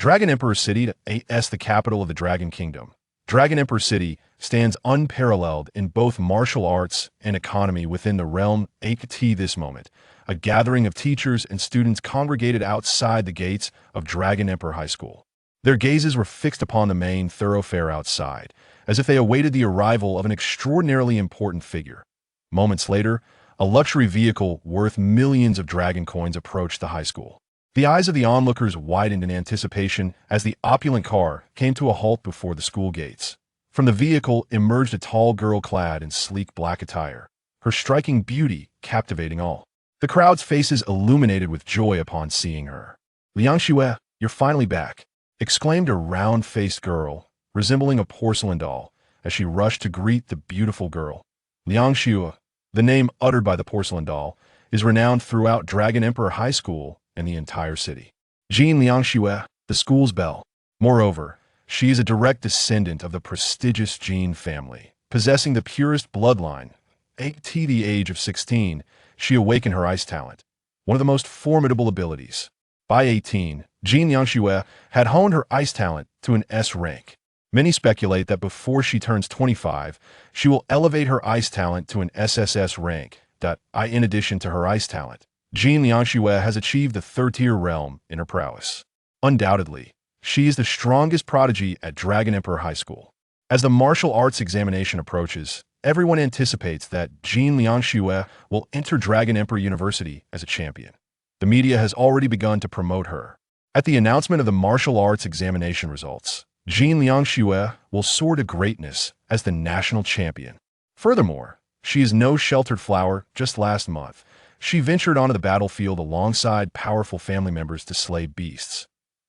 Dragon Emperor City is the capital of the Dragon Kingdom. Dragon Emperor City stands unparalleled in both martial arts and economy within the realm AKT this moment. A gathering of teachers and students congregated outside the gates of Dragon Emperor High School. Their gazes were fixed upon the main thoroughfare outside, as if they awaited the arrival of an extraordinarily important figure. Moments later, a luxury vehicle worth millions of dragon coins approached the high school. The eyes of the onlookers widened in anticipation as the opulent car came to a halt before the school gates. From the vehicle emerged a tall girl clad in sleek black attire, her striking beauty captivating all. The crowd's faces illuminated with joy upon seeing her. "Liang Xue, you're finally back," exclaimed a round-faced girl, resembling a porcelain doll, as she rushed to greet the beautiful girl. Liang Xue, the name uttered by the porcelain doll, is renowned throughout Dragon Emperor High School and the entire city. Jean Liang Xue, the school's belle. Moreover, she is a direct descendant of the prestigious Jean family. Possessing the purest bloodline, at the age of 16, she awakened her ice talent, one of the most formidable abilities. By 18, Jean Liang Xue had honed her ice talent to an S rank. Many speculate that before she turns 25, she will elevate her ice talent to an SSS rank. In addition to her ice talent, Jean Liang Xue has achieved the third-tier realm in her prowess. Undoubtedly, she is the strongest prodigy at Dragon Emperor High School. As the martial arts examination approaches, everyone anticipates that Jean Liang Xue will enter Dragon Emperor University as a champion. The media has already begun to promote her. At the announcement of the martial arts examination results, Jean Liang Xue will soar to greatness as the national champion. Furthermore, she is no sheltered flower. Just last month, she ventured onto the battlefield alongside powerful family members to slay beasts.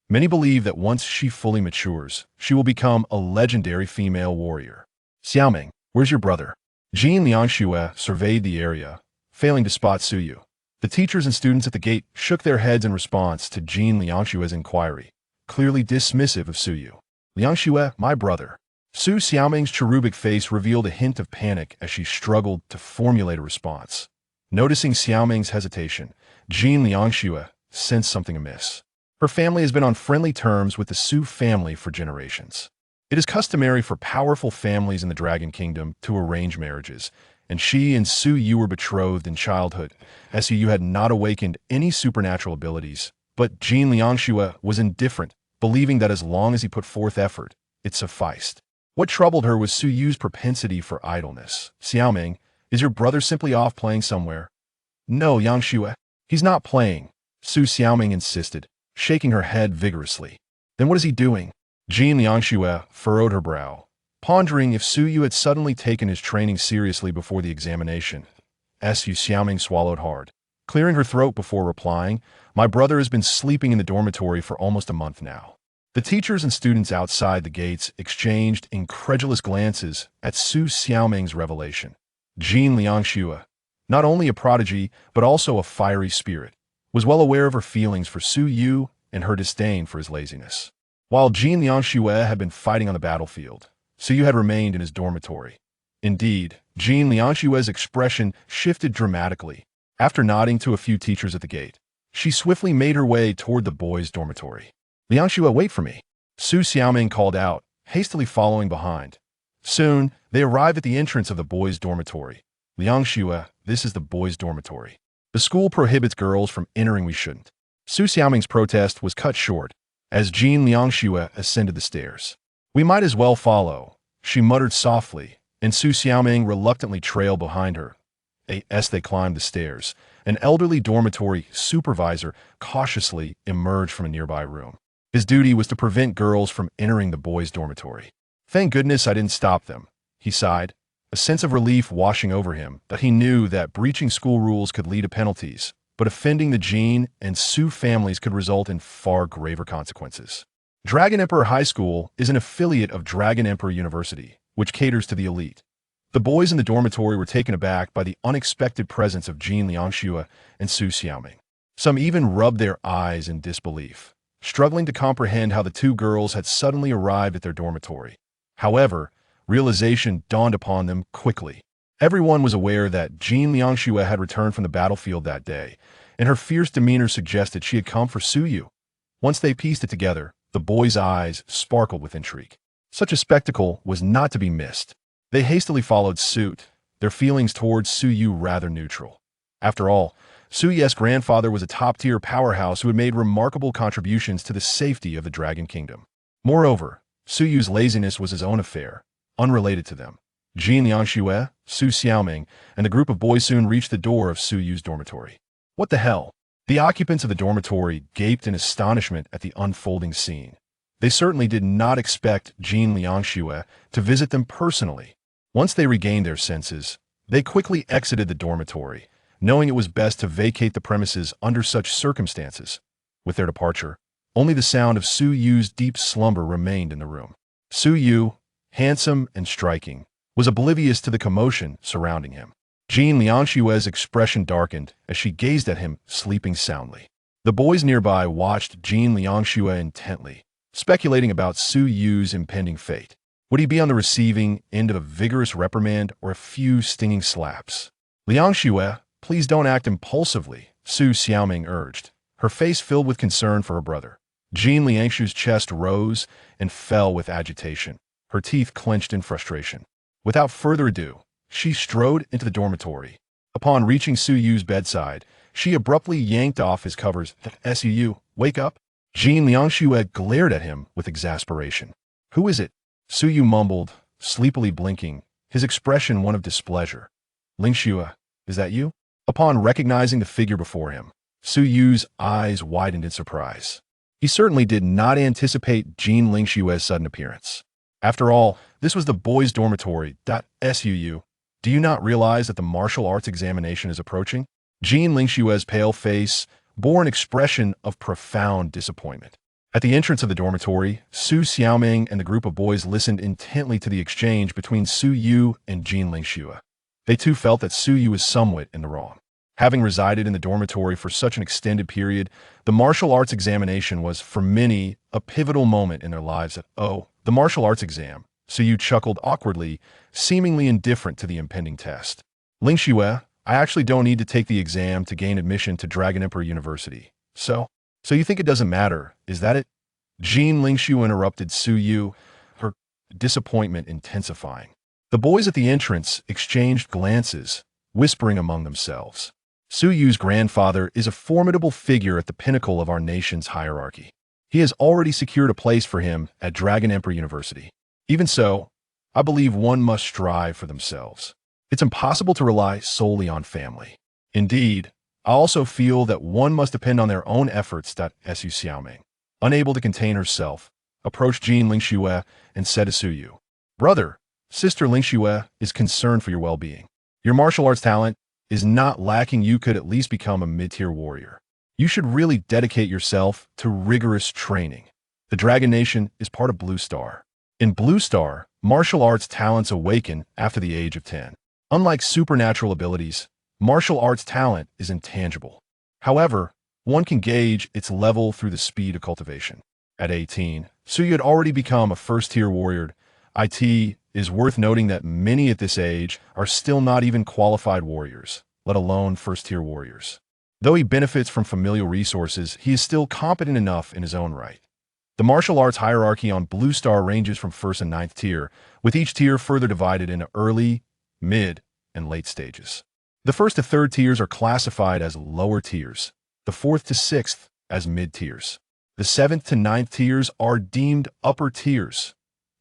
Many believe that once she fully matures, she will become a legendary female warrior. "Xiaoming, where's your brother?" Jean Liang Xue surveyed the area, failing to spot Suyu. The teachers and students at the gate shook their heads in response to Jean Liang Xue's inquiry, clearly dismissive of Suyu. "Liang Xue, my brother." Su Xiaoming's cherubic face revealed a hint of panic as she struggled to formulate a response. Noticing Xiaoming's hesitation, Jean Liang Xue sensed something amiss. Her family has been on friendly terms with the Su family for generations. It is customary for powerful families in the Dragon Kingdom to arrange marriages, and she and Su Yu were betrothed in childhood, as Su Yu had not awakened any supernatural abilities. But Jean Liang Xue was indifferent, believing that as long as he put forth effort, it sufficed. What troubled her was Su Yu's propensity for idleness. "Xiaoming, is your brother simply off playing somewhere?" "No, Yang Xue, he's not playing," Su Xiaoming insisted, shaking her head vigorously. "Then what is he doing?" Jean Liang Xue furrowed her brow, pondering if Su Yu had suddenly taken his training seriously before the examination. Su Xiaoming swallowed hard, clearing her throat before replying, "My brother has been sleeping in the dormitory for almost a month now." The teachers and students outside the gates exchanged incredulous glances at Su Xiaoming's revelation. Jean Liang Xue, not only a prodigy but also a fiery spirit, was well aware of her feelings for Su Yu and her disdain for his laziness. While Jean Liang Xue had been fighting on the battlefield, Su Yu had remained in his dormitory. Indeed, Jean Liang Xue's expression shifted dramatically. After nodding to a few teachers at the gate, she swiftly made her way toward the boys' dormitory. "Liang Xue, wait for me," Su Xiaoming called out, hastily following behind. Soon, they arrived at the entrance of the boys' dormitory. "Liang Xue, this is the boys' dormitory. The school prohibits girls from entering. We shouldn't." Su Xiaoming's protest was cut short as Jean Liang Xue ascended the stairs. "We might as well follow," she muttered softly, and Su Xiaoming reluctantly trailed behind her. As they climbed the stairs, an elderly dormitory supervisor cautiously emerged from a nearby room. His duty was to prevent girls from entering the boys' dormitory. "Thank goodness I didn't stop them," he sighed, a sense of relief washing over him that he knew that breaching school rules could lead to penalties, but offending the Jean and Su families could result in far graver consequences. Dragon Emperor High School is an affiliate of Dragon Emperor University, which caters to the elite. The boys in the dormitory were taken aback by the unexpected presence of Jean Liang Xue and Su Xiaoming. Some even rubbed their eyes in disbelief, struggling to comprehend how the two girls had suddenly arrived at their dormitory. However, realization dawned upon them quickly. Everyone was aware that Jean Liang Xue had returned from the battlefield that day, and her fierce demeanor suggested she had come for Su Yu. Once they pieced it together, The boys' eyes sparkled with intrigue. Such a spectacle was not to be missed. They hastily followed suit, their feelings towards Su Yu rather neutral. After all, Su Ye's grandfather was a top-tier powerhouse who had made remarkable contributions to the safety of the Dragon Kingdom. Moreover, Su Yu's laziness was his own affair, unrelated to them. Jin Liangxue, Su Xiaoming, and the group of boys soon reached the door of Su Yu's dormitory. What the hell? The occupants of the dormitory gaped in astonishment at the unfolding scene. They certainly did not expect Jin Liangxue to visit them personally. Once they regained their senses, they quickly exited the dormitory, knowing it was best to vacate the premises under such circumstances. With their departure, only the sound of Su Yu's deep slumber remained in the room. Su Yu, handsome and striking, was oblivious to the commotion surrounding him. Jin Liangxue's expression darkened as she gazed at him sleeping soundly. The boys nearby watched Jin Liangxue intently, speculating about Su Yu's impending fate. Would he be on the receiving end of a vigorous reprimand or a few stinging slaps? Liangxue, please don't act impulsively, Su Xiaoming urged, her face filled with concern for her brother. Jin Liangxue's chest rose and fell with agitation, her teeth clenched in frustration. Without further ado, she strode into the dormitory. Upon reaching Su Yu's bedside, she abruptly yanked off his covers. Su, wake up! Jin Liangxue glared at him with exasperation. Who is it? Su Yu mumbled, sleepily blinking, his expression one of displeasure. Liangxue, is that you? Upon recognizing the figure before him, Su Yu's eyes widened in surprise. He certainly did not anticipate Jin Liangxue's sudden appearance. After all, this was the boys' dormitory. Su, do you not realize that the martial arts examination is approaching? Jin Liangxue's pale face bore an expression of profound disappointment. At the entrance of the dormitory, Su Xiaoming and the group of boys listened intently to the exchange between Su Yu and Jin Liangxue. They too felt that Su Yu was somewhat in the wrong. Having resided in the dormitory for such an extended period, the martial arts examination was, for many, a pivotal moment in their lives. The martial arts exam. Su Yu chuckled awkwardly, seemingly indifferent to the impending test. Liangxue, I actually don't need to take the exam to gain admission to Dragon Emperor University. So you think it doesn't matter, is that it? Jin Liangxue interrupted Su Yu, her disappointment intensifying. The boys at the entrance exchanged glances, whispering among themselves. Su Yu's grandfather is a formidable figure at the pinnacle of our nation's hierarchy. He has already secured a place for him at Dragon Emperor University. Even so, I believe one must strive for themselves. It's impossible to rely solely on family. Indeed, I also feel that one must depend on their own efforts. Su Xiaoming, unable to contain herself, approached Jin Liangxue and said to Su Yu, Brother, Sister Liangxue is concerned for your well-being. Your martial arts talent is not lacking. You could at least become a mid-tier warrior. You should really dedicate yourself to rigorous training. The Dragon Nation is part of Blue Star. In Blue Star, martial arts talents awaken after the age of 10. Unlike supernatural abilities, martial arts talent is intangible. However, one can gauge its level through the speed of cultivation. At 18, Su Yu had already become a first-tier warrior. It is worth noting that many at this age are still not even qualified warriors, let alone first-tier warriors. Though he benefits from familial resources, he is still competent enough in his own right. The martial arts hierarchy on Blue Star ranges from 1st and 9th tier, with each tier further divided into early, mid, and late stages. The 1st to 3rd tiers are classified as lower tiers, the 4th to 6th as mid tiers. The 7th to 9th tiers are deemed upper tiers.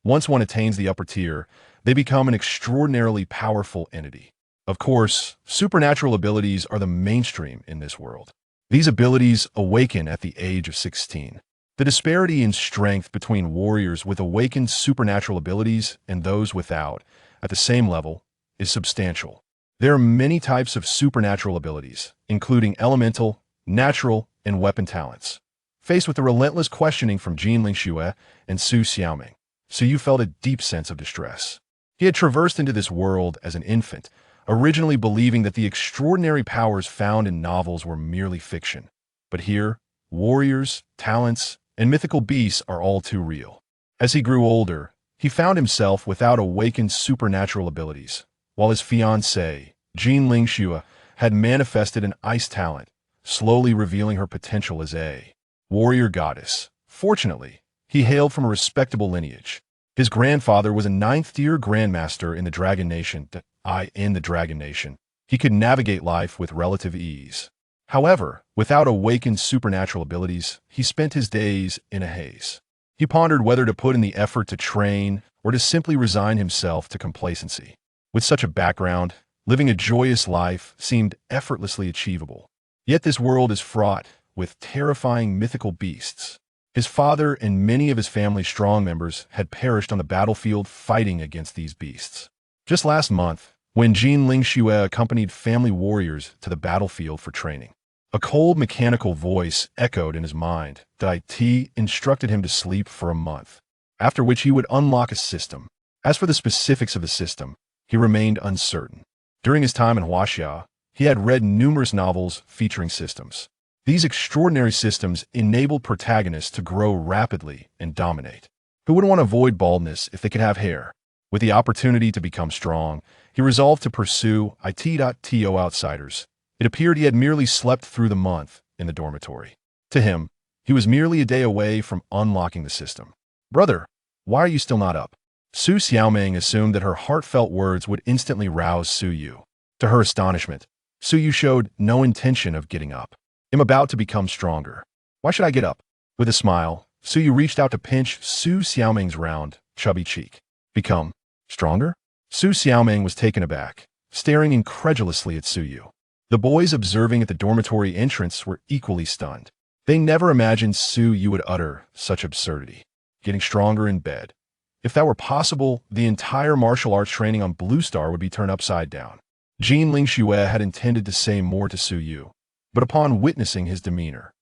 Once one attains the upper tier, they become an extraordinarily powerful entity. Of course, supernatural abilities are the mainstream in this world. These abilities awaken at the age of 16. The disparity in strength between warriors with awakened supernatural abilities and those without, at the same level, is substantial. There are many types of supernatural abilities, including elemental, natural, and weapon talents. Faced with the relentless questioning from Jin Liangxue and Su Xiaoming, Su Yu felt a deep sense of distress. He had traversed into this world as an infant, originally believing that the extraordinary powers found in novels were merely fiction. But here, warriors, talents, and mythical beasts are all too real. As he grew older, he found himself without awakened supernatural abilities, while his fiancée, Jin Liangxue, had manifested an ice talent, slowly revealing her potential as a warrior goddess. Fortunately, He hailed from a respectable lineage. His grandfather was a ninth-tier grandmaster in the Dragon Nation. He could navigate life with relative ease. However, without awakened supernatural abilities, he spent his days in a haze. He pondered whether to put in the effort to train or to simply resign himself to complacency. With such a background, living a joyous life seemed effortlessly achievable. Yet this world is fraught with terrifying mythical beasts. His father and many of his family's strong members had perished on the battlefield fighting against these beasts. Just last month, when Jin Lingxue accompanied family warriors to the battlefield for training, a cold mechanical voice echoed in his mind that IT instructed him to sleep for a month, after which he would unlock a system. As for the specifics of the system, he remained uncertain. During his time in Huaxia, he had read numerous novels featuring systems. These extraordinary systems enabled protagonists to grow rapidly and dominate. Who wouldn't want to avoid baldness if they could have hair? With the opportunity to become strong, he resolved to pursue IT.to outsiders. It appeared he had merely slept through the month in the dormitory. To him, he was merely a day away from unlocking the system. "Brother, why are you still not up?" Su Xiaoming assumed that her heartfelt words would instantly rouse Su Yu. To her astonishment, Su Yu showed no intention of getting up. "I'm about to become stronger. Why should I get up?" With a smile, Su Yu reached out to pinch Su Xiaoming's round, chubby cheek. "Become stronger?" Su Xiaoming was taken aback, staring incredulously at Su Yu. The boys observing at the dormitory entrance were equally stunned. They never imagined Su Yu would utter such absurdity. Getting stronger in bed. If that were possible, the entire martial arts training on Blue Star would be turned upside down. Jin Lingxue had intended to say more to Su Yu, but upon witnessing his demeanor,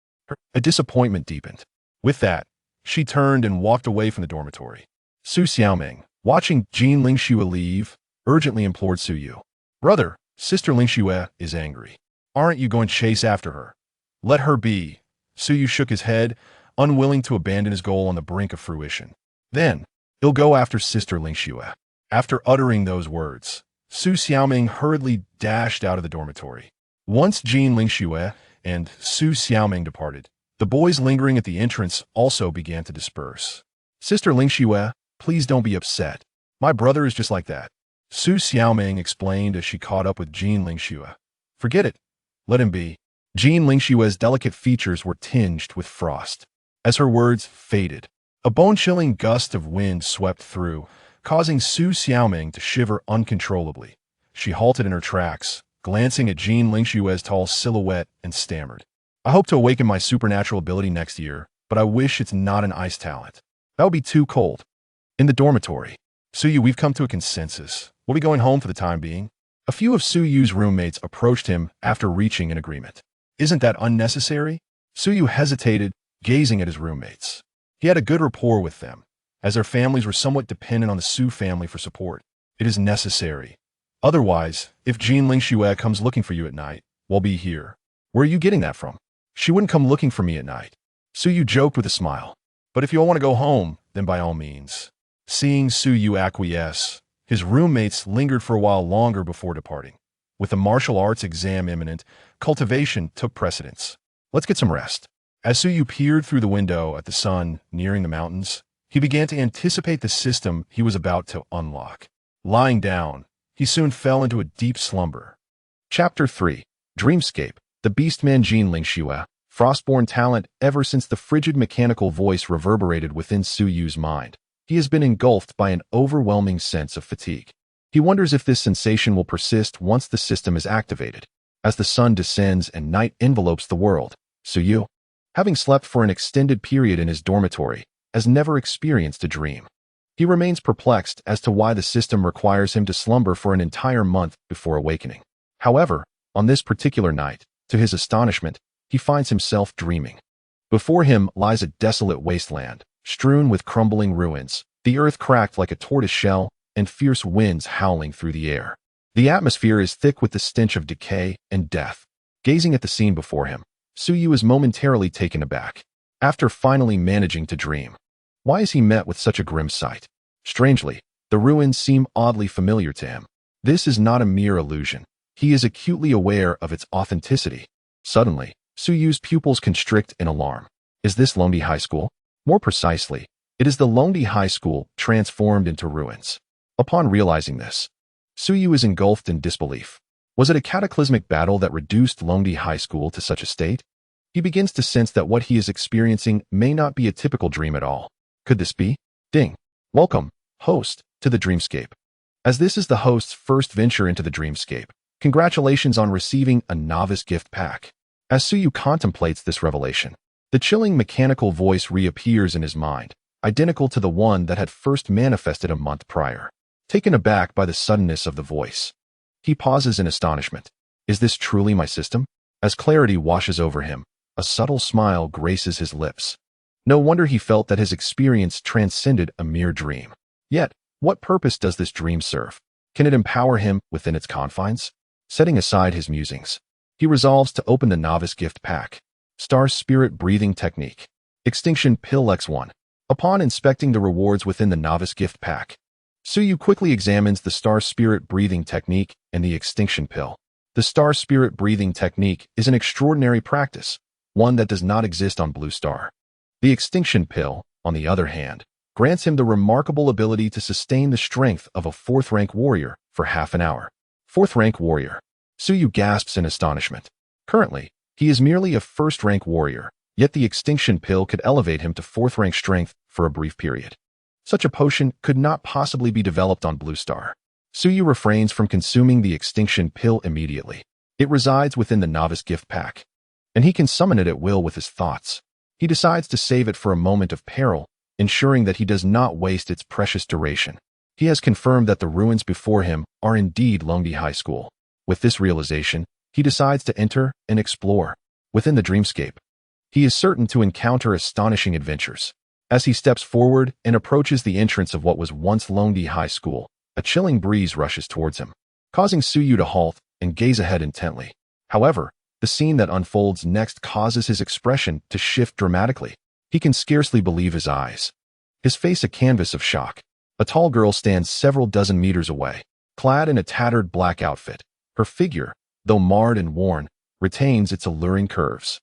a disappointment deepened. With that, she turned and walked away from the dormitory. Su Xiaoming, watching Jin Lingxue leave, urgently implored Su Yu. "Brother, Sister Lingxue is angry. Aren't you going to chase after her?" "Let her be." Su Yu shook his head, unwilling to abandon his goal on the brink of fruition. "Then, he'll go after Sister Lingxue." After uttering those words, Su Xiaoming hurriedly dashed out of the dormitory. Once Jin Lingxue and Su Xiaoming departed, the boys lingering at the entrance also began to disperse. "Sister Lingxue, please don't be upset. My brother is just like that," Su Xiaoming explained as she caught up with Jin Lingxue. "Forget it. Let him be." Jin Lingxue's delicate features were tinged with frost. As her words faded, a bone-chilling gust of wind swept through, causing Su Xiaoming to shiver uncontrollably. She halted in her tracks, glancing at Jin Lingxue's tall silhouette, and stammered. "I hope to awaken my supernatural ability next year, but I wish it's not an ice talent. That would be too cold." In the dormitory, "Su Yu, we've come to a consensus. We'll be going home for the time being." A few of Su Yu's roommates approached him after reaching an agreement. "Isn't that unnecessary?" Su Yu hesitated, gazing at his roommates. He had a good rapport with them, as their families were somewhat dependent on the Su family for support. "It is necessary. Otherwise, if Jin Lingxue comes looking for you at night, we'll be here." "Where are you getting that from?" "She wouldn't come looking for me at night." Su Yu joked with a smile. "But if you all want to go home, then by all means." Seeing Su Yu acquiesce, his roommates lingered for a while longer before departing. With the martial arts exam imminent, cultivation took precedence. "Let's get some rest." As Su Yu peered through the window at the sun nearing the mountains, he began to anticipate the system he was about to unlock. Lying down, he soon fell into a deep slumber. Chapter 3. Dreamscape. The Beastman Jin Lingxue, frostborn talent. Ever since the frigid mechanical voice reverberated within Su Yu's mind, he has been engulfed by an overwhelming sense of fatigue. He wonders if this sensation will persist once the system is activated. As the sun descends and night envelopes the world, Su Yu, having slept for an extended period in his dormitory, has never experienced a dream. He remains perplexed as to why the system requires him to slumber for an entire month before awakening. However, on this particular night, to his astonishment, he finds himself dreaming. Before him lies a desolate wasteland, strewn with crumbling ruins, the earth cracked like a tortoise shell, and fierce winds howling through the air. The atmosphere is thick with the stench of decay and death. Gazing at the scene before him, Su Yu is momentarily taken aback. After finally managing to dream, why is he met with such a grim sight? Strangely, the ruins seem oddly familiar to him. This is not a mere illusion. He is acutely aware of its authenticity. Suddenly, Su Yu's pupils constrict in alarm. Is this Longdi High School? More precisely, It is the Longdi High School transformed into ruins. Upon realizing this, Suyu is engulfed in disbelief. Was it a cataclysmic battle that reduced Longdi High School to such a state? He begins to sense that what he is experiencing may not be a typical dream at all. Could this be? Ding. Welcome, host, to the dreamscape. As this is the host's first venture into the dreamscape, congratulations on receiving a novice gift pack. As Suyu contemplates this revelation, the chilling mechanical voice reappears in his mind, identical to the one that had first manifested a month prior. Taken aback by the suddenness of the voice, he pauses in astonishment. Is this truly my system? As clarity washes over him, a subtle smile graces his lips. No wonder he felt that his experience transcended a mere dream. Yet, what purpose does this dream serve? Can it empower him within its confines? Setting aside his musings, he resolves to open the novice gift pack. Star Spirit Breathing Technique. Extinction Pill X1. Upon inspecting the rewards within the novice gift pack, Suyu quickly examines the Star Spirit Breathing Technique and the Extinction Pill. The Star Spirit Breathing Technique is an extraordinary practice, one that does not exist on Blue Star. The Extinction Pill, on the other hand, grants him the remarkable ability to sustain the strength of a 4th-rank warrior for half an hour. 4th-rank warrior. Suyu gasps in astonishment. Currently, he is merely a 1st-rank warrior, yet the Extinction Pill could elevate him to 4th-rank strength for a brief period. Such a potion could not possibly be developed on Blue Star. Suyu refrains from consuming the Extinction Pill immediately. It resides within the novice gift pack, and he can summon it at will with his thoughts. He decides to save it for a moment of peril, ensuring that he does not waste its precious duration. He has confirmed that the ruins before him are indeed Longdi High School. With this realization, he decides to enter and explore. Within the dreamscape, he is certain to encounter astonishing adventures. As he steps forward and approaches the entrance of what was once Longdi High School, a chilling breeze rushes towards him, causing Suyu to halt and gaze ahead intently. However, the scene that unfolds next causes his expression to shift dramatically. He can scarcely believe his eyes. His face a canvas of shock. A tall girl stands several dozen meters away, clad in a tattered black outfit. Her figure, though marred and worn, retains its alluring curves.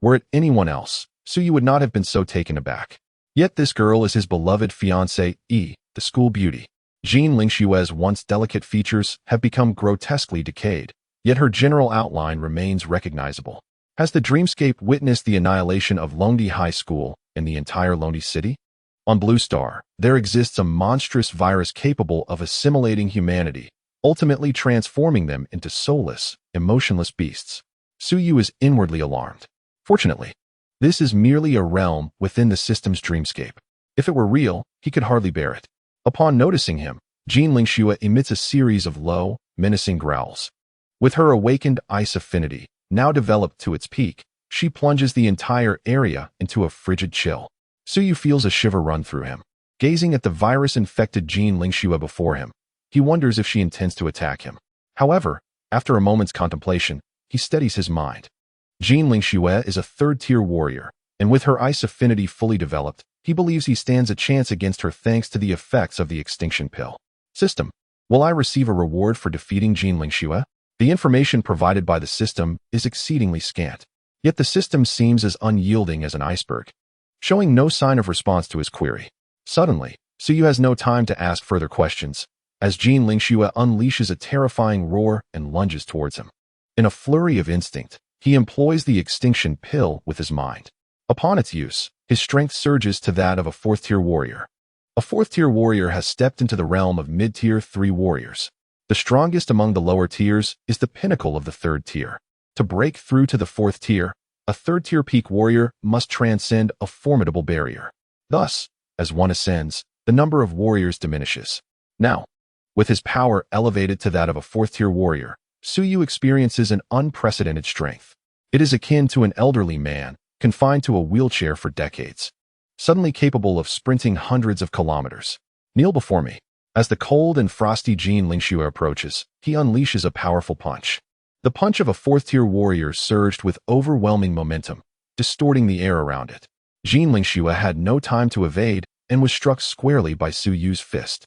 Were it anyone else, Suyu would not have been so taken aback. Yet this girl is his beloved fiancée, the school beauty. Jean Lingshue's once delicate features have become grotesquely decayed, yet her general outline remains recognizable. Has the dreamscape witnessed the annihilation of Longdi High School and the entire Longdi city? On Blue Star, there exists a monstrous virus capable of assimilating humanity, ultimately transforming them into soulless, emotionless beasts. Suyu is inwardly alarmed. Fortunately, this is merely a realm within the system's dreamscape. If it were real, he could hardly bear it. Upon noticing him, Jean Lingxue emits a series of low, menacing growls. With her awakened ice affinity, now developed to its peak, she plunges the entire area into a frigid chill. Suyu feels a shiver run through him. Gazing at the virus-infected Jean Lingxue before him, he wonders if she intends to attack him. However, after a moment's contemplation, he steadies his mind. Jean Lingxue is a 3rd-tier warrior, and with her ice affinity fully developed, he believes he stands a chance against her thanks to the effects of the Extinction Pill. System. Will I receive a reward for defeating Jean Lingxue? The information provided by the system is exceedingly scant, yet the system seems as unyielding as an iceberg, showing no sign of response to his query. Suddenly, Suyu has no time to ask further questions, as Jean Lingxue unleashes a terrifying roar and lunges towards him. In a flurry of instinct, he employs the Extinction Pill with his mind. Upon its use, his strength surges to that of a 4th-tier warrior. A 4th-tier warrior has stepped into the realm of mid-tier 3 warriors. The strongest among the lower tiers is the pinnacle of the 3rd tier. To break through to the 4th tier, a 3rd-tier peak warrior must transcend a formidable barrier. Thus, as one ascends, the number of warriors diminishes. Now, with his power elevated to that of a 4th-tier warrior, Suyu experiences an unprecedented strength. It is akin to an elderly man, confined to a wheelchair for decades, suddenly capable of sprinting hundreds of kilometers. Kneel before me. As the cold and frosty Jean Lingxue approaches, he unleashes a powerful punch. The punch of a 4th-tier warrior surged with overwhelming momentum, distorting the air around it. Jean Lingxue had no time to evade and was struck squarely by Suyu's fist.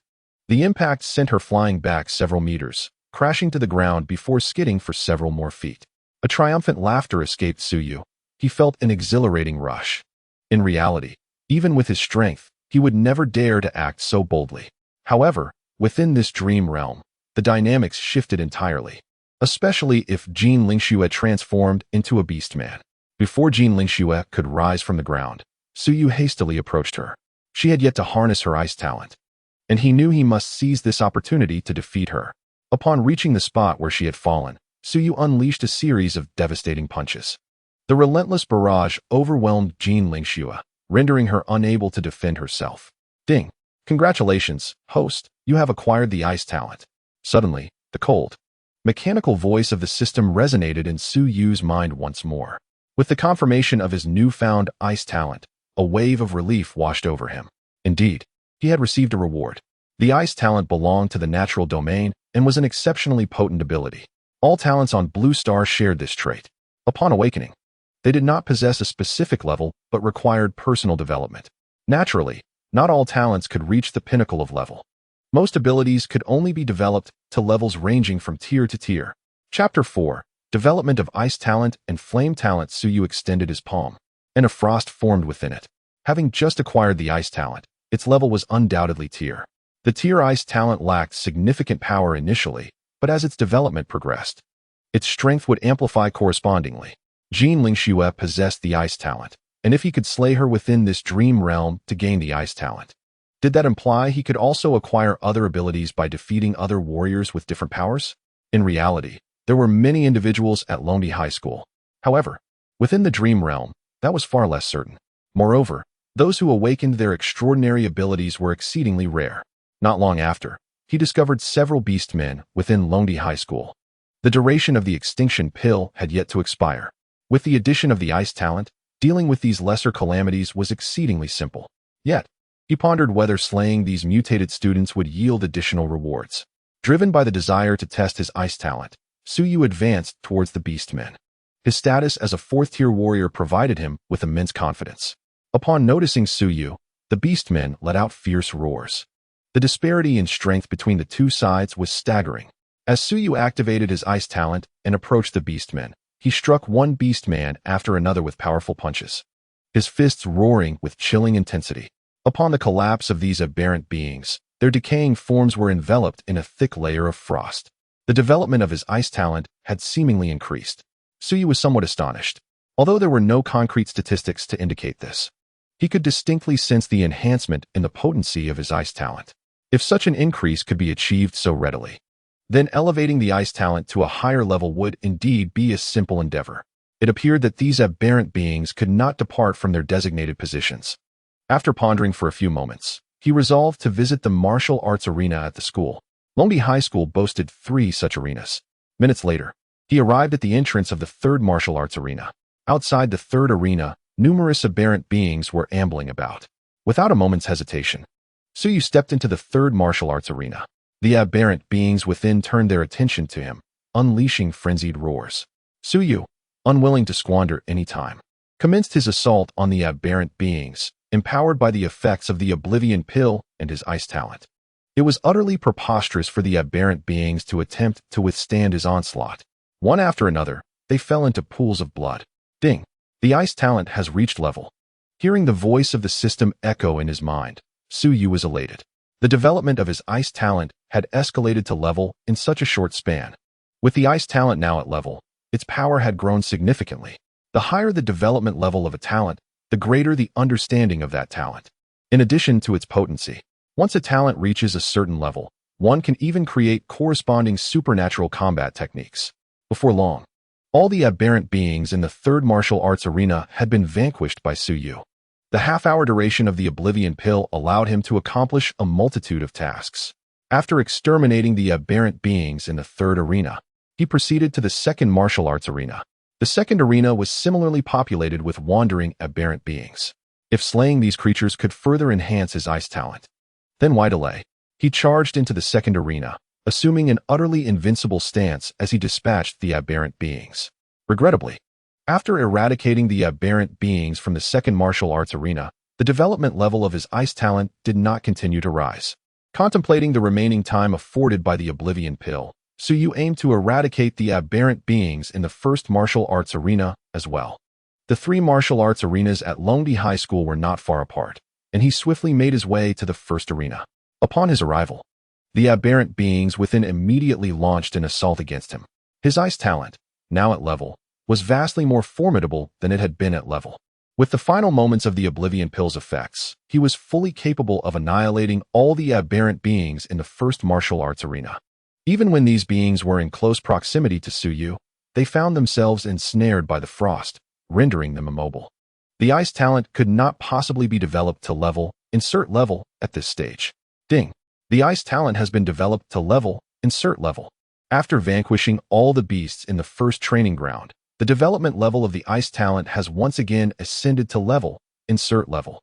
The impact sent her flying back several meters, crashing to the ground before skidding for several more feet. A triumphant laughter escaped Suyu. He felt an exhilarating rush. In reality, even with his strength, He would never dare to act so boldly. However, within this dream realm, the dynamics shifted entirely, especially if Jin Lingxue had transformed into a beast man. Before Jin Lingxue could rise from the ground, Suyu hastily approached her. She had yet to harness her ice talent, and he knew he must seize this opportunity to defeat her. Upon reaching the spot where she had fallen, Suyu unleashed a series of devastating punches. The relentless barrage overwhelmed Jin Lingxue, rendering her unable to defend herself. Ding! Congratulations, host, you have acquired the ice talent. Suddenly, the cold, mechanical voice of the system resonated in Suyu's mind once more. With the confirmation of his newfound ice talent, a wave of relief washed over him. Indeed, he had received a reward. The ice talent belonged to the natural domain and was an exceptionally potent ability. All talents on Blue Star shared this trait. Upon awakening, they did not possess a specific level but required personal development. Naturally, not all talents could reach the pinnacle of level. Most abilities could only be developed to levels ranging from tier to tier. Chapter 4. Development of Ice Talent and Flame Talent. Suyu extended his palm, and a frost formed within it. Having just acquired the Ice Talent, its level was undoubtedly tier. The tier Ice Talent lacked significant power initially, but as its development progressed, its strength would amplify correspondingly. Jin Lingxue possessed the Ice Talent, and if he could slay her within this dream realm to gain the Ice Talent, did that imply he could also acquire other abilities by defeating other warriors with different powers? In reality, there were many individuals at Longdi High School. However, within the dream realm, that was far less certain. Moreover, those who awakened their extraordinary abilities were exceedingly rare. Not long after, he discovered several beast men within Longdi High School. The duration of the extinction pill had yet to expire. With the addition of the ice talent, dealing with these lesser calamities was exceedingly simple. Yet, he pondered whether slaying these mutated students would yield additional rewards. Driven by the desire to test his ice talent, Suyu advanced towards the beastmen. His status as a fourth-tier warrior provided him with immense confidence. Upon noticing Suyu, the beastmen let out fierce roars. The disparity in strength between the two sides was staggering. As Suyu activated his ice talent and approached the beastmen, he struck one beastman after another with powerful punches, his fists roaring with chilling intensity. Upon the collapse of these aberrant beings, their decaying forms were enveloped in a thick layer of frost. The development of his ice talent had seemingly increased. Suyu was somewhat astonished. Although there were no concrete statistics to indicate this, he could distinctly sense the enhancement in the potency of his ice talent. If such an increase could be achieved so readily, then elevating the ice talent to a higher level would indeed be a simple endeavor. It appeared that these aberrant beings could not depart from their designated positions. After pondering for a few moments, he resolved to visit the martial arts arena at the school. Longdi High School boasted 3 such arenas. Minutes later, he arrived at the entrance of the third martial arts arena. Outside the third arena, numerous aberrant beings were ambling about. Without a moment's hesitation, Suyu stepped into the third martial arts arena. The aberrant beings within turned their attention to him, unleashing frenzied roars. Suyu, unwilling to squander any time, commenced his assault on the aberrant beings, empowered by the effects of the Oblivion Pill and his ice talent. It was utterly preposterous for the aberrant beings to attempt to withstand his onslaught. One after another, they fell into pools of blood. Ding! The ice talent has reached level. Hearing the voice of the system echo in his mind, Suyu was elated. The development of his ice talent had escalated to level in such a short span. With the ice talent now at level, its power had grown significantly. The higher the development level of a talent, the greater the understanding of that talent. In addition to its potency, once a talent reaches a certain level, one can even create corresponding supernatural combat techniques. Before long, all the aberrant beings in the third martial arts arena had been vanquished by Suyu. The half-hour duration of the Oblivion Pill allowed him to accomplish a multitude of tasks. After exterminating the aberrant beings in the third arena, he proceeded to the second martial arts arena. The second arena was similarly populated with wandering aberrant beings. If slaying these creatures could further enhance his ice talent, then why delay? He charged into the second arena, assuming an utterly invincible stance as he dispatched the aberrant beings. Regrettably, after eradicating the aberrant beings from the second martial arts arena, the development level of his ice talent did not continue to rise. Contemplating the remaining time afforded by the Oblivion Pill, Suyu aimed to eradicate the aberrant beings in the first martial arts arena as well. The 3 martial arts arenas at Longdi High School were not far apart. and he swiftly made his way to the first arena. Upon his arrival, the aberrant beings within immediately launched an assault against him. His ice talent, now at level, was vastly more formidable than it had been at level. With the final moments of the Oblivion Pill's effects, he was fully capable of annihilating all the aberrant beings in the first martial arts arena. Even when these beings were in close proximity to Suyu, they found themselves ensnared by the frost, rendering them immobile. The ice talent could not possibly be developed to level, insert level, at this stage. Ding. The ice talent has been developed to level, insert level. After vanquishing all the beasts in the first training ground, the development level of the ice talent has once again ascended to level, insert level.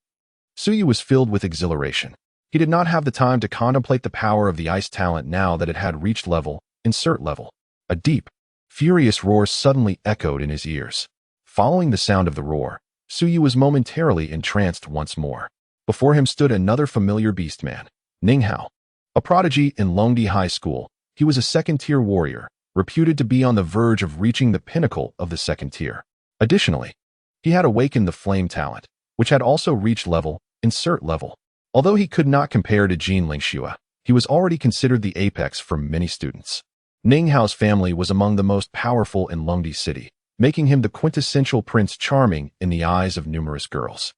Suyu was filled with exhilaration. He did not have the time to contemplate the power of the ice talent now that it had reached level, insert level. A deep, furious roar suddenly echoed in his ears. Following the sound of the roar, Suyu was momentarily entranced once more. Before him stood another familiar beastman, Ninghao. A prodigy in Longdi High School, he was a second-tier warrior, reputed to be on the verge of reaching the pinnacle of the second tier. Additionally, he had awakened the flame talent, which had also reached level, insert level. Although he could not compare to Jin Lingxue, he was already considered the apex for many students. Ninghao's family was among the most powerful in Longdi City, making him the quintessential Prince Charming in the eyes of numerous girls.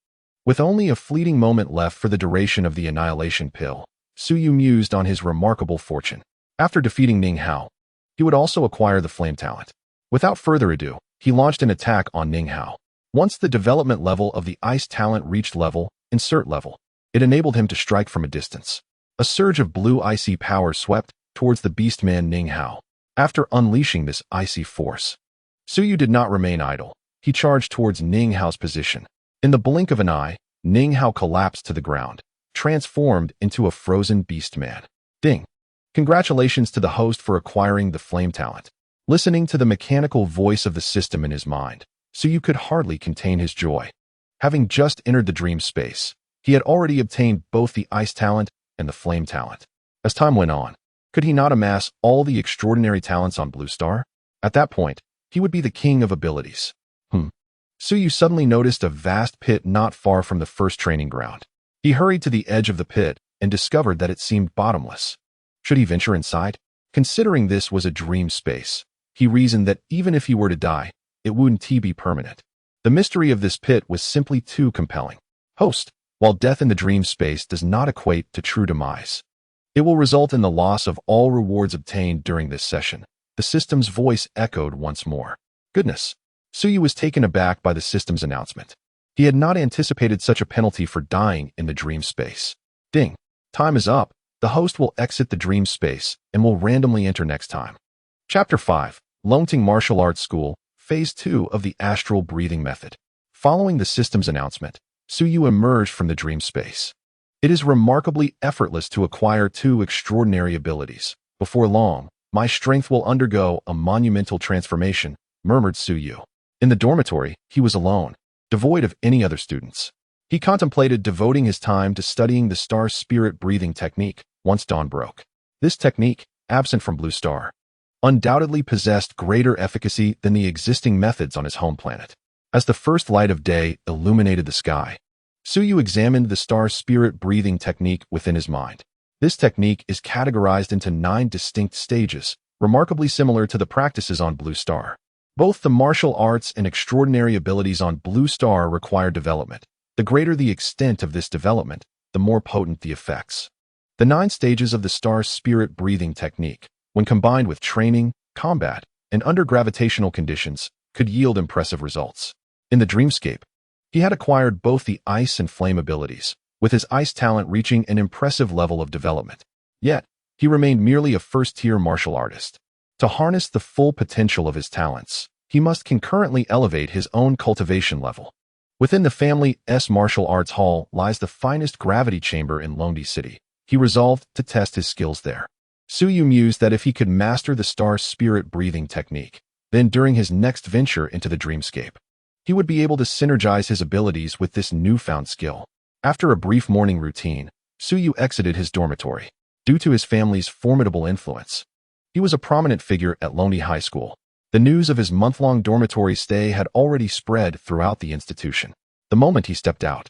With only a fleeting moment left for the duration of the Annihilation Pill, Suyu mused on his remarkable fortune. After defeating Ninghao, he would also acquire the flame talent. Without further ado, he launched an attack on Ninghao. Once the development level of the ice talent reached level, insert level, it enabled him to strike from a distance. A surge of blue icy power swept towards the beastman Ninghao. After unleashing this icy force, Suyu did not remain idle. He charged towards Ninghao's position. In the blink of an eye, Ninghao collapsed to the ground, transformed into a frozen beastman. Ding! Congratulations to the host for acquiring the flame talent. Listening to the mechanical voice of the system in his mind, Suyu could hardly contain his joy. Having just entered the dream space, he had already obtained both the ice talent and the flame talent. As time went on, could he not amass all the extraordinary talents on Blue Star? At that point, he would be the king of abilities. Suyu suddenly noticed a vast pit not far from the first training ground. He hurried to the edge of the pit and discovered that it seemed bottomless. Should he venture inside? Considering this was a dream space, he reasoned that even if he were to die, it wouldn't be permanent. The mystery of this pit was simply too compelling. Host, while death in the dream space does not equate to true demise, it will result in the loss of all rewards obtained during this session. The system's voice echoed once more. Goodness! Suyu was taken aback by the system's announcement. He had not anticipated such a penalty for dying in the dream space. Ding! Time is up. The host will exit the dream space and will randomly enter next time. Chapter 5, Longting Martial Arts School, Phase 2 of the Astral Breathing Method. Following the system's announcement, Suyu emerged from the dream space. It is remarkably effortless to acquire two extraordinary abilities. Before long, my strength will undergo a monumental transformation, murmured Suyu. In the dormitory, he was alone, devoid of any other students. He contemplated devoting his time to studying the star spirit breathing technique once dawn broke. This technique, absent from Blue Star, undoubtedly possessed greater efficacy than the existing methods on his home planet. As the first light of day illuminated the sky, Suyu examined the star spirit breathing technique within his mind. This technique is categorized into 9 distinct stages, remarkably similar to the practices on Blue Star. Both the martial arts and extraordinary abilities on Blue Star require development. The greater the extent of this development, the more potent the effects. The 9 stages of the star spirit breathing technique, when combined with training, combat, and under gravitational conditions, could yield impressive results. In the dreamscape, he had acquired both the ice and flame abilities, with his ice talent reaching an impressive level of development. Yet, he remained merely a first-tier martial artist. To harness the full potential of his talents, he must concurrently elevate his own cultivation level. Within the family's martial arts hall lies the finest gravity chamber in Longdi City. He resolved to test his skills there. Suyu mused that if he could master the star spirit breathing technique, then during his next venture into the dreamscape, he would be able to synergize his abilities with this newfound skill. After a brief morning routine, Suyu exited his dormitory. Due to his family's formidable influence, he was a prominent figure at Longdi High School. The news of his month-long dormitory stay had already spread throughout the institution. The moment he stepped out,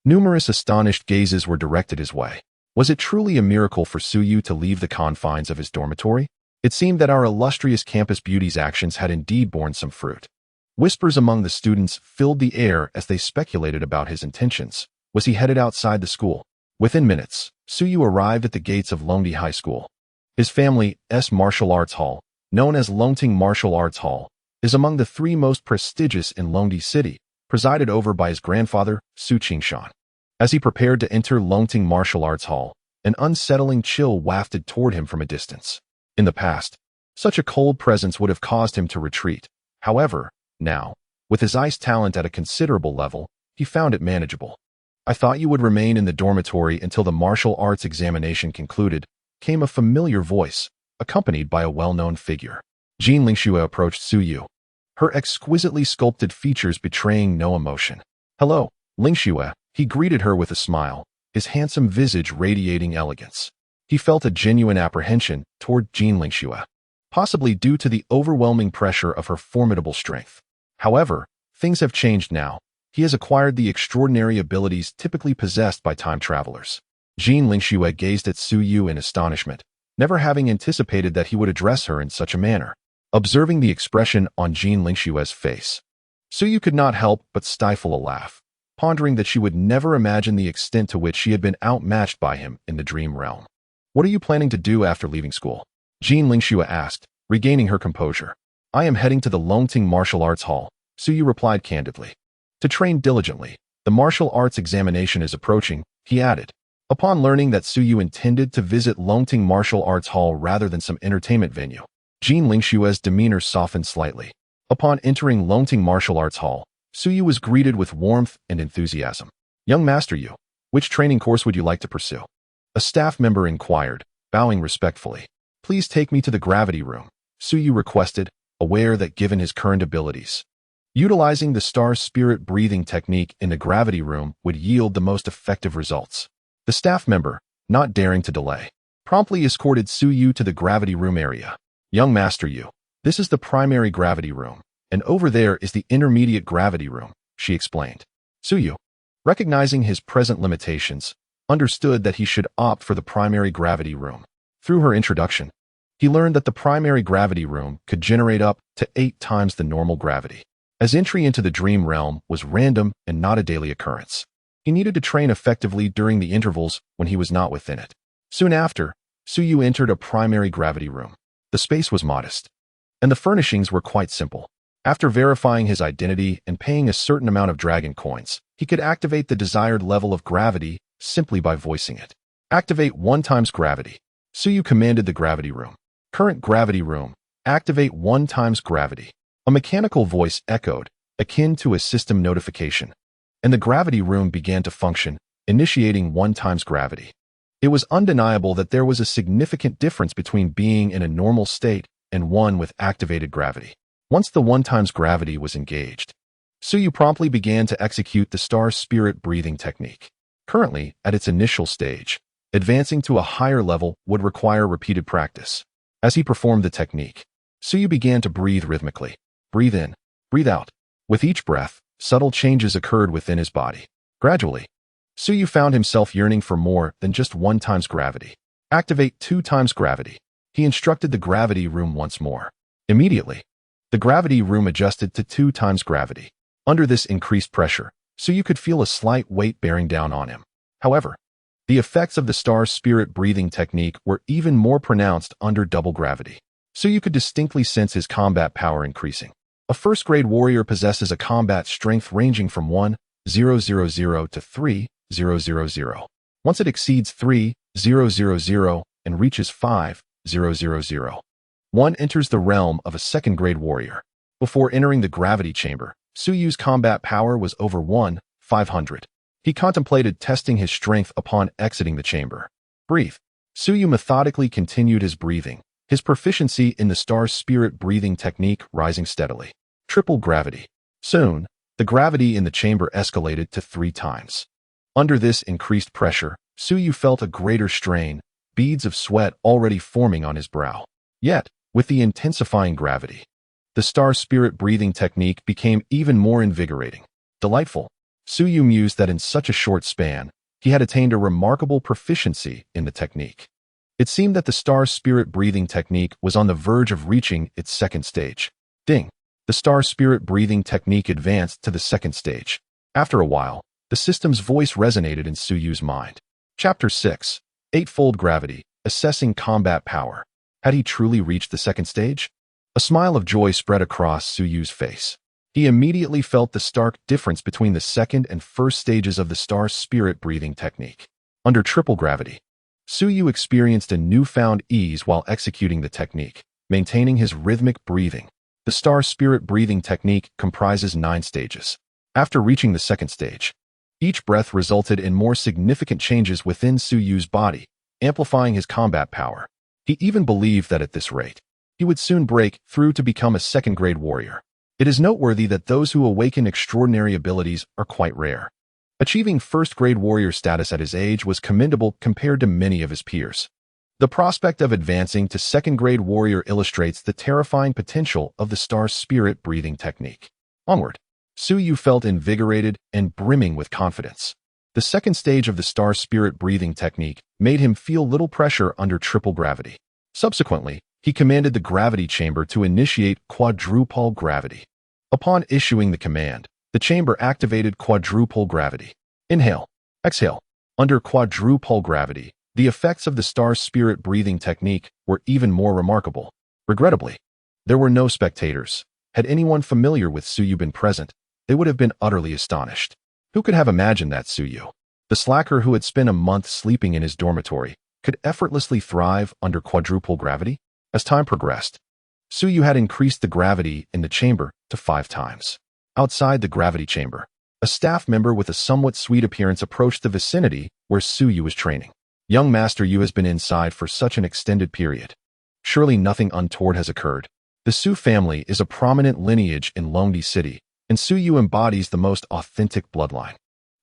Numerous astonished gazes were directed his way. Was it truly a miracle for Suyu to leave the confines of his dormitory? It seemed that our illustrious campus beauty's actions had indeed borne some fruit. Whispers among the students filled the air as they speculated about his intentions. Was he headed outside the school? Within minutes, Suyu arrived at the gates of Longdi High School. His family's martial arts hall, known as Longting Martial Arts Hall, is among the 3 most prestigious in Longdi City, presided over by his grandfather, Su Qingshan. As he prepared to enter Longting Martial Arts Hall, an unsettling chill wafted toward him from a distance. In the past, such a cold presence would have caused him to retreat. However, now, with his ice talent at a considerable level, he found it manageable. "I thought you would remain in the dormitory until the martial arts examination concluded," came a familiar voice, accompanied by a well-known figure. Jean Lingxue approached Suyu, her exquisitely sculpted features betraying no emotion. "Hello, Lingxue," he greeted her with a smile, his handsome visage radiating elegance. He felt a genuine apprehension toward Jean Lingxue, possibly due to the overwhelming pressure of her formidable strength. However, things have changed now. He has acquired the extraordinary abilities typically possessed by time travelers. Jean Lingxue gazed at Suyu in astonishment, never having anticipated that he would address her in such a manner. Observing the expression on Jean Lingxue's face, Suyu could not help but stifle a laugh, pondering that she would never imagine the extent to which she had been outmatched by him in the dream realm. "What are you planning to do after leaving school?" Jean Lingxue asked, regaining her composure. "I am heading to the Longting Martial Arts Hall," Suyu replied candidly. "To train diligently. The martial arts examination is approaching," he added. Upon learning that Suyu intended to visit Longting Martial Arts Hall rather than some entertainment venue, Jean Lingxue's demeanor softened slightly. Upon entering Longting Martial Arts Hall, Suyu was greeted with warmth and enthusiasm. "Young Master Yu, which training course would you like to pursue?" A staff member inquired, bowing respectfully. "Please take me to the gravity room," Suyu requested, aware that given his current abilities, utilizing the star spirit breathing technique in the gravity room would yield the most effective results. The staff member, not daring to delay, promptly escorted Suyu to the gravity room area. "Young Master Yu, this is the primary gravity room, and over there is the intermediate gravity room," she explained. Suyu, recognizing his present limitations, understood that he should opt for the primary gravity room. Through her introduction, he learned that the primary gravity room could generate up to 8 times the normal gravity, as entry into the dream realm was random and not a daily occurrence. He needed to train effectively during the intervals when he was not within it. Soon after, Suyu entered a primary gravity room. The space was modest, and the furnishings were quite simple. After verifying his identity and paying a certain amount of dragon coins, he could activate the desired level of gravity simply by voicing it. "Activate 1 times gravity." Suyu commanded the gravity room. "Current gravity room, activate 1 times gravity." A mechanical voice echoed, akin to a system notification, and the gravity room began to function, initiating 1 times gravity. It was undeniable that there was a significant difference between being in a normal state and one with activated gravity. Once the 1 times gravity was engaged, Suyu promptly began to execute the star spirit breathing technique. Currently, at its initial stage, advancing to a higher level would require repeated practice. As he performed the technique, Suyu began to breathe rhythmically. Breathe in, breathe out. With each breath, subtle changes occurred within his body. Gradually, Suyu found himself yearning for more than just 1 times gravity. "Activate 2 times gravity." He instructed the gravity room once more. Immediately, the gravity room adjusted to 2 times gravity. Under this increased pressure, Suyu could feel a slight weight bearing down on him. However, the effects of the star spirit breathing technique were even more pronounced under double gravity. Suyu could distinctly sense his combat power increasing. A first-grade warrior possesses a combat strength ranging from 1,000 to 3,000. Once it exceeds 3,000 and reaches 5,000, one enters the realm of a second-grade warrior. Before entering the gravity chamber, Suyu's combat power was over 1,500. He contemplated testing his strength upon exiting the chamber. Breathe. Suyu methodically continued his breathing, his proficiency in the star spirit breathing technique rising steadily. Triple gravity. Soon, the gravity in the chamber escalated to 3 times. Under this increased pressure, Suyu felt a greater strain, beads of sweat already forming on his brow. Yet, with the intensifying gravity, the star spirit breathing technique became even more invigorating. Delightful. Suyu mused that in such a short span, he had attained a remarkable proficiency in the technique. It seemed that the star spirit breathing technique was on the verge of reaching its second stage. Ding! The star spirit breathing technique advanced to the second stage. After a while, the system's voice resonated in Suyu's mind. Chapter 6. Eightfold Gravity, Assessing Combat Power. Had he truly reached the second stage? A smile of joy spread across Suyu's face. He immediately felt the stark difference between the second and first stages of the star spirit breathing technique. Under triple gravity, Suyu experienced a newfound ease while executing the technique, maintaining his rhythmic breathing. The star spirit breathing technique comprises 9 stages. After reaching the second stage, each breath resulted in more significant changes within Suyu's body, amplifying his combat power. He even believed that at this rate, he would soon break through to become a second-grade warrior. It is noteworthy that those who awaken extraordinary abilities are quite rare. Achieving first-grade warrior status at his age was commendable compared to many of his peers. The prospect of advancing to second-grade warrior illustrates the terrifying potential of the star spirit breathing technique. Onward, Suyu felt invigorated and brimming with confidence. The second stage of the star spirit breathing technique made him feel little pressure under triple gravity. Subsequently, he commanded the gravity chamber to initiate quadruple gravity. Upon issuing the command, the chamber activated quadruple gravity. Inhale, exhale. Under quadruple gravity, the effects of the star spirit breathing technique were even more remarkable. Regrettably, there were no spectators. Had anyone familiar with Suyu been present, they would have been utterly astonished. Who could have imagined that Suyu, the slacker who had spent a month sleeping in his dormitory, could effortlessly thrive under quadruple gravity? As time progressed, Suyu had increased the gravity in the chamber to 5 times. Outside the gravity chamber, a staff member with a somewhat sweet appearance approached the vicinity where Suyu was training. Young Master Yu has been inside for such an extended period. Surely nothing untoward has occurred. The Su family is a prominent lineage in Longdi City, and Suyu embodies the most authentic bloodline.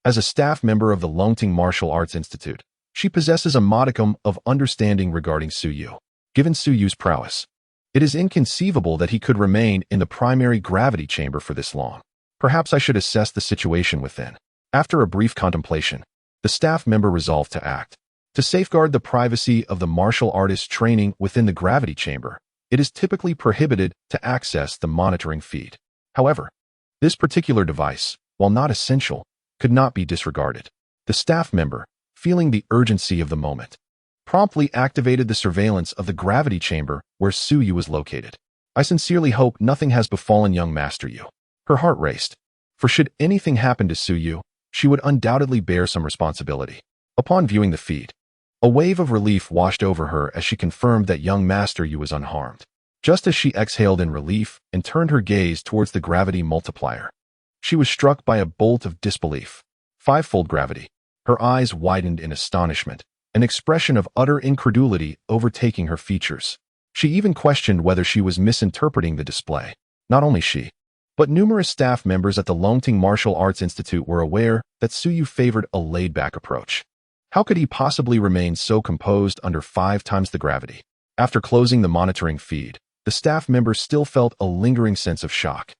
As a staff member of the Longting Martial Arts Institute, she possesses a modicum of understanding regarding Suyu. Given Suyu's prowess, it is inconceivable that he could remain in the primary gravity chamber for this long. Perhaps I should assess the situation within. After a brief contemplation, the staff member resolved to act. To safeguard the privacy of the martial artist's training within the gravity chamber, it is typically prohibited to access the monitoring feed. However, this particular device, while not essential, could not be disregarded. The staff member, feeling the urgency of the moment, promptly activated the surveillance of the gravity chamber where Suyu was located. I sincerely hope nothing has befallen young Master Yu. Her heart raced, for should anything happen to Suyu, she would undoubtedly bear some responsibility. Upon viewing the feed, a wave of relief washed over her as she confirmed that young Master Yu was unharmed. Just as she exhaled in relief and turned her gaze towards the gravity multiplier, she was struck by a bolt of disbelief. 5-fold gravity. Her eyes widened in astonishment, an expression of utter incredulity overtaking her features. She even questioned whether she was misinterpreting the display. Not only she, but numerous staff members at the Longting Martial Arts Institute were aware that Suyu favored a laid-back approach. How could he possibly remain so composed under 5 times the gravity? After closing the monitoring feed, the staff member still felt a lingering sense of shock.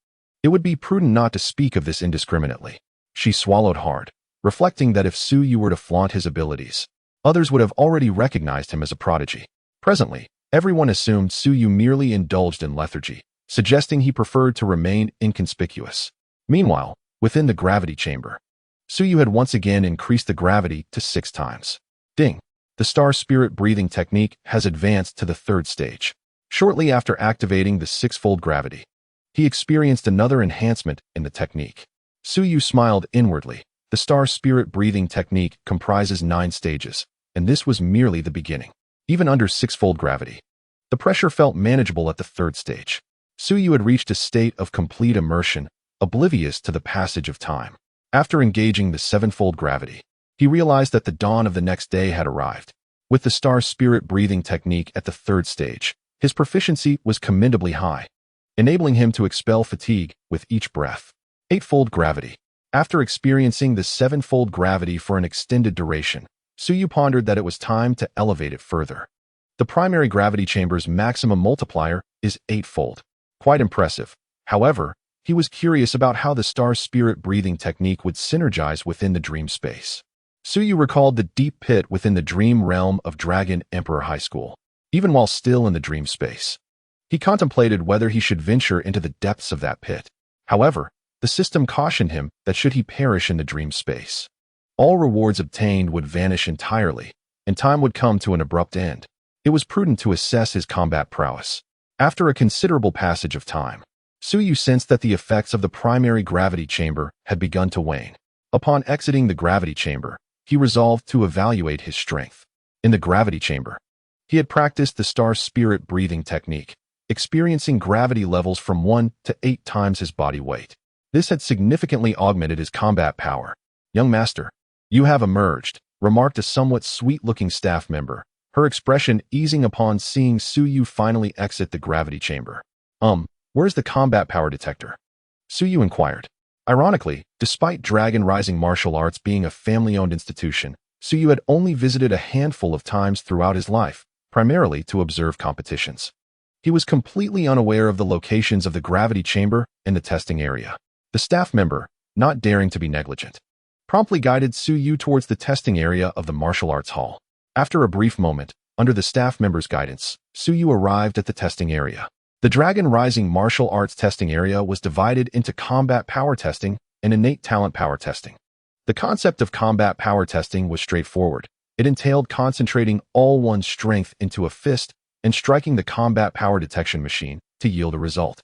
It would be prudent not to speak of this indiscriminately. She swallowed hard, reflecting that if Suyu were to flaunt his abilities, others would have already recognized him as a prodigy. Presently, everyone assumed Suyu merely indulged in lethargy, suggesting he preferred to remain inconspicuous. Meanwhile, within the gravity chamber, Suyu had once again increased the gravity to 6 times. Ding! The star spirit breathing technique has advanced to the 3rd stage. Shortly after activating the 6-fold gravity, he experienced another enhancement in the technique. Suyu smiled inwardly. The star spirit breathing technique comprises 9 stages, and this was merely the beginning. Even under 6-fold gravity, the pressure felt manageable at the 3rd stage. Suyu had reached a state of complete immersion, oblivious to the passage of time. After engaging the 7-fold gravity, he realized that the dawn of the next day had arrived. With the star spirit breathing technique at the 3rd stage, his proficiency was commendably high, enabling him to expel fatigue with each breath. 8-fold gravity. After experiencing the 7-fold gravity for an extended duration, Suyu pondered that it was time to elevate it further. The primary gravity chamber's maximum multiplier is 8-fold. Quite impressive. However, He was curious about how the star spirit breathing technique would synergize within the dream space. Suyu recalled the deep pit within the dream realm of Dragon Emperor High School. Even while still in the dream space, he contemplated whether he should venture into the depths of that pit. However, the system cautioned him that should he perish in the dream space, all rewards obtained would vanish entirely, and time would come to an abrupt end. It was prudent to assess his combat prowess. After a considerable passage of time, Suyu sensed that the effects of the primary gravity chamber had begun to wane. Upon exiting the gravity chamber, he resolved to evaluate his strength. In the gravity chamber, he had practiced the star spirit breathing technique, experiencing gravity levels from 1 to 8 times his body weight. This had significantly augmented his combat power. "Young master, you have emerged," remarked a somewhat sweet-looking staff member, her expression easing upon seeing Suyu finally exit the gravity chamber. Where's the combat power detector?" Suyu inquired. Ironically, despite Dragon Rising Martial Arts being a family-owned institution, Suyu had only visited a handful of times throughout his life, primarily to observe competitions. He was completely unaware of the locations of the gravity chamber and the testing area. The staff member, not daring to be negligent, promptly guided Suyu towards the testing area of the martial arts hall. After a brief moment, under the staff member's guidance, Suyu arrived at the testing area. The Dragon Rising Martial Arts testing area was divided into combat power testing and innate talent power testing. The concept of combat power testing was straightforward. It entailed concentrating all one's strength into a fist and striking the combat power detection machine to yield a result.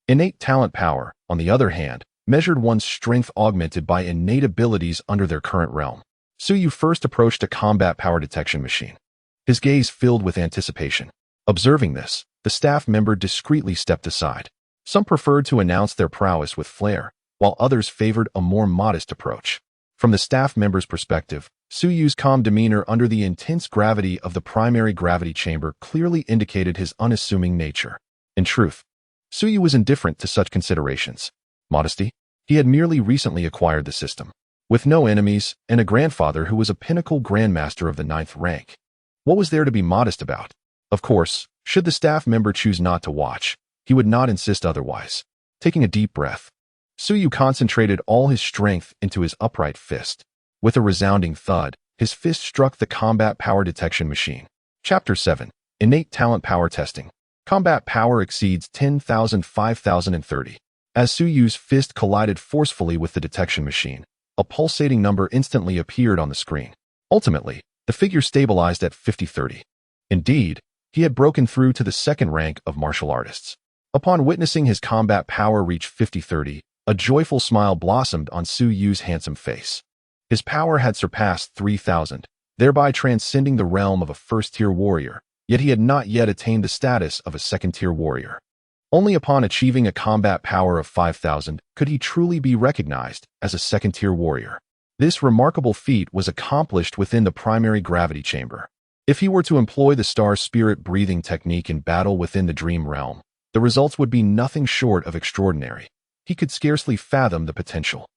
Innate talent power, on the other hand, measured one's strength augmented by innate abilities under their current realm. Suyu first approached a combat power detection machine, his gaze filled with anticipation. Observing this, the staff member discreetly stepped aside. Some preferred to announce their prowess with flair, while others favored a more modest approach. From the staff member's perspective, Suyu's calm demeanor under the intense gravity of the primary gravity chamber clearly indicated his unassuming nature. In truth, Suyu was indifferent to such considerations. Modesty? He had merely recently acquired the system, with no enemies and a grandfather who was a pinnacle grandmaster of the 9th rank. What was there to be modest about? Of course, should the staff member choose not to watch, he would not insist otherwise. Taking a deep breath, Suyu concentrated all his strength into his upright fist. With a resounding thud, his fist struck the combat power detection machine. Chapter 7. Innate Talent Power Testing. Combat power exceeds 10,000, 5,030. As Suyu's fist collided forcefully with the detection machine, a pulsating number instantly appeared on the screen. Ultimately, the figure stabilized at 5030. Indeed, he had broken through to the 2nd rank of martial artists. Upon witnessing his combat power reach 5030, a joyful smile blossomed on Suyu's handsome face. His power had surpassed 3,000, thereby transcending the realm of a first-tier warrior, yet he had not yet attained the status of a second-tier warrior. Only upon achieving a combat power of 5,000 could he truly be recognized as a second-tier warrior. This remarkable feat was accomplished within the primary gravity chamber. If he were to employ the star spirit breathing technique in battle within the dream realm, the results would be nothing short of extraordinary. He could scarcely fathom the potential.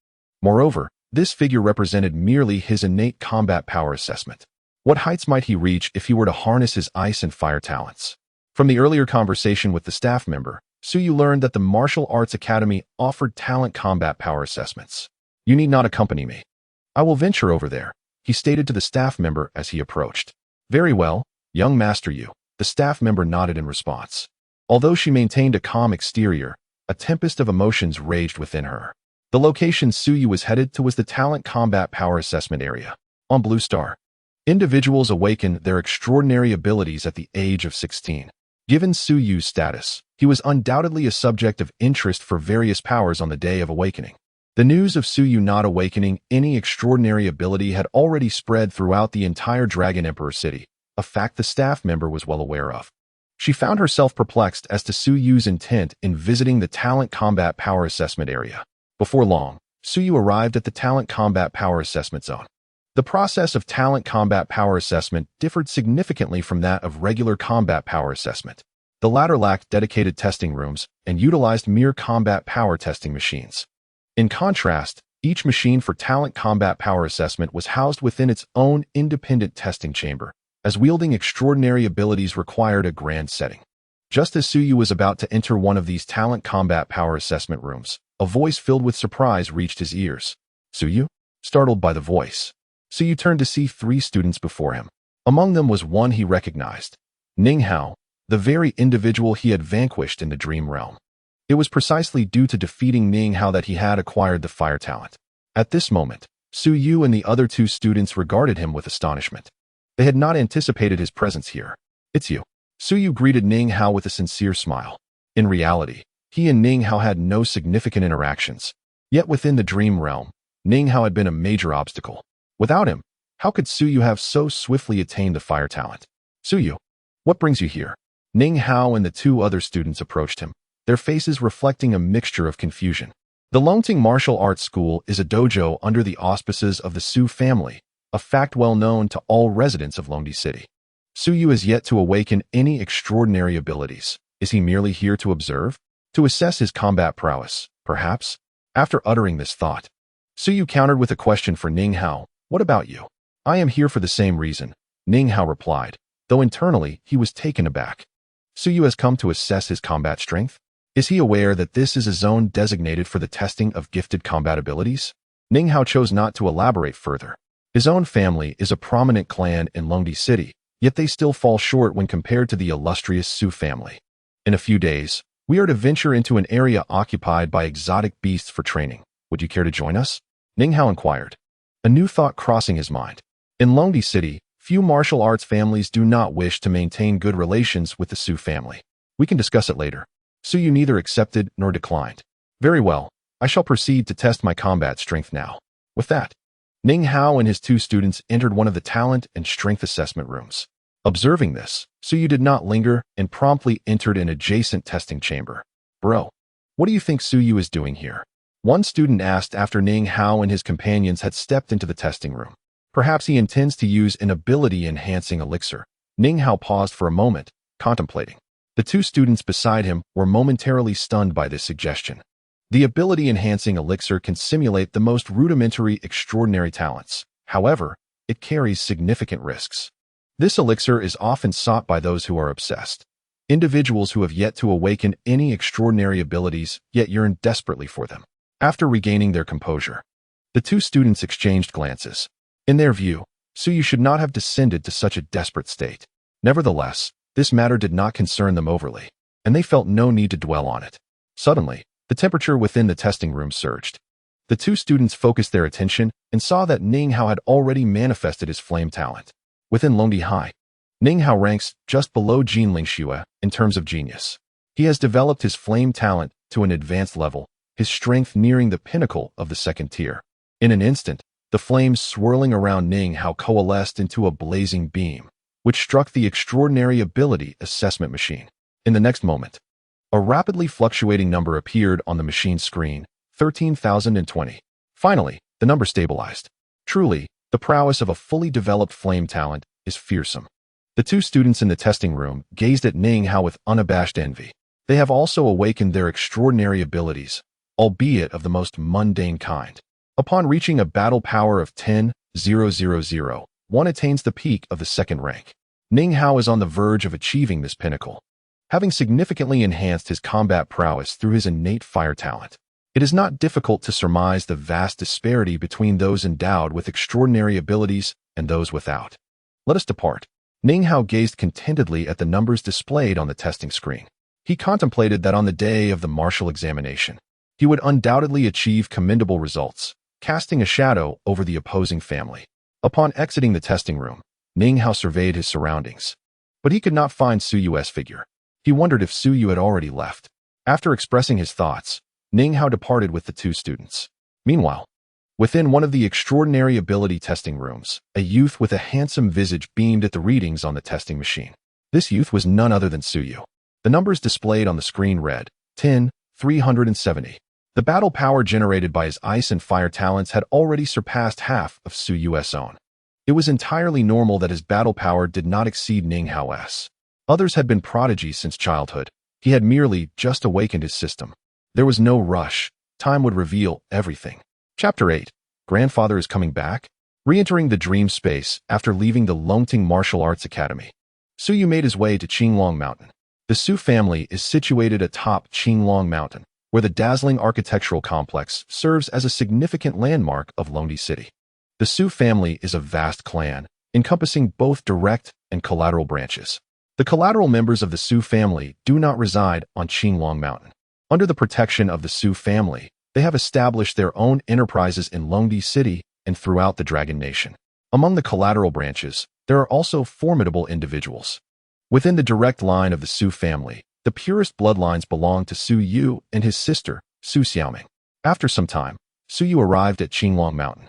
Moreover, this figure represented merely his innate combat power assessment. What heights might he reach if he were to harness his ice and fire talents? From the earlier conversation with the staff member, Suyu learned that the Martial Arts Academy offered talent combat power assessments. "You need not accompany me. I will venture over there," he stated to the staff member as he approached. "Very well, young master you," the staff member nodded in response. Although she maintained a calm exterior, a tempest of emotions raged within her. The location Suyu was headed to was the Talent Combat Power Assessment Area on Blue Star. Individuals awaken their extraordinary abilities at the age of 16. Given Suyu's status, he was undoubtedly a subject of interest for various powers on the day of awakening. The news of Suyu not awakening any extraordinary ability had already spread throughout the entire Dragon Emperor city, a fact the staff member was well aware of. She found herself perplexed as to Suyu's intent in visiting the Talent Combat Power Assessment Area. Before long, Suyu arrived at the Talent Combat Power Assessment Zone. The process of Talent Combat Power Assessment differed significantly from that of regular combat power assessment. The latter lacked dedicated testing rooms and utilized mere combat power testing machines. In contrast, each machine for Talent Combat Power Assessment was housed within its own independent testing chamber, as wielding extraordinary abilities required a grand setting. Just as Suyu was about to enter one of these talent combat power assessment rooms, a voice filled with surprise reached his ears. Suyu? Startled by the voice, Suyu turned to see 3 students before him. Among them was one he recognized, Ning Hao, the very individual he had vanquished in the dream realm. It was precisely due to defeating Ning Hao that he had acquired the fire talent. At this moment, Suyu and the other 2 students regarded him with astonishment. They had not anticipated his presence here. It's you. Suyu greeted Ning Hao with a sincere smile. In reality, he and Ning Hao had no significant interactions. Yet within the dream realm, Ning Hao had been a major obstacle. Without him, how could Suyu have so swiftly attained the fire talent? Suyu, what brings you here? Ning Hao and the 2 other students approached him, their faces reflecting a mixture of confusion. The Longting Martial Arts School is a dojo under the auspices of the Su family, a fact well known to all residents of Longdi City. Suyu is yet to awaken any extraordinary abilities. Is he merely here to observe? To assess his combat prowess, perhaps? After uttering this thought, Suyu countered with a question for Ning Hao. What about you? I am here for the same reason, Ning Hao replied, though internally he was taken aback. Suyu has come to assess his combat strength? Is he aware that this is a zone designated for the testing of gifted combat abilities? Ning Hao chose not to elaborate further. His own family is a prominent clan in Longdi City, yet they still fall short when compared to the illustrious Su family. In a few days, we are to venture into an area occupied by exotic beasts for training. Would you care to join us? Ning Hao inquired, a new thought crossing his mind. In Longdi City, few martial arts families do not wish to maintain good relations with the Su family. We can discuss it later. Suyu neither accepted nor declined. Very well, I shall proceed to test my combat strength now. With that, Ning Hao and his 2 students entered one of the talent and strength assessment rooms. Observing this, Suyu did not linger and promptly entered an adjacent testing chamber. Bro, what do you think Suyu is doing here? One student asked after Ning Hao and his companions had stepped into the testing room. Perhaps he intends to use an ability-enhancing elixir. Ning Hao paused for a moment, contemplating. The 2 students beside him were momentarily stunned by this suggestion. The ability-enhancing elixir can simulate the most rudimentary extraordinary talents. However, it carries significant risks. This elixir is often sought by those who are obsessed. Individuals who have yet to awaken any extraordinary abilities yet yearn desperately for them. After regaining their composure, the 2 students exchanged glances. In their view, Suyu should not have descended to such a desperate state. Nevertheless, this matter did not concern them overly, and they felt no need to dwell on it. Suddenly, the temperature within the testing room surged. The 2 students focused their attention and saw that Ning Hao had already manifested his flame talent. Within Longdi High, Ning Hao ranks just below Jinling Xue in terms of genius. He has developed his flame talent to an advanced level, his strength nearing the pinnacle of the 2nd tier. In an instant, the flames swirling around Ning Hao coalesced into a blazing beam, which struck the extraordinary ability assessment machine. In the next moment, a rapidly fluctuating number appeared on the machine's screen, 13,020. Finally, the number stabilized. Truly, the prowess of a fully developed flame talent is fearsome. The 2 students in the testing room gazed at Ning Hao with unabashed envy. They have also awakened their extraordinary abilities, albeit of the most mundane kind. Upon reaching a battle power of 10,000, one attains the peak of the 2nd rank. Ning Hao is on the verge of achieving this pinnacle, having significantly enhanced his combat prowess through his innate fire talent. It is not difficult to surmise the vast disparity between those endowed with extraordinary abilities and those without. Let us depart. Ning Hao gazed contentedly at the numbers displayed on the testing screen. He contemplated that on the day of the martial examination, he would undoubtedly achieve commendable results, casting a shadow over the opposing family. Upon exiting the testing room, Ning Hao surveyed his surroundings, but he could not find Suyu's figure. He wondered if Suyu had already left. After expressing his thoughts, Ning Hao departed with the 2 students. Meanwhile, within one of the extraordinary ability testing rooms, a youth with a handsome visage beamed at the readings on the testing machine. This youth was none other than Suyu. The numbers displayed on the screen read 10,370. The battle power generated by his ice and fire talents had already surpassed half of Suyu's own. It was entirely normal that his battle power did not exceed Ning Hao's. Others had been prodigies since childhood. He had merely just awakened his system. There was no rush. Time would reveal everything. Chapter 8. Grandfather is coming back? Re-entering the dream space after leaving the Longting Martial Arts Academy, Suyu made his way to Qinglong Mountain. The Su family is situated atop Qinglong Mountain, where the dazzling architectural complex serves as a significant landmark of Longdi City. The Su family is a vast clan, encompassing both direct and collateral branches. The collateral members of the Su family do not reside on Qinglong Mountain. Under the protection of the Su family, they have established their own enterprises in Longdi City and throughout the Dragon Nation. Among the collateral branches, there are also formidable individuals. Within the direct line of the Su family, the purest bloodlines belong to Su Yu and his sister, Su Xiaoming. After some time, Su Yu arrived at Qinglong Mountain.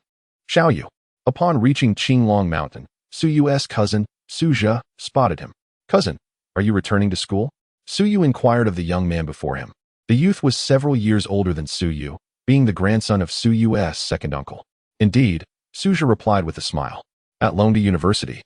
Xiao Yu. Upon reaching Qinglong Mountain, Su Yu's cousin, Su Zhe, spotted him. "Cousin, are you returning to school?" Su Yu inquired of the young man before him. The youth was several years older than Su Yu, being the grandson of Su Yu's second uncle. Indeed, Su Zhe replied with a smile. At Longdi University.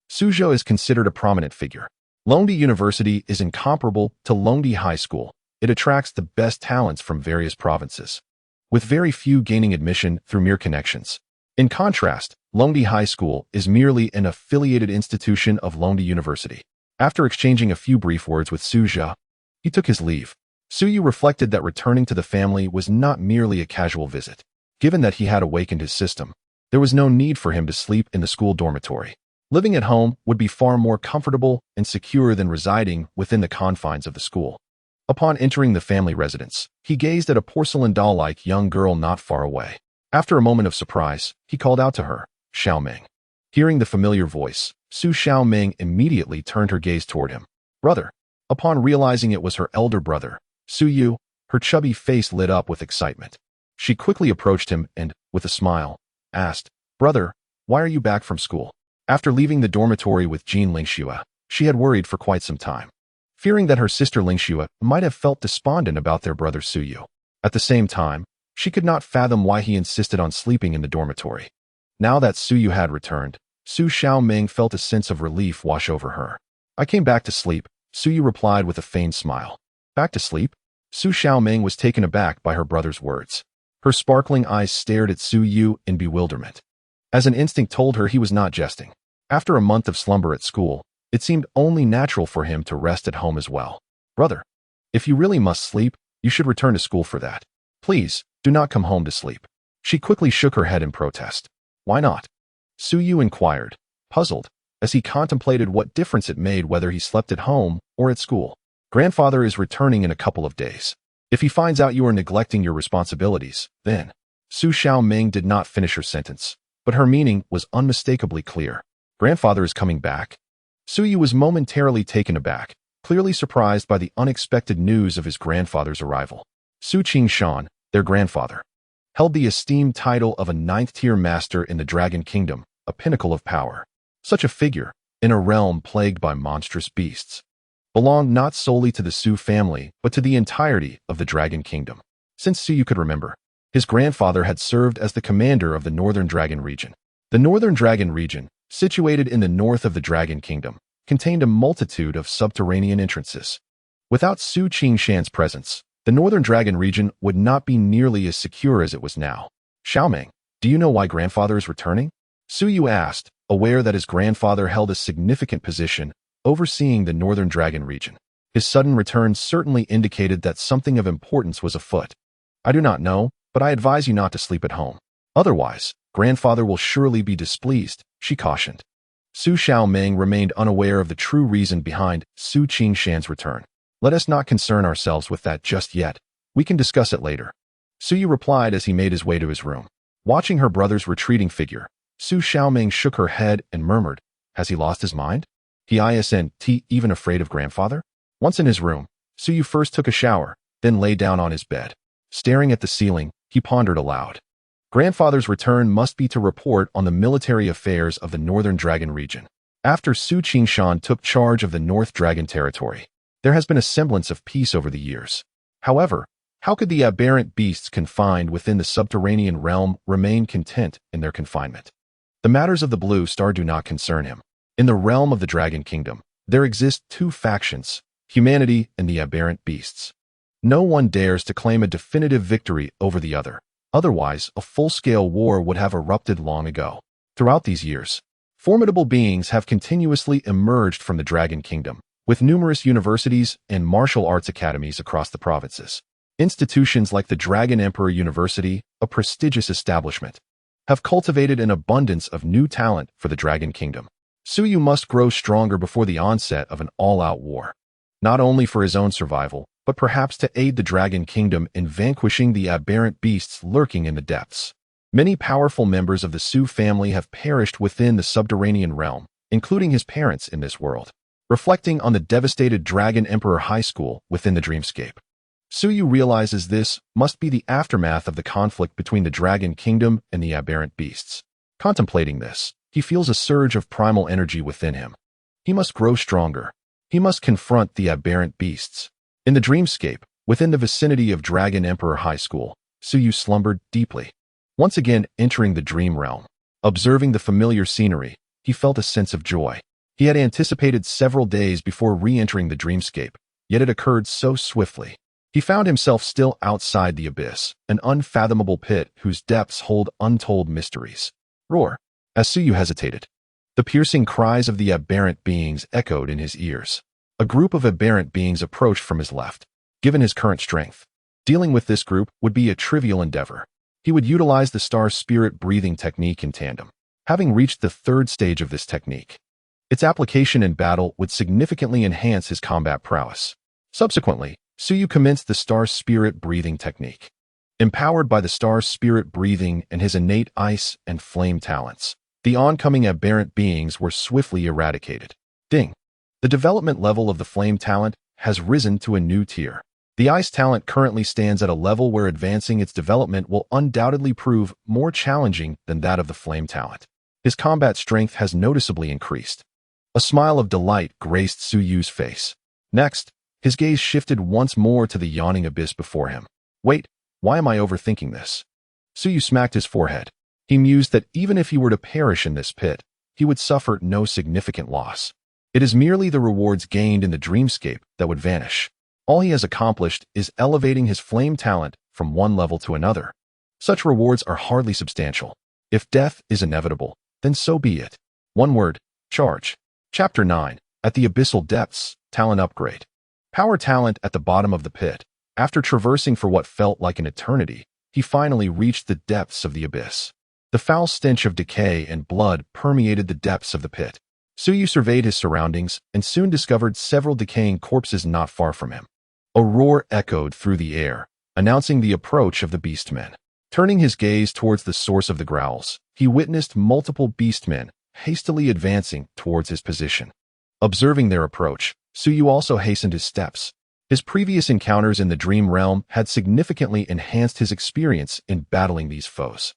Su Zhe is considered a prominent figure. Longdi University is incomparable to Longdi High School. It attracts the best talents from various provinces, with very few gaining admission through mere connections. In contrast, Longdi High School is merely an affiliated institution of Longdi University. After exchanging a few brief words with Su Zhe, he took his leave. Su Yu reflected that returning to the family was not merely a casual visit. Given that he had awakened his system, there was no need for him to sleep in the school dormitory. Living at home would be far more comfortable and secure than residing within the confines of the school. Upon entering the family residence, he gazed at a porcelain doll-like young girl not far away. After a moment of surprise, he called out to her, "Xiaoming." Hearing the familiar voice, Su Xiaoming immediately turned her gaze toward him. "Brother." Upon realizing it was her elder brother, Su Yu, her chubby face lit up with excitement. She quickly approached him and, with a smile, asked, "Brother, why are you back from school?" After leaving the dormitory with Jean Lingxue, she had worried for quite some time, fearing that her sister Lingxue might have felt despondent about their brother Su Yu. At the same time, she could not fathom why he insisted on sleeping in the dormitory. Now that Su Yu had returned, Su Xiaoming felt a sense of relief wash over her. "I came back to sleep," Su Yu replied with a feigned smile. "Back to sleep?" Su Xiaoming was taken aback by her brother's words. Her sparkling eyes stared at Su Yu in bewilderment, as an instinct told her he was not jesting. After a month of slumber at school, it seemed only natural for him to rest at home as well. "Brother, if you really must sleep, you should return to school for that. Please, do not come home to sleep." She quickly shook her head in protest. "Why not?" Su Yu inquired, puzzled, as he contemplated what difference it made whether he slept at home or at school. "Grandfather is returning in a couple of days. If he finds out you are neglecting your responsibilities, then—" Su Xiaoming did not finish her sentence, but her meaning was unmistakably clear. "Grandfather is coming back?" Su Yu was momentarily taken aback, clearly surprised by the unexpected news of his grandfather's arrival. Su Qingshan, their grandfather, held the esteemed title of a ninth-tier master in the Dragon Kingdom, a pinnacle of power. Such a figure, in a realm plagued by monstrous beasts, belonged not solely to the Su family, but to the entirety of the Dragon Kingdom. Since Su Yu could remember, his grandfather had served as the commander of the Northern Dragon region. The Northern Dragon region, situated in the north of the Dragon Kingdom, contained a multitude of subterranean entrances. Without Su Qingshan's presence, the Northern Dragon region would not be nearly as secure as it was now. "Xiaoming, do you know why grandfather is returning?" Su Yu asked, aware that his grandfather held a significant position overseeing the Northern Dragon region. His sudden return certainly indicated that something of importance was afoot. "I do not know, but I advise you not to sleep at home. Otherwise, grandfather will surely be displeased," she cautioned. Su Xiaoming remained unaware of the true reason behind Su Qingshan's return. "Let us not concern ourselves with that just yet. We can discuss it later," Su Yu replied as he made his way to his room. Watching her brother's retreating figure, Su Xiaoming shook her head and murmured, "Has he lost his mind? He isn't even afraid of grandfather?" Once in his room, Su Yu first took a shower, then lay down on his bed. Staring at the ceiling, he pondered aloud. Grandfather's return must be to report on the military affairs of the Northern Dragon region. After Su Qingshan took charge of the North Dragon territory, there has been a semblance of peace over the years. However, how could the aberrant beasts confined within the subterranean realm remain content in their confinement? The matters of the Blue Star do not concern him. In the realm of the Dragon Kingdom, there exist two factions, humanity and the aberrant beasts. No one dares to claim a definitive victory over the other. Otherwise, a full-scale war would have erupted long ago. Throughout these years, formidable beings have continuously emerged from the Dragon Kingdom, with numerous universities and martial arts academies across the provinces. Institutions like the Dragon Emperor University, a prestigious establishment, have cultivated an abundance of new talent for the Dragon Kingdom. Suyu must grow stronger before the onset of an all-out war, not only for his own survival, but perhaps to aid the Dragon Kingdom in vanquishing the aberrant beasts lurking in the depths. Many powerful members of the Su family have perished within the subterranean realm, including his parents in this world. Reflecting on the devastated Dragon Emperor High School within the dreamscape, Suyu realizes this must be the aftermath of the conflict between the Dragon Kingdom and the aberrant beasts. Contemplating this, he feels a surge of primal energy within him. He must grow stronger. He must confront the aberrant beasts. In the dreamscape, within the vicinity of Dragon Emperor High School, Suyu slumbered deeply. Once again entering the dream realm, observing the familiar scenery, he felt a sense of joy. He had anticipated several days before re-entering the dreamscape, yet it occurred so swiftly. He found himself still outside the abyss, an unfathomable pit whose depths hold untold mysteries. Roar! As Suyu hesitated, the piercing cries of the aberrant beings echoed in his ears. A group of aberrant beings approached from his left. Given his current strength, dealing with this group would be a trivial endeavor. He would utilize the star spirit breathing technique in tandem. Having reached the third stage of this technique, its application in battle would significantly enhance his combat prowess. Subsequently, Suyu commenced the star spirit breathing technique. Empowered by the star spirit breathing and his innate ice and flame talents, the oncoming aberrant beings were swiftly eradicated. Ding! The development level of the flame talent has risen to a new tier. The ice talent currently stands at a level where advancing its development will undoubtedly prove more challenging than that of the flame talent. His combat strength has noticeably increased. A smile of delight graced Suyu's face. Next, his gaze shifted once more to the yawning abyss before him. Wait, why am I overthinking this? Suyu smacked his forehead. He mused that even if he were to perish in this pit, he would suffer no significant loss. It is merely the rewards gained in the dreamscape that would vanish. All he has accomplished is elevating his flame talent from one level to another. Such rewards are hardly substantial. If death is inevitable, then so be it. One word, charge. Chapter 9. At the Abyssal Depths, Talent Upgrade. Power talent at the bottom of the pit. After traversing for what felt like an eternity, he finally reached the depths of the abyss. The foul stench of decay and blood permeated the depths of the pit. Suyu surveyed his surroundings and soon discovered several decaying corpses not far from him. A roar echoed through the air, announcing the approach of the beastmen. Turning his gaze towards the source of the growls, he witnessed multiple beastmen hastily advancing towards his position. Observing their approach, Suyu also hastened his steps. His previous encounters in the dream realm had significantly enhanced his experience in battling these foes.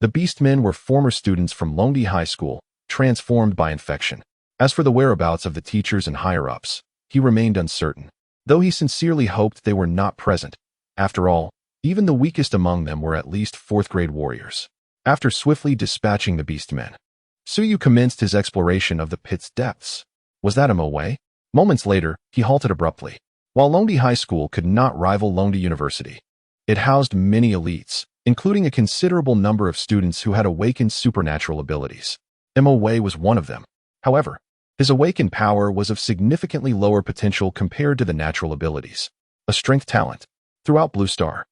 The beastmen were former students from Longdi High School, transformed by infection. As for the whereabouts of the teachers and higher-ups, he remained uncertain, though he sincerely hoped they were not present. After all, even the weakest among them were at least fourth-grade warriors. After swiftly dispatching the beastmen, Suyu commenced his exploration of the pit's depths. Was that Mo? Moments later, he halted abruptly. While Longdi High School could not rival Longdi University, it housed many elites, including a considerable number of students who had awakened supernatural abilities. Mo was one of them. However, his awakened power was of significantly lower potential compared to the natural abilities. A strength talent. Throughout Blue Star,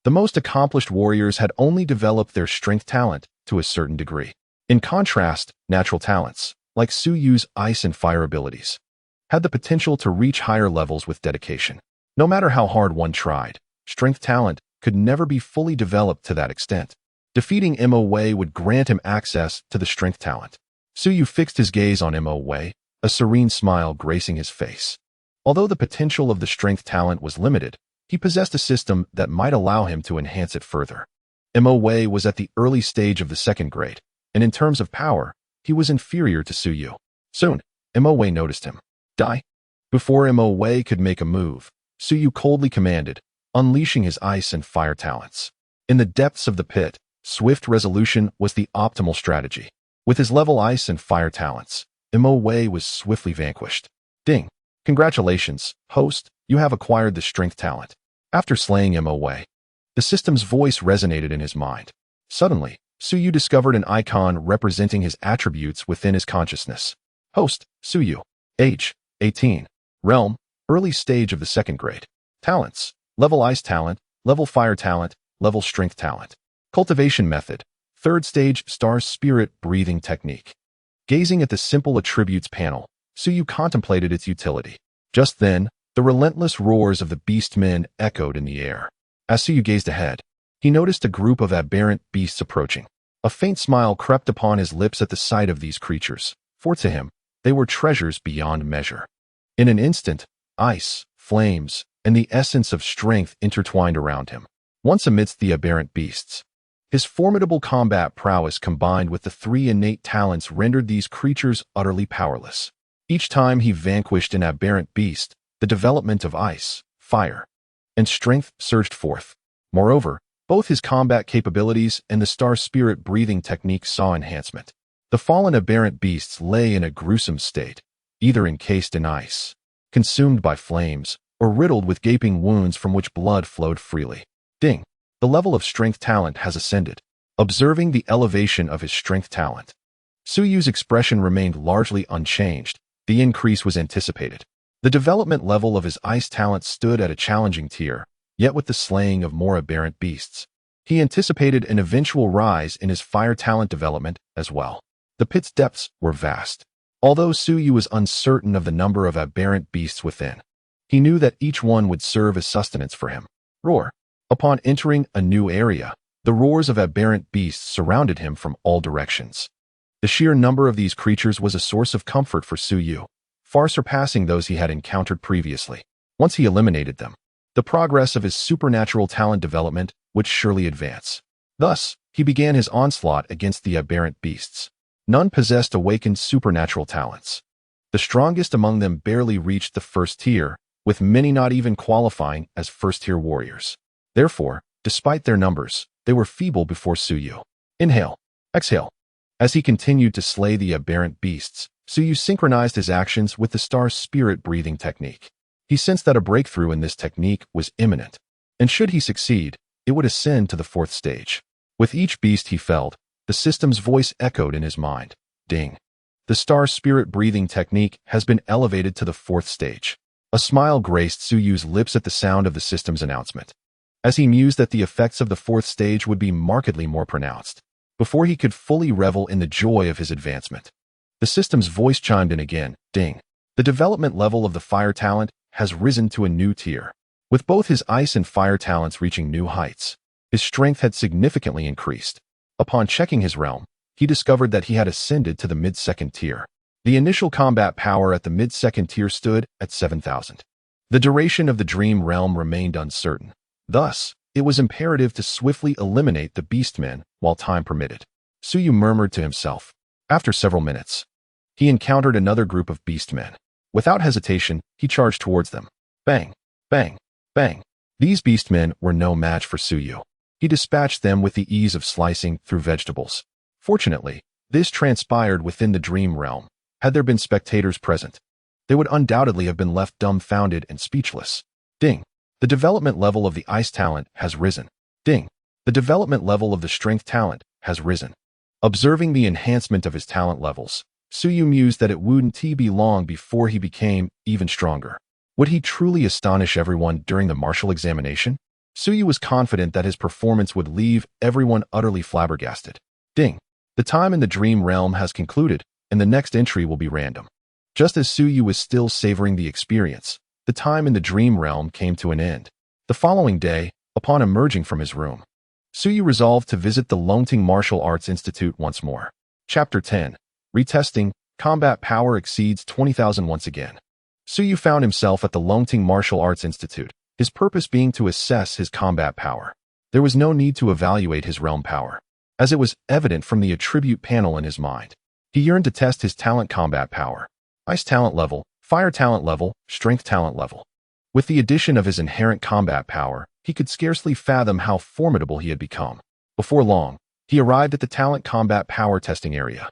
the most accomplished warriors had only developed their strength talent to a certain degree. In contrast, natural talents, like Suyu's ice and fire abilities, had the potential to reach higher levels with dedication. No matter how hard one tried, strength talent could never be fully developed to that extent. Defeating Mo would grant him access to the strength talent. Suyu fixed his gaze on Mo, a serene smile gracing his face. Although the potential of the strength talent was limited, he possessed a system that might allow him to enhance it further. Mo was at the early stage of the second grade, and in terms of power, he was inferior to Suyu. Soon, Mo noticed him. Die. Before Mo could make a move, Suyu coldly commanded, unleashing his ice and fire talents. In the depths of the pit, swift resolution was the optimal strategy. With his level ice and fire talents, Mo was swiftly vanquished. Ding. Congratulations, host, you have acquired the strength talent. After slaying Mo, the system's voice resonated in his mind. Suddenly, Suyu discovered an icon representing his attributes within his consciousness. Host, Suyu. Age, 18. Realm, early stage of the second grade. Talents, level ice talent, level fire talent, level strength talent. Cultivation method, third stage star spirit breathing technique. Gazing at the simple attributes panel, Suyu contemplated its utility. Just then, the relentless roars of the beastmen echoed in the air. As Suyu gazed ahead, he noticed a group of aberrant beasts approaching. A faint smile crept upon his lips at the sight of these creatures, for to him, they were treasures beyond measure. In an instant, ice, flames, and the essence of strength intertwined around him. Once amidst the aberrant beasts, his formidable combat prowess combined with the three innate talents rendered these creatures utterly powerless. Each time he vanquished an aberrant beast, the development of ice, fire, and strength surged forth. Moreover, both his combat capabilities and the star spirit breathing technique saw enhancement. The fallen aberrant beasts lay in a gruesome state, either encased in ice, consumed by flames, or riddled with gaping wounds from which blood flowed freely. Ding! The level of strength talent has ascended. Observing the elevation of his strength talent, Suyu's expression remained largely unchanged. The increase was anticipated. The development level of his ice talent stood at a challenging tier, yet with the slaying of more aberrant beasts, he anticipated an eventual rise in his fire talent development as well. The pit's depths were vast. Although Suyu was uncertain of the number of aberrant beasts within, he knew that each one would serve as sustenance for him. Roar! Upon entering a new area, the roars of aberrant beasts surrounded him from all directions. The sheer number of these creatures was a source of comfort for Suyu, far surpassing those he had encountered previously. Once he eliminated them, the progress of his supernatural talent development would surely advance. Thus, he began his onslaught against the aberrant beasts. None possessed awakened supernatural talents. The strongest among them barely reached the first tier, with many not even qualifying as first-tier warriors. Therefore, despite their numbers, they were feeble before Suyu. Inhale, exhale. As he continued to slay the aberrant beasts, Suyu synchronized his actions with the star spirit breathing technique. He sensed that a breakthrough in this technique was imminent, and should he succeed, it would ascend to the fourth stage. With each beast he felled, the system's voice echoed in his mind. Ding! The star spirit breathing technique has been elevated to the fourth stage. A smile graced Suyu's lips at the sound of the system's announcement, as he mused that the effects of the fourth stage would be markedly more pronounced. Before he could fully revel in the joy of his advancement, the system's voice chimed in again. Ding! The development level of the fire talent has risen to a new tier. With both his ice and fire talents reaching new heights, his strength had significantly increased. Upon checking his realm, he discovered that he had ascended to the mid-second tier. The initial combat power at the mid-second tier stood at 7,000. The duration of the dream realm remained uncertain. Thus, it was imperative to swiftly eliminate the beastmen while time permitted. Suyu murmured to himself. After several minutes, he encountered another group of beastmen. Without hesitation, he charged towards them. Bang! Bang! Bang! These beastmen were no match for Suyu. He dispatched them with the ease of slicing through vegetables. Fortunately, this transpired within the dream realm. Had there been spectators present, they would undoubtedly have been left dumbfounded and speechless. Ding! The development level of the ice talent has risen. Ding! The development level of the strength talent has risen. Observing the enhancement of his talent levels, Suyu mused that it wouldn't be long before he became even stronger. Would he truly astonish everyone during the martial examination? Suyu was confident that his performance would leave everyone utterly flabbergasted. Ding! The time in the dream realm has concluded, and the next entry will be random. Just as Suyu was still savoring the experience, the time in the dream realm came to an end. The following day, upon emerging from his room, Suyu resolved to visit the Longting Martial Arts Institute once more. Chapter 10. Retesting, Combat Power Exceeds 20,000 Once again. Suyu found himself at the Longting Martial Arts Institute, his purpose being to assess his combat power. There was no need to evaluate his realm power, as it was evident from the attribute panel in his mind. He yearned to test his talent combat power, ice talent level, fire talent level, strength talent level. With the addition of his inherent combat power, he could scarcely fathom how formidable he had become. Before long, he arrived at the talent combat power testing area.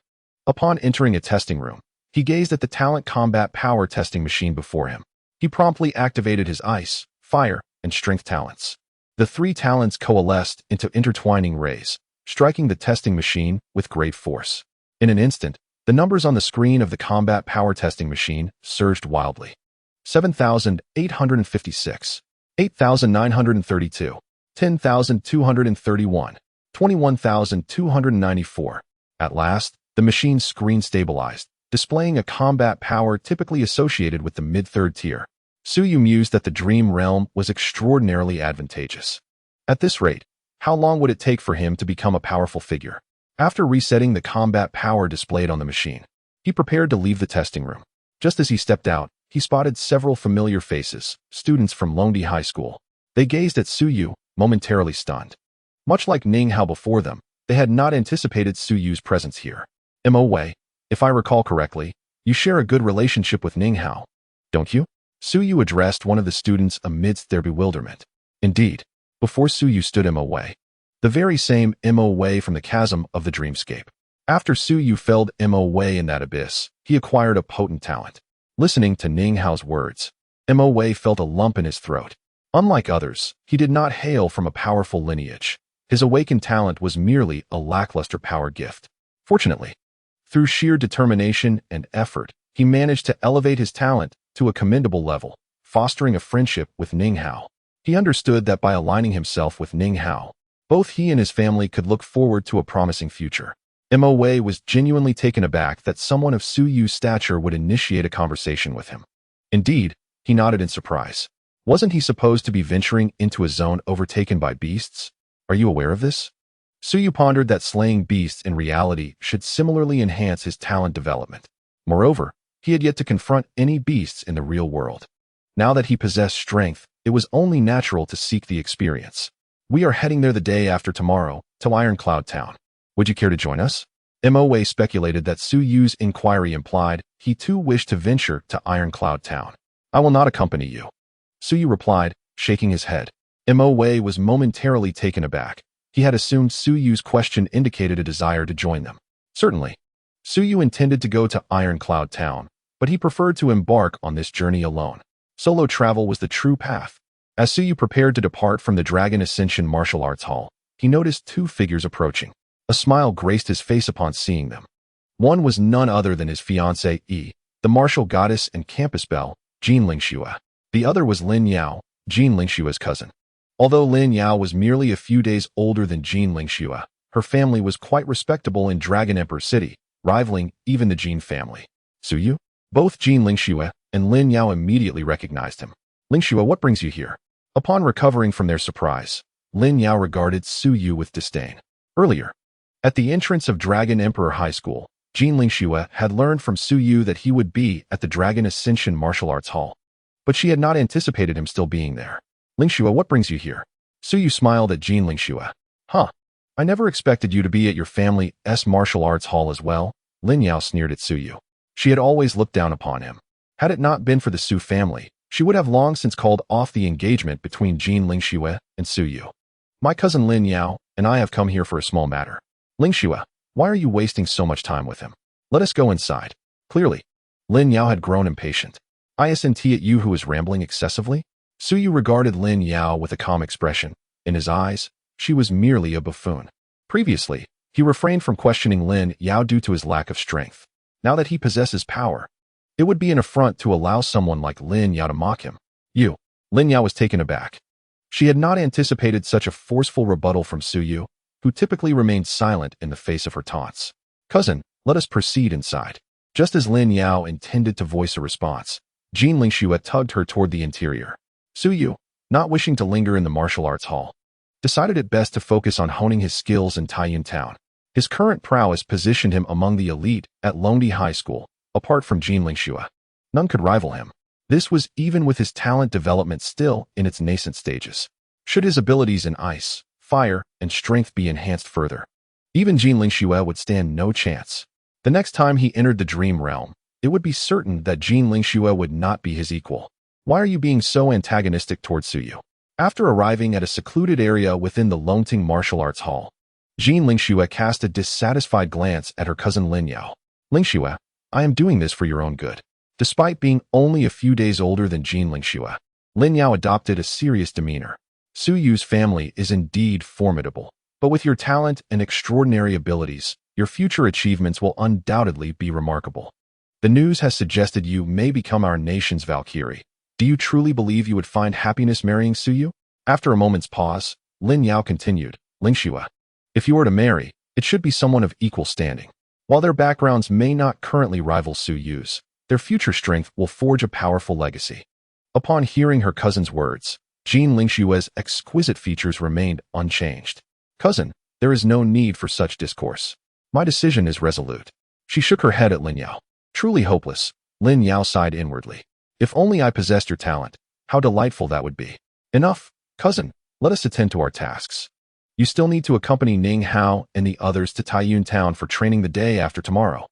Upon entering a testing room, he gazed at the talent combat power testing machine before him. He promptly activated his ice, fire, and strength talents. The three talents coalesced into intertwining rays, striking the testing machine with great force. In an instant, the numbers on the screen of the combat power testing machine surged wildly. 7,856, 8,932, 10,231, 21,294. At last, the machine's screen stabilized, displaying a combat power typically associated with the mid-third tier. Suyu mused that the dream realm was extraordinarily advantageous. At this rate, how long would it take for him to become a powerful figure? After resetting the combat power displayed on the machine, he prepared to leave the testing room. Just as he stepped out, he spotted several familiar faces, students from Longdi High School. They gazed at Suyu, momentarily stunned. Much like Ning Hao before them, they had not anticipated Suyu's presence here. Mo Wei, if I recall correctly, you share a good relationship with Ning Hao, don't you? Suyu addressed one of the students amidst their bewilderment. Indeed, before Suyu stood Mo Wei, the very same Mo Wei from the chasm of the dreamscape. After Suyu felled Mo Wei in that abyss, he acquired a potent talent. Listening to Ning Hao's words, Mo Wei felt a lump in his throat. Unlike others, he did not hail from a powerful lineage. His awakened talent was merely a lackluster power gift. Fortunately, through sheer determination and effort, he managed to elevate his talent to a commendable level, fostering a friendship with Ning Hao. He understood that by aligning himself with Ning Hao, both he and his family could look forward to a promising future. Mo Wei was genuinely taken aback that someone of Suyu's stature would initiate a conversation with him. Indeed, he nodded in surprise. Wasn't he supposed to be venturing into a zone overtaken by beasts? Are you aware of this? Suyu pondered that slaying beasts in reality should similarly enhance his talent development. Moreover, he had yet to confront any beasts in the real world. Now that he possessed strength, it was only natural to seek the experience. We are heading there the day after tomorrow, to Iron Cloud Town. Would you care to join us? Mo Wei speculated that Suyu's inquiry implied he too wished to venture to Iron Cloud Town. I will not accompany you, Suyu replied, shaking his head. Mo Wei was momentarily taken aback. He had assumed Suyu's question indicated a desire to join them. Certainly, Suyu intended to go to Iron Cloud Town, but he preferred to embark on this journey alone. Solo travel was the true path. As Suyu prepared to depart from the Dragon Ascension Martial Arts Hall, he noticed two figures approaching. A smile graced his face upon seeing them. One was none other than his fiancée Yi, the martial goddess and campus belle, Jean Lingxue. The other was Lin Yao, Jean Lingxue's cousin. Although Lin Yao was merely a few days older than Jean Lingxue, her family was quite respectable in Dragon Emperor City, rivaling even the Jean family. Suyu? Both Jean Lingxue and Lin Yao immediately recognized him. Lingxue, what brings you here? Upon recovering from their surprise, Lin Yao regarded Suyu with disdain. Earlier, at the entrance of Dragon Emperor High School, Jean Lingxue had learned from Suyu that he would be at the Dragon Ascension Martial Arts Hall, but she had not anticipated him still being there. Lingxue, what brings you here? Suyu smiled at Jean Lingxue. Huh, I never expected you to be at your family's martial arts hall as well. Lin Yao sneered at Suyu. She had always looked down upon him. Had it not been for the Su family, she would have long since called off the engagement between Jean Lingxue and Suyu. My cousin Lin Yao and I have come here for a small matter. Lingxue, why are you wasting so much time with him? Let us go inside. Clearly, Lin Yao had grown impatient. Isn't at you who is rambling excessively? Suyu regarded Lin Yao with a calm expression. In his eyes, she was merely a buffoon. Previously, he refrained from questioning Lin Yao due to his lack of strength. Now that he possesses power, it would be an affront to allow someone like Lin Yao to mock him. Lin Yao was taken aback. She had not anticipated such a forceful rebuttal from Suyu, who typically remained silent in the face of her taunts. Cousin, let us proceed inside. Just as Lin Yao intended to voice a response, Jean Lingxue tugged her toward the interior. Suyu, not wishing to linger in the martial arts hall, decided it best to focus on honing his skills in Taiyuan Town. His current prowess positioned him among the elite at Longdi High School, apart from Jean Lingxue. None could rival him. This was even with his talent development still in its nascent stages. Should his abilities in ice, fire, and strength be enhanced further, even Jean Lingxue would stand no chance. The next time he entered the dream realm, it would be certain that Jean Lingxue would not be his equal. Why are you being so antagonistic towards Suyu? After arriving at a secluded area within the Longting Martial Arts Hall, Jean Lingxue cast a dissatisfied glance at her cousin Lin Yao. Lingxue, I am doing this for your own good. Despite being only a few days older than Jean Lingxue, Lin Yao adopted a serious demeanor. Suyu's family is indeed formidable, but with your talent and extraordinary abilities, your future achievements will undoubtedly be remarkable. The news has suggested you may become our nation's Valkyrie. Do you truly believe you would find happiness marrying Su Yu? After a moment's pause, Lin Yao continued, Lingxue, if you were to marry, it should be someone of equal standing. While their backgrounds may not currently rival Su Yu's, their future strength will forge a powerful legacy. Upon hearing her cousin's words, Jean Lingshue's exquisite features remained unchanged. Cousin, there is no need for such discourse. My decision is resolute. She shook her head at Lin Yao. Truly hopeless, Lin Yao sighed inwardly. If only I possessed your talent, how delightful that would be. Enough, cousin, let us attend to our tasks. You still need to accompany Ning Hao and the others to Taiyuan Town for training the day after tomorrow.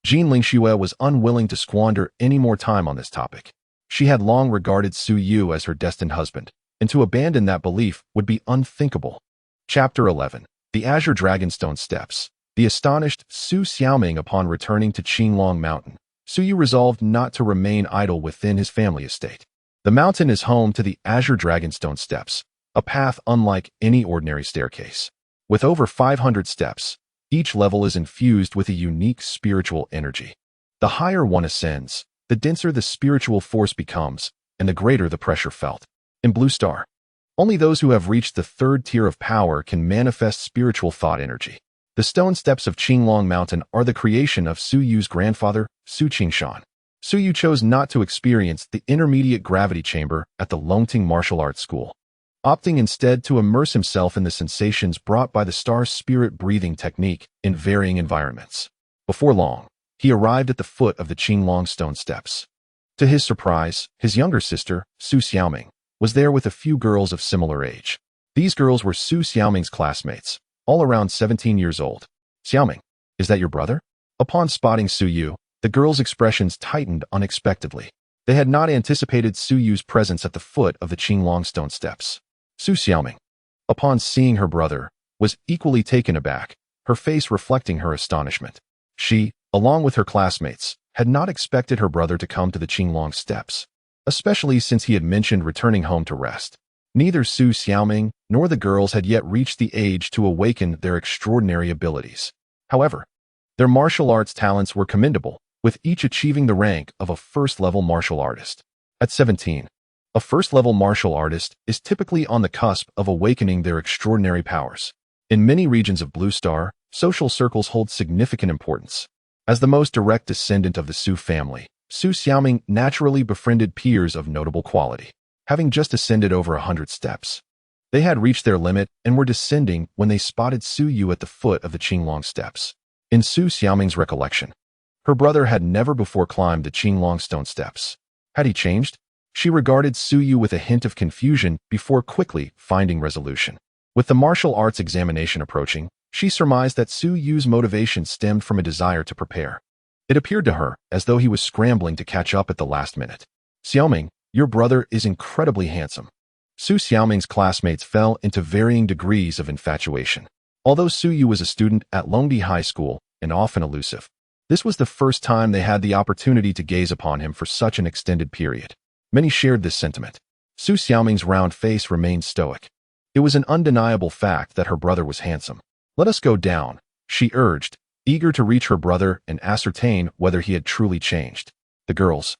Jean Lingxue was unwilling to squander any more time on this topic. She had long regarded Su Yu as her destined husband, and to abandon that belief would be unthinkable. Chapter 11. The Azure Dragonstone Steps. The astonished Su Xiaoming upon returning to Qinglong Mountain, Su Yu resolved not to remain idle within his family estate. The mountain is home to the Azure Dragonstone Steps, a path unlike any ordinary staircase. With over 500 steps, each level is infused with a unique spiritual energy. The higher one ascends, the denser the spiritual force becomes, and the greater the pressure felt. In Blue Star, only those who have reached the third tier of power can manifest spiritual thought energy. The stone steps of Qinglong Mountain are the creation of Su Yu's grandfather, Su Qingshan. Su Yu chose not to experience the intermediate gravity chamber at the Longting Martial Arts School, opting instead to immerse himself in the sensations brought by the star spirit breathing technique in varying environments. Before long, he arrived at the foot of the Qinglong stone steps. To his surprise, his younger sister, Su Xiaoming, was there with a few girls of similar age. These girls were Su Xiaoming's classmates, all around 17 years old. Xiaoming, is that your brother? Upon spotting Su Yu, the girls' expressions tightened unexpectedly. They had not anticipated Su Yu's presence at the foot of the Qinglong stone steps. Su Xiaoming, upon seeing her brother, was equally taken aback, her face reflecting her astonishment. She, along with her classmates, had not expected her brother to come to the Qinglong steps, especially since he had mentioned returning home to rest. Neither Su Xiaoming nor the girls had yet reached the age to awaken their extraordinary abilities. However, their martial arts talents were commendable, with each achieving the rank of a first-level martial artist. At 17, a first-level martial artist is typically on the cusp of awakening their extraordinary powers. In many regions of Blue Star, social circles hold significant importance. As the most direct descendant of the Su family, Su Xiaoming naturally befriended peers of notable quality. Having just ascended over 100 steps, they had reached their limit and were descending when they spotted Su Yu at the foot of the Qinglong steps. In Su Xiaoming's recollection, her brother had never before climbed the Qinglong stone steps. Had he changed? She regarded Su Yu with a hint of confusion before quickly finding resolution. With the martial arts examination approaching, she surmised that Su Yu's motivation stemmed from a desire to prepare. It appeared to her as though he was scrambling to catch up at the last minute. Xiaoming, your brother is incredibly handsome. Su Xiaoming's classmates fell into varying degrees of infatuation. Although Su Yu was a student at Longdi High School and often elusive, this was the first time they had the opportunity to gaze upon him for such an extended period. Many shared this sentiment. Su Xiaoming's round face remained stoic. It was an undeniable fact that her brother was handsome. Let us go down, she urged, eager to reach her brother and ascertain whether he had truly changed. The girls,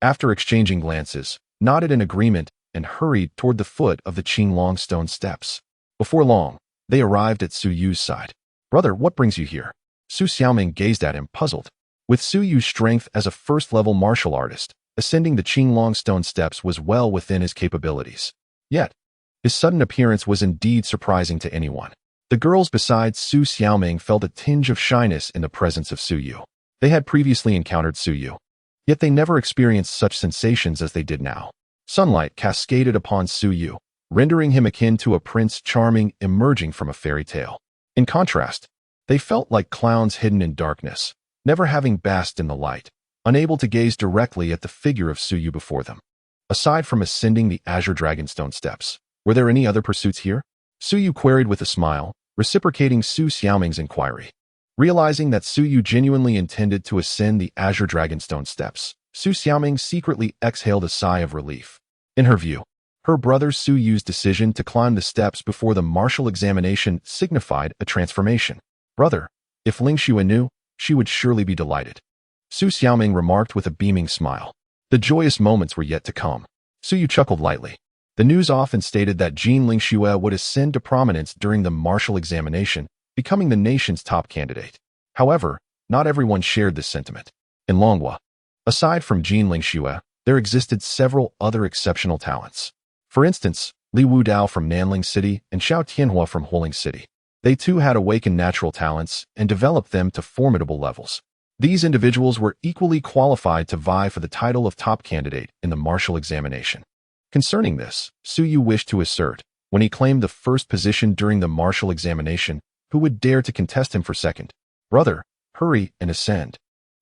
after exchanging glances, nodded in agreement and hurried toward the foot of the Qinglong stone steps. Before long, they arrived at Su Yu's side. Brother, what brings you here? Su Xiaoming gazed at him, puzzled. With Su Yu's strength as a first-level martial artist, ascending the Qinglong stone steps was well within his capabilities. Yet, his sudden appearance was indeed surprising to anyone. The girls besides Su Xiaoming felt a tinge of shyness in the presence of Su Yu. They had previously encountered Su Yu, yet they never experienced such sensations as they did now. Sunlight cascaded upon Su Yu, rendering him akin to a prince charming emerging from a fairy tale. In contrast, they felt like clowns hidden in darkness, never having basked in the light, unable to gaze directly at the figure of Su Yu before them. Aside from ascending the Azure Dragonstone steps, were there any other pursuits here? Su Yu queried with a smile, reciprocating Su Xiaoming's inquiry. Realizing that Su Yu genuinely intended to ascend the Azure Dragonstone steps, Su Xiaoming secretly exhaled a sigh of relief. In her view, her brother Su Yu's decision to climb the steps before the martial examination signified a transformation. Brother, if Lingxue knew, she would surely be delighted. Su Xiaoming remarked with a beaming smile. The joyous moments were yet to come. Suyu chuckled lightly. The news often stated that Jin Lingxue would ascend to prominence during the martial examination, becoming the nation's top candidate. However, not everyone shared this sentiment. In Longhua, aside from Jin Lingxue, there existed several other exceptional talents. For instance, Li Wudao from Nanling City and Xiao Tianhua from Huling City. They too had awakened natural talents and developed them to formidable levels. These individuals were equally qualified to vie for the title of top candidate in the martial examination. Concerning this, Suyu wished to assert, when he claimed the first position during the martial examination, who would dare to contest him for second? Brother, hurry and ascend.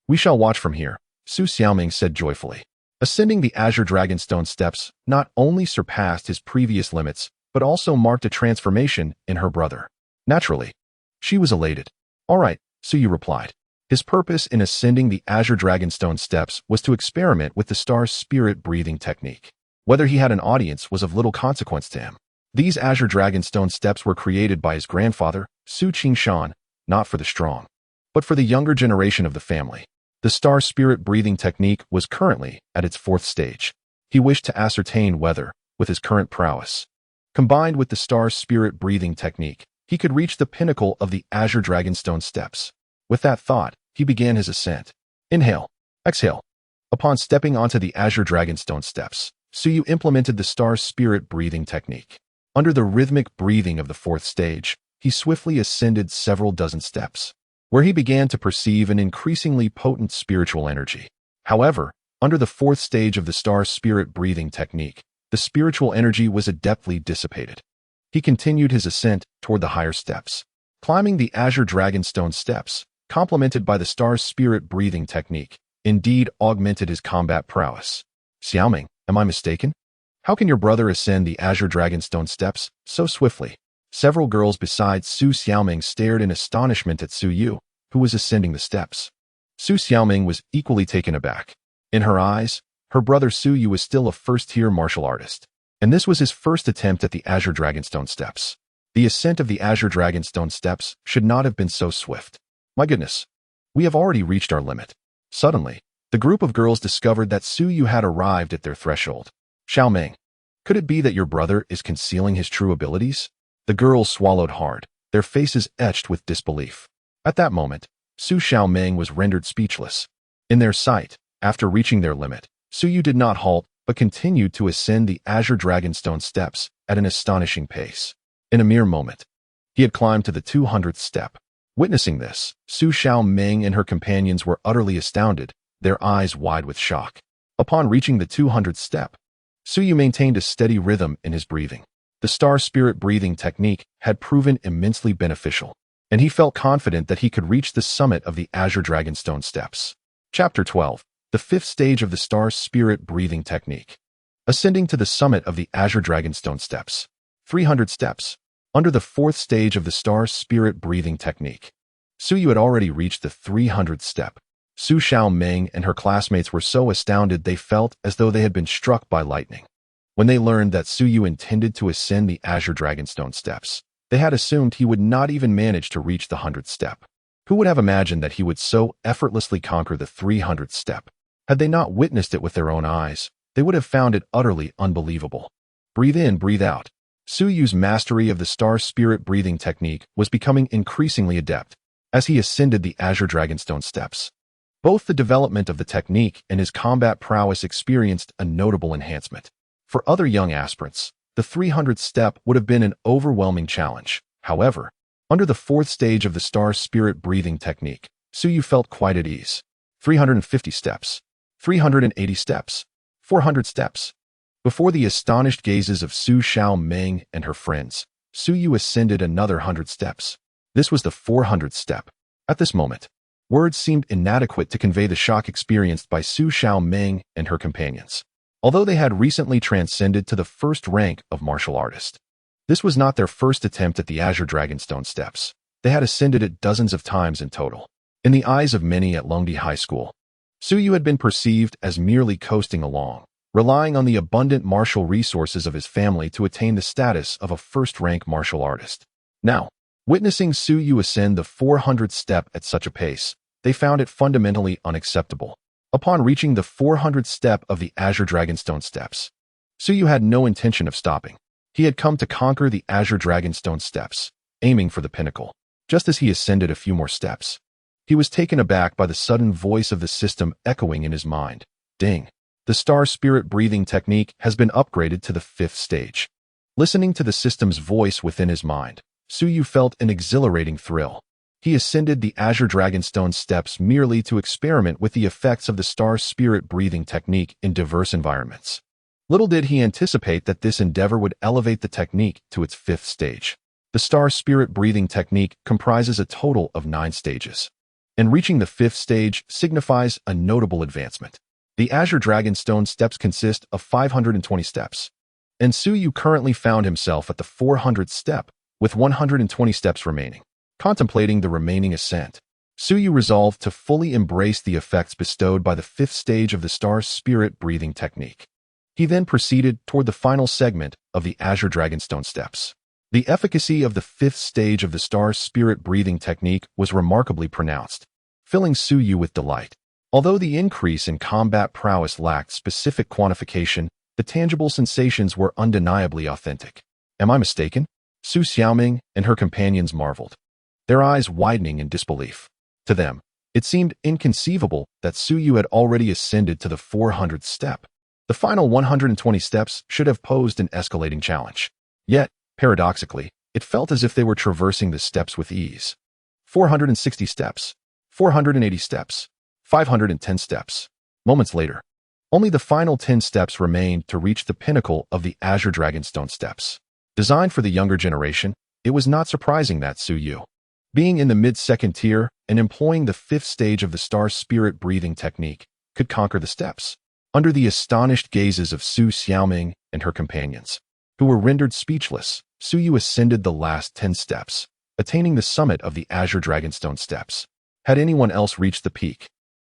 We shall watch from here, Su Xiaoming said joyfully. Ascending the Azure Dragonstone steps not only surpassed his previous limits, but also marked a transformation in her brother. Naturally, she was elated. All right, Suyu replied. His purpose in ascending the Azure Dragonstone steps was to experiment with the star's spirit breathing technique. Whether he had an audience was of little consequence to him. These Azure Dragonstone steps were created by his grandfather, Su Qingshan, not for the strong, but for the younger generation of the family. The star spirit breathing technique was currently at its 4th stage. He wished to ascertain whether, with his current prowess, combined with the star spirit breathing technique, he could reach the pinnacle of the Azure Dragonstone steps. With that thought, he began his ascent. Inhale, exhale. Upon stepping onto the Azure Dragonstone steps, Suyu implemented the star spirit breathing technique. Under the rhythmic breathing of the 4th stage, he swiftly ascended several dozen steps, where he began to perceive an increasingly potent spiritual energy. However, under the 4th stage of the star spirit breathing technique, the spiritual energy was adeptly dissipated. He continued his ascent toward the higher steps, climbing the Azure Dragonstone steps, complemented by the star spirit breathing technique, indeed augmented his combat prowess. Xiaoming, am I mistaken? How can your brother ascend the Azure Dragonstone steps so swiftly? Several girls besides Su Xiaoming stared in astonishment at Suyu, who was ascending the steps. Su Xiaoming was equally taken aback. In her eyes, her brother Suyu was still a first-tier martial artist, and this was his first attempt at the Azure Dragonstone steps. The ascent of the Azure Dragonstone steps should not have been so swift. My goodness, we have already reached our limit. Suddenly, the group of girls discovered that Suyu had arrived at their threshold. Xiaoming, could it be that your brother is concealing his true abilities? The girls swallowed hard, their faces etched with disbelief. At that moment, Su Xiaoming was rendered speechless. In their sight, after reaching their limit, Suyu did not halt, but continued to ascend the Azure Dragonstone steps at an astonishing pace. In a mere moment, he had climbed to the 200th step. Witnessing this, Su Xiaoming and her companions were utterly astounded, their eyes wide with shock. Upon reaching the 200th step, Suyu maintained a steady rhythm in his breathing. The star spirit breathing technique had proven immensely beneficial, and he felt confident that he could reach the summit of the Azure Dragonstone steps. Chapter 12. The 5th stage of the star spirit breathing technique. Ascending to the summit of the Azure Dragonstone steps. 300 steps. Under the 4th stage of the star spirit breathing technique, Suyu had already reached the 300th step. Su Xiaoming and her classmates were so astounded they felt as though they had been struck by lightning. When they learned that Suyu intended to ascend the Azure Dragonstone steps, they had assumed he would not even manage to reach the 100th step. Who would have imagined that he would so effortlessly conquer the 300th step? Had they not witnessed it with their own eyes, they would have found it utterly unbelievable. Breathe in, breathe out. Suyu's mastery of the star spirit breathing technique was becoming increasingly adept as he ascended the Azure Dragonstone steps. Both the development of the technique and his combat prowess experienced a notable enhancement. For other young aspirants, the 300th step would have been an overwhelming challenge. However, under the 4th stage of the star spirit breathing technique, Suyu felt quite at ease. 350 steps, 380 steps, 400 steps. Before the astonished gazes of Su Xiaoming and her friends, Suyu ascended another 100 steps. This was the 400th step. At this moment, words seemed inadequate to convey the shock experienced by Su Xiaoming and her companions. Although they had recently transcended to the 1st rank of martial artist, this was not their first attempt at the Azure Dragonstone steps. They had ascended it dozens of times in total. In the eyes of many at Longdi High School, Suyu had been perceived as merely coasting along, relying on the abundant martial resources of his family to attain the status of a 1st-rank martial artist. Now, witnessing Suyu ascend the 400th step at such a pace, they found it fundamentally unacceptable. Upon reaching the 400th step of the Azure Dragonstone steps, Su Yu had no intention of stopping. He had come to conquer the Azure Dragonstone steps, aiming for the pinnacle. Just as he ascended a few more steps, he was taken aback by the sudden voice of the system echoing in his mind. Ding! The star spirit breathing technique has been upgraded to the 5th stage. Listening to the system's voice within his mind, Su Yu felt an exhilarating thrill. He ascended the Azure Dragonstone steps merely to experiment with the effects of the star spirit breathing technique in diverse environments. Little did he anticipate that this endeavor would elevate the technique to its 5th stage. The star spirit breathing technique comprises a total of 9 stages, and reaching the 5th stage signifies a notable advancement. The Azure Dragonstone steps consist of 520 steps, and Su Yu currently found himself at the 400th step, with 120 steps remaining. Contemplating the remaining ascent, Su Yu resolved to fully embrace the effects bestowed by the 5th stage of the star spirit breathing technique. He then proceeded toward the final segment of the Azure Dragonstone steps. The efficacy of the 5th stage of the star spirit breathing technique was remarkably pronounced, filling Su Yu with delight. Although the increase in combat prowess lacked specific quantification, the tangible sensations were undeniably authentic. Am I mistaken? Su Xiaoming and her companions marveled, their eyes widening in disbelief. To them, it seemed inconceivable that Su Yu had already ascended to the 400th step. The final 120 steps should have posed an escalating challenge. Yet, paradoxically, it felt as if they were traversing the steps with ease. 460 steps, 480 steps, 510 steps. Moments later, only the final 10 steps remained to reach the pinnacle of the Azure Dragonstone steps. Designed for the younger generation, it was not surprising that Su Yu, being in the mid-second tier and employing the 5th stage of the star spirit breathing technique, could conquer the steps. Under the astonished gazes of Su Xiaoming and her companions, who were rendered speechless, Su Yu ascended the last 10 steps, attaining the summit of the Azure Dragonstone steps. Had anyone else reached the peak,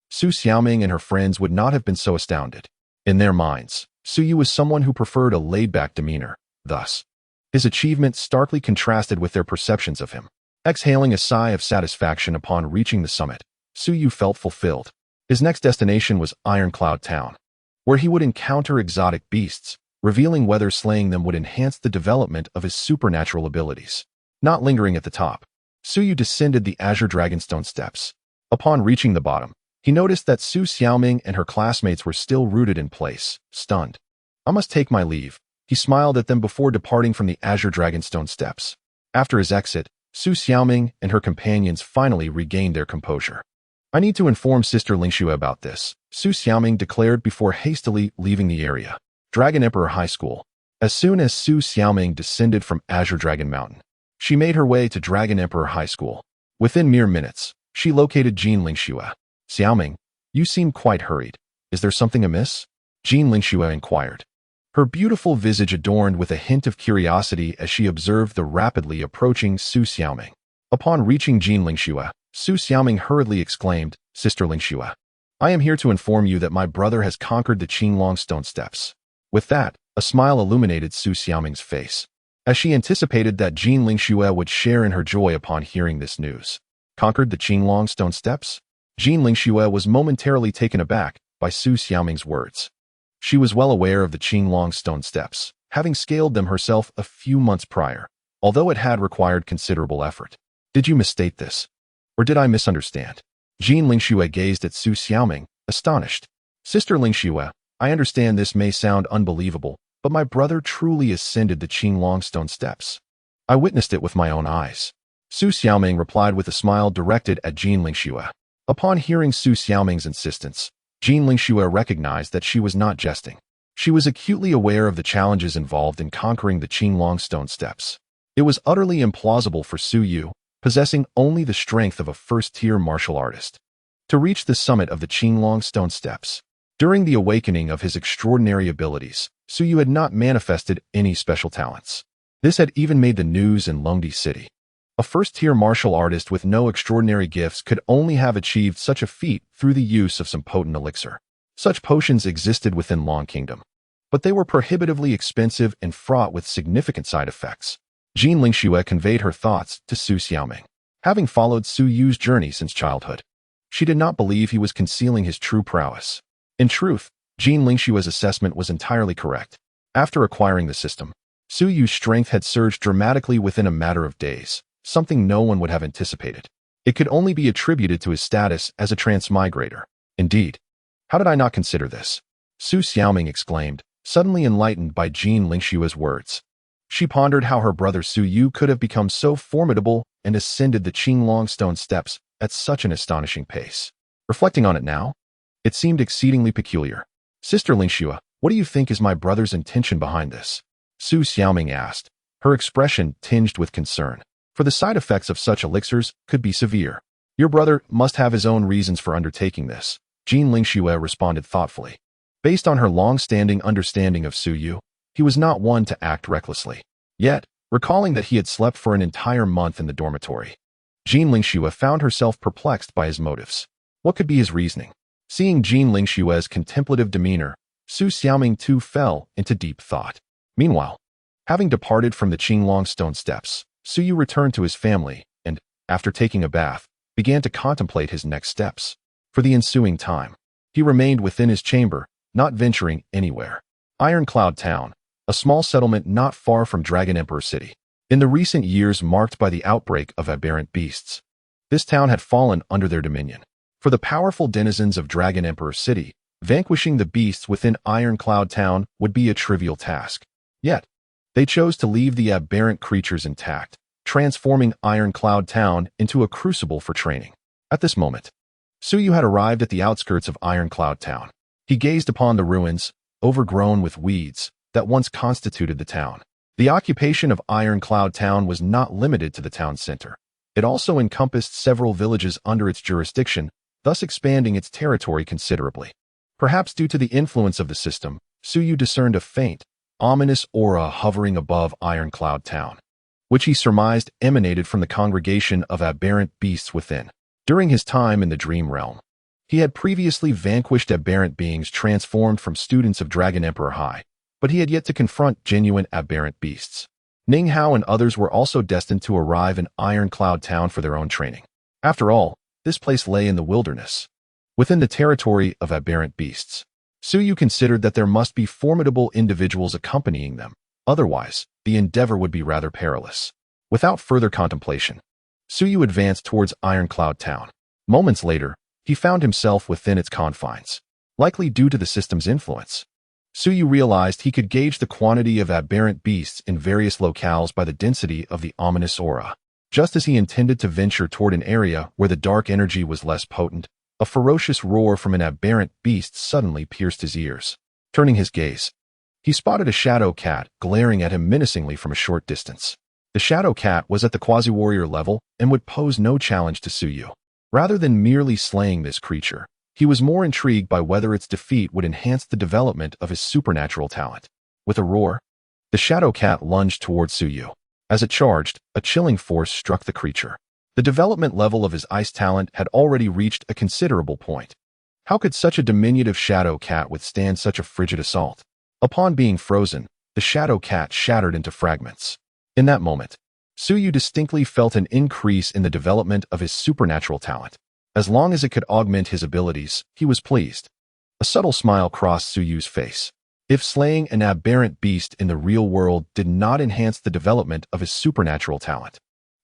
Su Xiaoming and her friends would not have been so astounded. In their minds, Su Yu was someone who preferred a laid-back demeanor. Thus, his achievement starkly contrasted with their perceptions of him. Exhaling a sigh of satisfaction upon reaching the summit, Su Yu felt fulfilled. His next destination was Ironcloud Town, where he would encounter exotic beasts, revealing whether slaying them would enhance the development of his supernatural abilities. Not lingering at the top, Su Yu descended the Azure Dragonstone steps. Upon reaching the bottom, he noticed that Su Xiaoming and her classmates were still rooted in place, stunned. I must take my leave. He smiled at them before departing from the Azure Dragonstone steps. After his exit, Su Xiaoming and her companions finally regained their composure. I need to inform Sister Lingxue about this, Su Xiaoming declared before hastily leaving the area. Dragon Emperor High School. As soon as Su Xiaoming descended from Azure Dragon Mountain, she made her way to Dragon Emperor High School. Within mere minutes, she located Jean Lingxue. Xiaoming, you seem quite hurried. Is there something amiss? Jean Lingxue inquired, her beautiful visage adorned with a hint of curiosity as she observed the rapidly approaching Su Xiaoming. Upon reaching Jean Lingxue, Su Xiaoming hurriedly exclaimed, Sister Lingxue, I am here to inform you that my brother has conquered the Qinglong Stone Steps. With that, a smile illuminated Su Xiaoming's face, as she anticipated that Jean Lingxue would share in her joy upon hearing this news. Conquered the Qinglong Stone Steps? Jean Lingxue was momentarily taken aback by Su Xiaoming's words. She was well aware of the Qinglong Stone Steps, having scaled them herself a few months prior, although it had required considerable effort. Did you misstate this? Or did I misunderstand? Jean Lingxue gazed at Su Xiaoming, astonished. Sister Lingxue, I understand this may sound unbelievable, but my brother truly ascended the Qinglong Stone Steps. I witnessed it with my own eyes. Su Xiaoming replied with a smile directed at Jean Lingxue. Upon hearing Su Xiaoming's insistence, Jean Lingxue recognized that she was not jesting. She was acutely aware of the challenges involved in conquering the Qinglong Stone Steps. It was utterly implausible for Su Yu, possessing only the strength of a first-tier martial artist, to reach the summit of the Qinglong Stone Steps. During the awakening of his extraordinary abilities, Su Yu had not manifested any special talents. This had even made the news in Longdi City. A first-tier martial artist with no extraordinary gifts could only have achieved such a feat through the use of some potent elixir. Such potions existed within Long Kingdom, but they were prohibitively expensive and fraught with significant side effects. Jean Lingxue conveyed her thoughts to Su Xiaoming. Having followed Su Yu's journey since childhood, she did not believe he was concealing his true prowess. In truth, Jean Lingxue's assessment was entirely correct. After acquiring the system, Su Yu's strength had surged dramatically within a matter of days, something no one would have anticipated. It could only be attributed to his status as a transmigrator. Indeed, how did I not consider this? Su Xiaoming exclaimed, suddenly enlightened by Jin Lingshua's words. She pondered how her brother Su Yu could have become so formidable and ascended the Qinglong stone steps at such an astonishing pace. Reflecting on it now, it seemed exceedingly peculiar. Sister Lingxua, what do you think is my brother's intention behind this? Su Xiaoming asked, her expression tinged with concern. For the side effects of such elixirs could be severe. Your brother must have his own reasons for undertaking this, Jin Lingxua responded thoughtfully. Based on her long-standing understanding of Su Yu, he was not one to act recklessly. Yet, recalling that he had slept for an entire month in the dormitory, Jin Lingxua found herself perplexed by his motives. What could be his reasoning? Seeing Jin Lingshua's contemplative demeanor, Su Xiaoming too fell into deep thought. Meanwhile, having departed from the Qinglong stone steps, Su Yu returned to his family and, after taking a bath, began to contemplate his next steps. For the ensuing time, he remained within his chamber, not venturing anywhere. Iron Cloud Town, a small settlement not far from Dragon Emperor City. In the recent years marked by the outbreak of aberrant beasts, this town had fallen under their dominion. For the powerful denizens of Dragon Emperor City, vanquishing the beasts within Iron Cloud Town would be a trivial task. Yet, they chose to leave the aberrant creatures intact, transforming Iron Cloud Town into a crucible for training. At this moment, Su Yu had arrived at the outskirts of Iron Cloud Town. He gazed upon the ruins, overgrown with weeds, that once constituted the town. The occupation of Iron Cloud Town was not limited to the town center. It also encompassed several villages under its jurisdiction, thus expanding its territory considerably. Perhaps due to the influence of the system, Su Yu discerned a faint, ominous aura hovering above Iron Cloud Town, which he surmised emanated from the congregation of aberrant beasts within. During his time in the Dream Realm, he had previously vanquished aberrant beings transformed from students of Dragon Emperor High, but he had yet to confront genuine aberrant beasts. Ning Hao and others were also destined to arrive in Iron Cloud Town for their own training. After all, this place lay in the wilderness, within the territory of aberrant beasts. Su Yu considered that there must be formidable individuals accompanying them, otherwise, the endeavor would be rather perilous. Without further contemplation, Su Yu advanced towards Iron Cloud Town. Moments later, he found himself within its confines. Likely due to the system's influence, Su Yu realized he could gauge the quantity of aberrant beasts in various locales by the density of the ominous aura. Just as he intended to venture toward an area where the dark energy was less potent, a ferocious roar from an aberrant beast suddenly pierced his ears. Turning his gaze, he spotted a shadow cat glaring at him menacingly from a short distance. The shadow cat was at the quasi-warrior level and would pose no challenge to Su Yu. Rather than merely slaying this creature, he was more intrigued by whether its defeat would enhance the development of his supernatural talent. With a roar, the shadow cat lunged towards Su Yu. As it charged, a chilling force struck the creature. The development level of his ice talent had already reached a considerable point. How could such a diminutive shadow cat withstand such a frigid assault? Upon being frozen, the shadow cat shattered into fragments. In that moment, Su Yu distinctly felt an increase in the development of his supernatural talent. As long as it could augment his abilities, he was pleased. A subtle smile crossed Su Yu's face. If slaying an aberrant beast in the real world did not enhance the development of his supernatural talent,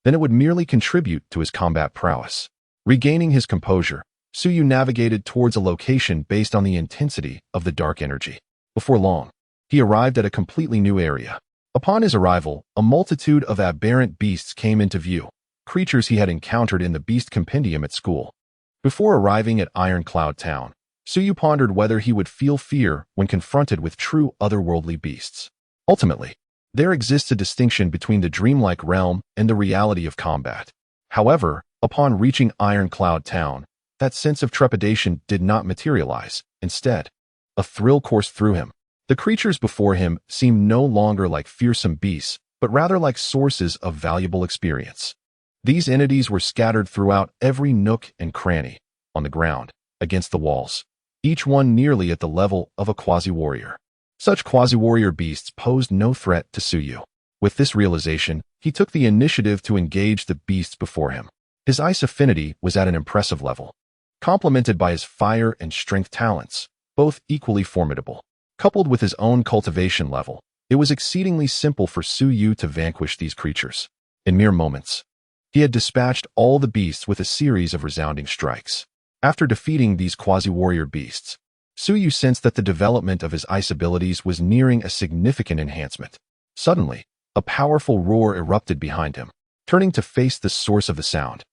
then it would merely contribute to his combat prowess. Regaining his composure, Su Yu navigated towards a location based on the intensity of the dark energy. Before long, he arrived at a completely new area. Upon his arrival, a multitude of aberrant beasts came into view, creatures he had encountered in the beast compendium at school. Before arriving at Iron Cloud Town, Su Yu pondered whether he would feel fear when confronted with true otherworldly beasts. Ultimately, there exists a distinction between the dreamlike realm and the reality of combat. However, upon reaching Iron Cloud Town, that sense of trepidation did not materialize. Instead, a thrill coursed through him. The creatures before him seemed no longer like fearsome beasts, but rather like sources of valuable experience. These entities were scattered throughout every nook and cranny, on the ground, against the walls, each one nearly at the level of a quasi-warrior. Such quasi-warrior beasts posed no threat to Su Yu. With this realization, he took the initiative to engage the beasts before him. His ice affinity was at an impressive level, complemented by his fire and strength talents, both equally formidable. Coupled with his own cultivation level, it was exceedingly simple for Su Yu to vanquish these creatures. In mere moments, he had dispatched all the beasts with a series of resounding strikes. After defeating these quasi-warrior beasts, Su Yu sensed that the development of his ice abilities was nearing a significant enhancement. Suddenly, a powerful roar erupted behind him. Turning to face the source of the sound,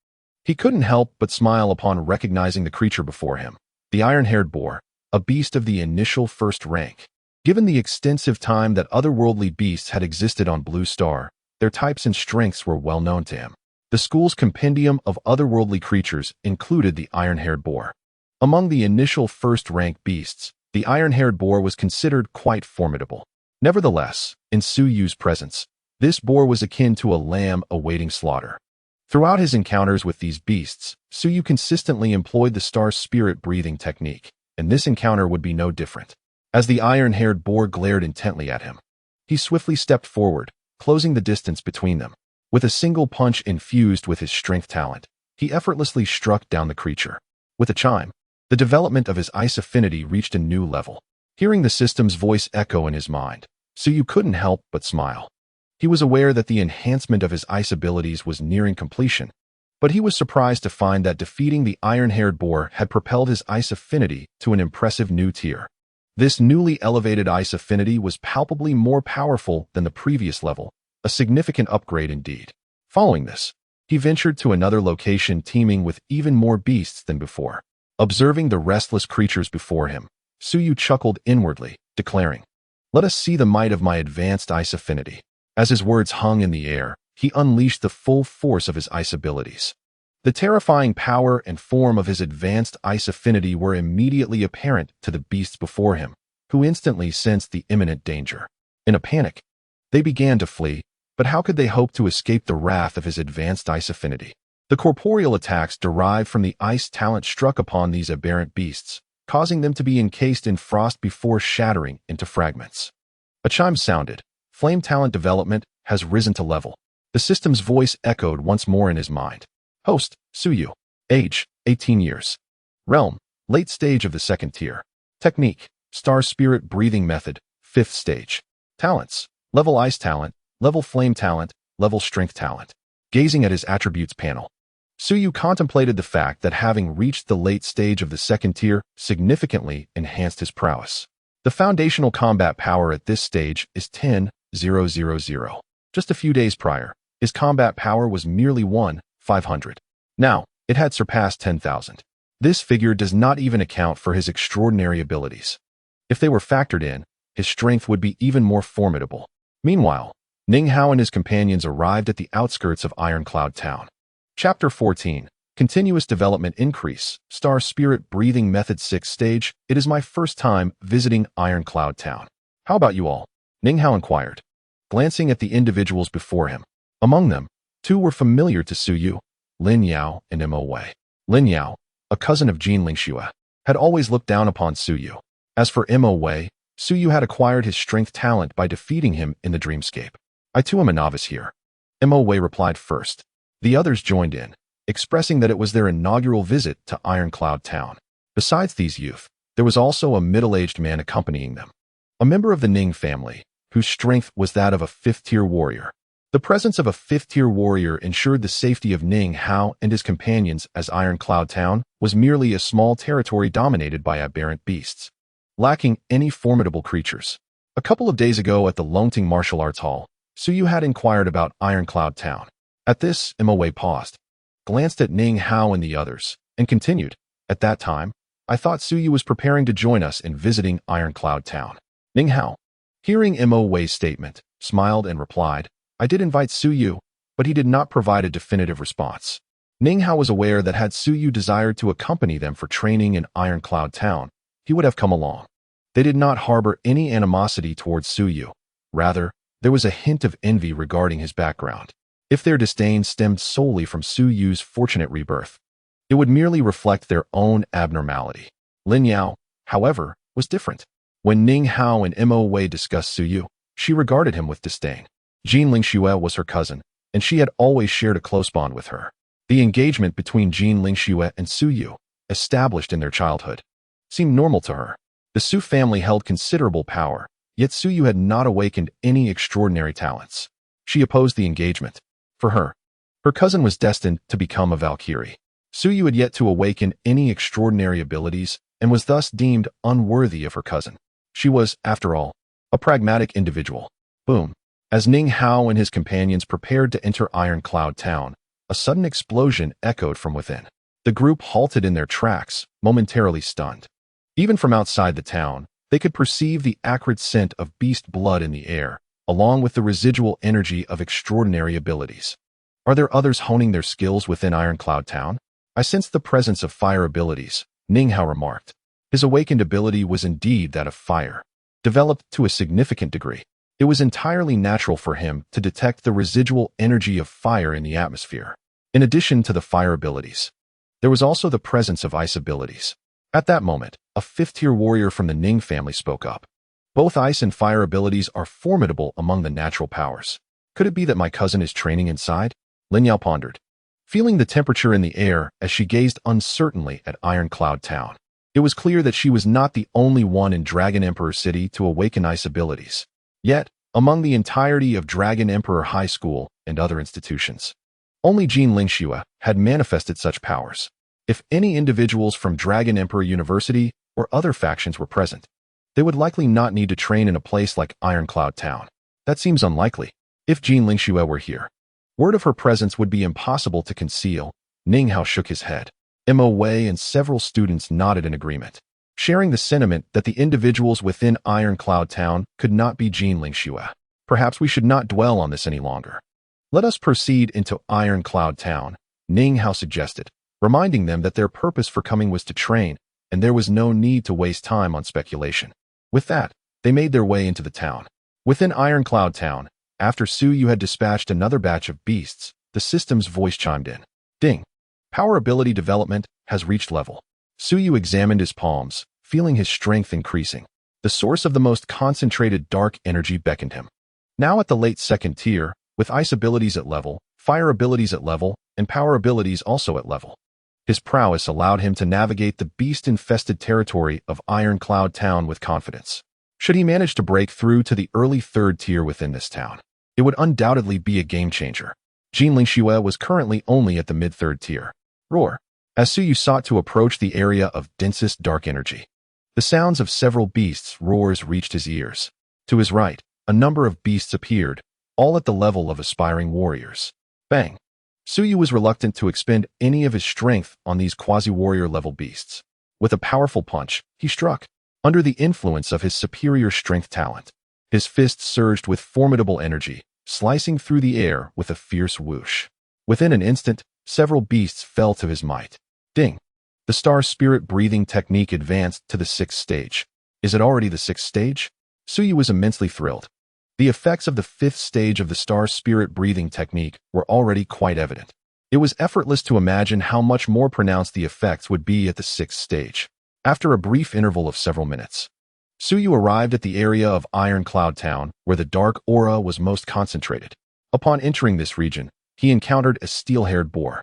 he couldn't help but smile upon recognizing the creature before him, the iron-haired boar, a beast of the initial first rank. Given the extensive time that otherworldly beasts had existed on Blue Star, their types and strengths were well known to him. The school's compendium of otherworldly creatures included the iron-haired boar. Among the initial first-rank beasts, the iron-haired boar was considered quite formidable. Nevertheless, in Su Yu's presence, this boar was akin to a lamb awaiting slaughter. Throughout his encounters with these beasts, Su Yu consistently employed the star spirit breathing technique, and this encounter would be no different. As the iron-haired boar glared intently at him, he swiftly stepped forward, closing the distance between them. With a single punch infused with his strength talent, he effortlessly struck down the creature. With a chime, the development of his ice affinity reached a new level. Hearing the system's voice echo in his mind, Su Yu couldn't help but smile. He was aware that the enhancement of his ice abilities was nearing completion, but he was surprised to find that defeating the iron-haired boar had propelled his ice affinity to an impressive new tier. This newly elevated ice affinity was palpably more powerful than the previous level, a significant upgrade indeed. Following this, he ventured to another location teeming with even more beasts than before. Observing the restless creatures before him, Su Yu chuckled inwardly, declaring, "Let us see the might of my advanced ice affinity." As his words hung in the air, he unleashed the full force of his ice abilities. The terrifying power and form of his advanced ice affinity were immediately apparent to the beasts before him, who instantly sensed the imminent danger. In a panic, they began to flee, but how could they hope to escape the wrath of his advanced ice affinity? The corporeal attacks derived from the ice talent struck upon these aberrant beasts, causing them to be encased in frost before shattering into fragments. A chime sounded. Flame talent development has risen to level. The system's voice echoed once more in his mind. Host, Su Yu. Age, 18 years. Realm, late stage of the second tier. Technique, star spirit breathing method, 5th stage. Talents, level ice talent, level flame talent, level strength talent. Gazing at his attributes panel, Su Yu contemplated the fact that having reached the late stage of the second tier significantly enhanced his prowess. The foundational combat power at this stage is 10,000. Just a few days prior, his combat power was merely 1,500. Now, it had surpassed 10,000. This figure does not even account for his extraordinary abilities. If they were factored in, his strength would be even more formidable. Meanwhile, Ning Hao and his companions arrived at the outskirts of Ironcloud Town. Chapter 14. Continuous Development Increase, Star Spirit Breathing Method 6th Stage. It is my first time visiting Ironcloud Town. How about you all? Ning Hao inquired, glancing at the individuals before him. Among them, two were familiar to Su Yu, Lin Yao and Mo Wei. Lin Yao, a cousin of Jin Lingxue, had always looked down upon Su Yu. As for Mo Wei, Su Yu had acquired his strength talent by defeating him in the dreamscape. I too am a novice here. Mo Wei replied first. The others joined in, expressing that it was their inaugural visit to Ironcloud Town. Besides these youth, there was also a middle-aged man accompanying them, a member of the Ning family, whose strength was that of a 5th-tier warrior. The presence of a 5th-tier warrior ensured the safety of Ning Hao and his companions, as Ironcloud Town was merely a small territory dominated by aberrant beasts, lacking any formidable creatures. A couple of days ago at the Longting Martial Arts Hall, Su Yu had inquired about Ironcloud Town. At this, Mo Wei paused, glanced at Ning Hao and the others, and continued, "At that time, I thought Su Yu was preparing to join us in visiting Ironcloud Town." Ning Hao, hearing Mo Wei's statement, smiled and replied, "I did invite Su Yu, but he did not provide a definitive response." Ning Hao was aware that had Su Yu desired to accompany them for training in Ironcloud Town, he would have come along. They did not harbor any animosity towards Su Yu. Rather, there was a hint of envy regarding his background. If their disdain stemmed solely from Su Yu's fortunate rebirth, it would merely reflect their own abnormality. Lin Yao, however, was different. When Ning Hao and Mo Wei discussed Su Yu, she regarded him with disdain. Jin Lingxue was her cousin, and she had always shared a close bond with her. The engagement between Jin Lingxue and Su Yu, established in their childhood, seemed normal to her. The Su family held considerable power, yet Suyu had not awakened any extraordinary talents. She opposed the engagement. For her cousin was destined to become a Valkyrie. Suyu had yet to awaken any extraordinary abilities and was thus deemed unworthy of her cousin. She was, after all, a pragmatic individual. Boom. As Ning Hao and his companions prepared to enter Iron Cloud Town, a sudden explosion echoed from within. The group halted in their tracks, momentarily stunned. Even from outside the town, they could perceive the acrid scent of beast blood in the air, along with the residual energy of extraordinary abilities. Are there others honing their skills within Iron Cloud Town? I sensed the presence of fire abilities, Ning Hao remarked. His awakened ability was indeed that of fire. Developed to a significant degree, it was entirely natural for him to detect the residual energy of fire in the atmosphere. In addition to the fire abilities, there was also the presence of ice abilities. At that moment, a fifth-tier warrior from the Ning family spoke up. Both ice and fire abilities are formidable among the natural powers. Could it be that my cousin is training inside? Lin Yao pondered, feeling the temperature in the air as she gazed uncertainly at Iron Cloud Town. It was clear that she was not the only one in Dragon Emperor City to awaken ice abilities. Yet, among the entirety of Dragon Emperor High School and other institutions, only Jin Lingxue had manifested such powers. If any individuals from Dragon Emperor University or other factions were present, they would likely not need to train in a place like Iron Cloud Town. That seems unlikely. If Jin Lingxue were here, word of her presence would be impossible to conceal. Ning Hao shook his head. Mo Wei and several students nodded in agreement, sharing the sentiment that the individuals within Iron Cloud Town could not be Jin Lingxue. Perhaps we should not dwell on this any longer. Let us proceed into Iron Cloud Town, Ning Hao suggested, reminding them that their purpose for coming was to train, and there was no need to waste time on speculation. With that, they made their way into the town. Within Iron Cloud Town, after Suyu had dispatched another batch of beasts, the system's voice chimed in. Ding. Power ability development has reached level. Suyu examined his palms, feeling his strength increasing. The source of the most concentrated dark energy beckoned him. Now at the late second tier, with ice abilities at level, fire abilities at level, and power abilities also at level. His prowess allowed him to navigate the beast-infested territory of Iron Cloud Town with confidence. Should he manage to break through to the early third tier within this town, it would undoubtedly be a game-changer. Jin Lingxue was currently only at the mid-third tier. Roar. As Suyu sought to approach the area of densest dark energy, the sounds of several beasts' roars reached his ears. To his right, a number of beasts appeared, all at the level of aspiring warriors. Bang. Suyu was reluctant to expend any of his strength on these quasi-warrior level beasts. With a powerful punch, he struck. Under the influence of his superior strength talent, his fists surged with formidable energy, slicing through the air with a fierce whoosh. Within an instant, several beasts fell to his might. Ding. The star spirit breathing technique advanced to the 6th stage. Is it already the 6th stage? Suyu was immensely thrilled. The effects of the 5th stage of the star spirit breathing technique were already quite evident. It was effortless to imagine how much more pronounced the effects would be at the 6th stage. After a brief interval of several minutes, Suyu arrived at the area of Iron Cloud Town where the dark aura was most concentrated. Upon entering this region, he encountered a steel-haired boar.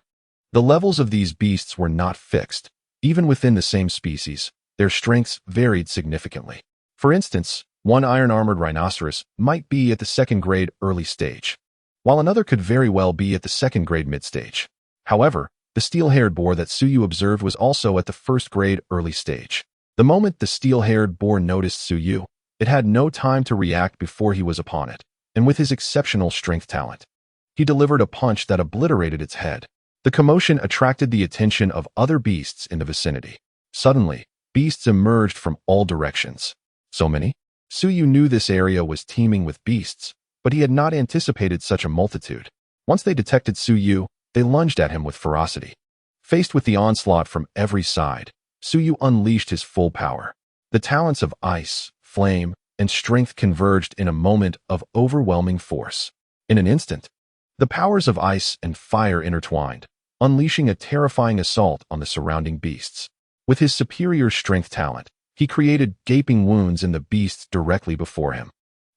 The levels of these beasts were not fixed. Even within the same species, their strengths varied significantly. For instance, one iron-armored rhinoceros might be at the 2nd grade early stage, while another could very well be at the 2nd grade mid-stage. However, the steel-haired boar that Suyu observed was also at the 1st grade early stage. The moment the steel-haired boar noticed Suyu, it had no time to react before he was upon it, and with his exceptional strength talent, he delivered a punch that obliterated its head. The commotion attracted the attention of other beasts in the vicinity. Suddenly, beasts emerged from all directions. So many? Suyu knew this area was teeming with beasts, but he had not anticipated such a multitude. Once they detected Suyu, they lunged at him with ferocity. Faced with the onslaught from every side, Suyu unleashed his full power. The talents of ice, flame, and strength converged in a moment of overwhelming force. In an instant, the powers of ice and fire intertwined, unleashing a terrifying assault on the surrounding beasts. With his superior strength talent, he created gaping wounds in the beasts directly before him.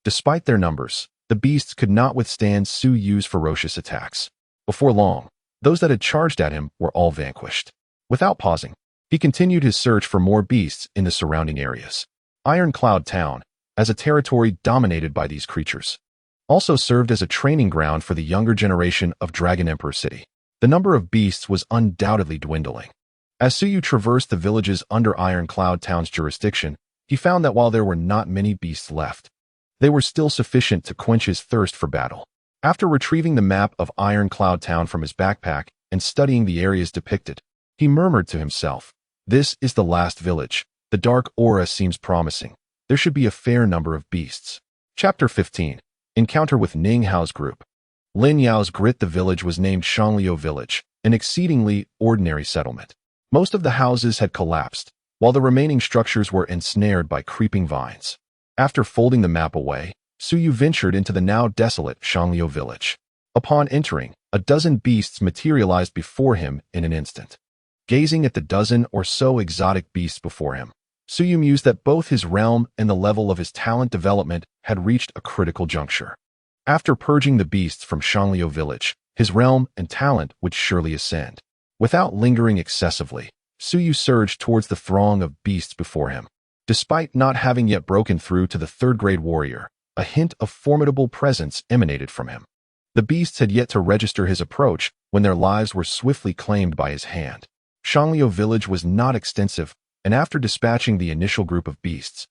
Despite their numbers, the beasts could not withstand Suyu's ferocious attacks. Before long, those that had charged at him were all vanquished. Without pausing, he continued his search for more beasts in the surrounding areas. Iron Cloud Town, as a territory dominated by these creatures, also served as a training ground for the younger generation of Dragon Emperor City. The number of beasts was undoubtedly dwindling. As Suyu traversed the villages under Iron Cloud Town's jurisdiction, he found that while there were not many beasts left, they were still sufficient to quench his thirst for battle. After retrieving the map of Iron Cloud Town from his backpack and studying the areas depicted, he murmured to himself, "This is the last village. The dark aura seems promising. There should be a fair number of beasts." Chapter 15. Encounter with Ning Hao's group. Lin Yao's grit the village was named Shangliu Village, an exceedingly ordinary settlement. Most of the houses had collapsed, while the remaining structures were ensnared by creeping vines. After folding the map away, Suyu ventured into the now desolate Shangliu Village. Upon entering, a dozen beasts materialized before him in an instant. Gazing at the dozen or so exotic beasts before him, Suyu mused that both his realm and the level of his talent development had reached a critical juncture. After purging the beasts from Shangliu Village, his realm and talent would surely ascend. Without lingering excessively, Suyu surged towards the throng of beasts before him. Despite not having yet broken through to the third-grade warrior, a hint of formidable presence emanated from him. The beasts had yet to register his approach when their lives were swiftly claimed by his hand. Shangliu Village was not extensive, and after dispatching the initial group of beasts,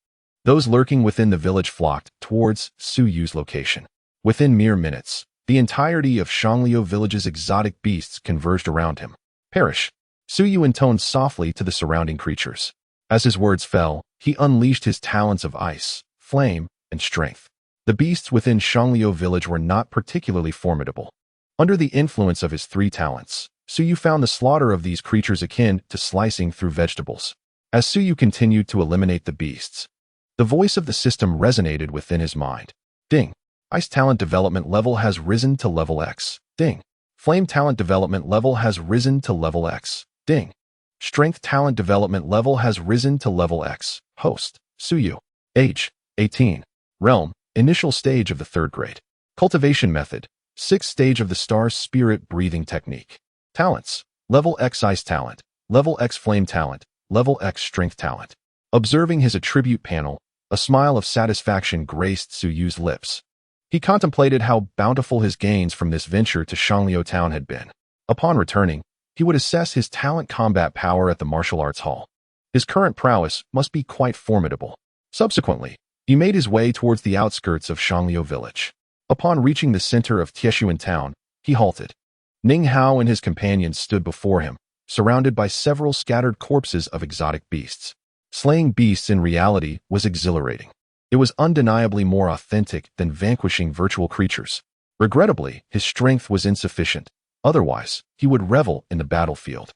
those lurking within the village flocked towards Suyu's location. Within mere minutes, the entirety of Shangliu Village's exotic beasts converged around him. "Perish!" Suyu intoned softly to the surrounding creatures. As his words fell, he unleashed his talents of ice, flame, and strength. The beasts within Shangliu Village were not particularly formidable. Under the influence of his three talents, Suyu found the slaughter of these creatures akin to slicing through vegetables. As Suyu continued to eliminate the beasts, the voice of the system resonated within his mind. Ding. Ice talent development level has risen to level X. Ding. Flame talent development level has risen to level X. Ding. Strength talent development level has risen to level X. Host. Suyu. Age. 18. Realm. Initial stage of the third grade. Cultivation method. 6th stage of the star spirit breathing technique. Talents. Level X ice talent. Level X flame talent. Level X strength talent. Observing his attribute panel, a smile of satisfaction graced Suyu's lips. He contemplated how bountiful his gains from this venture to Shangliu Town had been. Upon returning, he would assess his talent combat power at the martial arts hall. His current prowess must be quite formidable. Subsequently, he made his way towards the outskirts of Shangliu Village. Upon reaching the center of Tieshuan Town, he halted. Ning Hao and his companions stood before him, surrounded by several scattered corpses of exotic beasts. Slaying beasts in reality was exhilarating. It was undeniably more authentic than vanquishing virtual creatures. Regrettably, his strength was insufficient. Otherwise, he would revel in the battlefield.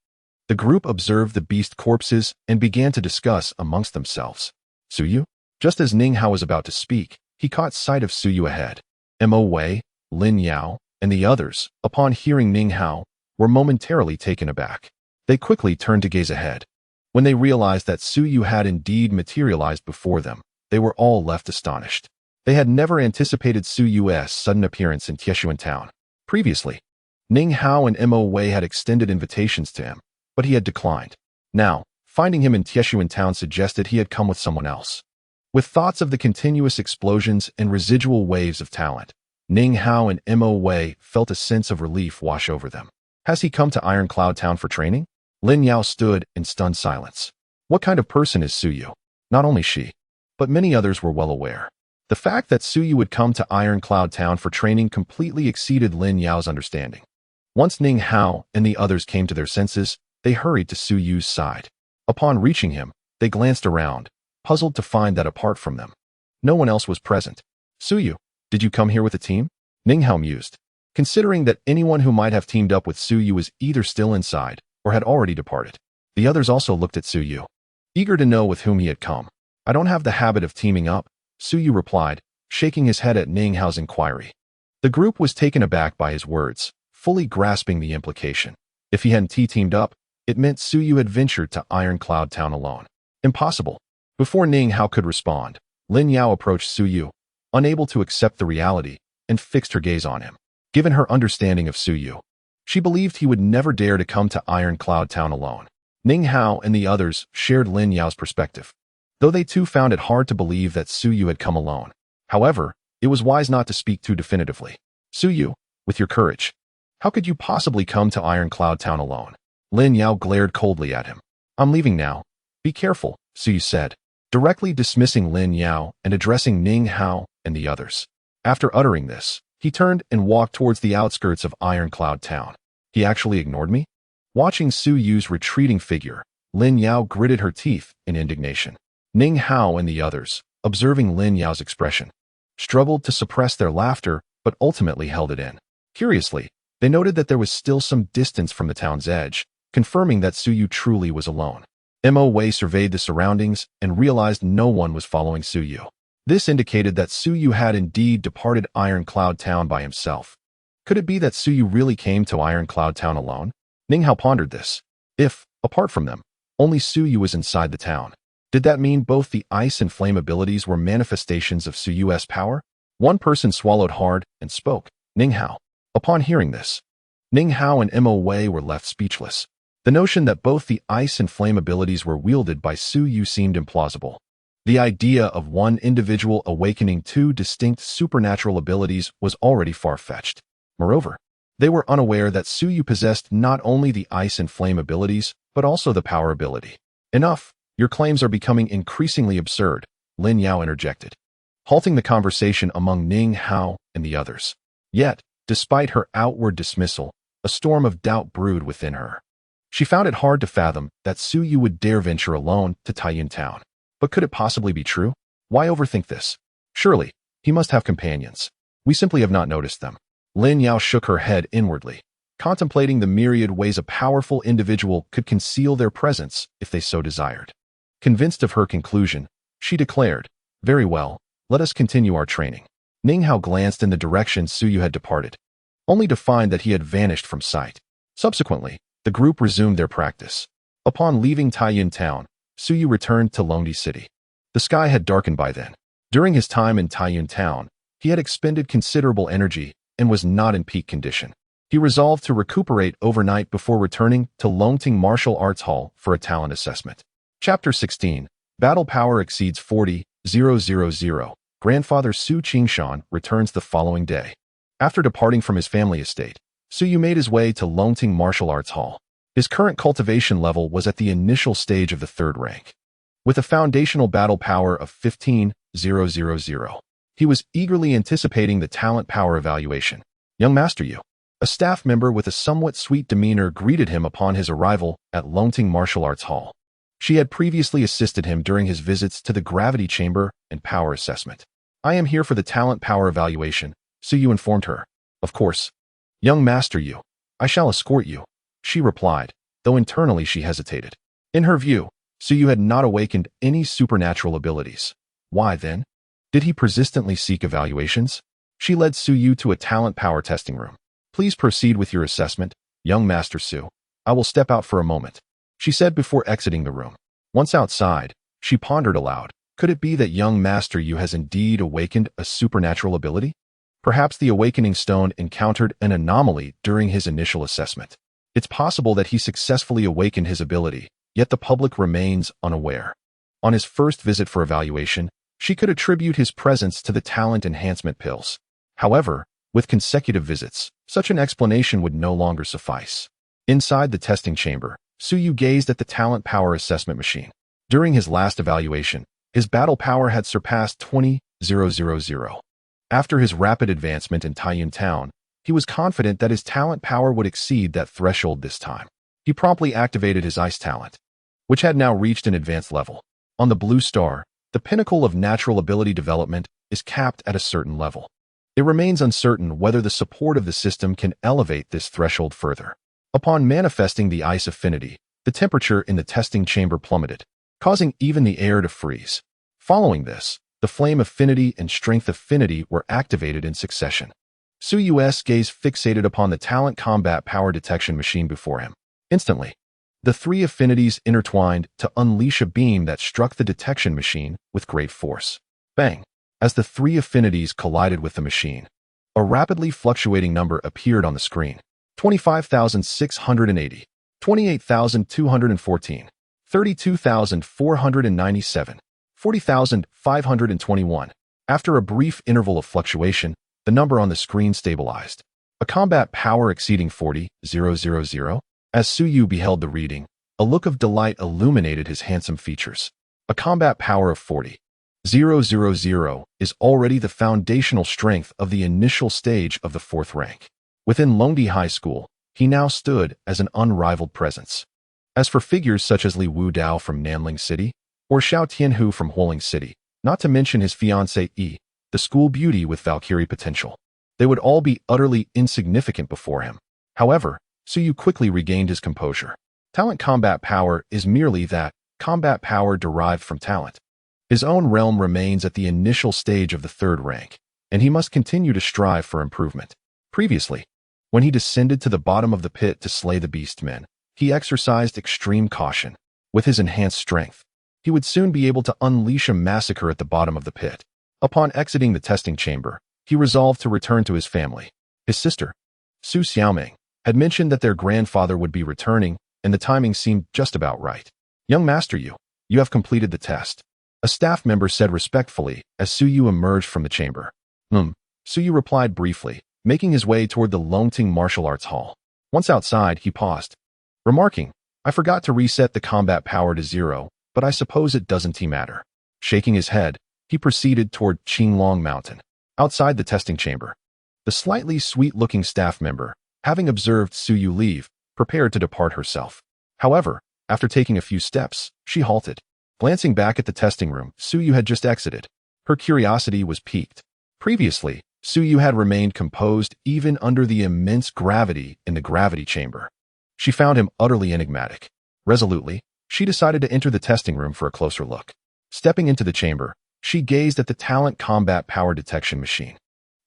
The group observed the beast corpses and began to discuss amongst themselves. Suyu? Just as Ning Hao was about to speak, he caught sight of Suyu ahead. Mo Wei, Lin Yao, and the others, upon hearing Ning Hao, were momentarily taken aback. They quickly turned to gaze ahead. When they realized that Suyu had indeed materialized before them, they were all left astonished. They had never anticipated Suyu's sudden appearance in Tieshuan Town. Previously, Ning Hao and Mo Wei had extended invitations to him, but he had declined. Now, finding him in Tieshuan Town suggested he had come with someone else. With thoughts of the continuous explosions and residual waves of talent, Ning Hao and Mo Wei felt a sense of relief wash over them. Has he come to Iron Cloud Town for training? Lin Yao stood in stunned silence. What kind of person is Suyu? Not only she, but many others were well aware. The fact that Suyu would come to Iron Cloud Town for training completely exceeded Lin Yao's understanding. Once Ning Hao and the others came to their senses, they hurried to Suyu's side. Upon reaching him, they glanced around, puzzled to find that apart from them, no one else was present. Suyu, did you come here with a team? Ning Hao mused, considering that anyone who might have teamed up with Suyu was either still inside or had already departed. The others also looked at Suyu, eager to know with whom he had come. I don't have the habit of teaming up, Suyu replied, shaking his head at Ning Hao's inquiry. The group was taken aback by his words, fully grasping the implication. If he hadn't teamed up, it meant Suyu had ventured to Iron Cloud Town alone. Impossible. Before Ning Hao could respond, Lin Yao approached Suyu, unable to accept the reality, and fixed her gaze on him. Given her understanding of Suyu, she believed he would never dare to come to Iron Cloud Town alone. Ning Hao and the others shared Lin Yao's perspective. though they too found it hard to believe that Su Yu had come alone. However, it was wise not to speak too definitively. Su Yu, with your courage, how could you possibly come to Iron Cloud Town alone? Lin Yao glared coldly at him. I'm leaving now. Be careful, Su Yu said, directly dismissing Lin Yao and addressing Ning Hao and the others. After uttering this, he turned and walked towards the outskirts of Iron Cloud Town. He actually ignored me? Watching Su Yu's retreating figure, Lin Yao gritted her teeth in indignation. Ning Hao and the others, observing Lin Yao's expression, struggled to suppress their laughter but ultimately held it in. Curiously, they noted that there was still some distance from the town's edge, confirming that Su Yu truly was alone. Mo Wei surveyed the surroundings and realized no one was following Su Yu. This indicated that Su Yu had indeed departed Iron Cloud Town by himself. Could it be that Su Yu really came to Iron Cloud Town alone? Ning Hao pondered this. If, apart from them, only Su Yu was inside the town, did that mean both the ice and flame abilities were manifestations of Su Yu's power? One person swallowed hard and spoke, Ning Hao. Upon hearing this, Ning Hao and Mo Wei were left speechless. The notion that both the ice and flame abilities were wielded by Su Yu seemed implausible. The idea of one individual awakening two distinct supernatural abilities was already far-fetched. Moreover, they were unaware that Su Yu possessed not only the ice and flame abilities, but also the power ability. Enough, your claims are becoming increasingly absurd, Lin Yao interjected, halting the conversation among Ning Hao and the others. Yet, despite her outward dismissal, a storm of doubt brewed within her. She found it hard to fathom that Su Yu would dare venture alone to Taiyin Town. But could it possibly be true? Why overthink this? Surely, he must have companions. We simply have not noticed them. Lin Yao shook her head inwardly, contemplating the myriad ways a powerful individual could conceal their presence if they so desired. Convinced of her conclusion, she declared, very well, let us continue our training. Ning Hao glanced in the direction Su Yu had departed, only to find that he had vanished from sight. Subsequently, the group resumed their practice. Upon leaving Taiyin Town, Su Yu returned to Longdi City. The sky had darkened by then. During his time in Taiyin Town, he had expended considerable energy and was not in peak condition. He resolved to recuperate overnight before returning to Longting Martial Arts Hall for a talent assessment. Chapter 16. Battle Power Exceeds 40,000. Grandfather Su Qingshan returns the following day. After departing from his family estate, Su Yu made his way to Longting Martial Arts Hall. His current cultivation level was at the initial stage of the 3rd rank. With a foundational battle power of 15,000, he was eagerly anticipating the talent power evaluation. Young Master Yu, a staff member with a somewhat sweet demeanor, greeted him upon his arrival at Longting Martial Arts Hall. She had previously assisted him during his visits to the gravity chamber and power assessment. I am here for the talent power evaluation, Su Yu informed her. Of course. Young Master Yu, I shall escort you, she replied, though internally she hesitated. In her view, Su Yu had not awakened any supernatural abilities. Why then? Did he persistently seek evaluations? She led Su Yu to a talent power testing room. Please proceed with your assessment, young Master Su. I will step out for a moment, she said before exiting the room. Once outside, she pondered aloud. Could it be that young Master Yu has indeed awakened a supernatural ability? Perhaps the awakening stone encountered an anomaly during his initial assessment. It's possible that he successfully awakened his ability, yet the public remains unaware. On his first visit for evaluation, she could attribute his presence to the talent enhancement pills. However, with consecutive visits, such an explanation would no longer suffice. Inside the testing chamber, Su Yu gazed at the talent power assessment machine. During his last evaluation, his battle power had surpassed 20,000. After his rapid advancement in Taiyin Town, he was confident that his talent power would exceed that threshold this time. He promptly activated his ice talent, which had now reached an advanced level. On the blue star, the pinnacle of natural ability development is capped at a certain level. It remains uncertain whether the support of the system can elevate this threshold further. Upon manifesting the ice affinity, the temperature in the testing chamber plummeted, causing even the air to freeze. Following this, the flame affinity and strength affinity were activated in succession. Su Yu's gaze fixated upon the talent combat power detection machine before him. Instantly, the 3 affinities intertwined to unleash a beam that struck the detection machine with great force. Bang! As the 3 affinities collided with the machine, a rapidly fluctuating number appeared on the screen. 25,680, 28,214, 32,497, 40,521. After a brief interval of fluctuation, the number on the screen stabilized. A combat power exceeding 40,000. As Suyu beheld the reading, a look of delight illuminated his handsome features. A combat power of 40,000 is already the foundational strength of the initial stage of the 4th rank. Within Longdi High School, he now stood as an unrivaled presence. As for figures such as Li Wudao from Nanling City, or Xiao Tianhu from Huoling City, not to mention his fiancée Yi, the school beauty with Valkyrie potential, they would all be utterly insignificant before him. However, Suyu quickly regained his composure. Talent combat power is merely that, combat power derived from talent. His own realm remains at the initial stage of the 3rd rank, and he must continue to strive for improvement. Previously, when he descended to the bottom of the pit to slay the beastmen, he exercised extreme caution. With his enhanced strength, he would soon be able to unleash a massacre at the bottom of the pit. Upon exiting the testing chamber, he resolved to return to his family. His sister, Su Xiaoming, had mentioned that their grandfather would be returning, and the timing seemed just about right. "Young Master Yu, you have completed the test," a staff member said respectfully as Suyu emerged from the chamber. Suyu replied briefly, making his way toward the Longting Martial Arts Hall. Once outside, he paused, remarking, "I forgot to reset the combat power to 0, but I suppose it doesn't matter." Shaking his head, he proceeded toward Qinglong Mountain. Outside the testing chamber, the slightly sweet-looking staff member, having observed Suyu leave, prepared to depart herself. However, after taking a few steps, she halted. Glancing back at the testing room Suyu had just exited, her curiosity was piqued. Previously, Suyu had remained composed even under the immense gravity in the gravity chamber. She found him utterly enigmatic. Resolutely, she decided to enter the testing room for a closer look. Stepping into the chamber, she gazed at the talent combat power detection machine.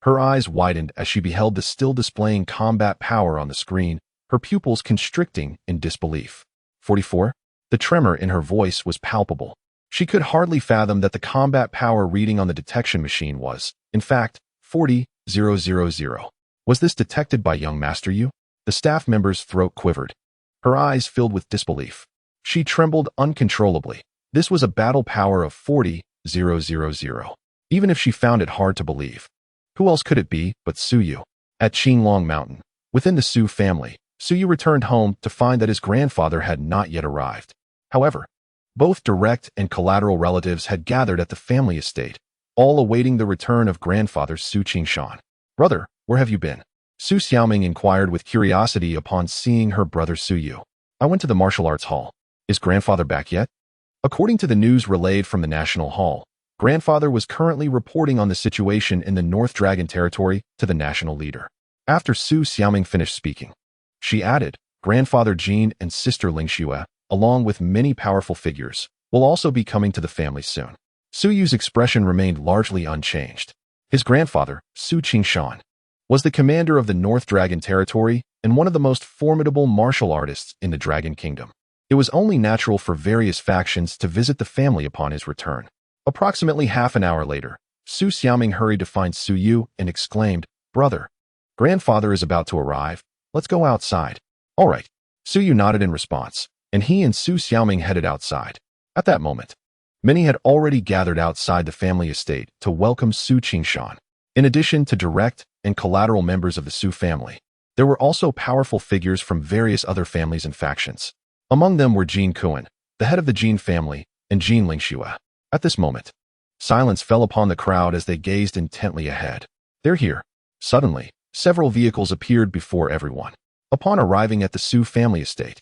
Her eyes widened as she beheld the still displaying combat power on the screen, her pupils constricting in disbelief. 44. The tremor in her voice was palpable. She could hardly fathom that the combat power reading on the detection machine was, in fact, 40,000. Was this detected by young Master Yu? The staff member's throat quivered. Her eyes filled with disbelief. She trembled uncontrollably. This was a battle power of 40,000. Even if she found it hard to believe. Who else could it be but Suyu? At Qinglong Mountain, within the Su family, Suyu returned home to find that his grandfather had not yet arrived. However, both direct and collateral relatives had gathered at the family estate, all awaiting the return of grandfather Su Qingshan. "Brother, where have you been?" Su Xiaoming inquired with curiosity upon seeing her brother Suyu. "I went to the martial arts hall. Is grandfather back yet?" According to the news relayed from the National Hall, grandfather was currently reporting on the situation in the North Dragon territory to the national leader. After Su Xiaoming finished speaking, she added, "Grandfather Jin and sister Lingxue, along with many powerful figures, will also be coming to the family soon." Suyu's expression remained largely unchanged. His grandfather, Su Qingshan, was the commander of the North Dragon territory and one of the most formidable martial artists in the Dragon Kingdom. It was only natural for various factions to visit the family upon his return. Approximately half an hour later, Su Xiaoming hurried to find Suyu and exclaimed, "Brother, grandfather is about to arrive. Let's go outside." "All right." Suyu nodded in response, and he and Su Xiaoming headed outside. At that moment, many had already gathered outside the family estate to welcome Su Qingshan. In addition to direct and collateral members of the Su family, there were also powerful figures from various other families and factions. Among them were Jin Kuan, the head of the Jin family, and Jin Lingxue. At this moment, silence fell upon the crowd as they gazed intently ahead. "They're here." Suddenly, several vehicles appeared before everyone. Upon arriving at the Su family estate,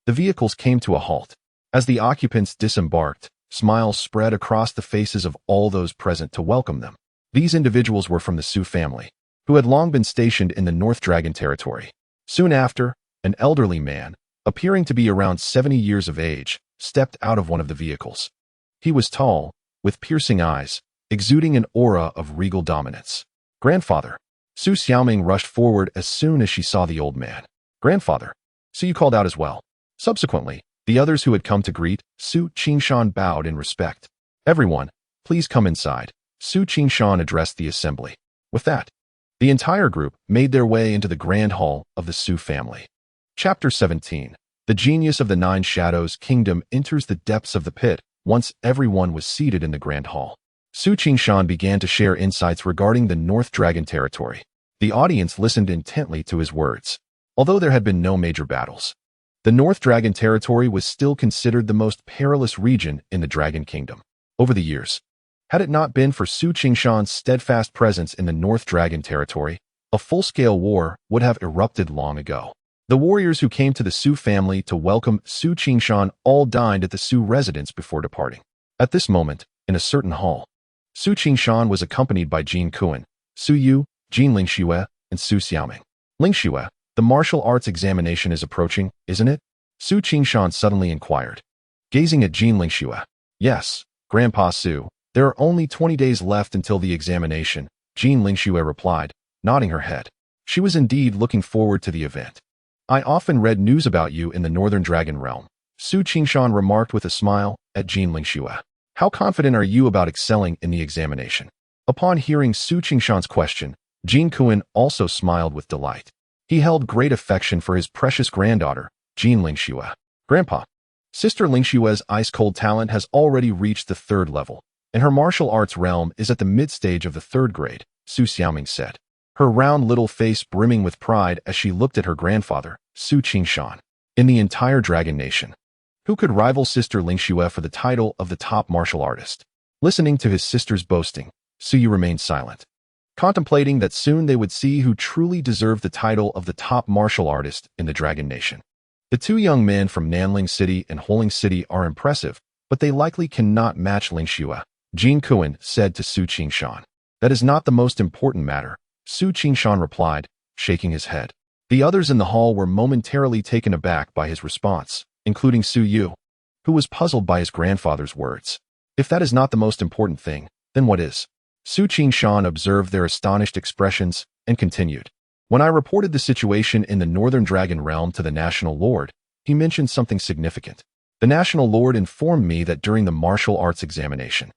the vehicles came to a halt. As the occupants disembarked, smiles spread across the faces of all those present to welcome them. These individuals were from the Su family, who had long been stationed in the North Dragon territory. Soon after, an elderly man, appearing to be around 70 years of age, stepped out of one of the vehicles. He was tall, with piercing eyes, exuding an aura of regal dominance. "Grandfather." Su Xiaoming rushed forward as soon as she saw the old man. "Grandfather." Suyu called out as well. Subsequently, the others who had come to greet Su Qingshan bowed in respect. "Everyone, please come inside." Su Qingshan addressed the assembly. With that, the entire group made their way into the grand hall of the Su family. Chapter 17. The genius of the Nine Shadows Kingdom enters the depths of the pit, once everyone was seated in the Grand Hall. Su Qingshan began to share insights regarding the North Dragon territory. The audience listened intently to his words. Although there had been no major battles, the North Dragon territory was still considered the most perilous region in the Dragon Kingdom. Over the years, had it not been for Su Qingshan's steadfast presence in the North Dragon territory, a full-scale war would have erupted long ago. The warriors who came to the Su family to welcome Su Qingshan all dined at the Su residence before departing. At this moment, in a certain hall, Su Qingshan was accompanied by Jin Kuan, Su Yu, Jin Lingxue, and Su Xiaoming. Lingxue, the martial arts examination is approaching, isn't it? Su Qingshan suddenly inquired, gazing at Jin Lingxue. Yes, Grandpa Su, there are only 20 days left until the examination, Jin Lingxue replied, nodding her head. She was indeed looking forward to the event. I often read news about you in the Northern Dragon Realm, Su Qingshan remarked with a smile at Jin Lingxue. How confident are you about excelling in the examination? Upon hearing Su Qingshan's question, Jin Kuan also smiled with delight. He held great affection for his precious granddaughter, Jin Lingxue. Grandpa, Sister Lingxue's ice-cold talent has already reached the 3rd level, and her martial arts realm is at the mid-stage of the 3rd grade, Su Xiaoming said, her round little face brimming with pride as she looked at her grandfather, Su Qingshan. In the entire Dragon Nation, who could rival Sister Lingxue for the title of the top martial artist? Listening to his sister's boasting, Su Yu remained silent, contemplating that soon they would see who truly deserved the title of the top martial artist in the Dragon Nation. The 2 young men from Nanling City and Holing City are impressive, but they likely cannot match Lingxue, Jin Kuan said to Su Qingshan. That is not the most important matter, Su Qingshan replied, shaking his head. The others in the hall were momentarily taken aback by his response, including Su Yu, who was puzzled by his grandfather's words. If that is not the most important thing, then what is? Su Qingshan observed their astonished expressions and continued. When I reported the situation in the Northern Dragon Realm to the National Lord, he mentioned something significant. The National Lord informed me that during the martial arts examination,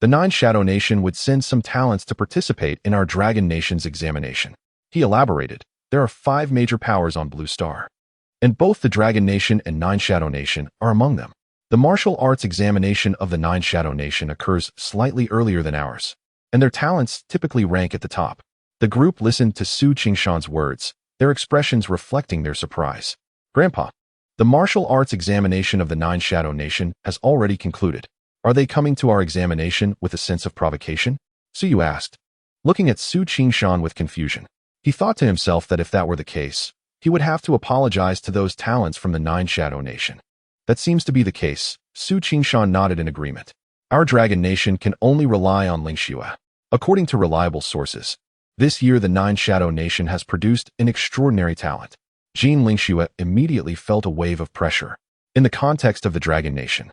the 9 Shadow Nation would send some talents to participate in our Dragon Nation's examination. He elaborated, there are 5 major powers on Blue Star, and both the Dragon Nation and 9 Shadow Nation are among them. The martial arts examination of the 9 Shadow Nation occurs slightly earlier than ours, and their talents typically rank at the top. The group listened to Su Qingshan's words, their expressions reflecting their surprise. Grandpa, the martial arts examination of the 9 Shadow Nation has already concluded. Are they coming to our examination with a sense of provocation? Su Yu asked, looking at Su Qingshan with confusion. He thought to himself that if that were the case, he would have to apologize to those talents from the 9 Shadow Nation. That seems to be the case, Su Qingshan nodded in agreement. Our Dragon Nation can only rely on Lingxue. According to reliable sources, this year the 9 Shadow Nation has produced an extraordinary talent. Jin Lingxue immediately felt a wave of pressure. In the context of the Dragon Nation,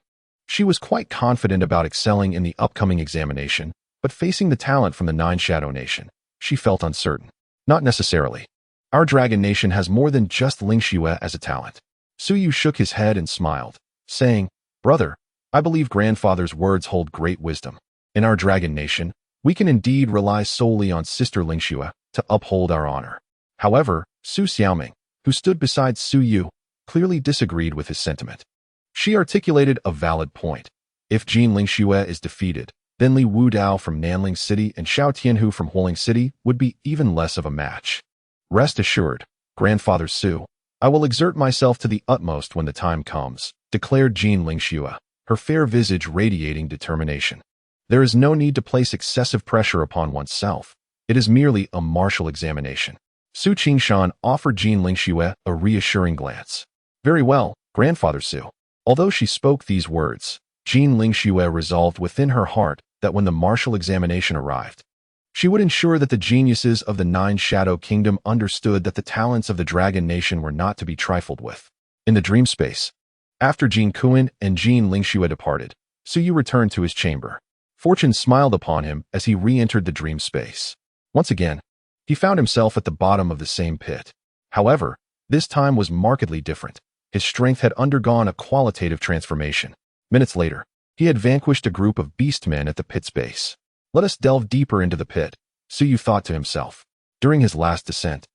she was quite confident about excelling in the upcoming examination, but facing the talent from the 9 Shadow Nation, she felt uncertain. Not necessarily. Our Dragon Nation has more than just Lingxue as a talent. Su Yu shook his head and smiled, saying, Brother, I believe grandfather's words hold great wisdom. In our Dragon Nation, we can indeed rely solely on Sister Lingxue to uphold our honor. However, Su Xiaoming, who stood beside Su Yu, clearly disagreed with his sentiment. She articulated a valid point. If Jin Lingxue is defeated, then Li Wudao from Nanling City and Xiao Tianhu from Holing City would be even less of a match. Rest assured, Grandfather Su, I will exert myself to the utmost when the time comes, declared Jin Lingxue, her fair visage radiating determination. There is no need to place excessive pressure upon oneself. It is merely a martial examination. Su Qingshan offered Jin Lingxue a reassuring glance. Very well, Grandfather Su. Although she spoke these words, Jin Lingxue resolved within her heart that when the martial examination arrived, she would ensure that the geniuses of the 9 Shadow Kingdom understood that the talents of the Dragon Nation were not to be trifled with. In the dream space, after Jin Kuan and Jin Lingxue departed, Su Yu returned to his chamber. Fortune smiled upon him as he re-entered the dream space. Once again, he found himself at the bottom of the same pit. However, this time was markedly different. His strength had undergone a qualitative transformation. Minutes later, he had vanquished a group of beastmen at the pit's base. Let us delve deeper into the pit, Su Yu thought to himself. During his last descent,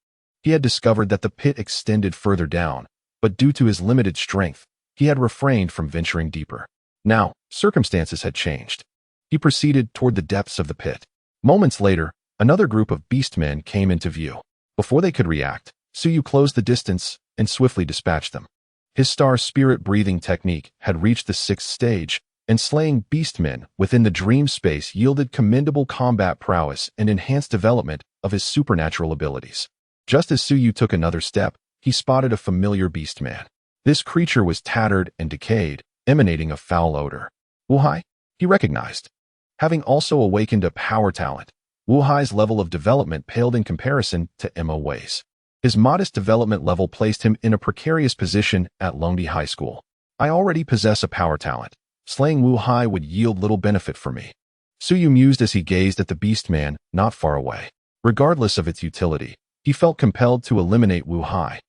he had discovered that the pit extended further down, but due to his limited strength, he had refrained from venturing deeper. Now, circumstances had changed. He proceeded toward the depths of the pit. Moments later, another group of beastmen came into view. Before they could react, Suyu closed the distance and swiftly dispatched them. His star spirit-breathing technique had reached the 6th stage, and slaying beastmen within the dream space yielded commendable combat prowess and enhanced development of his supernatural abilities. Just as Suyu took another step, he spotted a familiar beastman. This creature was tattered and decayed, emanating a foul odor. Wuhai? He recognized. Having also awakened a power talent, Wuhai's level of development paled in comparison to Emma Wei's. His modest development level placed him in a precarious position at Longdi High School. I already possess a power talent. Slaying Wuhai would yield little benefit for me. Suyu mused as he gazed at the beastman not far away. Regardless of its utility, he felt compelled to eliminate Wuhai,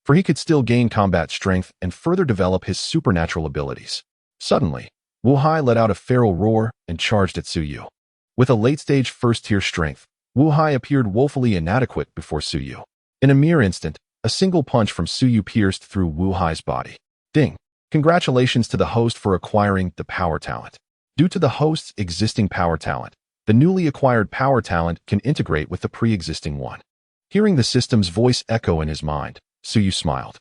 for he could still gain combat strength and further develop his supernatural abilities. Suddenly, Wuhai let out a feral roar and charged at Suyu. With a late-stage first-tier strength, Wuhai appeared woefully inadequate before Suyu. In a mere instant, a single punch from Suyu pierced through Wuhai's body. Ding! Congratulations to the host for acquiring the power talent. Due to the host's existing power talent, the newly acquired power talent can integrate with the pre-existing one. Hearing the system's voice echo in his mind, Suyu smiled.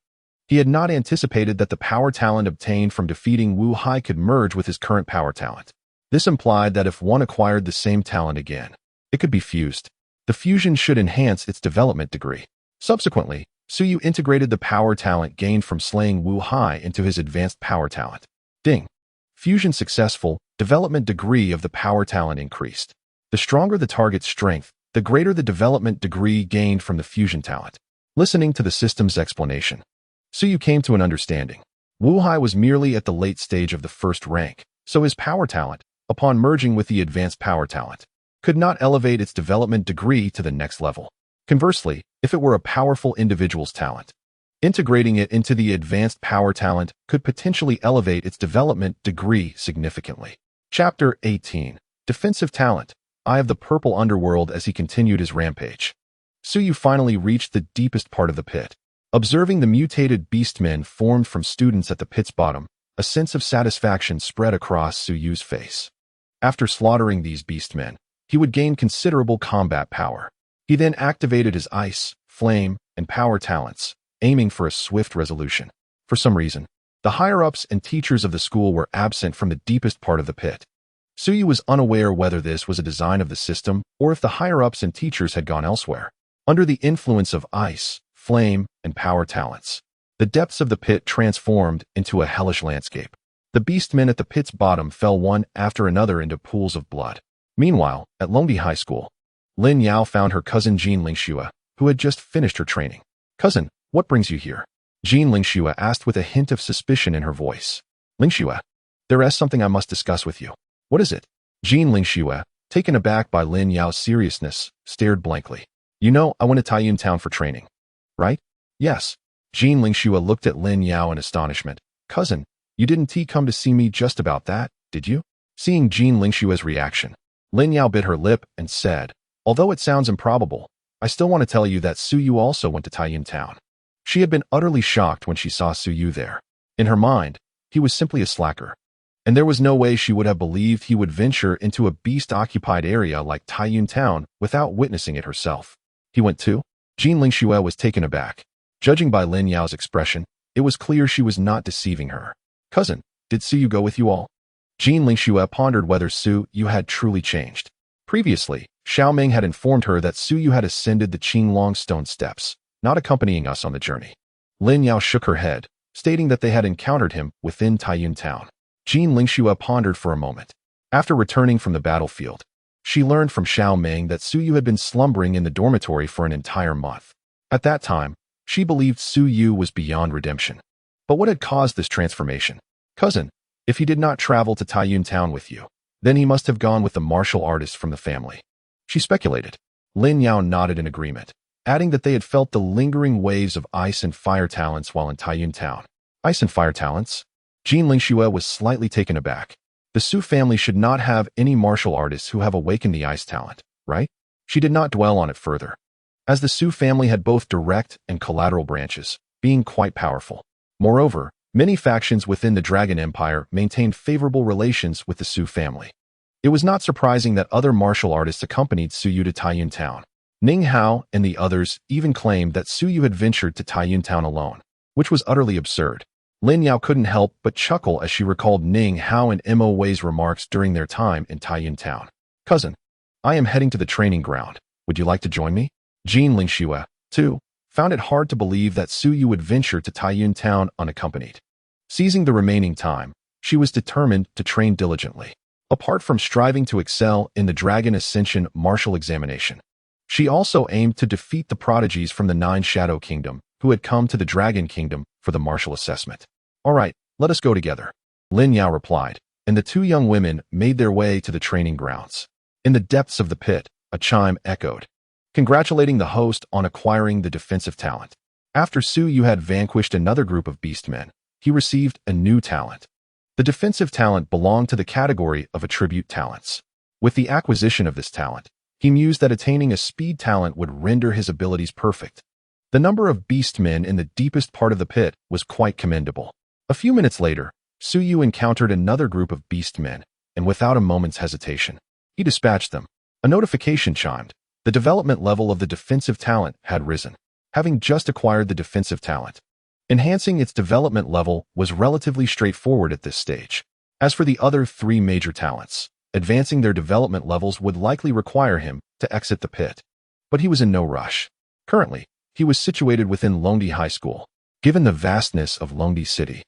He had not anticipated that the power talent obtained from defeating Wuhai could merge with his current power talent. This implied that if one acquired the same talent again, it could be fused. The fusion should enhance its development degree. Subsequently, Suyu integrated the power talent gained from slaying Wuhai into his advanced power talent. Ding! Fusion successful, development degree of the power talent increased. The stronger the target's strength, the greater the development degree gained from the fusion talent. Listening to the system's explanation, Suyu came to an understanding. Wuhai was merely at the late stage of the first rank, so his power talent, upon merging with the advanced power talent, could not elevate its development degree to the next level. Conversely, if it were a powerful individual's talent, integrating it into the advanced power talent could potentially elevate its development degree significantly. Chapter 18. Defensive Talent. Eye of the Purple Underworld. As he continued his rampage, Suyu finally reached the deepest part of the pit. Observing the mutated beastmen formed from students at the pit's bottom, a sense of satisfaction spread across Suyu's face. After slaughtering these beastmen, he would gain considerable combat power. He then activated his ice, flame, and power talents, aiming for a swift resolution. For some reason, the higher-ups and teachers of the school were absent from the deepest part of the pit. Suyu was unaware whether this was a design of the system or if the higher-ups and teachers had gone elsewhere. Under the influence of ice, flame, and power talents, the depths of the pit transformed into a hellish landscape. The beastmen at the pit's bottom fell one after another into pools of blood. Meanwhile, at Longdi High School, Lin Yao found her cousin Jean Lingxue, who had just finished her training. "Cousin, what brings you here?" Jean Lingxue asked with a hint of suspicion in her voice. "Lingxue, there is something I must discuss with you." "What is it?" Jean Lingxue, taken aback by Lin Yao's seriousness, stared blankly. "You know, I went to Taiyun Town for training, right?" "Yes." Jean Lingxue looked at Lin Yao in astonishment. "Cousin, you didn't come to see me just about that, did you?" Seeing Jean Lingxue's reaction, Lin Yao bit her lip and said, "Although it sounds improbable, I still want to tell you that Suyu also went to Taiyun Town." She had been utterly shocked when she saw Suyu there. In her mind, he was simply a slacker, and there was no way she would have believed he would venture into a beast-occupied area like Taiyun Town without witnessing it herself. "He went too?" Jean Lingxue was taken aback. Judging by Lin Yao's expression, it was clear she was not deceiving her. "Cousin, did Suyu go with you all?" Jean Lingxue pondered whether Suyu had truly changed. Previously, Xiao Ming had informed her that Suyu had ascended the Qinglong Stone Steps, not accompanying us on the journey. Lin Yao shook her head, stating that they had encountered him within Taiyun Town. Jean Lingxue pondered for a moment. After returning from the battlefield, she learned from Xiao Ming that Suyu had been slumbering in the dormitory for an entire month. At that time, she believed Suyu was beyond redemption. But what had caused this transformation? "Cousin, if he did not travel to Taiyun Town with you, then he must have gone with the martial artist from the family," she speculated. Lin Yao nodded in agreement, adding that they had felt the lingering waves of ice and fire talents while in Taiyun Town. Ice and fire talents? Jean Lingxue was slightly taken aback. The Su family should not have any martial artists who have awakened the ice talent, right? She did not dwell on it further, as the Su family had both direct and collateral branches, being quite powerful. Moreover, Many factions within the Dragon Empire maintained favorable relations with the Su family. It was not surprising that other martial artists accompanied Su Yu to Taiyuan Town. Ning Hao and the others even claimed that Su Yu had ventured to Taiyuan Town alone, which was utterly absurd. Lin Yao couldn't help but chuckle as she recalled Ning Hao and Mo Wei's remarks during their time in Taiyuan Town. "Cousin, I am heading to the training ground. Would you like to join me?" Jean Lingxue, too, found it hard to believe that Su Yu would venture to Taiyuan Town unaccompanied. Seizing the remaining time, she was determined to train diligently. Apart from striving to excel in the Dragon Ascension martial examination, she also aimed to defeat the prodigies from the Nine Shadow Kingdom who had come to the Dragon Kingdom for the martial assessment. "All right, let us go together," Lin Yao replied, and the two young women made their way to the training grounds. In the depths of the pit, a chime echoed, congratulating the host on acquiring the defensive talent. After Su Yu had vanquished another group of beastmen, he received a new talent. The defensive talent belonged to the category of attribute talents. With the acquisition of this talent, he mused that attaining a speed talent would render his abilities perfect. The number of beastmen in the deepest part of the pit was quite commendable. A few minutes later, Su Yu encountered another group of beastmen, and without a moment's hesitation, he dispatched them. A notification chimed. The development level of the defensive talent had risen. Having just acquired the defensive talent, enhancing its development level was relatively straightforward at this stage. As for the other three major talents, advancing their development levels would likely require him to exit the pit. But he was in no rush. Currently, he was situated within Longdi High School. Given the vastness of Longdi City,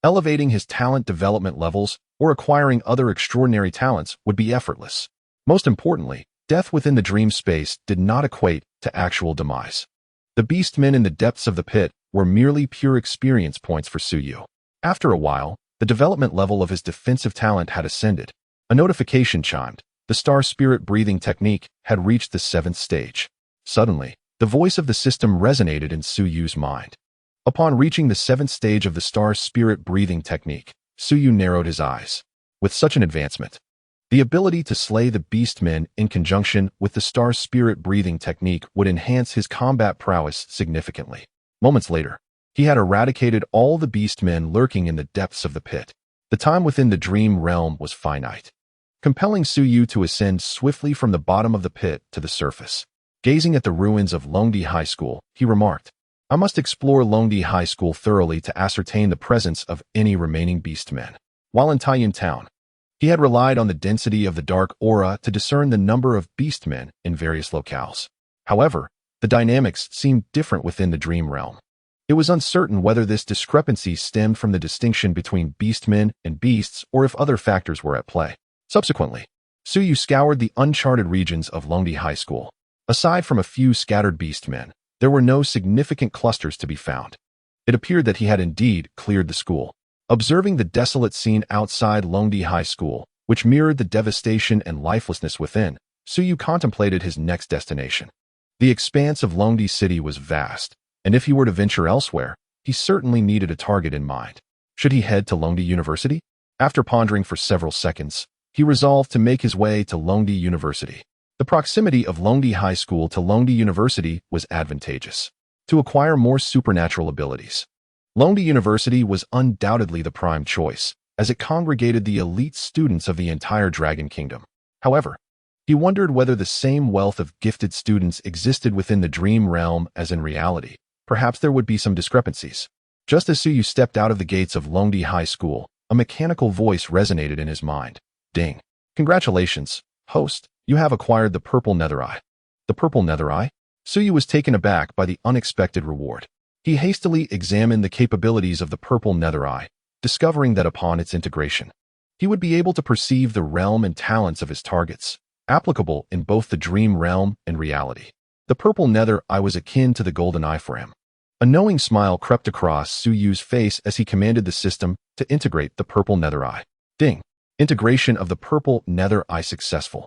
elevating his talent development levels or acquiring other extraordinary talents would be effortless. Most importantly, death within the dream space did not equate to actual demise. The beastmen in the depths of the pit were merely pure experience points for Su Yu. After a while, the development level of his defensive talent had ascended. A notification chimed. The star spirit breathing technique had reached the 7th stage. Suddenly, the voice of the system resonated in Su Yu's mind. Upon reaching the 7th stage of the star spirit breathing technique, Su Yu narrowed his eyes. With such an advancement, the ability to slay the beastmen in conjunction with the star spirit breathing technique would enhance his combat prowess significantly. Moments later, he had eradicated all the beastmen lurking in the depths of the pit. The time within the dream realm was finite, compelling Su Yu to ascend swiftly from the bottom of the pit to the surface. Gazing at the ruins of Longdi High School, he remarked, "I must explore Longdi High School thoroughly to ascertain the presence of any remaining beastmen." While in Taiyuan Town, he had relied on the density of the dark aura to discern the number of beastmen in various locales. However, the dynamics seemed different within the dream realm. It was uncertain whether this discrepancy stemmed from the distinction between beastmen and beasts or if other factors were at play. Subsequently, Su Yu scoured the uncharted regions of Longdi High School. Aside from a few scattered beastmen, there were no significant clusters to be found. It appeared that he had indeed cleared the school. Observing the desolate scene outside Longdi High School, which mirrored the devastation and lifelessness within, Su Yu contemplated his next destination. The expanse of Longdi City was vast, and if he were to venture elsewhere, he certainly needed a target in mind. Should he head to Longdi University? After pondering for several seconds, he resolved to make his way to Longdi University. The proximity of Longdi High School to Longdi University was advantageous to acquire more supernatural abilities. Longdi University was undoubtedly the prime choice, as it congregated the elite students of the entire Dragon Kingdom. However, he wondered whether the same wealth of gifted students existed within the dream realm as in reality. Perhaps there would be some discrepancies. Just as Su Yu stepped out of the gates of Longdi High School, a mechanical voice resonated in his mind. Ding. Congratulations, host. You have acquired the purple nether eye. The purple nether eye? Su Yu was taken aback by the unexpected reward. He hastily examined the capabilities of the purple nether eye, discovering that upon its integration, he would be able to perceive the realm and talents of his targets, applicable in both the dream realm and reality. The purple nether eye was akin to the golden eye for him. A knowing smile crept across Su Yu's face as he commanded the system to integrate the purple nether eye. Ding. Integration of the purple nether eye successful.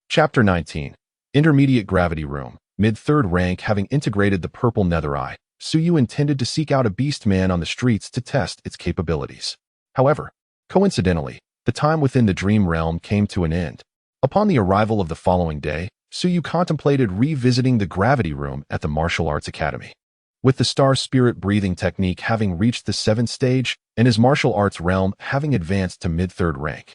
Chapter 19. Intermediate Gravity Room. Mid-3rd rank. Having integrated the purple nether eye, Su Yu intended to seek out a beastman on the streets to test its capabilities. However, coincidentally, the time within the dream realm came to an end. Upon the arrival of the following day, Su Yu contemplated revisiting the gravity room at the martial arts academy. With the star spirit breathing technique having reached the 7th stage and his martial arts realm having advanced to mid-3rd rank,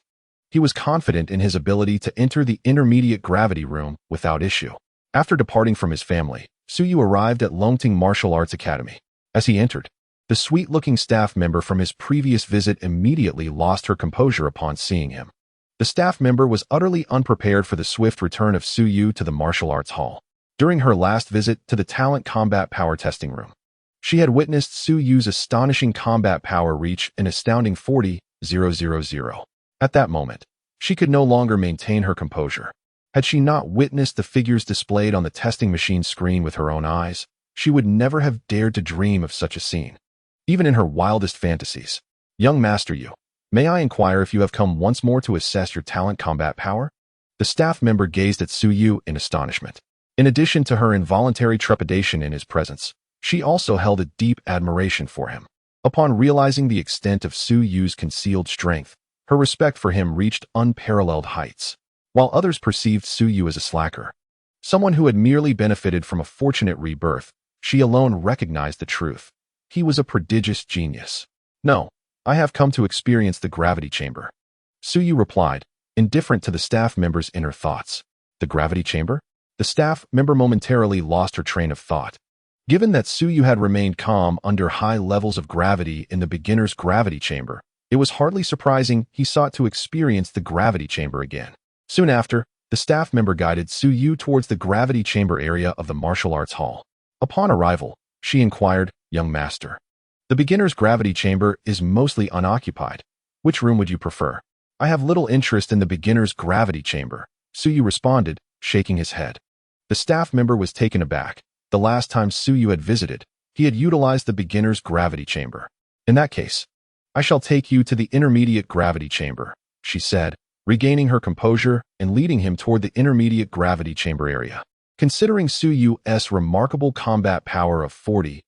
he was confident in his ability to enter the intermediate gravity room without issue. After departing from his family, Suyu arrived at Longting Martial Arts Academy. As he entered, the sweet-looking staff member from his previous visit immediately lost her composure upon seeing him. The staff member was utterly unprepared for the swift return of Suyu to the martial arts hall. During her last visit to the talent combat power testing room, she had witnessed Suyu's astonishing combat power reach an astounding 40,000. At that moment, she could no longer maintain her composure. Had she not witnessed the figures displayed on the testing machine screen with her own eyes, she would never have dared to dream of such a scene. Even in her wildest fantasies. Young Master Yu, may I inquire if you have come once more to assess your talent combat power? The staff member gazed at Suyu in astonishment. In addition to her involuntary trepidation in his presence, she also held a deep admiration for him. Upon realizing the extent of Suyu's concealed strength, her respect for him reached unparalleled heights. While others perceived Suyu as a slacker, someone who had merely benefited from a fortunate rebirth, she alone recognized the truth. He was a prodigious genius. No, I have come to experience the gravity chamber. Suyu replied, indifferent to the staff member's inner thoughts. The gravity chamber? The staff member momentarily lost her train of thought. Given that Suyu had remained calm under high levels of gravity in the beginner's gravity chamber, it was hardly surprising he sought to experience the gravity chamber again. Soon after, the staff member guided Suyu towards the gravity chamber area of the martial arts hall. Upon arrival, she inquired, Young Master, the beginner's gravity chamber is mostly unoccupied. Which room would you prefer? I have little interest in the beginner's gravity chamber, Suyu responded, shaking his head. The staff member was taken aback. The last time Suyu had visited, he had utilized the beginner's gravity chamber. In that case, I shall take you to the intermediate gravity chamber, she said, regaining her composure and leading him toward the intermediate gravity chamber area. Considering Suyu's remarkable combat power of 40,000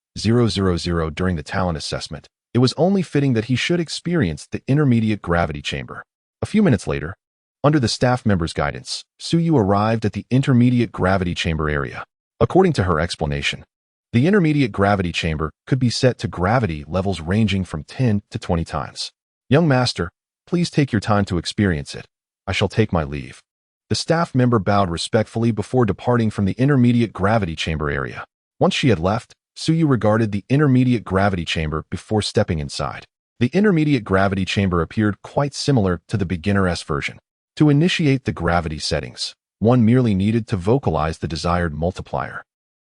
during the talent assessment, it was only fitting that he should experience the intermediate gravity chamber. A few minutes later, under the staff member's guidance, Suyu arrived at the intermediate gravity chamber area. According to her explanation, the intermediate gravity chamber could be set to gravity levels ranging from 10 to 20 times. Young Master, please take your time to experience it. I shall take my leave. The staff member bowed respectfully before departing from the intermediate gravity chamber area. Once she had left, Suyu regarded the intermediate gravity chamber before stepping inside. The intermediate gravity chamber appeared quite similar to the beginner's version. To initiate the gravity settings, one merely needed to vocalize the desired multiplier.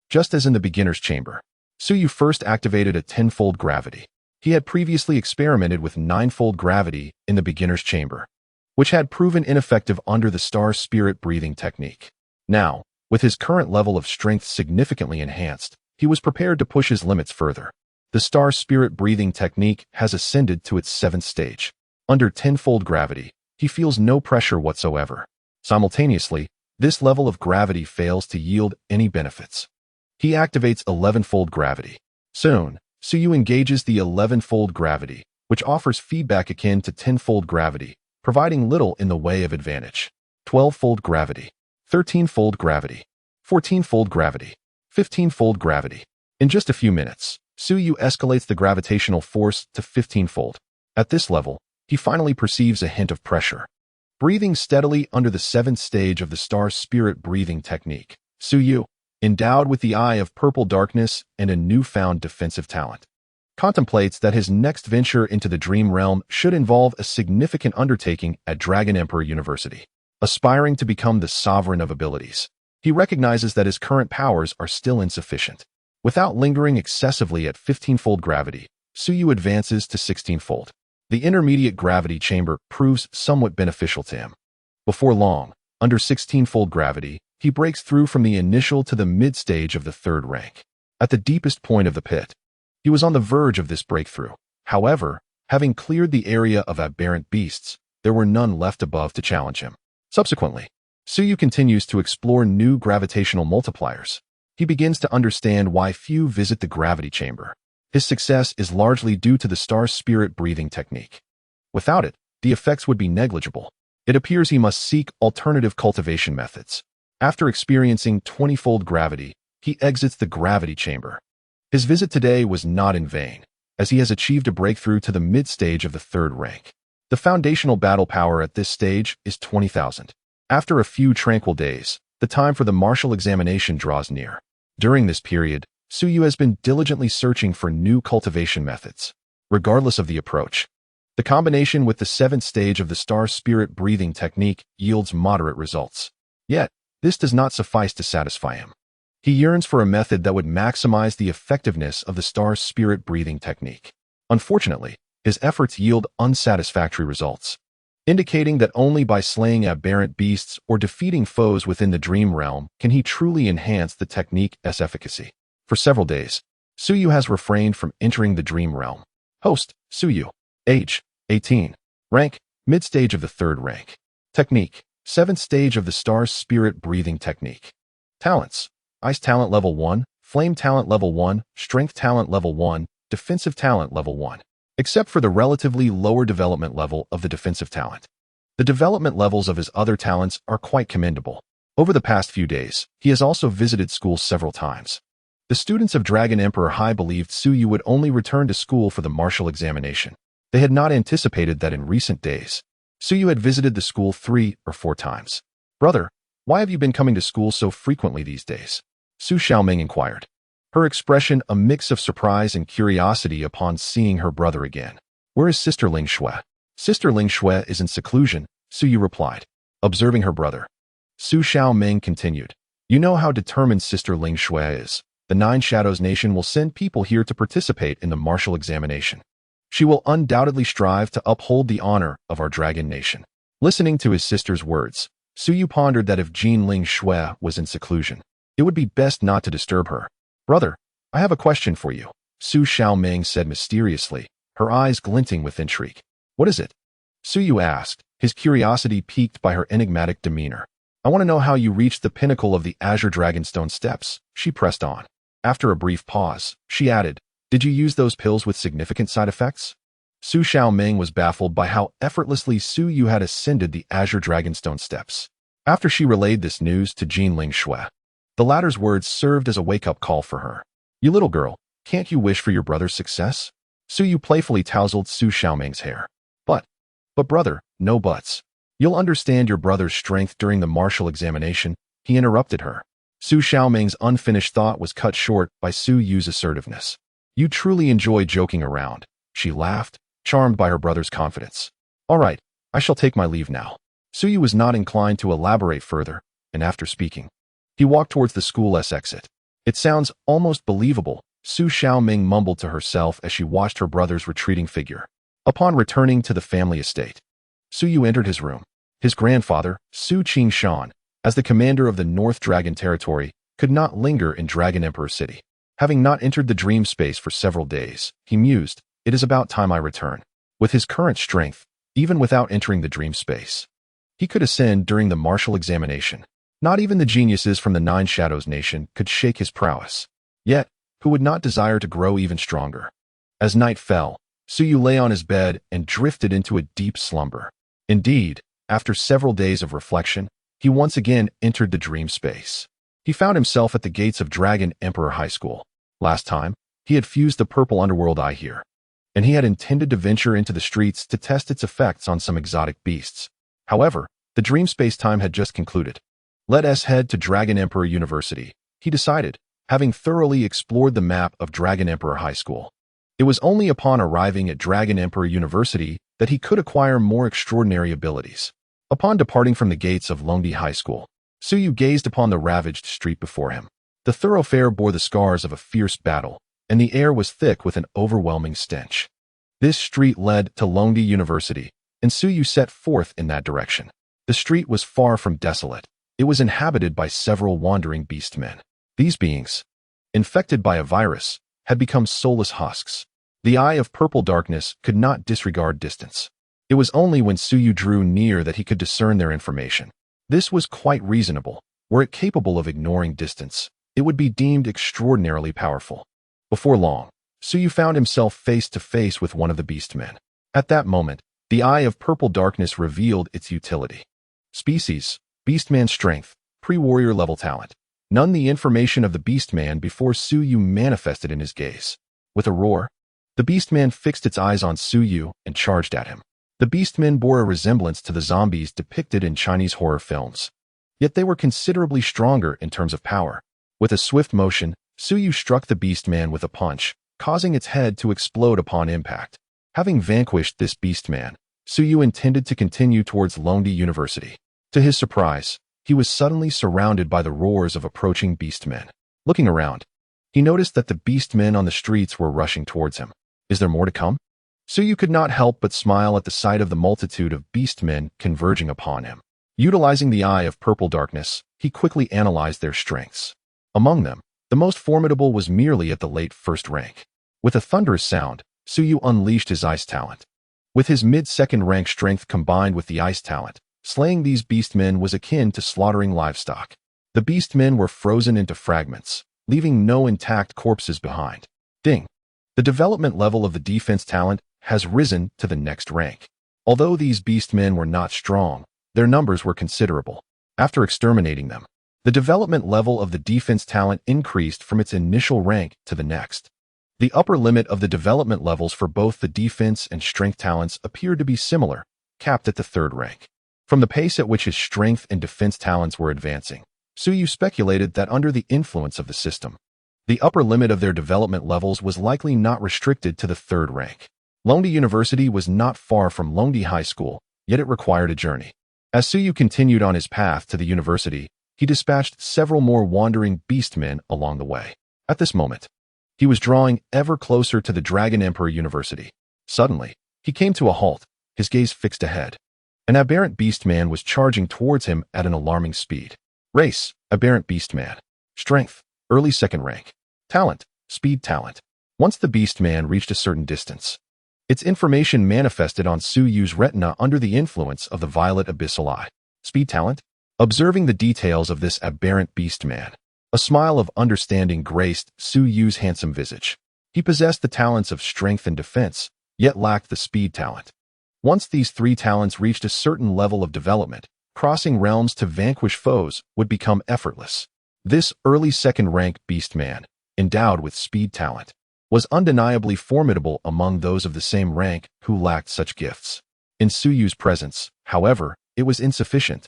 Just as in the beginner's chamber, Suyu first activated a 10-fold gravity. He had previously experimented with 9-fold gravity in the beginner's chamber, which had proven ineffective under the star spirit breathing technique. Now, with his current level of strength significantly enhanced, he was prepared to push his limits further. The star spirit breathing technique has ascended to its 7th stage. Under 10-fold gravity, he feels no pressure whatsoever. Simultaneously, this level of gravity fails to yield any benefits. He activates 11-fold gravity. Soon, Suyu engages the 11-fold gravity, which offers feedback akin to 10-fold gravity, providing little in the way of advantage. 12-fold gravity, 13-fold gravity, 14-fold gravity, 15-fold gravity. In just a few minutes, Suyu escalates the gravitational force to 15-fold. At this level, he finally perceives a hint of pressure. Breathing steadily under the 7th stage of the star spirit breathing technique, Suyu, endowed with the eye of purple darkness and a newfound defensive talent, contemplates that his next venture into the dream realm should involve a significant undertaking at Dragon Emperor University. Aspiring to become the sovereign of abilities, he recognizes that his current powers are still insufficient. Without lingering excessively at 15-fold gravity, Suyu advances to 16-fold. The intermediate gravity chamber proves somewhat beneficial to him. Before long, under 16-fold gravity, he breaks through from the initial to the mid-stage of the 3rd rank. At the deepest point of the pit, he was on the verge of this breakthrough. However, having cleared the area of aberrant beasts, there were none left above to challenge him. Subsequently, Suyu continues to explore new gravitational multipliers. He begins to understand why few visit the gravity chamber. His success is largely due to the star spirit breathing technique. Without it, the effects would be negligible. It appears he must seek alternative cultivation methods. After experiencing 20-fold gravity, he exits the gravity chamber. His visit today was not in vain, as he has achieved a breakthrough to the mid-stage of the 3rd rank. The foundational battle power at this stage is 20,000. After a few tranquil days, the time for the martial examination draws near. During this period, Suyu has been diligently searching for new cultivation methods. Regardless of the approach, the combination with the 7th stage of the star spirit breathing technique yields moderate results. Yet, this does not suffice to satisfy him. He yearns for a method that would maximize the effectiveness of the star spirit breathing technique. Unfortunately, his efforts yield unsatisfactory results, indicating that only by slaying aberrant beasts or defeating foes within the dream realm can he truly enhance the technique's efficacy. For several days, Suyu has refrained from entering the dream realm. Host, Suyu. Age, 18. Rank, mid-stage of the 3rd rank. Technique, 7th stage of the star spirit breathing technique. Talents, Ice talent level 1, Flame talent level 1, Strength talent level 1, Defensive talent level 1. Except for the relatively lower development level of the defensive talent. The development levels of his other talents are quite commendable. Over the past few days, he has also visited school several times. The students of Dragon Emperor High believed Suyu would only return to school for the martial examination. They had not anticipated that in recent days, Suyu had visited the school 3 or 4 times. Brother, why have you been coming to school so frequently these days? Su Xiaoming inquired, her expression a mix of surprise and curiosity upon seeing her brother again. Where is Sister Ling Shui? Sister Ling Shui is in seclusion, Suyu replied, observing her brother. Su Xiaoming continued, you know how determined Sister Ling Shui is. The 9 Shadows Nation will send people here to participate in the martial examination. She will undoubtedly strive to uphold the honor of our Dragon Nation. Listening to his sister's words, Suyu pondered that if Jean Ling Shui was in seclusion, it would be best not to disturb her. Brother, I have a question for you, Su Xiaoming said mysteriously, her eyes glinting with intrigue. What is it? Suyu asked, his curiosity piqued by her enigmatic demeanor. I want to know how you reached the pinnacle of the Azure Dragonstone steps, she pressed on. After a brief pause, she added, did you use those pills with significant side effects? Su Xiaoming was baffled by how effortlessly Suyu had ascended the Azure Dragonstone steps. After she relayed this news to Jean Ling Shui, the latter's words served as a wake-up call for her. You little girl, can't you wish for your brother's success? Suyu playfully tousled Su Xiaoming's hair. But brother, no buts. You'll understand your brother's strength during the martial examination, he interrupted her. Su Xiaoming's unfinished thought was cut short by Suyu's assertiveness. You truly enjoy joking around, she laughed, charmed by her brother's confidence. All right, I shall take my leave now. Suyu was not inclined to elaborate further, and after speaking, he walked towards the school's exit. It sounds almost believable, Su Xiaoming mumbled to herself as she watched her brother's retreating figure. Upon returning to the family estate, Suyu entered his room. His grandfather, Su Qingshan, as the commander of the North Dragon Territory, could not linger in Dragon Emperor City. Having not entered the dream space for several days, he mused, it is about time I return. With his current strength, even without entering the dream space, he could ascend during the martial examination. Not even the geniuses from the 9 Shadows Nation could shake his prowess. Yet, who would not desire to grow even stronger? As night fell, Suyu lay on his bed and drifted into a deep slumber. Indeed, after several days of reflection, he once again entered the dream space. He found himself at the gates of Dragon Emperor High School. Last time, he had fused the purple underworld eye here, and he had intended to venture into the streets to test its effects on some exotic beasts. However, the dream space-time had just concluded. Let us head to Dragon Emperor University, he decided, having thoroughly explored the map of Dragon Emperor High School. It was only upon arriving at Dragon Emperor University that he could acquire more extraordinary abilities. Upon departing from the gates of Longdi High School, Suyu gazed upon the ravaged street before him. The thoroughfare bore the scars of a fierce battle, and the air was thick with an overwhelming stench. This street led to Longdi University, and Suyu set forth in that direction. The street was far from desolate. It was inhabited by several wandering beastmen. These beings, infected by a virus, had become soulless husks. The eye of purple darkness could not disregard distance. It was only when Suyu drew near that he could discern their information. This was quite reasonable. Were it capable of ignoring distance, it would be deemed extraordinarily powerful. Before long, Suyu found himself face to face with one of the beastmen. At that moment, the eye of purple darkness revealed its utility. Species, Beastman strength, pre-warrior level talent. none the information of the Beastman before Suyu manifested in his gaze. With a roar, the Beastman fixed its eyes on Suyu and charged at him. The Beastmen bore a resemblance to the zombies depicted in Chinese horror films. Yet they were considerably stronger in terms of power. With a swift motion, Suyu struck the Beastman with a punch, causing its head to explode upon impact. Having vanquished this Beastman, Suyu intended to continue towards Longdi University. To his surprise, he was suddenly surrounded by the roars of approaching Beastmen. Looking around, he noticed that the Beastmen on the streets were rushing towards him. Is there more to come? Suyu could not help but smile at the sight of the multitude of Beastmen converging upon him. Utilizing the Eye of Purple Darkness, he quickly analyzed their strengths. Among them, the most formidable was merely at the late first rank. With a thunderous sound, Suyu unleashed his ice talent. With his mid-second rank strength combined with the ice talent, slaying these Beastmen was akin to slaughtering livestock. The Beastmen were frozen into fragments, leaving no intact corpses behind. Ding! The development level of the defense talent has risen to the next rank. Although these Beastmen were not strong, their numbers were considerable. After exterminating them, the development level of the defense talent increased from its initial rank to the next. The upper limit of the development levels for both the defense and strength talents appeared to be similar, capped at the third rank. From the pace at which his strength and defense talents were advancing, Suyu speculated that under the influence of the system, the upper limit of their development levels was likely not restricted to the third rank. Longdi University was not far from Longdi High School, yet it required a journey. As Suyu continued on his path to the university, he dispatched several more wandering Beastmen along the way. At this moment, he was drawing ever closer to the Dragon Emperor University. Suddenly, he came to a halt, his gaze fixed ahead. An aberrant Beastman was charging towards him at an alarming speed. Race, aberrant Beastman. Strength, early second rank. Talent, speed talent. Once the Beastman reached a certain distance, its information manifested on Suyu's retina under the influence of the violet abyssal eye. Speed talent? Observing the details of this aberrant Beastman, a smile of understanding graced Suyu's handsome visage. He possessed the talents of strength and defense, yet lacked the speed talent. Once these three talents reached a certain level of development, crossing realms to vanquish foes would become effortless. This early second-rank Beastman, endowed with speed talent, was undeniably formidable among those of the same rank who lacked such gifts. In Suyu's presence, however, it was insufficient.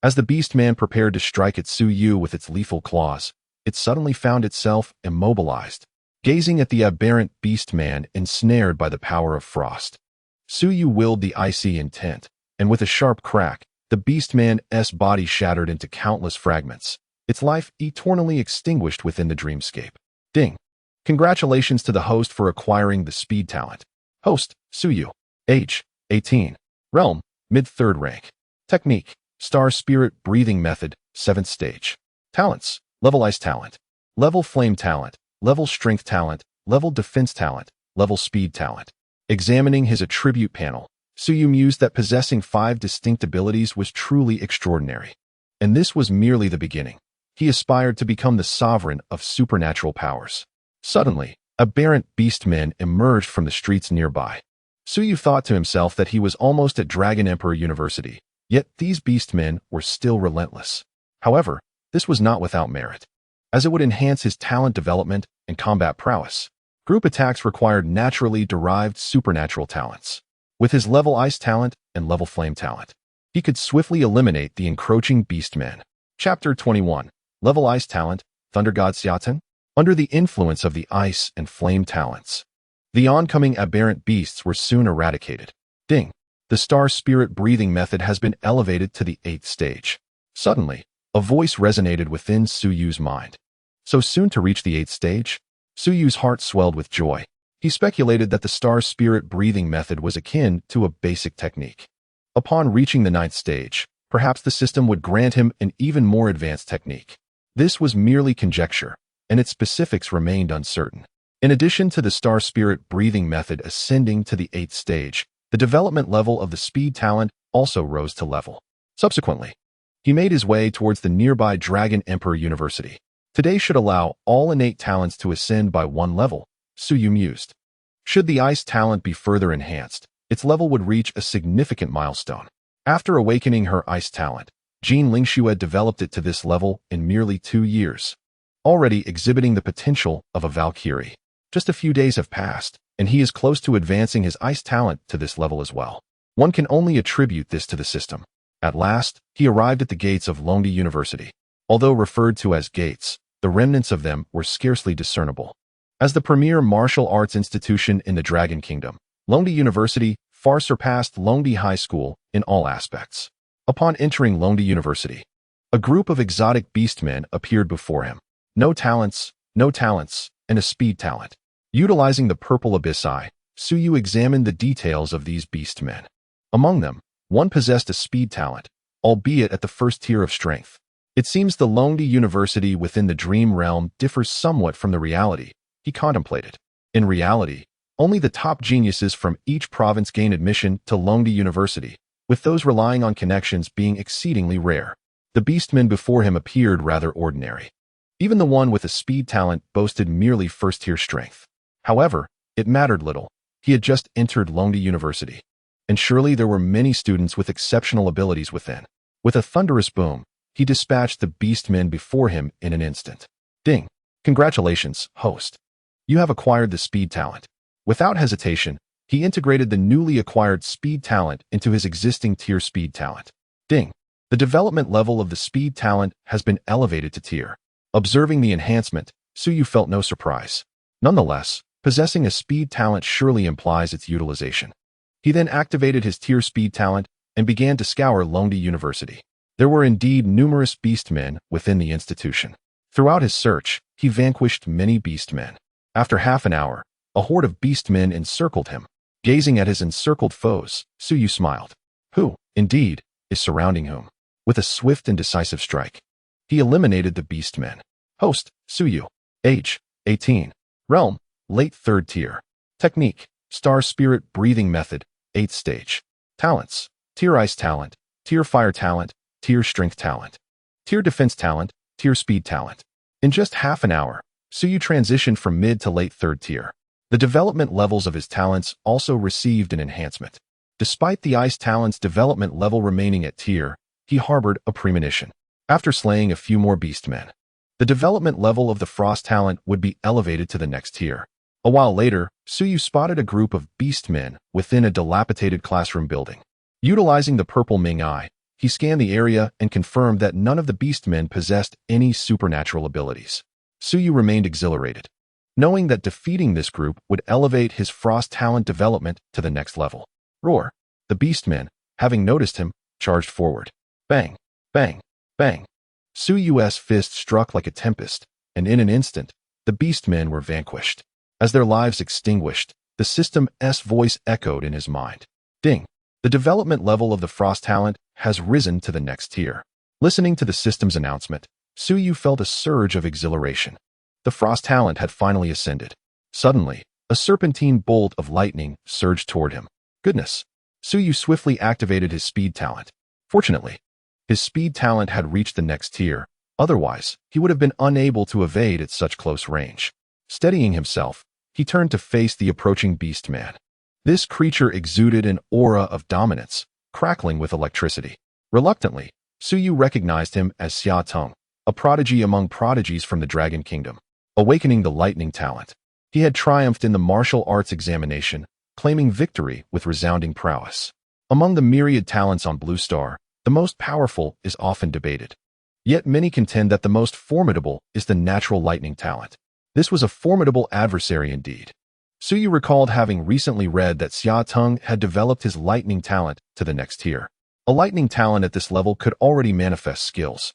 As the Beastman prepared to strike at Suyu with its lethal claws, it suddenly found itself immobilized, gazing at the aberrant Beastman ensnared by the power of frost. Suyu willed the icy intent, and with a sharp crack, the Beastman's body shattered into countless fragments, its life eternally extinguished within the dreamscape. Ding! Congratulations to the host for acquiring the speed talent. Host, Suyu. Age, 18. Realm, mid-third rank. Technique, Star Spirit Breathing Method, 7th stage. Talents, Level Ice Talent, Level Flame Talent, Level Strength Talent, Level Defense Talent, Level Speed Talent. Examining his attribute panel, Suyu mused that possessing 5 distinct abilities was truly extraordinary. And this was merely the beginning. He aspired to become the sovereign of supernatural powers. Suddenly, aberrant Beastmen emerged from the streets nearby. Suyu thought to himself that he was almost at Dragon Emperor University, yet these Beastmen were still relentless. However, this was not without merit, as it would enhance his talent development and combat prowess. Group attacks required naturally derived supernatural talents. With his level Ice talent and level Flame talent, he could swiftly eliminate the encroaching Beastmen. Chapter 21. Level Ice Talent, Thunder God Xiatan. Under the influence of the Ice and Flame talents, the oncoming aberrant beasts were soon eradicated. Ding! The Star Spirit Breathing Method has been elevated to the 8th stage. Suddenly, a voice resonated within Suyu's mind. So soon to reach the 8th stage? Suyu's heart swelled with joy. He speculated that the Star Spirit Breathing Method was akin to a basic technique. Upon reaching the 9th stage, perhaps the system would grant him an even more advanced technique. This was merely conjecture, and its specifics remained uncertain. In addition to the Star Spirit Breathing Method ascending to the 8th stage, the development level of the speed talent also rose to level. Subsequently, he made his way towards the nearby Dragon Emperor University. Today should allow all innate talents to ascend by 1 level, Suyu mused. Should the Ice talent be further enhanced, its level would reach a significant milestone. After awakening her Ice talent, Jean Lingxue had developed it to this level in merely 2 years, already exhibiting the potential of a Valkyrie. Just a few days have passed, and he is close to advancing his ice talent to this level as well. One can only attribute this to the system. At last, he arrived at the gates of Longdi University. Although referred to as gates, the remnants of them were scarcely discernible. As the premier martial arts institution in the Dragon Kingdom, Longdi University far surpassed Longdi High School in all aspects. Upon entering Longdi University, a group of exotic beastmen appeared before him. No talents, and a speed talent. Utilizing the purple abyss eye, Suyu examined the details of these beastmen. Among them, one possessed a speed talent, albeit at the first tier of strength. It seems the Longdi University within the dream realm differs somewhat from the reality he contemplated. In reality, only the top geniuses from each province gain admission to Longdi University, with those relying on connections being exceedingly rare. The beastmen before him appeared rather ordinary. Even the one with a speed talent boasted merely first-tier strength. However, it mattered little. He had just entered Longdi University, and surely there were many students with exceptional abilities within. With a thunderous boom, he dispatched the beastmen before him in an instant. Ding! Congratulations, host. You have acquired the speed talent. Without hesitation, he integrated the newly acquired speed talent into his existing tier speed talent. Ding! The development level of the speed talent has been elevated to tier. Observing the enhancement, Suyu felt no surprise. Nonetheless, possessing a speed talent surely implies its utilization. He then activated his tier speed talent and began to scour Longdi University. There were indeed numerous beastmen within the institution. Throughout his search, he vanquished many beastmen. After half an hour, a horde of beastmen encircled him. Gazing at his encircled foes, Suyu smiled. Who, indeed, is surrounding whom? With a swift and decisive strike, he eliminated the beastmen. Host, Suyu. Age, 18. Realm, late 3rd tier. Technique, Star Spirit Breathing Method, 8th stage. Talents, Tier Ice Talent, Tier Fire Talent, Tier Strength Talent, Tier Defense Talent, Tier Speed Talent. In just half an hour, Suyu transitioned from mid to late 3rd tier. The development levels of his talents also received an enhancement. Despite the Ice Talent's development level remaining at tier, he harbored a premonition. After slaying a few more beastmen, the development level of the Frost Talent would be elevated to the next tier. A while later, Suyu spotted a group of beastmen within a dilapidated classroom building. Utilizing the purple Ming Eye, he scanned the area and confirmed that none of the beastmen possessed any supernatural abilities. Suyu remained exhilarated, knowing that defeating this group would elevate his Frost Talent development to the next level. Roar! The beastmen, having noticed him, charged forward. Bang! Bang! Bang! Suyu's fist struck like a tempest, and in an instant, the beastmen were vanquished. As their lives extinguished, the system's voice echoed in his mind. Ding! The development level of the Frost Talent has risen to the next tier. Listening to the system's announcement, Suyu felt a surge of exhilaration. The Frost Talent had finally ascended. Suddenly, a serpentine bolt of lightning surged toward him. Goodness! Suyu swiftly activated his speed talent. Fortunately, his speed talent had reached the next tier, otherwise, he would have been unable to evade at such close range. Steadying himself, he turned to face the approaching beastman. This creature exuded an aura of dominance, crackling with electricity. Reluctantly, Suyu recognized him as Xia Tong, a prodigy among prodigies from the Dragon Kingdom. Awakening the lightning talent, he had triumphed in the martial arts examination, claiming victory with resounding prowess. Among the myriad talents on Blue Star, the most powerful is often debated. Yet many contend that the most formidable is the natural lightning talent. This was a formidable adversary indeed. Suyu recalled having recently read that Xia Tong had developed his lightning talent to the next tier. A lightning talent at this level could already manifest skills.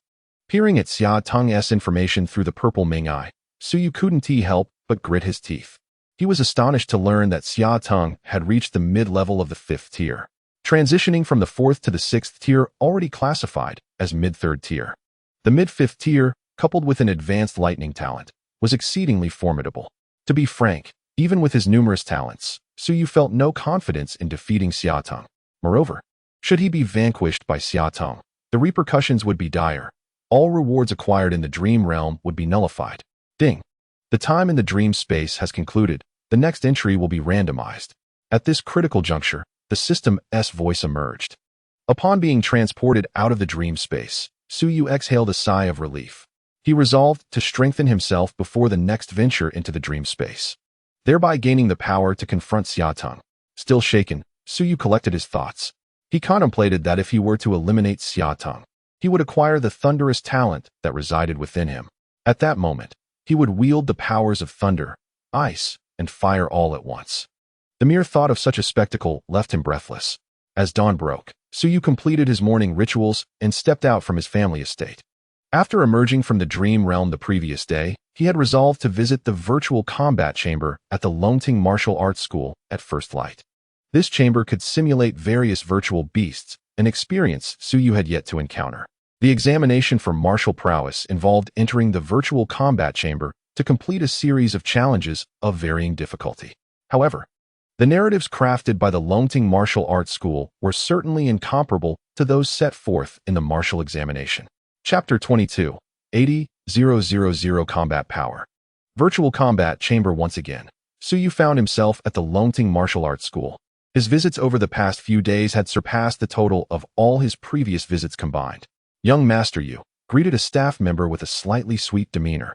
Peering at Xia Tong's information through the purple Ming Eye, Suyu couldn't help but grit his teeth. He was astonished to learn that Xia Tong had reached the mid-level of the 5th tier, transitioning from the 4th to the 6th tier already classified as mid-3rd tier. The mid-5th tier, coupled with an advanced lightning talent, was exceedingly formidable. To be frank, even with his numerous talents, Suyu felt no confidence in defeating Xia Tong. Moreover, should he be vanquished by Xia Tong, the repercussions would be dire. All rewards acquired in the dream realm would be nullified. Ding! The time in the dream space has concluded. The next entry will be randomized. At this critical juncture, the system's voice emerged. Upon being transported out of the dream space, Suyu exhaled a sigh of relief. He resolved to strengthen himself before the next venture into the dream space, thereby gaining the power to confront Xiaotong. Still shaken, Suyu collected his thoughts. He contemplated that if he were to eliminate Xiaotong, he would acquire the thunderous talent that resided within him. At that moment, he would wield the powers of thunder, ice, and fire all at once. The mere thought of such a spectacle left him breathless. As dawn broke, Suyu completed his morning rituals and stepped out from his family estate. After emerging from the dream realm the previous day, he had resolved to visit the virtual combat chamber at the Longting Martial Arts School at first light. This chamber could simulate various virtual beasts, an experience Suyu had yet to encounter. The examination for martial prowess involved entering the virtual combat chamber to complete a series of challenges of varying difficulty. However, the narratives crafted by the Longting Martial Arts School were certainly incomparable to those set forth in the martial examination. Chapter 22, 80,000 Combat Power. Virtual Combat Chamber. Once again, Suyu found himself at the Longting Martial Arts School. His visits over the past few days had surpassed the total of all his previous visits combined. Young Master Yu greeted a staff member with a slightly sweet demeanor,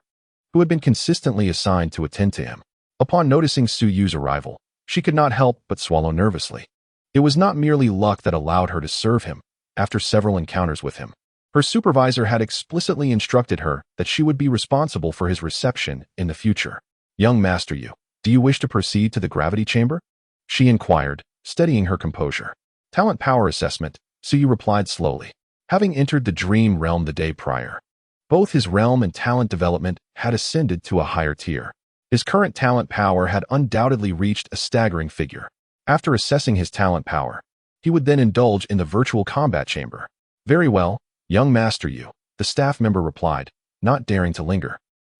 who had been consistently assigned to attend to him. Upon noticing Suyu's arrival, she could not help but swallow nervously. It was not merely luck that allowed her to serve him. After several encounters with him, her supervisor had explicitly instructed her that she would be responsible for his reception in the future. Young Master Yu, do you wish to proceed to the gravity chamber? She inquired, steadying her composure. Talent power assessment, Suyu replied slowly. Having entered the dream realm the day prior, both his realm and talent development had ascended to a higher tier. His current talent power had undoubtedly reached a staggering figure. After assessing his talent power, he would then indulge in the virtual combat chamber. Very well, young Master Yu, the staff member replied, not daring to linger.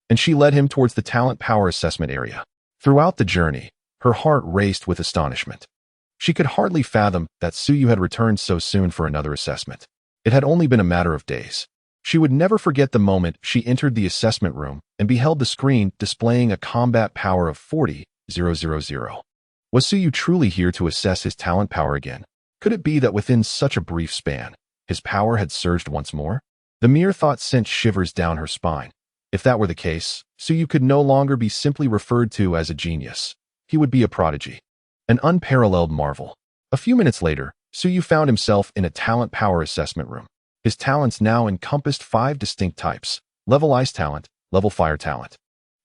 And she led him towards the talent power assessment area. Throughout the journey, her heart raced with astonishment. She could hardly fathom that Suyu had returned so soon for another assessment. It had only been a matter of days. She would never forget the moment she entered the assessment room and beheld the screen displaying a combat power of 40,000. Was Suyu truly here to assess his talent power again? Could it be that within such a brief span, his power had surged once more? The mere thought sent shivers down her spine. If that were the case, Suyu could no longer be simply referred to as a genius. He would be a prodigy, an unparalleled marvel. A few minutes later, Suyu found himself in a talent power assessment room. His talents now encompassed 5 distinct types: level ice talent, level fire talent,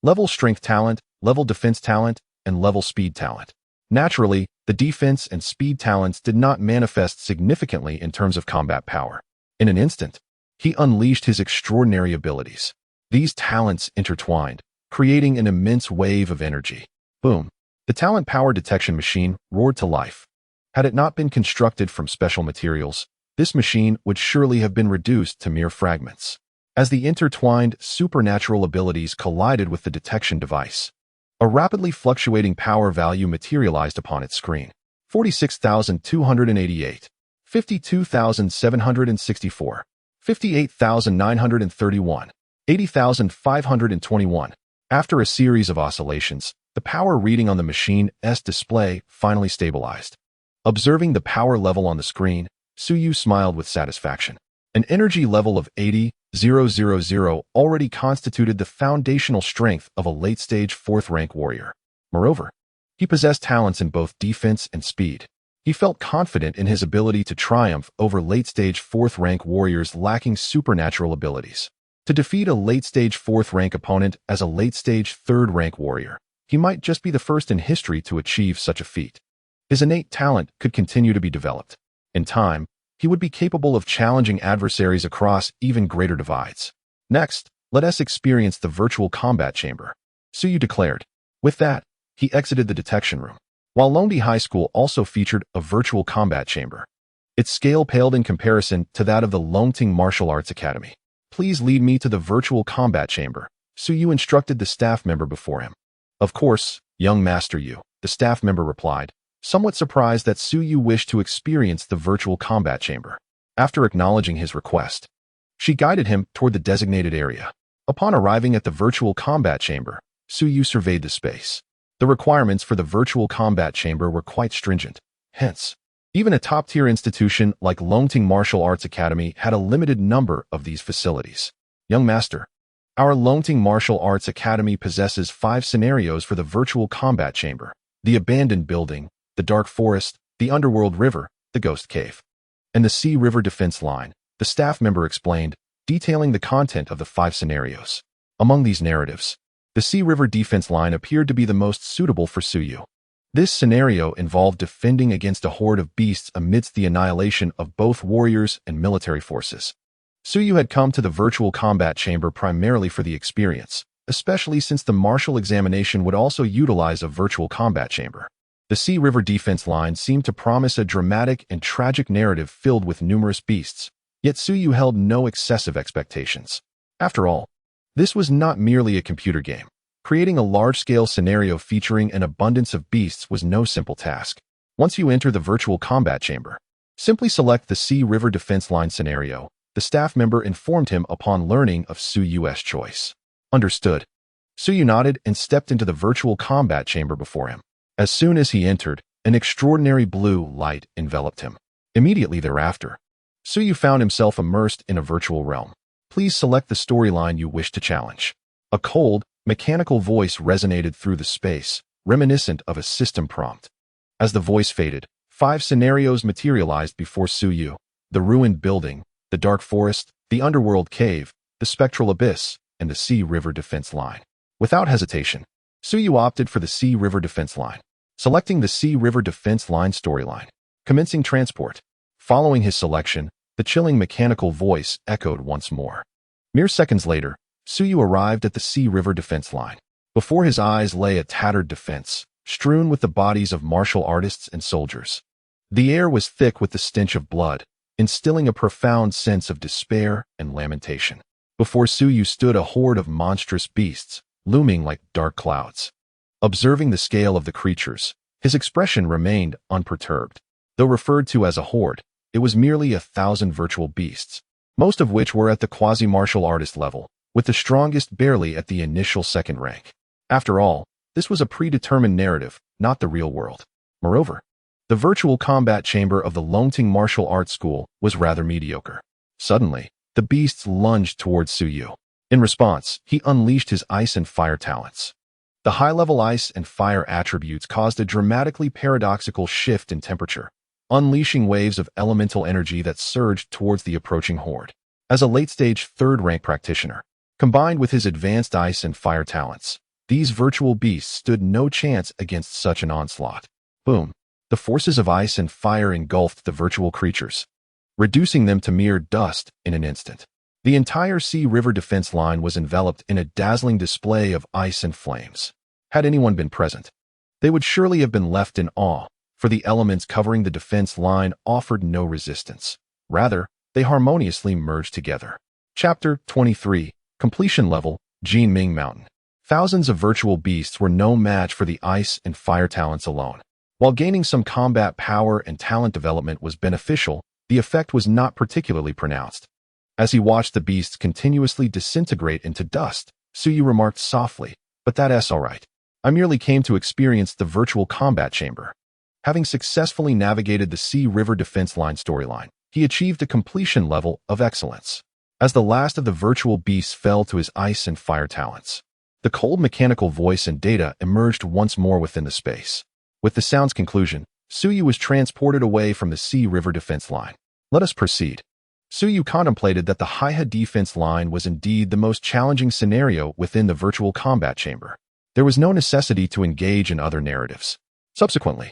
level strength talent, level defense talent, and level speed talent. Naturally, the defense and speed talents did not manifest significantly in terms of combat power. In an instant, he unleashed his extraordinary abilities. These talents intertwined, creating an immense wave of energy. Boom! The talent power detection machine roared to life. Had it not been constructed from special materials, this machine would surely have been reduced to mere fragments. As the intertwined supernatural abilities collided with the detection device, a rapidly fluctuating power value materialized upon its screen. 46,288, 52,764, 58,931, 80,521. After a series of oscillations, the power reading on the machine's display finally stabilized. Observing the power level on the screen, Suyu smiled with satisfaction. An energy level of 80,000 already constituted the foundational strength of a late-stage 4th-rank warrior. Moreover, he possessed talents in both defense and speed. He felt confident in his ability to triumph over late-stage 4th-rank warriors lacking supernatural abilities. To defeat a late-stage 4th-rank opponent as a late-stage 3rd-rank warrior, he might just be the first in history to achieve such a feat. His innate talent could continue to be developed. In time, he would be capable of challenging adversaries across even greater divides. Next, let us experience the virtual combat chamber, Suyu declared. With that, he exited the detection room. While Longdi High School also featured a virtual combat chamber, its scale paled in comparison to that of the Longting Martial Arts Academy. Please lead me to the virtual combat chamber, Suyu instructed the staff member before him. Of course, young Master Yu, the staff member replied, somewhat surprised that Suyu wished to experience the virtual combat chamber. After acknowledging his request, she guided him toward the designated area. Upon arriving at the virtual combat chamber, Suyu surveyed the space. The requirements for the virtual combat chamber were quite stringent. Hence, Even a top-tier institution like Longting Martial Arts Academy had a limited number of these facilities. Young Master, our Longting Martial Arts Academy possesses 5 scenarios for the virtual combat chamber: the abandoned building, the dark forest, the underworld river, the ghost cave, and the sea river defense line, the staff member explained, detailing the content of the 5 scenarios. Among these narratives, the sea river defense line appeared to be the most suitable for Suyu. This scenario involved defending against a horde of beasts amidst the annihilation of both warriors and military forces. Suyu had come to the virtual combat chamber primarily for the experience, especially since the martial examination would also utilize a virtual combat chamber. The sea river defense line seemed to promise a dramatic and tragic narrative filled with numerous beasts, yet Suyu held no excessive expectations. After all, this was not merely a computer game. Creating a large-scale scenario featuring an abundance of beasts was no simple task. Once you enter the virtual combat chamber, simply select the sea river defense line scenario, the staff member informed him upon learning of Suyu's choice. Understood. Suyu nodded and stepped into the virtual combat chamber before him. As soon as he entered, an extraordinary blue light enveloped him. Immediately thereafter, Suyu found himself immersed in a virtual realm. Please select the storyline you wish to challenge. A cold, mechanical voice resonated through the space, reminiscent of a system prompt. As the voice faded, 5 scenarios materialized before Suyu: the ruined building, the dark forest, the underworld cave, the spectral abyss, and the sea river defense line. Without hesitation, Suyu opted for the sea river defense line, selecting the sea river defense line storyline. Commencing transport. Following his selection, the chilling mechanical voice echoed once more. Mere seconds later, Suyu arrived at the sea river defense line. Before his eyes lay a tattered defense, strewn with the bodies of martial artists and soldiers. The air was thick with the stench of blood, instilling a profound sense of despair and lamentation. Before Suyu stood a horde of monstrous beasts, looming like dark clouds. Observing the scale of the creatures, his expression remained unperturbed. Though referred to as a horde, it was merely 1,000 virtual beasts, most of which were at the quasi-martial artist level, with the strongest barely at the initial 2nd rank. After all, this was a predetermined narrative, not the real world. Moreover, the virtual combat chamber of the Longting Martial Arts School was rather mediocre. Suddenly, the beasts lunged towards Suyu. In response, he unleashed his ice and fire talents. The high-level ice and fire attributes caused a dramatically paradoxical shift in temperature, unleashing waves of elemental energy that surged towards the approaching horde. As a late-stage 3rd-rank practitioner, combined with his advanced ice and fire talents, these virtual beasts stood no chance against such an onslaught. Boom! The forces of ice and fire engulfed the virtual creatures, reducing them to mere dust in an instant. The entire sea river defense line was enveloped in a dazzling display of ice and flames. Had anyone been present, they would surely have been left in awe, for the elements covering the defense line offered no resistance. Rather, they harmoniously merged together. Chapter 23. Completion Level, Jinming Mountain. Thousands of virtual beasts were no match for the ice and fire talents alone. While gaining some combat power and talent development was beneficial, the effect was not particularly pronounced. As he watched the beasts continuously disintegrate into dust, Suyu remarked softly, "But that's all right. I merely came to experience the virtual combat chamber." Having successfully navigated the sea river defense line storyline, he achieved a completion level of excellence. As the last of the virtual beasts fell to his ice and fire talents, the cold mechanical voice and data emerged once more within the space. With the sound's conclusion, Suyu was transported away from the sea river defense line. Let us proceed. Suyu contemplated that the high-head defense line was indeed the most challenging scenario within the virtual combat chamber. There was no necessity to engage in other narratives. Subsequently,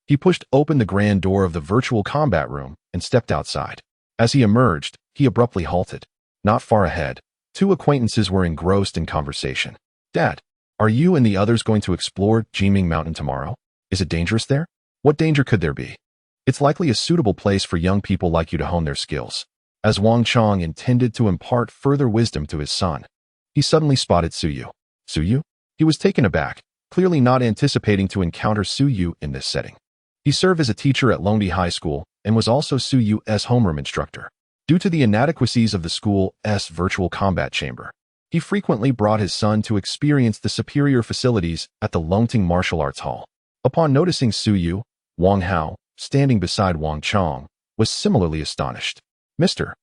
he pushed open the grand door of the virtual combat room and stepped outside. As he emerged, he abruptly halted. Not far ahead, 2 acquaintances were engrossed in conversation. "Dad, are you and the others going to explore Jinming Mountain tomorrow? Is it dangerous there?" "What danger could there be? It's likely a suitable place for young people like you to hone their skills." As Wang Chong intended to impart further wisdom to his son, he suddenly spotted Suyu. Suyu? He was taken aback, clearly not anticipating to encounter Suyu in this setting. He served as a teacher at Longdi High School and was also Suyu's homeroom instructor. Due to the inadequacies of the school's virtual combat chamber, he frequently brought his son to experience the superior facilities at the Longting Martial Arts Hall. Upon noticing Suyu, Wang Hao, standing beside Wang Chong, was similarly astonished. Mr.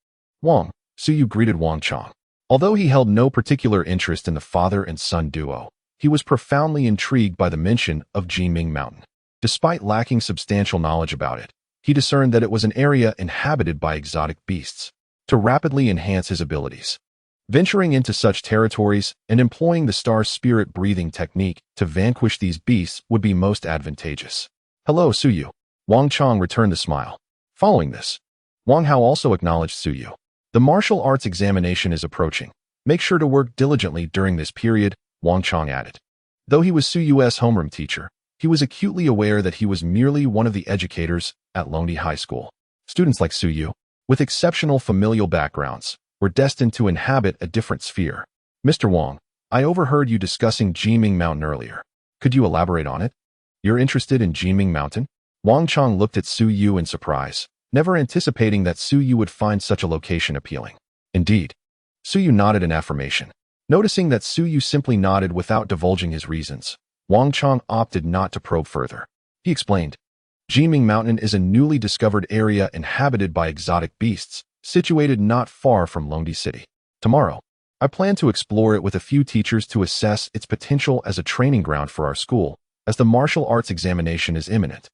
Wang, Suyu greeted Wang Chong. Although he held no particular interest in the father and son duo, he was profoundly intrigued by the mention of Jiming Mountain. Despite lacking substantial knowledge about it, he discerned that it was an area inhabited by exotic beasts. To rapidly enhance his abilities, venturing into such territories and employing the star spirit breathing technique to vanquish these beasts would be most advantageous. Hello, Suyu. Wang Chong returned the smile. Following this, Wang Hao also acknowledged Suyu. The martial arts examination is approaching. Make sure to work diligently during this period, Wang Chong added. Though he was Suyu's homeroom teacher, he was acutely aware that he was merely one of the educators at Longdi High School. Students like Suyu, with exceptional familial backgrounds, were destined to inhabit a different sphere. Mr. Wang, I overheard you discussing Jiming Mountain earlier. Could you elaborate on it? You're interested in Jiming Mountain? Wang Chong looked at Suyu in surprise, never anticipating that Suyu would find such a location appealing. Indeed. Suyu nodded in affirmation. Noticing that Suyu simply nodded without divulging his reasons, Wang Chong opted not to probe further. He explained, Jiming Mountain is a newly discovered area inhabited by exotic beasts, situated not far from Longdi City. Tomorrow, I plan to explore it with a few teachers to assess its potential as a training ground for our school, as the martial arts examination is imminent,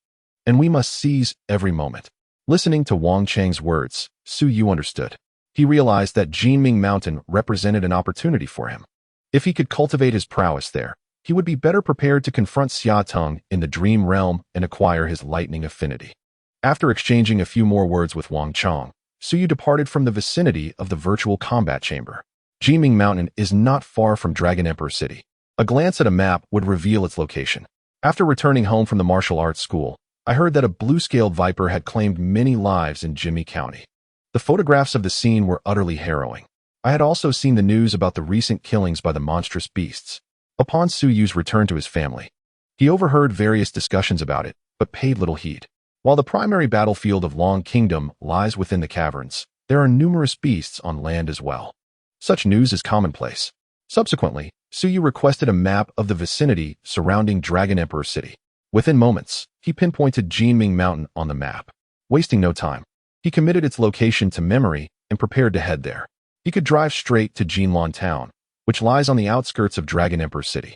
and we must seize every moment. Listening to Wang Chang's words, Suyu understood. He realized that Jiming Mountain represented an opportunity for him. If he could cultivate his prowess there, he would be better prepared to confront Xia Teng in the dream realm and acquire his lightning affinity. After exchanging a few more words with Wang Chong, Suyu departed from the vicinity of the virtual combat chamber. Jiming Mountain is not far from Dragon Emperor City. A glance at a map would reveal its location. After returning home from the martial arts school, I heard that a blue-scaled viper had claimed many lives in Jimmy County. The photographs of the scene were utterly harrowing. I had also seen the news about the recent killings by the monstrous beasts. Upon Suyu's return to his family, he overheard various discussions about it, but paid little heed. While the primary battlefield of Long Kingdom lies within the caverns, there are numerous beasts on land as well. Such news is commonplace. Subsequently, Suyu requested a map of the vicinity surrounding Dragon Emperor City. Within moments, he pinpointed Jiming Mountain on the map. Wasting no time, he committed its location to memory and prepared to head there. He could drive straight to Jinlan Town, which lies on the outskirts of Dragon Emperor City.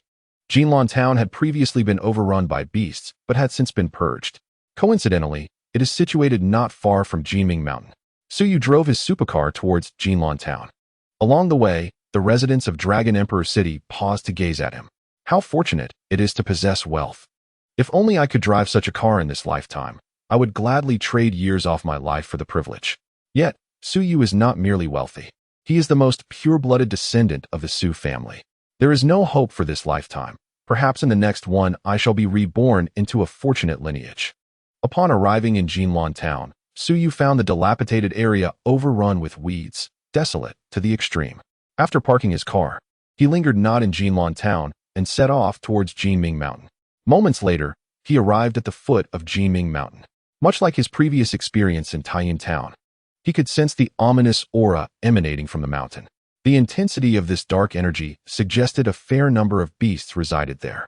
Jinlan Town had previously been overrun by beasts, but had since been purged. Coincidentally, it is situated not far from Jiming Mountain. Suyu drove his supercar towards Jinlan Town. Along the way, the residents of Dragon Emperor City paused to gaze at him. How fortunate it is to possess wealth. If only I could drive such a car in this lifetime, I would gladly trade years off my life for the privilege. Yet, Suyu is not merely wealthy. He is the most pure-blooded descendant of the Su family. There is no hope for this lifetime. Perhaps in the next one I shall be reborn into a fortunate lineage. Upon arriving in Jinlan Town, Suyu found the dilapidated area overrun with weeds, desolate to the extreme. After parking his car, he lingered not in Jinlan Town and set off towards Jiming Mountain. Moments later, he arrived at the foot of Jiming Mountain. Much like his previous experience in Taiyin Town, he could sense the ominous aura emanating from the mountain. The intensity of this dark energy suggested a fair number of beasts resided there.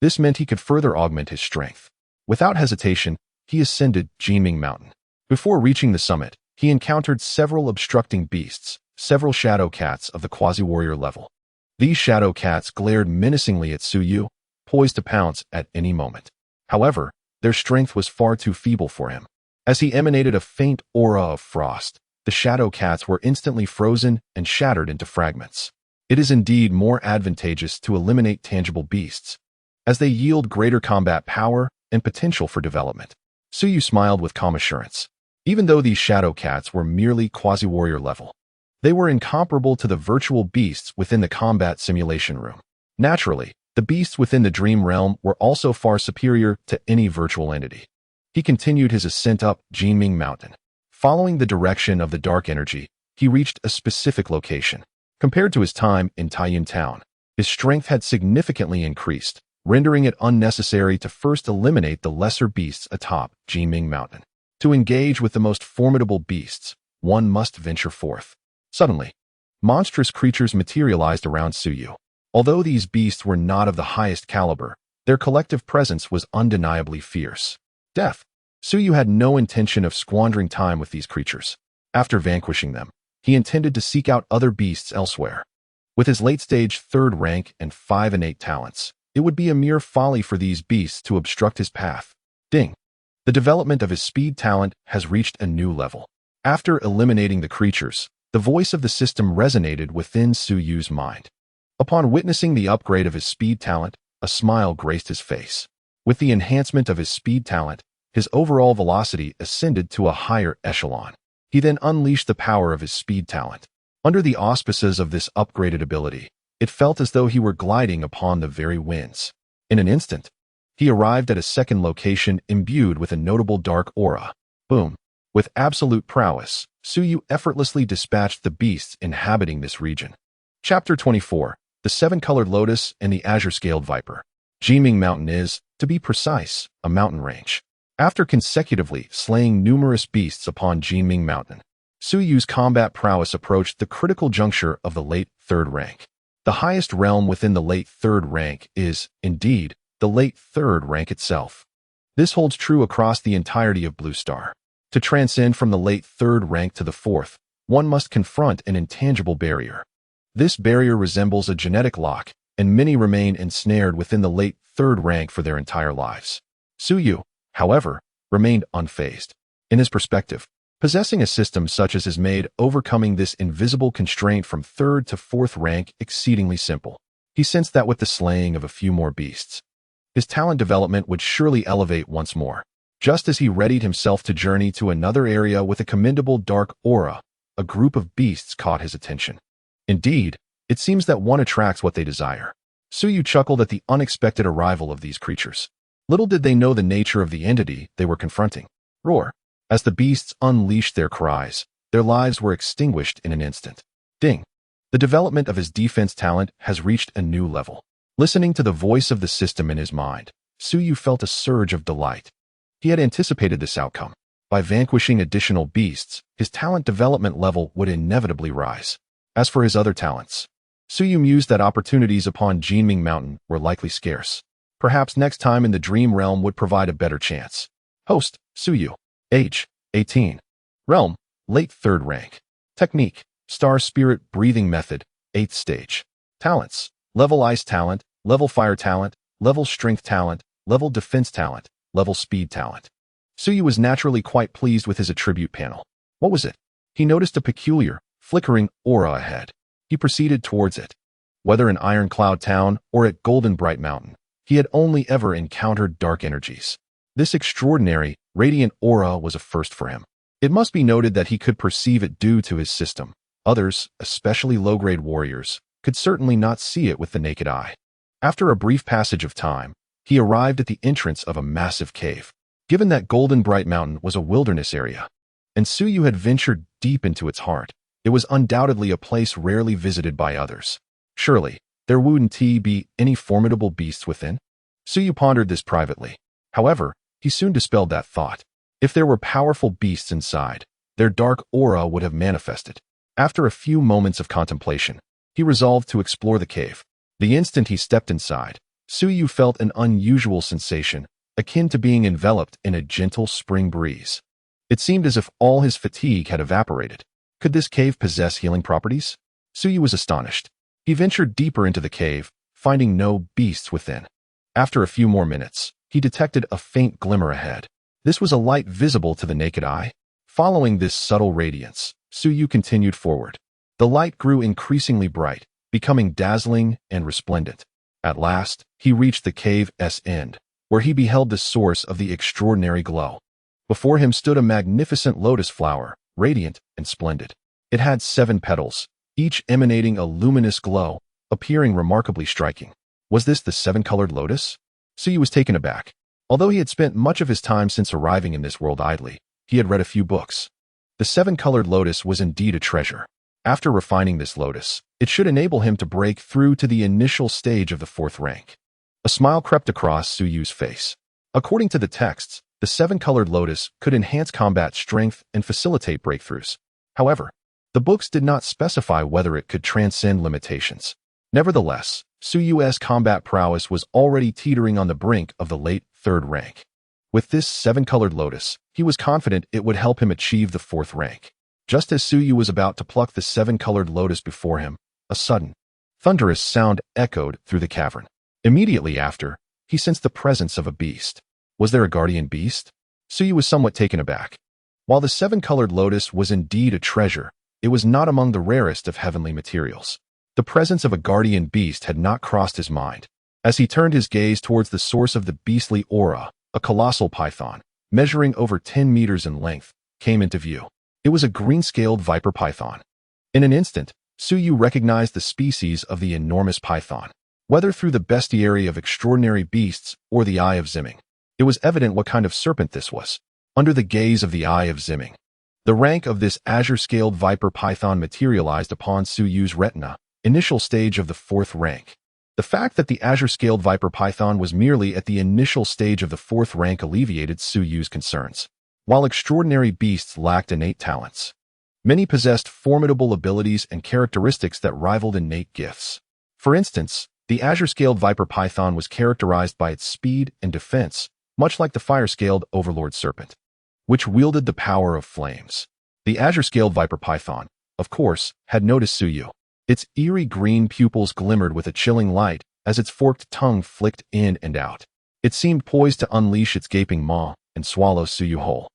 This meant he could further augment his strength. Without hesitation, he ascended Jiming Mountain. Before reaching the summit, he encountered several obstructing beasts, several shadow cats of the quasi-warrior level. These shadow cats glared menacingly at Suyu, poised to pounce at any moment. However, their strength was far too feeble for him. As he emanated a faint aura of frost, the shadow cats were instantly frozen and shattered into fragments. It is indeed more advantageous to eliminate tangible beasts, as they yield greater combat power and potential for development. Suyu smiled with calm assurance. Even though these shadow cats were merely quasi-warrior level, they were incomparable to the virtual beasts within the combat simulation room. Naturally, the beasts within the dream realm were also far superior to any virtual entity. He continued his ascent up Jiming Mountain. Following the direction of the dark energy, he reached a specific location. Compared to his time in Taiyin Town, his strength had significantly increased, rendering it unnecessary to first eliminate the lesser beasts atop Jiming Mountain. To engage with the most formidable beasts, one must venture forth. Suddenly, monstrous creatures materialized around Suyu. Although these beasts were not of the highest caliber, their collective presence was undeniably fierce. Death. Suyu had no intention of squandering time with these creatures. After vanquishing them, he intended to seek out other beasts elsewhere. With his late-stage 3rd rank and 5 innate talents, it would be a mere folly for these beasts to obstruct his path. Ding! The development of his speed talent has reached a new level. After eliminating the creatures, the voice of the system resonated within Suyu's mind. Upon witnessing the upgrade of his speed talent, a smile graced his face. With the enhancement of his speed talent, his overall velocity ascended to a higher echelon. He then unleashed the power of his speed talent. Under the auspices of this upgraded ability, it felt as though he were gliding upon the very winds. In an instant, he arrived at a second location imbued with a notable dark aura. Boom! With absolute prowess, Suyu effortlessly dispatched the beasts inhabiting this region. Chapter 24: The Seven-Colored Lotus and the Azure-Scaled Viper. Jiming Mountain is, to be precise, a mountain range. After consecutively slaying numerous beasts upon Jiming Mountain, Suyu's combat prowess approached the critical juncture of the late 3rd rank. The highest realm within the late 3rd rank is, indeed, the late 3rd rank itself. This holds true across the entirety of Blue Star. To transcend from the late 3rd rank to the 4th, one must confront an intangible barrier. This barrier resembles a genetic lock, and many remain ensnared within the late 3rd rank for their entire lives. Suyu, however, remained unfazed. In his perspective, possessing a system such as his made overcoming this invisible constraint from 3rd to 4th rank exceedingly simple. He sensed that with the slaying of a few more beasts, his talent development would surely elevate once more. Just as he readied himself to journey to another area with a commendable dark aura, a group of beasts caught his attention. Indeed, it seems that one attracts what they desire. Suyu chuckled at the unexpected arrival of these creatures. Little did they know the nature of the entity they were confronting. Roar! As the beasts unleashed their cries, their lives were extinguished in an instant. Ding! The development of his defense talent has reached a new level. Listening to the voice of the system in his mind, Suyu felt a surge of delight. He had anticipated this outcome. By vanquishing additional beasts, his talent development level would inevitably rise. As for his other talents, Suyu mused that opportunities upon Jiming Mountain were likely scarce. Perhaps next time in the Dream Realm would provide a better chance. Host, Suyu. Age, 18. Realm, late 3rd rank. Technique, Star Spirit Breathing Method, 8th stage. Talents, level Ice Talent, level Fire Talent, level Strength Talent, level Defense Talent, level Speed Talent. Suyu was naturally quite pleased with his attribute panel. What was it? He noticed a peculiar, flickering aura ahead. He proceeded towards it. Whether in Iron Cloud Town or at Golden Bright Mountain, he had only ever encountered dark energies. This extraordinary, radiant aura was a first for him. It must be noted that he could perceive it due to his system. Others, especially low-grade warriors, could certainly not see it with the naked eye. After a brief passage of time, he arrived at the entrance of a massive cave. Given that Golden Bright Mountain was a wilderness area, and Suyu had ventured deep into its heart, it was undoubtedly a place rarely visited by others. Surely, there wouldn't be any formidable beasts within? Suyu pondered this privately. However, he soon dispelled that thought. If there were powerful beasts inside, their dark aura would have manifested. After a few moments of contemplation, he resolved to explore the cave. The instant he stepped inside, Suyu felt an unusual sensation, akin to being enveloped in a gentle spring breeze. It seemed as if all his fatigue had evaporated. Could this cave possess healing properties? Suyu was astonished. He ventured deeper into the cave, finding no beasts within. After a few more minutes, he detected a faint glimmer ahead. This was a light visible to the naked eye. Following this subtle radiance, Suyu continued forward. The light grew increasingly bright, becoming dazzling and resplendent. At last, he reached the cave's end, where he beheld the source of the extraordinary glow. Before him stood a magnificent lotus flower, radiant and splendid. It had 7 petals, each emanating a luminous glow, appearing remarkably striking. Was this the 7-colored lotus? Suyu was taken aback. Although he had spent much of his time since arriving in this world idly, he had read a few books. The 7-colored lotus was indeed a treasure. After refining this lotus, it should enable him to break through to the initial stage of the 4th rank. A smile crept across Suyu's face. According to the texts, the 7-colored lotus could enhance combat strength and facilitate breakthroughs. However, the books did not specify whether it could transcend limitations. Nevertheless, Suyu's combat prowess was already teetering on the brink of the late 3rd rank. With this seven-colored lotus, he was confident it would help him achieve the 4th rank. Just as Suyu was about to pluck the seven-colored lotus before him, a sudden, thunderous sound echoed through the cavern. Immediately after, he sensed the presence of a beast. Was there a guardian beast? Suyu was somewhat taken aback. While the seven-colored lotus was indeed a treasure, it was not among the rarest of heavenly materials. The presence of a guardian beast had not crossed his mind. As he turned his gaze towards the source of the beastly aura, a colossal python, measuring over 10 meters in length, came into view. It was a green-scaled viper python. In an instant, Suyu recognized the species of the enormous python. Whether through the bestiary of extraordinary beasts or the eye of Zimming, it was evident what kind of serpent this was. Under the gaze of the eye of Zimming, the rank of this azure-scaled viper python materialized upon Suyu's retina, initial stage of the 4th rank. The fact that the azure-scaled viper python was merely at the initial stage of the 4th rank alleviated Suyu's concerns. While extraordinary beasts lacked innate talents, many possessed formidable abilities and characteristics that rivaled innate gifts. For instance, the azure-scaled viper python was characterized by its speed and defense, much like the fire-scaled overlord serpent, which wielded the power of flames. The azure-scaled viper python, of course, had noticed Suyu. Its eerie green pupils glimmered with a chilling light as its forked tongue flicked in and out. It seemed poised to unleash its gaping maw and swallow Suyu whole.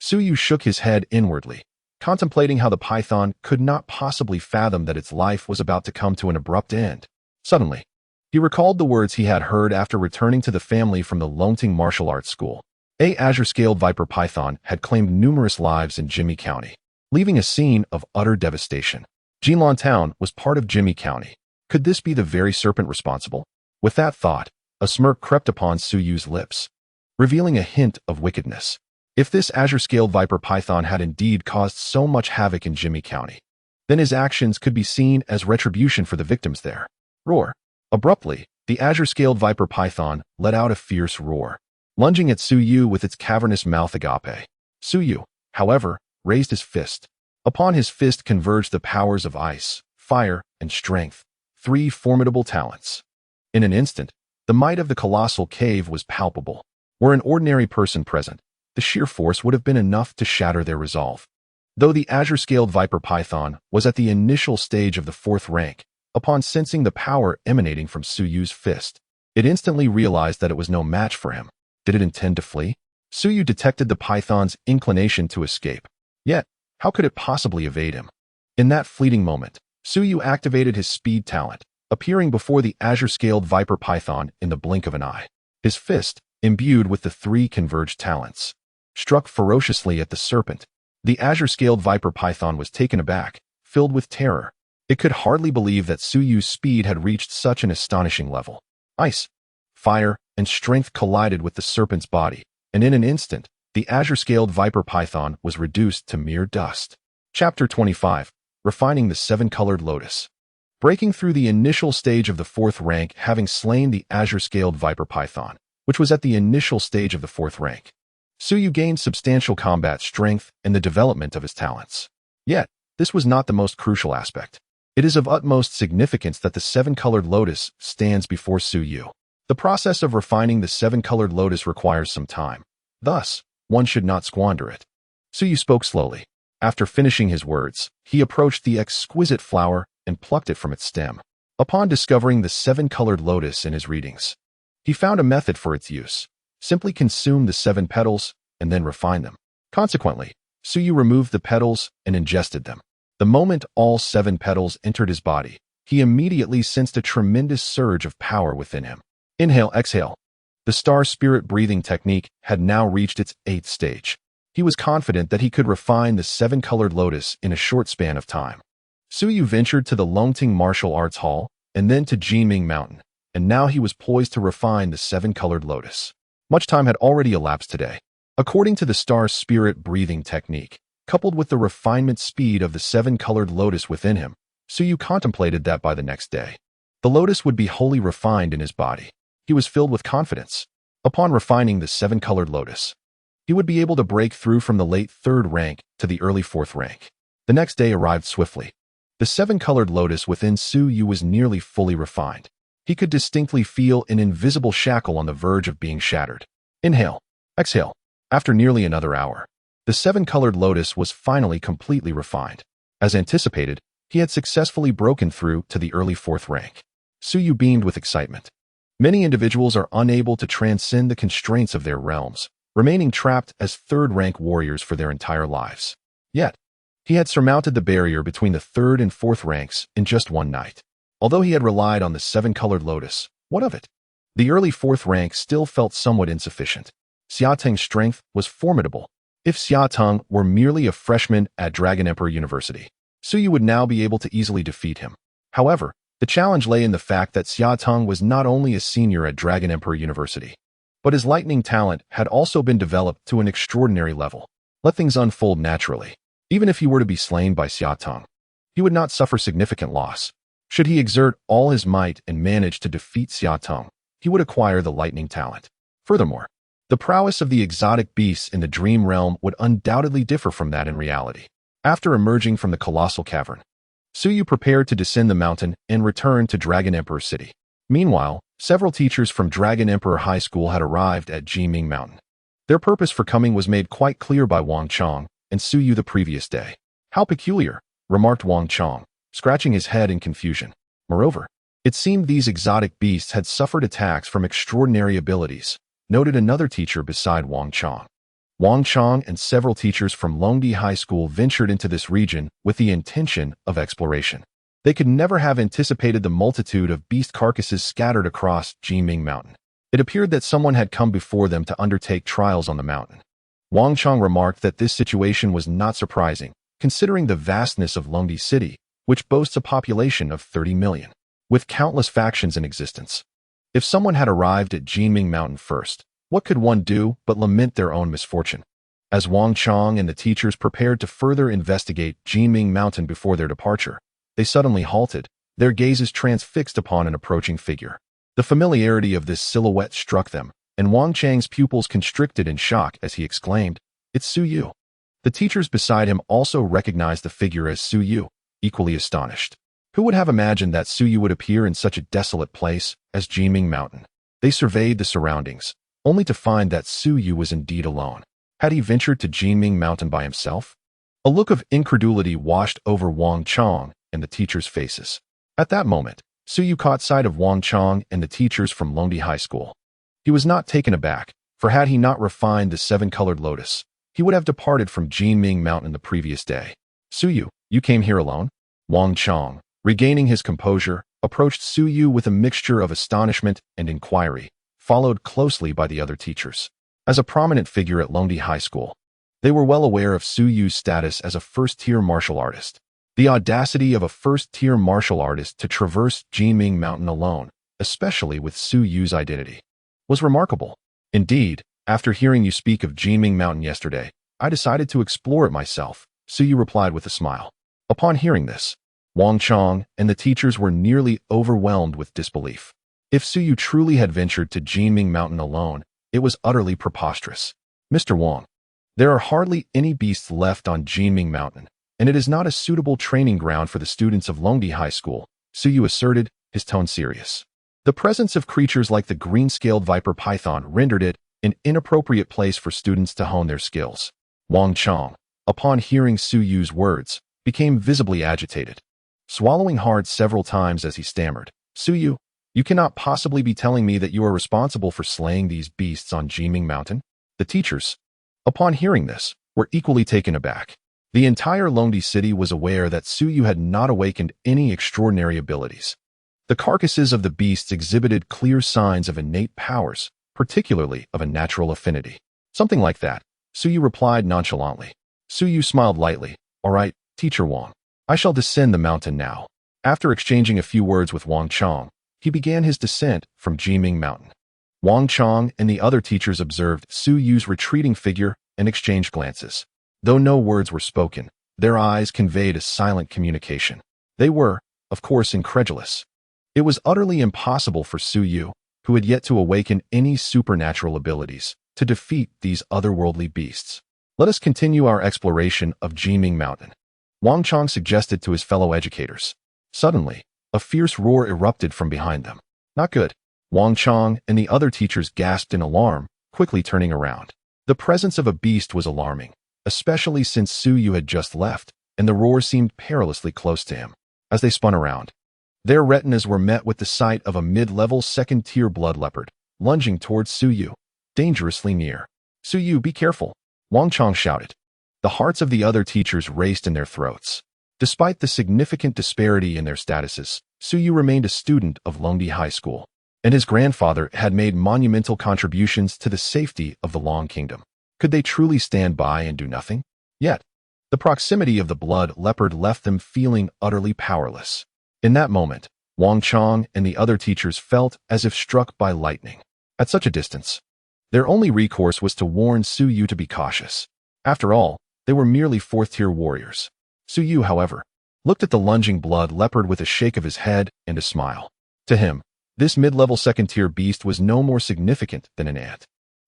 Suyu shook his head inwardly, contemplating how the python could not possibly fathom that its life was about to come to an abrupt end. Suddenly, he recalled the words he had heard after returning to the family from the Longting Martial Arts School. A azure-scaled viper python had claimed numerous lives in Jimmy County, leaving a scene of utter devastation. Jinlan Town was part of Jimmy County. Could this be the very serpent responsible? With that thought, a smirk crept upon Suyu's lips, revealing a hint of wickedness. If this azure-scaled viper python had indeed caused so much havoc in Jimmy County, then his actions could be seen as retribution for the victims there. Roar. Abruptly, the azure-scaled viper python let out a fierce roar, lunging at Suyu with its cavernous mouth agape. Suyu, however, raised his fist. Upon his fist converged the powers of ice, fire, and strength, 3 formidable talents. In an instant, the might of the colossal cave was palpable. Were an ordinary person present, the sheer force would have been enough to shatter their resolve. Though the azure-scaled viper python was at the initial stage of the 4th rank, upon sensing the power emanating from Suyu's fist, it instantly realized that it was no match for him. Did it intend to flee? Suyu detected the python's inclination to escape. Yet, how could it possibly evade him? In that fleeting moment, Suyu activated his speed talent, appearing before the azure-scaled viper python in the blink of an eye. His fist, imbued with the 3 converged talents, struck ferociously at the serpent. The azure-scaled viper python was taken aback, filled with terror. It could hardly believe that Suyu's speed had reached such an astonishing level. Ice, fire, and strength collided with the serpent's body, and in an instant, the azure-scaled viper python was reduced to mere dust. Chapter 25. Refining the Seven-Colored Lotus. Breaking through the initial stage of the 4th rank, having slain the azure-scaled viper python, which was at the initial stage of the 4th rank, Suyu gained substantial combat strength and the development of his talents. Yet, this was not the most crucial aspect. It is of utmost significance that the seven-colored lotus stands before Suyu. The process of refining the seven-colored lotus requires some time. Thus, one should not squander it. Suyu spoke slowly. After finishing his words, he approached the exquisite flower and plucked it from its stem. Upon discovering the seven-colored lotus in his readings, he found a method for its use. Simply consume the 7 petals and then refine them. Consequently, Suyu removed the petals and ingested them. The moment all 7 petals entered his body, he immediately sensed a tremendous surge of power within him. Inhale, exhale. The star spirit breathing technique had now reached its 8th stage. He was confident that he could refine the seven-colored lotus in a short span of time. Suyu ventured to the Longting Martial Arts Hall and then to Jinming Mountain, and now he was poised to refine the seven-colored lotus. Much time had already elapsed today. According to the star spirit breathing technique, coupled with the refinement speed of the seven-colored lotus within him, Suyu contemplated that by the next day, the lotus would be wholly refined in his body. He was filled with confidence. Upon refining the seven-colored lotus, he would be able to break through from the late 3rd rank to the early 4th rank. The next day arrived swiftly. The seven-colored lotus within Suyu was nearly fully refined. He could distinctly feel an invisible shackle on the verge of being shattered. Inhale, Exhale. After nearly another hour, the seven-colored lotus was finally completely refined. As anticipated, he had successfully broken through to the early fourth rank. Suyu beamed with excitement. Many individuals are unable to transcend the constraints of their realms, remaining trapped as third-rank warriors for their entire lives. Yet, he had surmounted the barrier between the third and fourth ranks in just one night. Although he had relied on the seven-colored lotus, what of it? The early fourth rank still felt somewhat insufficient. Xiaoteng's strength was formidable. If Xiaoteng were merely a freshman at Dragon Emperor University, Suyu would now be able to easily defeat him. However, the challenge lay in the fact that Xiaoteng was not only a senior at Dragon Emperor University, but his lightning talent had also been developed to an extraordinary level. Let things unfold naturally. Even if he were to be slain by Xiaoteng, he would not suffer significant loss. Should he exert all his might and manage to defeat Xiaoteng, he would acquire the lightning talent. Furthermore, the prowess of the exotic beasts in the dream realm would undoubtedly differ from that in reality. After emerging from the colossal cavern, Suyu prepared to descend the mountain and return to Dragon Emperor City. Meanwhile, several teachers from Dragon Emperor High School had arrived at Jiming Mountain. Their purpose for coming was made quite clear by Wang Chong and Suyu the previous day. How peculiar, remarked Wang Chong, scratching his head in confusion. Moreover, it seemed these exotic beasts had suffered attacks from extraordinary abilities, noted another teacher beside Wang Chong. Wang Chong and several teachers from Longdi High School ventured into this region with the intention of exploration. They could never have anticipated the multitude of beast carcasses scattered across Jiming Mountain. It appeared that someone had come before them to undertake trials on the mountain. Wang Chong remarked that this situation was not surprising, considering the vastness of Longdi City, which boasts a population of 30 million, with countless factions in existence. If someone had arrived at Jiming Mountain first, what could one do but lament their own misfortune? As Wang Chong and the teachers prepared to further investigate Jiming Mountain before their departure, they suddenly halted, their gazes transfixed upon an approaching figure. The familiarity of this silhouette struck them, and Wang Chang's pupils constricted in shock as he exclaimed, "It's Suyu." The teachers beside him also recognized the figure as Suyu, equally astonished. Who would have imagined that Suyu would appear in such a desolate place as Jiming Mountain? They surveyed the surroundings, only to find that Suyu was indeed alone. Had he ventured to Jiming Mountain by himself? A look of incredulity washed over Wang Chong and the teachers' faces. At that moment, Suyu caught sight of Wang Chong and the teachers from Longdi High School. He was not taken aback, for had he not refined the seven-colored lotus, he would have departed from Jiming Mountain the previous day. "Suyu, you came here alone?" Wang Chong, regaining his composure, approached Suyu with a mixture of astonishment and inquiry, followed closely by the other teachers. As a prominent figure at Longdi High School, they were well aware of Suyu's status as a first-tier martial artist. The audacity of a first-tier martial artist to traverse Jiming Mountain alone, especially with Suyu's identity, was remarkable. Indeed, after hearing you speak of Jiming Mountain yesterday, I decided to explore it myself, Suyu replied with a smile. Upon hearing this, Wang Chong and the teachers were nearly overwhelmed with disbelief. If Suyu truly had ventured to Jiming Mountain alone, it was utterly preposterous. "Mr. Wang, there are hardly any beasts left on Jiming Mountain, and it is not a suitable training ground for the students of Longdi High School," Suyu asserted, his tone serious. The presence of creatures like the green-scaled viper python rendered it an inappropriate place for students to hone their skills. Wang Chong, upon hearing Suyu's words, became visibly agitated. Swallowing hard several times as he stammered, "Suyu, you cannot possibly be telling me that you are responsible for slaying these beasts on Jiming Mountain?" The teachers, upon hearing this, were equally taken aback. The entire Longdi city was aware that Suyu had not awakened any extraordinary abilities. The carcasses of the beasts exhibited clear signs of innate powers, particularly of a natural affinity. "Something like that," Suyu replied nonchalantly. Suyu smiled lightly. "All right, Teacher Wang. I shall descend the mountain now." After exchanging a few words with Wang Chong, he began his descent from Jiming Mountain. Wang Chong and the other teachers observed Suyu's retreating figure and exchanged glances. Though no words were spoken, their eyes conveyed a silent communication. They were, of course, incredulous. It was utterly impossible for Suyu, who had yet to awaken any supernatural abilities, to defeat these otherworldly beasts. "Let us continue our exploration of Jiming Mountain," Wang Chong suggested to his fellow educators. Suddenly, a fierce roar erupted from behind them. "Not good." Wang Chong and the other teachers gasped in alarm, quickly turning around. The presence of a beast was alarming, especially since Su Yu had just left, and the roar seemed perilously close to him. As they spun around, their retinas were met with the sight of a mid-level second-tier blood leopard, lunging towards Su Yu, dangerously near. "Su Yu, be careful," Wang Chong shouted. The hearts of the other teachers raced in their throats. Despite the significant disparity in their statuses, Su Yu remained a student of Longdi High School, and his grandfather had made monumental contributions to the safety of the Long Kingdom. Could they truly stand by and do nothing? Yet, the proximity of the blood leopard left them feeling utterly powerless. In that moment, Wang Chong and the other teachers felt as if struck by lightning. At such a distance, their only recourse was to warn Su Yu to be cautious. After all, they were merely fourth-tier warriors. Su Yu, however, looked at the lunging blood leopard with a shake of his head and a smile. To him, this mid-level second-tier beast was no more significant than an ant.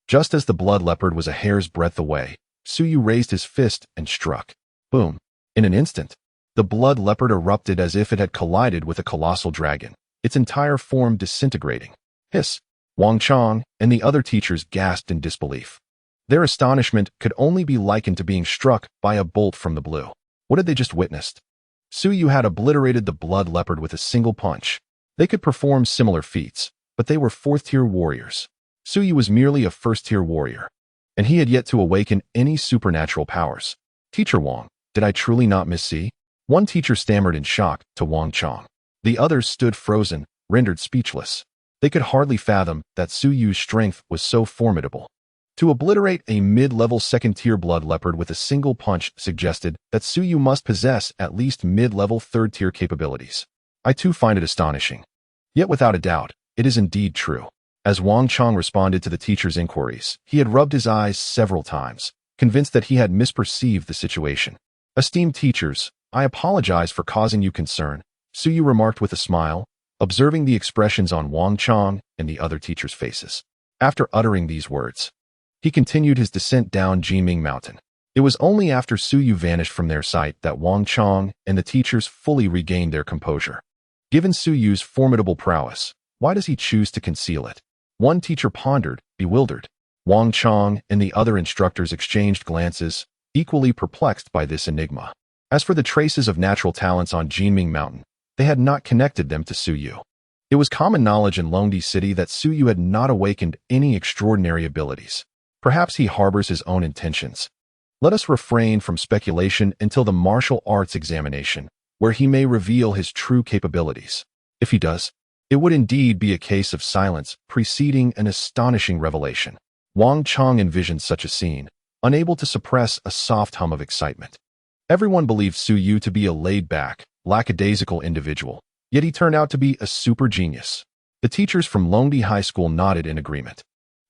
Just as the blood leopard was a hair's breadth away, Su Yu raised his fist and struck. Boom! In an instant, the blood leopard erupted as if it had collided with a colossal dragon, its entire form disintegrating. Hiss! Wang Chong and the other teachers gasped in disbelief. Their astonishment could only be likened to being struck by a bolt from the blue. What had they just witnessed? Su Yu had obliterated the blood leopard with a single punch. They could perform similar feats, but they were fourth-tier warriors. Su Yu was merely a first-tier warrior, and he had yet to awaken any supernatural powers. "Teacher Wang, did I truly not missee?" One teacher stammered in shock to Wang Chong. The others stood frozen, rendered speechless. They could hardly fathom that Su Yu's strength was so formidable. To obliterate a mid-level second-tier blood leopard with a single punch suggested that Su Yu must possess at least mid-level third-tier capabilities. I too find it astonishing. Yet without a doubt, it is indeed true. As Wang Chong responded to the teacher's inquiries, he had rubbed his eyes several times, convinced that he had misperceived the situation. "Esteemed teachers, I apologize for causing you concern," Su Yu remarked with a smile, observing the expressions on Wang Chong and the other teachers' faces. After uttering these words, he continued his descent down Jinming Mountain. It was only after Su Yu vanished from their sight that Wang Chong and the teachers fully regained their composure. Given Su Yu's formidable prowess, why does he choose to conceal it? One teacher pondered, bewildered. Wang Chong and the other instructors exchanged glances, equally perplexed by this enigma. As for the traces of natural talents on Jinming Mountain, they had not connected them to Su Yu. It was common knowledge in Longdi City that Su Yu had not awakened any extraordinary abilities. Perhaps he harbors his own intentions. Let us refrain from speculation until the martial arts examination, where he may reveal his true capabilities. If he does, it would indeed be a case of silence preceding an astonishing revelation. Wang Chong envisioned such a scene, unable to suppress a soft hum of excitement. Everyone believed Su Yu to be a laid-back, lackadaisical individual, yet he turned out to be a super genius. The teachers from Longdi High School nodded in agreement.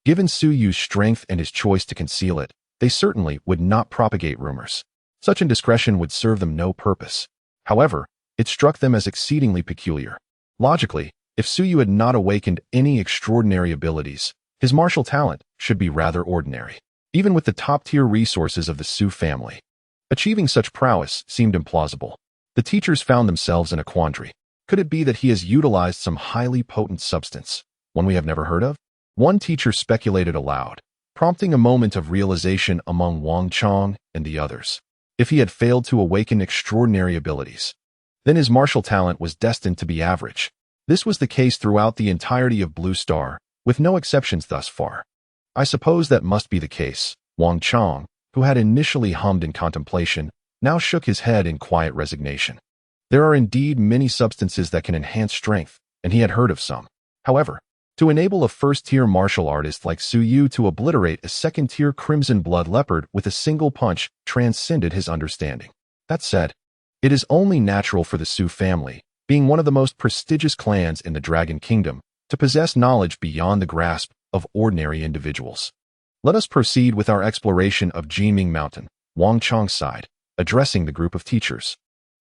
Given Su Yu's strength and his choice to conceal it, they certainly would not propagate rumors. Such indiscretion would serve them no purpose. However, it struck them as exceedingly peculiar. Logically, if Su Yu had not awakened any extraordinary abilities, his martial talent should be rather ordinary. Even with the top-tier resources of the Su family, achieving such prowess seemed implausible. The teachers found themselves in a quandary. Could it be that he has utilized some highly potent substance, one we have never heard of? One teacher speculated aloud, prompting a moment of realization among Wang Chong and the others. If he had failed to awaken extraordinary abilities, then his martial talent was destined to be average. This was the case throughout the entirety of Blue Star, with no exceptions thus far. I suppose that must be the case. Wang Chong, who had initially hummed in contemplation, now shook his head in quiet resignation. There are indeed many substances that can enhance strength, and he had heard of some. However, to enable a first-tier martial artist like Su Yu to obliterate a second-tier crimson blood leopard with a single punch transcended his understanding. That said, it is only natural for the Su family, being one of the most prestigious clans in the Dragon Kingdom, to possess knowledge beyond the grasp of ordinary individuals. Let us proceed with our exploration of Jinming Mountain, Wang Chong sighed, addressing the group of teachers.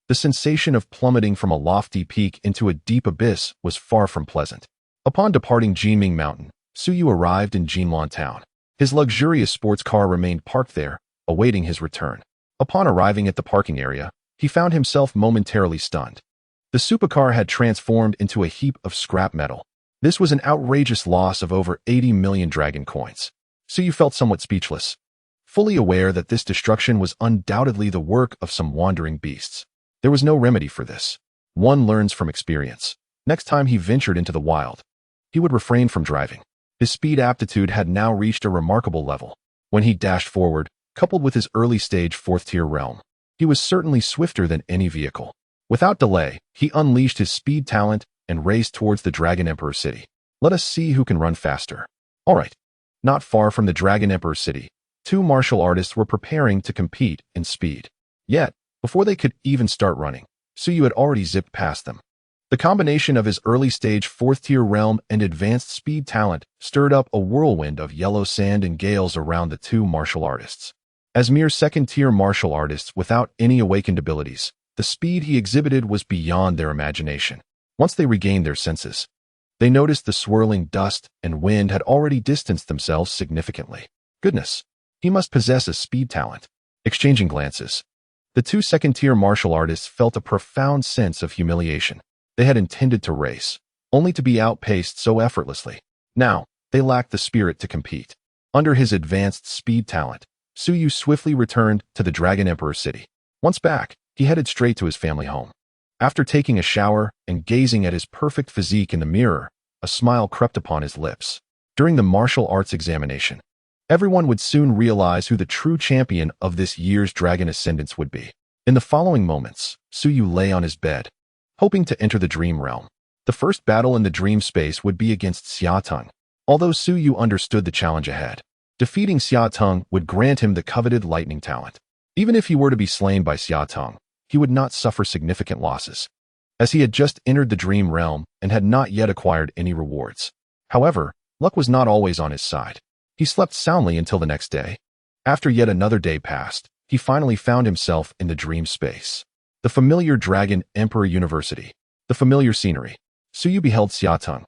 The sensation of plummeting from a lofty peak into a deep abyss was far from pleasant. Upon departing Jinming Mountain, Su Yu arrived in Jinlan Town. His luxurious sports car remained parked there, awaiting his return. Upon arriving at the parking area, he found himself momentarily stunned. The supercar had transformed into a heap of scrap metal. This was an outrageous loss of over 80 million dragon coins. Suyu felt somewhat speechless, fully aware that this destruction was undoubtedly the work of some wandering beasts. There was no remedy for this. One learns from experience. Next time he ventured into the wild, he would refrain from driving. His speed aptitude had now reached a remarkable level. When he dashed forward, coupled with his early-stage fourth-tier realm, he was certainly swifter than any vehicle. Without delay, he unleashed his speed talent and raced towards the Dragon Emperor City. Let us see who can run faster. All right. Not far from the Dragon Emperor City, two martial artists were preparing to compete in speed. Yet, before they could even start running, Suyu had already zipped past them. The combination of his early-stage fourth-tier realm and advanced speed talent stirred up a whirlwind of yellow sand and gales around the two martial artists. As mere second-tier martial artists without any awakened abilities, the speed he exhibited was beyond their imagination. Once they regained their senses, they noticed the swirling dust and wind had already distanced themselves significantly. Goodness, he must possess a speed talent. Exchanging glances, the two second-tier martial artists felt a profound sense of humiliation. They had intended to race, only to be outpaced so effortlessly. Now, they lacked the spirit to compete. Under his advanced speed talent, Suyu swiftly returned to the Dragon Emperor City. Once back, he headed straight to his family home. After taking a shower and gazing at his perfect physique in the mirror, a smile crept upon his lips. During the martial arts examination, everyone would soon realize who the true champion of this year's Dragon Ascendance would be. In the following moments, Suyu lay on his bed, hoping to enter the dream realm. The first battle in the dream space would be against Xiaoteng. Although Suyu understood the challenge ahead, defeating Xiaoteng would grant him the coveted lightning talent. Even if he were to be slain by Xiaoteng, he would not suffer significant losses, as he had just entered the dream realm and had not yet acquired any rewards. However, luck was not always on his side. He slept soundly until the next day. After yet another day passed, he finally found himself in the dream space. The familiar Dragon Emperor University. The familiar scenery. Suyu beheld Xiaoteng,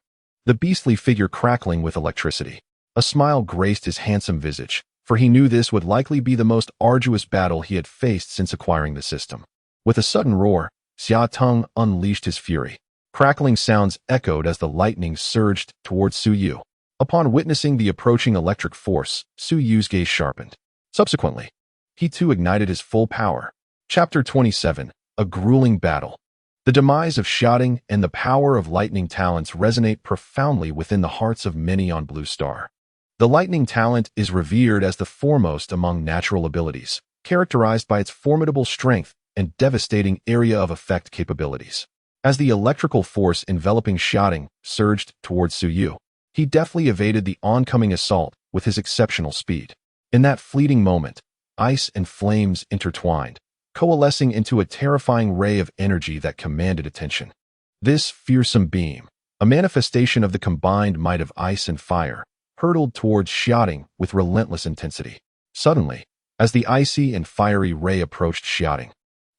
the beastly figure crackling with electricity. A smile graced his handsome visage, for he knew this would likely be the most arduous battle he had faced since acquiring the system. With a sudden roar, Xiaoteng unleashed his fury. Crackling sounds echoed as the lightning surged towards Suyu. Upon witnessing the approaching electric force, Suyu's gaze sharpened. Subsequently, he too ignited his full power. Chapter 27. A grueling battle. The demise of Showdown and the power of lightning talents resonate profoundly within the hearts of many on Blue Star. The lightning talent is revered as the foremost among natural abilities, characterized by its formidable strength and devastating area of effect capabilities. As the electrical force enveloping Showdown surged towards Suyu, he deftly evaded the oncoming assault with his exceptional speed. In that fleeting moment, ice and flames intertwined, coalescing into a terrifying ray of energy that commanded attention. This fearsome beam, a manifestation of the combined might of ice and fire, hurtled towards Showdown with relentless intensity. Suddenly, as the icy and fiery ray approached Showdown,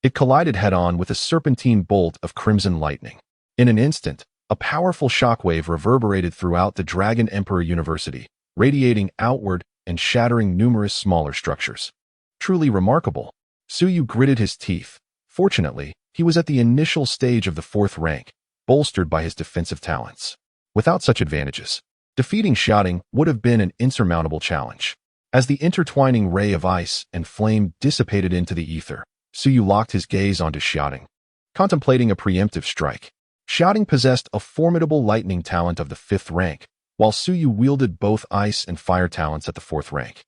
it collided head-on with a serpentine bolt of crimson lightning. In an instant, a powerful shockwave reverberated throughout the Dragon Emperor University, radiating outward and shattering numerous smaller structures. Truly remarkable. Suyu gritted his teeth. Fortunately, he was at the initial stage of the fourth rank, bolstered by his defensive talents. Without such advantages, defeating Showdown would have been an insurmountable challenge. As the intertwining ray of ice and flame dissipated into the ether, Suyu locked his gaze onto Showdown, contemplating a preemptive strike. Showdown possessed a formidable lightning talent of the fifth rank, while Suyu wielded both ice and fire talents at the fourth rank,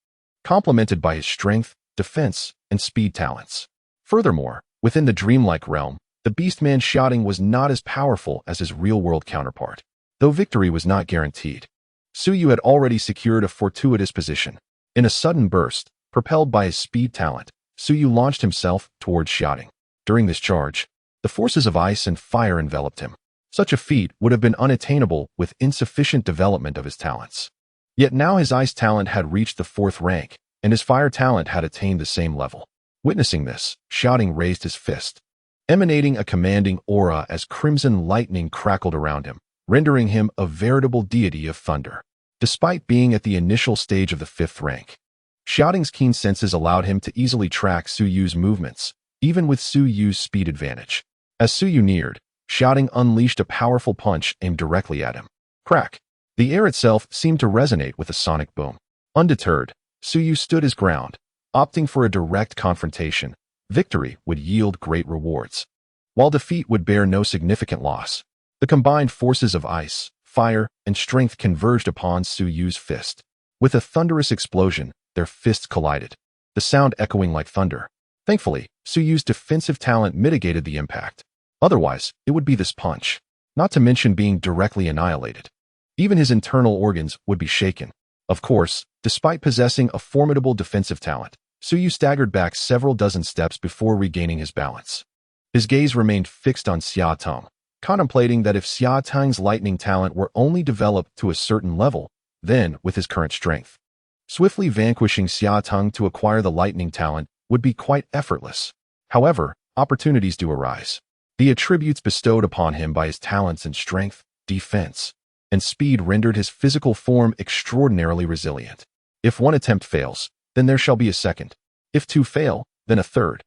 complemented by his strength, defense, and speed talents. Furthermore, within the dreamlike realm, the Beastman Showdown was not as powerful as his real-world counterpart. Though victory was not guaranteed, Suyu had already secured a fortuitous position. In a sudden burst, propelled by his speed talent, Suyu launched himself towards Showdown. During this charge, the forces of ice and fire enveloped him. Such a feat would have been unattainable with insufficient development of his talents. Yet now his ice talent had reached the fourth rank, and his fire talent had attained the same level. Witnessing this, Showdown raised his fist, emanating a commanding aura as crimson lightning crackled around him, rendering him a veritable deity of thunder. Despite being at the initial stage of the fifth rank, Showdown's keen senses allowed him to easily track Suyu's movements, even with Suyu's speed advantage. As Suyu neared, Showdown unleashed a powerful punch aimed directly at him. Crack! The air itself seemed to resonate with a sonic boom. Undeterred, Suyu stood his ground, opting for a direct confrontation. Victory would yield great rewards, while defeat would bear no significant loss. The combined forces of ice, fire, and strength converged upon Suyu's fist. With a thunderous explosion, their fists collided, the sound echoing like thunder. Thankfully, Suyu's defensive talent mitigated the impact. Otherwise, it would be this punch, not to mention being directly annihilated. Even his internal organs would be shaken. Of course, despite possessing a formidable defensive talent, Suyu staggered back several dozen steps before regaining his balance. His gaze remained fixed on Xia Tong, contemplating that if Xia Tong's lightning talent were only developed to a certain level, then, with his current strength, swiftly vanquishing Xia Tong to acquire the lightning talent would be quite effortless. However, opportunities do arise. The attributes bestowed upon him by his talents in strength, defense, and speed rendered his physical form extraordinarily resilient. If one attempt fails, then there shall be a second. If two fail, then a third.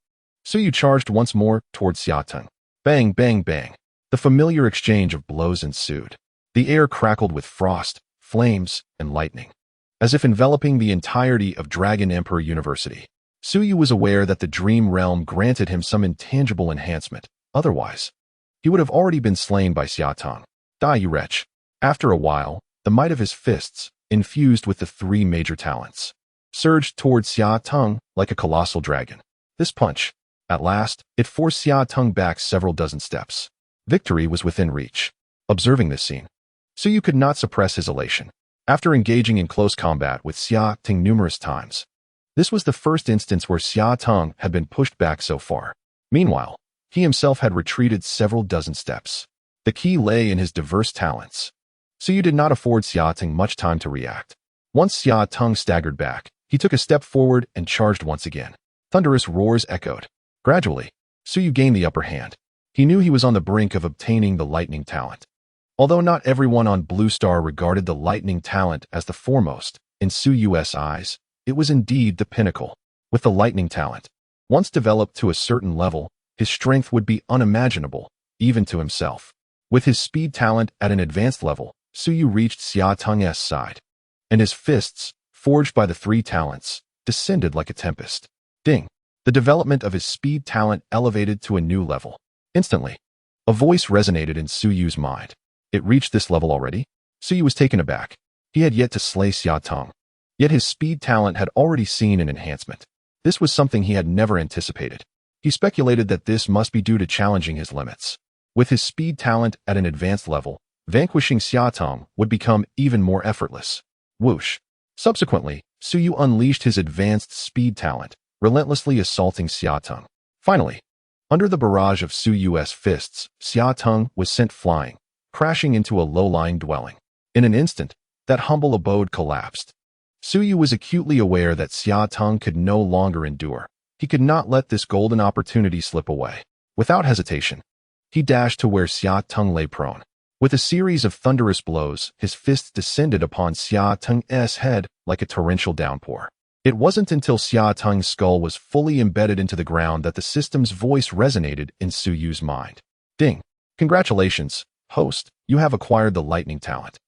Suyu charged once more towards Xia Tong. Bang, bang, bang. The familiar exchange of blows ensued. The air crackled with frost, flames, and lightning, as if enveloping the entirety of Dragon Emperor University. Suyu was aware that the Dream Realm granted him some intangible enhancement. Otherwise, he would have already been slain by Xia Tong. Die, you wretch. After a while, the might of his fists, infused with the three major talents, surged towards Xia Tong like a colossal dragon. This punch, at last, it forced Xia Tong back several dozen steps. Victory was within reach. Observing this scene, Suyu could not suppress his elation. After engaging in close combat with Xia Tong numerous times, this was the first instance where Xia Tong had been pushed back so far. Meanwhile, he himself had retreated several dozen steps. The key lay in his diverse talents. Suyu did not afford Xia Tong much time to react. Once Xia Tong staggered back, he took a step forward and charged once again. Thunderous roars echoed. Gradually, Suyu gained the upper hand. He knew he was on the brink of obtaining the lightning talent. Although not everyone on Blue Star regarded the lightning talent as the foremost, in Suyu's eyes, it was indeed the pinnacle. With the lightning talent, once developed to a certain level, his strength would be unimaginable, even to himself. With his speed talent at an advanced level, Suyu reached Xia Tong's side, and his fists, forged by the three talents, descended like a tempest. Ding! The development of his speed talent elevated to a new level. Instantly, a voice resonated in Suyu's mind. It reached this level already? Suyu was taken aback. He had yet to slay Xia Tong, yet his speed talent had already seen an enhancement. This was something he had never anticipated. He speculated that this must be due to challenging his limits. With his speed talent at an advanced level, vanquishing Xia Tong would become even more effortless. Whoosh! Subsequently, Suyu unleashed his advanced speed talent, relentlessly assaulting Xia Tong. Finally, under the barrage of Suyu's fists, Xia Tong was sent flying, crashing into a low-lying dwelling. In an instant, that humble abode collapsed. Suyu was acutely aware that Xia Tong could no longer endure. He could not let this golden opportunity slip away. Without hesitation, he dashed to where Xia Tong lay prone. With a series of thunderous blows, his fists descended upon Xia Tong's head like a torrential downpour. It wasn't until Xia Tong's skull was fully embedded into the ground that the system's voice resonated in Suyu's mind. Ding! Congratulations, host, you have acquired the lightning talent.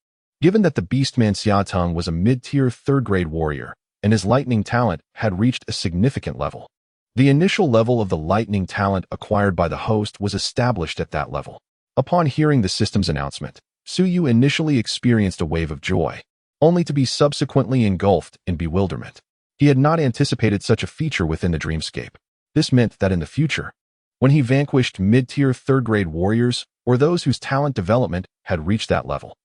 Given that the beastman Xia Tong was a mid-tier third-grade warrior, and his lightning talent had reached a significant level, the initial level of the lightning talent acquired by the host was established at that level. Upon hearing the system's announcement, Suyu initially experienced a wave of joy, only to be subsequently engulfed in bewilderment. He had not anticipated such a feature within the dreamscape. This meant that in the future, when he vanquished mid-tier third-grade warriors or those whose talent development had reached that level,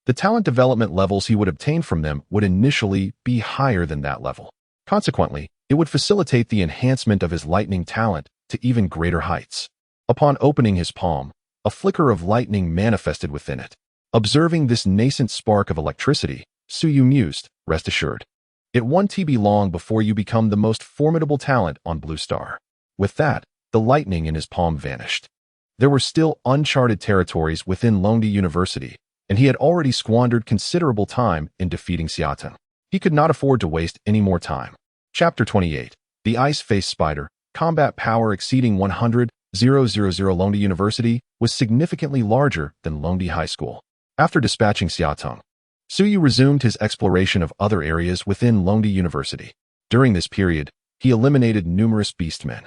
the talent development levels he would obtain from them would initially be higher than that level. Consequently, it would facilitate the enhancement of his lightning talent to even greater heights. Upon opening his palm, a flicker of lightning manifested within it. Observing this nascent spark of electricity, Suyu mused, rest assured, it won't be long before you become the most formidable talent on Blue Star. With that, the lightning in his palm vanished. There were still uncharted territories within Longdi University, and he had already squandered considerable time in defeating Xia Tong. He could not afford to waste any more time. Chapter 28. The Ice-Face Spider. Combat power exceeding 100,000. Longdi University was significantly larger than Longdi High School. After dispatching Xia Tong, Suyu resumed his exploration of other areas within Longdi University. During this period, he eliminated numerous beastmen,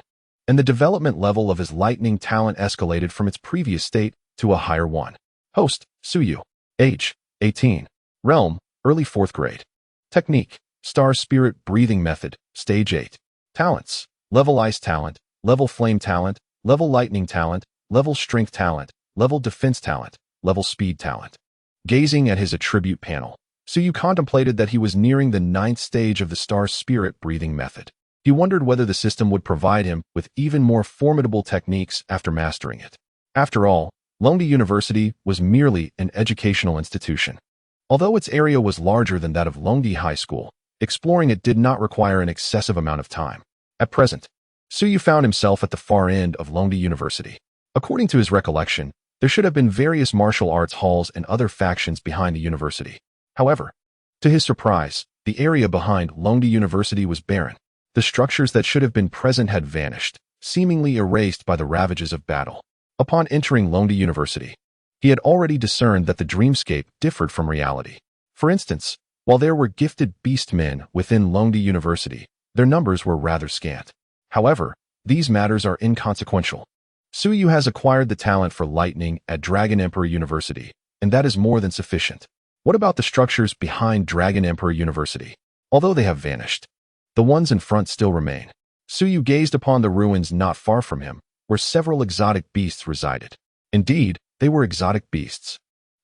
and the development level of his lightning talent escalated from its previous state to a higher one. Host, Suyu. Age, 18. Realm, early 4th grade. Technique, Star Spirit Breathing Method, Stage 8. Talents, Level Ice Talent, Level Flame Talent, Level Lightning Talent, Level Strength Talent, Level Defense Talent, Level Speed Talent. Gazing at his attribute panel, Suyu contemplated that he was nearing the 9th stage of the Star Spirit Breathing Method. He wondered whether the system would provide him with even more formidable techniques after mastering it. After all, Longdi University was merely an educational institution. Although its area was larger than that of Longdi High School, exploring it did not require an excessive amount of time. At present, Suyu found himself at the far end of Longdi University. According to his recollection, there should have been various martial arts halls and other factions behind the university. However, to his surprise, the area behind Longdi University was barren. The structures that should have been present had vanished, seemingly erased by the ravages of battle. Upon entering Longdi University, he had already discerned that the dreamscape differed from reality. For instance, while there were gifted beastmen within Longdi University, their numbers were rather scant. However, these matters are inconsequential. Suyu has acquired the talent for lightning at Dragon Emperor University, and that is more than sufficient. What about the structures behind Dragon Emperor University? Although they have vanished, the ones in front still remain. Suyu gazed upon the ruins not far from him, where several exotic beasts resided. Indeed, they were exotic beasts.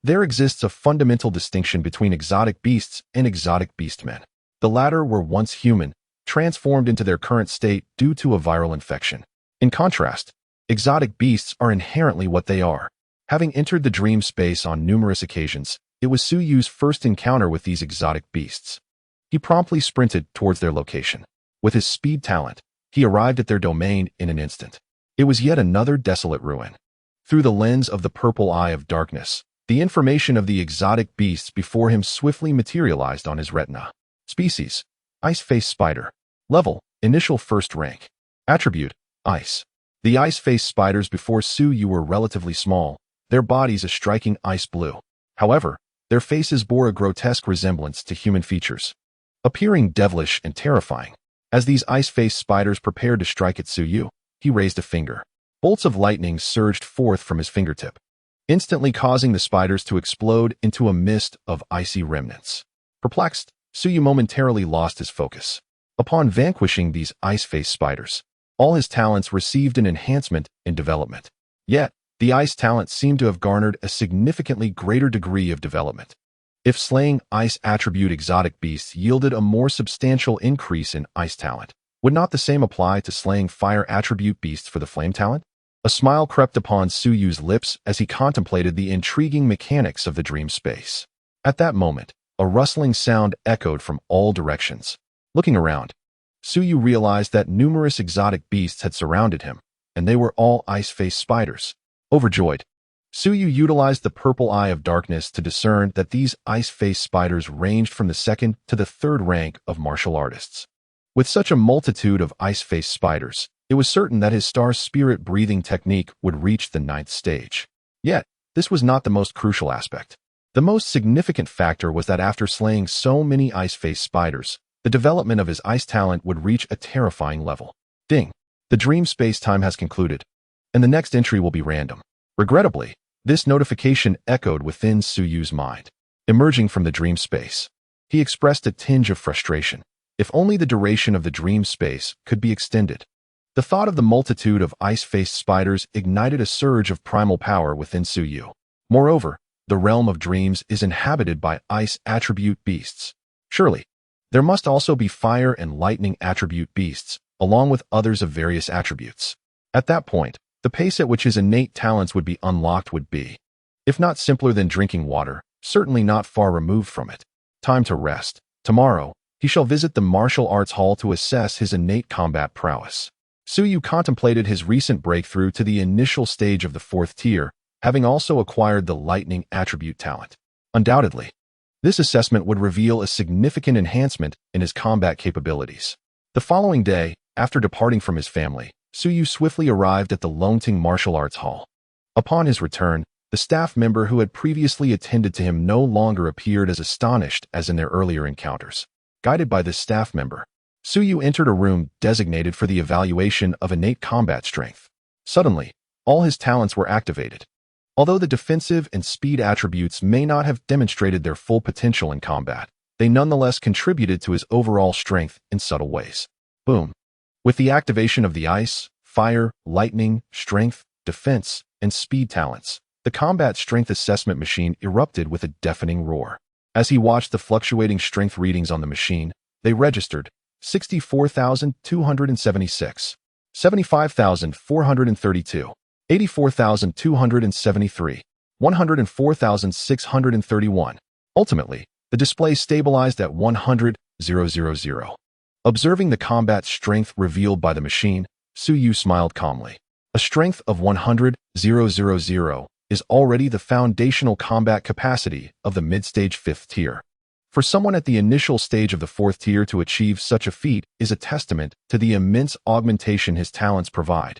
There exists a fundamental distinction between exotic beasts and exotic beastmen. The latter were once human, transformed into their current state due to a viral infection. In contrast, exotic beasts are inherently what they are. Having entered the dream space on numerous occasions, it was Suyu's first encounter with these exotic beasts. He promptly sprinted towards their location. With his speed talent, he arrived at their domain in an instant. It was yet another desolate ruin. Through the lens of the purple eye of darkness, the information of the exotic beasts before him swiftly materialized on his retina. Species, Ice-Face Spider. Level, Initial 1st rank. Attribute, Ice. The ice-face spiders before Suyu were relatively small, their bodies a striking ice blue. However, their faces bore a grotesque resemblance to human features, appearing devilish and terrifying. As these ice-face spiders prepared to strike at Suyu, he raised a finger. Bolts of lightning surged forth from his fingertip, instantly causing the spiders to explode into a mist of icy remnants. Perplexed, Suyu momentarily lost his focus. Upon vanquishing these ice-face spiders, all his talents received an enhancement in development. Yet, the ice talent seemed to have garnered a significantly greater degree of development. If slaying ice attribute exotic beasts yielded a more substantial increase in ice talent, would not the same apply to slaying fire attribute beasts for the flame talent? A smile crept upon Suyu's lips as he contemplated the intriguing mechanics of the dream space. At that moment, a rustling sound echoed from all directions. Looking around, Suyu realized that numerous exotic beasts had surrounded him, and they were all ice-face spiders. Overjoyed, Suyu utilized the purple eye of darkness to discern that these ice-face spiders ranged from the 2nd to the 3rd rank of martial artists. With such a multitude of ice-face spiders, it was certain that his star spirit breathing technique would reach the 9th stage. Yet, this was not the most crucial aspect. The most significant factor was that after slaying so many ice-face spiders, the development of his ice talent would reach a terrifying level. Ding! The dream space-time has concluded, and the next entry will be random. Regrettably, this notification echoed within Suyu's mind. Emerging from the dream space, he expressed a tinge of frustration. If only the duration of the dream space could be extended. The thought of the multitude of ice-faced spiders ignited a surge of primal power within Suyu. Moreover, the realm of dreams is inhabited by ice attribute beasts. Surely, there must also be fire and lightning attribute beasts, along with others of various attributes. At that point, the pace at which his innate talents would be unlocked would be, if not simpler than drinking water, certainly not far removed from it. Time to rest. Tomorrow, he shall visit the martial arts hall to assess his innate combat prowess. Suyu contemplated his recent breakthrough to the initial stage of the 4th tier, having also acquired the lightning attribute talent. Undoubtedly, this assessment would reveal a significant enhancement in his combat capabilities. The following day, after departing from his family, Suyu swiftly arrived at the Longting Martial Arts Hall. Upon his return, The staff member who had previously attended to him no longer appeared as astonished as in their earlier encounters. Guided by this staff member, Suyu entered a room designated for the evaluation of innate combat strength. Suddenly, all his talents were activated. Although the defensive and speed attributes may not have demonstrated their full potential in combat, they nonetheless contributed to his overall strength in subtle ways. Boom. With the activation of the ice, fire, lightning, strength, defense, and speed talents, the combat strength assessment machine erupted with a deafening roar. As he watched the fluctuating strength readings on the machine, they registered 64,276, 75,432, 84,273, 104,631. Ultimately, the display stabilized at 100,000. Observing the combat strength revealed by the machine, Suyu smiled calmly. A strength of 100,000 is already the foundational combat capacity of the mid-stage 5th tier. For someone at the initial stage of the 4th tier to achieve such a feat is a testament to the immense augmentation his talents provide.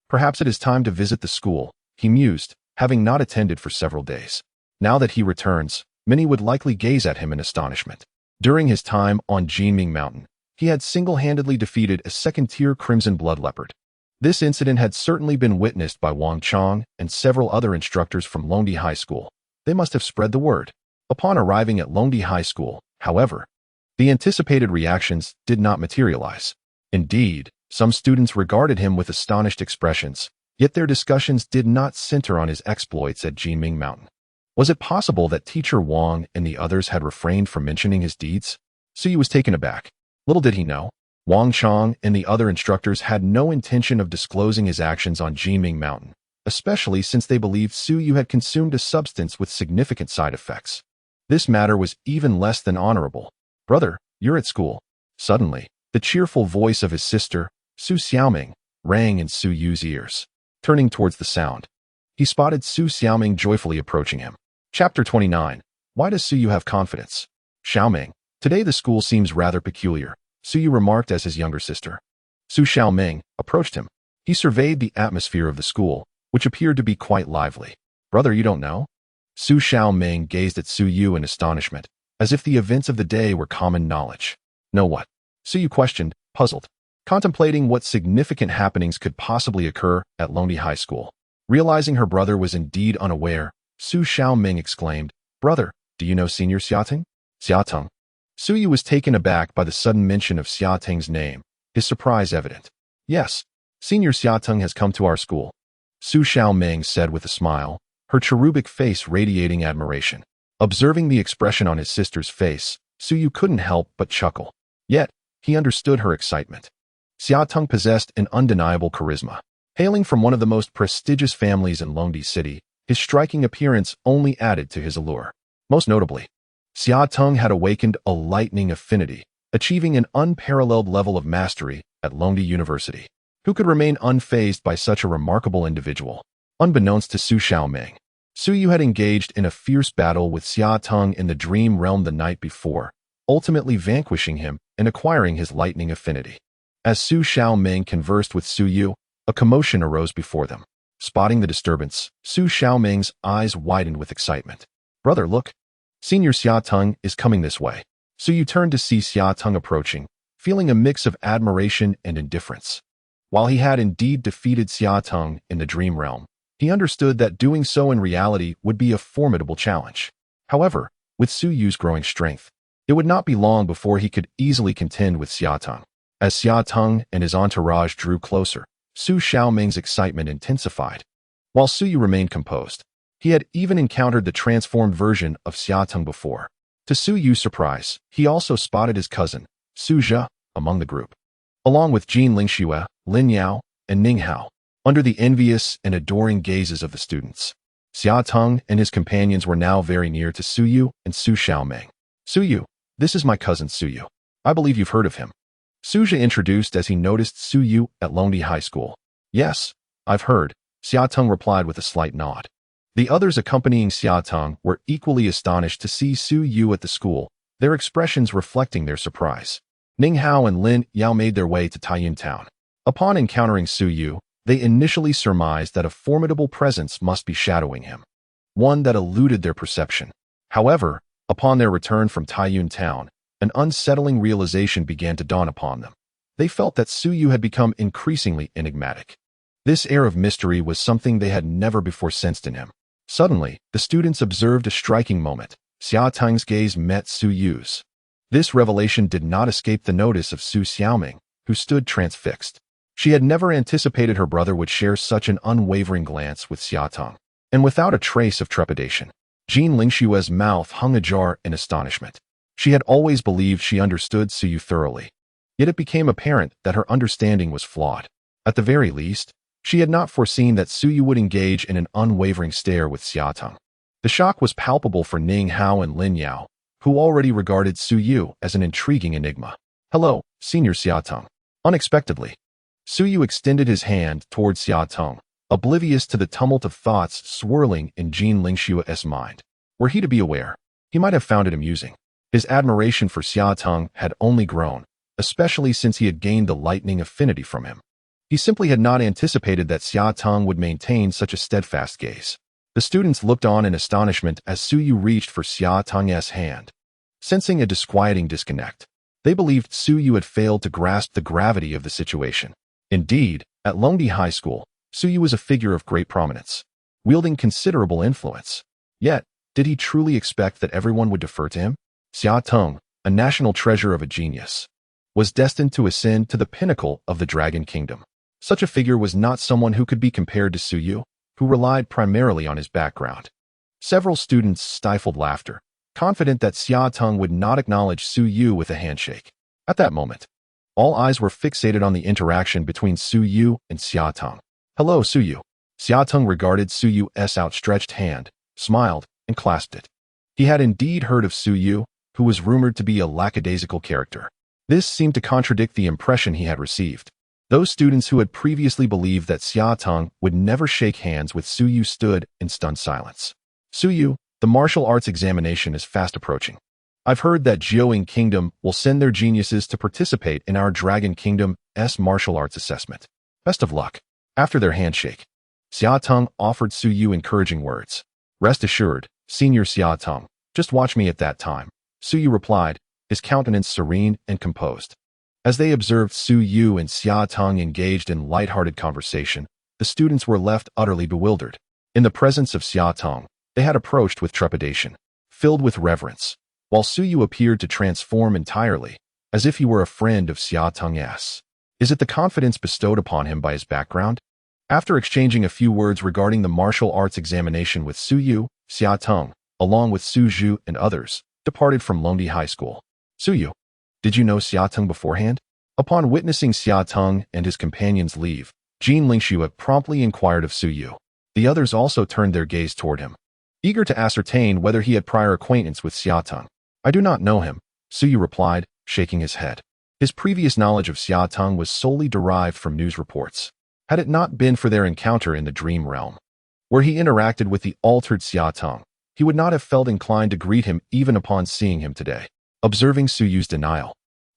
Perhaps it is time to visit the school, he mused, having not attended for several days. Now that he returns, many would likely gaze at him in astonishment. During his time on Jinming Mountain, he had single-handedly defeated a 2nd-tier Crimson Blood Leopard. This incident had certainly been witnessed by Wang Chong and several other instructors from Longdi High School. They must have spread the word. Upon arriving at Longdi High School, however, the anticipated reactions did not materialize. Indeed, some students regarded him with astonished expressions, yet their discussions did not center on his exploits at Jinming Mountain. Was it possible that Teacher Wang and the others had refrained from mentioning his deeds? Suyu was taken aback. Little did he know, Wang Chong and the other instructors had no intention of disclosing his actions on Jinming Mountain, especially since they believed Suyu had consumed a substance with significant side effects. This matter was even less than honorable. "Brother, you're at school." Suddenly, the cheerful voice of his sister, Su Xiaoming, rang in Suyu's ears. Turning towards the sound, he spotted Su Xiaoming joyfully approaching him. Chapter 29. Why does Suyu have confidence? Xiaoming, today the school seems rather peculiar, Suyu remarked as his younger sister. Su Xiaoming approached him. He surveyed the atmosphere of the school, which appeared to be quite lively. "Brother, you don't know?" Su Xiaoming gazed at Suyu in astonishment, as if the events of the day were common knowledge. "Know what?" Suyu questioned, puzzled, contemplating what significant happenings could possibly occur at Longdi High School. Realizing her brother was indeed unaware, Su Xiaoming exclaimed, "Brother, do you know Senior Xiating?" Xiatung. Suyu was taken aback by the sudden mention of Xiating's name, his surprise evident. "Yes, Senior Xiatung has come to our school," Su Xiaoming said with a smile, her cherubic face radiating admiration. Observing the expression on his sister's face, Suyu couldn't help but chuckle. Yet, he understood her excitement. Xiatung possessed an undeniable charisma. Hailing from one of the most prestigious families in Longdi City, his striking appearance only added to his allure. Most notably, Xiatung had awakened a lightning affinity, achieving an unparalleled level of mastery at Longdi University. Who could remain unfazed by such a remarkable individual? Unbeknownst to Su Xiaoming, Suyu had engaged in a fierce battle with Xiatung in the dream realm the night before, ultimately vanquishing him and acquiring his lightning affinity. As Su Xiaoming conversed with Suyu, a commotion arose before them. Spotting the disturbance, Su Xiaoming's eyes widened with excitement. "Brother, look! Senior Xiatung is coming this way." Suyu turned to see Xiatung approaching, feeling a mix of admiration and indifference. While he had indeed defeated Xiatung in the dream realm, he understood that doing so in reality would be a formidable challenge. However, with Suyu's growing strength, it would not be long before he could easily contend with Xiatung. As Xiatung and his entourage drew closer, Su Xiaoming's excitement intensified. While Suyu remained composed, he had even encountered the transformed version of Xiatung before. To Suyu's surprise, he also spotted his cousin, Su Zhe, among the group, along with Jin Lingxue, Lin Yao, and Ning Hao. Under the envious and adoring gazes of the students, Xiatung and his companions were now very near to Suyu and Su Xiaoming. "Suyu, this is my cousin Suyu. I believe you've heard of him." Su Zhe introduced as he noticed Suyu at Longdi High School. "Yes, I've heard," Xiatung replied with a slight nod. The others accompanying Xiatung were equally astonished to see Suyu at the school, their expressions reflecting their surprise. Ning Hao and Lin Yao made their way to Taiyuan Town. Upon encountering Suyu, they initially surmised that a formidable presence must be shadowing him. one that eluded their perception. However, upon their return from Taiyuan Town, an unsettling realization began to dawn upon them. They felt that Suyu had become increasingly enigmatic. This air of mystery was something they had never before sensed in him. Suddenly, the students observed a striking moment. Xia Tang's gaze met Suyu's. This revelation did not escape the notice of Su Xiaoming, who stood transfixed. She had never anticipated her brother would share such an unwavering glance with Xia Tang. And without a trace of trepidation, Jean Lingshue's mouth hung ajar in astonishment. She had always believed she understood Suyu thoroughly. Yet it became apparent that her understanding was flawed. At the very least, she had not foreseen that Suyu would engage in an unwavering stare with Xia Tang. The shock was palpable for Ning Hao and Lin Yao, who already regarded Suyu as an intriguing enigma. "Hello, Senior Xia Tang." Unexpectedly, Suyu extended his hand toward Xia Tang, oblivious to the tumult of thoughts swirling in Jean Lingshue's mind. Were he to be aware, he might have found it amusing. His admiration for Xia Tang had only grown, especially since he had gained the lightning affinity from him. He simply had not anticipated that Xia Tang would maintain such a steadfast gaze. The students looked on in astonishment as Suyu reached for Xia Tang's hand. Sensing a disquieting disconnect, they believed Suyu had failed to grasp the gravity of the situation. Indeed, at Longdi High School, Suyu was a figure of great prominence, wielding considerable influence. Yet, did he truly expect that everyone would defer to him? Xia Tang, a national treasure of a genius, was destined to ascend to the pinnacle of the Dragon Kingdom. Such a figure was not someone who could be compared to Suyu, who relied primarily on his background. Several students stifled laughter, confident that Xia Tang would not acknowledge Suyu with a handshake. At that moment, all eyes were fixated on the interaction between Suyu and Xia Tang. "Hello, Suyu." Xia Tang regarded Suyu's outstretched hand, smiled, and clasped it. He had indeed heard of Suyu, who was rumored to be a lackadaisical character. This seemed to contradict the impression he had received. Those students who had previously believed that Xia Tang would never shake hands with Suyu stood in stunned silence. "Suyu, the martial arts examination is fast approaching. I've heard that Jiaoying Kingdom will send their geniuses to participate in our Dragon Kingdom's martial arts assessment. Best of luck." After their handshake, Xia Tang offered Suyu encouraging words. "Rest assured, Senior Xia Tang, just watch me at that time," Suyu replied, his countenance serene and composed. As they observed Suyu and Xia Tang engaged in light-hearted conversation, the students were left utterly bewildered. In the presence of Xia Tang, they had approached with trepidation, filled with reverence, while Suyu appeared to transform entirely, as if he were a friend of Xia Tang's. Is it the confidence bestowed upon him by his background? After exchanging a few words regarding the martial arts examination with Suyu, Xia Tang, along with Su Zhu and others, departed from Longdi High School. "Suyu, did you know Xia Tang beforehand?" Upon witnessing Xia Tang and his companions leave, Jean Lingxue promptly inquired of Suyu. The others also turned their gaze toward him, eager to ascertain whether he had prior acquaintance with Xia Tang. "I do not know him," Suyu replied, shaking his head. His previous knowledge of Xia Tang was solely derived from news reports. Had it not been for their encounter in the dream realm, where he interacted with the altered Xia Tang, he would not have felt inclined to greet him even upon seeing him today. Observing Suyu's denial,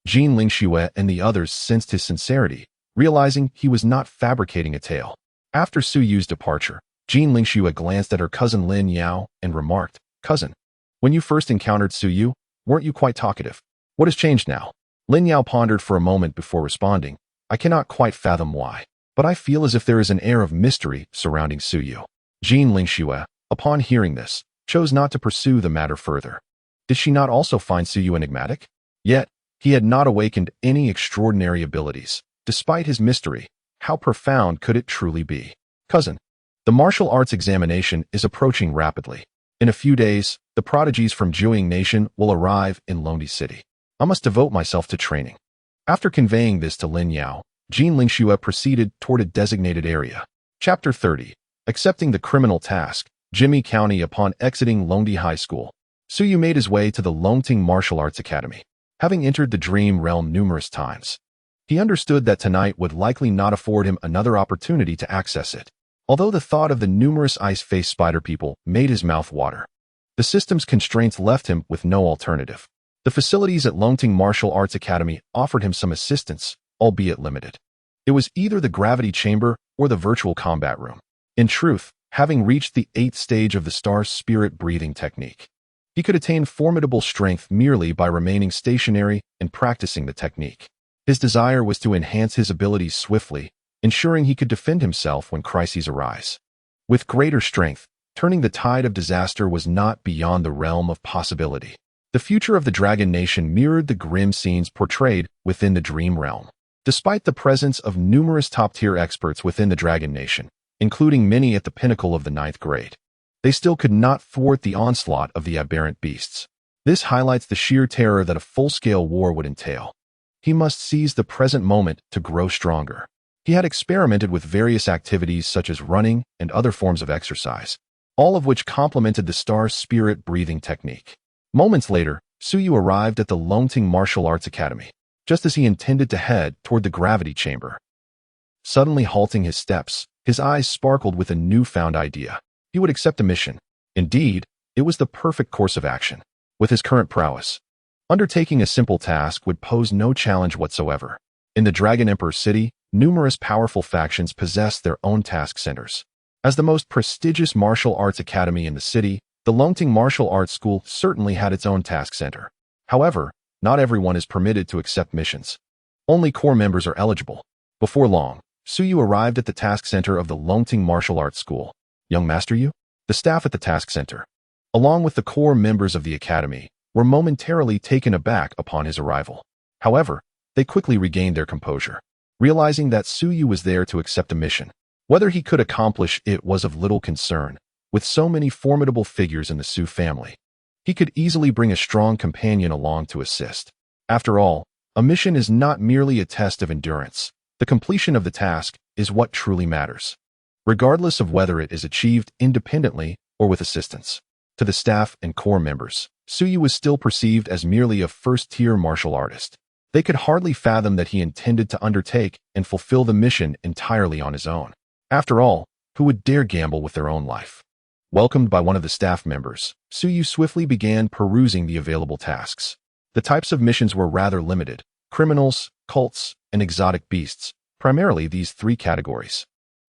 Jean Lingxue and the others sensed his sincerity, realizing he was not fabricating a tale. After Suyu's departure, Jean Lingxue glanced at her cousin Lin Yao and remarked, "Cousin, when you first encountered Suyu, weren't you quite talkative? What has changed now?" Lin Yao pondered for a moment before responding, "I cannot quite fathom why, but I feel as if there is an air of mystery surrounding Suyu." Jean Lingxue, upon hearing this, chose not to pursue the matter further. Did she not also find Suyu enigmatic? Yet, he had not awakened any extraordinary abilities. Despite his mystery, how profound could it truly be? "Cousin, the martial arts examination is approaching rapidly. In a few days, the prodigies from Jiaoying Nation will arrive in Longdi City. I must devote myself to training." After conveying this to Lin Yao, Jean Lingxue proceeded toward a designated area. Chapter 30. Accepting the criminal task, Jimmy County. Upon exiting Longdi High School, Suyu made his way to the Longting Martial Arts Academy. Having entered the dream realm numerous times, he understood that tonight would likely not afford him another opportunity to access it. Although the thought of the numerous ice-faced spider people made his mouth water, the system's constraints left him with no alternative. The facilities at Longting Martial Arts Academy offered him some assistance, albeit limited. It was either the gravity chamber or the virtual combat room. In truth, having reached the 8th stage of the star spirit breathing technique. He could attain formidable strength merely by remaining stationary and practicing the technique. His desire was to enhance his abilities swiftly, ensuring he could defend himself when crises arise. With greater strength, turning the tide of disaster was not beyond the realm of possibility. The future of the Dragon Nation mirrored the grim scenes portrayed within the Dream Realm. Despite the presence of numerous top-tier experts within the Dragon Nation, including many at the pinnacle of the 9th grade, they still could not thwart the onslaught of the aberrant beasts. This highlights the sheer terror that a full-scale war would entail. He must seize the present moment to grow stronger. He had experimented with various activities such as running and other forms of exercise, all of which complemented the star spirit breathing technique. Moments later, Suyu arrived at the Longting Martial Arts Academy, just as he intended to head toward the gravity chamber. Suddenly halting his steps, his eyes sparkled with a newfound idea. He would accept a mission. Indeed, it was the perfect course of action. With his current prowess, undertaking a simple task would pose no challenge whatsoever. In the Dragon Emperor city, numerous powerful factions possessed their own task centers. As the most prestigious martial arts academy in the city, the Longting Martial Arts School certainly had its own task center. However, not everyone is permitted to accept missions. Only core members are eligible. Before long, Suyu arrived at the task center of the Longting Martial Arts School. Young Master Yu? The staff at the task center, along with the core members of the academy, were momentarily taken aback upon his arrival. However, they quickly regained their composure, realizing that Suyu was there to accept a mission. Whether he could accomplish it was of little concern. With so many formidable figures in the Su family, he could easily bring a strong companion along to assist. After all, a mission is not merely a test of endurance. The completion of the task is what truly matters, regardless of whether it is achieved independently or with assistance. To the staff and core members, Suyu was still perceived as merely a first-tier martial artist. They could hardly fathom that he intended to undertake and fulfill the mission entirely on his own. After all, who would dare gamble with their own life? Welcomed by one of the staff members, Suyu swiftly began perusing the available tasks. The types of missions were rather limited: criminals, cults, and exotic beasts, primarily these 3 categories.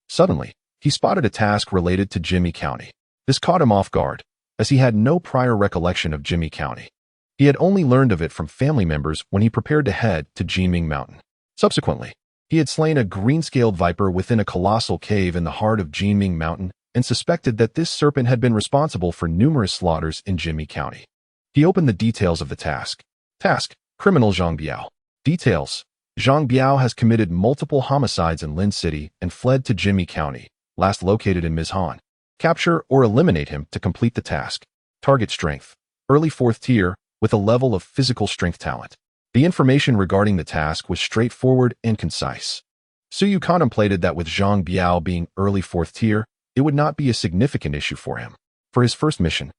Suddenly, he spotted a task related to Jimmy County. This caught him off guard, as he had no prior recollection of Jimmy County. He had only learned of it from family members when he prepared to head to Jinming Mountain. Subsequently, he had slain a green-scaled viper within a colossal cave in the heart of Jinming Mountain and suspected that this serpent had been responsible for numerous slaughters in Jimmy County. He opened the details of the task. Task: Criminal Zhang Biao. Details: Zhang Biao has committed multiple homicides in Lin City and fled to Jimmy County, last located in Mizhan. Capture or eliminate him to complete the task. Target strength: early 4th tier, with a level of physical strength talent. The information regarding the task was straightforward and concise. Suyu contemplated that with Zhang Biao being early 4th tier, it would not be a significant issue for him. For his first mission,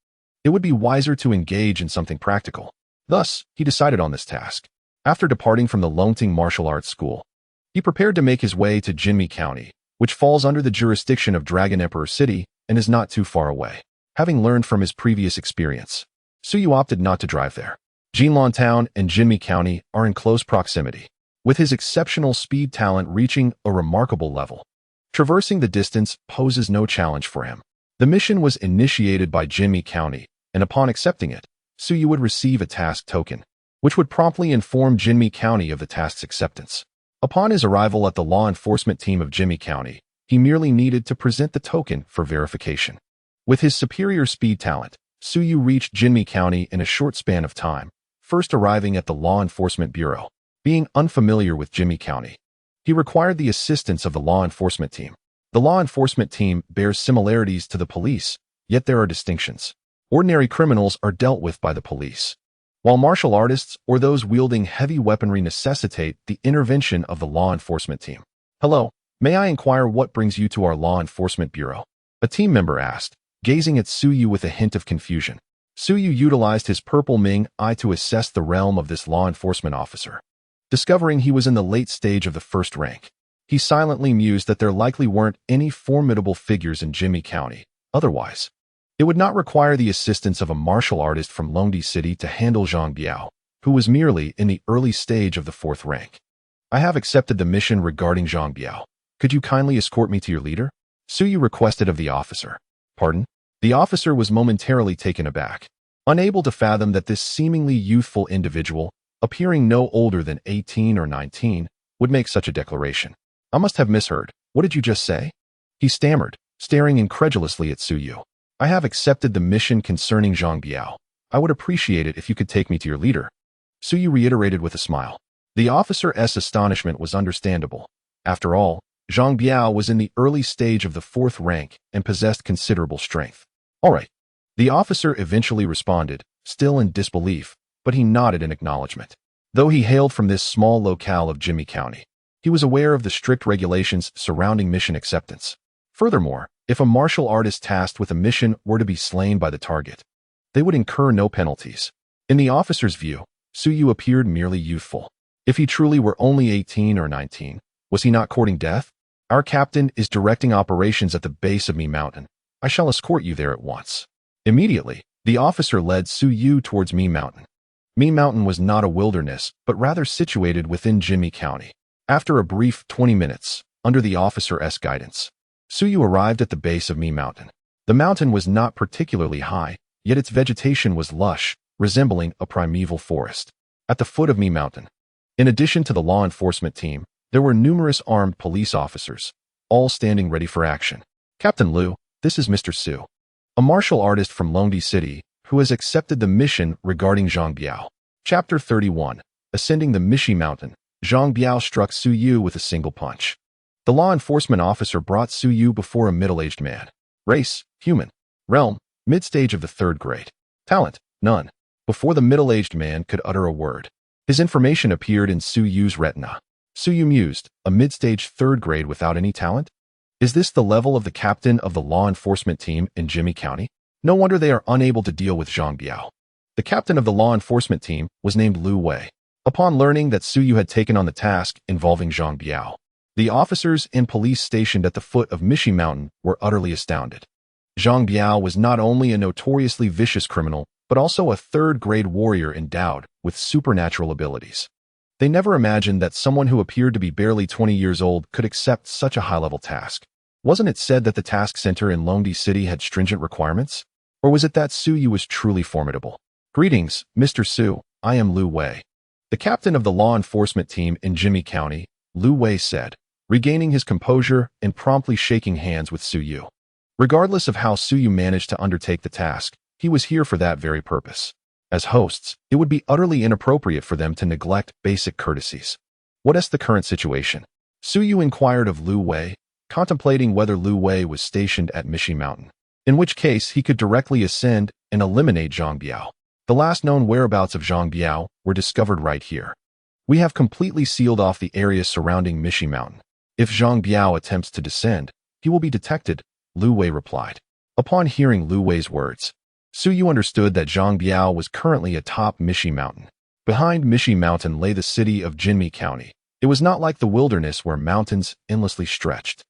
it would be wiser to engage in something practical. Thus, he decided on this task. After departing from the Longting Martial Arts School, he prepared to make his way to Jinmi County, which falls under the jurisdiction of Dragon Emperor City and is not too far away. Having learned from his previous experience, Suyu opted not to drive there. Jinlan Town and Jinmi County are in close proximity, with his exceptional speed talent reaching a remarkable level. Traversing the distance poses no challenge for him. The mission was initiated by Jinmi County, and upon accepting it, Suyu would receive a task token, which would promptly inform Jinmi County of the task's acceptance. Upon his arrival at the law enforcement team of Jinmi County, he merely needed to present the token for verification. With his superior speed talent, Suyu reached Jinmi County in a short span of time, first arriving at the Law Enforcement Bureau. Being unfamiliar with Jinmi County, he required the assistance of the law enforcement team. The law enforcement team bears similarities to the police, yet there are distinctions. Ordinary criminals are dealt with by the police, while martial artists or those wielding heavy weaponry necessitate the intervention of the law enforcement team. "Hello, may I inquire what brings you to our law enforcement bureau?" a team member asked, gazing at Suyu with a hint of confusion. Suyu utilized his purple Ming eye to assess the realm of this law enforcement officer. Discovering he was in the late stage of the first rank, he silently mused that there likely weren't any formidable figures in Jinmi County. Otherwise, it would not require the assistance of a martial artist from Longdi City to handle Zhang Biao, who was merely in the early stage of the 4th rank. "I have accepted the mission regarding Zhang Biao. Could you kindly escort me to your leader?" Suyu requested of the officer. Pardon? The officer was momentarily taken aback, unable to fathom that this seemingly youthful individual, appearing no older than 18 or 19, would make such a declaration. I must have misheard. What did you just say? He stammered, staring incredulously at Suyu. I have accepted the mission concerning Zhang Biao. I would appreciate it if you could take me to your leader. Suyu reiterated with a smile. The officer's astonishment was understandable. After all, Zhang Biao was in the early stage of the 4th rank and possessed considerable strength. All right. The officer eventually responded, still in disbelief, but he nodded in acknowledgement. Though he hailed from this small locale of Jimmy County, he was aware of the strict regulations surrounding mission acceptance. Furthermore, if a martial artist tasked with a mission were to be slain by the target, they would incur no penalties. In the officer's view, Suyu appeared merely youthful. If he truly were only 18 or 19, was he not courting death? Our captain is directing operations at the base of Mi Mountain. I shall escort you there at once. Immediately, the officer led Suyu towards Mi Mountain. Mi Mountain was not a wilderness, but rather situated within Jimmy County. After a brief 20 minutes, under the officer's guidance, Suyu arrived at the base of Mi Mountain. The mountain was not particularly high, yet its vegetation was lush, resembling a primeval forest. At the foot of Mi Mountain, in addition to the law enforcement team, there were numerous armed police officers, all standing ready for action. Captain Liu, this is Mr. Su, a martial artist from Longdi City, who has accepted the mission regarding Zhang Biao. Chapter 31. Ascending the Mishi Mountain, Zhang Biao struck Suyu with a single punch. The law enforcement officer brought Suyu before a middle-aged man. Race, human. Realm, mid-stage of the 3rd grade. Talent, none. Before the middle-aged man could utter a word, his information appeared in Suyu's retina. Suyu mused, a mid-stage 3rd grade without any talent? Is this the level of the captain of the law enforcement team in Jimmy County? No wonder they are unable to deal with Zhang Biao. The captain of the law enforcement team was named Lu Wei. Upon learning that Suyu had taken on the task involving Zhang Biao, the officers and police stationed at the foot of Mishi Mountain were utterly astounded. Zhang Biao was not only a notoriously vicious criminal, but also a 3rd-grade warrior endowed with supernatural abilities. They never imagined that someone who appeared to be barely 20 years old could accept such a high-level task. Wasn't it said that the task center in Longdi City had stringent requirements? Or was it that Suyu was truly formidable? Greetings, Mr. Su, I am Lu Wei. The captain of the law enforcement team in Jimmy County, Lu Wei said, regaining his composure and promptly shaking hands with Suyu. Regardless of how Suyu managed to undertake the task, he was here for that very purpose. As hosts, it would be utterly inappropriate for them to neglect basic courtesies. What is the current situation? Suyu inquired of Lu Wei, contemplating whether Lu Wei was stationed at Mishi Mountain, in which case he could directly ascend and eliminate Zhang Biao. The last known whereabouts of Zhang Biao were discovered right here. We have completely sealed off the area surrounding Mishi Mountain. If Zhang Biao attempts to descend, he will be detected, Lu Wei replied. Upon hearing Lu Wei's words, Suyu understood that Zhang Biao was currently atop Mishi Mountain. Behind Mishi Mountain lay the city of Jinmi County. It was not like the wilderness where mountains endlessly stretched.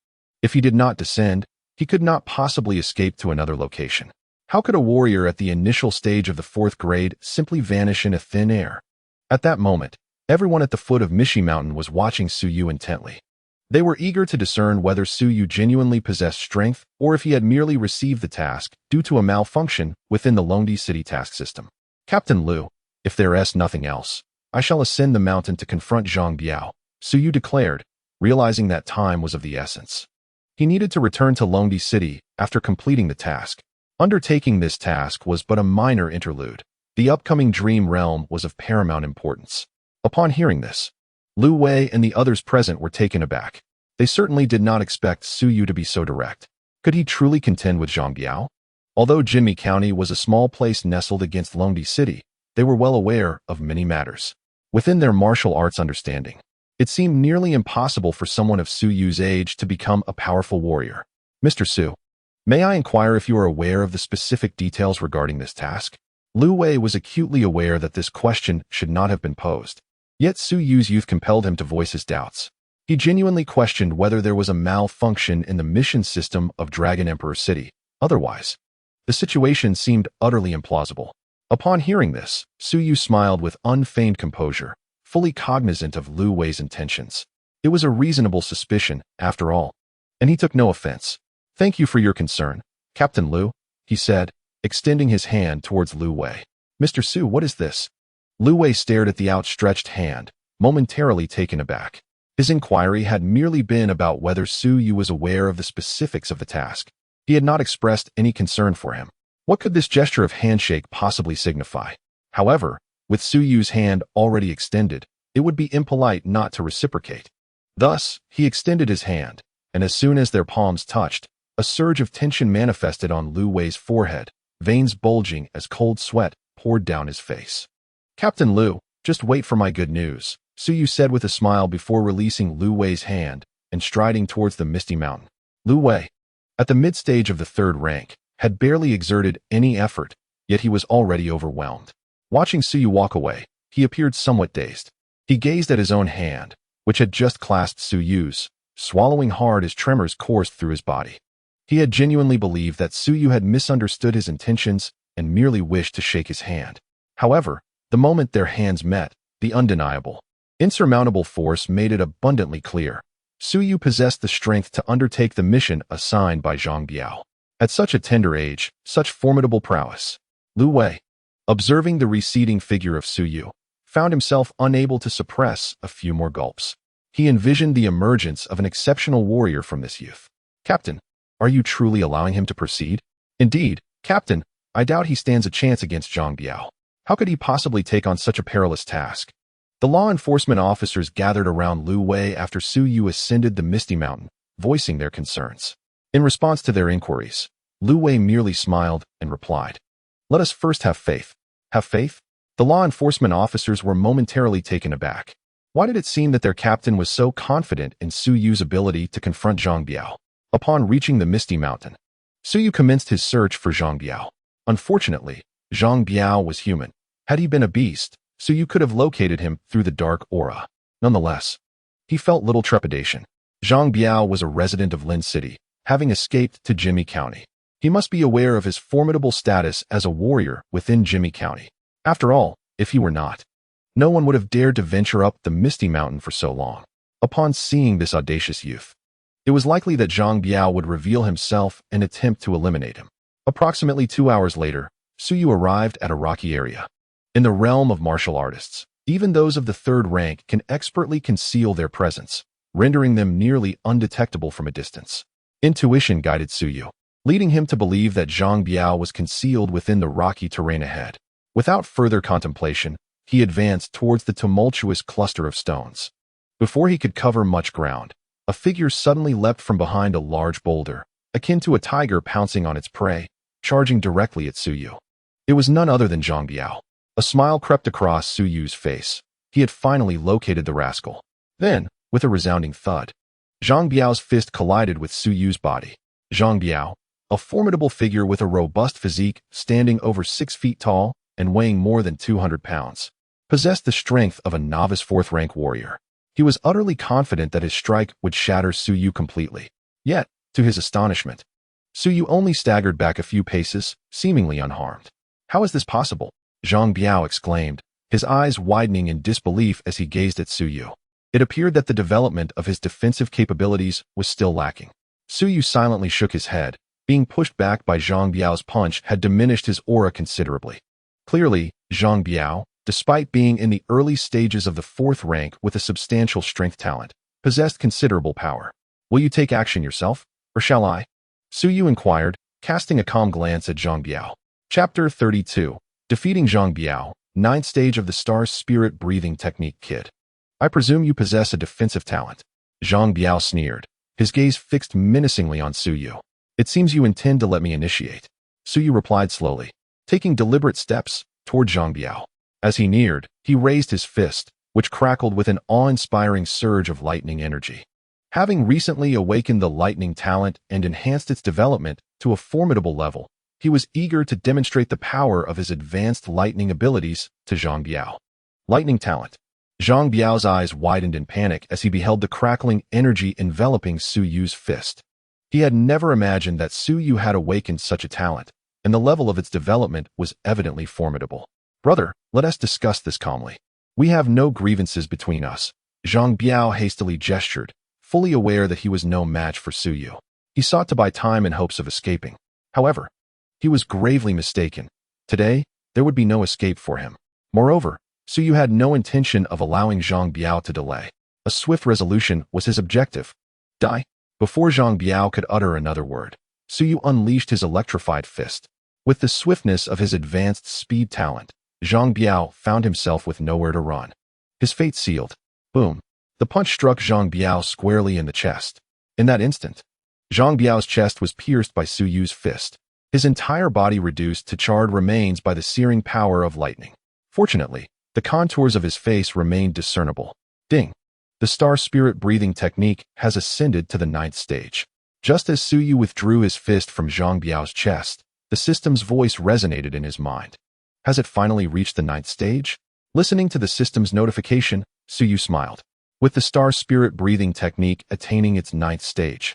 If he did not descend, he could not possibly escape to another location. How could a warrior at the initial stage of the 4th grade simply vanish in a thin air? At that moment, everyone at the foot of Mishi Mountain was watching Suyu intently. They were eager to discern whether Suyu genuinely possessed strength or if he had merely received the task due to a malfunction within the Longdi City task system. Captain Liu, if there is nothing else, I shall ascend the mountain to confront Zhang Biao, Suyu declared, realizing that time was of the essence. He needed to return to Longdi City after completing the task. Undertaking this task was but a minor interlude. The upcoming Dream Realm was of paramount importance. Upon hearing this, Lu Wei and the others present were taken aback. They certainly did not expect Suyu to be so direct. Could he truly contend with Zhang Biao? Although Jinmi County was a small place nestled against Longdi City, they were well aware of many matters. Within their martial arts understanding, it seemed nearly impossible for someone of Suyu's age to become a powerful warrior. Mr. Su, may I inquire if you are aware of the specific details regarding this task? Lu Wei was acutely aware that this question should not have been posed. Yet Suyu's youth compelled him to voice his doubts. He genuinely questioned whether there was a malfunction in the mission system of Dragon Emperor City. Otherwise, the situation seemed utterly implausible. Upon hearing this, Suyu smiled with unfeigned composure, fully cognizant of Lu Wei's intentions. It was a reasonable suspicion, after all, and he took no offense. Thank you for your concern, Captain Liu, he said, extending his hand towards Lu Wei. Mr. Su, what is this? Lu Wei stared at the outstretched hand, momentarily taken aback. His inquiry had merely been about whether Su Yu was aware of the specifics of the task. He had not expressed any concern for him. What could this gesture of handshake possibly signify? However, with Su Yu's hand already extended, it would be impolite not to reciprocate. Thus, he extended his hand, and as soon as their palms touched, a surge of tension manifested on Lu Wei's forehead, veins bulging as cold sweat poured down his face. Captain Liu, just wait for my good news, Su Yu said with a smile before releasing Lu Wei's hand and striding towards the misty mountain. Lu Wei, at the mid-stage of the third rank, had barely exerted any effort, yet he was already overwhelmed. Watching Su Yu walk away, he appeared somewhat dazed. He gazed at his own hand, which had just clasped Su Yu's, swallowing hard as tremors coursed through his body. He had genuinely believed that Su Yu had misunderstood his intentions and merely wished to shake his hand. However, the moment their hands met, the undeniable, insurmountable force made it abundantly clear. Su Yu possessed the strength to undertake the mission assigned by Zhang Biao. At such a tender age, such formidable prowess. Lu Wei, observing the receding figure of Su Yu, found himself unable to suppress a few more gulps. He envisioned the emergence of an exceptional warrior from this youth. Captain, are you truly allowing him to proceed? Indeed, Captain, I doubt he stands a chance against Zhang Biao. How could he possibly take on such a perilous task? The law enforcement officers gathered around Lu Wei after Su Yu ascended the misty mountain, voicing their concerns. In response to their inquiries, Lu Wei merely smiled and replied, "Let us first have faith." Have faith? The law enforcement officers were momentarily taken aback. Why did it seem that their captain was so confident in Su Yu's ability to confront Zhang Biao? Upon reaching the misty mountain, Su Yu commenced his search for Zhang Biao. Unfortunately, Zhang Biao was human. Had he been a beast, Su Yu could have located him through the dark aura. Nonetheless, he felt little trepidation. Zhang Biao was a resident of Lin City, having escaped to Jimmy County. He must be aware of his formidable status as a warrior within Jimmy County. After all, if he were not, no one would have dared to venture up the misty mountain for so long. Upon seeing this audacious youth, it was likely that Zhang Biao would reveal himself and attempt to eliminate him. Approximately 2 hours later, Su Yu arrived at a rocky area. In the realm of martial artists, even those of the third rank can expertly conceal their presence, rendering them nearly undetectable from a distance. Intuition guided Su Yu, leading him to believe that Zhang Biao was concealed within the rocky terrain ahead. Without further contemplation, he advanced towards the tumultuous cluster of stones. Before he could cover much ground, a figure suddenly leapt from behind a large boulder, akin to a tiger pouncing on its prey, charging directly at Su Yu. It was none other than Zhang Biao. A smile crept across Su Yu's face. He had finally located the rascal. Then, with a resounding thud, Zhang Biao's fist collided with Su Yu's body. Zhang Biao, a formidable figure with a robust physique standing over 6 feet tall and weighing more than 200 pounds, possessed the strength of a novice fourth-rank warrior. He was utterly confident that his strike would shatter Su Yu completely. Yet, to his astonishment, Su Yu only staggered back a few paces, seemingly unharmed. How is this possible? Zhang Biao exclaimed, his eyes widening in disbelief as he gazed at Su Yu. It appeared that the development of his defensive capabilities was still lacking. Su Yu silently shook his head. Being pushed back by Zhang Biao's punch had diminished his aura considerably. Clearly, Zhang Biao, despite being in the early stages of the fourth rank with a substantial strength talent, possessed considerable power. Will you take action yourself, or shall I? Su Yu inquired, casting a calm glance at Zhang Biao. Chapter 32. Defeating Zhang Biao, 9th stage of the Star Spirit Breathing Technique Kit. I presume you possess a defensive talent. Zhang Biao sneered, his gaze fixed menacingly on Su Yu. It seems you intend to let me initiate. Su Yu replied slowly, taking deliberate steps toward Zhang Biao. As he neared, he raised his fist, which crackled with an awe-inspiring surge of lightning energy. Having recently awakened the lightning talent and enhanced its development to a formidable level, he was eager to demonstrate the power of his advanced lightning abilities to Zhang Biao. Lightning talent. Zhang Biao's eyes widened in panic as he beheld the crackling energy enveloping Su Yu's fist. He had never imagined that Su Yu had awakened such a talent, and the level of its development was evidently formidable. Brother, let us discuss this calmly. We have no grievances between us. Zhang Biao hastily gestured, fully aware that he was no match for Su Yu. He sought to buy time in hopes of escaping. However, he was gravely mistaken. Today, there would be no escape for him. Moreover, Suyu had no intention of allowing Zhang Biao to delay. A swift resolution was his objective. Die. Before Zhang Biao could utter another word, Suyu unleashed his electrified fist. With the swiftness of his advanced speed talent, Zhang Biao found himself with nowhere to run. His fate sealed. Boom. The punch struck Zhang Biao squarely in the chest. In that instant, Zhang Biao's chest was pierced by Suyu's fist, his entire body reduced to charred remains by the searing power of lightning. Fortunately, the contours of his face remained discernible. Ding! The star spirit breathing technique has ascended to the 9th stage. Just as Suyu withdrew his fist from Zhang Biao's chest, the system's voice resonated in his mind. Has it finally reached the 9th stage? Listening to the system's notification, Suyu smiled. With the star spirit breathing technique attaining its 9th stage,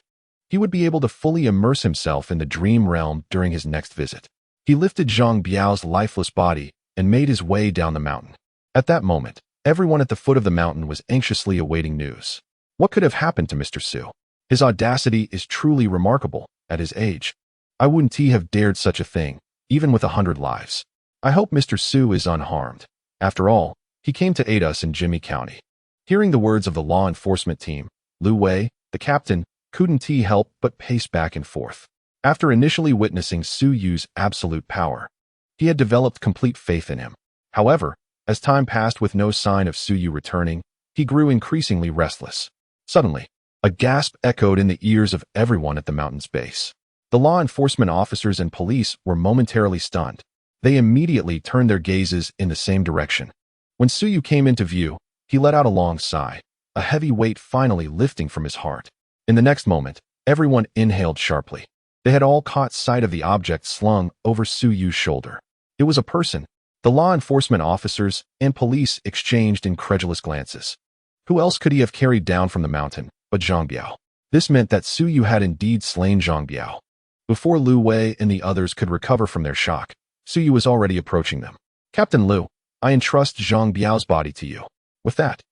he would be able to fully immerse himself in the dream realm during his next visit. He lifted Zhang Biao's lifeless body and made his way down the mountain. At that moment, everyone at the foot of the mountain was anxiously awaiting news. What could have happened to Mr. Su? His audacity is truly remarkable at his age. I wouldn't have dared such a thing, even with 100 lives. I hope Mr. Su is unharmed. After all, he came to aid us in Jimmy County. Hearing the words of the law enforcement team, Lu Wei, the captain, couldn't help but pace back and forth. After initially witnessing Su Yu's absolute power, he had developed complete faith in him. However, as time passed with no sign of Su Yu returning, he grew increasingly restless. Suddenly, a gasp echoed in the ears of everyone at the mountain's base. The law enforcement officers and police were momentarily stunned. They immediately turned their gazes in the same direction. When Su Yu came into view, he let out a long sigh, a heavy weight finally lifting from his heart. In the next moment, everyone inhaled sharply. They had all caught sight of the object slung over Su Yu's shoulder. It was a person. The law enforcement officers and police exchanged incredulous glances. Who else could he have carried down from the mountain but Zhang Biao? This meant that Su Yu had indeed slain Zhang Biao. Before Lu Wei and the others could recover from their shock, Su Yu was already approaching them. Captain Lu, I entrust Zhang Biao's body to you. With that,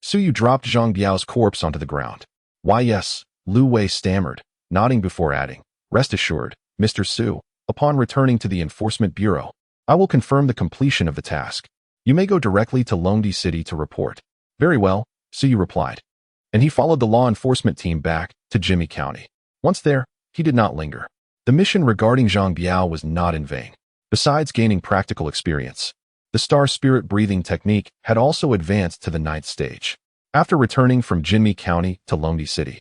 Su Yu dropped Zhang Biao's corpse onto the ground. Why yes, Lu Wei stammered, nodding before adding, rest assured, Mr. Su, upon returning to the Enforcement Bureau, I will confirm the completion of the task. You may go directly to Longdi City to report. Very well, Su Yu replied. And he followed the law enforcement team back to Jimmy County. Once there, he did not linger. The mission regarding Zhang Biao was not in vain. Besides gaining practical experience, the star spirit breathing technique had also advanced to the 9th stage. After returning from Jinmi County to Longdi City,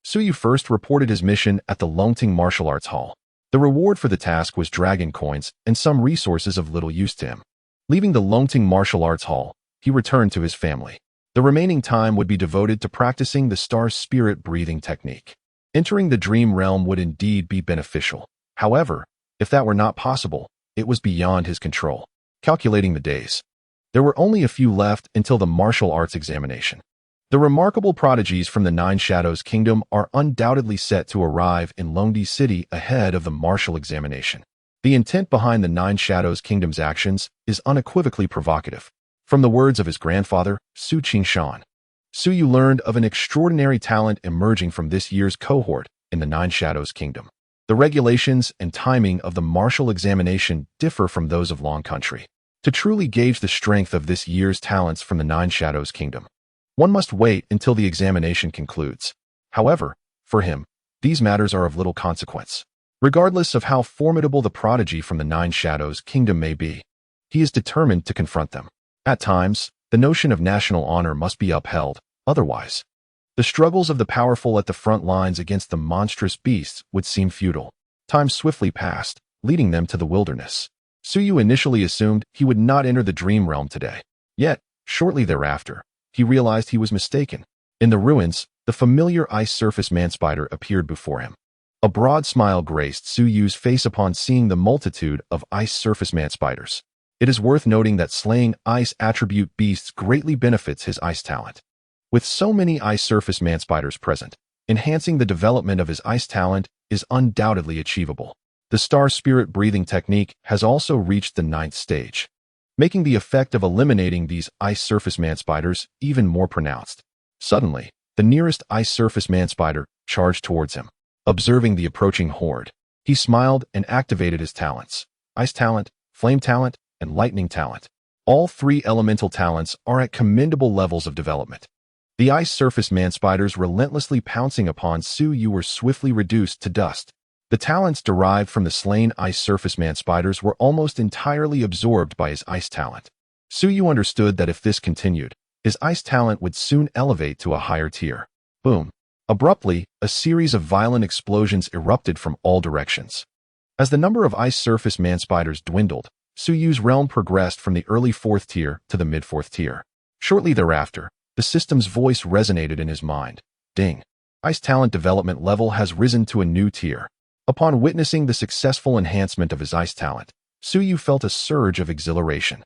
Su Yu first reported his mission at the Longting Martial Arts Hall. The reward for the task was dragon coins and some resources of little use to him. Leaving the Longting Martial Arts Hall, he returned to his family. The remaining time would be devoted to practicing the star spirit breathing technique. Entering the dream realm would indeed be beneficial. However, if that were not possible, it was beyond his control. Calculating the days, there were only a few left until the martial arts examination. The remarkable prodigies from the Nine Shadows Kingdom are undoubtedly set to arrive in Longdi City ahead of the martial examination. The intent behind the Nine Shadows Kingdom's actions is unequivocally provocative. From the words of his grandfather, Su Qingshan, Su Yu learned of an extraordinary talent emerging from this year's cohort in the Nine Shadows Kingdom. The regulations and timing of the martial examination differ from those of Long Country. To truly gauge the strength of this year's talents from the Nine Shadows Kingdom, one must wait until the examination concludes. However, for him, these matters are of little consequence. Regardless of how formidable the prodigy from the Nine Shadows Kingdom may be, he is determined to confront them. At times, the notion of national honor must be upheld, otherwise, the struggles of the powerful at the front lines against the monstrous beasts would seem futile. Time swiftly passed, leading them to the wilderness. Su Yu initially assumed he would not enter the dream realm today. Yet, shortly thereafter, he realized he was mistaken. In the ruins, the familiar ice surface man-spider appeared before him. A broad smile graced Su Yu's face upon seeing the multitude of ice surface man-spiders. It is worth noting that slaying ice attribute beasts greatly benefits his ice talent. With so many ice surface man-spiders present, enhancing the development of his ice talent is undoubtedly achievable. The star spirit breathing technique has also reached the 9th stage, making the effect of eliminating these ice surface man-spiders even more pronounced. Suddenly, the nearest ice surface man-spider charged towards him. Observing the approaching horde, he smiled and activated his talents: Ice Talent, Flame Talent, and Lightning Talent. All three elemental talents are at commendable levels of development. The ice surface man spiders relentlessly pouncing upon Su Yu were swiftly reduced to dust. The talents derived from the slain ice surface man spiders were almost entirely absorbed by his ice talent. Su Yu understood that if this continued, his ice talent would soon elevate to a higher tier. Boom! Abruptly, a series of violent explosions erupted from all directions. As the number of ice surface man spiders dwindled, Su Yu's realm progressed from the early 4th tier to the mid-4th tier. Shortly thereafter, the system's voice resonated in his mind. Ding! Ice talent development level has risen to a new tier. Upon witnessing the successful enhancement of his ice talent, Su Yu felt a surge of exhilaration.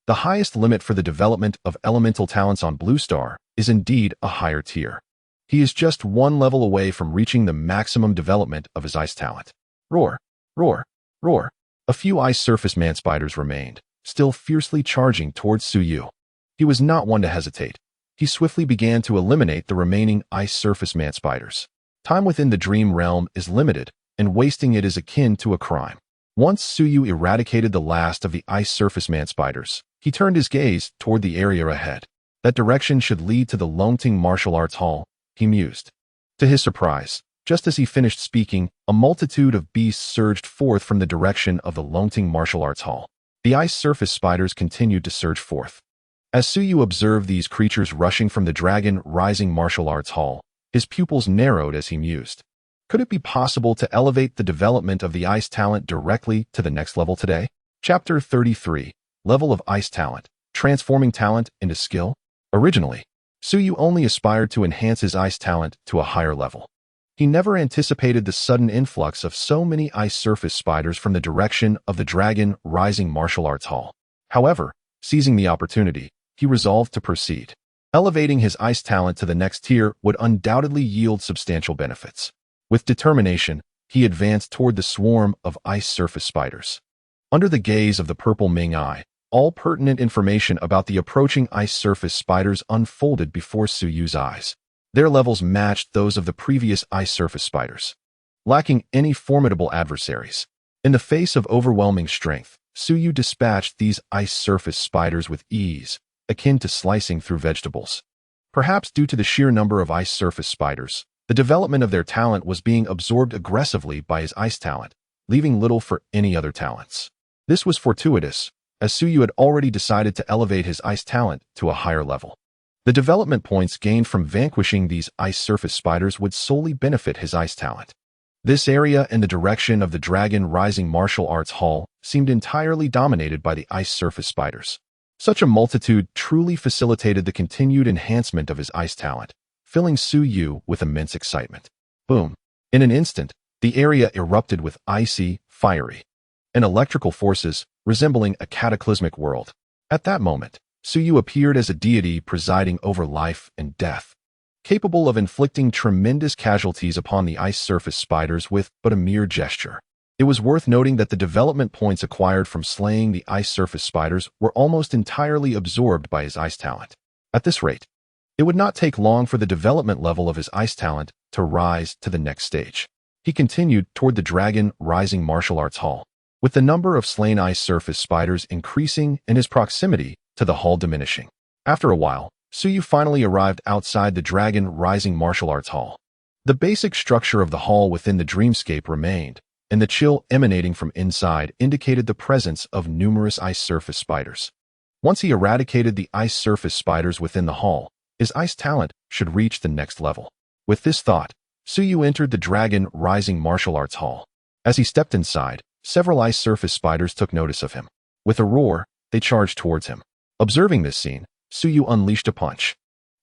The highest limit for the development of elemental talents on Blue Star is indeed a higher tier. He is just one level away from reaching the maximum development of his ice talent. Roar! Roar! Roar! A few ice surface man spiders remained, still fiercely charging towards Su Yu. He was not one to hesitate. He swiftly began to eliminate the remaining ice surface man spiders. Time within the dream realm is limited, and wasting it is akin to a crime. Once Su Yu eradicated the last of the ice surface man spiders, he turned his gaze toward the area ahead. That direction should lead to the Longting Martial Arts Hall, he mused. To his surprise, just as he finished speaking, a multitude of beasts surged forth from the direction of the Longting Martial Arts Hall. The ice surface spiders continued to surge forth. As Su Yu observed these creatures rushing from the Dragon Rising Martial Arts Hall, his pupils narrowed as he mused. Could it be possible to elevate the development of the ice talent directly to the next level today? Chapter 33, Level of Ice Talent, Transforming Talent into Skill. Originally, Su Yu only aspired to enhance his ice talent to a higher level. He never anticipated the sudden influx of so many ice surface spiders from the direction of the Dragon Rising Martial Arts Hall. However, seizing the opportunity, he resolved to proceed. Elevating his ice talent to the next tier would undoubtedly yield substantial benefits. With determination, he advanced toward the swarm of ice surface spiders. Under the gaze of the purple Ming Eye, all pertinent information about the approaching ice surface spiders unfolded before Su Yu's eyes. Their levels matched those of the previous ice surface spiders. Lacking any formidable adversaries, in the face of overwhelming strength, Su Yu dispatched these ice surface spiders with ease, akin to slicing through vegetables. Perhaps due to the sheer number of ice surface spiders, the development of their talent was being absorbed aggressively by his ice talent, leaving little for any other talents. This was fortuitous, as Su Yu had already decided to elevate his ice talent to a higher level. The development points gained from vanquishing these ice surface spiders would solely benefit his ice talent. This area in the direction of the Dragon Rising Martial Arts Hall seemed entirely dominated by the ice surface spiders. Such a multitude truly facilitated the continued enhancement of his ice talent, filling Su Yu with immense excitement. Boom! In an instant, the area erupted with icy, fiery, and electrical forces resembling a cataclysmic world. At that moment, Su Yu appeared as a deity presiding over life and death, capable of inflicting tremendous casualties upon the ice surface spiders with but a mere gesture. It was worth noting that the development points acquired from slaying the ice surface spiders were almost entirely absorbed by his ice talent. At this rate, it would not take long for the development level of his ice talent to rise to the next stage. He continued toward the Dragon Rising Martial Arts Hall, with the number of slain ice surface spiders increasing and his proximity to the hall diminishing. After a while, Su Yu finally arrived outside the Dragon Rising Martial Arts Hall. The basic structure of the hall within the dreamscape remained, and the chill emanating from inside indicated the presence of numerous ice surface spiders. Once he eradicated the ice surface spiders within the hall, his ice talent should reach the next level. With this thought, Su Yu entered the Dragon Rising Martial Arts Hall. As he stepped inside, several ice surface spiders took notice of him. With a roar, they charged towards him. Observing this scene, Su Yu unleashed a punch,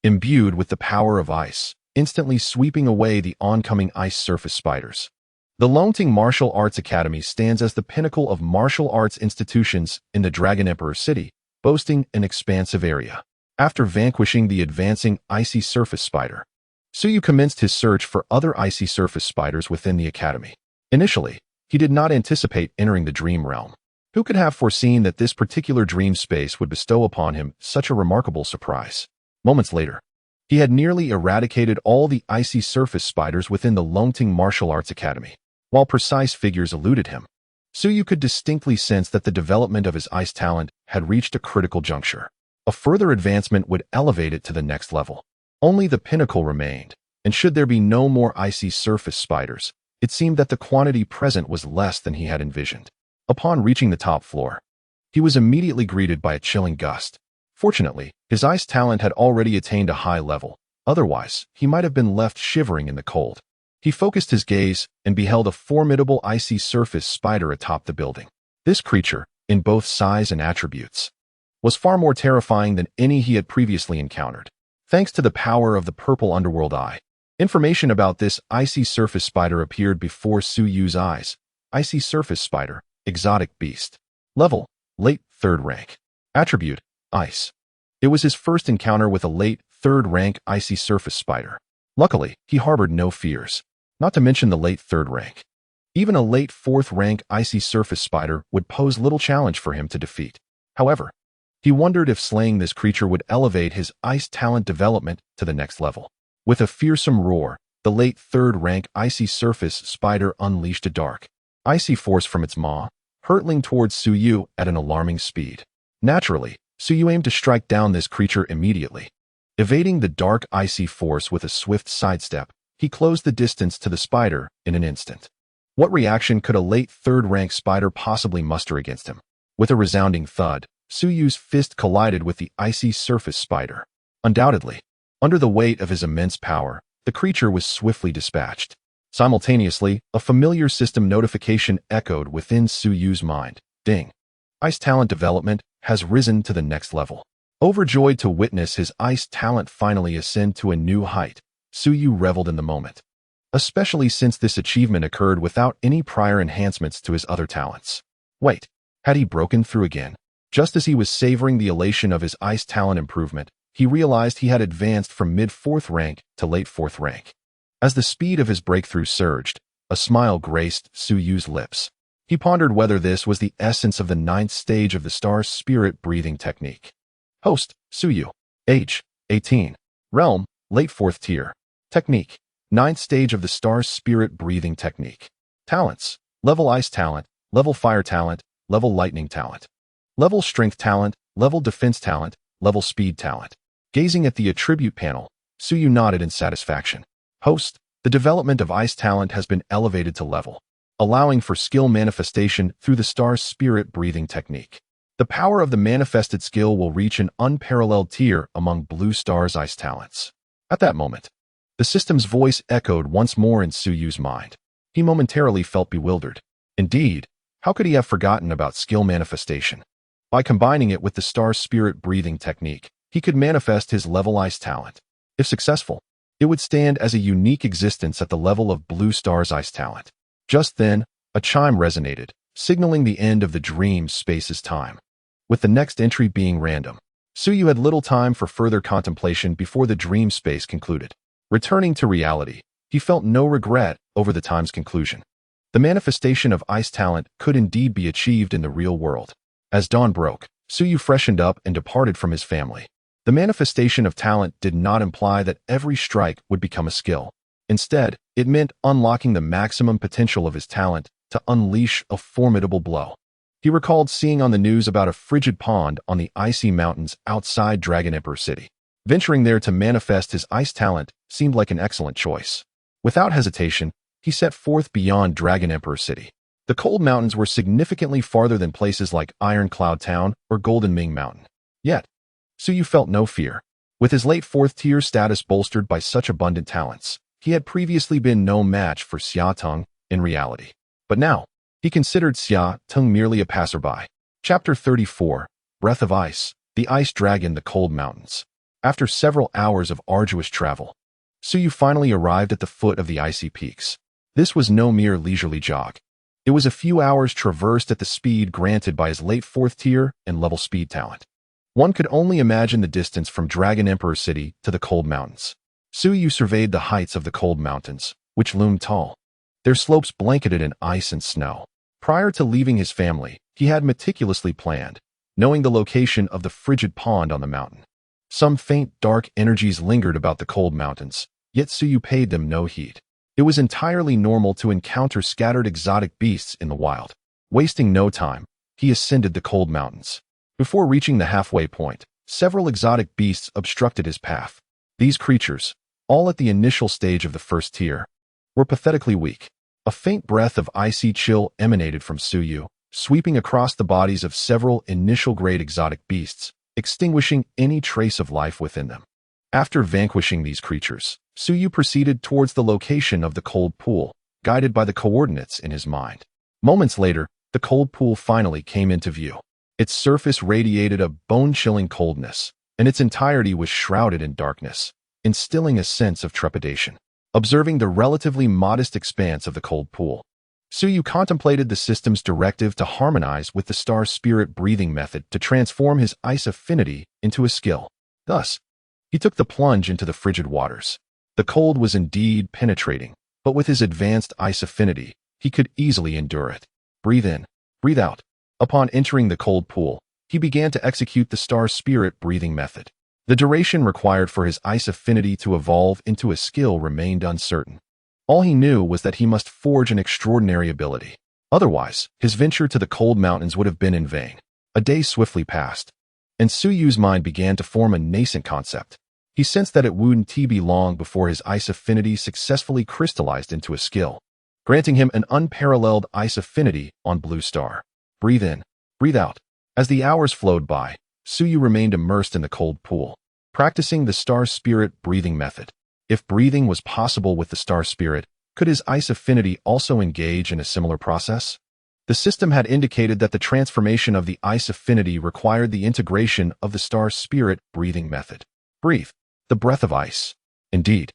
imbued with the power of ice, instantly sweeping away the oncoming ice surface spiders. The Longting Martial Arts Academy stands as the pinnacle of martial arts institutions in the Dragon Emperor City, boasting an expansive area. After vanquishing the advancing icy surface spider, Su Yu commenced his search for other icy surface spiders within the academy. Initially, he did not anticipate entering the dream realm. Who could have foreseen that this particular dream space would bestow upon him such a remarkable surprise? Moments later, He had nearly eradicated all the icy surface spiders within the Longting Martial Arts Academy. While precise figures eluded him, Suyu could distinctly sense that the development of his ice talent had reached a critical juncture. A further advancement would elevate it to the next level. Only the pinnacle remained, and should there be no more icy surface spiders, it seemed that the quantity present was less than he had envisioned. Upon reaching the top floor, he was immediately greeted by a chilling gust. Fortunately, his ice talent had already attained a high level. Otherwise, he might have been left shivering in the cold. He focused his gaze and beheld a formidable icy surface spider atop the building. This creature, in both size and attributes, was far more terrifying than any he had previously encountered. Thanks to the power of the purple underworld eye, information about this icy surface spider appeared before Suyu's eyes. Icy surface spider, exotic beast. Level, late 3rd rank. Attribute, ice. It was his first encounter with a late 3rd rank icy surface spider. Luckily, he harbored no fears, not to mention the late 3rd rank. Even a late 4th rank icy surface spider would pose little challenge for him to defeat. However, he wondered if slaying this creature would elevate his ice talent development to the next level. With a fearsome roar, the late 3rd rank icy surface spider unleashed a dark, icy force from its maw, hurtling towards Suyu at an alarming speed. Naturally, Suyu aimed to strike down this creature immediately. Evading the dark icy force with a swift sidestep, he closed the distance to the spider in an instant. What reaction could a late 3rd rank spider possibly muster against him? With a resounding thud, Suyu's fist collided with the icy surface spider. Undoubtedly, under the weight of his immense power, the creature was swiftly dispatched. Simultaneously, a familiar system notification echoed within Suyu's mind. Ding! Ice talent development has risen to the next level. Overjoyed to witness his ice talent finally ascend to a new height, Suyu reveled in the moment, especially since this achievement occurred without any prior enhancements to his other talents. Wait, had he broken through again? Just as he was savoring the elation of his ice talent improvement, he realized he had advanced from mid-4th rank to late 4th rank. As the speed of his breakthrough surged, a smile graced Suyu's lips. He pondered whether this was the essence of the 9th stage of the star spirit breathing technique. Host, Suyu. Age, 18. Realm, late 4th tier. Technique, 9th stage of the star spirit breathing technique. Talents, level ice talent, level fire talent, level lightning talent. Level strength talent, level defense talent, level speed talent. Gazing at the attribute panel, Suyu nodded in satisfaction. Host, the development of ice talent has been elevated to level, allowing for skill manifestation through the star spirit breathing technique. The power of the manifested skill will reach an unparalleled tier among Blue Star's ice talents. At that moment, the system's voice echoed once more in Suyu's mind. He momentarily felt bewildered. Indeed, how could he have forgotten about skill manifestation? By combining it with the star spirit breathing technique, he could manifest his level ice talent. If successful, it would stand as a unique existence at the level of Blue Star's ice talent. Just then, a chime resonated, signaling the end of the dream space's time. With the next entry being random, Suyu had little time for further contemplation before the dream space concluded. Returning to reality, he felt no regret over the time's conclusion. The manifestation of ice talent could indeed be achieved in the real world. As dawn broke, Suyu freshened up and departed from his family. The manifestation of talent did not imply that every strike would become a skill. Instead, it meant unlocking the maximum potential of his talent to unleash a formidable blow. He recalled seeing on the news about a frigid pond on the icy mountains outside Dragon Emperor City. Venturing there to manifest his ice talent seemed like an excellent choice. Without hesitation, he set forth beyond Dragon Emperor City. The cold mountains were significantly farther than places like Iron Cloud Town or Golden Ming Mountain. Yet, Suyu felt no fear. With his late 4th tier status bolstered by such abundant talents, he had previously been no match for Xia Teng in reality. But now, he considered Xia Teng merely a passerby. Chapter 34, Breath of Ice, the Ice Dragon, the Cold Mountains. After several hours of arduous travel, Suyu finally arrived at the foot of the icy peaks. This was no mere leisurely jog. It was a few hours traversed at the speed granted by his late 4th tier and level speed talent. One could only imagine the distance from Dragon Emperor City to the Cold Mountains. Suyu surveyed the heights of the Cold Mountains, which loomed tall, their slopes blanketed in ice and snow. Prior to leaving his family, he had meticulously planned, knowing the location of the frigid pond on the mountain. Some faint, dark energies lingered about the cold mountains, yet Suyu paid them no heed. It was entirely normal to encounter scattered exotic beasts in the wild. Wasting no time, he ascended the cold mountains. Before reaching the halfway point, several exotic beasts obstructed his path. These creatures, all at the initial stage of the first tier, were pathetically weak. A faint breath of icy chill emanated from Suyu, sweeping across the bodies of several initial-grade exotic beasts, extinguishing any trace of life within them. After vanquishing these creatures, Suyu proceeded towards the location of the cold pool, guided by the coordinates in his mind. Moments later, the cold pool finally came into view. Its surface radiated a bone-chilling coldness, and its entirety was shrouded in darkness, instilling a sense of trepidation. Observing the relatively modest expanse of the cold pool, Suyu contemplated the system's directive to harmonize with the star spirit breathing method to transform his ice affinity into a skill. Thus, he took the plunge into the frigid waters. The cold was indeed penetrating, but with his advanced ice affinity, he could easily endure it. Breathe in, breathe out. Upon entering the cold pool, he began to execute the star spirit breathing method. The duration required for his ice affinity to evolve into a skill remained uncertain. All he knew was that he must forge an extraordinary ability. Otherwise, his venture to the cold mountains would have been in vain. A day swiftly passed, and Suyu's mind began to form a nascent concept. He sensed that it wouldn't be long before his ice affinity successfully crystallized into a skill, granting him an unparalleled ice affinity on Blue Star. Breathe in, breathe out. As the hours flowed by, Suyu remained immersed in the cold pool, practicing the star spirit breathing method. If breathing was possible with the star spirit, could his ice affinity also engage in a similar process? The system had indicated that the transformation of the ice affinity required the integration of the star spirit breathing method. Breathe. The breath of ice. Indeed,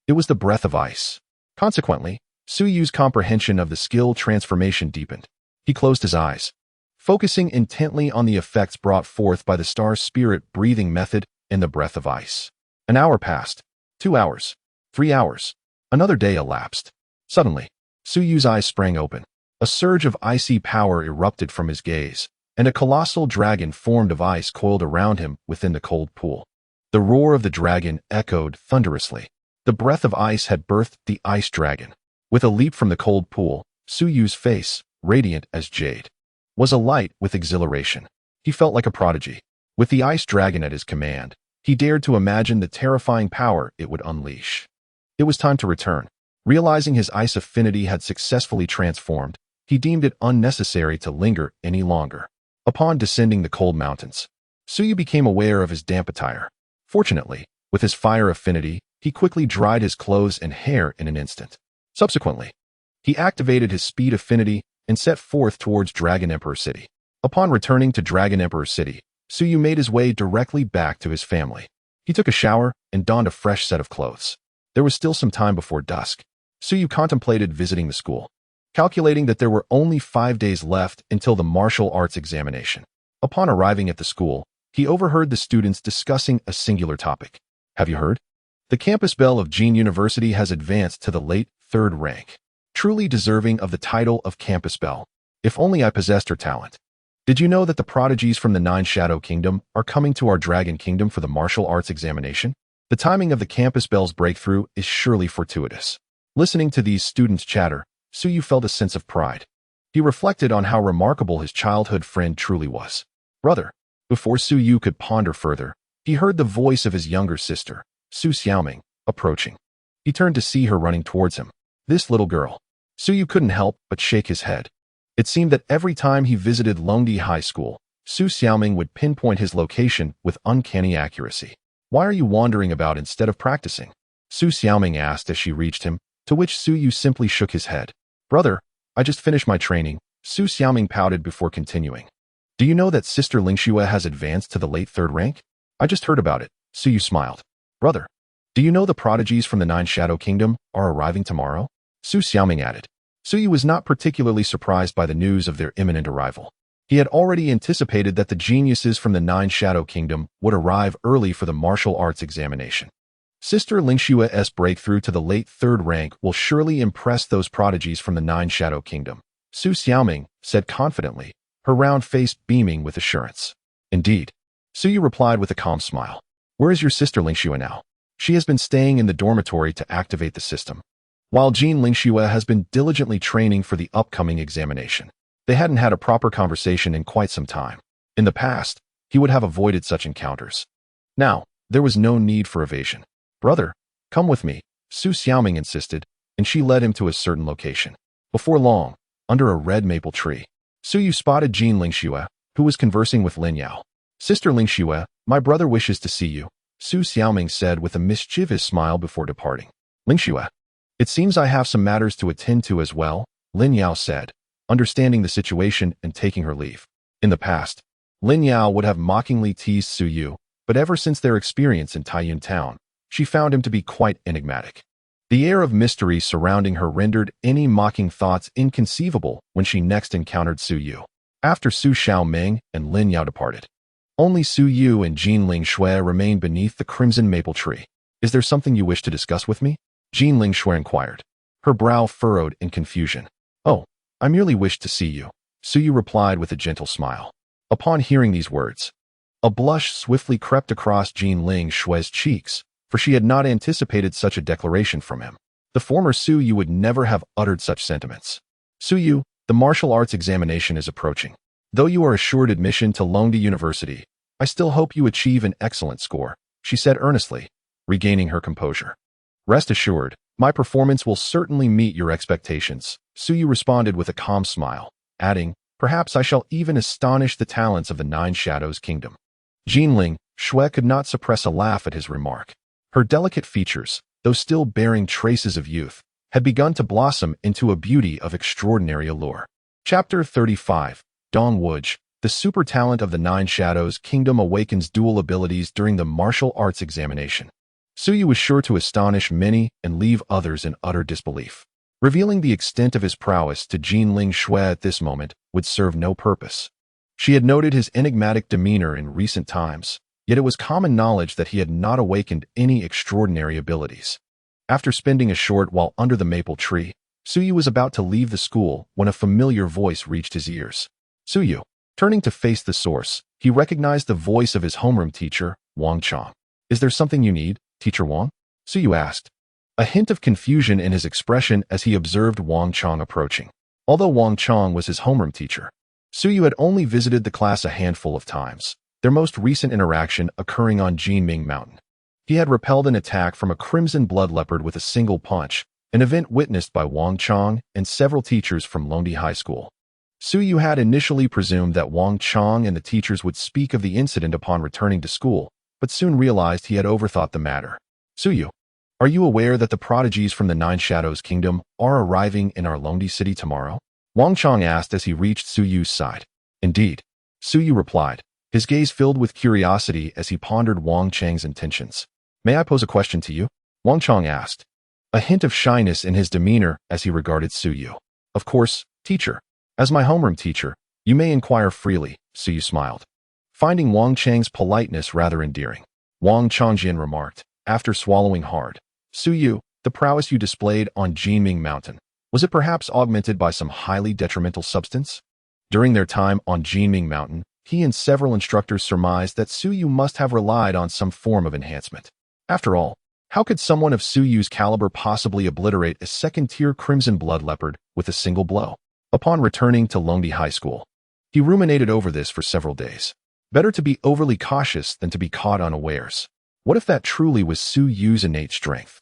it was the breath of ice. Consequently, Suyu's comprehension of the skill transformation deepened. He closed his eyes, focusing intently on the effects brought forth by the star spirit breathing method and the breath of ice. An hour passed, 2 hours, 3 hours. Another day elapsed. Suddenly, Suyu's eyes sprang open. A surge of icy power erupted from his gaze, and a colossal dragon formed of ice coiled around him within the cold pool. The roar of the dragon echoed thunderously. The breath of ice had birthed the ice dragon. With a leap from the cold pool, Suyu's face, radiant as jade, was alight with exhilaration. He felt like a prodigy. With the ice dragon at his command, he dared to imagine the terrifying power it would unleash. It was time to return. Realizing his ice affinity had successfully transformed, he deemed it unnecessary to linger any longer. Upon descending the cold mountains, Suyu became aware of his damp attire. Fortunately, with his fire affinity, he quickly dried his clothes and hair in an instant. Subsequently, he activated his speed affinity and set forth towards Dragon Emperor City. Upon returning to Dragon Emperor City, Suyu made his way directly back to his family. He took a shower and donned a fresh set of clothes. There was still some time before dusk. Suyu contemplated visiting the school, calculating that there were only 5 days left until the martial arts examination. Upon arriving at the school, he overheard the students discussing a singular topic. Have you heard? The campus belle of Jean University has advanced to the late 3rd rank. Truly deserving of the title of campus belle. If only I possessed her talent. Did you know that the prodigies from the 9 Shadow Kingdom are coming to our Dragon Kingdom for the martial arts examination? The timing of the campus belle's breakthrough is surely fortuitous. Listening to these students chatter, Suyu felt a sense of pride. He reflected on how remarkable his childhood friend truly was. Brother. Before Suyu could ponder further, he heard the voice of his younger sister, Su Xiaoming, approaching. He turned to see her running towards him. This little girl. Suyu couldn't help but shake his head. It seemed that every time he visited Longdi High School, Su Xiaoming would pinpoint his location with uncanny accuracy. Why are you wandering about instead of practicing? Su Xiaoming asked as she reached him, to which Suyu simply shook his head. Brother, I just finished my training. Su Xiaoming pouted before continuing. Do you know that Sister Lingxue has advanced to the late 3rd rank? I just heard about it. Suyu smiled. Brother, do you know the prodigies from the 9 Shadow Kingdom are arriving tomorrow? Su Xiaoming added. Suyu was not particularly surprised by the news of their imminent arrival. He had already anticipated that the geniuses from the 9 Shadow Kingdom would arrive early for the martial arts examination. Sister Lingxue's breakthrough to the late 3rd rank will surely impress those prodigies from the 9 Shadow Kingdom, Su Xiaoming said confidently, her round face beaming with assurance. Indeed, Suyu replied with a calm smile. Where is your sister Lingxue now? She has been staying in the dormitory to activate the system, while Jean Lingxue has been diligently training for the upcoming examination. They hadn't had a proper conversation in quite some time. In the past, he would have avoided such encounters. Now, there was no need for evasion. Brother, come with me, Su Xiaoming insisted, and she led him to a certain location. Before long, under a red maple tree, Su Yu spotted Jean Lingxue, who was conversing with Lin Yao. Sister Lingxue, my brother wishes to see you, Su Xiaoming said with a mischievous smile before departing. Lingxue, it seems I have some matters to attend to as well, Lin Yao said, understanding the situation and taking her leave. In the past, Lin Yao would have mockingly teased Su Yu, but ever since their experience in Taiyuan Town, she found him to be quite enigmatic. The air of mystery surrounding her rendered any mocking thoughts inconceivable when she next encountered Su Yu. After Su Xiaoming and Lin Yao departed, only Su Yu and Jean Lingxue remained beneath the crimson maple tree. Is there something you wish to discuss with me? Jean Lingxue inquired, her brow furrowed in confusion. Oh, I merely wished to see you, Su Yu replied with a gentle smile. Upon hearing these words, a blush swiftly crept across Jean Lingxue's cheeks, for she had not anticipated such a declaration from him. The former Su Yu would never have uttered such sentiments. Su Yu, the martial arts examination is approaching. Though you are assured admission to Longdi University, I still hope you achieve an excellent score, she said earnestly, regaining her composure. Rest assured, my performance will certainly meet your expectations, Su Yu responded with a calm smile, adding, perhaps I shall even astonish the talents of the Nine Shadows Kingdom. Jean Lingxue could not suppress a laugh at his remark. Her delicate features, though still bearing traces of youth, had begun to blossom into a beauty of extraordinary allure. Chapter 35, Dong Wuj, the super talent of the Nine Shadows Kingdom awakens dual abilities during the martial arts examination. Su Yu was sure to astonish many and leave others in utter disbelief. Revealing the extent of his prowess to Jean Lingxue at this moment would serve no purpose. She had noted his enigmatic demeanor in recent times, yet it was common knowledge that he had not awakened any extraordinary abilities. After spending a short while under the maple tree, Su Yu was about to leave the school when a familiar voice reached his ears. Su Yu, turning to face the source, he recognized the voice of his homeroom teacher, Wang Chang. Is there something you need, Teacher Wang? Su Yu asked, a hint of confusion in his expression as he observed Wang Chang approaching. Although Wang Chang was his homeroom teacher, Su Yu had only visited the class a handful of times, their most recent interaction occurring on Jinming Mountain. He had repelled an attack from a crimson blood leopard with a single punch, an event witnessed by Wang Chang and several teachers from Longdi High School. Su Yu had initially presumed that Wang Chang and the teachers would speak of the incident upon returning to school, but soon realized he had overthought the matter. Su Yu, are you aware that the prodigies from the Nine Shadows Kingdom are arriving in our Longdi city tomorrow? Wang Chang asked as he reached Su Yu's side. Indeed, Su Yu replied, his gaze filled with curiosity as he pondered Wang Chang's intentions. May I pose a question to you? Wang Chang asked, a hint of shyness in his demeanor as he regarded Su Yu. Of course, teacher. As my homeroom teacher, you may inquire freely, Su Yu smiled, finding Wang Chang's politeness rather endearing. Wang Changjin remarked, after swallowing hard. Su Yu, the prowess you displayed on Jinming Mountain, was it perhaps augmented by some highly detrimental substance? During their time on Jinming Mountain, he and several instructors surmised that Su Yu must have relied on some form of enhancement. After all, how could someone of Su Yu's caliber possibly obliterate a second-tier crimson blood leopard with a single blow? Upon returning to Longdi High School, he ruminated over this for several days. Better to be overly cautious than to be caught unawares. What if that truly was Su Yu's innate strength?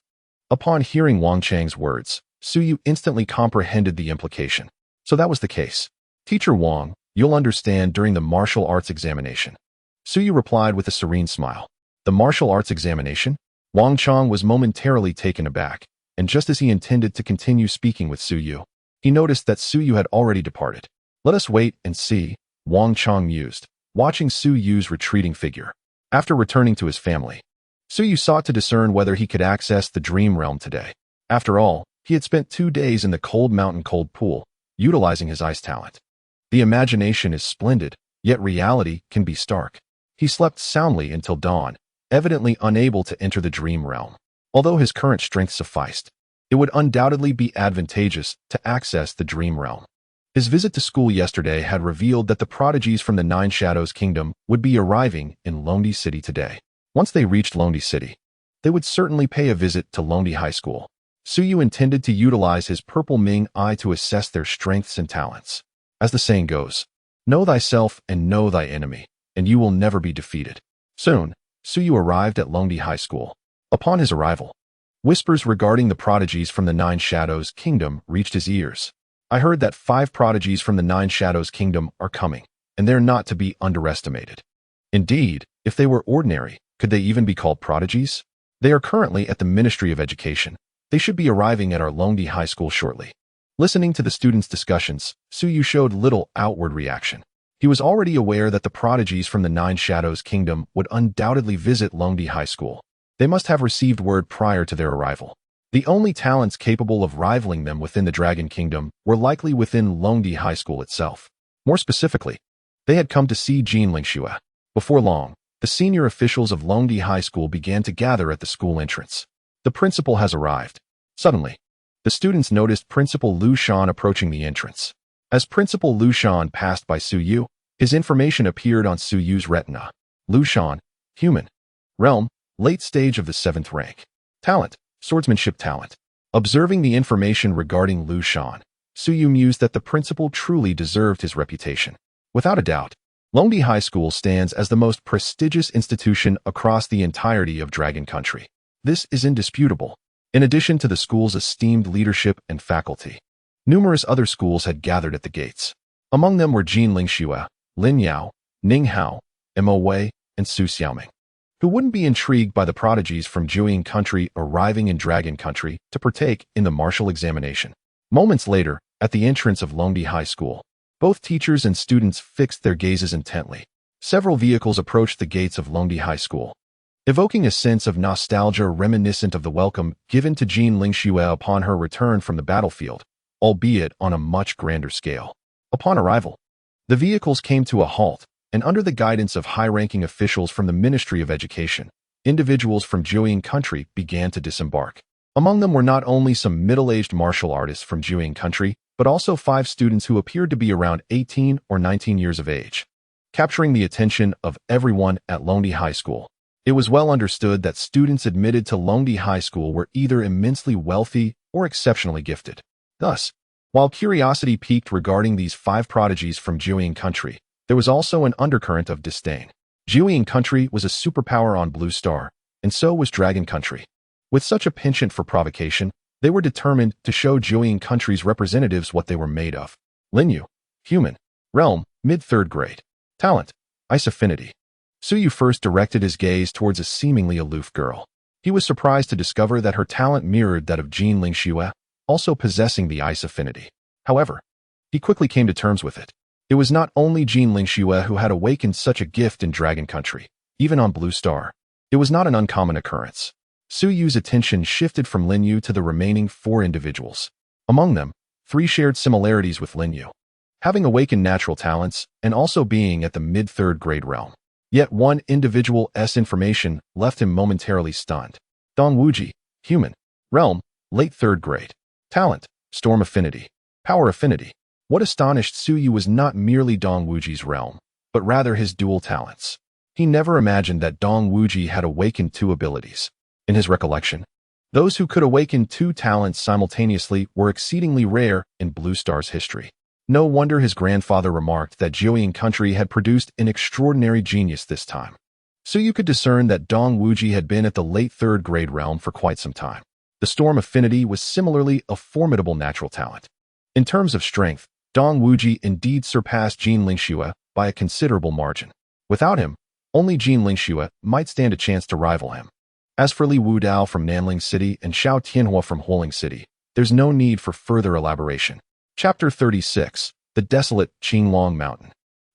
Upon hearing Wang Chang's words, Su Yu instantly comprehended the implication. So that was the case. Teacher Wang, you'll understand during the martial arts examination. Su Yu replied with a serene smile. The martial arts examination? Wang Chang was momentarily taken aback, and just as he intended to continue speaking with Su Yu, he noticed that Su Yu had already departed. Let us wait and see, Wang Chang mused, watching Su Yu's retreating figure. After returning to his family, Su Yu sought to discern whether he could access the dream realm today. After all, he had spent 2 days in the cold mountain cold pool, utilizing his ice talent. The imagination is splendid, yet reality can be stark. He slept soundly until dawn, evidently unable to enter the dream realm. Although his current strength sufficed, it would undoubtedly be advantageous to access the dream realm. His visit to school yesterday had revealed that the prodigies from the Nine Shadows Kingdom would be arriving in Longdi City today. Once they reached Longdi City, they would certainly pay a visit to Longdi High School. Suyu intended to utilize his purple Ming eye to assess their strengths and talents. As the saying goes, know thyself and know thy enemy, and you will never be defeated. Soon, Suyu arrived at Longdi High School. Upon his arrival, whispers regarding the prodigies from the Nine Shadows Kingdom reached his ears. I heard that 5 prodigies from the Nine Shadows Kingdom are coming, and they're not to be underestimated. Indeed, if they were ordinary, could they even be called prodigies? They are currently at the Ministry of Education. They should be arriving at our Longdi High School shortly. Listening to the students' discussions, Suyu showed little outward reaction. He was already aware that the prodigies from the Nine Shadows Kingdom would undoubtedly visit Longdi High School. They must have received word prior to their arrival. The only talents capable of rivaling them within the Dragon Kingdom were likely within Longdi High School itself. More specifically, they had come to see Jean Lingxue. Before long, the senior officials of Longdi High School began to gather at the school entrance. The principal has arrived. Suddenly, the students noticed Principal Lu Shan approaching the entrance. As Principal Lu Shan passed by Suyu, his information appeared on Suyu's retina. Lu Shan, human. Realm, late stage of the 7th rank. Talent, swordsmanship talent. Observing the information regarding Lu Shan, Suyu mused that the principal truly deserved his reputation. Without a doubt, Longdi High School stands as the most prestigious institution across the entirety of Dragon Country. This is indisputable. In addition to the school's esteemed leadership and faculty, numerous other schools had gathered at the gates. Among them were Jean Lingxue, Lin Yao, Ning Hao, Mo Wei, and Su Xiaoming. Who wouldn't be intrigued by the prodigies from Jiuying Country arriving in Dragon Country to partake in the martial examination? Moments later, at the entrance of Longdi High School, both teachers and students fixed their gazes intently. Several vehicles approached the gates of Longdi High School, evoking a sense of nostalgia reminiscent of the welcome given to Jean Lingxue upon her return from the battlefield, albeit on a much grander scale. Upon arrival, the vehicles came to a halt, and under the guidance of high-ranking officials from the Ministry of Education, individuals from Jiuying Country began to disembark. Among them were not only some middle-aged martial artists from Jiuying Country, but also 5 students who appeared to be around 18 or 19 years of age. Capturing the attention of everyone at Longdi High School, it was well understood that students admitted to Longdi High School were either immensely wealthy or exceptionally gifted. Thus, while curiosity piqued regarding these 5 prodigies from Jiuying Country, there was also an undercurrent of disdain. Jiuying Country was a superpower on Blue Star, and so was Dragon Country. With such a penchant for provocation, they were determined to show Jiuying Country's representatives what they were made of. Linyu, human. Realm, mid-3rd grade. Talent, ice affinity. Suyu first directed his gaze towards a seemingly aloof girl. He was surprised to discover that her talent mirrored that of Jean Lingxue, also possessing the ice affinity. However, he quickly came to terms with it. It was not only Jean Lingxue who had awakened such a gift in Dragon Country, even on Blue Star. It was not an uncommon occurrence. Suyu's attention shifted from Linyu to the remaining 4 individuals. Among them, 3 shared similarities with Linyu, having awakened natural talents and also being at the mid-3rd grade realm. Yet one individual's information left him momentarily stunned. Dong Wuji, human. Realm, late 3rd grade. Talent, storm affinity. Power affinity. What astonished Suyu was not merely Dong Wuji's realm, but rather his dual talents. He never imagined that Dong Wuji had awakened 2 abilities. In his recollection, those who could awaken 2 talents simultaneously were exceedingly rare in Blue Star's history. No wonder his grandfather remarked that Jiuying Country had produced an extraordinary genius this time. Suyu could discern that Dong Wuji had been at the late 3rd grade realm for quite some time. The storm affinity was similarly a formidable natural talent. In terms of strength, Dong Wuji indeed surpassed Jean Lingxue by a considerable margin. Without him, only Jean Lingxue might stand a chance to rival him. As for Li Wudao from Nanling City and Xiao Tianhua from Huoling City, there's no need for further elaboration. Chapter 36, The Desolate Qinglong Mountain.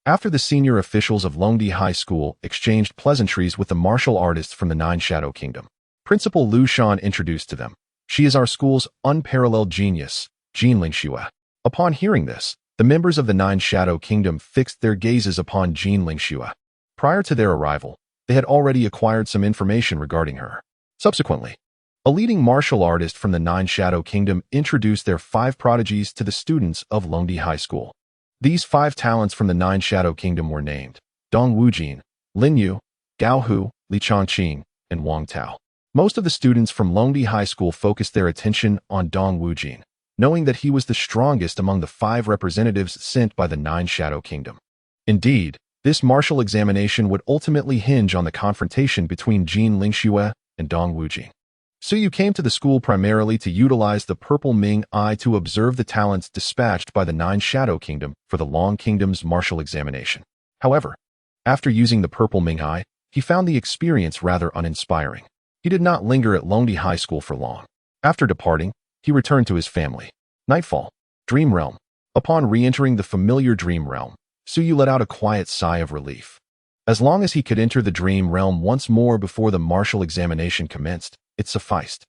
After the senior officials of Longdi High School exchanged pleasantries with the martial artists from the Nine Shadow Kingdom, Principal Lu Shan introduced to them, "She is our school's unparalleled genius, Jean Lingxue." Upon hearing this, the members of the Nine Shadow Kingdom fixed their gazes upon Jean Lingxue. Prior to their arrival, they had already acquired some information regarding her. Subsequently, a leading martial artist from the Nine Shadow Kingdom introduced their 5 prodigies to the students of Longdi High School. These 5 talents from the Nine Shadow Kingdom were named Dong Wujin, Lin Yu, Gao Hu, Li Chongqing, and Wang Tao. Most of the students from Longdi High School focused their attention on Dong Wujin, knowing that he was the strongest among the 5 representatives sent by the 9 Shadow Kingdom. Indeed, this martial examination would ultimately hinge on the confrontation between Jin Lingxue and Dong Wujin. Suyu came to the school primarily to utilize the Purple Ming Eye to observe the talents dispatched by the 9 Shadow Kingdom for the Long Kingdom's martial examination. However, after using the Purple Ming Eye, he found the experience rather uninspiring. He did not linger at Longdi High School for long. After departing, he returned to his family. Nightfall. Dream Realm. Upon re-entering the familiar Dream Realm, Suyu let out a quiet sigh of relief. As long as he could enter the Dream Realm once more before the martial examination commenced, it sufficed.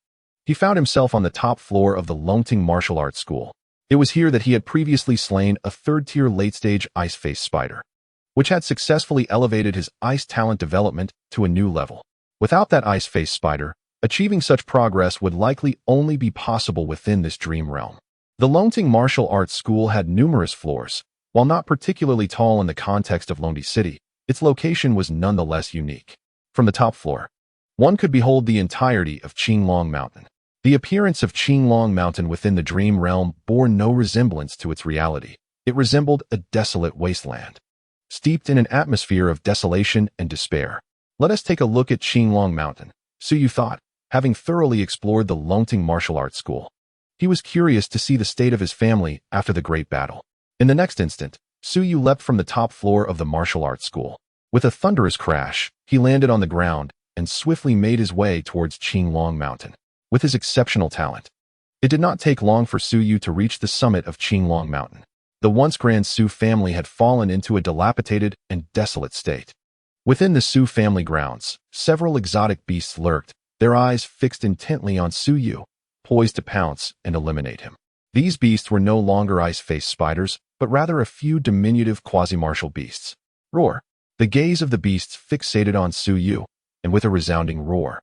He found himself on the top floor of the Longting Martial Arts School. It was here that he had previously slain a 3rd-tier late-stage ice-face spider, which had successfully elevated his ice talent development to a new level. Without that ice-face spider, achieving such progress would likely only be possible within this dream realm. The Longting Martial Arts School had numerous floors. While not particularly tall in the context of Longdi City, its location was nonetheless unique. From the top floor, one could behold the entirety of Qinglong Mountain. The appearance of Qinglong Mountain within the dream realm bore no resemblance to its reality. It resembled a desolate wasteland, steeped in an atmosphere of desolation and despair. Let us take a look at Qinglong Mountain, Suyu thought, having thoroughly explored the Longting Martial Arts School. He was curious to see the state of his family after the great battle. In the next instant, Suyu leapt from the top floor of the martial arts school. With a thunderous crash, he landed on the ground and swiftly made his way towards Qinglong Mountain. With his exceptional talent, it did not take long for Suyu to reach the summit of Qinglong Mountain. The once grand Su family had fallen into a dilapidated and desolate state. Within the Su family grounds, several exotic beasts lurked, their eyes fixed intently on Suyu, poised to pounce and eliminate him. These beasts were no longer ice-faced spiders, but rather a few diminutive quasi-martial beasts. Roar! The gaze of the beasts fixated on Suyu, and with a resounding roar,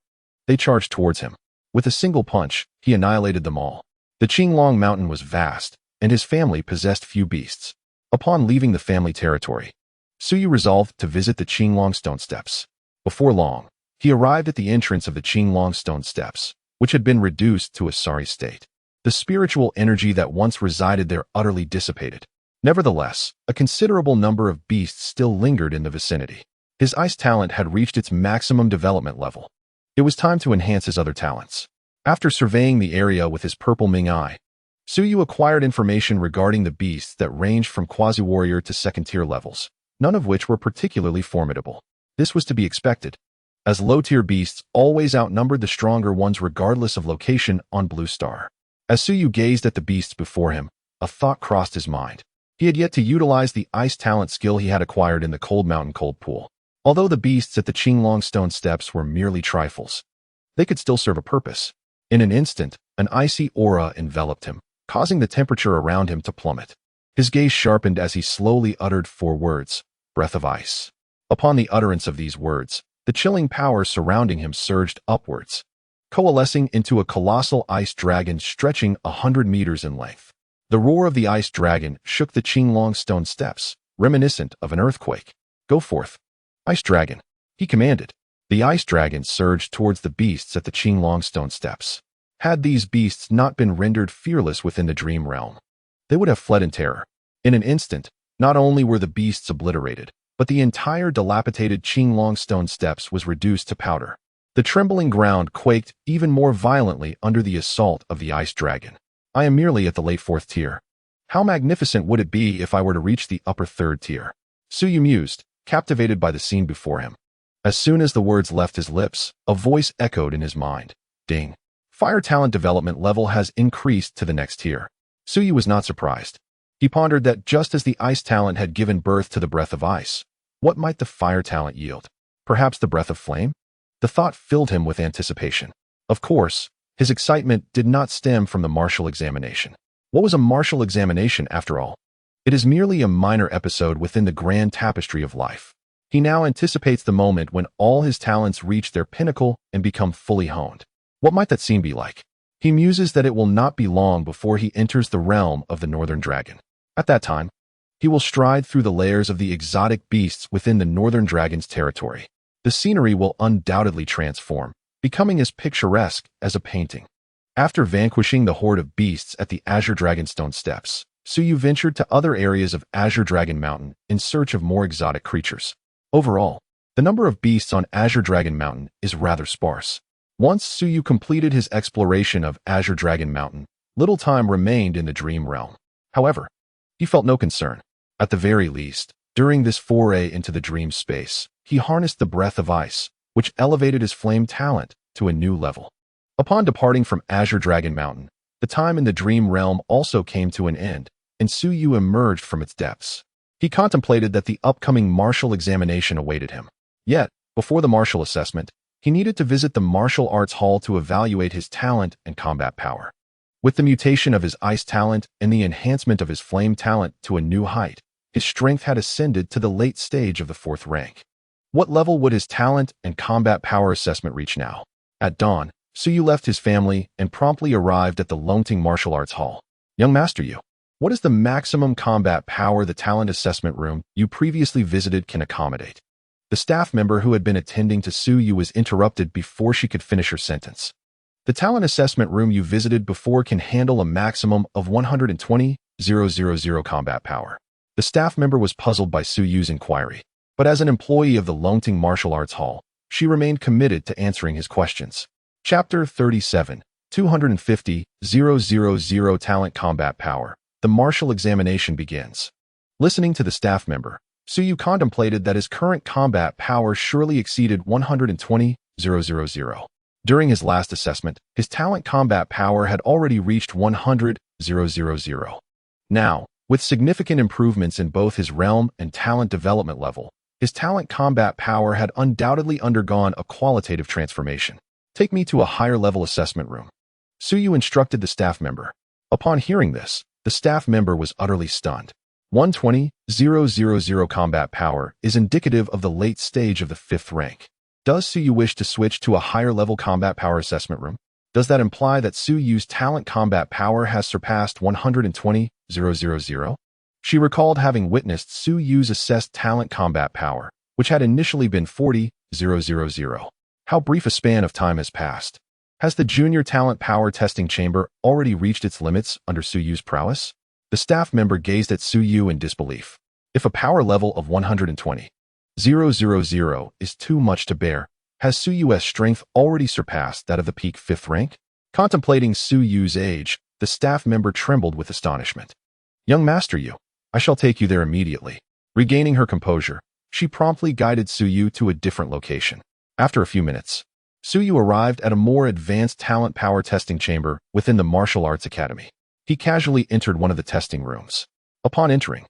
they charged towards him. With a single punch, he annihilated them all. The Qinglong Mountain was vast, and his family possessed few beasts. Upon leaving the family territory, Suyu resolved to visit the Qinglong Stone Steps. Before long, he arrived at the entrance of the Qinglong Stone Steps, which had been reduced to a sorry state. The spiritual energy that once resided there utterly dissipated. Nevertheless, a considerable number of beasts still lingered in the vicinity. His ice talent had reached its maximum development level. It was time to enhance his other talents. After surveying the area with his purple Ming Eye, Suyu acquired information regarding the beasts that ranged from quasi-warrior to second-tier levels, none of which were particularly formidable. This was to be expected, as low-tier beasts always outnumbered the stronger ones regardless of location on Blue Star. As Suyu gazed at the beasts before him, a thought crossed his mind. He had yet to utilize the ice talent skill he had acquired in the Cold Mountain Cold Pool. Although the beasts at the Qinglong Stone Steps were merely trifles, they could still serve a purpose. In an instant, an icy aura enveloped him, causing the temperature around him to plummet. His gaze sharpened as he slowly uttered 4 words, breath of ice. Upon the utterance of these words, the chilling power surrounding him surged upwards, coalescing into a colossal ice dragon stretching 100 meters in length. The roar of the ice dragon shook the Qinglong Stone Steps, reminiscent of an earthquake. Go forth, Ice Dragon, he commanded. The ice dragon surged towards the beasts at the Qinglong Stone Steps. Had these beasts not been rendered fearless within the dream realm, they would have fled in terror. In an instant, not only were the beasts obliterated, but the entire dilapidated Qinglong Stone Steps was reduced to powder. The trembling ground quaked even more violently under the assault of the ice dragon. I am merely at the late 4th tier. How magnificent would it be if I were to reach the upper 3rd tier? Suyu mused, captivated by the scene before him. As soon as the words left his lips, a voice echoed in his mind. Ding. Fire talent development level has increased to the next tier. Suyu was not surprised. He pondered that just as the ice talent had given birth to the breath of ice, what might the fire talent yield? Perhaps the breath of flame? The thought filled him with anticipation. Of course, his excitement did not stem from the martial examination. What was a martial examination, after all? It is merely a minor episode within the grand tapestry of life. He now anticipates the moment when all his talents reach their pinnacle and become fully honed. What might that scene be like? He muses that it will not be long before he enters the realm of the Northern Dragon. At that time, he will stride through the layers of the exotic beasts within the Northern Dragon's territory. The scenery will undoubtedly transform, becoming as picturesque as a painting. After vanquishing the horde of beasts at the Azure Dragonstone steps, Suyu ventured to other areas of Azure Dragon Mountain in search of more exotic creatures. Overall, the number of beasts on Azure Dragon Mountain is rather sparse. Once Suyu completed his exploration of Azure Dragon Mountain, little time remained in the dream realm. However, he felt no concern. At the very least, during this foray into the dream space, he harnessed the breath of ice, which elevated his flame talent to a new level. Upon departing from Azure Dragon Mountain, the time in the dream realm also came to an end, and Suyu emerged from its depths. He contemplated that the upcoming martial examination awaited him. Yet, before the martial assessment, he needed to visit the martial arts hall to evaluate his talent and combat power. With the mutation of his ice talent and the enhancement of his flame talent to a new height, his strength had ascended to the late stage of the 4th rank. What level would his talent and combat power assessment reach now? At dawn, Suyu left his family and promptly arrived at the Longting Martial Arts Hall. Young Master Yu, what is the maximum combat power the talent assessment room you previously visited can accommodate? The staff member who had been attending to Suyu was interrupted before she could finish her sentence. The talent assessment room you visited before can handle a maximum of 120,000 combat power. The staff member was puzzled by Suyu's inquiry, but as an employee of the Longting Martial Arts Hall, she remained committed to answering his questions. Chapter 37, 250,000 Talent Combat Power. The martial examination begins. Listening to the staff member, Suyu contemplated that his current combat power surely exceeded 120,000. During his last assessment, his talent combat power had already reached 100,000. Now, with significant improvements in both his realm and talent development level, his talent combat power had undoubtedly undergone a qualitative transformation. Take me to a higher-level assessment room. Suyu instructed the staff member. Upon hearing this, the staff member was utterly stunned. 120,000 combat power is indicative of the late stage of the 5th rank. Does Suyu wish to switch to a higher-level combat power assessment room? Does that imply that Suyu's talent combat power has surpassed 120,000? She recalled having witnessed Suyu's assessed talent combat power, which had initially been 40,000. How brief a span of time has passed. Has the junior talent power testing chamber already reached its limits under Suyu's prowess? The staff member gazed at Suyu in disbelief. If a power level of 120,000 is too much to bear, has Suyu's strength already surpassed that of the peak 5th rank? Contemplating Suyu's age, the staff member trembled with astonishment. Young Master Yu, I shall take you there immediately. Regaining her composure, she promptly guided Suyu to a different location. After a few minutes, Suyu arrived at a more advanced talent power testing chamber within the Martial Arts Academy. He casually entered one of the testing rooms. Upon entering,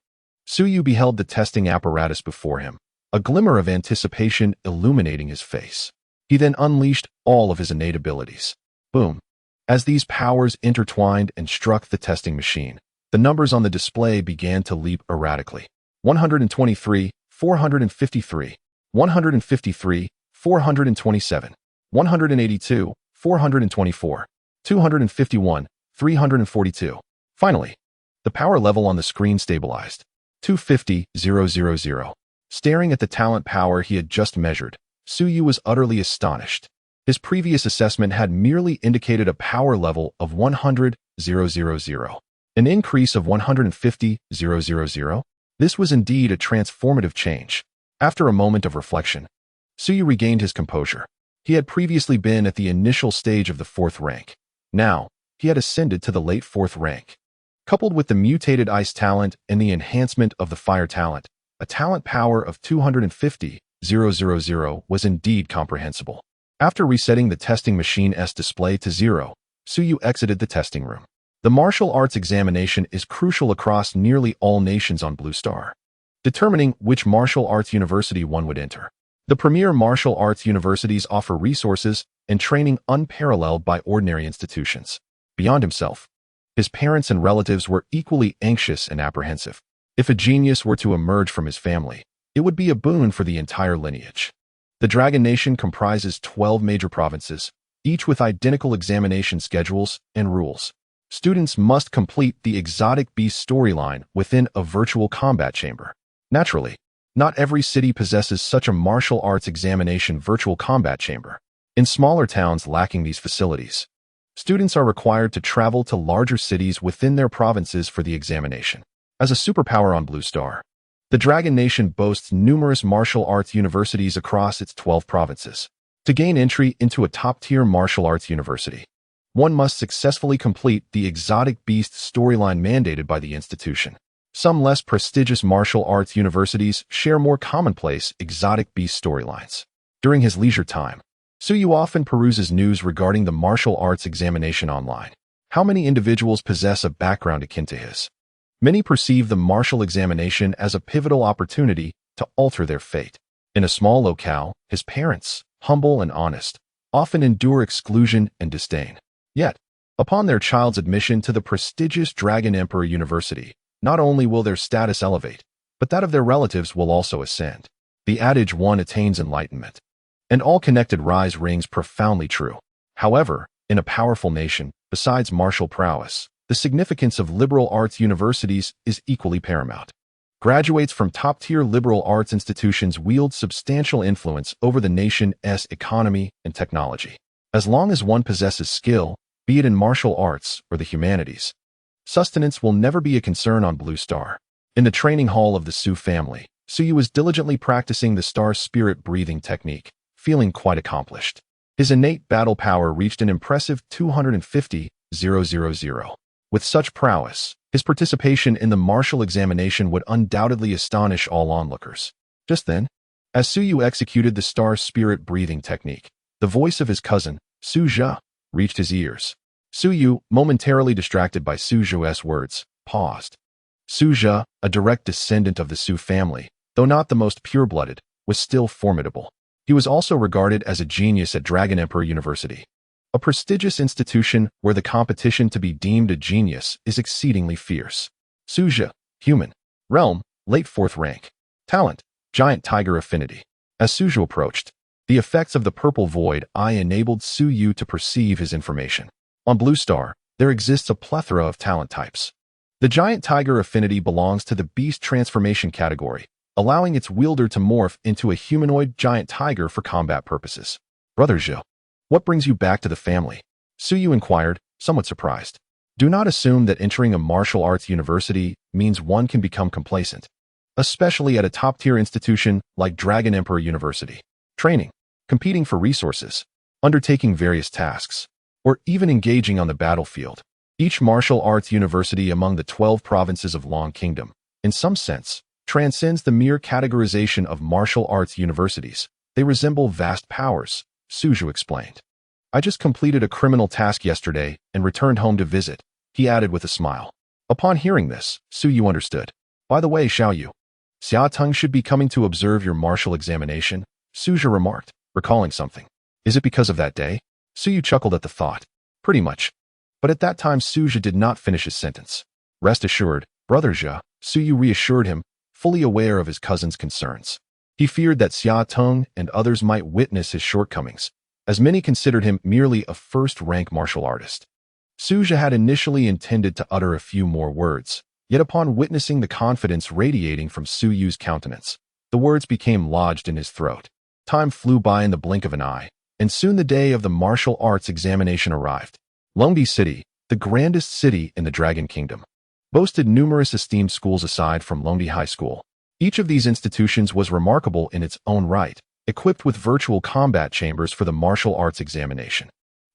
Suyu beheld the testing apparatus before him, a glimmer of anticipation illuminating his face. He then unleashed all of his innate abilities. Boom! As these powers intertwined and struck the testing machine, the numbers on the display began to leap erratically. 123, 453, 153, 427, 182, 424, 251, 342. Finally, the power level on the screen stabilized. 250,000. Staring at the talent power he had just measured, Suyu was utterly astonished. His previous assessment had merely indicated a power level of 100,000. An increase of 150,000. This was indeed a transformative change. After a moment of reflection, Suyu regained his composure. He had previously been at the initial stage of the 4th rank. Now, he had ascended to the late 4th rank. Coupled with the mutated ice talent and the enhancement of the fire talent, a talent power of 250,000 was indeed comprehensible. After resetting the testing machine's display to 0, Suyu exited the testing room. The martial arts examination is crucial across nearly all nations on Blue Star, determining which martial arts university one would enter. The premier martial arts universities offer resources and training unparalleled by ordinary institutions. Beyond himself, his parents and relatives were equally anxious and apprehensive. If a genius were to emerge from his family, it would be a boon for the entire lineage. The Dragon Nation comprises 12 major provinces, each with identical examination schedules and rules. Students must complete the exotic beast storyline within a virtual combat chamber. Naturally, Not every city possesses such a martial arts examination virtual combat chamber. In smaller towns lacking these facilities, students are required to travel to larger cities within their provinces for the examination. As a superpower on Blue Star, the Dragon Nation boasts numerous martial arts universities across its 12 provinces. To gain entry into a top-tier martial arts university, one must successfully complete the Exotic Beast storyline mandated by the institution. Some less prestigious martial arts universities share more commonplace Exotic Beast storylines. During his leisure time, Suyu often peruses news regarding the martial arts examination online. How many individuals possess a background akin to his? Many perceive the martial examination as a pivotal opportunity to alter their fate. In a small locale, his parents, humble and honest, often endure exclusion and disdain. Yet, upon their child's admission to the prestigious Dragon Emperor University, not only will their status elevate, but that of their relatives will also ascend. The adage one attains enlightenment, and all connected rise rings profoundly true. However, in a powerful nation, besides martial prowess, the significance of liberal arts universities is equally paramount. Graduates from top-tier liberal arts institutions wield substantial influence over the nation's economy and technology. As long as one possesses skill, be it in martial arts or the humanities, sustenance will never be a concern on Blue Star. In the training hall of the Su family, Suyu was diligently practicing the star spirit breathing technique, feeling quite accomplished. His innate battle power reached an impressive 250,000. With such prowess, his participation in the martial examination would undoubtedly astonish all onlookers. Just then, as Suyu executed the star spirit breathing technique, the voice of his cousin, Su Zhe, reached his ears. Suyu, momentarily distracted by Su Zhe's words, paused. Su Zhe, a direct descendant of the Su family, though not the most pure-blooded, was still formidable. He was also regarded as a genius at Dragon Emperor University, a prestigious institution where the competition to be deemed a genius is exceedingly fierce. Su Zhe, human. Realm, late 4th rank. Talent, giant tiger affinity. As Su Zhe approached, the effects of the purple void eye enabled Su Yu to perceive his information. On Blue Star, there exists a plethora of talent types. The giant tiger affinity belongs to the beast transformation category, allowing its wielder to morph into a humanoid giant tiger for combat purposes. Brother Zhe, what brings you back to the family? Suyu inquired, somewhat surprised. Do not assume that entering a martial arts university means one can become complacent, especially at a top-tier institution like Dragon Emperor University. Training, competing for resources, undertaking various tasks, or even engaging on the battlefield. Each martial arts university among the 12 provinces of Long Kingdom, in some sense, transcends the mere categorization of martial arts universities. They resemble vast powers, Suju explained. I just completed a criminal task yesterday and returned home to visit, he added with a smile. Upon hearing this, Suyu understood. By the way, Xiaoyu, Xia Teng should be coming to observe your martial examination, Suju remarked, recalling something. Is it because of that day? Suyu chuckled at the thought. Pretty much. But at that time Suju did not finish his sentence. Rest assured, Brother Zhe, Suyu reassured him, fully aware of his cousin's concerns. He feared that Xia Teng and others might witness his shortcomings, as many considered him merely a first-rank martial artist. Su Zhe had initially intended to utter a few more words, yet upon witnessing the confidence radiating from Su Yu's countenance, the words became lodged in his throat. Time flew by in the blink of an eye, and soon the day of the martial arts examination arrived. Longdi City, the grandest city in the Dragon Kingdom, boasted numerous esteemed schools aside from Longdi High School. Each of these institutions was remarkable in its own right, equipped with virtual combat chambers for the martial arts examination.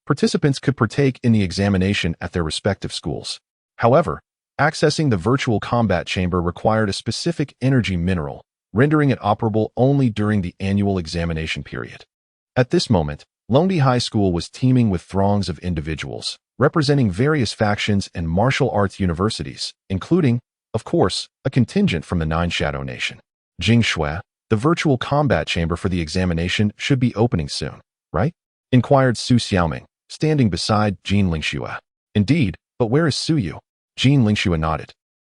Participants could partake in the examination at their respective schools. However, accessing the virtual combat chamber required a specific energy mineral, rendering it operable only during the annual examination period. At this moment, Longdi High School was teeming with throngs of individuals, representing various factions and martial arts universities, including, of course, a contingent from the Nine Shadow Nation. Jing Shui, the virtual combat chamber for the examination should be opening soon, right? Inquired Su Xiaoming, standing beside Jin Lingxue. Indeed, but where is Su Yu? Jin Lingxue nodded,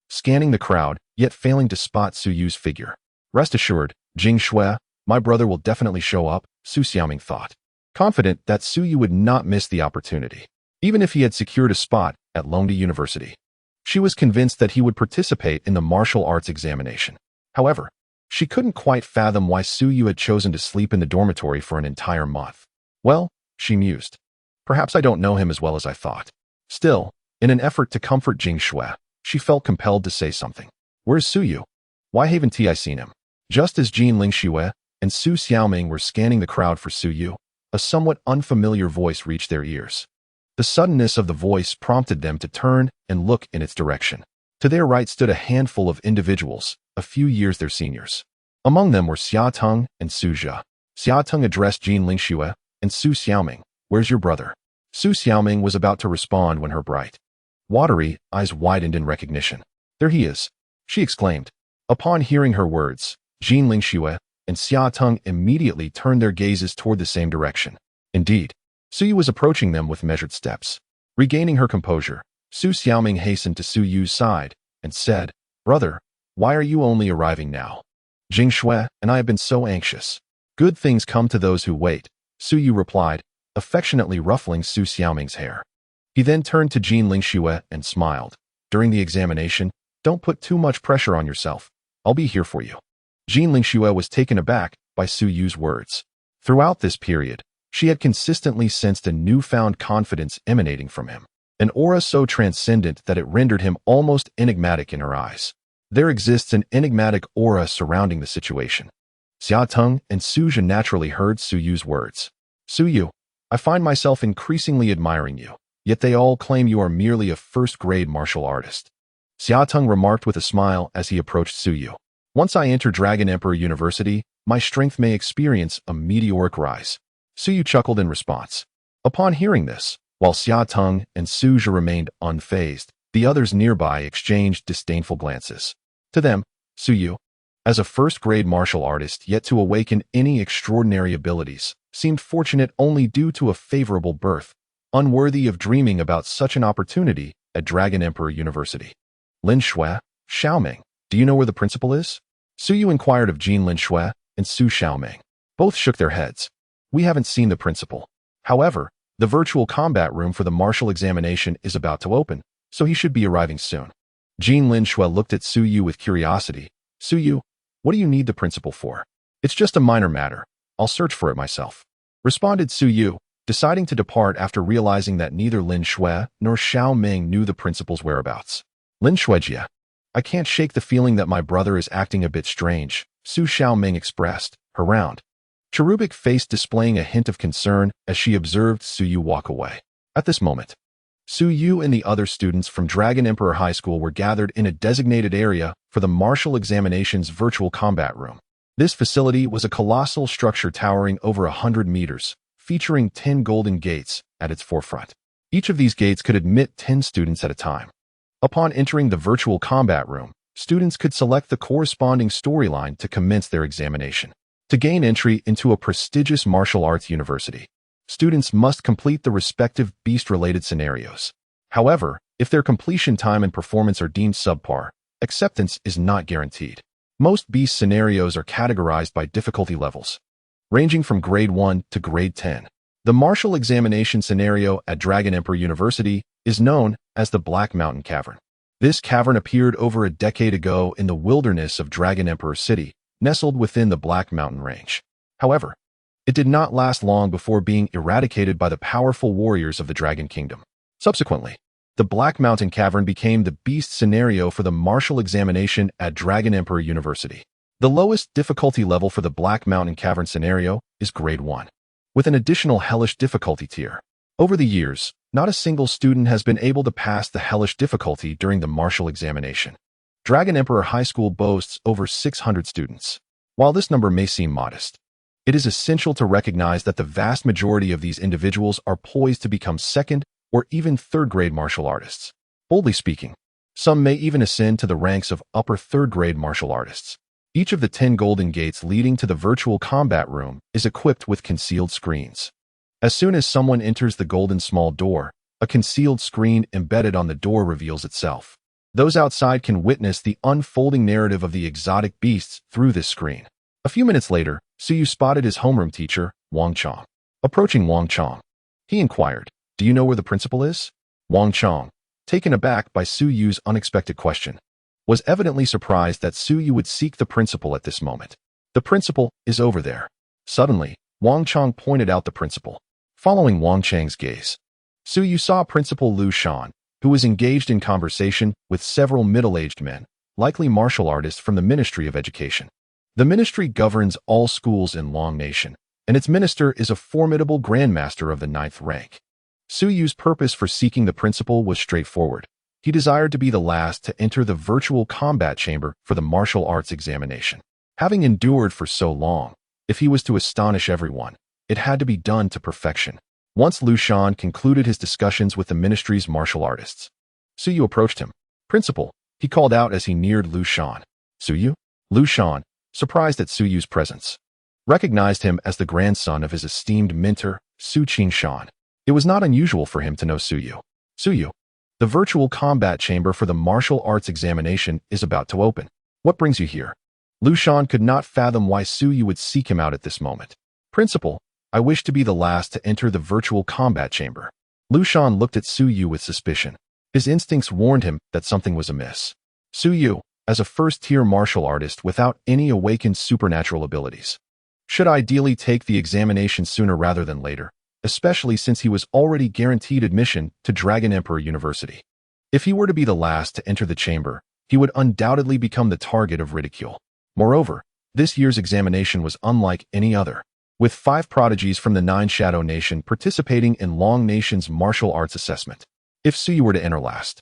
scanning the crowd, yet failing to spot Su Yu's figure. Rest assured, Jing Shui, my brother will definitely show up, Su Xiaoming thought, confident that Su Yu would not miss the opportunity, even if he had secured a spot at Longdi University. She was convinced that he would participate in the martial arts examination. However, She couldn't quite fathom why Su Yu had chosen to sleep in the dormitory for an entire month. Well, she mused, perhaps I don't know him as well as I thought. Still, in an effort to comfort Jing Shui, she felt compelled to say something. Where's Su Yu? Why haven't I seen him? Just as Jin Lingxue and Su Xiaoming were scanning the crowd for Su Yu, a somewhat unfamiliar voice reached their ears. The suddenness of the voice prompted them to turn and look in its direction. To their right stood a handful of individuals, a few years their seniors. Among them were Xia Teng and Su Jia. Xia Teng addressed Jin Lingxue and Su Xiaoming. Where's your brother? Su Xiaoming was about to respond when her bright, watery eyes widened in recognition. There he is, she exclaimed. Upon hearing her words, Jin Lingxue and Xia Teng immediately turned their gazes toward the same direction. Indeed, Su Yu was approaching them with measured steps. Regaining her composure, Su Xiaoming hastened to Su Yu's side and said, Brother, why are you only arriving now? Jing Shui and I have been so anxious. Good things come to those who wait, Su Yu replied, affectionately ruffling Su Xiaoming's hair. He then turned to Jin Lingxue and smiled. During the examination, don't put too much pressure on yourself. I'll be here for you. Jin Lingxue was taken aback by Su Yu's words. Throughout this period, she had consistently sensed a newfound confidence emanating from him, an aura so transcendent that it rendered him almost enigmatic in her eyes. There exists an enigmatic aura surrounding the situation. Xia Teng and Su Jia naturally heard Su Yu's words. Su Yu, I find myself increasingly admiring you, yet they all claim you are merely a first-grade martial artist. Xia Teng remarked with a smile as he approached Su Yu. Once I enter Dragon Emperor University, my strength may experience a meteoric rise. Su Yu chuckled in response. Upon hearing this, while Xia Teng and Su Jia remained unfazed, the others nearby exchanged disdainful glances. To them, Su Yu, as a first-grade martial artist yet to awaken any extraordinary abilities, seemed fortunate only due to a favorable birth, unworthy of dreaming about such an opportunity at Dragon Emperor University. Lin Shui, Xiaoming, do you know where the principal is? Su Yu inquired of Jin Lin Shui and Su Xiaoming. Both shook their heads. We haven't seen the principal. However, the virtual combat room for the martial examination is about to open, so he should be arriving soon. Jin Lin Shui looked at Su Yu with curiosity. Su Yu, what do you need the principal for? It's just a minor matter. I'll search for it myself, responded Su Yu, deciding to depart after realizing that neither Lin Shui nor Xiaoming knew the principal's whereabouts. Lin Shuijia, I can't shake the feeling that my brother is acting a bit strange, Su Xiaoming expressed, her round, cherubic face displaying a hint of concern as she observed Su Yu walk away. At this moment, Su Yu and the other students from Dragon Emperor High School were gathered in a designated area for the martial examination's virtual combat room. This facility was a colossal structure towering over 100 meters, featuring 10 golden gates at its forefront. Each of these gates could admit 10 students at a time. Upon entering the virtual combat room, students could select the corresponding storyline to commence their examination. To gain entry into a prestigious martial arts university, students must complete the respective beast-related scenarios. However, if their completion time and performance are deemed subpar, acceptance is not guaranteed. Most beast scenarios are categorized by difficulty levels, ranging from grade 1 to grade 10. The martial examination scenario at Dragon Emperor University is known as the Black Mountain Cavern. This cavern appeared over a decade ago in the wilderness of Dragon Emperor City, nestled within the Black Mountain Range. However, it did not last long before being eradicated by the powerful warriors of the Dragon Kingdom. Subsequently, the Black Mountain Cavern became the beast scenario for the martial examination at Dragon Emperor University. The lowest difficulty level for the Black Mountain Cavern scenario is grade 1, with an additional hellish difficulty tier. Over the years, not a single student has been able to pass the hellish difficulty during the martial examination. Dragon Emperor High School boasts over 600 students. While this number may seem modest, it is essential to recognize that the vast majority of these individuals are poised to become second or even third-grade martial artists. Boldly speaking, some may even ascend to the ranks of upper third-grade martial artists. Each of the 10 golden gates leading to the virtual combat room is equipped with concealed screens. As soon as someone enters the golden small door, a concealed screen embedded on the door reveals itself. Those outside can witness the unfolding narrative of the exotic beasts through this screen. A few minutes later, Su Yu spotted his homeroom teacher, Wang Chong. Approaching Wang Chong, he inquired, "Do you know where the principal is?" Wang Chong, taken aback by Su Yu's unexpected question, was evidently surprised that Su Yu would seek the principal at this moment. The principal is over there. Suddenly, Wang Chang pointed out the principal. Following Wang Chang's gaze, Su Yu saw Principal Lu Shan, who was engaged in conversation with several middle-aged men, likely martial artists from the Ministry of Education. The ministry governs all schools in Long Nation, and its minister is a formidable grandmaster of the 9th rank. Su Yu's purpose for seeking the principal was straightforward. He desired to be the last to enter the virtual combat chamber for the martial arts examination. Having endured for so long, if he was to astonish everyone, it had to be done to perfection. Once Lu Shan concluded his discussions with the ministry's martial artists, Su Yu approached him. "Principal," he called out as he neared Lu Shan. "Su Yu?" Lu Shan, surprised at Su Yu's presence, recognized him as the grandson of his esteemed mentor, Su Qingshan. It was not unusual for him to know Su Yu. "Su Yu, the virtual combat chamber for the martial arts examination is about to open. What brings you here?" Lu Shan could not fathom why Su Yu would seek him out at this moment. "Principal, I wish to be the last to enter the virtual combat chamber." Lu Shan looked at Su Yu with suspicion. His instincts warned him that something was amiss. Su Yu, as a first-tier martial artist without any awakened supernatural abilities, should ideally take the examination sooner rather than later, especially since he was already guaranteed admission to Dragon Emperor University. If he were to be the last to enter the chamber, he would undoubtedly become the target of ridicule. Moreover, this year's examination was unlike any other, with 5 prodigies from the 9 Shadow Nation participating in Long Nation's martial arts assessment. If Su Yu were to enter last,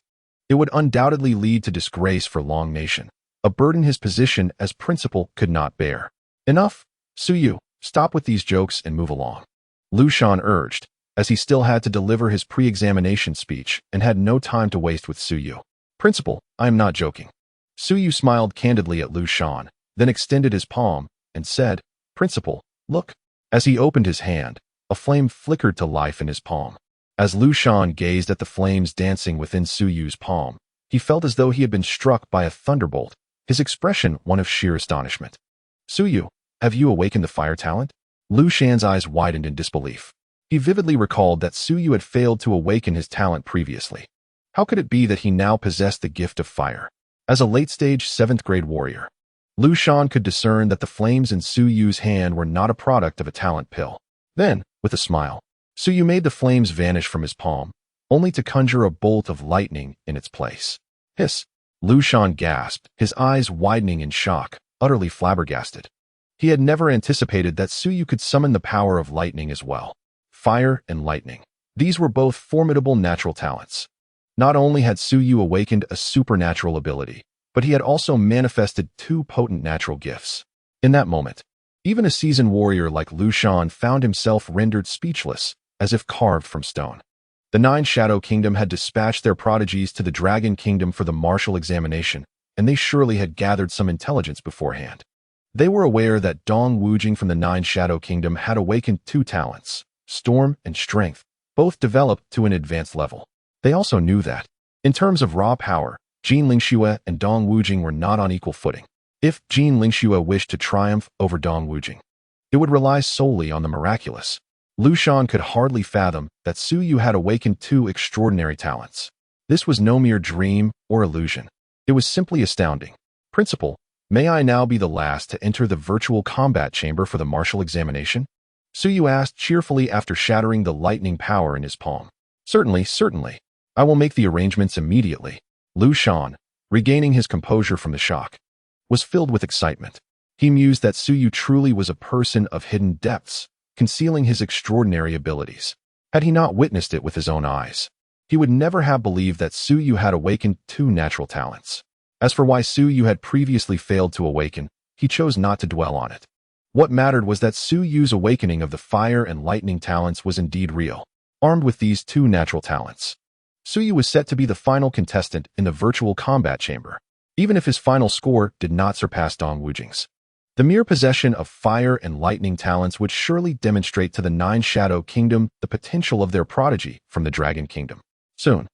it would undoubtedly lead to disgrace for Long Nation, a burden his position as principal could not bear. "Enough, Su Yu, stop with these jokes and move along," Lu Shan urged, as he still had to deliver his pre-examination speech and had no time to waste with Su Yu. "Principal, I am not joking." Su Yu smiled candidly at Lu Shan, then extended his palm and said, "Principal, look." As he opened his hand, a flame flickered to life in his palm. As Lu Shan gazed at the flames dancing within Su Yu's palm, he felt as though he had been struck by a thunderbolt, his expression one of sheer astonishment. "Su Yu, have you awakened the fire talent?" Lu Shan's eyes widened in disbelief. He vividly recalled that Su Yu had failed to awaken his talent previously. How could it be that he now possessed the gift of fire? As a late-stage 7th-grade warrior, Lu Shan could discern that the flames in Su Yu's hand were not a product of a talent pill. Then, with a smile, Su Yu made the flames vanish from his palm, only to conjure a bolt of lightning in its place. "Hiss!" Lu Shan gasped, his eyes widening in shock, utterly flabbergasted. He had never anticipated that Su Yu could summon the power of lightning as well. Fire and lightning. These were both formidable natural talents. Not only had Su Yu awakened a supernatural ability, but he had also manifested 2 potent natural gifts. In that moment, even a seasoned warrior like Lu Shan found himself rendered speechless, as if carved from stone. The 9 Shadow Kingdom had dispatched their prodigies to the Dragon Kingdom for the martial examination, and they surely had gathered some intelligence beforehand. They were aware that Dong Wujing from the 9 Shadow Kingdom had awakened 2 talents, Storm and Strength, both developed to an advanced level. They also knew that, in terms of raw power, Jin Lingxue and Dong Wujing were not on equal footing. If Jin Lingxue wished to triumph over Dong Wujing, it would rely solely on the miraculous. Lu Shan could hardly fathom that Su Yu had awakened 2 extraordinary talents. This was no mere dream or illusion. It was simply astounding. "Principal, may I now be the last to enter the virtual combat chamber for the martial examination?" Su Yu asked cheerfully after shattering the lightning power in his palm. Certainly. I will make the arrangements immediately." Lu Shan, regaining his composure from the shock, was filled with excitement. He mused that Su Yu truly was a person of hidden depths, concealing his extraordinary abilities. Had he not witnessed it with his own eyes, he would never have believed that Su Yu had awakened 2 natural talents. As for why Su Yu had previously failed to awaken, he chose not to dwell on it. What mattered was that Su Yu's awakening of the fire and lightning talents was indeed real. Armed with these 2 natural talents, Su Yu was set to be the final contestant in the virtual combat chamber, even if his final score did not surpass Dong Wujing's. The mere possession of fire and lightning talents would surely demonstrate to the 9 Shadow Kingdom the potential of their prodigy from the Dragon Kingdom. Soon,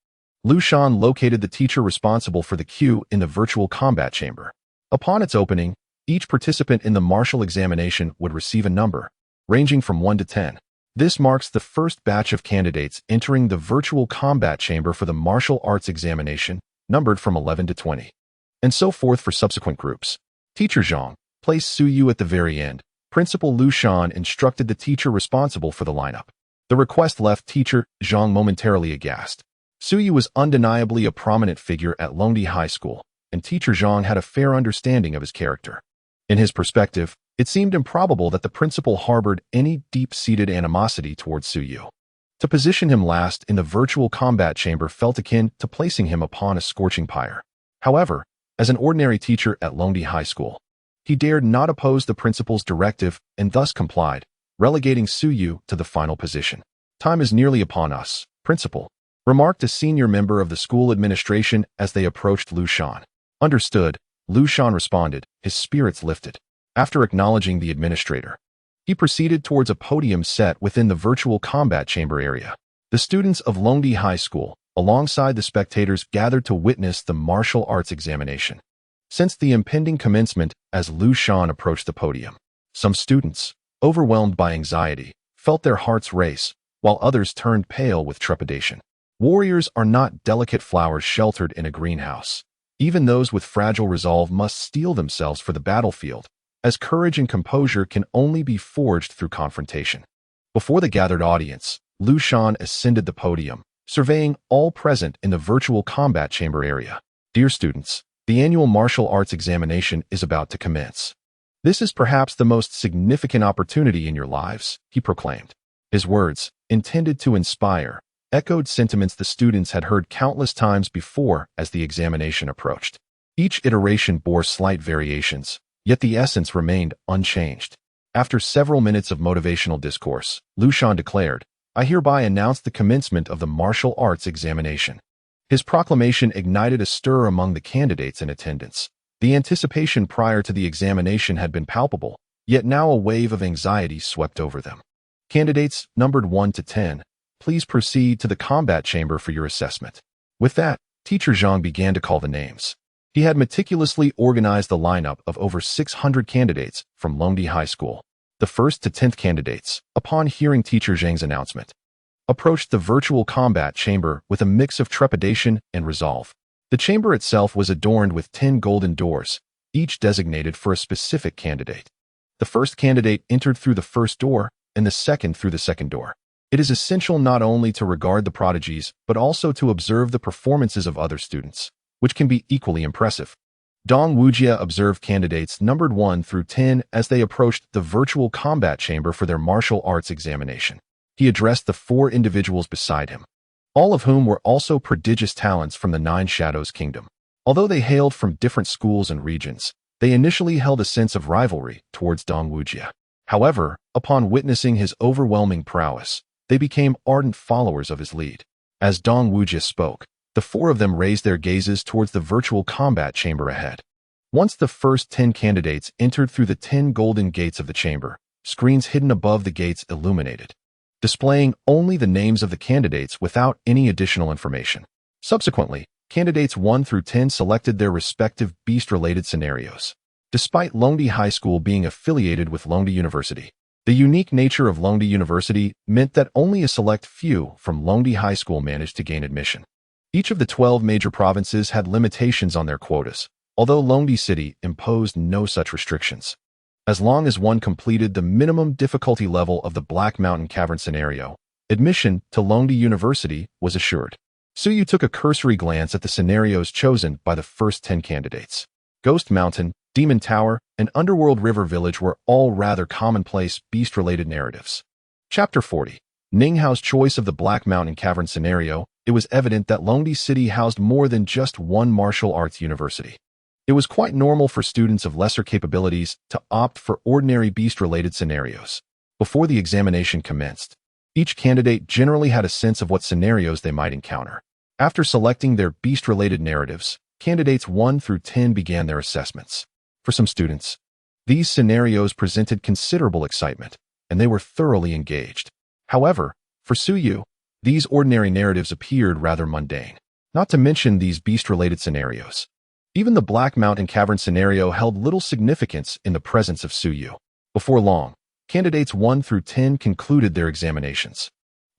Lu Shan located the teacher responsible for the queue in the virtual combat chamber. Upon its opening, each participant in the martial examination would receive a number, ranging from 1 to 10. This marks the first batch of candidates entering the virtual combat chamber for the martial arts examination, numbered from 11 to 20. and so forth for subsequent groups. Teacher Zhang placed Suyu at the very end. Principal Lu Shan instructed the teacher responsible for the lineup. The request left teacher Zhang momentarily aghast. Suyu was undeniably a prominent figure at Longdi High School, and teacher Zhang had a fair understanding of his character. In his perspective, it seemed improbable that the principal harbored any deep-seated animosity towards Suyu. To position him last in the virtual combat chamber felt akin to placing him upon a scorching pyre. However, as an ordinary teacher at Longdi High School, he dared not oppose the principal's directive and thus complied, relegating Suyu to the final position. "Time is nearly upon us, principal," remarked a senior member of the school administration as they approached Lu Shan. "Understood," Lu Shan responded, his spirits lifted. After acknowledging the administrator, he proceeded towards a podium set within the virtual combat chamber area. The students of Longdi High School, alongside the spectators, gathered to witness the martial arts examination. Since the impending commencement, as Lu Shan approached the podium, some students, overwhelmed by anxiety, felt their hearts race, while others turned pale with trepidation. Warriors are not delicate flowers sheltered in a greenhouse. Even those with fragile resolve must steel themselves for the battlefield, as courage and composure can only be forged through confrontation. Before the gathered audience, Lu Shan ascended the podium, surveying all present in the virtual combat chamber area. "Dear students, the annual martial arts examination is about to commence. This is perhaps the most significant opportunity in your lives," he proclaimed. His words, intended to inspire, echoed sentiments the students had heard countless times before as the examination approached. Each iteration bore slight variations, yet the essence remained unchanged. After several minutes of motivational discourse, Lu Shan declared, "I hereby announce the commencement of the martial arts examination." His proclamation ignited a stir among the candidates in attendance. The anticipation prior to the examination had been palpable, yet now a wave of anxiety swept over them. "Candidates numbered 1 to 10, please proceed to the combat chamber for your assessment." With that, teacher Zhang began to call the names. He had meticulously organized the lineup of over 600 candidates from Longdi High School. The 1st to 10th candidates, upon hearing teacher Zhang's announcement, approached the virtual combat chamber with a mix of trepidation and resolve. The chamber itself was adorned with 10 golden doors, each designated for a specific candidate. The first candidate entered through the first door, and the second through the second door. It is essential not only to regard the prodigies, but also to observe the performances of other students, which can be equally impressive. Dong Wujia observed candidates numbered 1 through 10 as they approached the virtual combat chamber for their martial arts examination. He addressed the 4 individuals beside him, all of whom were also prodigious talents from the Nine Shadows Kingdom. Although they hailed from different schools and regions, they initially held a sense of rivalry towards Dong Wujia. However, upon witnessing his overwhelming prowess, they became ardent followers of his lead. As Dong Wujia spoke, the 4 of them raised their gazes towards the virtual combat chamber ahead. Once the first 10 candidates entered through the 10 golden gates of the chamber, screens hidden above the gates illuminated, displaying only the names of the candidates without any additional information. Subsequently, candidates 1 through 10 selected their respective beast-related scenarios. Despite Longdi High School being affiliated with Longdi University, the unique nature of Longdi University meant that only a select few from Longdi High School managed to gain admission. Each of the 12 major provinces had limitations on their quotas, although Longdi City imposed no such restrictions. As long as one completed the minimum difficulty level of the Black Mountain Cavern scenario, admission to Longdi University was assured. Suyu took a cursory glance at the scenarios chosen by the first 10 candidates. Ghost Mountain, Demon Tower, and Underworld River Village were all rather commonplace beast-related narratives. Chapter 40. Ninghao's choice of the Black Mountain Cavern scenario. It was evident that Longdi City housed more than just one martial arts university. It was quite normal for students of lesser capabilities to opt for ordinary beast-related scenarios. Before the examination commenced, each candidate generally had a sense of what scenarios they might encounter. After selecting their beast-related narratives, candidates 1 through 10 began their assessments. For some students, these scenarios presented considerable excitement, and they were thoroughly engaged. However, for Suyu, these ordinary narratives appeared rather mundane, not to mention these beast-related scenarios. Even the Black Mountain Cavern scenario held little significance in the presence of Suyu. Before long, candidates 1 through 10 concluded their examinations.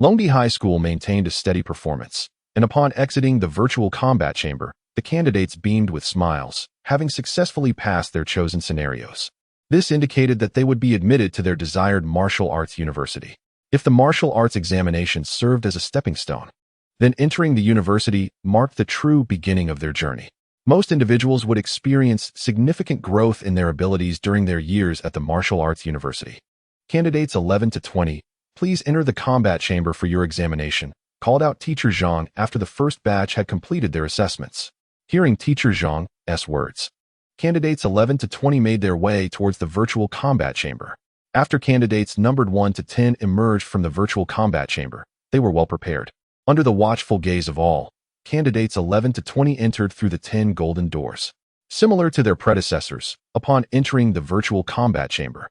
Longdi High School maintained a steady performance, and upon exiting the virtual combat chamber, the candidates beamed with smiles, having successfully passed their chosen scenarios. This indicated that they would be admitted to their desired martial arts university. If the martial arts examination served as a stepping stone, then entering the university marked the true beginning of their journey. Most individuals would experience significant growth in their abilities during their years at the martial arts university. Candidates 11 to 20, please enter the combat chamber for your examination, called out Teacher Zhang after the first batch had completed their assessments. Hearing Teacher Zhang's words, candidates 11 to 20 made their way towards the virtual combat chamber. After candidates numbered 1 to 10 emerged from the virtual combat chamber, they were well prepared. Under the watchful gaze of all, candidates 11 to 20 entered through the 10 golden doors. Similar to their predecessors, upon entering the virtual combat chamber,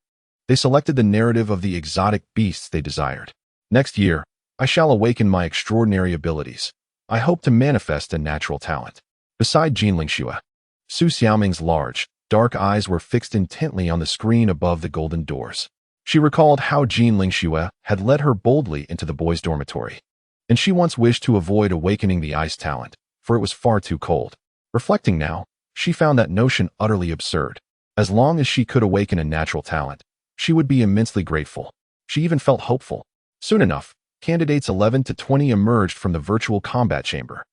they selected the narrative of the exotic beasts they desired. Next year, I shall awaken my extraordinary abilities. I hope to manifest a natural talent. Beside Jin Lingxue, Su Xiaoming's large, dark eyes were fixed intently on the screen above the golden doors. She recalled how Jin Lingxue had led her boldly into the boys' dormitory, and she once wished to avoid awakening the ice talent, for it was far too cold. Reflecting now, she found that notion utterly absurd. As long as she could awaken a natural talent, she would be immensely grateful. She even felt hopeful. Soon enough, candidates 11 to 20 emerged from the virtual combat chamber.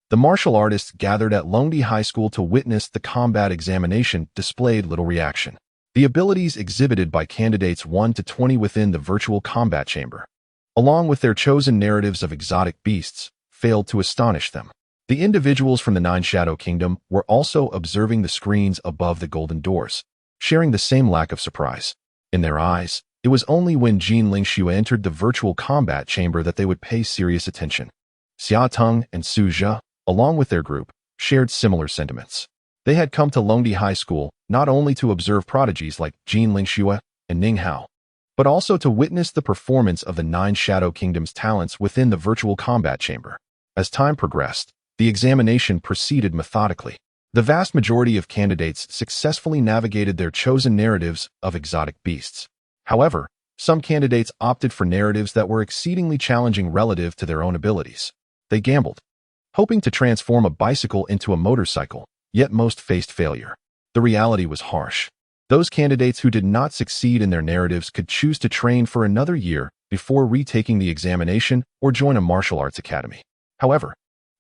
The martial artists gathered at Longdi High School to witness the combat examination displayed little reaction. The abilities exhibited by candidates 1 to 20 within the virtual combat chamber, along with their chosen narratives of exotic beasts, failed to astonish them. The individuals from the Nine Shadow Kingdom were also observing the screens above the golden doors, sharing the same lack of surprise. In their eyes, it was only when Jin Lingxue entered the virtual combat chamber that they would pay serious attention. Xia Teng and Su Zhe, along with their group, shared similar sentiments. They had come to Longdi High School not only to observe prodigies like Jin Lingxue and Ning Hao, but also to witness the performance of the Nine Shadow Kingdom's talents within the virtual combat chamber. As time progressed, the examination proceeded methodically. The vast majority of candidates successfully navigated their chosen narratives of exotic beasts. However, some candidates opted for narratives that were exceedingly challenging relative to their own abilities. They gambled, hoping to transform a bicycle into a motorcycle, yet most faced failure. The reality was harsh. Those candidates who did not succeed in their narratives could choose to train for another year before retaking the examination or join a martial arts academy. However,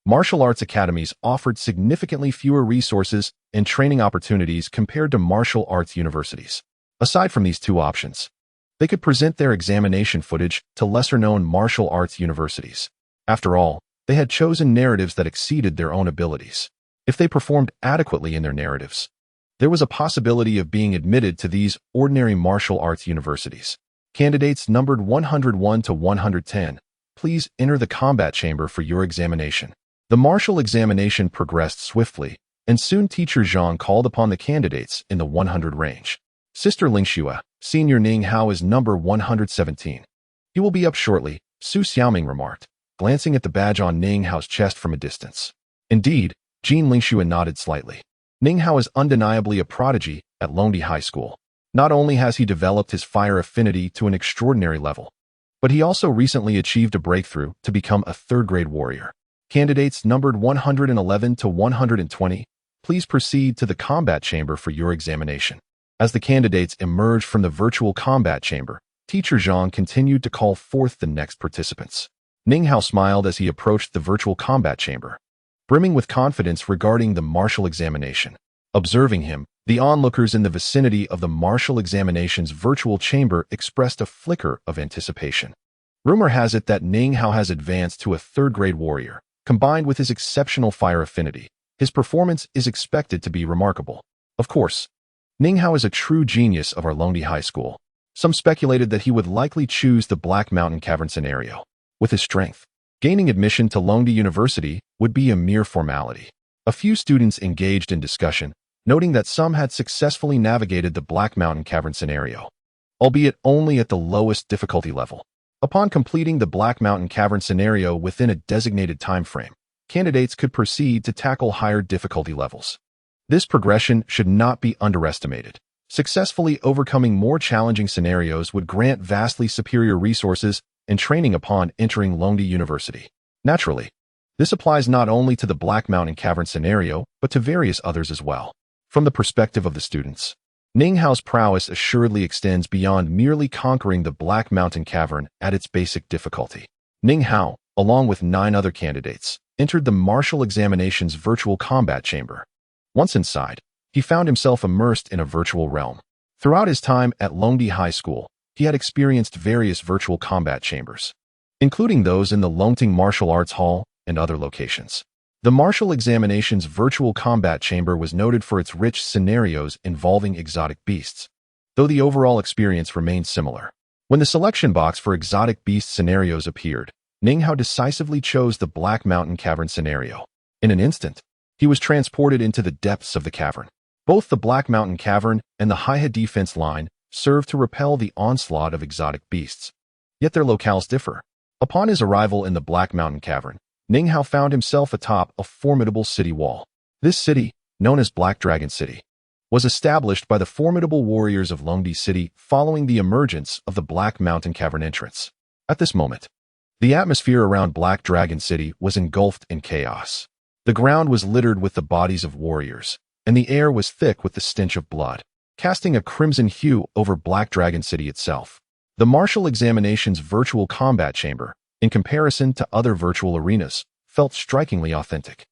martial arts academies offered significantly fewer resources and training opportunities compared to martial arts universities. Aside from these two options, they could present their examination footage to lesser-known martial arts universities. After all, they had chosen narratives that exceeded their own abilities. If they performed adequately in their narratives, there was a possibility of being admitted to these ordinary martial arts universities. Candidates numbered 101 to 110, please enter the combat chamber for your examination. The martial examination progressed swiftly, and soon Teacher Zhang called upon the candidates in the 100 range. Sister Lingxue, Senior Ning Hao is number 117. He will be up shortly, Su Xiaoming remarked, glancing at the badge on Ning Hao's chest from a distance. Indeed, Jin Lingxue nodded slightly. Ning Hao is undeniably a prodigy at Longdi High School. Not only has he developed his fire affinity to an extraordinary level, but he also recently achieved a breakthrough to become a third-grade warrior. Candidates numbered 111 to 120, please proceed to the combat chamber for your examination. As the candidates emerged from the virtual combat chamber, Teacher Zhang continued to call forth the next participants. Ning Hao smiled as he approached the virtual combat chamber, brimming with confidence regarding the martial examination. Observing him, the onlookers in the vicinity of the martial examination's virtual chamber expressed a flicker of anticipation. Rumor has it that Ning Hao has advanced to a third-grade warrior. Combined with his exceptional fire affinity, his performance is expected to be remarkable. Of course, Ning Hao is a true genius of our Longdi High School. Some speculated that he would likely choose the Black Mountain Cavern scenario. With his strength, gaining admission to Longdi University would be a mere formality. A few students engaged in discussion, noting that some had successfully navigated the Black Mountain Cavern scenario, albeit only at the lowest difficulty level. Upon completing the Black Mountain Cavern scenario within a designated time frame, candidates could proceed to tackle higher difficulty levels. This progression should not be underestimated. Successfully overcoming more challenging scenarios would grant vastly superior resources and training upon entering Longdi University. Naturally, this applies not only to the Black Mountain Cavern scenario, but to various others as well. From the perspective of the students, Ning Hao's prowess assuredly extends beyond merely conquering the Black Mountain Cavern at its basic difficulty. Ning Hao, along with 9 other candidates, entered the martial examination's virtual combat chamber. Once inside, he found himself immersed in a virtual realm. Throughout his time at Longdi High School, he had experienced various virtual combat chambers, including those in the Longting Martial Arts Hall and other locations. The martial examination's virtual combat chamber was noted for its rich scenarios involving exotic beasts, though the overall experience remained similar. When the selection box for exotic beast scenarios appeared, Ning Hao decisively chose the Black Mountain Cavern scenario. In an instant, he was transported into the depths of the cavern. Both the Black Mountain Cavern and the Haihe defense line served to repel the onslaught of exotic beasts. Yet their locales differ. Upon his arrival in the Black Mountain Cavern, Ning Hao found himself atop a formidable city wall. This city, known as Black Dragon City, was established by the formidable warriors of Longdi City following the emergence of the Black Mountain Cavern entrance. At this moment, the atmosphere around Black Dragon City was engulfed in chaos. The ground was littered with the bodies of warriors, and the air was thick with the stench of blood, casting a crimson hue over Black Dragon City itself. The martial examination's virtual combat chamber, in comparison to other virtual arenas, felt strikingly authentic.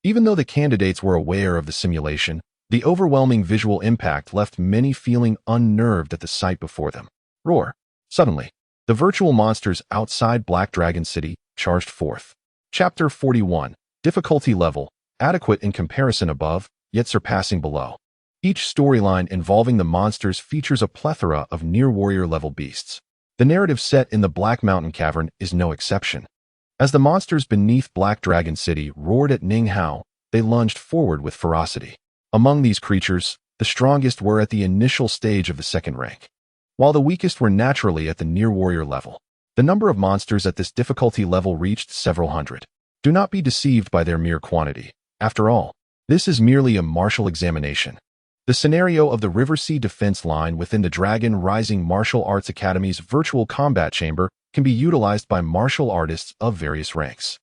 Even though the candidates were aware of the simulation, the overwhelming visual impact left many feeling unnerved at the sight before them. Roar! Suddenly, the virtual monsters outside Black Dragon City charged forth. Chapter 41. Difficulty level, adequate in comparison above, yet surpassing below. Each storyline involving the monsters features a plethora of near-warrior-level beasts. The narrative set in the Black Mountain Cavern is no exception. As the monsters beneath Black Dragon City roared at Ning Hao, they lunged forward with ferocity. Among these creatures, the strongest were at the initial stage of the second rank, while the weakest were naturally at the near-warrior level. The number of monsters at this difficulty level reached several hundred. Do not be deceived by their mere quantity. After all, this is merely a martial examination. The scenario of the River Sea defense line within the Dragon Rising Martial Arts Academy's virtual combat chamber can be utilized by martial artists of various ranks.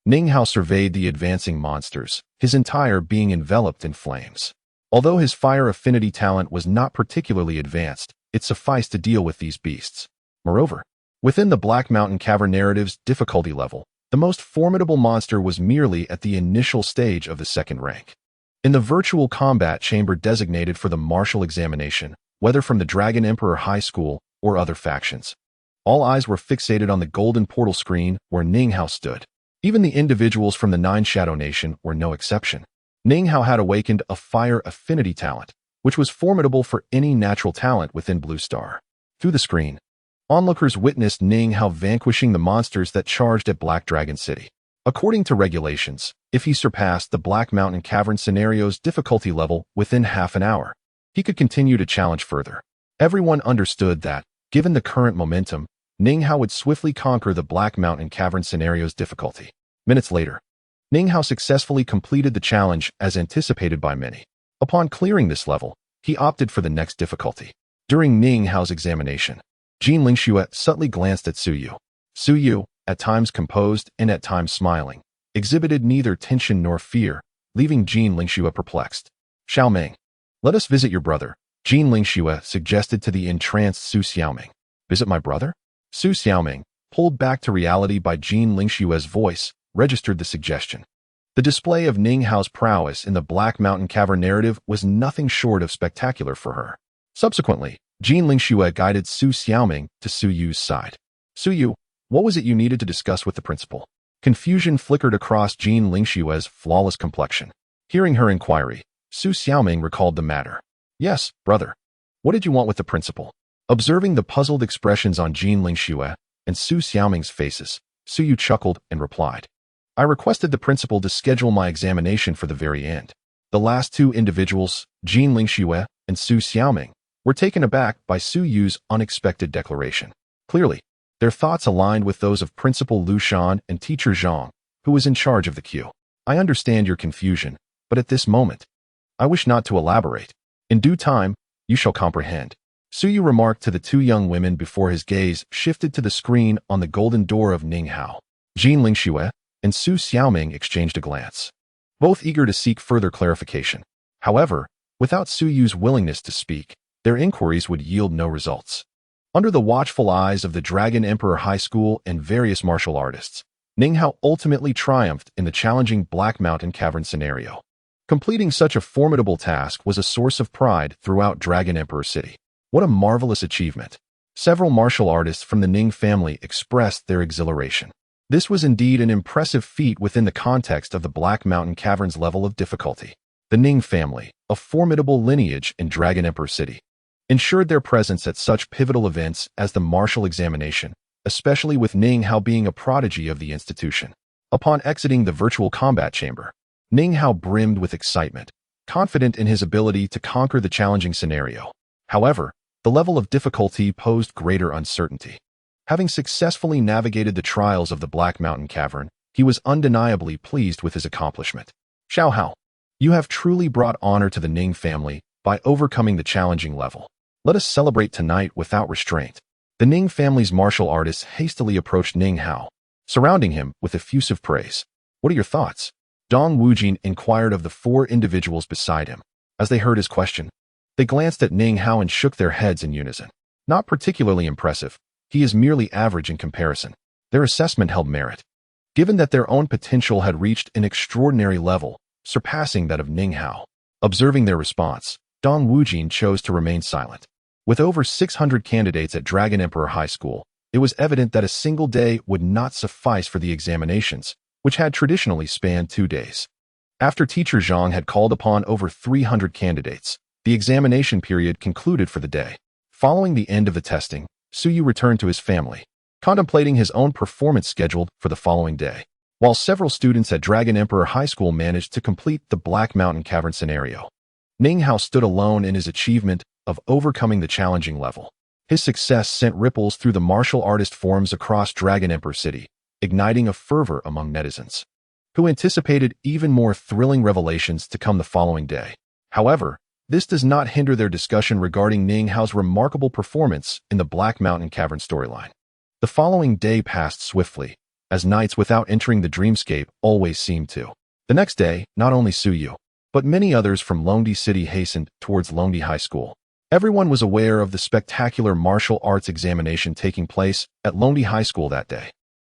Ning Hao surveyed the advancing monsters, his entire being enveloped in flames. Although his fire affinity talent was not particularly advanced, it sufficed to deal with these beasts. Moreover, within the Black Mountain Cavern narrative's difficulty level, the most formidable monster was merely at the initial stage of the second rank. In the virtual combat chamber designated for the martial examination, whether from the Dragon Emperor High School or other factions, all eyes were fixated on the golden portal screen where Ning Hao stood. Even the individuals from the Nine Shadow Nation were no exception. Ning Hao had awakened a fire affinity talent, which was formidable for any natural talent within Blue Star. Through the screen, onlookers witnessed Ning Hao vanquishing the monsters that charged at Black Dragon City. According to regulations, if he surpassed the Black Mountain Cavern scenario's difficulty level within half an hour, he could continue to challenge further. Everyone understood that, given the current momentum, Ning Hao would swiftly conquer the Black Mountain Cavern scenario's difficulty. Minutes later, Ning Hao successfully completed the challenge as anticipated by many. Upon clearing this level, he opted for the next difficulty. During Ning Hao's examination, Jin Lingxue subtly glanced at Su Yu. Su Yu, at times composed and at times smiling, exhibited neither tension nor fear, leaving Jin Lingxue perplexed. Xiaoming, let us visit your brother, Jin Lingxue suggested to the entranced Su Xiaoming. Visit my brother? Su Xiaoming, pulled back to reality by Jin Lingxue's voice, registered the suggestion. The display of Ning Hao's prowess in the Black Mountain Cavern narrative was nothing short of spectacular for her. Subsequently, Jin Lingxue guided Su Xiaoming to Su Yu's side. Su Yu, what was it you needed to discuss with the principal? Confusion flickered across Jin Lingxue's flawless complexion. Hearing her inquiry, Su Xiaoming recalled the matter. Yes, brother. What did you want with the principal? Observing the puzzled expressions on Jin Lingxue and Su Xiaoming's faces, Su Yu chuckled and replied. I requested the principal to schedule my examination for the very end. The last two individuals, Jin Lingxue and Su Xiaoming, were taken aback by Su Yu's unexpected declaration. Clearly, their thoughts aligned with those of Principal Lu Shan and Teacher Zhang, who was in charge of the queue. I understand your confusion, but at this moment, I wish not to elaborate. In due time, you shall comprehend. Su Yu remarked to the two young women before his gaze shifted to the screen on the golden door of Ning Hao. Jin Lingxue and Su Xiaoming exchanged a glance, both eager to seek further clarification. However, Without Su Yu's willingness to speak, their inquiries would yield no results. Under the watchful eyes of the Dragon Emperor High School and various martial artists, Ning Hao ultimately triumphed in the challenging Black Mountain Cavern scenario. Completing such a formidable task was a source of pride throughout Dragon Emperor City. What a marvelous achievement! Several martial artists from the Ning family expressed their exhilaration. This was indeed an impressive feat within the context of the Black Mountain Cavern's level of difficulty. The Ning family, a formidable lineage in Dragon Emperor City, ensured their presence at such pivotal events as the martial examination, especially with Ning Hao being a prodigy of the institution. Upon exiting the virtual combat chamber, Ning Hao brimmed with excitement, confident in his ability to conquer the challenging scenario. However, the level of difficulty posed greater uncertainty. Having successfully navigated the trials of the Black Mountain Cavern, he was undeniably pleased with his accomplishment. Xiao Hao, you have truly brought honor to the Ning family by overcoming the challenging level. Let us celebrate tonight without restraint. The Ning family's martial artists hastily approached Ning Hao, surrounding him with effusive praise. What are your thoughts? Dong Wujin inquired of the four individuals beside him. As they heard his question, they glanced at Ning Hao and shook their heads in unison. Not particularly impressive. He is merely average in comparison. Their assessment held merit, given that their own potential had reached an extraordinary level, surpassing that of Ning Hao. Observing their response, Dong Wujin chose to remain silent. With over 600 candidates at Dragon Emperor High School, it was evident that a single day would not suffice for the examinations, which had traditionally spanned 2 days. After Teacher Zhang had called upon over 300 candidates, the examination period concluded for the day. Following the end of the testing, Su Yu returned to his family, contemplating his own performance scheduled for the following day. While several students at Dragon Emperor High School managed to complete the Black Mountain Cavern scenario, Ning Hao stood alone in his achievement of overcoming the challenging level. His success sent ripples through the martial artist forums across Dragon Emperor City, igniting a fervor among netizens, who anticipated even more thrilling revelations to come the following day. However, this does not hinder their discussion regarding Ning Hao's remarkable performance in the Black Mountain Cavern storyline. The following day passed swiftly, as nights without entering the dreamscape always seem to. The next day, not only Su Yu, but many others from Longdi City hastened towards Longdi High School. Everyone was aware of the spectacular martial arts examination taking place at Longdi High School that day.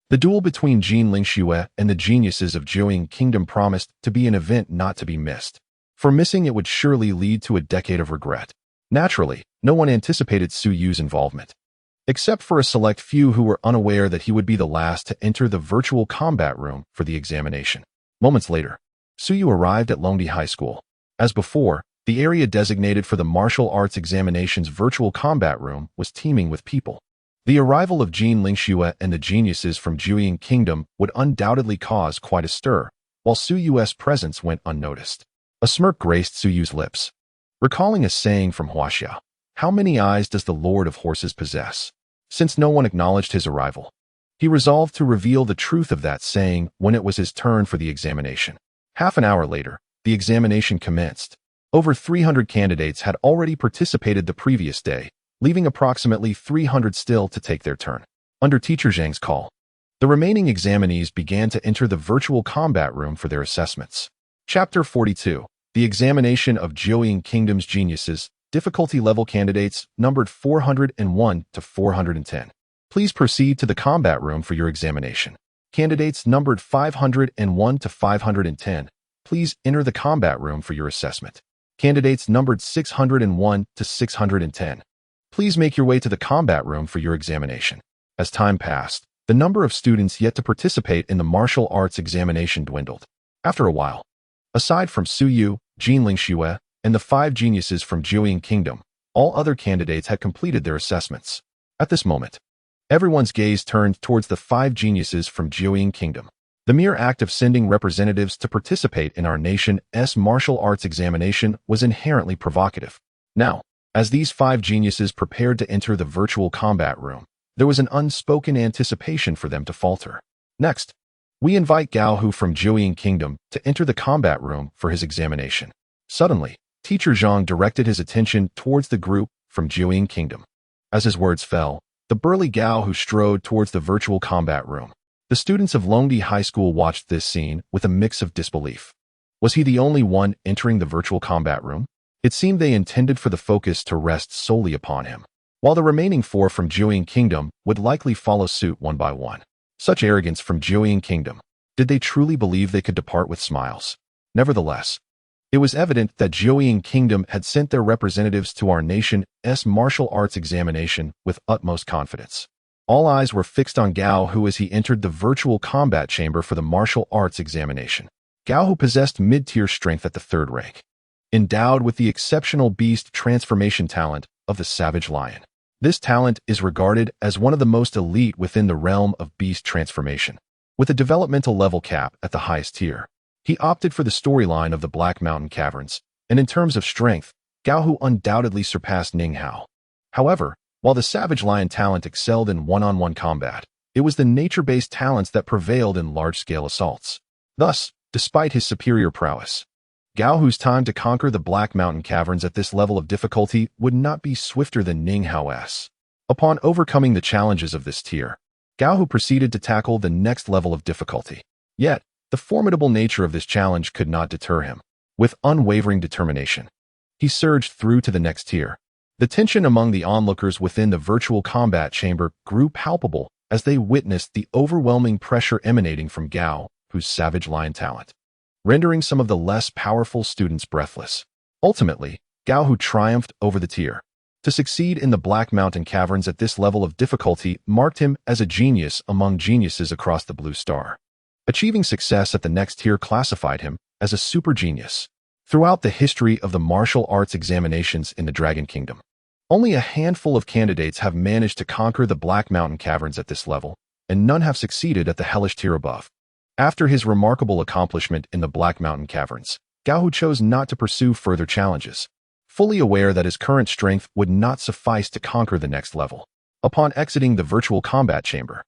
The duel between Jin Lingxue and the geniuses of Jiuying Kingdom promised to be an event not to be missed. For missing it would surely lead to a decade of regret. Naturally, no one anticipated Su Yu's involvement, except for a select few who were unaware that he would be the last to enter the virtual combat room for the examination. Moments later, Su Yu arrived at Longdi High School. As before, the area designated for the martial arts examination's virtual combat room was teeming with people. The arrival of Jin Lingxue and the geniuses from Jiuying Kingdom would undoubtedly cause quite a stir, while Su Yu's presence went unnoticed. A smirk graced Su Yu's lips, recalling a saying from Huaxia. How many eyes does the Lord of Horses possess? Since no one acknowledged his arrival, he resolved to reveal the truth of that saying when it was his turn for the examination. Half an hour later, the examination commenced. Over 300 candidates had already participated the previous day, leaving approximately 300 still to take their turn. Under Teacher Zhang's call, the remaining examinees began to enter the virtual combat room for their assessments. Chapter 42. The Examination of Jiuying Kingdom's Geniuses. Difficulty level candidates numbered 401 to 410. Please proceed to the combat room for your examination. Candidates numbered 501 to 510. Please enter the combat room for your assessment. Candidates numbered 601 to 610. Please make your way to the combat room for your examination. As time passed, the number of students yet to participate in the martial arts examination dwindled. After a while, aside from Su Yu, Jin Lingxue, and the 5 geniuses from Jiuying Kingdom, all other candidates had completed their assessments. At this moment, everyone's gaze turned towards the 5 geniuses from Jiuying Kingdom. The mere act of sending representatives to participate in our nation's martial arts examination was inherently provocative. Now, as these 5 geniuses prepared to enter the virtual combat room, there was an unspoken anticipation for them to falter. Next, we invite Gao Hu from Jiuying Kingdom to enter the combat room for his examination. Suddenly, Teacher Zhang directed his attention towards the group from Jiuying Kingdom. As his words fell, the burly Gao Hu strode towards the virtual combat room. The students of Longdi High School watched this scene with a mix of disbelief. Was he the only one entering the virtual combat room? It seemed they intended for the focus to rest solely upon him, while the remaining 4 from Jiuying Kingdom would likely follow suit one by one. Such arrogance from Jiuying Kingdom. Did they truly believe they could depart with smiles? Nevertheless, it was evident that Jiuying Kingdom had sent their representatives to our nation's martial arts examination with utmost confidence. All eyes were fixed on Gao Hu as he entered the virtual combat chamber for the martial arts examination. Gao Hu possessed mid-tier strength at the 3rd rank, endowed with the exceptional beast transformation talent of the Savage Lion. This talent is regarded as one of the most elite within the realm of beast transformation. With a developmental level cap at the highest tier, he opted for the storyline of the Black Mountain Caverns, and in terms of strength, Gao Hu undoubtedly surpassed Ning Hao. However, while the Savage Lion talent excelled in one-on-one combat, it was the nature-based talents that prevailed in large-scale assaults. Thus, despite his superior prowess, Gao Hu's time to conquer the Black Mountain Caverns at this level of difficulty would not be swifter than Ning Hao's. Upon overcoming the challenges of this tier, Gao Hu proceeded to tackle the next level of difficulty. Yet, the formidable nature of this challenge could not deter him. With unwavering determination, he surged through to the next tier. The tension among the onlookers within the virtual combat chamber grew palpable as they witnessed the overwhelming pressure emanating from Gao Hu's Savage Lion talent, rendering some of the less powerful students breathless. Ultimately, Gao Hu triumphed over the tier. To succeed in the Black Mountain Caverns at this level of difficulty marked him as a genius among geniuses across the Blue Star. Achieving success at the next tier classified him as a super genius. Throughout the history of the martial arts examinations in the Dragon Kingdom, only a handful of candidates have managed to conquer the Black Mountain Caverns at this level, and none have succeeded at the hellish tier above. After his remarkable accomplishment in the Black Mountain Caverns, Gao Hu chose not to pursue further challenges, fully aware that his current strength would not suffice to conquer the next level. Upon exiting the virtual combat chamber,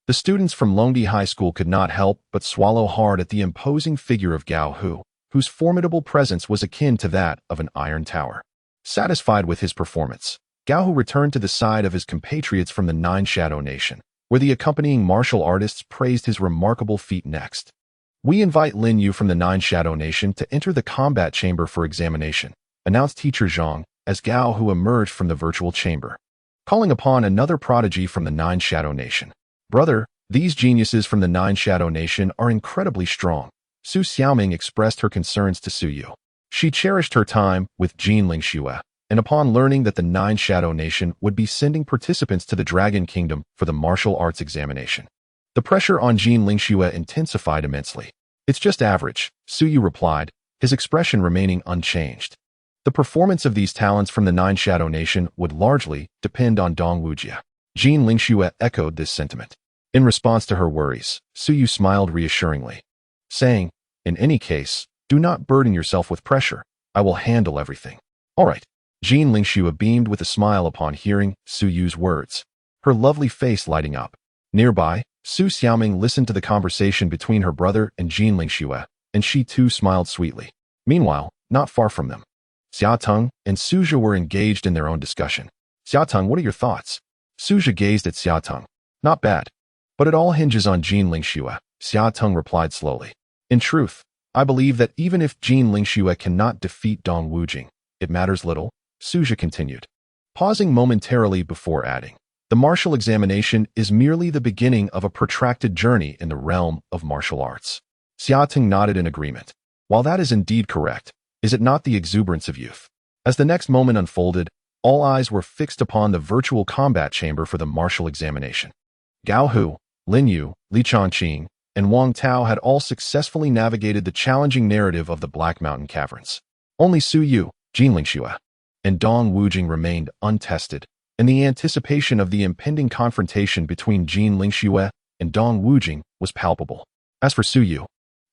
the students from Longdi High School could not help but swallow hard at the imposing figure of Gao Hu, whose formidable presence was akin to that of an iron tower. Satisfied with his performance, Gao Hu returned to the side of his compatriots from the Nine Shadow Nation, where the accompanying martial artists praised his remarkable feat next. "We invite Lin Yu from the Nine Shadow Nation to enter the combat chamber for examination," announced Teacher Zhang as Gao Hu emerged from the virtual chamber, calling upon another prodigy from the Nine Shadow Nation. "Brother, these geniuses from the Nine Shadow Nation are incredibly strong." Su Xiaoming expressed her concerns to Su Yu. She cherished her time with Jin Lingxue, and upon learning that the Nine Shadow Nation would be sending participants to the Dragon Kingdom for the martial arts examination, the pressure on Jin Lingxue intensified immensely. "It's just average," Su Yu replied, his expression remaining unchanged. The performance of these talents from the Nine Shadow Nation would largely depend on Dong Wujie. Jin Lingxue echoed this sentiment. In response to her worries, Su Yu smiled reassuringly, saying, "In any case, do not burden yourself with pressure. I will handle everything." "All right." Jin Lingxue beamed with a smile upon hearing Su Yu's words, her lovely face lighting up. Nearby, Su Xiaoming listened to the conversation between her brother and Jin Lingxue, and she too smiled sweetly. Meanwhile, not far from them, Xia Teng and Suzhi were engaged in their own discussion. "Xia Teng, what are your thoughts?" Suzhi gazed at Xia Teng. "Not bad. But it all hinges on Jin Lingxue," Xia Teng replied slowly. "In truth, I believe that even if Jin Lingxue cannot defeat Dong Wujing, it matters little," Suzhi continued, pausing momentarily before adding, "The martial examination is merely the beginning of a protracted journey in the realm of martial arts." Xia Teng nodded in agreement. "While that is indeed correct, is it not the exuberance of youth?" As the next moment unfolded, all eyes were fixed upon the virtual combat chamber for the martial examination. Gao Hu, Lin Yu, Li Changqing, and Wang Tao had all successfully navigated the challenging narrative of the Black Mountain Caverns. Only Su Yu, Jin Lingxue, and Dong Wujing remained untested, and the anticipation of the impending confrontation between Jin Lingxue and Dong Wujing was palpable. As for Su Yu,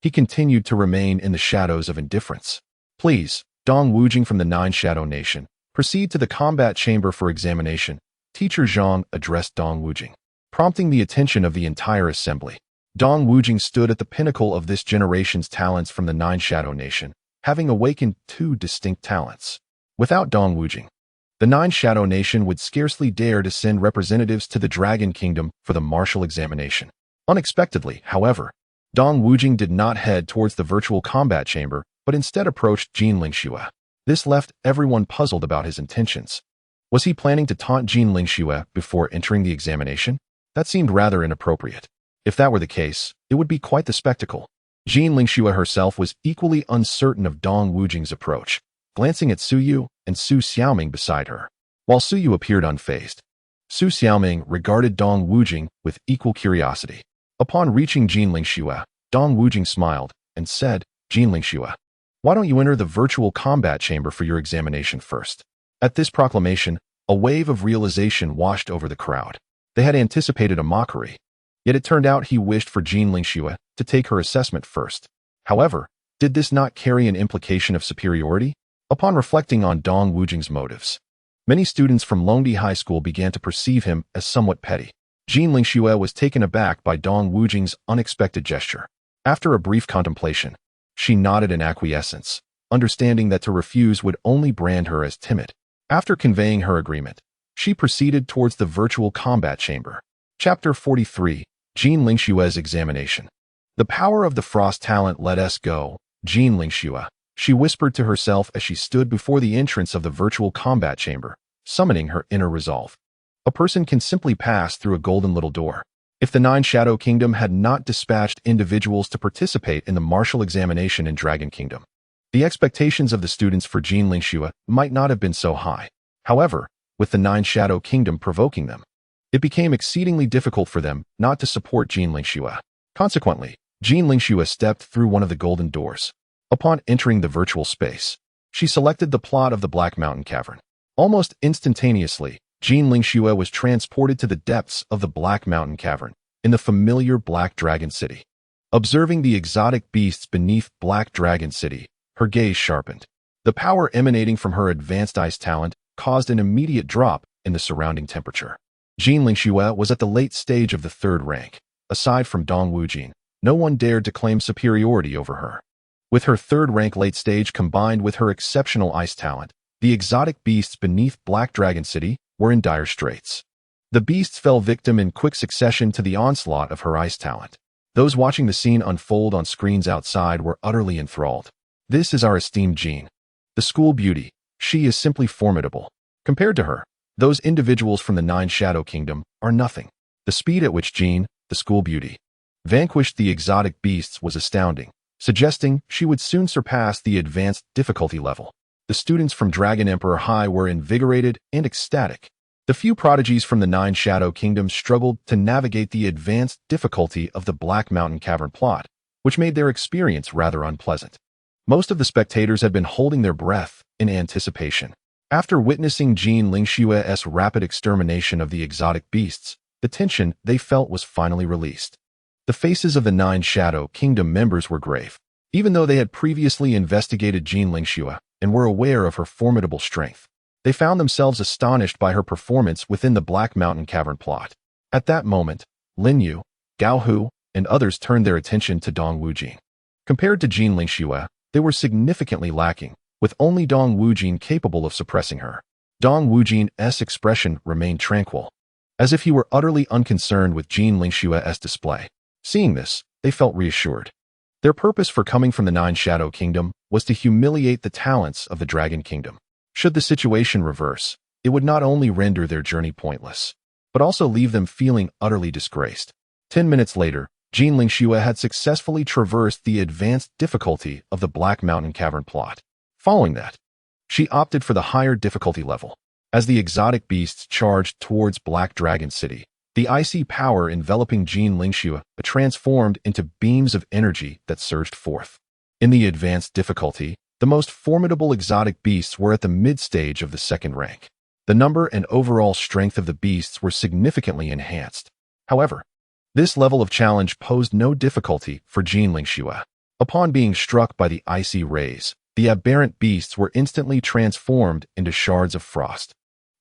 he continued to remain in the shadows of indifference. "Please, Dong Wujing from the Nine Shadow Nation, proceed to the combat chamber for examination," Teacher Zhang addressed Dong Wujing, prompting the attention of the entire assembly. Dong Wujing stood at the pinnacle of this generation's talents from the Nine Shadow Nation, having awakened 2 distinct talents. Without Dong Wujing, the Nine Shadow Nation would scarcely dare to send representatives to the Dragon Kingdom for the martial examination. Unexpectedly, however, Dong Wujing did not head towards the virtual combat chamber, but instead approached Jin Lingxue. This left everyone puzzled about his intentions. Was he planning to taunt Jean Lingxue before entering the examination? That seemed rather inappropriate. If that were the case, it would be quite the spectacle. Jean Lingxue herself was equally uncertain of Dong Wujing's approach, glancing at Su Yu and Su Xiaoming beside her. While Su Yu appeared unfazed, Su Xiaoming regarded Dong Wujing with equal curiosity. Upon reaching Jean Lingxue, Dong Wujing smiled and said, "Jean Lingxue, why don't you enter the virtual combat chamber for your examination first?" At this proclamation, a wave of realization washed over the crowd. They had anticipated a mockery. Yet it turned out he wished for Jean Lingxue to take her assessment first. However, did this not carry an implication of superiority? Upon reflecting on Dong Wujing's motives, many students from Longdi High School began to perceive him as somewhat petty. Jean Lingxue was taken aback by Dong Wujing's unexpected gesture. After a brief contemplation, she nodded in acquiescence, understanding that to refuse would only brand her as timid. After conveying her agreement, she proceeded towards the virtual combat chamber. Chapter 43, Jean Lingxue's Examination. The power of the frost talent let us go, Jean Lingxue, she whispered to herself as she stood before the entrance of the virtual combat chamber, summoning her inner resolve. A person can simply pass through a golden little door. If the Nine Shadow Kingdom had not dispatched individuals to participate in the martial examination in Dragon Kingdom, the expectations of the students for Jean Lingxue might not have been so high. However, with the Nine Shadow Kingdom provoking them, it became exceedingly difficult for them not to support Jean Lingxue. Consequently, Jean Lingxue stepped through one of the golden doors. Upon entering the virtual space, she selected the plot of the Black Mountain Cavern. Almost instantaneously, Jean Lingxue was transported to the depths of the Black Mountain Cavern in the familiar Black Dragon City. Observing the exotic beasts beneath Black Dragon City, her gaze sharpened. The power emanating from her advanced ice talent caused an immediate drop in the surrounding temperature. Jean Lingxue was at the late stage of the third rank. Aside from Dong Wujing, no one dared to claim superiority over her. With her third rank late stage combined with her exceptional ice talent, the exotic beasts beneath Black Dragon City were in dire straits. The beasts fell victim in quick succession to the onslaught of her ice talent. Those watching the scene unfold on screens outside were utterly enthralled. This is our esteemed Jean, the school beauty. She is simply formidable. Compared to her, those individuals from the Nine Shadow Kingdom are nothing. The speed at which Jean, the school beauty, vanquished the exotic beasts was astounding, suggesting she would soon surpass the advanced difficulty level. The students from Dragon Emperor High were invigorated and ecstatic. The few prodigies from the Nine Shadow Kingdom struggled to navigate the advanced difficulty of the Black Mountain Cavern plot, which made their experience rather unpleasant. Most of the spectators had been holding their breath in anticipation. After witnessing Jean Lingxue's rapid extermination of the exotic beasts, the tension they felt was finally released. The faces of the Nine Shadow Kingdom members were grave. Even though they had previously investigated Jean Lingxue and were aware of her formidable strength, they found themselves astonished by her performance within the Black Mountain Cavern plot. At that moment, Lin Yu, Gao Hu, and others turned their attention to Dong Wujing. Compared to Jean Lingxue, they were significantly lacking, with only Dong Wujing capable of suppressing her. Dong Wujing's expression remained tranquil, as if he were utterly unconcerned with Jean Lingxue's display. Seeing this, they felt reassured. Their purpose for coming from the Nine Shadow Kingdom was to humiliate the talents of the Dragon Kingdom. Should the situation reverse, it would not only render their journey pointless, but also leave them feeling utterly disgraced. 10 minutes later, Jean Lingxue had successfully traversed the advanced difficulty of the Black Mountain Cavern plot. Following that, she opted for the higher difficulty level. As the exotic beasts charged towards Black Dragon City, the icy power enveloping Jean Lingxue transformed into beams of energy that surged forth. In the advanced difficulty, the most formidable exotic beasts were at the mid-stage of the second rank. The number and overall strength of the beasts were significantly enhanced. However, this level of challenge posed no difficulty for Jean Lingxue. Upon being struck by the icy rays, the aberrant beasts were instantly transformed into shards of frost.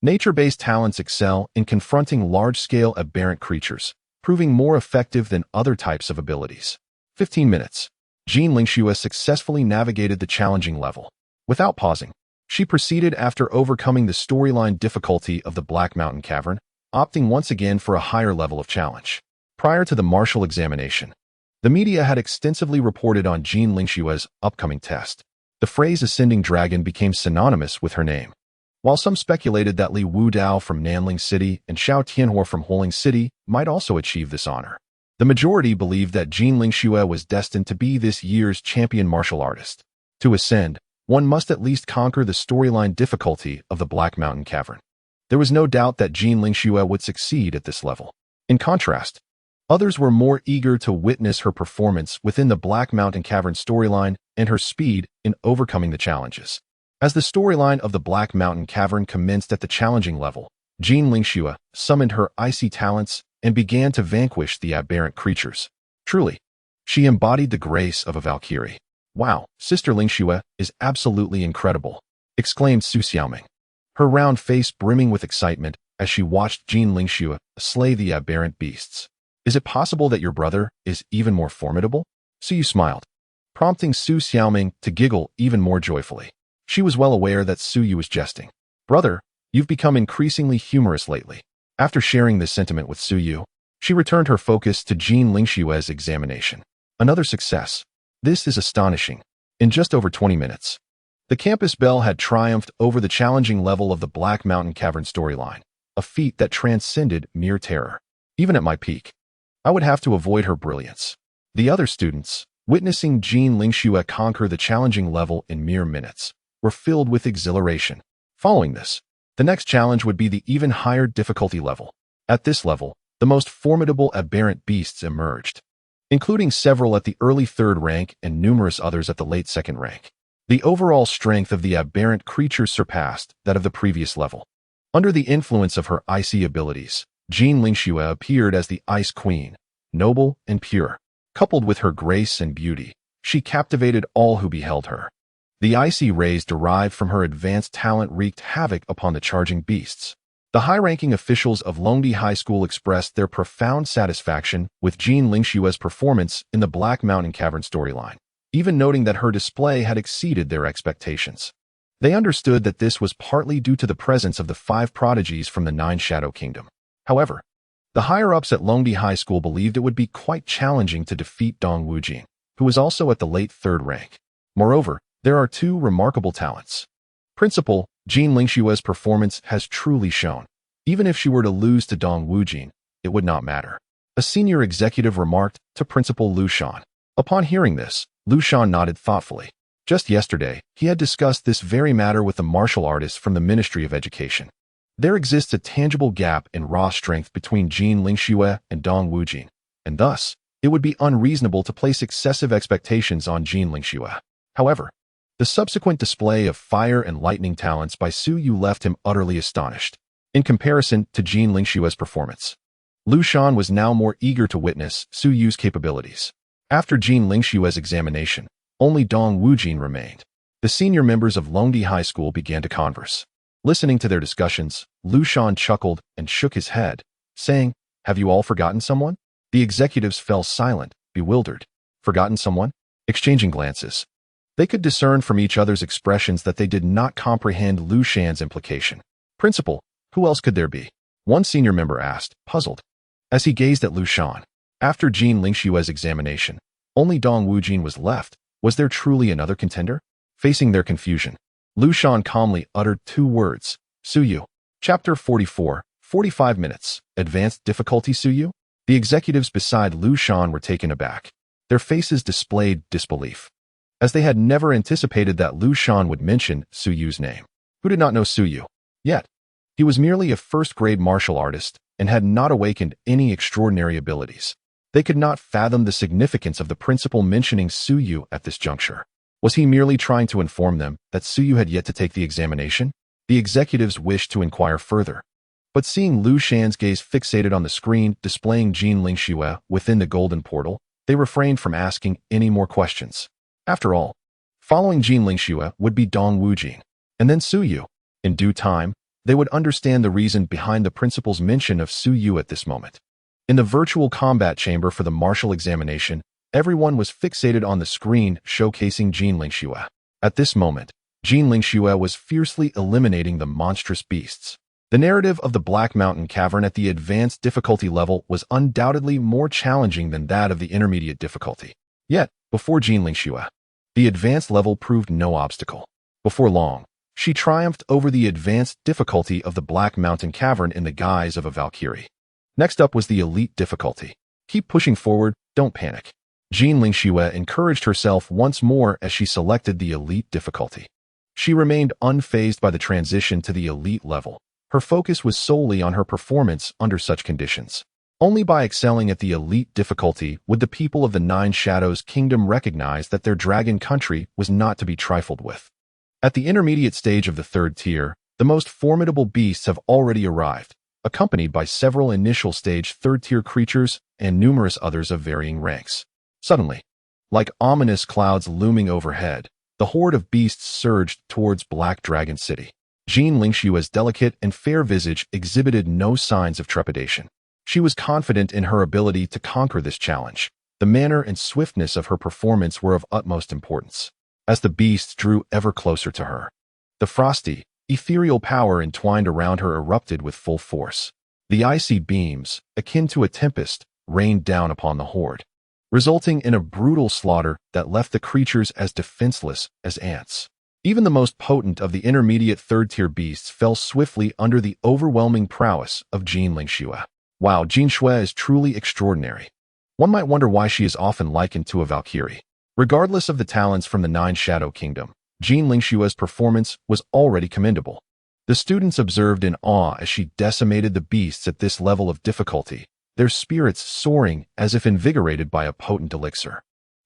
Nature-based talents excel in confronting large-scale aberrant creatures, proving more effective than other types of abilities. 15 minutes. Jean Lingxue successfully navigated the challenging level. Without pausing, she proceeded after overcoming the storyline difficulty of the Black Mountain Cavern, opting once again for a higher level of challenge. Prior to the martial examination, the media had extensively reported on Jean Lingxue's upcoming test. The phrase ascending dragon became synonymous with her name. While some speculated that Li Wudao from Nanling City and Xiao Tianhua from Huling City might also achieve this honor, the majority believed that Jin Lingxue was destined to be this year's champion martial artist. To ascend, one must at least conquer the storyline difficulty of the Black Mountain Cavern. There was no doubt that Jin Lingxue would succeed at this level. In contrast, others were more eager to witness her performance within the Black Mountain Cavern storyline and her speed in overcoming the challenges. As the storyline of the Black Mountain Cavern commenced at the challenging level, Jin Lingxue summoned her icy talents and began to vanquish the aberrant creatures. Truly, she embodied the grace of a Valkyrie. "Wow, Sister Lingxue is absolutely incredible," exclaimed Su Xiaoming, her round face brimming with excitement as she watched Jin Lingxue slay the aberrant beasts. "Is it possible that your brother is even more formidable?" Su Yu smiled, prompting Su Xiaoming to giggle even more joyfully. She was well aware that Su Yu was jesting. "Brother, you've become increasingly humorous lately." After sharing this sentiment with Su Yu, she returned her focus to Jin Lingxue's examination. Another success. This is astonishing. In just over 20 minutes, the campus belle had triumphed over the challenging level of the Black Mountain Cavern storyline, a feat that transcended mere terror. Even at my peak, I would have to avoid her brilliance. The other students, witnessing Jin Lingxue conquer the challenging level in mere minutes, were filled with exhilaration. Following this, the next challenge would be the even higher difficulty level. At this level, the most formidable aberrant beasts emerged, including several at the early 3rd rank and numerous others at the late 2nd rank. The overall strength of the aberrant creatures surpassed that of the previous level. Under the influence of her icy abilities, Jin Lingxue appeared as the Ice Queen, noble and pure. Coupled with her grace and beauty, she captivated all who beheld her. The icy rays derived from her advanced talent wreaked havoc upon the charging beasts. The high-ranking officials of Longdi High School expressed their profound satisfaction with Jin Lingxue's performance in the Black Mountain Cavern storyline, even noting that her display had exceeded their expectations. They understood that this was partly due to the presence of the 5 prodigies from the 9 Shadow Kingdom. However, the higher-ups at Longdi High School believed it would be quite challenging to defeat Dong Wujing, who was also at the late 3rd rank. Moreover, there are 2 remarkable talents. Principal, Jin Lingxue's performance has truly shown. Even if she were to lose to Dong Wujing, it would not matter, a senior executive remarked to Principal Lu Shan. Upon hearing this, Lu Shan nodded thoughtfully. Just yesterday, he had discussed this very matter with the martial artists from the Ministry of Education. There exists a tangible gap in raw strength between Jin Lingxue and Dong Wujing, and thus, it would be unreasonable to place excessive expectations on Jin Lingxue. However, the subsequent display of fire and lightning talents by Su Yu left him utterly astonished. In comparison to Jin Lingxue's performance, Lu Shan was now more eager to witness Su Yu's capabilities. After Jin Lingxue's examination, only Dong Wujing remained. The senior members of Longdi High School began to converse. Listening to their discussions, Lu Shan chuckled and shook his head, saying, "Have you all forgotten someone?" The executives fell silent, bewildered. "Forgotten someone?" Exchanging glances, they could discern from each other's expressions that they did not comprehend Lu Shan's implication. "Principal, who else could there be?" one senior member asked, puzzled. As he gazed at Lu Shan, after Jin Lingxue's examination, only Dong Wujing was left. Was there truly another contender? Facing their confusion, Lu Shan calmly uttered 2 words, "Su Yu." Chapter 44, 45 minutes. Advanced difficulty Su Yu? The executives beside Lu Shan were taken aback. Their faces displayed disbelief, as they had never anticipated that Lu Shan would mention Su Yu's name. Who did not know Su Yu? Yet, he was merely a first-grade martial artist and had not awakened any extraordinary abilities. They could not fathom the significance of the principal mentioning Su Yu at this juncture. Was he merely trying to inform them that Su Yu had yet to take the examination? The executives wished to inquire further, but seeing Lu Shan's gaze fixated on the screen displaying Jin Lingxue within the golden portal, they refrained from asking any more questions. After all, following Jin Lingxue would be Dong Wujing, and then Su Yu. In due time, they would understand the reason behind the principal's mention of Su Yu at this moment. In the virtual combat chamber for the martial examination, everyone was fixated on the screen showcasing Jin Lingxue. At this moment, Jin Lingxue was fiercely eliminating the monstrous beasts. The narrative of the Black Mountain Cavern at the advanced difficulty level was undoubtedly more challenging than that of the intermediate difficulty. Yet, before Jin Lingxue, The advanced level proved no obstacle. Before long, she triumphed over the advanced difficulty of the Black Mountain Cavern in the guise of a Valkyrie. Next up was the elite difficulty. Keep pushing forward, don't panic. Jean Lingxue encouraged herself once more as she selected the elite difficulty. She remained unfazed by the transition to the elite level. Her focus was solely on her performance under such conditions. Only by excelling at the elite difficulty would the people of the Nine Shadows Kingdom recognize that their dragon country was not to be trifled with. At the intermediate stage of the third tier, the most formidable beasts have already arrived, accompanied by several initial stage third-tier creatures and numerous others of varying ranks. Suddenly, like ominous clouds looming overhead, the horde of beasts surged towards Black Dragon City. Jean Lingshue's delicate and fair visage exhibited no signs of trepidation. She was confident in her ability to conquer this challenge. The manner and swiftness of her performance were of utmost importance. As the beasts drew ever closer to her, the frosty, ethereal power entwined around her erupted with full force. The icy beams, akin to a tempest, rained down upon the horde, resulting in a brutal slaughter that left the creatures as defenseless as ants. Even the most potent of the intermediate third-tier beasts fell swiftly under the overwhelming prowess of Jean Lingxue. Wow, Jean Xue is truly extraordinary. One might wonder why she is often likened to a Valkyrie. Regardless of the talents from the Nine Shadow Kingdom, Jean Lingshue's performance was already commendable. The students observed in awe as she decimated the beasts at this level of difficulty, their spirits soaring as if invigorated by a potent elixir.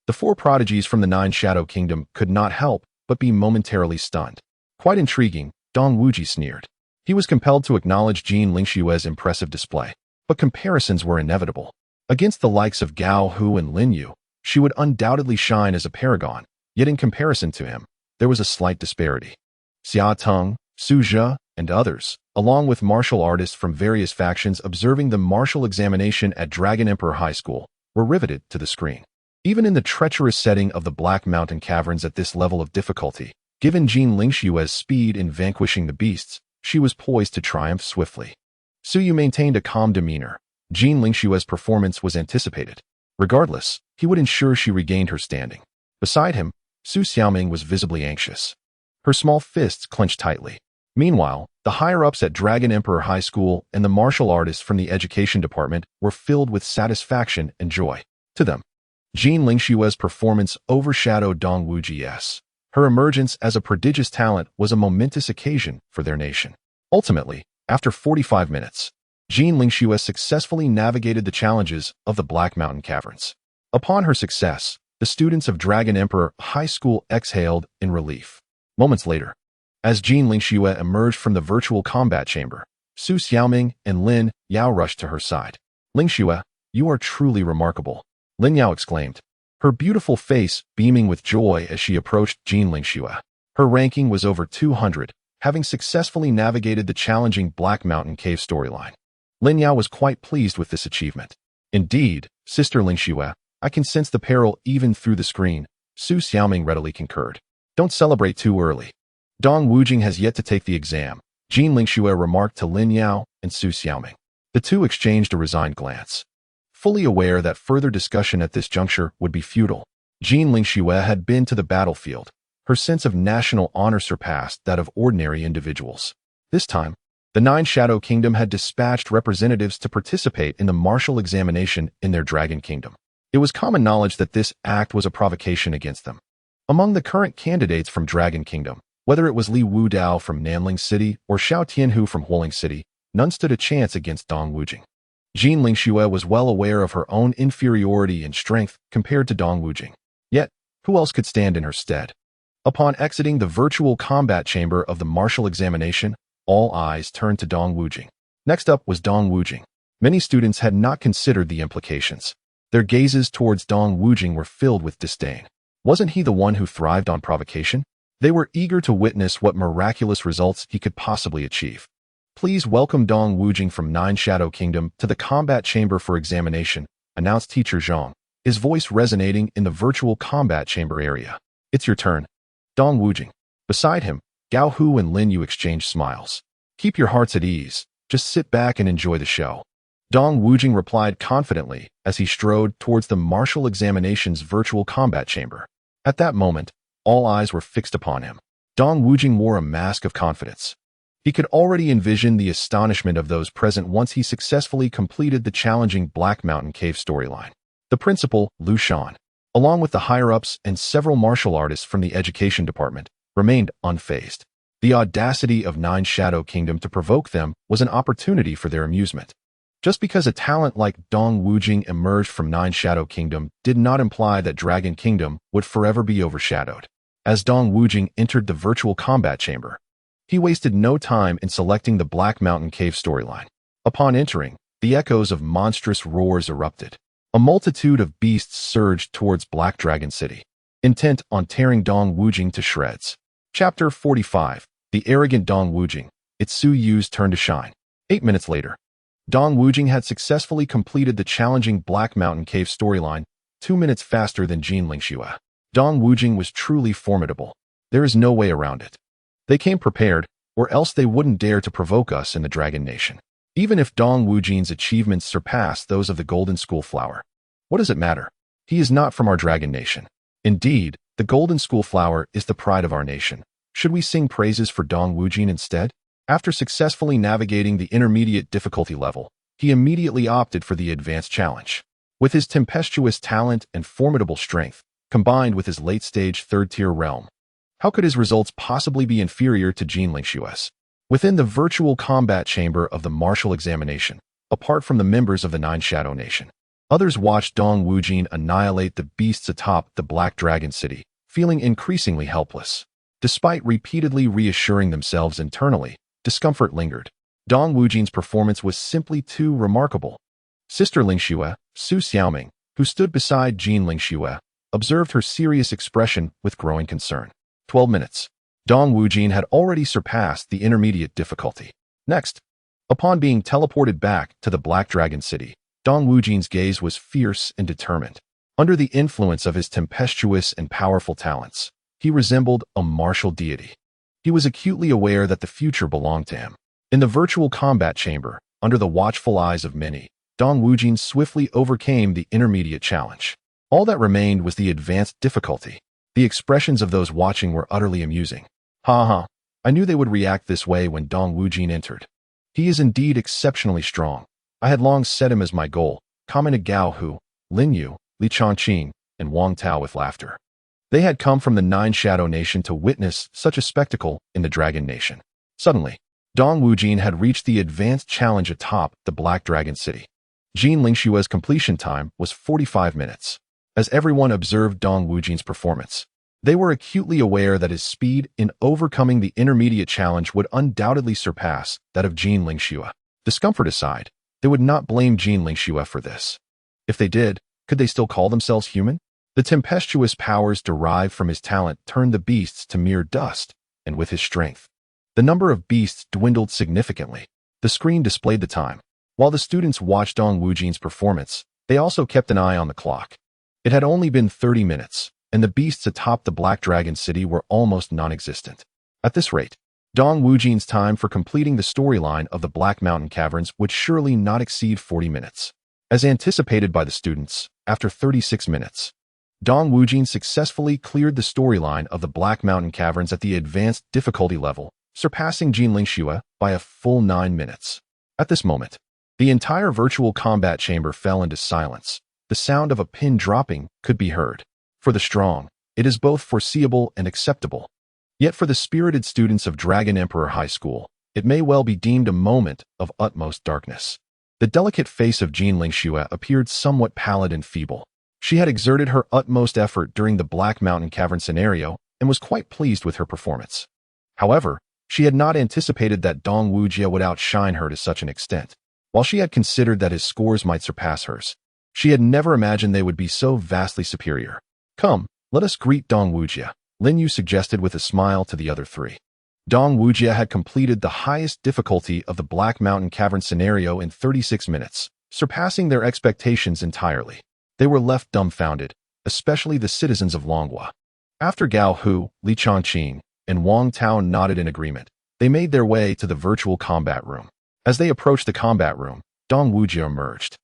The four prodigies from the Nine Shadow Kingdom could not help but be momentarily stunned. Quite intriguing, Dong Wuji sneered. He was compelled to acknowledge Jean Lingshue's impressive display, but comparisons were inevitable. Against the likes of Gao Hu and Lin Yu, she would undoubtedly shine as a paragon, yet in comparison to him, there was a slight disparity. Xia Teng, Su Zhe, and others, along with martial artists from various factions observing the martial examination at Dragon Emperor High School, were riveted to the screen. Even in the treacherous setting of the Black Mountain Caverns at this level of difficulty, given Jean Lingshue's speed in vanquishing the beasts, she was poised to triumph swiftly. Su Yu maintained a calm demeanor. Jean Lingshue's performance was anticipated. Regardless, he would ensure she regained her standing. Beside him, Su Xiaoming was visibly anxious. Her small fists clenched tightly. Meanwhile, the higher-ups at Dragon Emperor High School and the martial artists from the education department were filled with satisfaction and joy. To them, Jean Lingshue's performance overshadowed Dong Wuji's. Her emergence as a prodigious talent was a momentous occasion for their nation. Ultimately, after 45 minutes, Jean Lingxue successfully navigated the challenges of the Black Mountain Caverns. Upon her success, the students of Dragon Emperor High School exhaled in relief. Moments later, as Jean Lingxue emerged from the virtual combat chamber, Su Xiaoming and Lin Yao rushed to her side. "Lingxue, you are truly remarkable," Lin Yao exclaimed, her beautiful face beaming with joy as she approached Jean Lingxue. Her ranking was over 200, having successfully navigated the challenging Black Mountain Cave storyline. Lin Yao was quite pleased with this achievement. "Indeed, Sister Lingxue, I can sense the peril even through the screen," Su Xiaoming readily concurred. "Don't celebrate too early. Dong Wujing has yet to take the exam," Jean Lingxue remarked to Lin Yao and Su Xiaoming. The two exchanged a resigned glance. Fully aware that further discussion at this juncture would be futile, Jean Lingxue had been to the battlefield. Her sense of national honor surpassed that of ordinary individuals. This time, the Nine Shadow Kingdom had dispatched representatives to participate in the martial examination in their Dragon Kingdom. It was common knowledge that this act was a provocation against them. Among the current candidates from Dragon Kingdom, whether it was Li Wudao from Nanling City or Xiao Tianhu from Huoling City, none stood a chance against Dong Wujing. Jean Lingxue was well aware of her own inferiority in strength compared to Dong Wujing. Yet, who else could stand in her stead? Upon exiting the virtual combat chamber of the martial examination, all eyes turned to Dong Wujing. Next up was Dong Wujing. Many students had not considered the implications. Their gazes towards Dong Wujing were filled with disdain. Wasn't he the one who thrived on provocation? They were eager to witness what miraculous results he could possibly achieve. "Please welcome Dong Wujing from Nine Shadow Kingdom to the combat chamber for examination," announced Teacher Zhang, his voice resonating in the virtual combat chamber area. "It's your turn, Dong Wujing." Beside him, Gao Hu and Lin Yu exchanged smiles. "Keep your hearts at ease. Just sit back and enjoy the show," Dong Wujing replied confidently as he strode towards the martial examination's virtual combat chamber. At that moment, all eyes were fixed upon him. Dong Wujing wore a mask of confidence. He could already envision the astonishment of those present once he successfully completed the challenging Black Mountain Cave storyline. The principal, Lu Shan, along with the higher-ups and several martial artists from the education department, remained unfazed. The audacity of Nine Shadow Kingdom to provoke them was an opportunity for their amusement. Just because a talent like Dong Wujing emerged from Nine Shadow Kingdom did not imply that Dragon Kingdom would forever be overshadowed. As Dong Wujing entered the virtual combat chamber, he wasted no time in selecting the Black Mountain Cave storyline. Upon entering, the echoes of monstrous roars erupted. A multitude of beasts surged towards Black Dragon City, intent on tearing Dong Wujing to shreds. Chapter 45. The Arrogant Dong Wujing. It's Su Yu's turn to shine. 8 minutes later, Dong Wujing had successfully completed the challenging Black Mountain Cave storyline 2 minutes faster than Jin Lingxue. Dong Wujing was truly formidable. There is no way around it. They came prepared, or else they wouldn't dare to provoke us in the Dragon Nation. Even if Dong Wujing's achievements surpass those of the Golden School Flower, what does it matter? He is not from our Dragon Nation. Indeed, the Golden School Flower is the pride of our nation. Should we sing praises for Dong Wujing instead? After successfully navigating the intermediate difficulty level, he immediately opted for the advanced challenge. With his tempestuous talent and formidable strength, combined with his late-stage third-tier realm, how could his results possibly be inferior to Jin Lingxue's? Within the virtual combat chamber of the martial examination, apart from the members of the Nine Shadow Nation, others watched Dong Wujing annihilate the beasts atop the Black Dragon City, feeling increasingly helpless. Despite repeatedly reassuring themselves internally, discomfort lingered. Dong Wujing's performance was simply too remarkable. Sister Lingxue, Su Xiaoming, who stood beside Jin Lingxue, observed her serious expression with growing concern. 12 minutes. Dong Wujing had already surpassed the intermediate difficulty. Next, upon being teleported back to the Black Dragon City, Dong Wujing's gaze was fierce and determined. Under the influence of his tempestuous and powerful talents, he resembled a martial deity. He was acutely aware that the future belonged to him. In the virtual combat chamber, under the watchful eyes of many, Dong Wujing swiftly overcame the intermediate challenge. All that remained was the advanced difficulty. The expressions of those watching were utterly amusing. Ha! I knew they would react this way when Dong Wujing entered. He is indeed exceptionally strong. I had long set him as my goal, commented Gao Hu, Lin Yu, Li Changqing, and Wang Tao with laughter. They had come from the Nine Shadow Nation to witness such a spectacle in the Dragon Nation. Suddenly, Dong Wujing had reached the advanced challenge atop the Black Dragon City. Jin Lingxue's completion time was 45 minutes. As everyone observed Dong Wujing's performance, they were acutely aware that his speed in overcoming the intermediate challenge would undoubtedly surpass that of Jin Lingxue. Discomfort aside, they would not blame Jin Lingxue for this. If they did, could they still call themselves human? The tempestuous powers derived from his talent turned the beasts to mere dust, and with his strength, the number of beasts dwindled significantly. The screen displayed the time. While the students watched Dong Wujing's performance, they also kept an eye on the clock. It had only been 30 minutes, and the beasts atop the Black Dragon City were almost non-existent. At this rate, Dong Wujing's time for completing the storyline of the Black Mountain Caverns would surely not exceed 40 minutes. As anticipated by the students, after 36 minutes, Dong Wujing successfully cleared the storyline of the Black Mountain Caverns at the advanced difficulty level, surpassing Jin Lingxue by a full 9 minutes. At this moment, the entire virtual combat chamber fell into silence. The sound of a pin dropping could be heard. For the strong, it is both foreseeable and acceptable. Yet for the spirited students of Dragon Emperor High School, it may well be deemed a moment of utmost darkness. The delicate face of Jin Lingxue appeared somewhat pallid and feeble. She had exerted her utmost effort during the Black Mountain Cavern scenario and was quite pleased with her performance. However, she had not anticipated that Dong Wujie would outshine her to such an extent. While she had considered that his scores might surpass hers, she had never imagined they would be so vastly superior. Come, let us greet Dong Wujie, Lin Yu suggested with a smile to the other three. Dong Wujie had completed the highest difficulty of the Black Mountain Cavern scenario in 36 minutes, surpassing their expectations entirely. They were left dumbfounded, especially the citizens of Longhua. After Gao Hu, Li Changqing, and Wang Tao nodded in agreement, they made their way to the virtual combat room. As they approached the combat room, Dong Wujie emerged.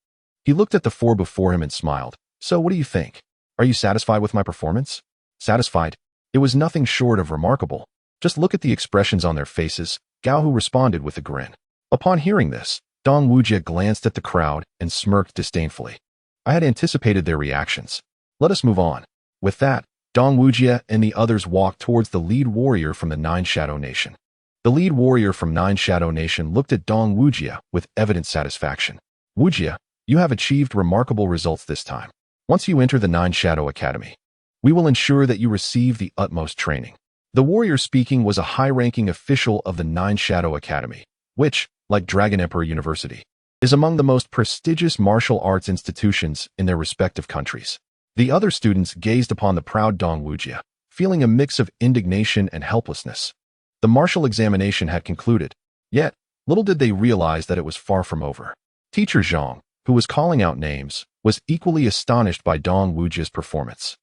He looked at the four before him and smiled. So what do you think? Are you satisfied with my performance? Satisfied? It was nothing short of remarkable. Just look at the expressions on their faces, Gao Hu responded with a grin. Upon hearing this, Dong Wujie glanced at the crowd and smirked disdainfully. I had anticipated their reactions. Let us move on. With that, Dong Wujie and the others walked towards the lead warrior from the Nine Shadow Nation. The lead warrior from Nine Shadow Nation looked at Dong Wujie with evident satisfaction. Wujie, you have achieved remarkable results this time. Once you enter the Nine Shadow Academy, we will ensure that you receive the utmost training. The warrior speaking was a high-ranking official of the Nine Shadow Academy, which, like Dragon Emperor University, is among the most prestigious martial arts institutions in their respective countries. The other students gazed upon the proud Dong Wujie, feeling a mix of indignation and helplessness. The martial examination had concluded, yet little did they realize that it was far from over. Teacher Zhang, who was calling out names, was equally astonished by Dong Wujie's performance.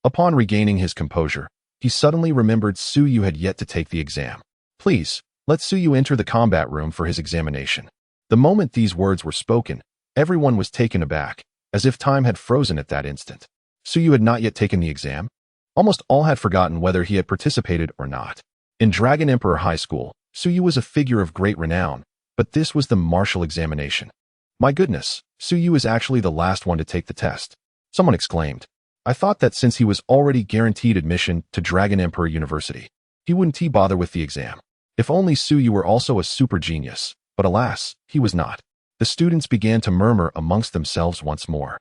Upon regaining his composure, he suddenly remembered Su Yu had yet to take the exam. Please, let Su Yu enter the combat room for his examination. The moment these words were spoken, everyone was taken aback, as if time had frozen at that instant. Su Yu had not yet taken the exam. Almost all had forgotten whether he had participated or not. In Dragon Emperor High School, Su Yu was a figure of great renown, but this was the martial examination. My goodness, Su Yu is actually the last one to take the test. Someone exclaimed. I thought that since he was already guaranteed admission to Dragon Emperor University, he wouldn't bother with the exam. If only Su Yu were also a super genius, but alas, he was not. The students began to murmur amongst themselves once more.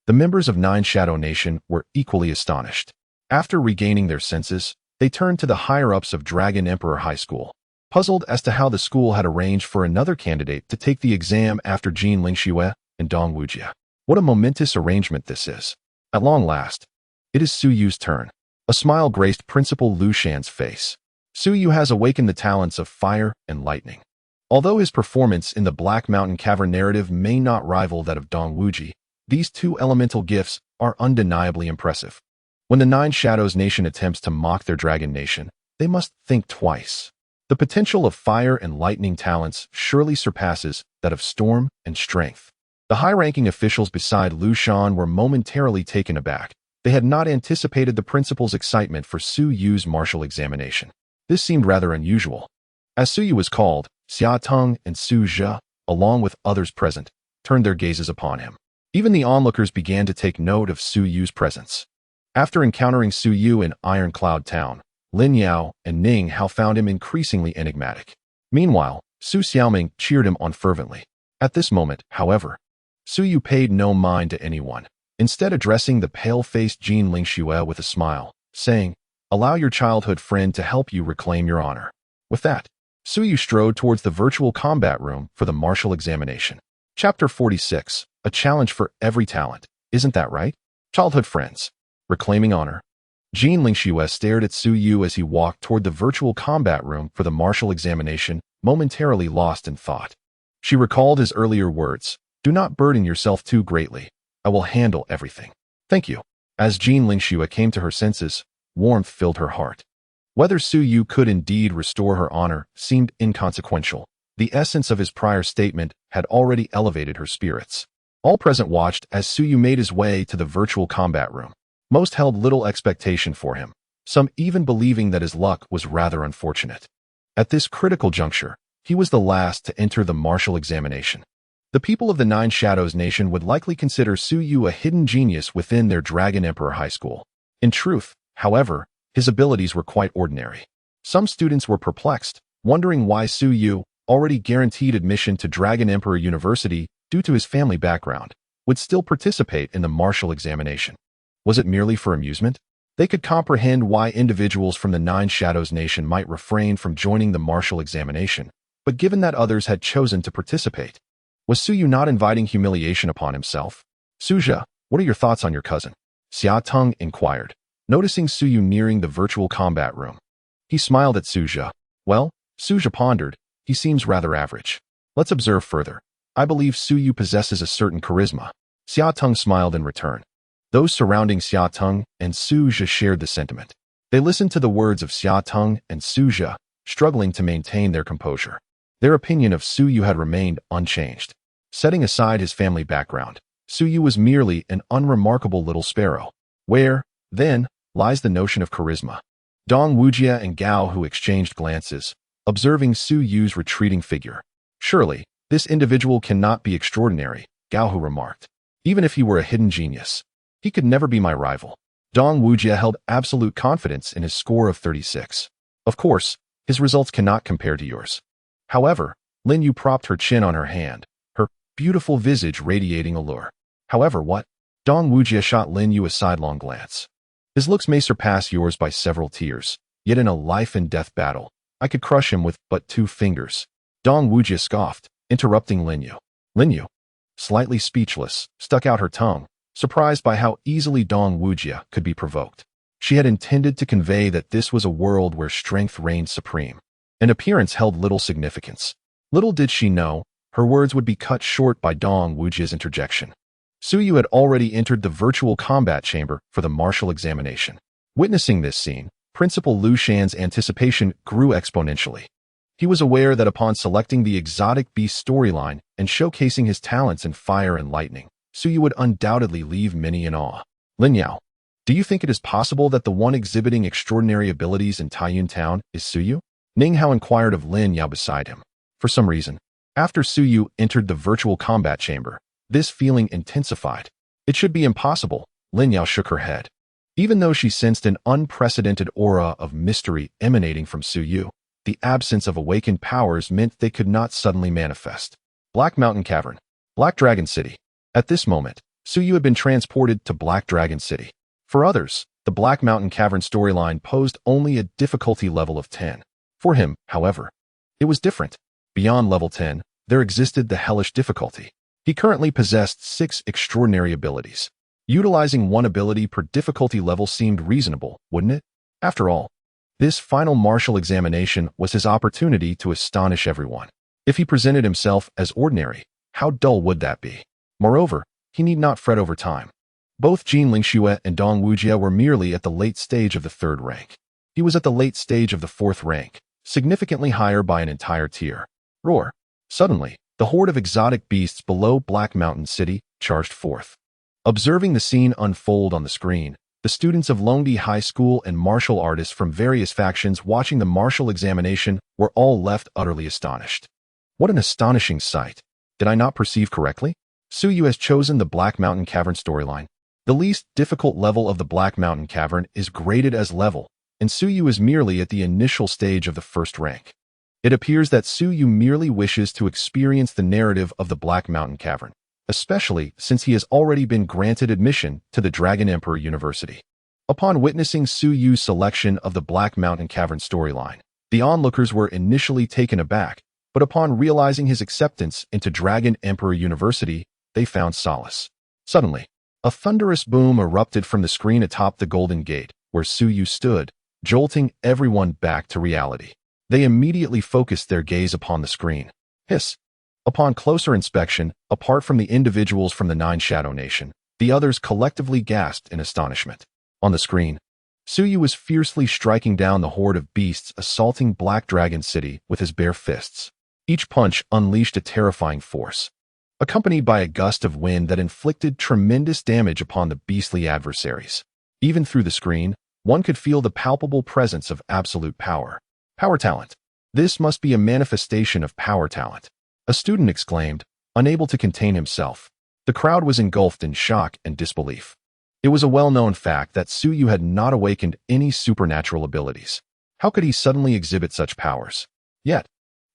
The members of Nine Shadow Nation were equally astonished. After regaining their senses, they turned to the higher-ups of Dragon Emperor High School, puzzled as to how the school had arranged for another candidate to take the exam after Jin Lingxue and Dong Wujie. What a momentous arrangement this is. At long last, it is Su Yu's turn. A smile graced Principal Lu Shan's face. Su Yu has awakened the talents of fire and lightning. Although his performance in the Black Mountain Cavern narrative may not rival that of Dong Wujie, these two elemental gifts are undeniably impressive. When the Nine Shadows Nation attempts to mock their Dragon Nation, they must think twice. The potential of fire and lightning talents surely surpasses that of storm and strength. The high-ranking officials beside Lu Shan were momentarily taken aback. They had not anticipated the principal's excitement for Su Yu's martial examination. This seemed rather unusual. As Su Yu was called, Xia Teng and Su Zhe, along with others present, turned their gazes upon him. Even the onlookers began to take note of Su Yu's presence. After encountering Su Yu in Iron Cloud Town, Lin Yao and Ning Hao found him increasingly enigmatic. Meanwhile, Su Xiaoming cheered him on fervently. At this moment, however, Su Yu paid no mind to anyone, instead addressing the pale-faced Jin Lingxue with a smile, saying, Allow your childhood friend to help you reclaim your honor. With that, Su Yu strode towards the virtual combat room for the martial examination. Chapter 46, A Challenge for Every Talent. Isn't that right? Childhood friends. Reclaiming honor. Jin Lingxue stared at Su Yu as he walked toward the virtual combat room for the martial examination, momentarily lost in thought. She recalled his earlier words, Do not burden yourself too greatly. I will handle everything. Thank you. As Jin Lingxue came to her senses, warmth filled her heart. Whether Su Yu could indeed restore her honor seemed inconsequential. The essence of his prior statement had already elevated her spirits. All present watched as Su Yu made his way to the virtual combat room. Most held little expectation for him, some even believing that his luck was rather unfortunate. At this critical juncture, he was the last to enter the martial examination. The people of the Nine Shadows Nation would likely consider Su Yu a hidden genius within their Dragon Emperor High School. In truth, however, his abilities were quite ordinary. Some students were perplexed, wondering why Su Yu, already guaranteed admission to Dragon Emperor University due to his family background, would still participate in the martial examination. Was it merely for amusement? They could comprehend why individuals from the Nine Shadows Nation might refrain from joining the martial examination, but given that others had chosen to participate, was Su Yu not inviting humiliation upon himself? Su Zhe, what are your thoughts on your cousin? Xia Teng inquired, noticing Su Yu nearing the virtual combat room. He smiled at Su Zhe. Well, Su Zhe pondered, he seems rather average. Let's observe further. I believe Su Yu possesses a certain charisma. Xia Teng smiled in return. Those surrounding Xia Teng and Su Zhe shared the sentiment. They listened to the words of Xia Teng and Su Zhe, struggling to maintain their composure. Their opinion of Su Yu had remained unchanged. Setting aside his family background, Su Yu was merely an unremarkable little sparrow. Where, then, lies the notion of charisma? Dong Wujia and Gao Hu exchanged glances, observing Su Yu's retreating figure. Surely, this individual cannot be extraordinary, Gao Hu remarked. Even if he were a hidden genius, he could never be my rival. Dong Wujia held absolute confidence in his score of 36. Of course, his results cannot compare to yours. However, Lin Yu propped her chin on her hand, her beautiful visage radiating allure. However, what? Dong Wujia shot Lin Yu a sidelong glance. His looks may surpass yours by several tiers, yet in a life-and-death battle, I could crush him with but 2 fingers. Dong Wujia scoffed, interrupting Lin Yu. Lin Yu, slightly speechless, stuck out her tongue, surprised by how easily Dong Wujia could be provoked. She had intended to convey that this was a world where strength reigned supreme, and appearance held little significance. Little did she know, her words would be cut short by Dong Wujia's interjection. Su Yu had already entered the virtual combat chamber for the martial examination. Witnessing this scene, Principal Lu Shan's anticipation grew exponentially. He was aware that upon selecting the exotic beast storyline and showcasing his talents in fire and lightning, Su Yu would undoubtedly leave many in awe. Lin Yao, do you think it is possible that the one exhibiting extraordinary abilities in Taiyun Town is Su Yu? Ning Hao inquired of Lin Yao beside him. For some reason, after Su Yu entered the virtual combat chamber, this feeling intensified. It should be impossible, Lin Yao shook her head. Even though she sensed an unprecedented aura of mystery emanating from Su Yu, the absence of awakened powers meant they could not suddenly manifest. Black Mountain Cavern, Black Dragon City. At this moment, Su Yu had been transported to Black Dragon City. For others, the Black Mountain Cavern storyline posed only a difficulty level of 10. For him, however, it was different. Beyond level 10, there existed the hellish difficulty. He currently possessed 6 extraordinary abilities. Utilizing one ability per difficulty level seemed reasonable, wouldn't it? After all, this final martial examination was his opportunity to astonish everyone. If he presented himself as ordinary, how dull would that be? Moreover, he need not fret over time. Both Jin Lingxue and Dong Wujia were merely at the late stage of the 3rd rank. He was at the late stage of the 4th rank, significantly higher by an entire tier. Roar! Suddenly, the horde of exotic beasts below Black Mountain City charged forth. Observing the scene unfold on the screen, the students of Longdi High School and martial artists from various factions watching the martial examination were all left utterly astonished. What an astonishing sight! Did I not perceive correctly? Su Yu has chosen the Black Mountain Cavern storyline. The least difficult level of the Black Mountain Cavern is graded as level, and Su Yu is merely at the initial stage of the 1st rank. It appears that Su Yu merely wishes to experience the narrative of the Black Mountain Cavern, especially since he has already been granted admission to the Dragon Emperor University. Upon witnessing Su Yu's selection of the Black Mountain Cavern storyline, the onlookers were initially taken aback, but upon realizing his acceptance into Dragon Emperor University, they found solace. Suddenly, a thunderous boom erupted from the screen atop the Golden Gate, where Su Yu stood, jolting everyone back to reality. They immediately focused their gaze upon the screen. Hiss! Upon closer inspection, apart from the individuals from the 9 Shadow Nation, the others collectively gasped in astonishment. On the screen, Su Yu was fiercely striking down the horde of beasts assaulting Black Dragon City with his bare fists. Each punch unleashed a terrifying force, accompanied by a gust of wind that inflicted tremendous damage upon the beastly adversaries. Even through the screen, one could feel the palpable presence of absolute power. Power talent. This must be a manifestation of power talent, a student exclaimed, unable to contain himself. The crowd was engulfed in shock and disbelief. It was a well-known fact that Su Yu had not awakened any supernatural abilities. How could he suddenly exhibit such powers? Yet,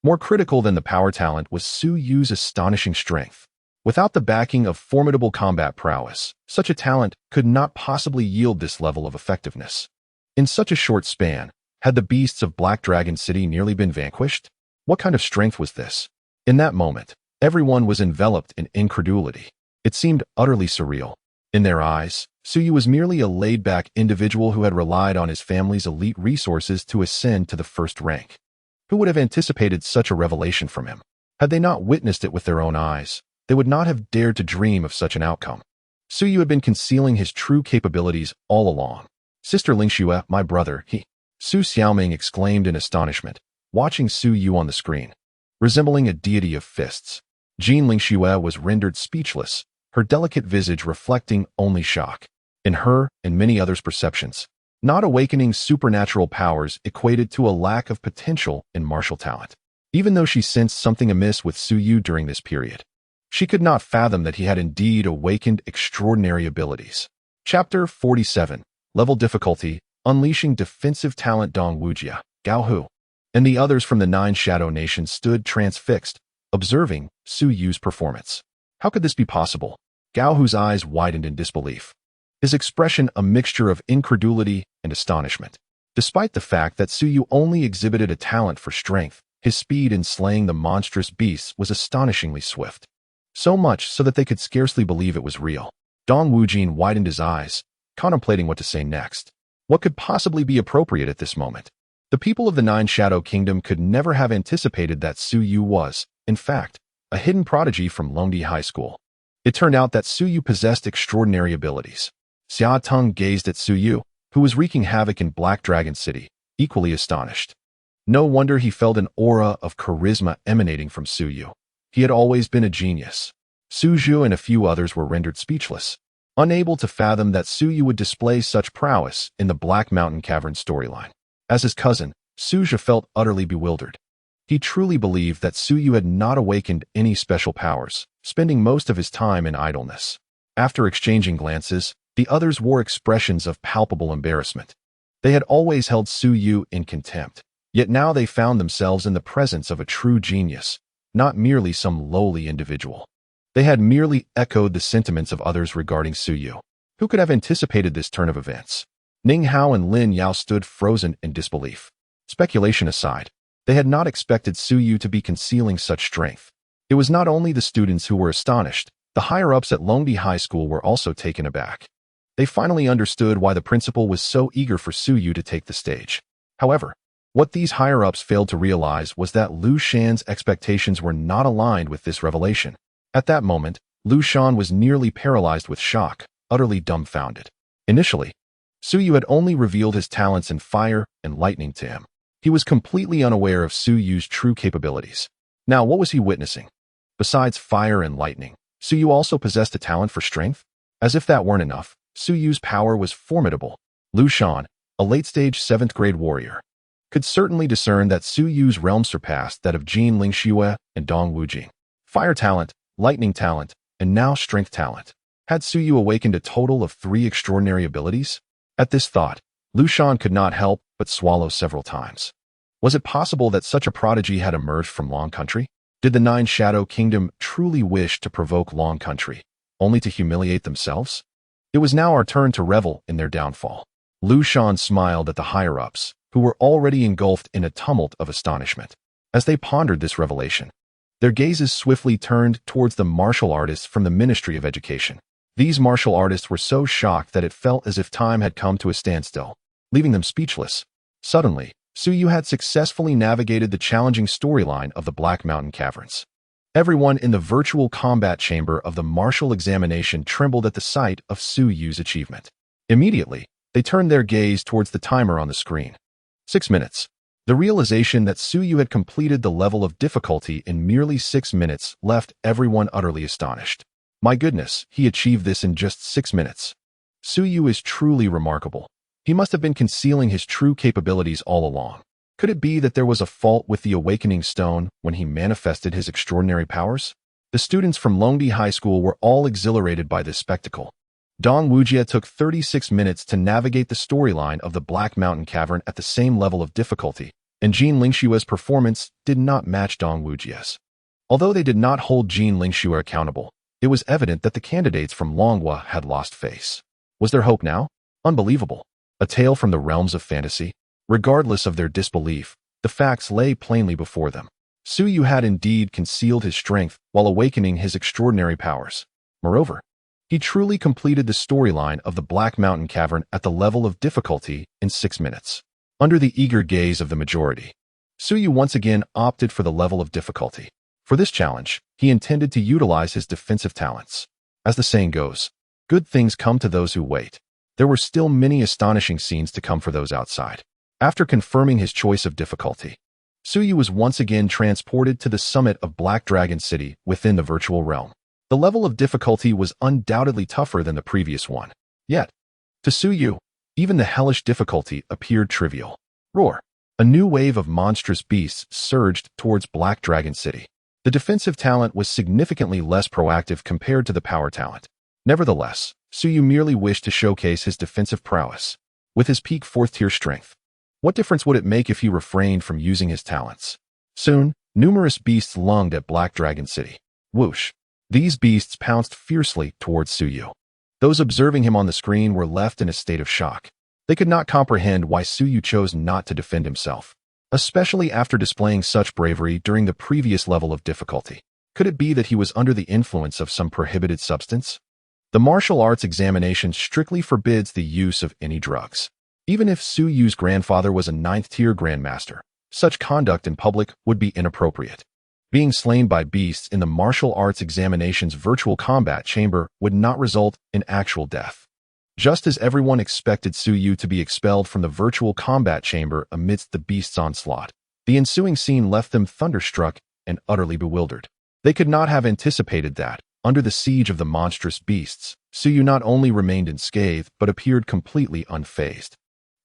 more critical than the power talent was Su Yu's astonishing strength. Without the backing of formidable combat prowess, such a talent could not possibly yield this level of effectiveness. In such a short span, had the beasts of Black Dragon City nearly been vanquished? What kind of strength was this? In that moment, everyone was enveloped in incredulity. It seemed utterly surreal. In their eyes, Su Yu was merely a laid-back individual who had relied on his family's elite resources to ascend to the 1st rank. Who would have anticipated such a revelation from him? Had they not witnessed it with their own eyes, they would not have dared to dream of such an outcome. Su Yu had been concealing his true capabilities all along. Sister Lingxue, my brother, Su Xiaoming exclaimed in astonishment, watching Su Yu on the screen. Resembling a deity of fists, Jin Lingxue was rendered speechless, her delicate visage reflecting only shock. In her and many others' perceptions, Not awakening supernatural powers equated to a lack of potential in martial talent. Even though she sensed something amiss with Su Yu during this period, she could not fathom that he had indeed awakened extraordinary abilities. Chapter 47. Level Difficulty, Unleashing Defensive Talent. Dong Wujia, Gao Hu, and the others from the 9 Shadow Nations stood transfixed, observing Su Yu's performance. How could this be possible? Gao Hu's eyes widened in disbelief, his expression a mixture of incredulity and astonishment. Despite the fact that Su Yu only exhibited a talent for strength, his speed in slaying the monstrous beasts was astonishingly swift. So much so that they could scarcely believe it was real. Dong Wujin widened his eyes, contemplating what to say next. What could possibly be appropriate at this moment? The people of the 9 Shadow Kingdom could never have anticipated that Su Yu was, in fact, a hidden prodigy from Longdi High School. It turned out that Su Yu possessed extraordinary abilities. Xia Teng gazed at Su Yu, who was wreaking havoc in Black Dragon City, equally astonished. No wonder he felt an aura of charisma emanating from Su Yu. He had always been a genius. Su Zhu and a few others were rendered speechless, unable to fathom that Su Yu would display such prowess in the Black Mountain Cavern storyline. As his cousin, Su Zhu felt utterly bewildered. He truly believed that Su Yu had not awakened any special powers, spending most of his time in idleness. After exchanging glances, the others wore expressions of palpable embarrassment. They had always held Su Yu in contempt, yet now they found themselves in the presence of a true genius, not merely some lowly individual. They had merely echoed the sentiments of others regarding Su Yu. Who could have anticipated this turn of events? Ning Hao and Lin Yao stood frozen in disbelief. Speculation aside, they had not expected Su Yu to be concealing such strength. It was not only the students who were astonished, the higher-ups at Longdi High School were also taken aback. They finally understood why the principal was so eager for Su Yu to take the stage. However, what these higher-ups failed to realize was that Lu Shan's expectations were not aligned with this revelation. At that moment, Lu Shan was nearly paralyzed with shock, utterly dumbfounded. Initially, Su Yu had only revealed his talents in fire and lightning to him. He was completely unaware of Su Yu's true capabilities. Now, what was he witnessing? Besides fire and lightning, Su Yu also possessed a talent for strength? As if that weren't enough, Su Yu's power was formidable. Lu Shan, a late-stage 7th-grade warrior, could certainly discern that Su Yu's realm surpassed that of Jin Lingxue and Dong Wujing. Fire talent, lightning talent, and now strength talent. Had Su Yu awakened a total of 3 extraordinary abilities? At this thought, Lu Shan could not help but swallow several times. Was it possible that such a prodigy had emerged from Long Country? Did the 9 Shadow Kingdom truly wish to provoke Long Country, only to humiliate themselves? It was now our turn to revel in their downfall. Lu Shan smiled at the higher-ups, who were already engulfed in a tumult of astonishment. As they pondered this revelation, their gazes swiftly turned towards the martial artists from the Ministry of Education. These martial artists were so shocked that it felt as if time had come to a standstill, leaving them speechless. Suddenly, Su Yu had successfully navigated the challenging storyline of the Black Mountain Caverns. Everyone in the virtual combat chamber of the martial examination trembled at the sight of Su Yu's achievement. Immediately, they turned their gaze towards the timer on the screen. 6 minutes. The realization that Su Yu had completed the level of difficulty in merely 6 minutes left everyone utterly astonished. My goodness, he achieved this in just 6 minutes. Su Yu is truly remarkable. He must have been concealing his true capabilities all along. Could it be that there was a fault with the awakening stone when he manifested his extraordinary powers? The students from Longdi High School were all exhilarated by this spectacle. Dong Wujia took 36 minutes to navigate the storyline of the Black Mountain Cavern at the same level of difficulty, and Jin Lingshue's performance did not match Dong Wujia's. Although they did not hold Jin Lingxue accountable, it was evident that the candidates from Longhua had lost face. Was there hope now? Unbelievable. A tale from the realms of fantasy? Regardless of their disbelief, the facts lay plainly before them. Su Yu had indeed concealed his strength while awakening his extraordinary powers. Moreover, he truly completed the storyline of the Black Mountain Cavern at the level of difficulty in 6 minutes. Under the eager gaze of the majority, Su Yu once again opted for the level of difficulty. For this challenge, he intended to utilize his defensive talents. As the saying goes, good things come to those who wait. There were still many astonishing scenes to come for those outside. After confirming his choice of difficulty, Su Yu was once again transported to the summit of Black Dragon City within the virtual realm. The level of difficulty was undoubtedly tougher than the previous one. Yet, to Su Yu, Even the hellish difficulty appeared trivial. Roar! A new wave of monstrous beasts surged towards Black Dragon City. The defensive talent was significantly less proactive compared to the power talent. Nevertheless, Suyu merely wished to showcase his defensive prowess. With his peak 4th-tier strength, what difference would it make if he refrained from using his talents? Soon, numerous beasts lunged at Black Dragon City. Whoosh! These beasts pounced fiercely towards Suyu. Those observing him on the screen were left in a state of shock. They could not comprehend why Suyu chose not to defend himself, especially after displaying such bravery during the previous level of difficulty. Could it be that he was under the influence of some prohibited substance? The martial arts examination strictly forbids the use of any drugs. Even if Suyu's grandfather was a 9th-tier grandmaster, such conduct in public would be inappropriate. Being slain by beasts in the martial arts examination's virtual combat chamber would not result in actual death. Just as everyone expected Suyu to be expelled from the virtual combat chamber amidst the beast's onslaught, the ensuing scene left them thunderstruck and utterly bewildered. They could not have anticipated that, under the siege of the monstrous beasts, Suyu not only remained unscathed but appeared completely unfazed.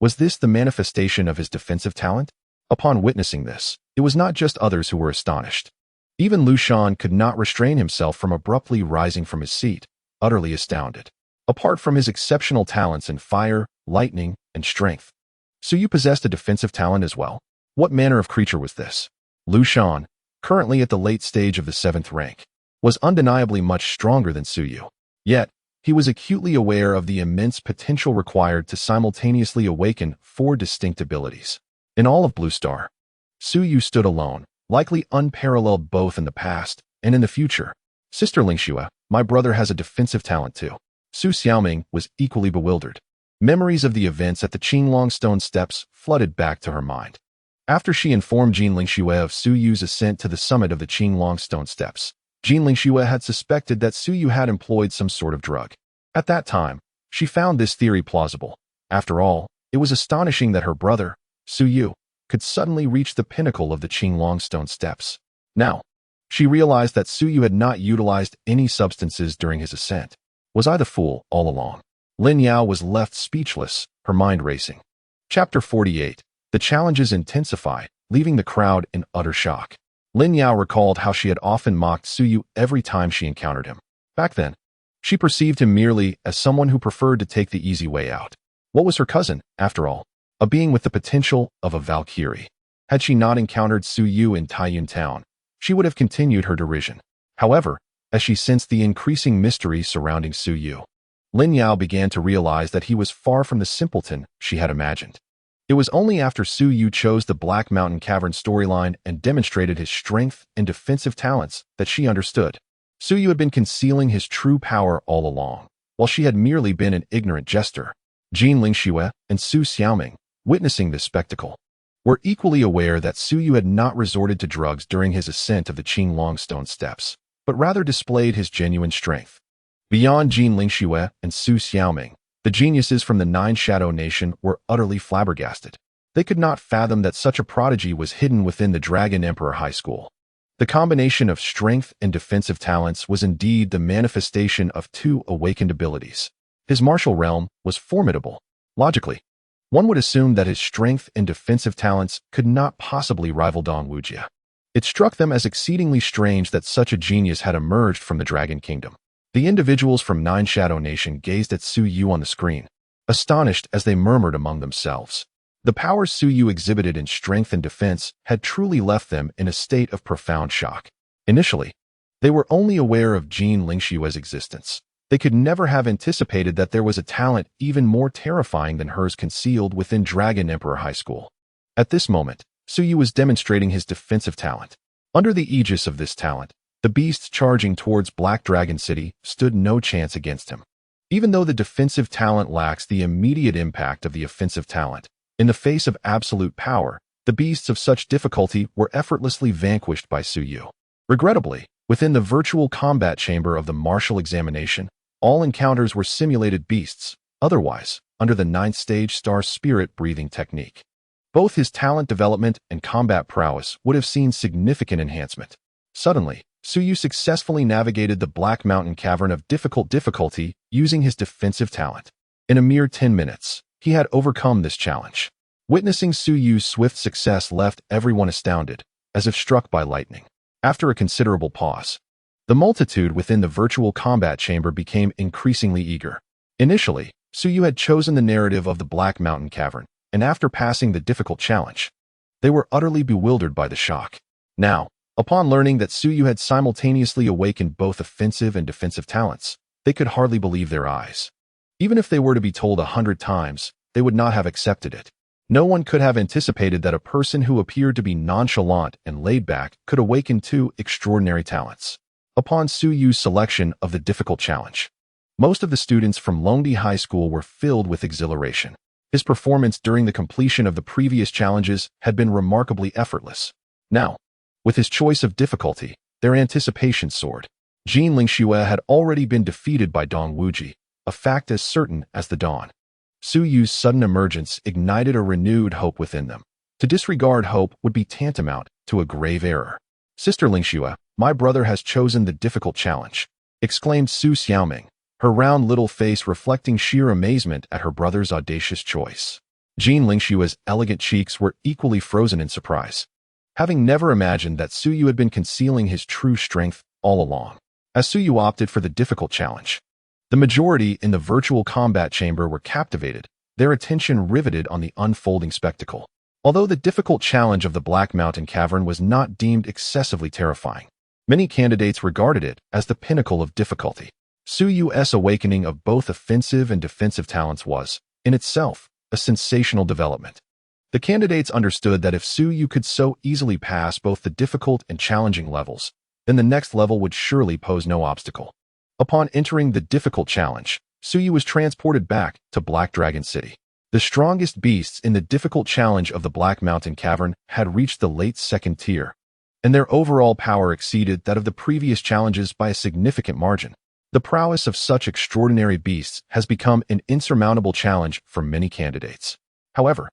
Was this the manifestation of his defensive talent? Upon witnessing this, it was not just others who were astonished. Even Lu Shan could not restrain himself from abruptly rising from his seat, utterly astounded. Apart from his exceptional talents in fire, lightning, and strength, Suyu possessed a defensive talent as well. What manner of creature was this? Lu Shan, currently at the late stage of the 7th rank, was undeniably much stronger than Suyu. Yet, he was acutely aware of the immense potential required to simultaneously awaken 4 distinct abilities. In all of Blue Star, Suyu stood alone, likely unparalleled both in the past and in the future. Sister Lingxue, my brother has a defensive talent too. Su Xiaoming was equally bewildered. Memories of the events at the Qinglong Stone Steps flooded back to her mind. After she informed Jin Lingxue of Suyu's ascent to the summit of the Qinglong Stone Steps, Jin Lingxue had suspected that Suyu had employed some sort of drug. At that time, she found this theory plausible. After all, it was astonishing that her brother, Suyu, could suddenly reach the pinnacle of the Qinglong Stone Steps. Now, she realized that Suyu had not utilized any substances during his ascent. Was I the fool all along? Lin Yao was left speechless, her mind racing. Chapter 48. The challenges intensify, leaving the crowd in utter shock. Lin Yao recalled how she had often mocked Suyu every time she encountered him. Back then, she perceived him merely as someone who preferred to take the easy way out. What was her cousin, after all? A being with the potential of a Valkyrie. Had she not encountered Suyu in Taiyuan Town, she would have continued her derision. However, as she sensed the increasing mystery surrounding Suyu, Lin Yao began to realize that he was far from the simpleton she had imagined. It was only after Suyu chose the Black Mountain Cavern storyline and demonstrated his strength and defensive talents that she understood. Suyu had been concealing his true power all along, while she had merely been an ignorant jester. Jin Lingxue and Su Xiaoming, witnessing this spectacle, were equally aware that Suyu had not resorted to drugs during his ascent of the Qinglong Stone Steps, but rather displayed his genuine strength. Beyond Jin Lingxue and Su Xiaoming, the geniuses from the Nine Shadow Nation were utterly flabbergasted. They could not fathom that such a prodigy was hidden within the Dragon Emperor High School. The combination of strength and defensive talents was indeed the manifestation of 2 awakened abilities. His martial realm was formidable. Logically, one would assume that his strength and defensive talents could not possibly rival Dong Wujie. It struck them as exceedingly strange that such a genius had emerged from the Dragon Kingdom. The individuals from Nine Shadow Nation gazed at Suyu on the screen, astonished as they murmured among themselves. The powers Suyu exhibited in strength and defense had truly left them in a state of profound shock. Initially, they were only aware of Jin Lingxue's existence. They could never have anticipated that there was a talent even more terrifying than hers concealed within Dragon Emperor High School. At this moment, Suyu was demonstrating his defensive talent. Under the aegis of this talent, the beasts charging towards Black Dragon City stood no chance against him. Even though the defensive talent lacks the immediate impact of the offensive talent, in the face of absolute power, the beasts of such difficulty were effortlessly vanquished by Suyu. Regrettably, within the virtual combat chamber of the martial examination, all encounters were simulated beasts, otherwise, under the 9th stage star spirit breathing technique. Both his talent development and combat prowess would have seen significant enhancement. Suddenly, Suyu successfully navigated the Black Mountain Cavern of difficulty using his defensive talent. In a mere 10 minutes, he had overcome this challenge. Witnessing Su Yu's swift success left everyone astounded, as if struck by lightning. After a considerable pause, the multitude within the virtual combat chamber became increasingly eager. Initially, Su Yu had chosen the narrative of the Black Mountain Cavern, and after passing the difficult challenge, they were utterly bewildered by the shock. Now, upon learning that Su Yu had simultaneously awakened both offensive and defensive talents, they could hardly believe their eyes. Even if they were to be told 100 times, they would not have accepted it. No one could have anticipated that a person who appeared to be nonchalant and laid back could awaken two extraordinary talents. Upon Su Yu's selection of the difficult challenge, most of the students from Longdi High School were filled with exhilaration. His performance during the completion of the previous challenges had been remarkably effortless. Now, with his choice of difficulty, their anticipation soared. Jin Lingxue had already been defeated by Dong Wuji, a fact as certain as the dawn. Su Yu's sudden emergence ignited a renewed hope within them. To disregard hope would be tantamount to a grave error. "Sister Lingxue, my brother has chosen the difficult challenge," exclaimed Su Xiaoming, her round little face reflecting sheer amazement at her brother's audacious choice. Jin Lingxue's elegant cheeks were equally frozen in surprise, having never imagined that Su Yu had been concealing his true strength all along. As Su Yu opted for the difficult challenge, the majority in the virtual combat chamber were captivated, their attention riveted on the unfolding spectacle. Although the difficult challenge of the Black Mountain Cavern was not deemed excessively terrifying, many candidates regarded it as the pinnacle of difficulty. Su Yu's awakening of both offensive and defensive talents was, in itself, a sensational development. The candidates understood that if Su Yu could so easily pass both the difficult and challenging levels, then the next level would surely pose no obstacle. Upon entering the difficult challenge, Su Yu was transported back to Black Dragon City. The strongest beasts in the difficult challenge of the Black Mountain Cavern had reached the late second tier, and their overall power exceeded that of the previous challenges by a significant margin. The prowess of such extraordinary beasts has become an insurmountable challenge for many candidates. However,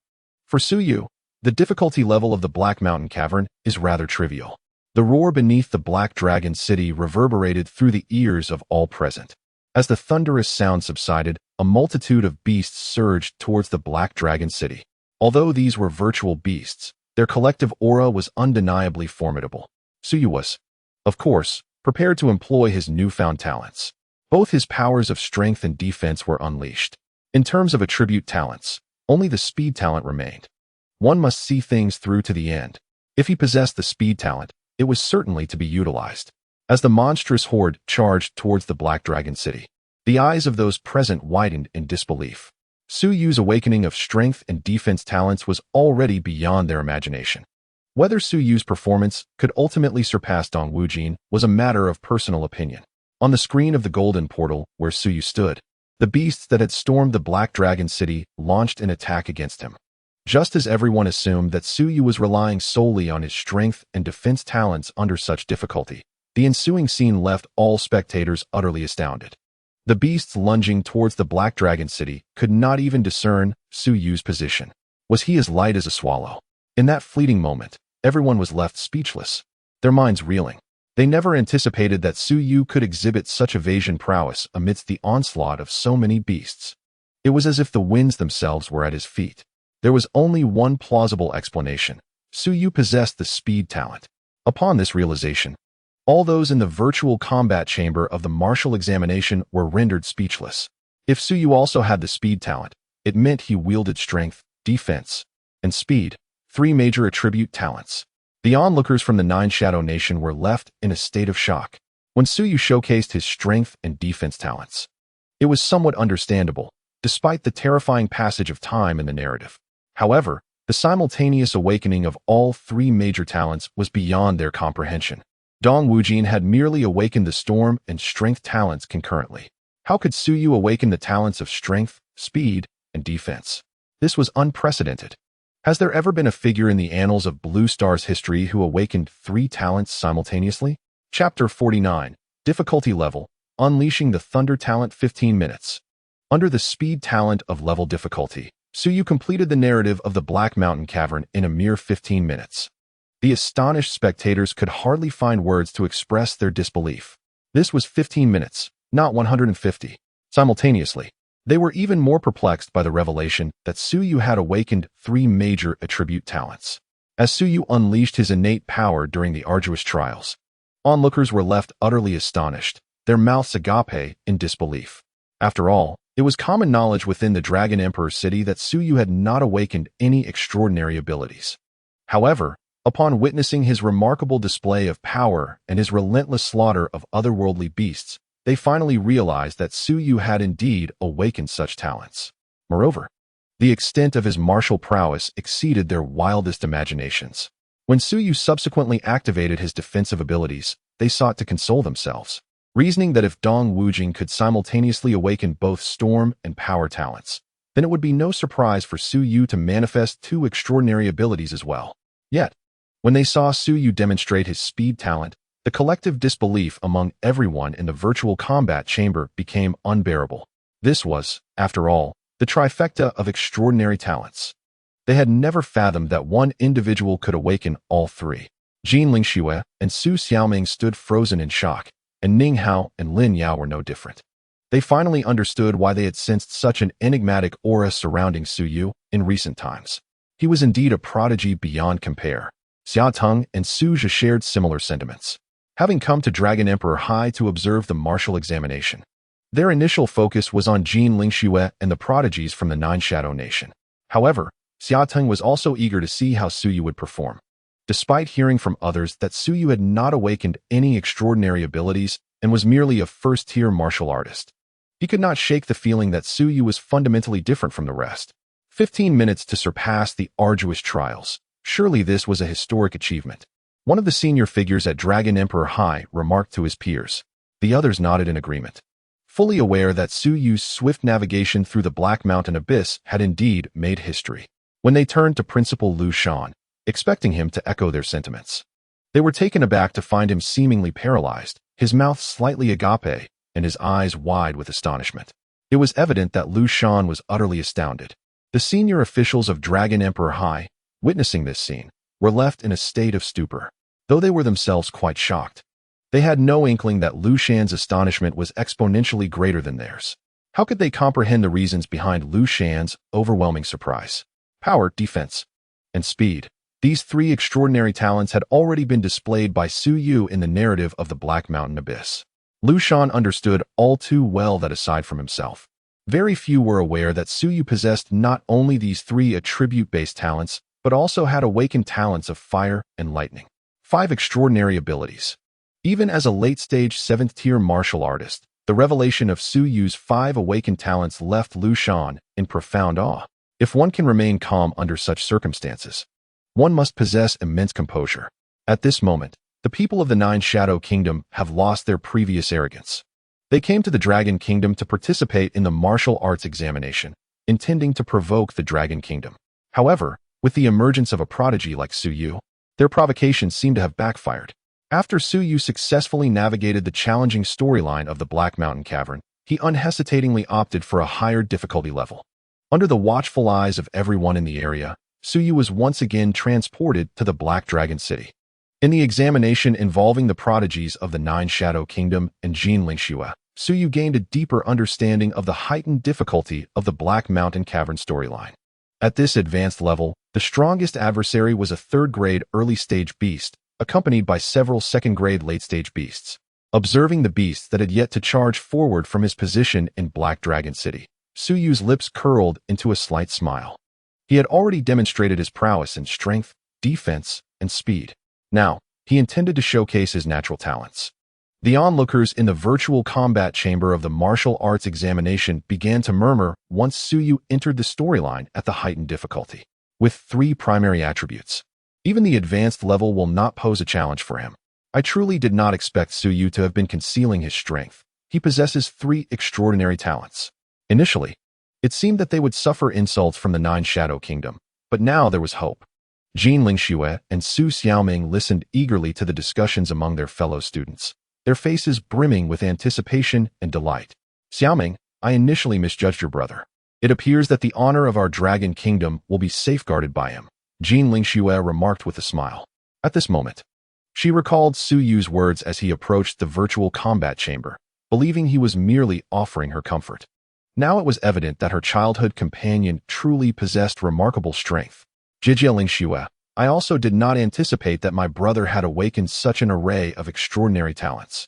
for Su Yu, the difficulty level of the Black Mountain Cavern is rather trivial. The roar beneath the Black Dragon City reverberated through the ears of all present. As the thunderous sound subsided, a multitude of beasts surged towards the Black Dragon City. Although these were virtual beasts, their collective aura was undeniably formidable. Su Yu was, of course, prepared to employ his newfound talents. Both his powers of strength and defense were unleashed. In terms of attribute talents, only the speed talent remained. One must see things through to the end. If he possessed the speed talent, it was certainly to be utilized. As the monstrous horde charged towards the Black Dragon City, the eyes of those present widened in disbelief. Su Yu's awakening of strength and defense talents was already beyond their imagination. Whether Su Yu's performance could ultimately surpass Dong Wujin was a matter of personal opinion. On the screen of the golden portal where Su Yu stood, the beasts that had stormed the Black Dragon City launched an attack against him. Just as everyone assumed that Su Yu was relying solely on his strength and defense talents under such difficulty, the ensuing scene left all spectators utterly astounded. The beasts lunging towards the Black Dragon City could not even discern Su Yu's position. Was he as light as a swallow? In that fleeting moment, everyone was left speechless, their minds reeling. They never anticipated that Su Yu could exhibit such evasion prowess amidst the onslaught of so many beasts. It was as if the winds themselves were at his feet. There was only one plausible explanation. Su Yu possessed the speed talent. Upon this realization, all those in the virtual combat chamber of the martial examination were rendered speechless. If Su Yu also had the speed talent, it meant he wielded strength, defense, and speed, three major attribute talents. The onlookers from the Nine Shadow Nation were left in a state of shock when Su Yu showcased his strength and defense talents. It was somewhat understandable, despite the terrifying passage of time in the narrative. However, the simultaneous awakening of all three major talents was beyond their comprehension. Dong Wujin had merely awakened the storm and strength talents concurrently. How could Su Yu awaken the talents of strength, speed, and defense? This was unprecedented. Has there ever been a figure in the annals of Blue Star's history who awakened three talents simultaneously? Chapter 49, Difficulty Level, Unleashing the Thunder Talent 15 minutes. Under the speed talent of level difficulty, Su Yu completed the narrative of the Black Mountain Cavern in a mere 15 minutes. The astonished spectators could hardly find words to express their disbelief. This was 15 minutes, not 150. Simultaneously, They were even more perplexed by the revelation that Su Yu had awakened 3 major attribute talents. As Su Yu unleashed his innate power during the arduous trials, onlookers were left utterly astonished, their mouths agape in disbelief. After all, it was common knowledge within the Dragon Emperor city that Su Yu had not awakened any extraordinary abilities. However, upon witnessing his remarkable display of power and his relentless slaughter of otherworldly beasts, they finally realized that Su Yu had indeed awakened such talents. Moreover, the extent of his martial prowess exceeded their wildest imaginations. When Su Yu subsequently activated his defensive abilities, they sought to console themselves, reasoning that if Dong Wujing could simultaneously awaken both storm and power talents, then it would be no surprise for Su Yu to manifest 2 extraordinary abilities as well. Yet, when they saw Su Yu demonstrate his speed talent, the collective disbelief among everyone in the virtual combat chamber became unbearable. This was, after all, the trifecta of extraordinary talents. They had never fathomed that one individual could awaken all 3. Jin Lingxue and Su Xiaoming stood frozen in shock, and Ning Hao and Lin Yao were no different. They finally understood why they had sensed such an enigmatic aura surrounding Su Yu in recent times. He was indeed a prodigy beyond compare. Xia Teng and Su Zhe shared similar sentiments, having come to Dragon Emperor High to observe the martial examination. Their initial focus was on Jin Lingxue and the prodigies from the Nine Shadow Nation. However, Xia Teng was also eager to see how Su Yu would perform. Despite hearing from others that Su Yu had not awakened any extraordinary abilities and was merely a first-tier martial artist, he could not shake the feeling that Su Yu was fundamentally different from the rest. 15 minutes to surpass the arduous trials. Surely this was a historic achievement. One of the senior figures at Dragon Emperor High remarked to his peers. The others nodded in agreement, fully aware that Su Yu's swift navigation through the Black Mountain Abyss had indeed made history. When they turned to Principal Lu Shan, expecting him to echo their sentiments, they were taken aback to find him seemingly paralyzed, his mouth slightly agape, and his eyes wide with astonishment. It was evident that Lu Shan was utterly astounded. The senior officials of Dragon Emperor High, witnessing this scene, were left in a state of stupor. Though they were themselves quite shocked, they had no inkling that Lu Shan's astonishment was exponentially greater than theirs. How could they comprehend the reasons behind Lu Shan's overwhelming surprise? Power, defense, and speed. These 3 extraordinary talents had already been displayed by Su Yu in the narrative of the Black Mountain Abyss. Lu Shan understood all too well that aside from himself, very few were aware that Su Yu possessed not only these 3 attribute-based talents, but also had awakened talents of fire and lightning. 5 extraordinary abilities. Even as a late-stage 7th-tier martial artist, the revelation of Su Yu's 5 awakened talents left Lu Shan in profound awe. If one can remain calm under such circumstances, one must possess immense composure. At this moment, the people of the Nine Shadow Kingdom have lost their previous arrogance. They came to the Dragon Kingdom to participate in the martial arts examination, intending to provoke the Dragon Kingdom. However, with the emergence of a prodigy like Su Yu, their provocations seemed to have backfired. After Su Yu successfully navigated the challenging storyline of the Black Mountain Cavern, he unhesitatingly opted for a higher difficulty level. Under the watchful eyes of everyone in the area, Su Yu was once again transported to the Black Dragon City. In the examination involving the prodigies of the Nine Shadow Kingdom and Jin Lingxue, Su Yu gained a deeper understanding of the heightened difficulty of the Black Mountain Cavern storyline. At this advanced level, the strongest adversary was a 3rd-grade early-stage beast, accompanied by several 2nd-grade late-stage beasts. Observing the beast that had yet to charge forward from his position in Black Dragon City, Su Yu's lips curled into a slight smile. He had already demonstrated his prowess in strength, defense, and speed. Now, he intended to showcase his natural talents. The onlookers in the virtual combat chamber of the martial arts examination began to murmur once Su Yu entered the storyline at the heightened difficulty. With 3 primary attributes, even the advanced level will not pose a challenge for him. I truly did not expect Su Yu to have been concealing his strength. He possesses 3 extraordinary talents. Initially, it seemed that they would suffer insults from the Nine Shadow Kingdom, but now there was hope. Jin Lingxue and Su Xiaoming listened eagerly to the discussions among their fellow students, their faces brimming with anticipation and delight. Xiaoming, I initially misjudged your brother. It appears that the honor of our Dragon Kingdom will be safeguarded by him, Jin Lingxue remarked with a smile. At this moment, she recalled Su Yu's words as he approached the virtual combat chamber, believing he was merely offering her comfort. Now it was evident that her childhood companion truly possessed remarkable strength. Zhejialing Xue, I also did not anticipate that my brother had awakened such an array of extraordinary talents.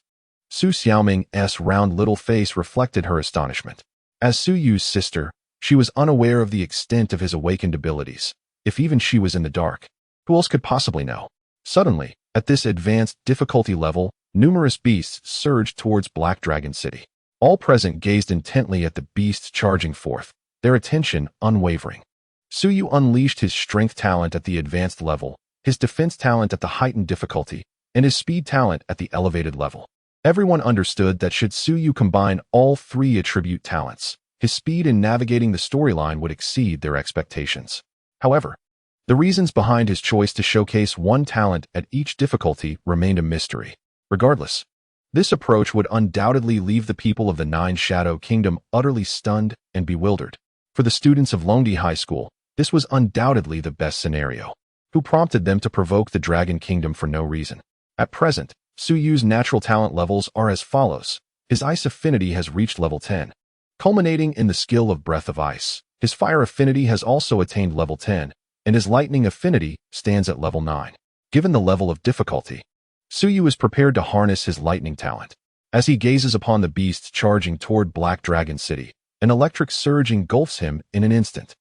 Su Xiaoming's round little face reflected her astonishment. As Su Yu's sister, she was unaware of the extent of his awakened abilities. If even she was in the dark, who else could possibly know? Suddenly, at this advanced difficulty level, numerous beasts surged towards Black Dragon City. All present gazed intently at the beasts charging forth, their attention unwavering. Su Yu unleashed his strength talent at the advanced level, his defense talent at the heightened difficulty, and his speed talent at the elevated level. Everyone understood that should Su Yu combine all three attribute talents, his speed in navigating the storyline would exceed their expectations. However, the reasons behind his choice to showcase one talent at each difficulty remained a mystery. Regardless, this approach would undoubtedly leave the people of the Nine Shadow Kingdom utterly stunned and bewildered. For the students of Longdi High School, this was undoubtedly the best scenario. Who prompted them to provoke the Dragon Kingdom for no reason? At present, Su Yu's natural talent levels are as follows. His ice affinity has reached level 10, culminating in the skill of Breath of Ice. His fire affinity has also attained level 10, and his lightning affinity stands at level 9. Given the level of difficulty, Su Yu is prepared to harness his lightning talent. As he gazes upon the beasts charging toward Black Dragon City, an electric surge engulfs him in an instant.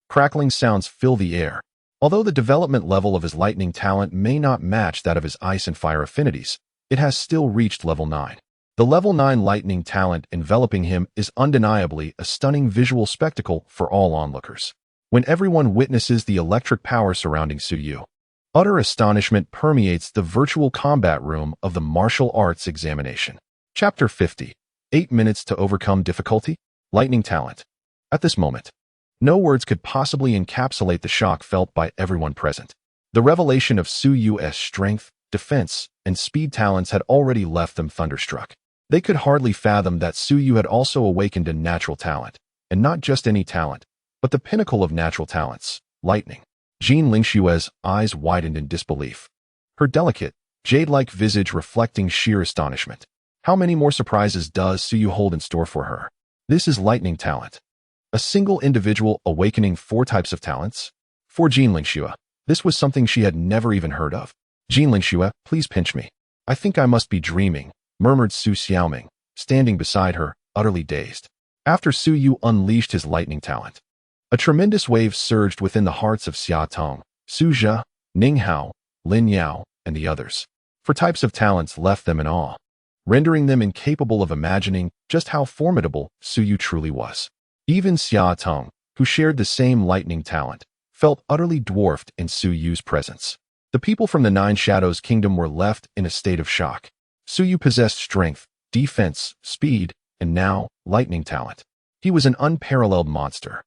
Crackling sounds fill the air. Although the development level of his lightning talent may not match that of his ice and fire affinities, it has still reached level 9. The level 9 lightning talent enveloping him is undeniably a stunning visual spectacle for all onlookers. When everyone witnesses the electric power surrounding Su Yu, utter astonishment permeates the virtual combat room of the martial arts examination. Chapter 50. 8 minutes to overcome difficulty? Lightning talent. At this moment, no words could possibly encapsulate the shock felt by everyone present. The revelation of Su Yu's strength, defense, and speed talents had already left them thunderstruck. They could hardly fathom that Su Yu had also awakened a natural talent, and not just any talent, but the pinnacle of natural talents, lightning. Jean Lingshue's eyes widened in disbelief, her delicate, jade-like visage reflecting sheer astonishment. How many more surprises does Su Yu hold in store for her? This is lightning talent. A single individual awakening 4 types of talents? For Jean Lingxue, this was something she had never even heard of. Jean Lingxue, please pinch me. I think I must be dreaming, murmured Su Xiaoming, standing beside her, utterly dazed. After Su Yu unleashed his lightning talent, a tremendous wave surged within the hearts of Xia Tong, Su Zhe, Ning Hao, Lin Yao, and the others. 4 types of talents left them in awe, rendering them incapable of imagining just how formidable Su Yu truly was. Even Xia Tong, who shared the same lightning talent, felt utterly dwarfed in Su Yu's presence. The people from the Nine Shadows Kingdom were left in a state of shock. Su Yu possessed strength, defense, speed, and now, lightning talent. He was an unparalleled monster.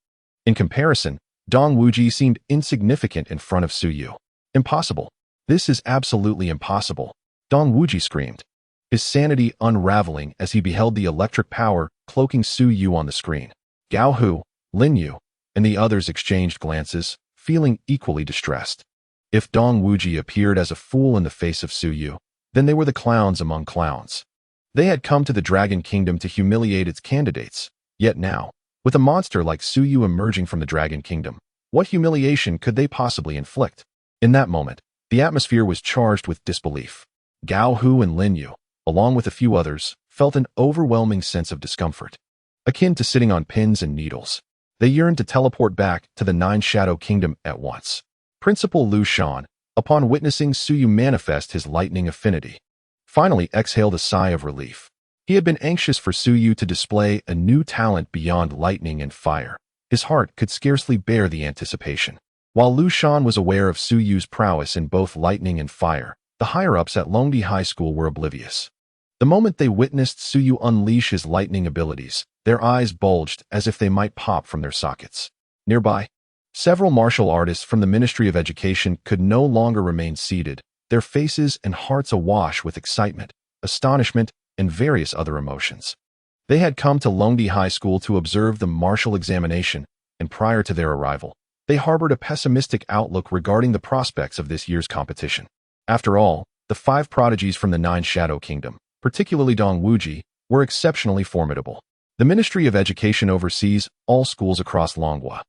In comparison, Dong Wuji seemed insignificant in front of Su Yu. Impossible. This is absolutely impossible, Dong Wuji screamed, his sanity unraveling as he beheld the electric power cloaking Su Yu on the screen. Gao Hu, Lin Yu, and the others exchanged glances, feeling equally distressed. If Dong Wuji appeared as a fool in the face of Su Yu, then they were the clowns among clowns. They had come to the Dragon Kingdom to humiliate its candidates, yet now, with a monster like Su Yu emerging from the Dragon Kingdom, what humiliation could they possibly inflict? In that moment, the atmosphere was charged with disbelief. Gao Hu and Lin Yu, along with a few others, felt an overwhelming sense of discomfort, akin to sitting on pins and needles. They yearned to teleport back to the Nine Shadow Kingdom at once. Principal Lu Shan, upon witnessing Su Yu manifest his lightning affinity, finally exhaled a sigh of relief. He had been anxious for Su Yu to display a new talent beyond lightning and fire. His heart could scarcely bear the anticipation. While Lu Shan was aware of Su Yu's prowess in both lightning and fire, the higher-ups at Longdi High School were oblivious. The moment they witnessed Su Yu unleash his lightning abilities, their eyes bulged as if they might pop from their sockets. Nearby, several martial artists from the Ministry of Education could no longer remain seated, their faces and hearts awash with excitement, astonishment, and various other emotions. They had come to Longdi High School to observe the martial examination, and prior to their arrival, they harbored a pessimistic outlook regarding the prospects of this year's competition. After all, the 5 prodigies from the Nine Shadow Kingdom, particularly Dong Wuji, were exceptionally formidable. The Ministry of Education oversees all schools across Longhua,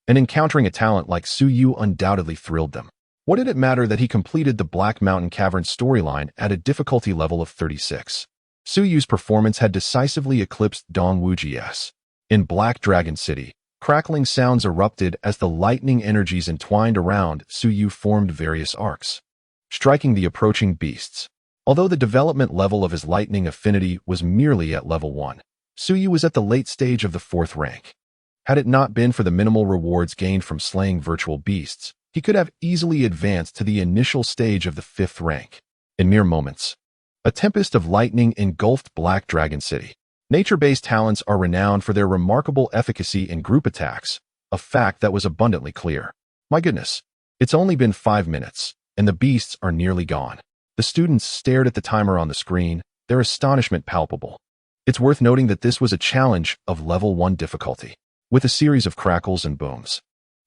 and encountering a talent like Su Yu undoubtedly thrilled them. What did it matter that he completed the Black Mountain Cavern storyline at a difficulty level of 36? Su Yu's performance had decisively eclipsed Dong Wuji's. In Black Dragon City, crackling sounds erupted as the lightning energies entwined around Su Yu formed various arcs, striking the approaching beasts. Although the development level of his lightning affinity was merely at level 1, Su Yu was at the late stage of the 4th rank. Had it not been for the minimal rewards gained from slaying virtual beasts, he could have easily advanced to the initial stage of the 5th rank. In mere moments, a tempest of lightning engulfed Black Dragon City. Nature-based talents are renowned for their remarkable efficacy in group attacks, a fact that was abundantly clear. My goodness, it's only been 5 minutes, and the beasts are nearly gone. The students stared at the timer on the screen, their astonishment palpable. It's worth noting that this was a challenge of level 1 difficulty, with a series of crackles and booms.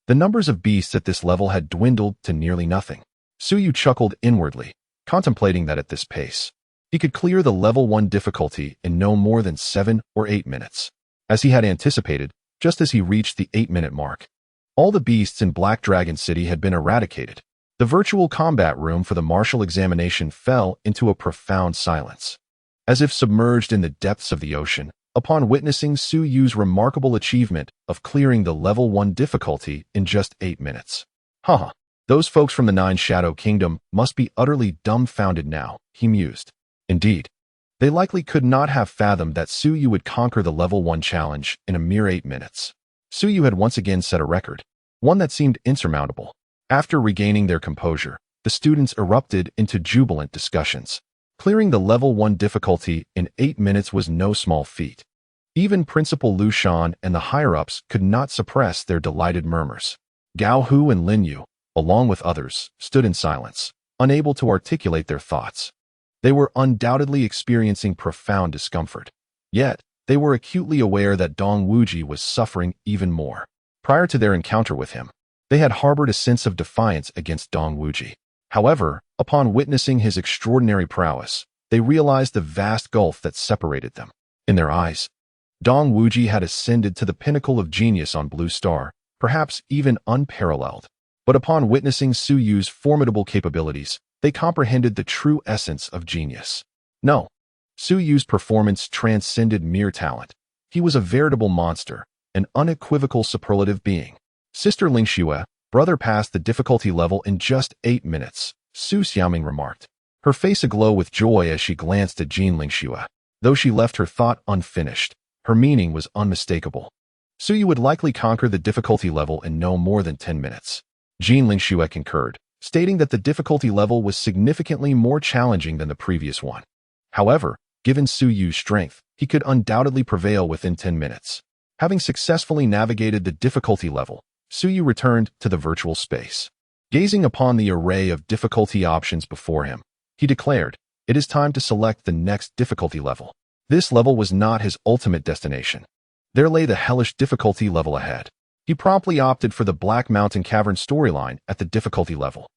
The numbers of beasts at this level had dwindled to nearly nothing. Su Yu chuckled inwardly, contemplating that at this pace, he could clear the level 1 difficulty in no more than 7 or 8 minutes. As he had anticipated, just as he reached the 8-minute mark, all the beasts in Black Dragon City had been eradicated. The virtual combat room for the martial examination fell into a profound silence. As if submerged in the depths of the ocean, upon witnessing Su Yu's remarkable achievement of clearing the level 1 difficulty in just 8 minutes. Those folks from the 9 Shadow Kingdom must be utterly dumbfounded now, he mused. Indeed, they likely could not have fathomed that Su Yu would conquer the level 1 challenge in a mere 8 minutes. Su Yu had once again set a record, one that seemed insurmountable. After regaining their composure, the students erupted into jubilant discussions. Clearing the level 1 difficulty in 8 minutes was no small feat. Even Principal Lu Shan and the higher-ups could not suppress their delighted murmurs. Gao Hu and Lin Yu, along with others, stood in silence, unable to articulate their thoughts. They were undoubtedly experiencing profound discomfort. Yet, they were acutely aware that Dong Wuji was suffering even more. Prior to their encounter with him, they had harbored a sense of defiance against Dong Wuji. However, upon witnessing his extraordinary prowess, they realized the vast gulf that separated them. In their eyes, Dong Wuji had ascended to the pinnacle of genius on Blue Star, perhaps even unparalleled. But upon witnessing Su Yu's formidable capabilities, they comprehended the true essence of genius. No, Su Yu's performance transcended mere talent. He was a veritable monster, an unequivocal superlative being. Sister Lingxue, brother passed the difficulty level in just 8 minutes, Su Xiaoming remarked, her face aglow with joy as she glanced at Jean Lingxue. Though she left her thought unfinished, her meaning was unmistakable. Su Yu would likely conquer the difficulty level in no more than 10 minutes. Jean Lingxue concurred, stating that the difficulty level was significantly more challenging than the previous one. However, given Su Yu's strength, he could undoubtedly prevail within 10 minutes. Having successfully navigated the difficulty level, Su Yu returned to the virtual space. Gazing upon the array of difficulty options before him, he declared, "It is time to select the next difficulty level." This level was not his ultimate destination. There lay the hellish difficulty level ahead. He promptly opted for the Black Mountain Cavern storyline at the difficulty level.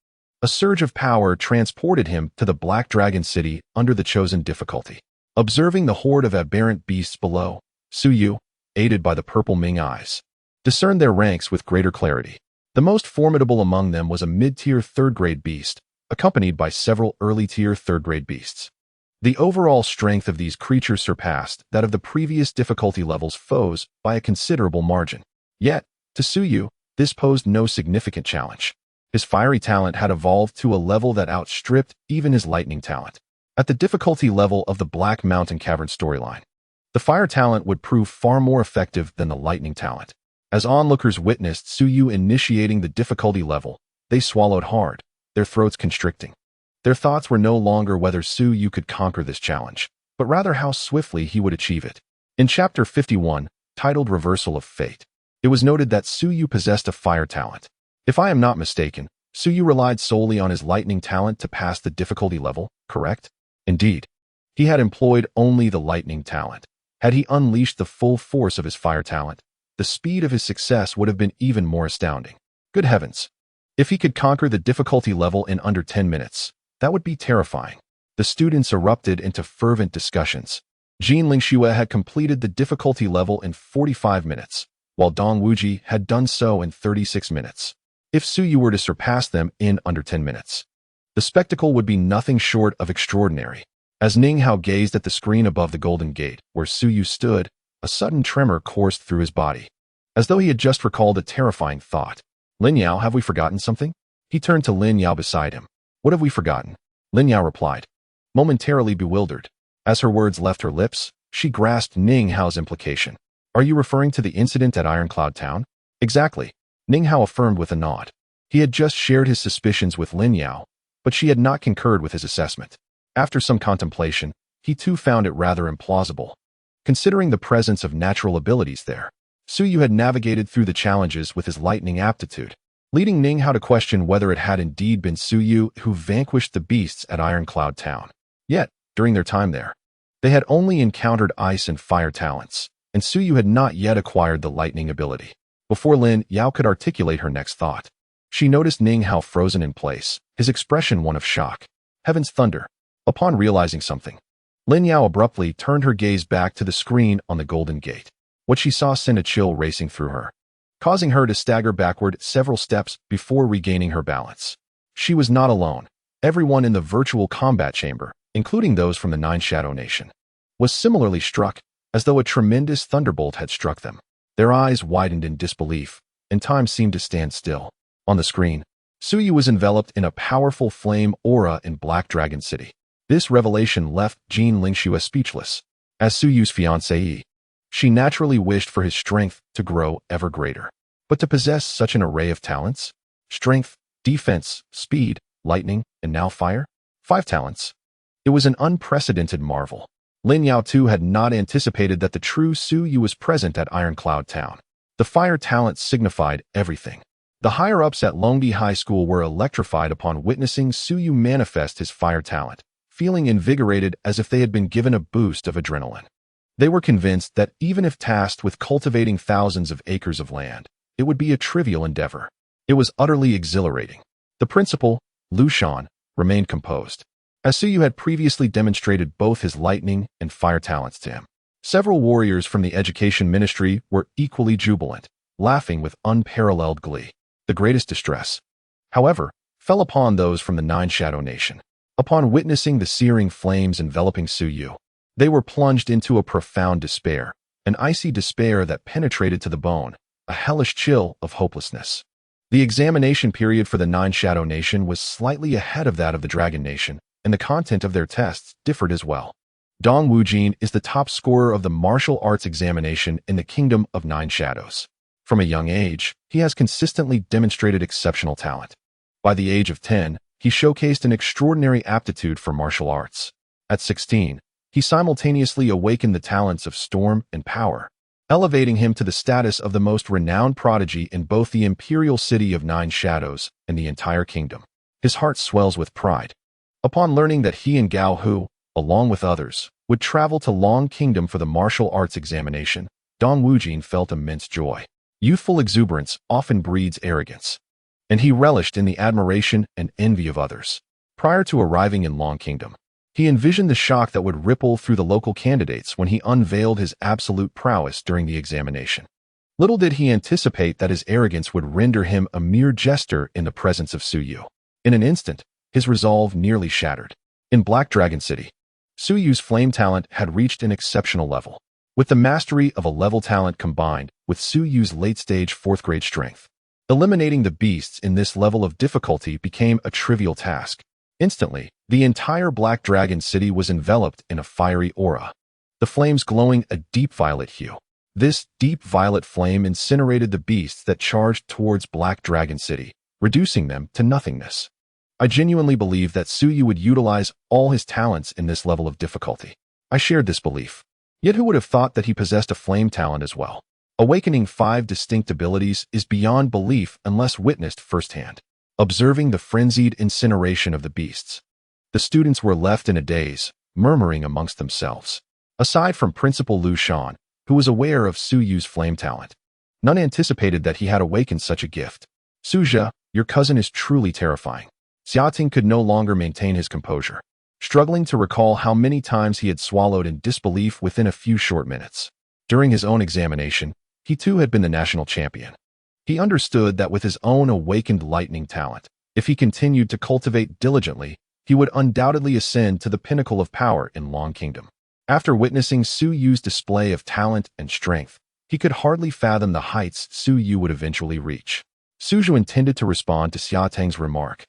A surge of power transported him to the Black Dragon City under the chosen difficulty. Observing the horde of aberrant beasts below, Su Yu, aided by the purple Ming eyes, discerned their ranks with greater clarity. The most formidable among them was a mid-tier 3rd-grade beast, accompanied by several early-tier 3rd-grade beasts. The overall strength of these creatures surpassed that of the previous difficulty level's foes by a considerable margin. Yet, to Su Yu, this posed no significant challenge. His fiery talent had evolved to a level that outstripped even his lightning talent. At the difficulty level of the Black Mountain Cavern storyline, the fire talent would prove far more effective than the lightning talent. As onlookers witnessed Su Yu initiating the difficulty level, they swallowed hard, their throats constricting. Their thoughts were no longer whether Su Yu could conquer this challenge, but rather how swiftly he would achieve it. In Chapter 51, titled Reversal of Fate, it was noted that Su Yu possessed a fire talent. If I am not mistaken, Su Yu relied solely on his lightning talent to pass the difficulty level, correct? Indeed, he had employed only the lightning talent. Had he unleashed the full force of his fire talent, the speed of his success would have been even more astounding. Good heavens! If he could conquer the difficulty level in under 10 minutes, that would be terrifying. The students erupted into fervent discussions. Jin Lingxue had completed the difficulty level in 45 minutes, while Dong Wuji had done so in 36 minutes. If Suyu were to surpass them in under 10 minutes, the spectacle would be nothing short of extraordinary. As Ning Hao gazed at the screen above the Golden Gate, where Suyu stood, a sudden tremor coursed through his body, as though he had just recalled a terrifying thought. Lin Yao, have we forgotten something? He turned to Lin Yao beside him. What have we forgotten? Lin Yao replied, momentarily bewildered. As her words left her lips, she grasped Ning Hao's implication. Are you referring to the incident at Ironcloud Town? Exactly, Ning Hao affirmed with a nod. He had just shared his suspicions with Lin Yao, but she had not concurred with his assessment. After some contemplation, he too found it rather implausible, considering the presence of natural abilities there. Suyu had navigated through the challenges with his lightning aptitude, leading Ning Hao to question whether it had indeed been Suyu who vanquished the beasts at Ironcloud Town. Yet, during their time there, they had only encountered ice and fire talents, and Suyu had not yet acquired the lightning ability. Before Lin Yao could articulate her next thought, she noticed Ning Hao frozen in place, his expression one of shock. Heaven's thunder. Upon realizing something, Lin Yao abruptly turned her gaze back to the screen on the Golden Gate. What she saw sent a chill racing through her, causing her to stagger backward several steps before regaining her balance. She was not alone. Everyone in the virtual combat chamber, including those from the Nine Shadow Nation, was similarly struck, as though a tremendous thunderbolt had struck them. Their eyes widened in disbelief, and time seemed to stand still. On the screen, Suyu was enveloped in a powerful flame aura in Black Dragon City. This revelation left Jin Lingxue speechless. As Suyu's fiancée, she naturally wished for his strength to grow ever greater. But to possess such an array of talents, strength, defense, speed, lightning, and now fire, 5 talents, it was an unprecedented marvel. Lin Yao too had not anticipated that the true Suyu was present at Ironcloud Town. The fire talent signified everything. The higher-ups at Longbi High School were electrified upon witnessing Suyu manifest his fire talent, feeling invigorated as if they had been given a boost of adrenaline. They were convinced that even if tasked with cultivating thousands of acres of land, it would be a trivial endeavor. It was utterly exhilarating. The principal, Lu Shan, remained composed, as Suyu had previously demonstrated both his lightning and fire talents to him. Several warriors from the Education Ministry were equally jubilant, laughing with unparalleled glee. The greatest distress, however, fell upon those from the Nine Shadow Nation. Upon witnessing the searing flames enveloping Suyu, they were plunged into a profound despair, an icy despair that penetrated to the bone, a hellish chill of hopelessness. The examination period for the Nine Shadow Nation was slightly ahead of that of the Dragon Nation, and the content of their tests differed as well. Dong Wujin is the top scorer of the martial arts examination in the Kingdom of Nine Shadows. From a young age, he has consistently demonstrated exceptional talent. By the age of 10, he showcased an extraordinary aptitude for martial arts. At 16, he simultaneously awakened the talents of storm and power, elevating him to the status of the most renowned prodigy in both the imperial city of Nine Shadows and the entire kingdom. His heart swells with pride. Upon learning that he and Gao Hu, along with others, would travel to Long Kingdom for the martial arts examination, Dong Wujin felt immense joy. Youthful exuberance often breeds arrogance, and he relished in the admiration and envy of others. Prior to arriving in Long Kingdom, he envisioned the shock that would ripple through the local candidates when he unveiled his absolute prowess during the examination. Little did he anticipate that his arrogance would render him a mere jester in the presence of Suyu. In an instant, his resolve nearly shattered. In Black Dragon City, Suyu's flame talent had reached an exceptional level. With the mastery of a level talent combined with Suyu's late-stage 4th grade strength, eliminating the beasts in this level of difficulty became a trivial task. Instantly, the entire Black Dragon City was enveloped in a fiery aura, the flames glowing a deep violet hue. This deep violet flame incinerated the beasts that charged towards Black Dragon City, reducing them to nothingness. I genuinely believe that Suyu would utilize all his talents in this level of difficulty. I shared this belief. Yet who would have thought that he possessed a flame talent as well? Awakening 5 distinct abilities is beyond belief unless witnessed firsthand. Observing the frenzied incineration of the beasts, the students were left in a daze, murmuring amongst themselves. Aside from Principal Lu Shan, who was aware of Suyu's flame talent, none anticipated that he had awakened such a gift. Suja, your cousin is truly terrifying. Xiaoting could no longer maintain his composure. struggling to recall how many times he had swallowed in disbelief within a few short minutes. During his own examination, he too had been the national champion. He understood that with his own awakened lightning talent, if he continued to cultivate diligently, he would undoubtedly ascend to the pinnacle of power in Long Kingdom. After witnessing Su Yu's display of talent and strength, he could hardly fathom the heights Su Yu would eventually reach. Su Yu intended to respond to Xia Tang's remark,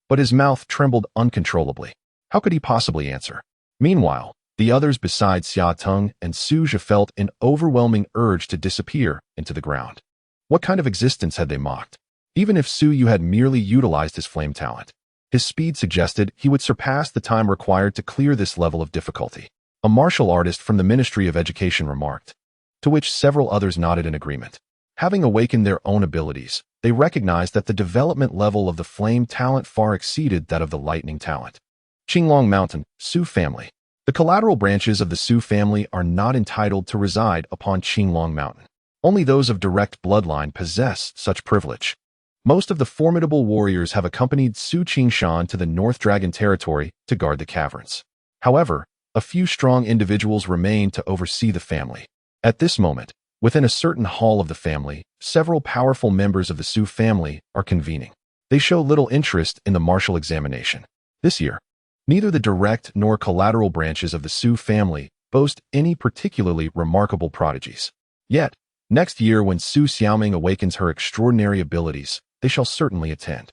but his mouth trembled uncontrollably. How could he possibly answer? Meanwhile, the others besides Xia Tang and Su Yu felt an overwhelming urge to disappear into the ground. What kind of existence had they mocked? Even if Su Yu had merely utilized his flame talent, his speed suggested he would surpass the time required to clear this level of difficulty. A martial artist from the Ministry of Education remarked, to which several others nodded in agreement. Having awakened their own abilities, they recognized that the development level of the flame talent far exceeded that of the lightning talent. Qinglong Mountain, Su family. The collateral branches of the Su family are not entitled to reside upon Qinglong Mountain. Only those of direct bloodline possess such privilege. Most of the formidable warriors have accompanied Su Qingshan to the North Dragon territory to guard the caverns. However, a few strong individuals remain to oversee the family. At this moment, within a certain hall of the family, several powerful members of the Su family are convening. They show little interest in the martial examination. This year, neither the direct nor collateral branches of the Su family boast any particularly remarkable prodigies. Yet, next year when Su Xiaoming awakens her extraordinary abilities, they shall certainly attend.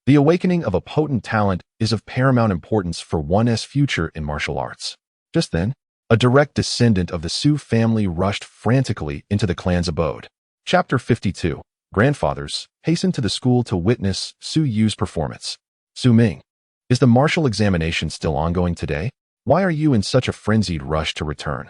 The awakening of a potent talent is of paramount importance for one's future in martial arts. Just then, a direct descendant of the Su family rushed frantically into the clan's abode. Chapter 52. Grandfathers hastened to the school to witness Su Yu's performance. Su Ming, is the martial examination still ongoing today? Why are you in such a frenzied rush to return?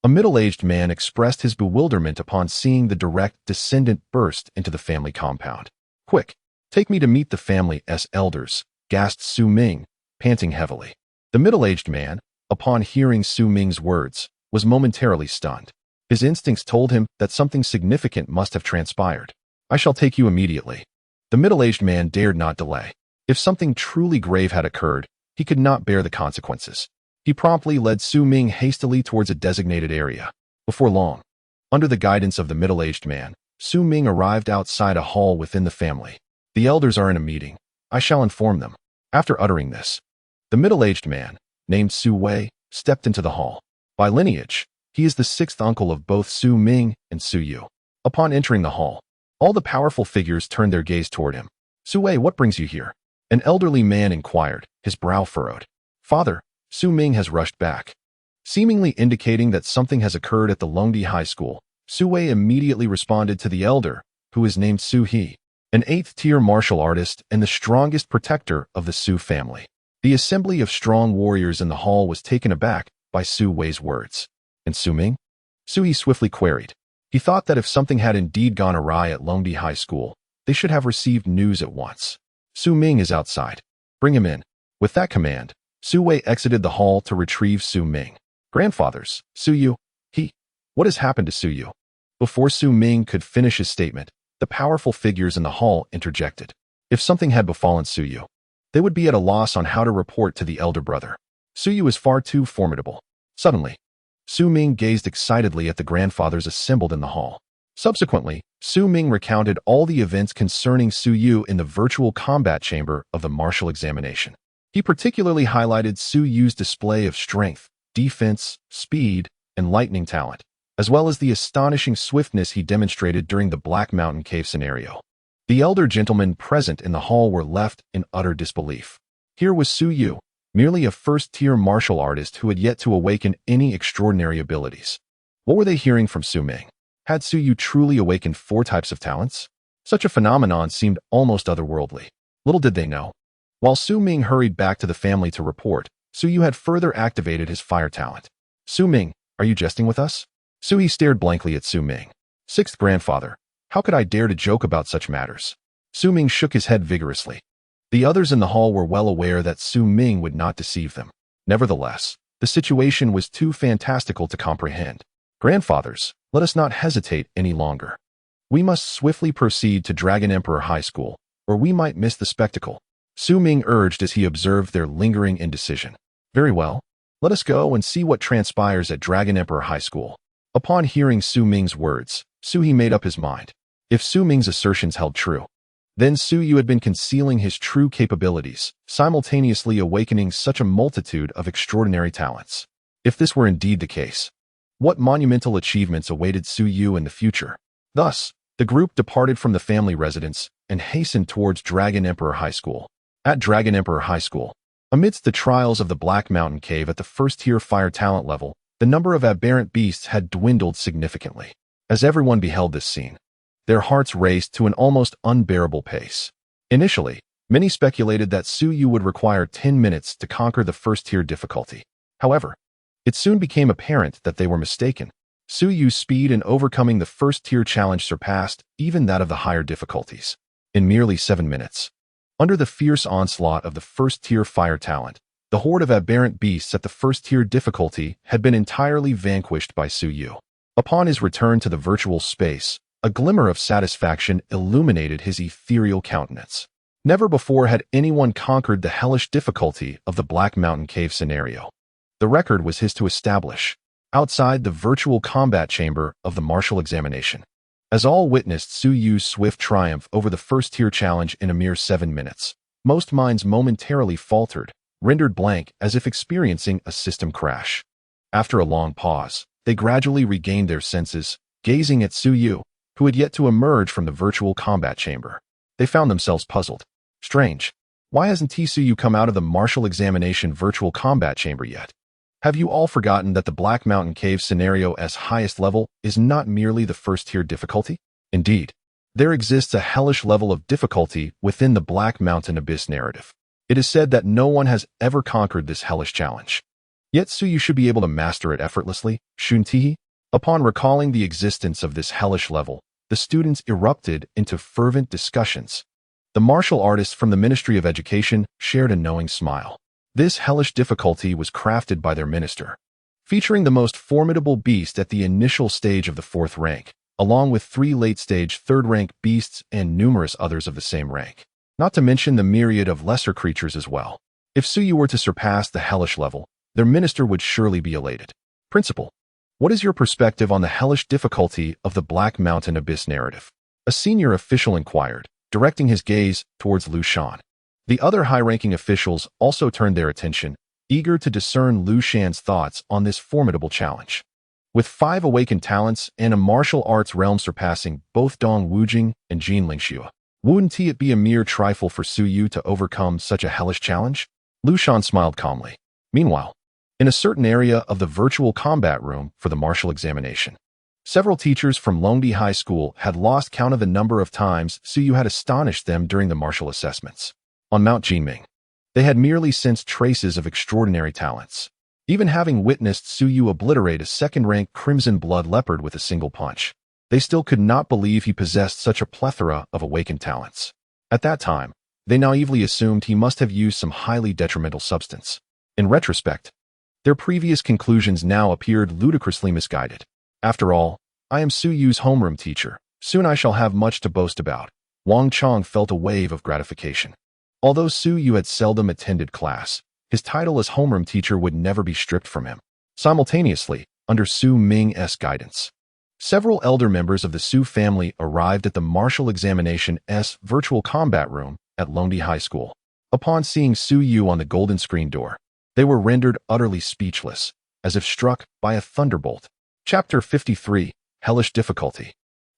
A middle-aged man expressed his bewilderment upon seeing the direct descendant burst into the family compound. Quick, take me to meet the family's elders, gasped Su Ming, panting heavily. The middle-aged man, upon hearing Su Ming's words, was momentarily stunned. His instincts told him that something significant must have transpired. I shall take you immediately. The middle-aged man dared not delay. If something truly grave had occurred, he could not bear the consequences. He promptly led Su Ming hastily towards a designated area. Before long, under the guidance of the middle-aged man, Su Ming arrived outside a hall within the family. The elders are in a meeting. I shall inform them. After uttering this, the middle-aged man, named Su Wei, stepped into the hall. By lineage, he is the sixth uncle of both Su Ming and Su Yu. Upon entering the hall, all the powerful figures turned their gaze toward him. Su Wei, what brings you here? An elderly man inquired, his brow furrowed. Father, Su Ming has rushed back. Seemingly indicating that something has occurred at the Longdi High School, Su Wei immediately responded to the elder, who is named Su He, an 8th-tier martial artist and the strongest protector of the Su family. The assembly of strong warriors in the hall was taken aback by Su Wei's words. And Su Ming? Su He swiftly queried. He thought that if something had indeed gone awry at Longdi High School, they should have received news at once. Su Ming is outside. Bring him in. With that command, Su Wei exited the hall to retrieve Su Ming. Grandfathers, Su Yu, what has happened to Su Yu? Before Su Ming could finish his statement, the powerful figures in the hall interjected. If something had befallen Su Yu, they would be at a loss on how to report to the elder brother. Su Yu is far too formidable. Suddenly, Su Ming gazed excitedly at the grandfathers assembled in the hall. Subsequently, Su Ming recounted all the events concerning Su Yu in the virtual combat chamber of the martial examination. He particularly highlighted Su Yu's display of strength, defense, speed, and lightning talent, as well as the astonishing swiftness he demonstrated during the Black Mountain Cave scenario. The elder gentlemen present in the hall were left in utter disbelief. Here was Su Yu, merely a first-tier martial artist who had yet to awaken any extraordinary abilities. What were they hearing from Su Ming? Had Su Yu truly awakened 4 types of talents? Such a phenomenon seemed almost otherworldly. Little did they know. While Su Ming hurried back to the family to report, Su Yu had further activated his fire talent. Su Ming, are you jesting with us? Su He stared blankly at Su Ming. 6th grandfather, how could I dare to joke about such matters? Su Ming shook his head vigorously. The others in the hall were well aware that Su Ming would not deceive them. Nevertheless, the situation was too fantastical to comprehend. Grandfathers, let us not hesitate any longer. We must swiftly proceed to Dragon Emperor High School, or we might miss the spectacle. Su Ming urged as he observed their lingering indecision. Very well. Let us go and see what transpires at Dragon Emperor High School. Upon hearing Su Ming's words, Su He made up his mind. If Su Ming's assertions held true, then Su Yu had been concealing his true capabilities, simultaneously awakening such a multitude of extraordinary talents. If this were indeed the case, what monumental achievements awaited Su Yu in the future? Thus, the group departed from the family residence and hastened towards Dragon Emperor High School. At Dragon Emperor High School, amidst the trials of the Black Mountain Cave at the first-tier fire talent level, the number of aberrant beasts had dwindled significantly. As everyone beheld this scene, their hearts raced to an almost unbearable pace. Initially, many speculated that Su Yu would require 10 minutes to conquer the first-tier difficulty. However, it soon became apparent that they were mistaken. Su Yu's speed in overcoming the first-tier challenge surpassed even that of the higher difficulties. In merely 7 minutes, under the fierce onslaught of the first-tier fire talent, the horde of aberrant beasts at the first-tier difficulty had been entirely vanquished by Su Yu. Upon his return to the virtual space, a glimmer of satisfaction illuminated his ethereal countenance. Never before had anyone conquered the hellish difficulty of the Black Mountain Cave scenario. The record was his to establish, outside the virtual combat chamber of the martial examination. As all witnessed Su Yu's swift triumph over the first-tier challenge in a mere 7 minutes, most minds momentarily faltered, rendered blank as if experiencing a system crash. After a long pause, they gradually regained their senses, gazing at Su Yu, who had yet to emerge from the virtual combat chamber. They found themselves puzzled. Strange. Why hasn't Su Yu come out of the martial examination virtual combat chamber yet? Have you all forgotten that the Black Mountain Cave scenario's highest level is not merely the first-tier difficulty? Indeed, there exists a hellish level of difficulty within the Black Mountain Abyss narrative. It is said that no one has ever conquered this hellish challenge. Yet Su Yu should be able to master it effortlessly, shouldn't he? Upon recalling the existence of this hellish level, the students erupted into fervent discussions. The martial artists from the Ministry of Education shared a knowing smile. This hellish difficulty was crafted by their minister, featuring the most formidable beast at the initial stage of the 4th rank, along with 3 late-stage 3rd-rank beasts and numerous others of the same rank, not to mention the myriad of lesser creatures as well. If Su Yu were to surpass the hellish level, their minister would surely be elated. Principal, what is your perspective on the hellish difficulty of the Black Mountain Abyss narrative? A senior official inquired, directing his gaze towards Lu Shan. The other high-ranking officials also turned their attention, eager to discern Lu Shan's thoughts on this formidable challenge. With 5 awakened talents and a martial arts realm surpassing both Dong Wujing and Jin Lingxue, wouldn't it be a mere trifle for Su Yu to overcome such a hellish challenge? Lu Shan smiled calmly. Meanwhile, in a certain area of the virtual combat room for the martial examination, several teachers from Longdi High School had lost count of the number of times Su Yu had astonished them during the martial assessments. On Mount Jinming, they had merely sensed traces of extraordinary talents, even having witnessed Su Yu obliterate a 2nd-rank Crimson Blood Leopard with a single punch. They still could not believe he possessed such a plethora of awakened talents. At that time, they naively assumed he must have used some highly detrimental substance. In retrospect, their previous conclusions now appeared ludicrously misguided. After all, I am Su Yu's homeroom teacher. Soon I shall have much to boast about. Wang Chong felt a wave of gratification. Although Su Yu had seldom attended class, his title as homeroom teacher would never be stripped from him. Simultaneously, under Su Ming's guidance, several elder members of the Su family arrived at the martial examination's virtual combat room at Longdi High School. Upon seeing Su Yu on the golden screen door, they were rendered utterly speechless, as if struck by a thunderbolt. Chapter 53, Hellish Difficulty.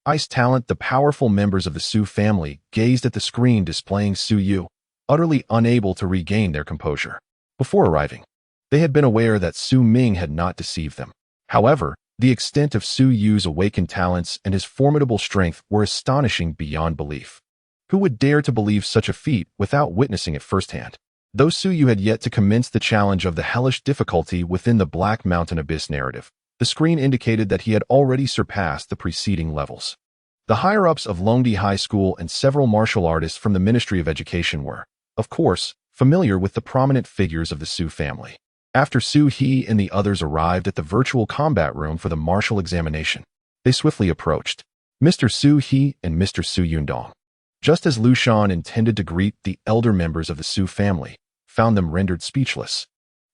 Ice Talent. The powerful members of the Su family gazed at the screen displaying Su Yu, utterly unable to regain their composure. Before arriving, they had been aware that Su Ming had not deceived them. However, the extent of Su Yu's awakened talents and his formidable strength were astonishing beyond belief. Who would dare to believe such a feat without witnessing it firsthand? Though Su Yu had yet to commence the challenge of the hellish difficulty within the Black Mountain Abyss narrative, the screen indicated that he had already surpassed the preceding levels. The higher-ups of Longdi High School and several martial artists from the Ministry of Education were, of course, familiar with the prominent figures of the Su family. After Su He and the others arrived at the virtual combat room for the martial examination, they swiftly approached Mr. Su He and Mr. Su Yundong. Just as Lu Shan intended to greet the elder members of the Su family, found them rendered speechless.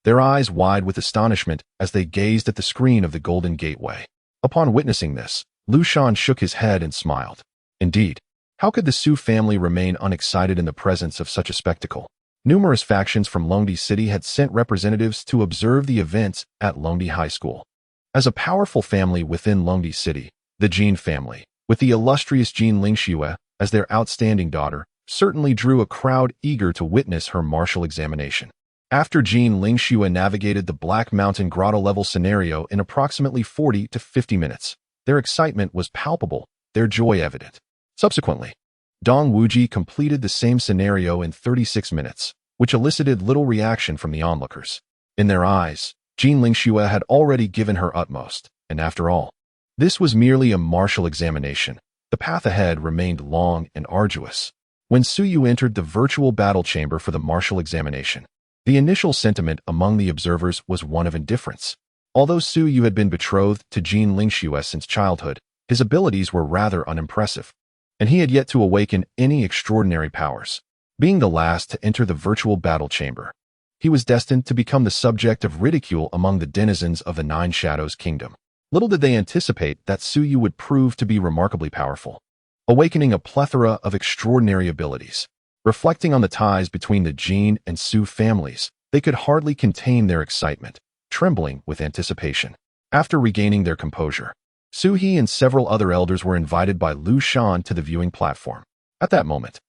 their eyes wide with astonishment as they gazed at the screen of the Golden Gateway. Upon witnessing this, Lu Shan shook his head and smiled. Indeed, how could the Su family remain unexcited in the presence of such a spectacle? Numerous factions from Longdi City had sent representatives to observe the events at Longdi High School. As a powerful family within Longdi City, the Jin family, with the illustrious Jin Lingxue as their outstanding daughter, certainly drew a crowd eager to witness her martial examination. After Jin Lingxue navigated the Black Mountain Grotto-level scenario in approximately 40 to 50 minutes, their excitement was palpable, their joy evident. Subsequently, Dong Wuji completed the same scenario in 36 minutes, which elicited little reaction from the onlookers. In their eyes, Jin Lingxue had already given her utmost, and after all, this was merely a martial examination. The path ahead remained long and arduous. When Su Yu entered the virtual battle chamber for the martial examination, the initial sentiment among the observers was one of indifference. Although Su Yu had been betrothed to Jin Lingxue since childhood, his abilities were rather unimpressive, and he had yet to awaken any extraordinary powers. Being the last to enter the virtual battle chamber, he was destined to become the subject of ridicule among the denizens of the Nine Shadows Kingdom. Little did they anticipate that Su Yu would prove to be remarkably powerful, awakening a plethora of extraordinary abilities. Reflecting on the ties between the Jin and Su families, they could hardly contain their excitement, trembling with anticipation. After regaining their composure, Su He and several other elders were invited by Lu Shan to the viewing platform. At that moment,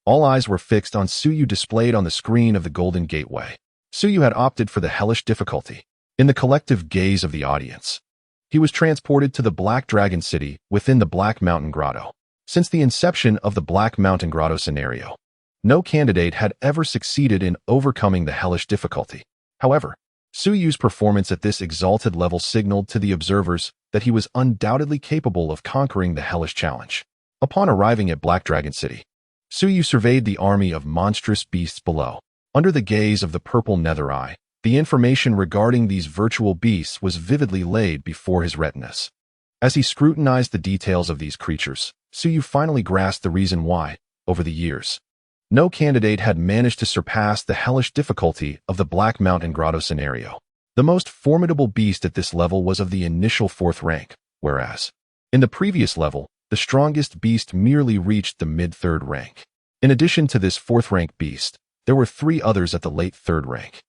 all eyes were fixed on Su Yu displayed on the screen of the Golden Gateway. Su Yu had opted for the hellish difficulty. In the collective gaze of the audience, he was transported to the Black Dragon City within the Black Mountain Grotto. Since the inception of the Black Mountain Grotto scenario, no candidate had ever succeeded in overcoming the hellish difficulty. However, Su Yu's performance at this exalted level signaled to the observers that he was undoubtedly capable of conquering the hellish challenge. Upon arriving at Black Dragon City, Su Yu surveyed the army of monstrous beasts below. Under the gaze of the purple nether eye, the information regarding these virtual beasts was vividly laid before his retinas. As he scrutinized the details of these creatures, Su Yu finally grasped the reason why, over the years, no candidate had managed to surpass the hellish difficulty of the Black Mountain Grotto scenario. The most formidable beast at this level was of the initial 4th rank, whereas, in the previous level, the strongest beast merely reached the mid-3rd rank. In addition to this 4th rank beast, there were 3 others at the late 3rd rank,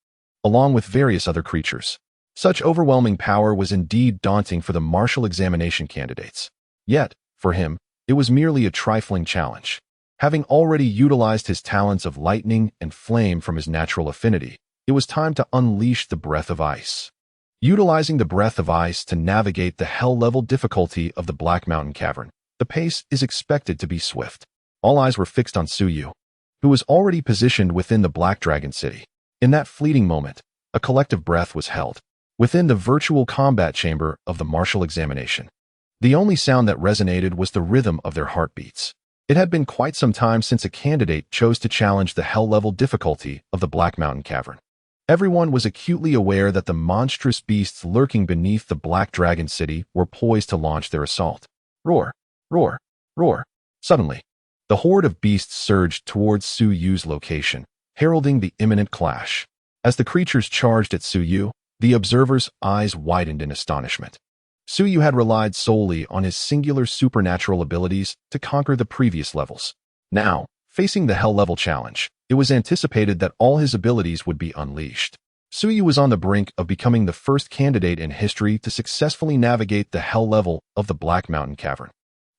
along with various other creatures. Such overwhelming power was indeed daunting for the martial examination candidates. Yet, for him, it was merely a trifling challenge. Having already utilized his talents of lightning and flame from his natural affinity, it was time to unleash the Breath of Ice. Utilizing the Breath of Ice to navigate the hell-level difficulty of the Black Mountain Cavern, the pace is expected to be swift. All eyes were fixed on Su Yu, who was already positioned within the Black Dragon City. In that fleeting moment, a collective breath was held within the virtual combat chamber of the martial examination. The only sound that resonated was the rhythm of their heartbeats. It had been quite some time since a candidate chose to challenge the hell-level difficulty of the Black Mountain Cavern. Everyone was acutely aware that the monstrous beasts lurking beneath the Black Dragon City were poised to launch their assault. Roar, roar, roar. Suddenly, the horde of beasts surged towards Su Yu's location, heralding the imminent clash. As the creatures charged at Su Yu, the observers' eyes widened in astonishment. Su Yu had relied solely on his singular supernatural abilities to conquer the previous levels. Now, facing the hell-level challenge, it was anticipated that all his abilities would be unleashed. Su Yu was on the brink of becoming the first candidate in history to successfully navigate the hell level of the Black Mountain Cavern.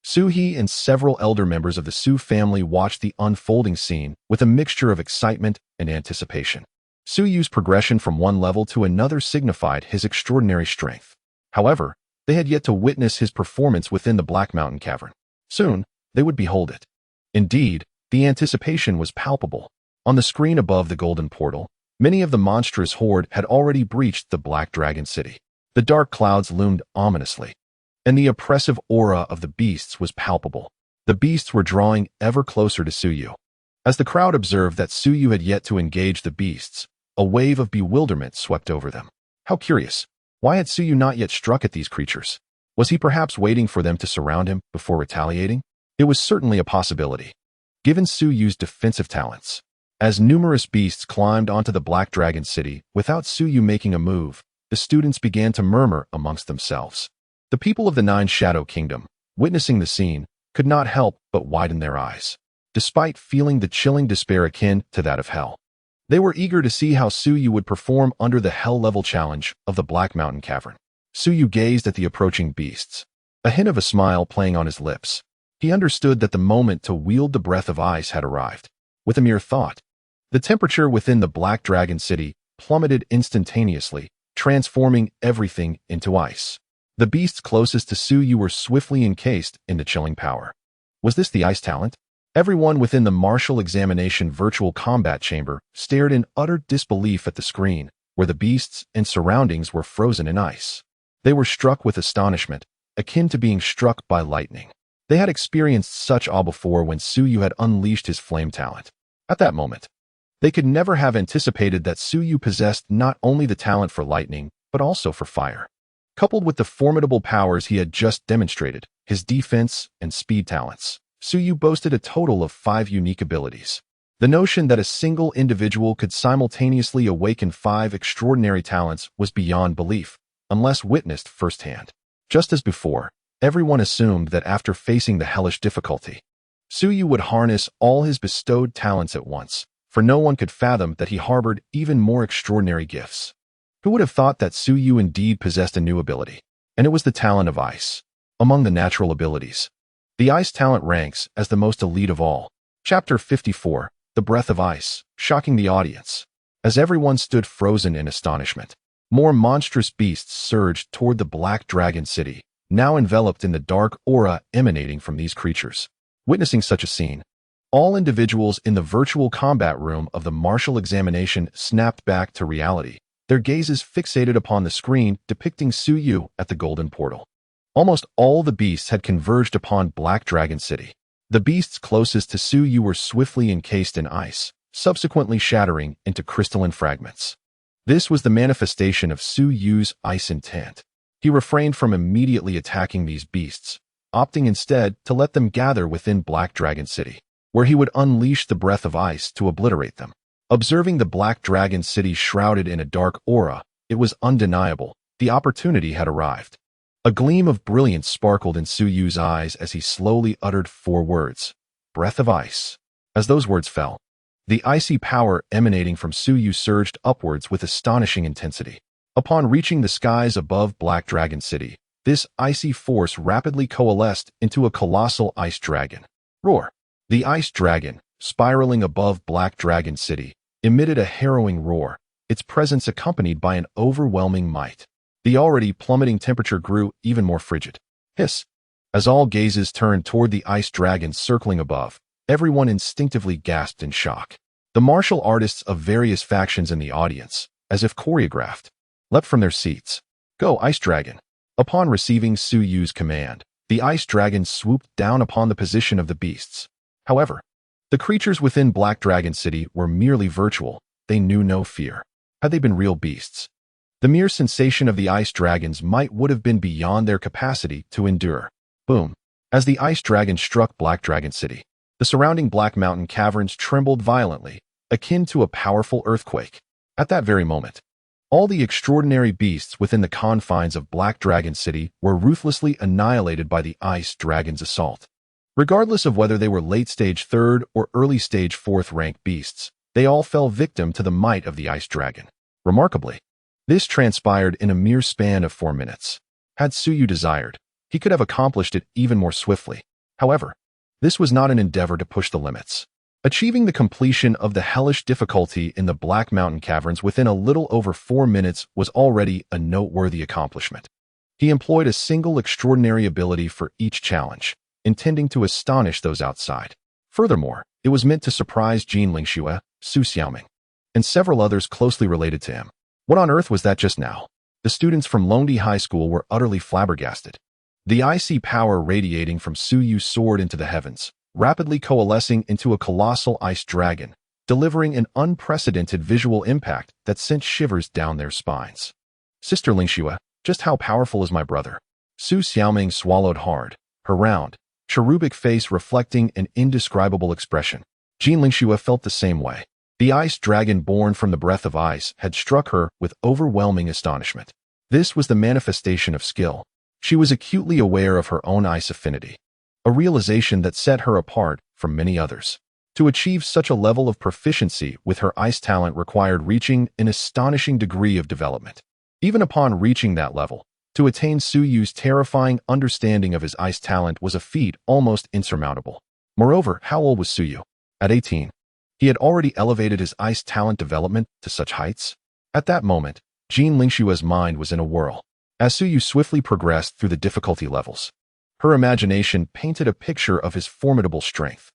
Su He and several elder members of the Su family watched the unfolding scene with a mixture of excitement and anticipation. Su Yu's progression from one level to another signified his extraordinary strength. However, they had yet to witness his performance within the Black Mountain Cavern. Soon, they would behold it. Indeed, the anticipation was palpable. On the screen above the golden portal, many of the monstrous horde had already breached the Black Dragon City. The dark clouds loomed ominously, and the oppressive aura of the beasts was palpable. The beasts were drawing ever closer to Su Yu. As the crowd observed that Su Yu had yet to engage the beasts, a wave of bewilderment swept over them. How curious! Why had Su Yu not yet struck at these creatures? Was he perhaps waiting for them to surround him before retaliating? It was certainly a possibility. Given Su Yu's defensive talents, As numerous beasts climbed onto the Black Dragon City without Suyu making a move, the students began to murmur amongst themselves. The people of the Nine Shadow Kingdom, witnessing the scene, could not help but widen their eyes, despite feeling the chilling despair akin to that of hell. They were eager to see how Suyu would perform under the hell-level challenge of the Black Mountain Cavern. Suyu gazed at the approaching beasts, a hint of a smile playing on his lips. He understood that the moment to wield the breath of ice had arrived. With a mere thought, the temperature within the Black Dragon City plummeted instantaneously, transforming everything into ice. The beasts closest to Suyu were swiftly encased into chilling power. Was this the ice talent? Everyone within the martial examination virtual combat chamber stared in utter disbelief at the screen, where the beasts and surroundings were frozen in ice. They were struck with astonishment, akin to being struck by lightning. They had experienced such awe before when Suyu had unleashed his flame talent. At that moment, they could never have anticipated that Suyu possessed not only the talent for lightning, but also for fire. Coupled with the formidable powers he had just demonstrated, his defense and speed talents, Suyu boasted a total of 5 unique abilities. The notion that a single individual could simultaneously awaken 5 extraordinary talents was beyond belief, unless witnessed firsthand. Just as before, everyone assumed that after facing the hellish difficulty, Suyu would harness all his bestowed talents at once, for no one could fathom that he harbored even more extraordinary gifts. Who would have thought that Suyu indeed possessed a new ability? And it was the talent of ice. Among the natural abilities, the ice talent ranks as the most elite of all. Chapter 54, The Breath of Ice, shocking the audience. As everyone stood frozen in astonishment, more monstrous beasts surged toward the Black Dragon City, now enveloped in the dark aura emanating from these creatures. Witnessing such a scene, all individuals in the virtual combat room of the martial examination snapped back to reality, their gazes fixated upon the screen depicting Suyu at the Golden Portal. Almost all the beasts had converged upon Black Dragon City. The beasts closest to Suyu were swiftly encased in ice, subsequently shattering into crystalline fragments. This was the manifestation of Suyu's ice intent. He refrained from immediately attacking these beasts, opting instead to let them gather within Black Dragon City, where he would unleash the breath of ice to obliterate them. Observing the Black Dragon City shrouded in a dark aura, it was undeniable. The opportunity had arrived. A gleam of brilliance sparkled in Suyu's eyes as he slowly uttered 4 words, "Breath of Ice." As those words fell, the icy power emanating from Suyu surged upwards with astonishing intensity. Upon reaching the skies above Black Dragon City, this icy force rapidly coalesced into a colossal ice dragon. Roar! The ice dragon, spiraling above Black Dragon City, emitted a harrowing roar, its presence accompanied by an overwhelming might. The already plummeting temperature grew even more frigid. Hiss! As all gazes turned toward the ice dragon circling above, everyone instinctively gasped in shock. The martial artists of various factions in the audience, as if choreographed, leapt from their seats. "Go, Ice Dragon!" Upon receiving Suyu's command, the ice dragon swooped down upon the position of the beasts. However, the creatures within Black Dragon City were merely virtual. They knew no fear. Had they been real beasts, the mere sensation of the ice dragon's might would have been beyond their capacity to endure. Boom! As the ice dragon struck Black Dragon City, the surrounding Black Mountain caverns trembled violently, akin to a powerful earthquake. At that very moment, all the extraordinary beasts within the confines of Black Dragon City were ruthlessly annihilated by the ice dragon's assault. Regardless of whether they were late-stage 3rd or early-stage 4th rank beasts, they all fell victim to the might of the ice dragon. Remarkably, this transpired in a mere span of 4 minutes. Had Suyu desired, he could have accomplished it even more swiftly. However, this was not an endeavor to push the limits. Achieving the completion of the hellish difficulty in the Black Mountain Caverns within a little over 4 minutes was already a noteworthy accomplishment. He employed a single extraordinary ability for each challenge, intending to astonish those outside. Furthermore, it was meant to surprise Jin Lingxue, Su Xiaoming, and several others closely related to him. What on earth was that just now? The students from Longdi High School were utterly flabbergasted. The icy power radiating from Suyu soared into the heavens, rapidly coalescing into a colossal ice dragon, delivering an unprecedented visual impact that sent shivers down their spines. "Sister Lingxue, just how powerful is my brother?" Su Xiaoming swallowed hard, her round, cherubic face reflecting an indescribable expression. Jin Lingxue felt the same way. The ice dragon born from the breath of ice had struck her with overwhelming astonishment. This was the manifestation of skill. She was acutely aware of her own ice affinity, a realization that set her apart from many others. To achieve such a level of proficiency with her ice talent required reaching an astonishing degree of development. Even upon reaching that level, to attain Suyu's terrifying understanding of his ice talent was a feat almost insurmountable. Moreover, how old was Suyu? At 18. He had already elevated his ice talent development to such heights. At that moment, Jean Lingshua's mind was in a whirl. As Suyu swiftly progressed through the difficulty levels, her imagination painted a picture of his formidable strength.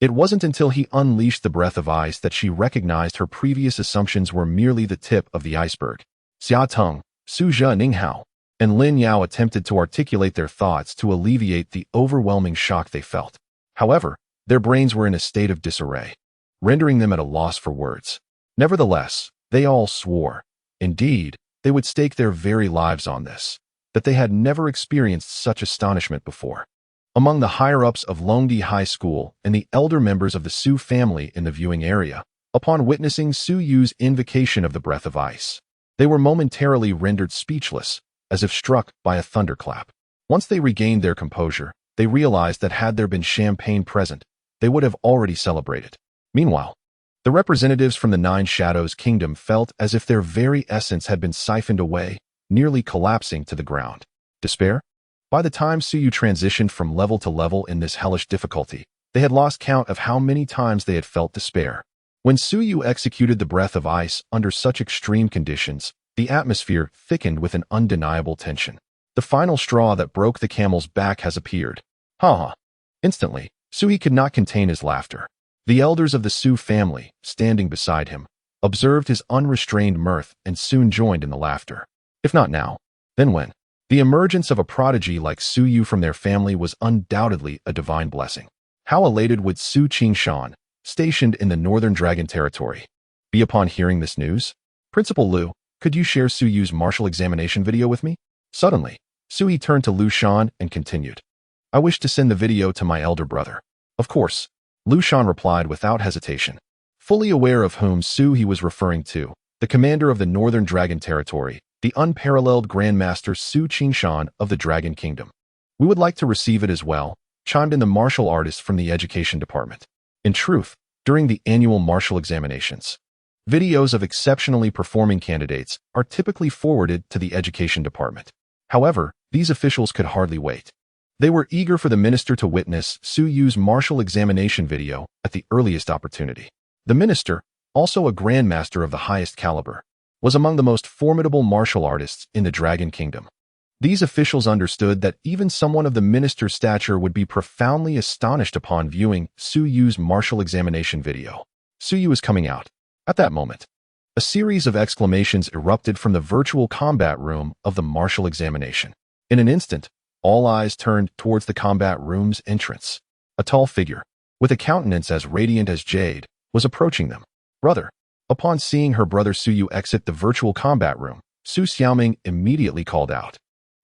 It wasn't until he unleashed the breath of ice that she recognized her previous assumptions were merely the tip of the iceberg. Xia Teng, Su Zhe Ninghao, and Lin Yao attempted to articulate their thoughts to alleviate the overwhelming shock they felt. However, their brains were in a state of disarray, rendering them at a loss for words. Nevertheless, they all swore. Indeed, they would stake their very lives on this, that they had never experienced such astonishment before. Among the higher-ups of Longdi High School and the elder members of the Su family in the viewing area, upon witnessing Su Yu's invocation of the breath of ice, they were momentarily rendered speechless, as if struck by a thunderclap. Once they regained their composure, they realized that had there been champagne present, they would have already celebrated. Meanwhile, the representatives from the Nine Shadows Kingdom felt as if their very essence had been siphoned away, nearly collapsing to the ground. Despair? By the time Suyu transitioned from level to level in this hellish difficulty, they had lost count of how many times they had felt despair. When Suyu executed the breath of ice under such extreme conditions, the atmosphere thickened with an undeniable tension. The final straw that broke the camel's back has appeared. Ha ha. Instantly, Sui could not contain his laughter. The elders of the Su family, standing beside him, observed his unrestrained mirth and soon joined in the laughter. If not now, then when? The emergence of a prodigy like Su Yu from their family was undoubtedly a divine blessing. How elated would Su Qingshan, stationed in the Northern Dragon Territory, be upon hearing this news? Principal Lu, could you share Su Yu's martial examination video with me? Suddenly, Sui turned to Lu Shan and continued. I wish to send the video to my elder brother. Of course, Lu Shan replied without hesitation. Fully aware of whom Su he was referring to, the commander of the Northern Dragon Territory, the unparalleled Grandmaster Su Qingshan of the Dragon Kingdom. We would like to receive it as well, chimed in the martial artist from the Education Department. In truth, during the annual martial examinations, videos of exceptionally performing candidates are typically forwarded to the Education Department. However, these officials could hardly wait. They were eager for the minister to witness Su Yu's martial examination video at the earliest opportunity. The minister, also a grandmaster of the highest caliber, was among the most formidable martial artists in the Dragon Kingdom. These officials understood that even someone of the minister's stature would be profoundly astonished upon viewing Su Yu's martial examination video. Su Yu is coming out. At that moment, a series of exclamations erupted from the virtual combat room of the martial examination. In an instant, all eyes turned towards the combat room's entrance. A tall figure, with a countenance as radiant as jade, was approaching them. Brother. Upon seeing her brother Su Yu exit the virtual combat room, Su Xiaoming immediately called out.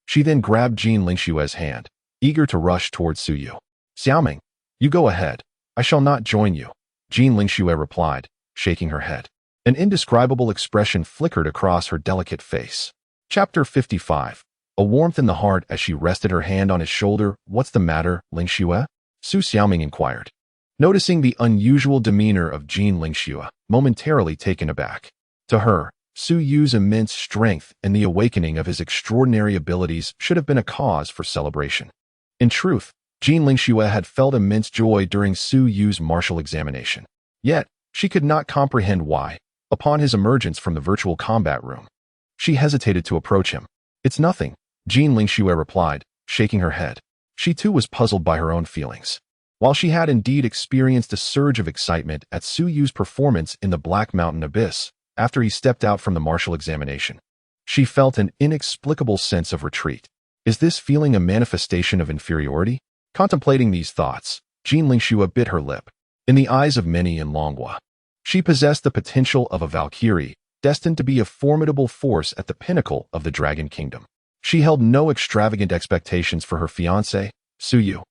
She then grabbed Jean Lingshue's hand, eager to rush towards Su Yu. Xiaoming, you go ahead. I shall not join you, Jean Lingxue replied, shaking her head. An indescribable expression flickered across her delicate face. Chapter 55. A warmth in the heart as she rested her hand on his shoulder. What's the matter, Lingxue? Su Xiaoming inquired, noticing the unusual demeanor of Jean Lingxue, momentarily taken aback. To her, Su Yu's immense strength and the awakening of his extraordinary abilities should have been a cause for celebration. In truth, Jean Lingxue had felt immense joy during Su Yu's martial examination. Yet, she could not comprehend why, upon his emergence from the virtual combat room, she hesitated to approach him. It's nothing, Jean Lingxue replied, shaking her head. She too was puzzled by her own feelings. While she had indeed experienced a surge of excitement at Su Yu's performance in the Black Mountain Abyss after he stepped out from the martial examination, she felt an inexplicable sense of retreat. Is this feeling a manifestation of inferiority? Contemplating these thoughts, Jean Lingxue bit her lip. In the eyes of many in Longhua, she possessed the potential of a Valkyrie, destined to be a formidable force at the pinnacle of the Dragon Kingdom. She held no extravagant expectations for her fiancé, Su Yu.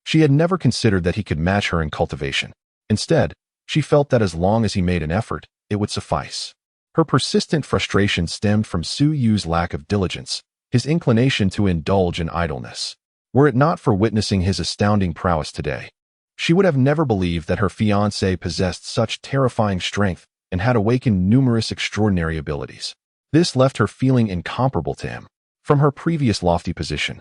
She had never considered that he could match her in cultivation. Instead, She felt that as long as he made an effort, it would suffice. Her persistent frustration stemmed from Su Yu's lack of diligence, his inclination to indulge in idleness. Were it not for witnessing his astounding prowess today, she would have never believed that her fiancé possessed such terrifying strength and had awakened numerous extraordinary abilities. This left her feeling incomparable to him from her previous lofty position.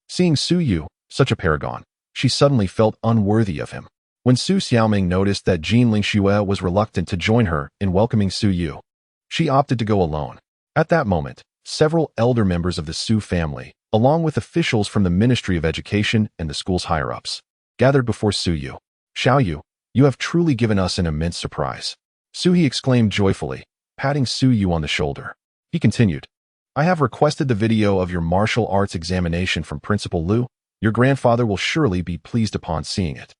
Seeing Su Yu, such a paragon, she suddenly felt unworthy of him. When Su Xiaoming noticed that Jin Lingxue was reluctant to join her in welcoming Su Yu, she opted to go alone. At that moment, several elder members of the Su family, along with officials from the Ministry of Education and the school's higher-ups, gathered before Su Yu. "Xiao Yu, you have truly given us an immense surprise," Su He exclaimed joyfully, patting Su Yu on the shoulder. He continued, "I have requested the video of your martial arts examination from Principal Liu. Your grandfather will surely be pleased upon seeing it."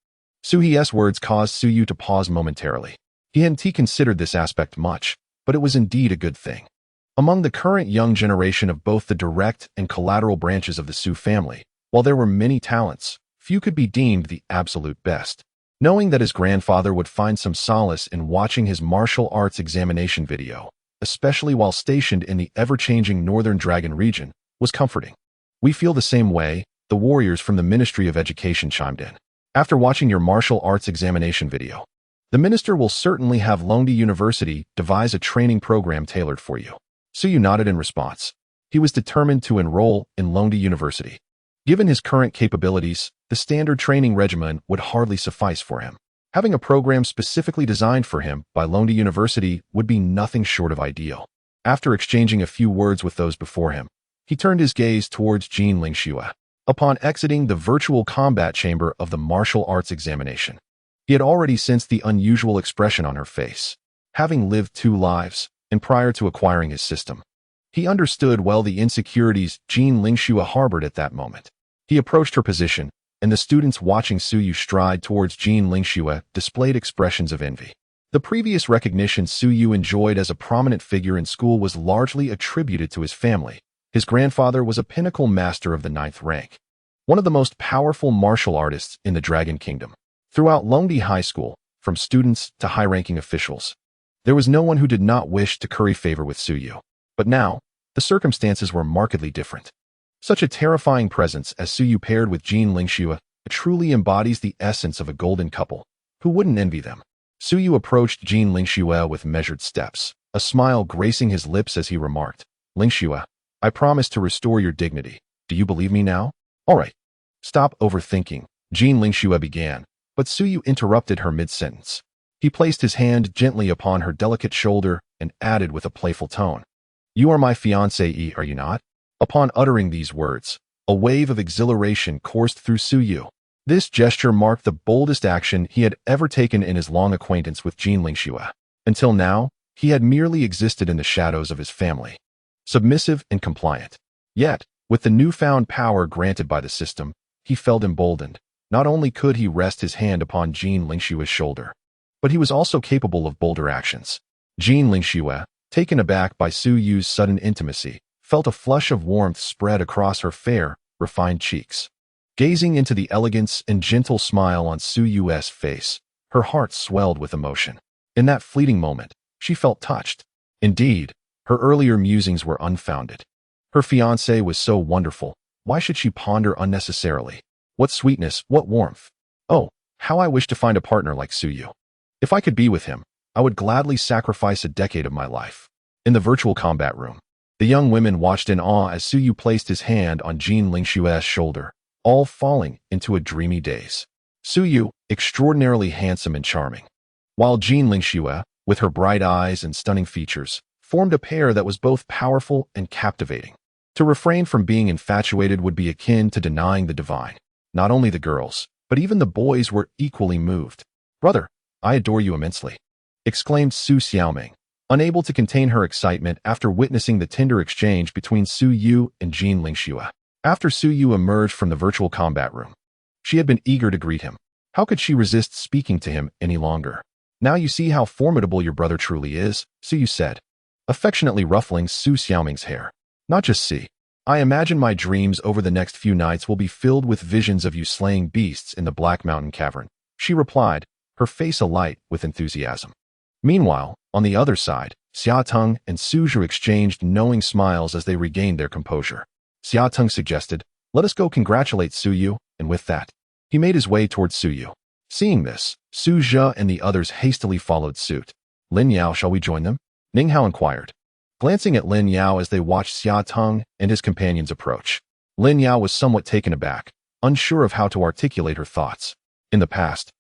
Su He's words caused Su Yu to pause momentarily. He hadn't considered this aspect much, but it was indeed a good thing. Among the current young generation of both the direct and collateral branches of the Su family, while there were many talents, few could be deemed the absolute best. Knowing that his grandfather would find some solace in watching his martial arts examination video, especially while stationed in the ever-changing Northern Dragon region, was comforting. "We feel the same way," the warriors from the Ministry of Education chimed in. "After watching your martial arts examination video, the minister will certainly have Longdi University devise a training program tailored for you." Su Yu nodded in response. He was determined to enroll in Longdi University. Given his current capabilities, the standard training regimen would hardly suffice for him. Having a program specifically designed for him by Longdi University would be nothing short of ideal. After exchanging a few words with those before him, he turned his gaze towards Jin Lingxue. Upon exiting the virtual combat chamber of the martial arts examination, he had already sensed the unusual expression on her face. Having lived 2 lives, and prior to acquiring his system, he understood well the insecurities Jin Lingxue harbored at that moment. He approached her position, and the students watching Su Yu stride towards Jin Lingxue displayed expressions of envy. The previous recognition Su Yu enjoyed as a prominent figure in school was largely attributed to his family. His grandfather was a pinnacle master of the 9th rank, one of the most powerful martial artists in the Dragon Kingdom. Throughout Longdi High School, from students to high-ranking officials, there was no one who did not wish to curry favor with Su Yu. But now, the circumstances were markedly different. Such a terrifying presence as Su Yu paired with Jin Lingxue truly embodies the essence of a golden couple. Who wouldn't envy them? Su Yu approached Jin Lingxue with measured steps, a smile gracing his lips as he remarked, "Lingxue, I promise to restore your dignity. Do you believe me now?" "All right. Stop overthinking," Jin Lingxue began, but Su Yu interrupted her mid-sentence. He placed his hand gently upon her delicate shoulder and added with a playful tone, "You are my fiancée, are you not?" Upon uttering these words, a wave of exhilaration coursed through Su Yu. This gesture marked the boldest action he had ever taken in his long acquaintance with Jin Lingxue. Until now, he had merely existed in the shadows of his family, submissive and compliant. Yet, with the newfound power granted by the system, he felt emboldened. Not only could he rest his hand upon Jin Lingxue's shoulder, but he was also capable of bolder actions. Jin Lingxue, taken aback by Su Yu's sudden intimacy, felt a flush of warmth spread across her fair, refined cheeks. Gazing into the elegance and gentle smile on Su Yu's face, her heart swelled with emotion. In that fleeting moment, she felt touched. Indeed, her earlier musings were unfounded. Her fiancé was so wonderful, why should she ponder unnecessarily? What sweetness, what warmth! Oh, how I wish to find a partner like Su Yu. If I could be with him, I would gladly sacrifice a decade of my life. In the virtual combat room, the young women watched in awe as Su Yu placed his hand on Jin Lingxue's shoulder, all falling into a dreamy daze. Su Yu, extraordinarily handsome and charming, while Jin Lingxue, with her bright eyes and stunning features, formed a pair that was both powerful and captivating. To refrain from being infatuated would be akin to denying the divine. Not only the girls, but even the boys were equally moved. "Brother, I adore you immensely," exclaimed Su Xiaoming, unable to contain her excitement after witnessing the tender exchange between Su Yu and Jin Lingxue. After Su Yu emerged from the virtual combat room, she had been eager to greet him. How could she resist speaking to him any longer? "Now you see how formidable your brother truly is," Su Yu said, affectionately ruffling Su Xiaoming's hair. "Not just see. I imagine my dreams over the next few nights will be filled with visions of you slaying beasts in the Black Mountain Cavern," she replied, her face alight with enthusiasm. Meanwhile, on the other side, Xiaoteng and Suzhou exchanged knowing smiles as they regained their composure. Xiaoteng suggested, "Let us go congratulate Suyu," and with that, he made his way towards Suyu. Seeing this, Su Zhe and the others hastily followed suit. "Lin Yao, shall we join them?" Ning Hao inquired, glancing at Lin Yao as they watched Xiaoteng and his companions approach. Lin Yao was somewhat taken aback, unsure of how to articulate her thoughts. In the past,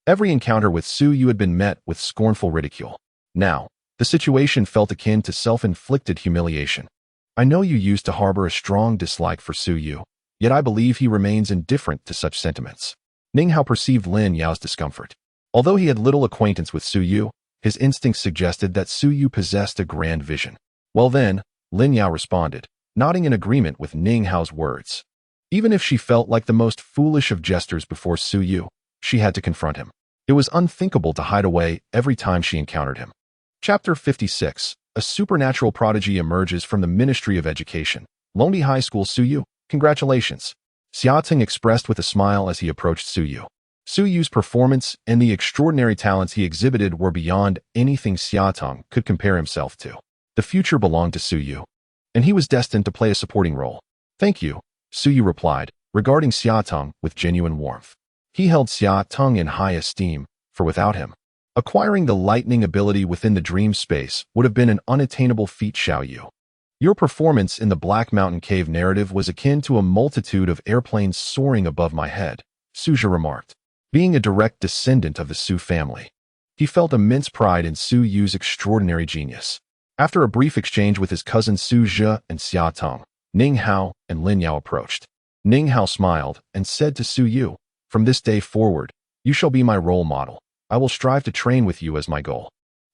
every encounter with Su Yu had been met with scornful ridicule. Now, the situation felt akin to self-inflicted humiliation. "I know you used to harbor a strong dislike for Su Yu, yet I believe he remains indifferent to such sentiments." Ning Hao perceived Lin Yao's discomfort. Although he had little acquaintance with Su Yu, his instincts suggested that Su Yu possessed a grand vision. "Well then," Lin Yao responded, nodding in agreement with Ning Hao's words. Even if she felt like the most foolish of jesters before Su Yu, she had to confront him. It was unthinkable to hide away every time she encountered him. Chapter 56. A supernatural prodigy emerges from the Ministry of Education. Longdi High School. Su Yu, congratulations. Xiaoteng expressed with a smile as he approached Su Yu. Su Yu's performance and the extraordinary talents he exhibited were beyond anything Xiaoteng could compare himself to. The future belonged to Su Yu, and he was destined to play a supporting role. "Thank you," Su Yu replied, regarding Xiaoteng with genuine warmth. He held Xiaoteng in high esteem, for without him, acquiring the lightning ability within the dream space would have been an unattainable feat. "Xiao Yu, your performance in the Black Mountain Cave narrative was akin to a multitude of airplanes soaring above my head," Su Zhe remarked. Being a direct descendant of the Su family, he felt immense pride in Su Yu's extraordinary genius. After a brief exchange with his cousins Su Zhe and Xiaoteng, Ning Hao and Lin Yao approached. Ning Hao smiled and said to Su Yu, "From this day forward, you shall be my role model. I will strive to train with you as my goal."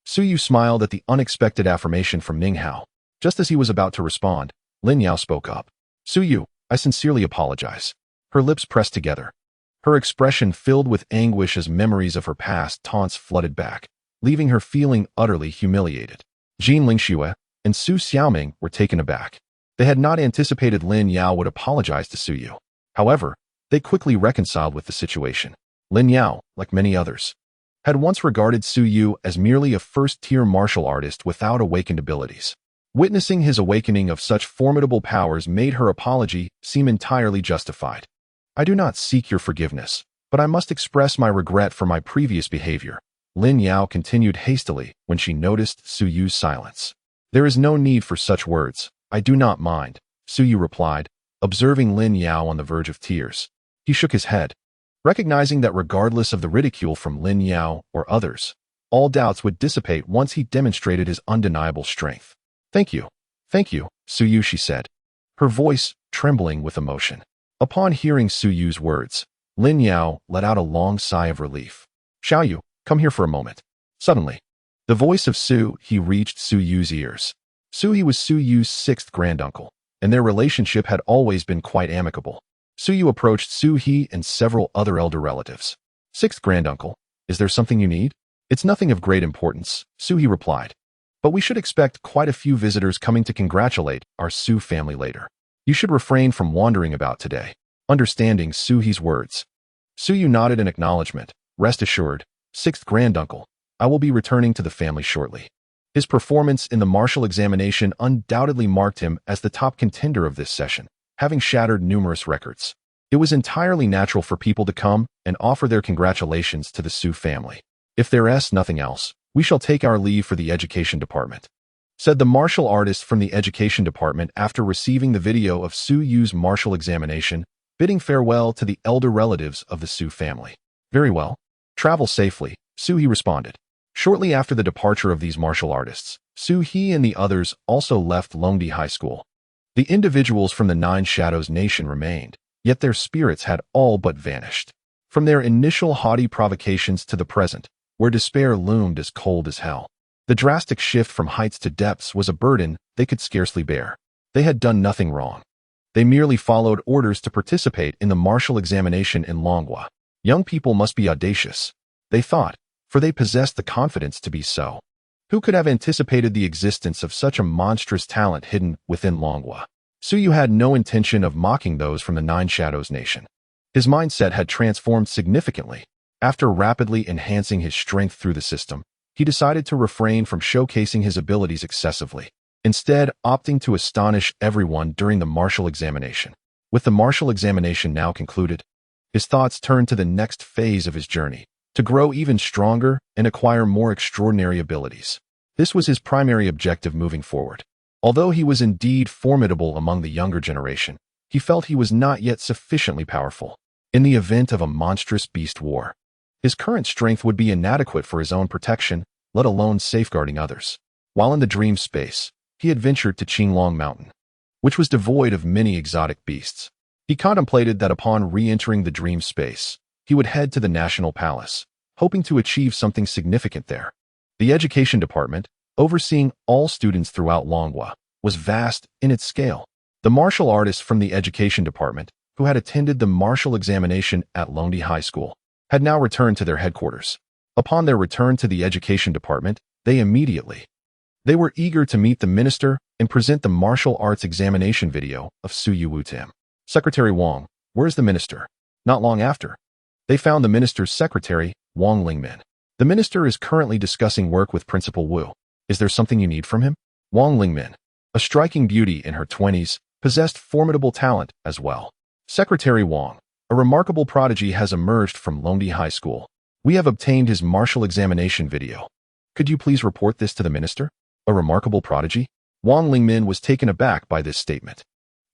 Su Yu smiled at the unexpected affirmation from Ning Hao. Just as he was about to respond, Lin Yao spoke up. "Su Yu, I sincerely apologize." Her lips pressed together, her expression filled with anguish as memories of her past taunts flooded back, leaving her feeling utterly humiliated. Jin Lingxue and Su Xiaoming were taken aback. They had not anticipated Lin Yao would apologize to Su Yu. However, they quickly reconciled with the situation. Lin Yao, like many others, had once regarded Su Yu as merely a first-tier martial artist without awakened abilities. Witnessing his awakening of such formidable powers made her apology seem entirely justified. "I do not seek your forgiveness, but I must express my regret for my previous behavior," Lin Yao continued hastily when she noticed Su Yu's silence. "There is no need for such words. I do not mind," Su Yu replied, observing Lin Yao on the verge of tears. He shook his head, recognizing that regardless of the ridicule from Lin Yao or others, all doubts would dissipate once he demonstrated his undeniable strength. Thank you, Su Yu," she said, her voice trembling with emotion. Upon hearing Su Yu's words, Lin Yao let out a long sigh of relief. "Xiao Yu, come here for a moment." Suddenly, the voice of Su He reached Su Yu's ears. Su He was Su Yu's sixth granduncle, and their relationship had always been quite amicable. Su Yu approached Su He and several other elder relatives. "Sixth granduncle, is there something you need?" "It's nothing of great importance," Su He replied. "But we should expect quite a few visitors coming to congratulate our Su family later. You should refrain from wandering about today." Understanding Su He's words, Su Yu nodded in acknowledgement. "Rest assured, sixth granduncle, I will be returning to the family shortly." His performance in the martial examination undoubtedly marked him as the top contender of this session, having shattered numerous records. It was entirely natural for people to come and offer their congratulations to the Su family. "If there's nothing else, we shall take our leave for the education department," said the martial artist from the education department after receiving the video of Su Yu's martial examination, bidding farewell to the elder relatives of the Su family. "Very well. Travel safely," Su He responded. Shortly after the departure of these martial artists, Su He and the others also left Longdi High School. The individuals from the Nine Shadows Nation remained, yet their spirits had all but vanished. From their initial haughty provocations to the present, where despair loomed as cold as hell, the drastic shift from heights to depths was a burden they could scarcely bear. They had done nothing wrong. They merely followed orders to participate in the martial examination in Longhua. Young people must be audacious, they thought, for they possessed the confidence to be so. Who could have anticipated the existence of such a monstrous talent hidden within Longhua? Su Yu had no intention of mocking those from the Nine Shadows Nation. His mindset had transformed significantly After rapidly enhancing his strength through the system, he decided to refrain from showcasing his abilities excessively, instead opting to astonish everyone during the martial examination. With the martial examination now concluded, his thoughts turned to the next phase of his journey, to grow even stronger and acquire more extraordinary abilities. This was his primary objective moving forward. Although he was indeed formidable among the younger generation, he felt he was not yet sufficiently powerful. In the event of a monstrous beast war, his current strength would be inadequate for his own protection, let alone safeguarding others. While in the dream space, he had ventured to Qinglong Mountain, which was devoid of many exotic beasts. He contemplated that upon re-entering the dream space, he would head to the National Palace, hoping to achieve something significant there. The education department, overseeing all students throughout Longhua, was vast in its scale. The martial artists from the education department, who had attended the martial examination at Longdi High School, had now returned to their headquarters. Upon their return to the education department, they were eager to meet the minister and present the martial arts examination video of Su Yuwu to him. Secretary Wang, where's the minister? Not long after, they found the minister's secretary, Wang Lingmin. The minister is currently discussing work with Principal Wu. Is there something you need from him? Wang Lingmin, a striking beauty in her 20s, possessed formidable talent as well. Secretary Wang, a remarkable prodigy has emerged from Longdi High School. We have obtained his martial examination video. Could you please report this to the minister? A remarkable prodigy? Wang Lingmin was taken aback by this statement.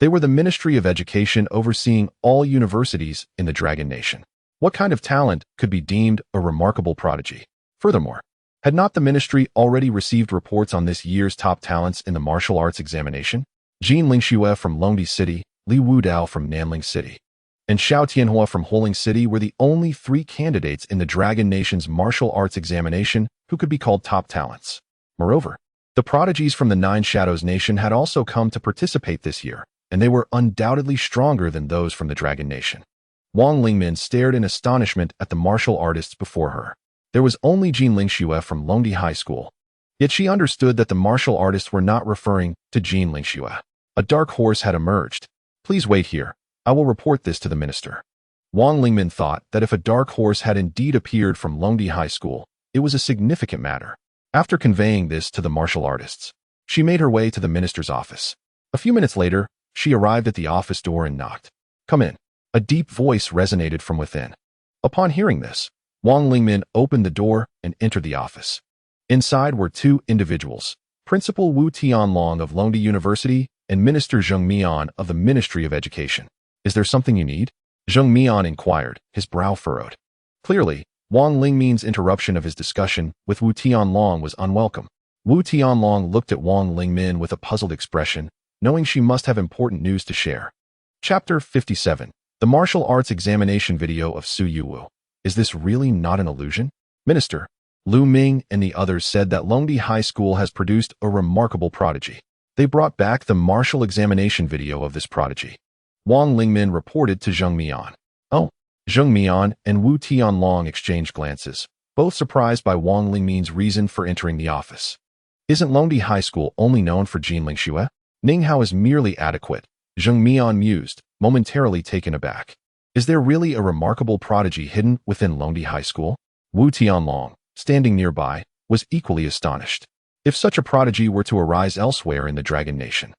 They were the Ministry of Education overseeing all universities in the Dragon Nation. What kind of talent could be deemed a remarkable prodigy? Furthermore, had not the ministry already received reports on this year's top talents in the martial arts examination? Jin Lingxue from Longdi City, Li Wudao from Nanling City, and Xiao Tianhua from Holing City were the only 3 candidates in the Dragon Nation's martial arts examination who could be called top talents. Moreover, the prodigies from the Nine Shadows Nation had also come to participate this year, and they were undoubtedly stronger than those from the Dragon Nation. Wang Lingmin stared in astonishment at the martial artists before her. There was only Jin Lingxue from Longdi High School, yet she understood that the martial artists were not referring to Jin Lingxue. A dark horse had emerged. Please wait here. I will report this to the minister. Wang Lingmin thought that if a dark horse had indeed appeared from Longdi High School, it was a significant matter. After conveying this to the martial artists, she made her way to the minister's office. A few minutes later, she arrived at the office door and knocked. Come in. A deep voice resonated from within. Upon hearing this, Wang Lingmin opened the door and entered the office. Inside were 2 individuals, Principal Wu Tianlong of Longdi University and Minister Zheng Mian of the Ministry of Education. Is there something you need? Zheng Mian inquired, his brow furrowed. Clearly, Wang Lingmin's interruption of his discussion with Wu Tianlong was unwelcome. Wu Tianlong looked at Wang Lingmin with a puzzled expression, knowing she must have important news to share. Chapter 57. The Martial Arts Examination Video of Su Yuwu. Is this really not an illusion? Minister Lu Ming and the others said that Longdi High School has produced a remarkable prodigy. They brought back the martial examination video of this prodigy. Wang Lingmin reported to Zheng Mian. Oh, Zheng Mian and Wu Tianlong exchanged glances, both surprised by Wang Lingmin's reason for entering the office. Isn't Longdi High School only known for Jin Lingxue? Ninghao is merely adequate, Zheng Mian mused, momentarily taken aback. Is there really a remarkable prodigy hidden within Longdi High School? Wu Tianlong, standing nearby, was equally astonished. If such a prodigy were to arise elsewhere in the Dragon Nation,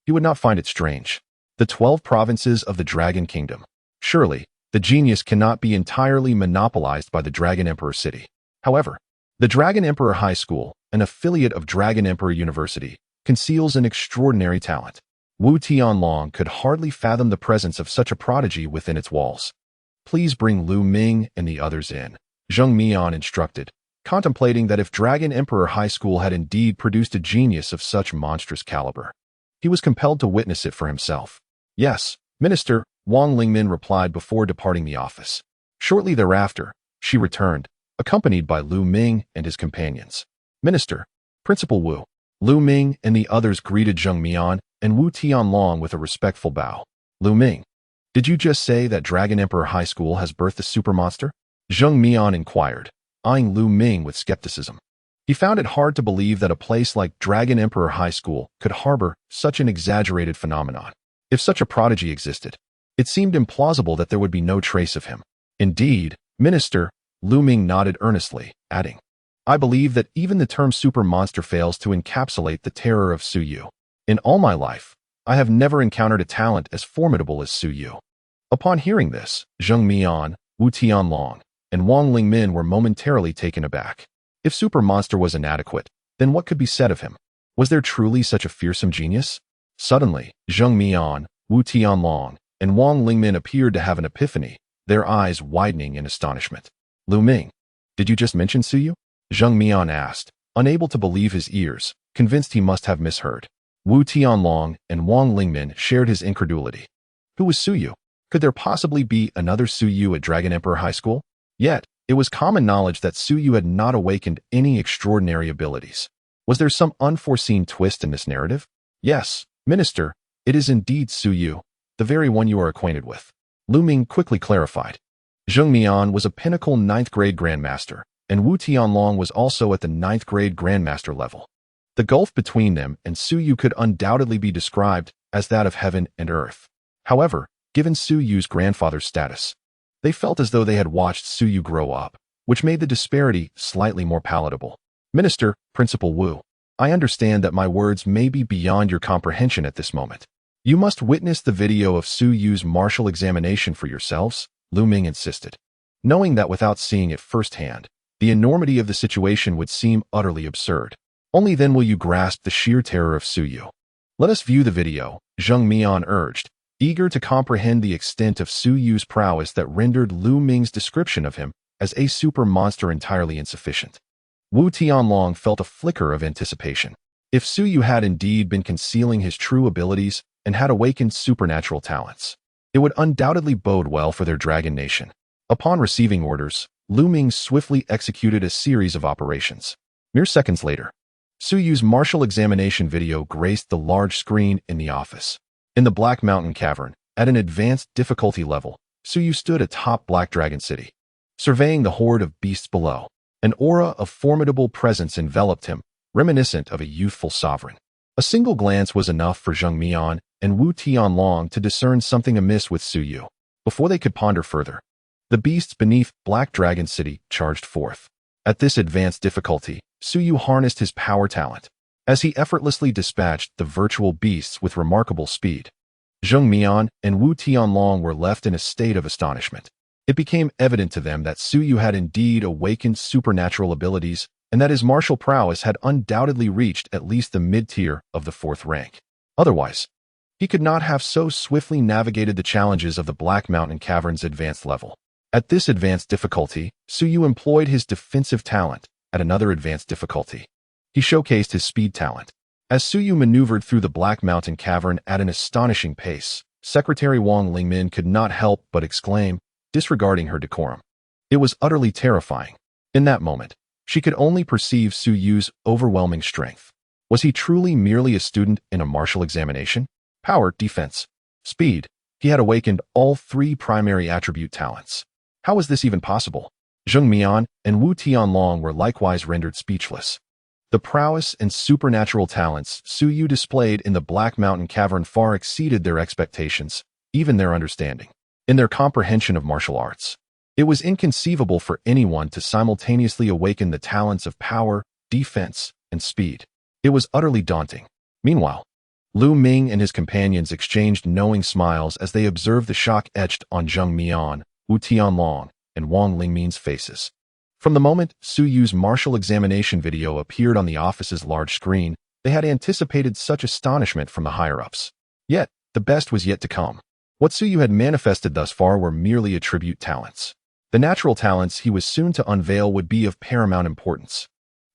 he would not find it strange. The 12 provinces of the Dragon Kingdom. Surely, the genius cannot be entirely monopolized by the Dragon Emperor City. However, the Dragon Emperor High School, an affiliate of Dragon Emperor University, conceals an extraordinary talent. Wu Tianlong could hardly fathom the presence of such a prodigy within its walls. Please bring Lu Ming and the others in, Zheng Mian instructed, contemplating that if Dragon Emperor High School had indeed produced a genius of such monstrous caliber, he was compelled to witness it for himself. Yes, Minister, Wang Lingmin replied before departing the office. Shortly thereafter, she returned, accompanied by Lu Ming and his companions. Minister, Principal Wu, Lu Ming and the others greeted Zheng Mian and Wu Tianlong with a respectful bow. Lu Ming, did you just say that Dragon Emperor High School has birthed a super monster? Zheng Mian inquired, eyeing Lu Ming with skepticism. He found it hard to believe that a place like Dragon Emperor High School could harbor such an exaggerated phenomenon. If such a prodigy existed, it seemed implausible that there would be no trace of him. Indeed, Minister, Lu Ming nodded earnestly, adding, I believe that even the term super monster fails to encapsulate the terror of Su Yu. In all my life, I have never encountered a talent as formidable as Su Yu. Upon hearing this, Zheng Mian, Wu Tianlong, and Wang Lingmin were momentarily taken aback. If super monster was inadequate, then what could be said of him? Was there truly such a fearsome genius? Suddenly, Zheng Mian, Wu Tianlong, and Wang Lingmin appeared to have an epiphany, their eyes widening in astonishment. Lu Ming, did you just mention Su Yu? Zheng Mian asked, unable to believe his ears, convinced he must have misheard. Wu Tianlong and Wang Lingmin shared his incredulity. Who was Su Yu? Could there possibly be another Su Yu at Dragon Emperor High School? Yet, it was common knowledge that Su Yu had not awakened any extraordinary abilities. Was there some unforeseen twist in this narrative? Yes, Minister, it is indeed Su Yu, the very one you are acquainted with. Lu Ming quickly clarified. Zheng Mian was a pinnacle 9th grade Grandmaster, and Wu Tianlong was also at the 9th grade Grandmaster level. The gulf between them and Su Yu could undoubtedly be described as that of heaven and earth. However, given Su Yu's grandfather's status, they felt as though they had watched Su Yu grow up, which made the disparity slightly more palatable. Minister, Principal Wu, I understand that my words may be beyond your comprehension at this moment. You must witness the video of Su Yu's martial examination for yourselves, Lu Ming insisted, knowing that without seeing it firsthand, the enormity of the situation would seem utterly absurd. Only then will you grasp the sheer terror of Su Yu. Let us view the video, Zheng Mian urged, eager to comprehend the extent of Su Yu's prowess that rendered Lu Ming's description of him as a super monster entirely insufficient. Wu Tianlong felt a flicker of anticipation. If Su Yu had indeed been concealing his true abilities and had awakened supernatural talents, it would undoubtedly bode well for their dragon nation. Upon receiving orders, Lu Ming swiftly executed a series of operations. Mere seconds later, Su Yu's martial examination video graced the large screen in the office. In the Black Mountain Cavern, at an advanced difficulty level, Su Yu stood atop Black Dragon City, surveying the horde of beasts below. An aura of formidable presence enveloped him, reminiscent of a youthful sovereign. A single glance was enough for Zheng Mian and Wu Tianlong to discern something amiss with Su Yu. Before they could ponder further, the beasts beneath Black Dragon City charged forth. At this advanced difficulty, Su Yu harnessed his power talent, as he effortlessly dispatched the virtual beasts with remarkable speed. Zheng Mian and Wu Tianlong were left in a state of astonishment. It became evident to them that Su Yu had indeed awakened supernatural abilities and that his martial prowess had undoubtedly reached at least the mid-tier of the 4th rank. Otherwise, he could not have so swiftly navigated the challenges of the Black Mountain Cavern's advanced level. At this advanced difficulty, Su Yu employed his defensive talent. At another advanced difficulty, he showcased his speed talent. As Su Yu maneuvered through the Black Mountain Cavern at an astonishing pace, Secretary Wang Lingmin could not help but exclaim, disregarding her decorum. It was utterly terrifying. In that moment, she could only perceive Su Yu's overwhelming strength. Was he truly merely a student in a martial examination? Power, defense, speed. He had awakened all 3 primary attribute talents. How was this even possible? Zheng Mian and Wu Tianlong were likewise rendered speechless. The prowess and supernatural talents Su Yu displayed in the Black Mountain Cavern far exceeded their expectations, even their understanding. In their comprehension of martial arts, it was inconceivable for anyone to simultaneously awaken the talents of power, defense, and speed. It was utterly daunting. Meanwhile, Lu Ming and his companions exchanged knowing smiles as they observed the shock etched on Zheng Mian, Wu Tianlong, and Wang Lingmin's faces. From the moment Su Yu's martial examination video appeared on the office's large screen, they had anticipated such astonishment from the higher-ups. Yet, the best was yet to come. What Su Yu had manifested thus far were merely attribute talents. The natural talents he was soon to unveil would be of paramount importance.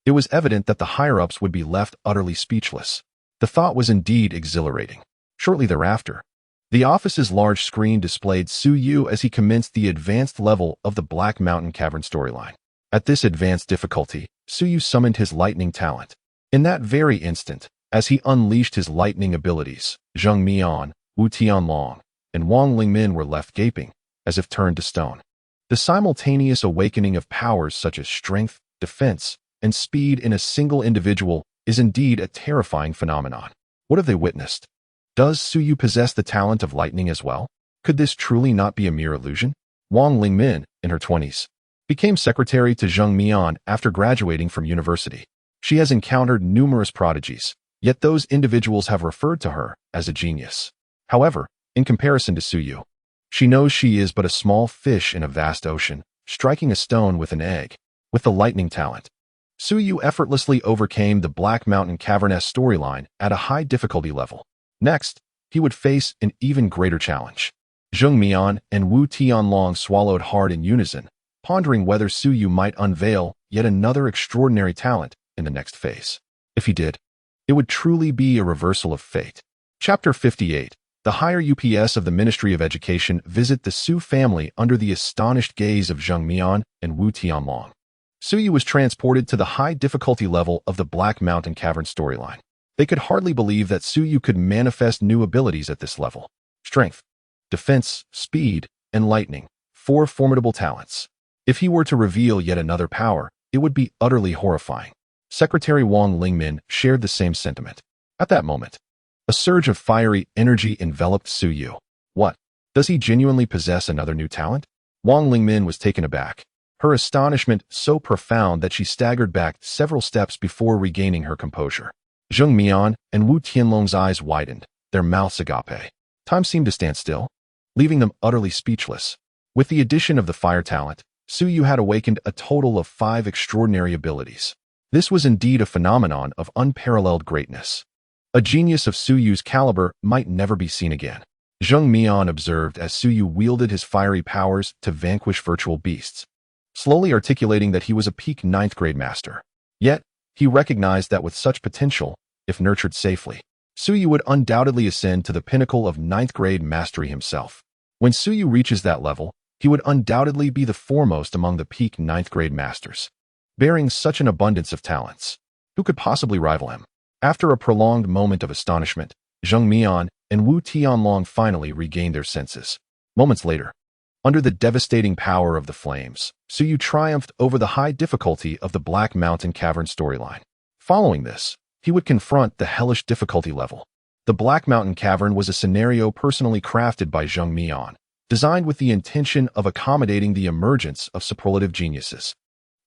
It was evident that the higher-ups would be left utterly speechless. The thought was indeed exhilarating. Shortly thereafter, the office's large screen displayed Su Yu as he commenced the advanced level of the Black Mountain Cavern storyline. At this advanced difficulty, Su Yu summoned his lightning talent. In that very instant, as he unleashed his lightning abilities, Zheng Mian, Wu Tianlong, and Wang Lingmin were left gaping, as if turned to stone. The simultaneous awakening of powers such as strength, defense, and speed in a single individual is indeed a terrifying phenomenon. What have they witnessed? Does Su Yu possess the talent of lightning as well? Could this truly not be a mere illusion? Wang Lingmin, in her 20s, became secretary to Zheng Mian after graduating from university. She has encountered numerous prodigies, yet those individuals have referred to her as a genius. However, in comparison to Suyu, she knows she is but a small fish in a vast ocean, striking a stone with an egg. With the lightning talent, Suyu effortlessly overcame the Black Mountain Cavern-esque storyline at a high difficulty level. Next, he would face an even greater challenge. Zheng Mian and Wu Tianlong swallowed hard in unison, pondering whether Suyu might unveil yet another extraordinary talent in the next phase. If he did, it would truly be a reversal of fate. Chapter 58. The higher UPS of the Ministry of Education visit the Su family under the astonished gaze of Zheng Mian and Wu Tianlong. Suyu was transported to the high difficulty level of the Black Mountain Cavern storyline. They could hardly believe that Suyu could manifest new abilities at this level. Strength, defense, speed, and lightning, 4 formidable talents. If he were to reveal yet another power, it would be utterly horrifying. Secretary Wang Lingmin shared the same sentiment. At that moment, a surge of fiery energy enveloped Suyu. What? Does he genuinely possess another new talent? Wang Lingmin was taken aback, her astonishment so profound that she staggered back several steps before regaining her composure. Zheng Mian and Wu Tianlong's eyes widened, their mouths agape. Time seemed to stand still, leaving them utterly speechless. With the addition of the fire talent, Suyu had awakened a total of 5 extraordinary abilities. This was indeed a phenomenon of unparalleled greatness. A genius of Suyu's caliber might never be seen again. Zheng Mian observed as Suyu wielded his fiery powers to vanquish virtual beasts, slowly articulating that he was a peak 9th grade master. Yet, he recognized that with such potential, if nurtured safely, Suyu would undoubtedly ascend to the pinnacle of 9th grade mastery himself. When Suyu reaches that level, he would undoubtedly be the foremost among the peak 9th grade masters. Bearing such an abundance of talents, who could possibly rival him? After a prolonged moment of astonishment, Zheng Mian and Wu Tianlong finally regained their senses. Moments later, under the devastating power of the flames, Suyu triumphed over the high difficulty of the Black Mountain Cavern storyline. Following this, he would confront the hellish difficulty level. The Black Mountain Cavern was a scenario personally crafted by Zheng Mian, designed with the intention of accommodating the emergence of superlative geniuses.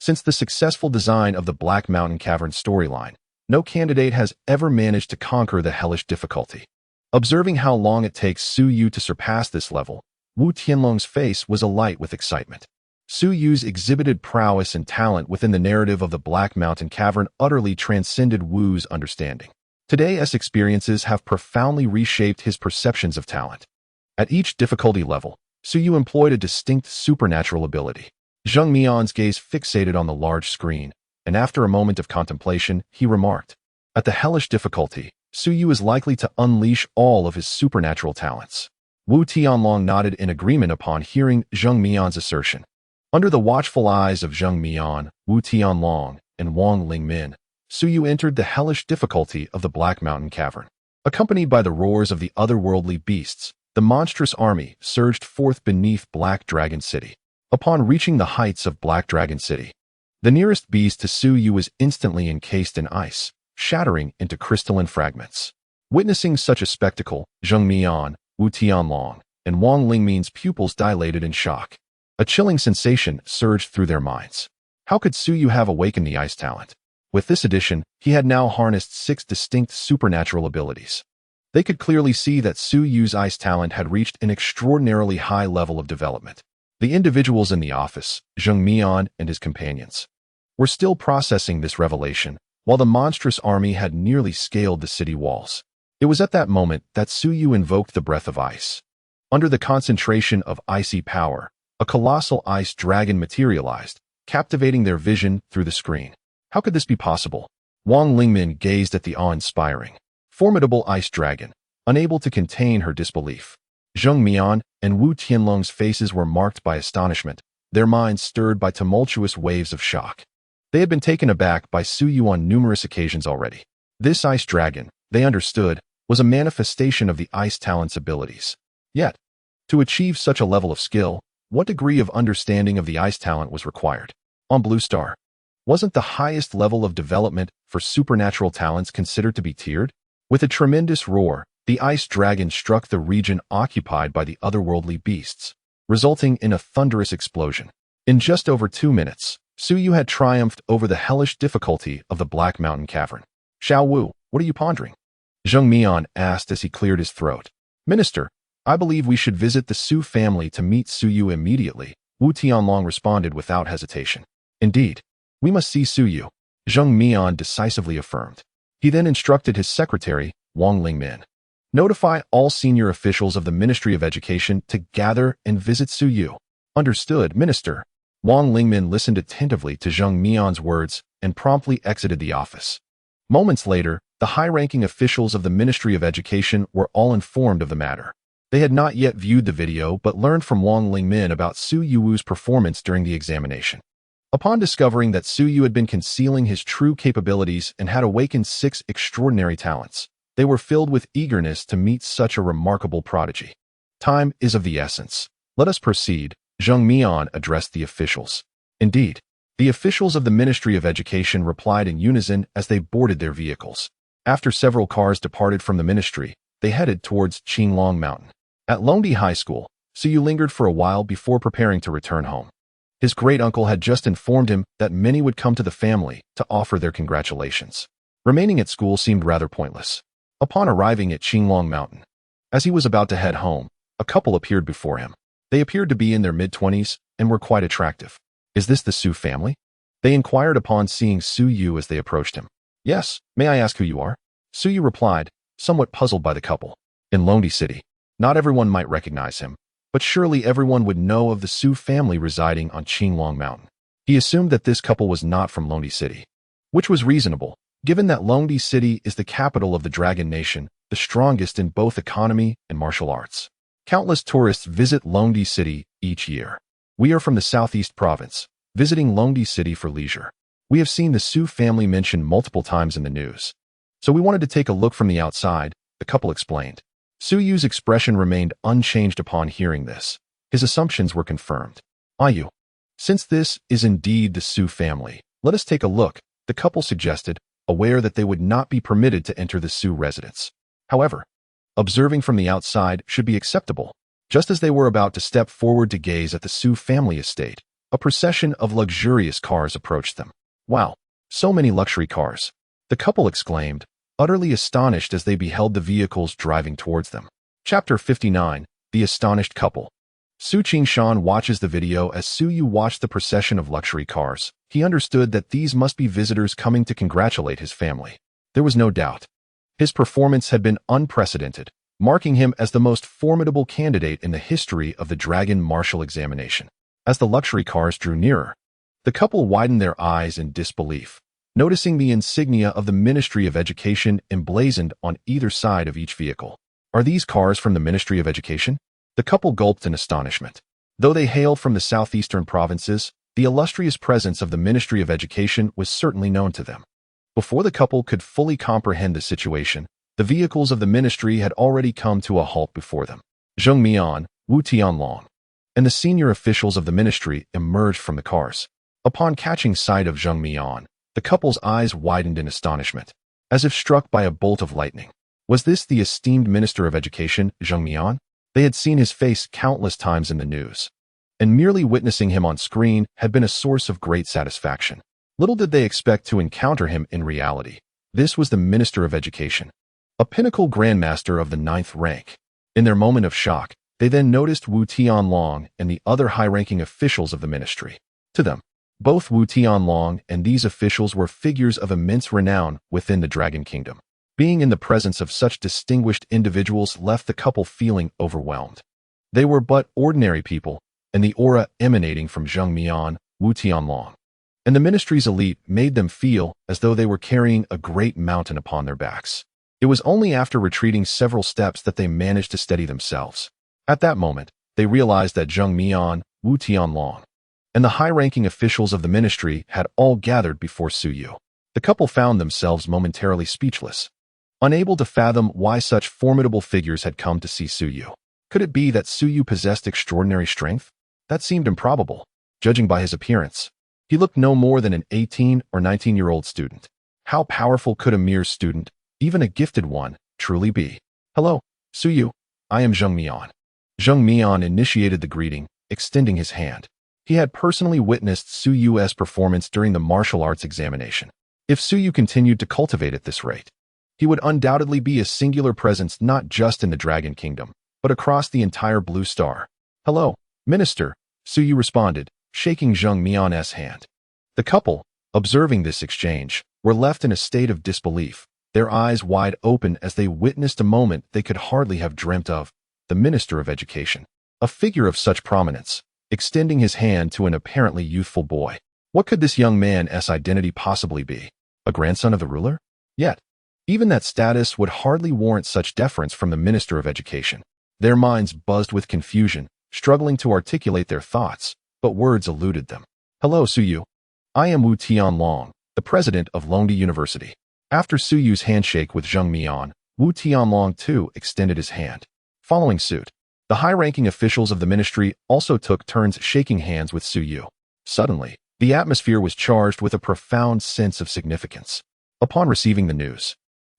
Since the successful design of the Black Mountain Cavern storyline, no candidate has ever managed to conquer the hellish difficulty. Observing how long it takes Suyu to surpass this level, Wu Tianlong's face was alight with excitement. Suyu's exhibited prowess and talent within the narrative of the Black Mountain Cavern utterly transcended Wu's understanding. Today's experiences have profoundly reshaped his perceptions of talent. At each difficulty level, Suyu employed a distinct supernatural ability. Zheng Mian's gaze fixated on the large screen, and after a moment of contemplation, he remarked, "At the hellish difficulty, Suyu is likely to unleash all of his supernatural talents." Wu Tianlong nodded in agreement upon hearing Zheng Mian's assertion. Under the watchful eyes of Zheng Mian, Wu Tianlong, and Wang Lingmin, Suyu entered the hellish difficulty of the Black Mountain Cavern. Accompanied by the roars of the otherworldly beasts, the monstrous army surged forth beneath Black Dragon City. Upon reaching the heights of Black Dragon City, the nearest beast to Suyu was instantly encased in ice, shattering into crystalline fragments. Witnessing such a spectacle, Zheng Mian, Wu Tianlong, and Wang Lingmin's pupils dilated in shock. A chilling sensation surged through their minds. How could Suyu have awakened the ice talent? With this addition, he had now harnessed 6 distinct supernatural abilities. They could clearly see that Suyu's ice talent had reached an extraordinarily high level of development. The individuals in the office, Zheng Mian and his companions, were still processing this revelation, while the monstrous army had nearly scaled the city walls. It was at that moment that Suyu invoked the breath of ice. Under the concentration of icy power, a colossal ice dragon materialized, captivating their vision through the screen. How could this be possible? Wang Lingmin gazed at the awe-inspiring, formidable ice dragon, unable to contain her disbelief. Zheng Mian and Wu Tianlong's faces were marked by astonishment, their minds stirred by tumultuous waves of shock. They had been taken aback by Suyu on numerous occasions already. This ice dragon, they understood, was a manifestation of the ice talent's abilities. Yet, to achieve such a level of skill, what degree of understanding of the ice talent was required? On Blue Star, wasn't the highest level of development for supernatural talents considered to be tiered? With a tremendous roar, the ice dragon struck the region occupied by the otherworldly beasts, resulting in a thunderous explosion. In just over 2 minutes, Su Yu had triumphed over the hellish difficulty of the Black Mountain Cavern. Xiao Wu, what are you pondering? Zheng Mian asked as he cleared his throat. Minister, I believe we should visit the Su family to meet Su Yu immediately, Wu Tianlong responded without hesitation. Indeed, we must see Su Yu, Zheng Mian decisively affirmed. He then instructed his secretary, Wang Lingmin. Notify all senior officials of the Ministry of Education to gather and visit Su Yu. Understood, Minister. Wang Lingmin listened attentively to Zheng Mian's words and promptly exited the office. Moments later, the high-ranking officials of the Ministry of Education were all informed of the matter. They had not yet viewed the video but learned from Wang Lingmin about Su Yu's performance during the examination. Upon discovering that Su Yu had been concealing his true capabilities and had awakened 6 extraordinary talents, they were filled with eagerness to meet such a remarkable prodigy. Time is of the essence. Let us proceed, Zheng Mian addressed the officials. Indeed, the officials of the Ministry of Education replied in unison as they boarded their vehicles. After several cars departed from the ministry, they headed towards Qinglong Mountain. At Longdi High School, Su Yu lingered for a while before preparing to return home. His great-uncle had just informed him that many would come to the family to offer their congratulations. Remaining at school seemed rather pointless. Upon arriving at Qinglong Mountain, as he was about to head home, a couple appeared before him. They appeared to be in their mid-20s and were quite attractive. Is this the Su family? They inquired upon seeing Su Yu as they approached him. Yes, may I ask who you are? Su Yu replied, somewhat puzzled by the couple. In Longdi City, not everyone might recognize him, but surely everyone would know of the Su family residing on Qinglong Mountain. He assumed that this couple was not from Longdi City, which was reasonable, given that Longdi City is the capital of the Dragon Nation, the strongest in both economy and martial arts. Countless tourists visit Longdi City each year. We are from the Southeast Province, visiting Longdi City for leisure. We have seen the Su family mentioned multiple times in the news, so we wanted to take a look from the outside, the couple explained. Su Yu's expression remained unchanged upon hearing this. His assumptions were confirmed. Ayu, since this is indeed the Su family, let us take a look, the couple suggested, aware that they would not be permitted to enter the Su residence. However, observing from the outside should be acceptable. Just as they were about to step forward to gaze at the Su family estate, a procession of luxurious cars approached them. Wow, so many luxury cars, the couple exclaimed, utterly astonished as they beheld the vehicles driving towards them. Chapter 59, The Astonished Couple. Su Qingshan watches the video as Su Yu watched the procession of luxury cars. He understood that these must be visitors coming to congratulate his family. There was no doubt. His performance had been unprecedented, marking him as the most formidable candidate in the history of the Dragon Martial Examination. As the luxury cars drew nearer, the couple widened their eyes in disbelief, noticing the insignia of the Ministry of Education emblazoned on either side of each vehicle. Are these cars from the Ministry of Education? The couple gulped in astonishment. Though they hailed from the southeastern provinces, the illustrious presence of the Ministry of Education was certainly known to them. Before the couple could fully comprehend the situation, the vehicles of the ministry had already come to a halt before them. Zheng Mian, Wu Tianlong, and the senior officials of the ministry emerged from the cars. Upon catching sight of Zheng Mian, the couple's eyes widened in astonishment, as if struck by a bolt of lightning. Was this the esteemed Minister of Education, Zheng Mian? They had seen his face countless times in the news, and merely witnessing him on screen had been a source of great satisfaction. Little did they expect to encounter him in reality. This was the Minister of Education, a pinnacle grandmaster of the 9th rank. In their moment of shock, they then noticed Wu Tianlong and the other high-ranking officials of the ministry. To them, both Wu Tianlong and these officials were figures of immense renown within the Dragon Kingdom. Being in the presence of such distinguished individuals left the couple feeling overwhelmed. They were but ordinary people, and the aura emanating from Zheng Mian, Wu Tianlong, and the ministry's elite made them feel as though they were carrying a great mountain upon their backs. It was only after retreating several steps that they managed to steady themselves. At that moment, they realized that Zheng Mian, Wu Tianlong, and the high-ranking officials of the ministry had all gathered before Su Yu. The couple found themselves momentarily speechless, unable to fathom why such formidable figures had come to see Su Yu. Could it be that Su Yu possessed extraordinary strength? That seemed improbable, judging by his appearance. He looked no more than an 18 or 19-year-old student. How powerful could a mere student, even a gifted one, truly be? Hello, Su Yu. I am Zheng Mian. Zheng Mian initiated the greeting, extending his hand. He had personally witnessed Su Yu's performance during the martial arts examination. If Su Yu continued to cultivate at this rate, he would undoubtedly be a singular presence not just in the Dragon Kingdom, but across the entire Blue Star. "Hello, Minister," Su Yu responded, shaking Zheng Mian's hand. The couple, observing this exchange, were left in a state of disbelief, their eyes wide open as they witnessed a moment they could hardly have dreamt of. The Minister of Education, a figure of such prominence, extending his hand to an apparently youthful boy. What could this young man's identity possibly be? A grandson of the ruler? Yet, even that status would hardly warrant such deference from the Minister of Education. Their minds buzzed with confusion, struggling to articulate their thoughts, but words eluded them. "Hello, Su Yu. I am Wu Tianlong, the president of Longdi University." After Su Yu's handshake with Zheng Mian, Wu Tianlong too extended his hand. Following suit, the high-ranking officials of the ministry also took turns shaking hands with Su Yu. Suddenly, the atmosphere was charged with a profound sense of significance. Upon receiving the news,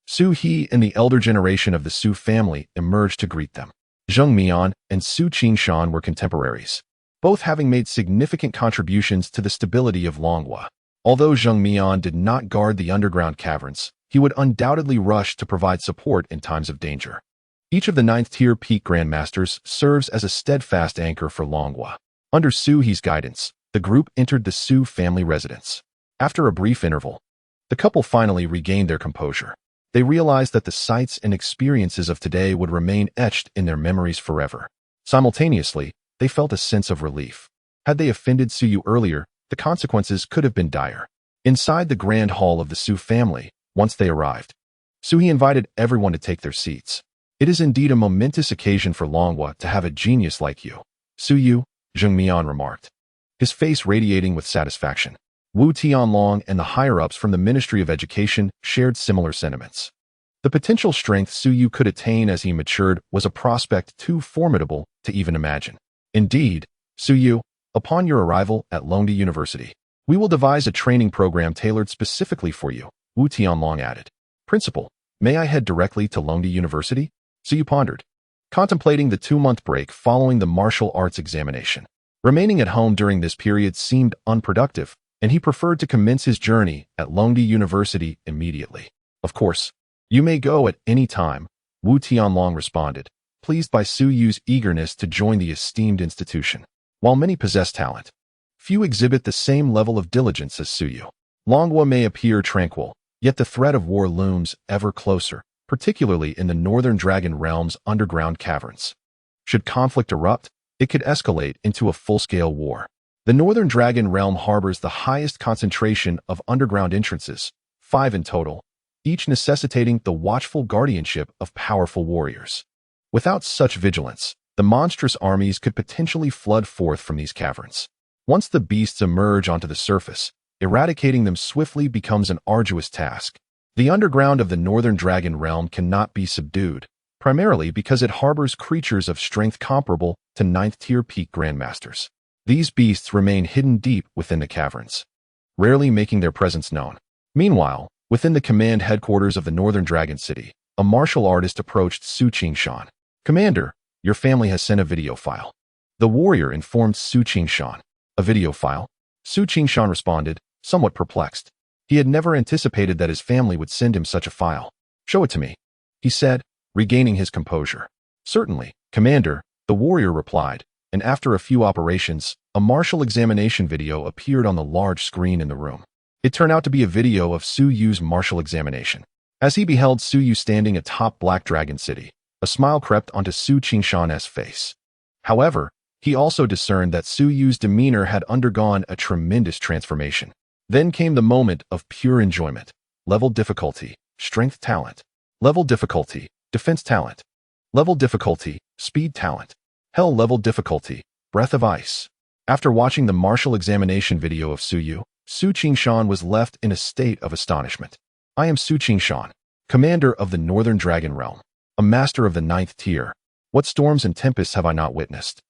Su He and the elder generation of the Su family emerged to greet them. Zheng Mian and Su Qingshan were contemporaries, both having made significant contributions to the stability of Longhua. Although Zheng Mian did not guard the underground caverns, he would undoubtedly rush to provide support in times of danger. Each of the 9th-tier peak grandmasters serves as a steadfast anchor for Longhua. Under Su He's guidance, the group entered the Su family residence. After a brief interval, the couple finally regained their composure. They realized that the sights and experiences of today would remain etched in their memories forever. Simultaneously, they felt a sense of relief. Had they offended Su Yu earlier, the consequences could have been dire. Inside the grand hall of the Su family, once they arrived, Su He invited everyone to take their seats. "It is indeed a momentous occasion for Longhua to have a genius like you, Su Yu," Zheng Mian remarked, his face radiating with satisfaction. Wu Tianlong and the higher-ups from the Ministry of Education shared similar sentiments. The potential strength Su Yu could attain as he matured was a prospect too formidable to even imagine. "Indeed, Su Yu, upon your arrival at Longdi University, we will devise a training program tailored specifically for you," Wu Tianlong added. "Principal, may I head directly to Longdi University?" Su Yu pondered, contemplating the 2-month break following the martial arts examination. Remaining at home during this period seemed unproductive, and he preferred to commence his journey at Longdi University immediately. "Of course, you may go at any time," Wu Tianlong responded, pleased by Su Yu's eagerness to join the esteemed institution. While many possess talent, few exhibit the same level of diligence as Su Yu. Longhua may appear tranquil, yet the threat of war looms ever closer, particularly in the Northern Dragon Realm's underground caverns. Should conflict erupt, it could escalate into a full-scale war. The Northern Dragon Realm harbors the highest concentration of underground entrances, 5 in total, each necessitating the watchful guardianship of powerful warriors. Without such vigilance, the monstrous armies could potentially flood forth from these caverns. Once the beasts emerge onto the surface, eradicating them swiftly becomes an arduous task. The underground of the Northern Dragon Realm cannot be subdued, primarily because it harbors creatures of strength comparable to 9th-tier peak grandmasters. These beasts remain hidden deep within the caverns, rarely making their presence known. Meanwhile, within the command headquarters of the Northern Dragon City, a martial artist approached Su Qingshan. "Commander, your family has sent a video file." The warrior informed Su Qingshan. "A video file?" Su Qingshan responded, somewhat perplexed. He had never anticipated that his family would send him such a file. "Show it to me," he said, regaining his composure. "Certainly, Commander," the warrior replied, and after a few operations, a martial examination video appeared on the large screen in the room. It turned out to be a video of Su Yu's martial examination. As he beheld Su Yu standing atop Black Dragon City, a smile crept onto Su Qingshan's face. However, he also discerned that Su Yu's demeanor had undergone a tremendous transformation. Then came the moment of pure enjoyment. Level difficulty, strength talent. Level difficulty, defense talent. Level difficulty, speed talent. Hell level difficulty, breath of ice. After watching the martial examination video of Su Yu, Su Qingshan was left in a state of astonishment. "I am Su Qingshan, commander of the Northern Dragon Realm, a master of the 9th tier. What storms and tempests have I not witnessed?"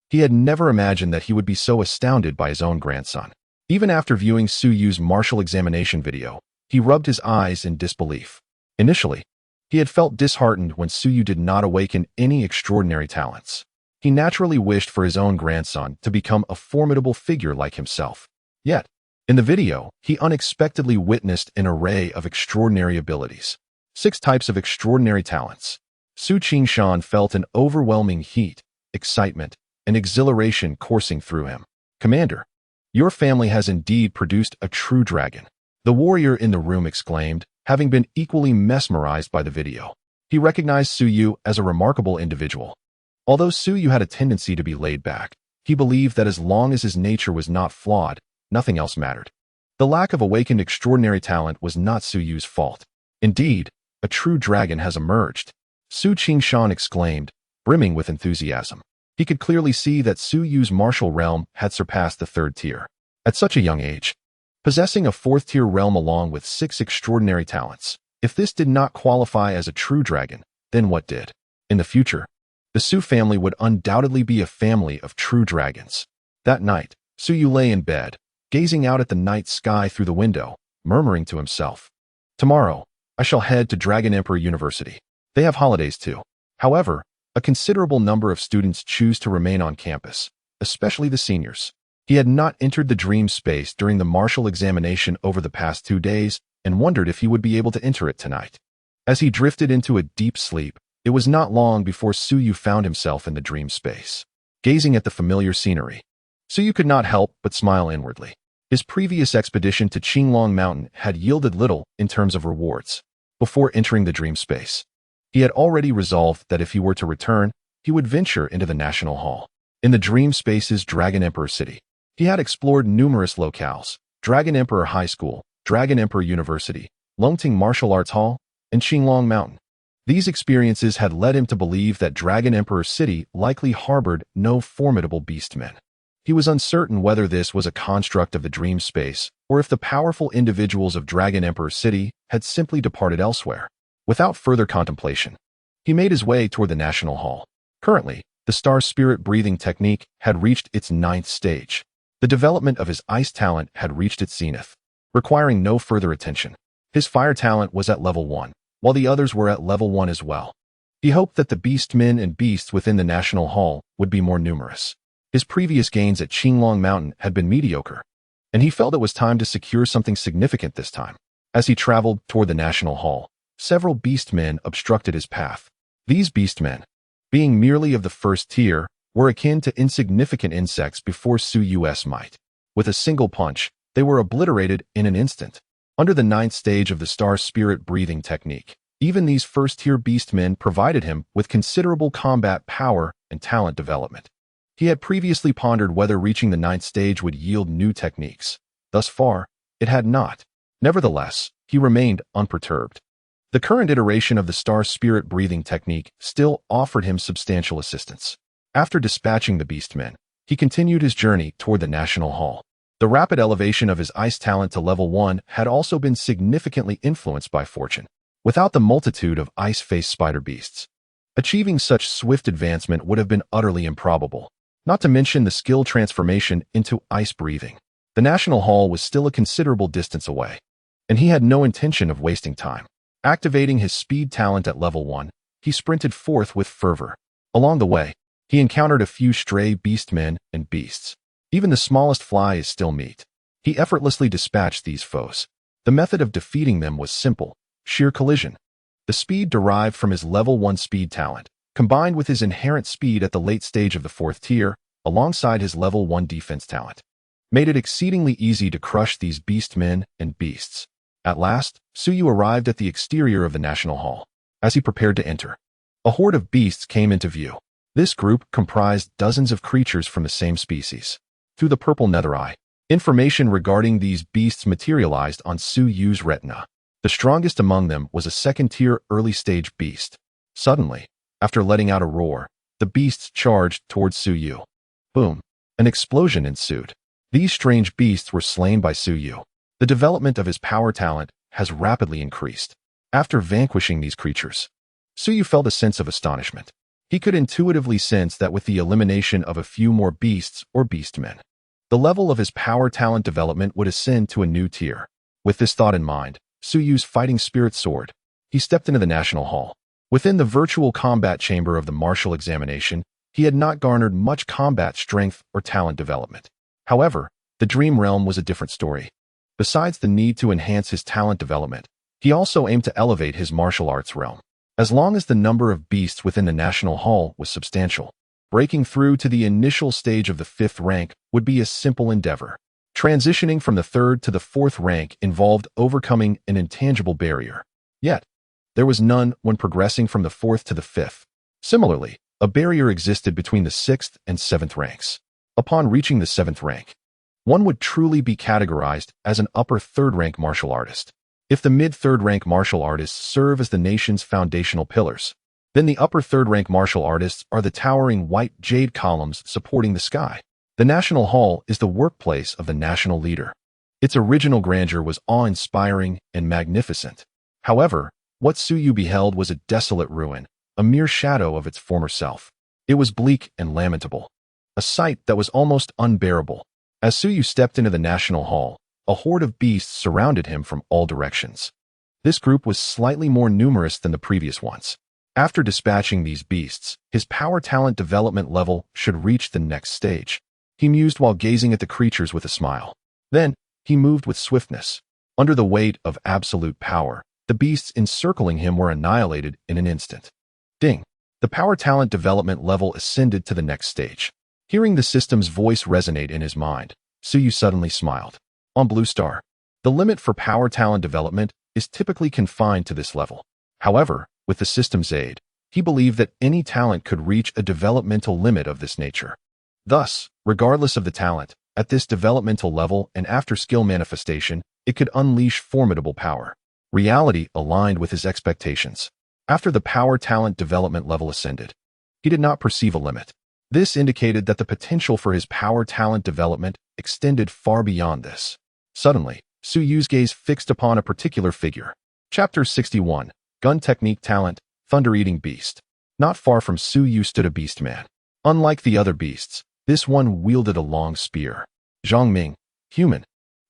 He had never imagined that he would be so astounded by his own grandson. Even after viewing Su Yu's martial examination video, he rubbed his eyes in disbelief. Initially, he had felt disheartened when Su Yu did not awaken any extraordinary talents. He naturally wished for his own grandson to become a formidable figure like himself. Yet, in the video, he unexpectedly witnessed an array of extraordinary abilities. 6 types of extraordinary talents. Su Qingshan felt an overwhelming heat, excitement, and exhilaration coursing through him. "Commander, your family has indeed produced a true dragon," the warrior in the room exclaimed, having been equally mesmerized by the video. He recognized Su Yu as a remarkable individual. Although Su Yu had a tendency to be laid back, he believed that as long as his nature was not flawed, nothing else mattered. The lack of awakened extraordinary talent was not Su Yu's fault. Indeed, a true dragon has emerged, Su Qingshan exclaimed, brimming with enthusiasm. He could clearly see that Su Yu's martial realm had surpassed the 3rd tier. At such a young age, possessing a 4th-tier realm along with 6 extraordinary talents. If this did not qualify as a true dragon, then what did? In the future, the Su family would undoubtedly be a family of true dragons. That night, Su Yu lay in bed, gazing out at the night sky through the window, murmuring to himself, "Tomorrow, I shall head to Dragon Emperor University. They have holidays too." However, a considerable number of students choose to remain on campus, especially the seniors. He had not entered the dream space during the martial examination over the past 2 days and wondered if he would be able to enter it tonight. As he drifted into a deep sleep, it was not long before Su Yu found himself in the dream space. Gazing at the familiar scenery, Su Yu could not help but smile inwardly. His previous expedition to Qinglong Mountain had yielded little in terms of rewards. Before entering the dream space, he had already resolved that if he were to return, he would venture into the National Hall. In the dream space's Dragon Emperor City, he had explored numerous locales: Dragon Emperor High School, Dragon Emperor University, Longting Martial Arts Hall, and Qinglong Mountain. These experiences had led him to believe that Dragon Emperor City likely harbored no formidable beastmen. He was uncertain whether this was a construct of the dream space or if the powerful individuals of Dragon Emperor City had simply departed elsewhere. Without further contemplation, he made his way toward the National Hall. Currently, the Star Spirit breathing technique had reached its 9th stage. The development of his ice talent had reached its zenith, requiring no further attention. His fire talent was at level 1, while the others were at level 1 as well. He hoped that the beastmen and beasts within the National Hall would be more numerous. His previous gains at Qinglong Mountain had been mediocre, and he felt it was time to secure something significant this time. As he traveled toward the National Hall, several beastmen obstructed his path. These beastmen, being merely of the 1st tier, were akin to insignificant insects before Su Yu's might. With a single punch, they were obliterated in an instant. Under the 9th stage of the Star Spirit breathing technique, even these 1st-tier beastmen provided him with considerable combat power and talent development. He had previously pondered whether reaching the 9th stage would yield new techniques. Thus far, it had not. Nevertheless, he remained unperturbed. The current iteration of the Star Spirit breathing technique still offered him substantial assistance. After dispatching the beastmen, he continued his journey toward the National Hall. The rapid elevation of his ice talent to level 1 had also been significantly influenced by fortune. Without the multitude of ice-faced spider beasts, achieving such swift advancement would have been utterly improbable, not to mention the skill transformation into ice breathing. The National Hall was still a considerable distance away, and he had no intention of wasting time. Activating his speed talent at level 1, he sprinted forth with fervor. Along the way, he encountered a few stray beastmen and beasts. Even the smallest fly is still meat. He effortlessly dispatched these foes. The method of defeating them was simple: sheer collision. The speed derived from his level 1 speed talent, combined with his inherent speed at the late stage of the 4th tier, alongside his level 1 defense talent, made it exceedingly easy to crush these beastmen and beasts. At last, Su Yu arrived at the exterior of the National Hall. As he prepared to enter, a horde of beasts came into view. This group comprised dozens of creatures from the same species. Through the purple nether eye, information regarding these beasts materialized on Su Yu's retina. The strongest among them was a 2nd-tier early-stage beast. Suddenly, after letting out a roar, the beasts charged towards Su Yu. Boom! An explosion ensued. These strange beasts were slain by Su Yu. The development of his power talent has rapidly increased. After vanquishing these creatures, Su Yu felt a sense of astonishment. He could intuitively sense that with the elimination of a few more beasts or beastmen, the level of his power talent development would ascend to a new tier. With this thought in mind, Su Yu's fighting spirit soared. He stepped into the National Hall. Within the virtual combat chamber of the martial examination, he had not garnered much combat strength or talent development. However, the Dream Realm was a different story. Besides the need to enhance his talent development, he also aimed to elevate his martial arts realm. As long as the number of beasts within the National Hall was substantial, breaking through to the initial stage of the 5th rank would be a simple endeavor. Transitioning from the 3rd to the 4th rank involved overcoming an intangible barrier. Yet, there was none when progressing from the 4th to the 5th. Similarly, a barrier existed between the 6th and 7th ranks. Upon reaching the 7th rank, one would truly be categorized as an upper 3rd rank martial artist. If the mid-3rd rank martial artists serve as the nation's foundational pillars, then the upper 3rd rank martial artists are the towering white jade columns supporting the sky. The National Hall is the workplace of the national leader. Its original grandeur was awe-inspiring and magnificent. However, what Su Yu beheld was a desolate ruin, a mere shadow of its former self. It was bleak and lamentable, a sight that was almost unbearable. As Su Yu stepped into the National Hall, a horde of beasts surrounded him from all directions. This group was slightly more numerous than the previous ones. After dispatching these beasts, his power talent development level should reach the next stage. He mused while gazing at the creatures with a smile. Then, he moved with swiftness. Under the weight of absolute power, the beasts encircling him were annihilated in an instant. Ding! The power talent development level ascended to the next stage. Hearing the system's voice resonate in his mind, Su Yu suddenly smiled. On Blue Star, the limit for power talent development is typically confined to this level. However, with the system's aid, he believed that any talent could reach a developmental limit of this nature. Thus, regardless of the talent, at this developmental level and after skill manifestation, it could unleash formidable power. Reality aligned with his expectations. After the power talent development level ascended, he did not perceive a limit. This indicated that the potential for his power talent development extended far beyond this. Suddenly, Su Yu's gaze fixed upon a particular figure. Chapter 61, Gun Technique Talent, Thunder-Eating Beast. Not far from Su Yu stood a beast man. Unlike the other beasts, this one wielded a long spear. Zhang Ming, human.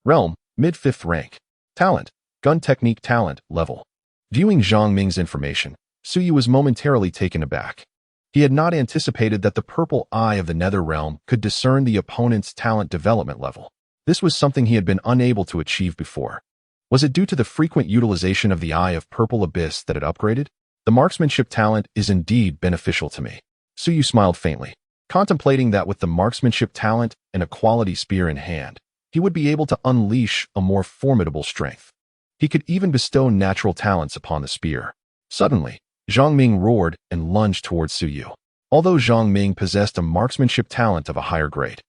Realm, mid-5th rank. Talent, Gun Technique Talent, level. Viewing Zhang Ming's information, Su Yu was momentarily taken aback. He had not anticipated that the purple eye of the Nether Realm could discern the opponent's talent development level. This was something he had been unable to achieve before. Was it due to the frequent utilization of the Eye of Purple Abyss that it upgraded? The marksmanship talent is indeed beneficial to me. Su Yu smiled faintly, contemplating that with the marksmanship talent and a quality spear in hand, he would be able to unleash a more formidable strength. He could even bestow natural talents upon the spear. Suddenly, Zhang Ming roared and lunged towards Su Yu. Although Zhang Ming possessed a marksmanship talent of a higher grade,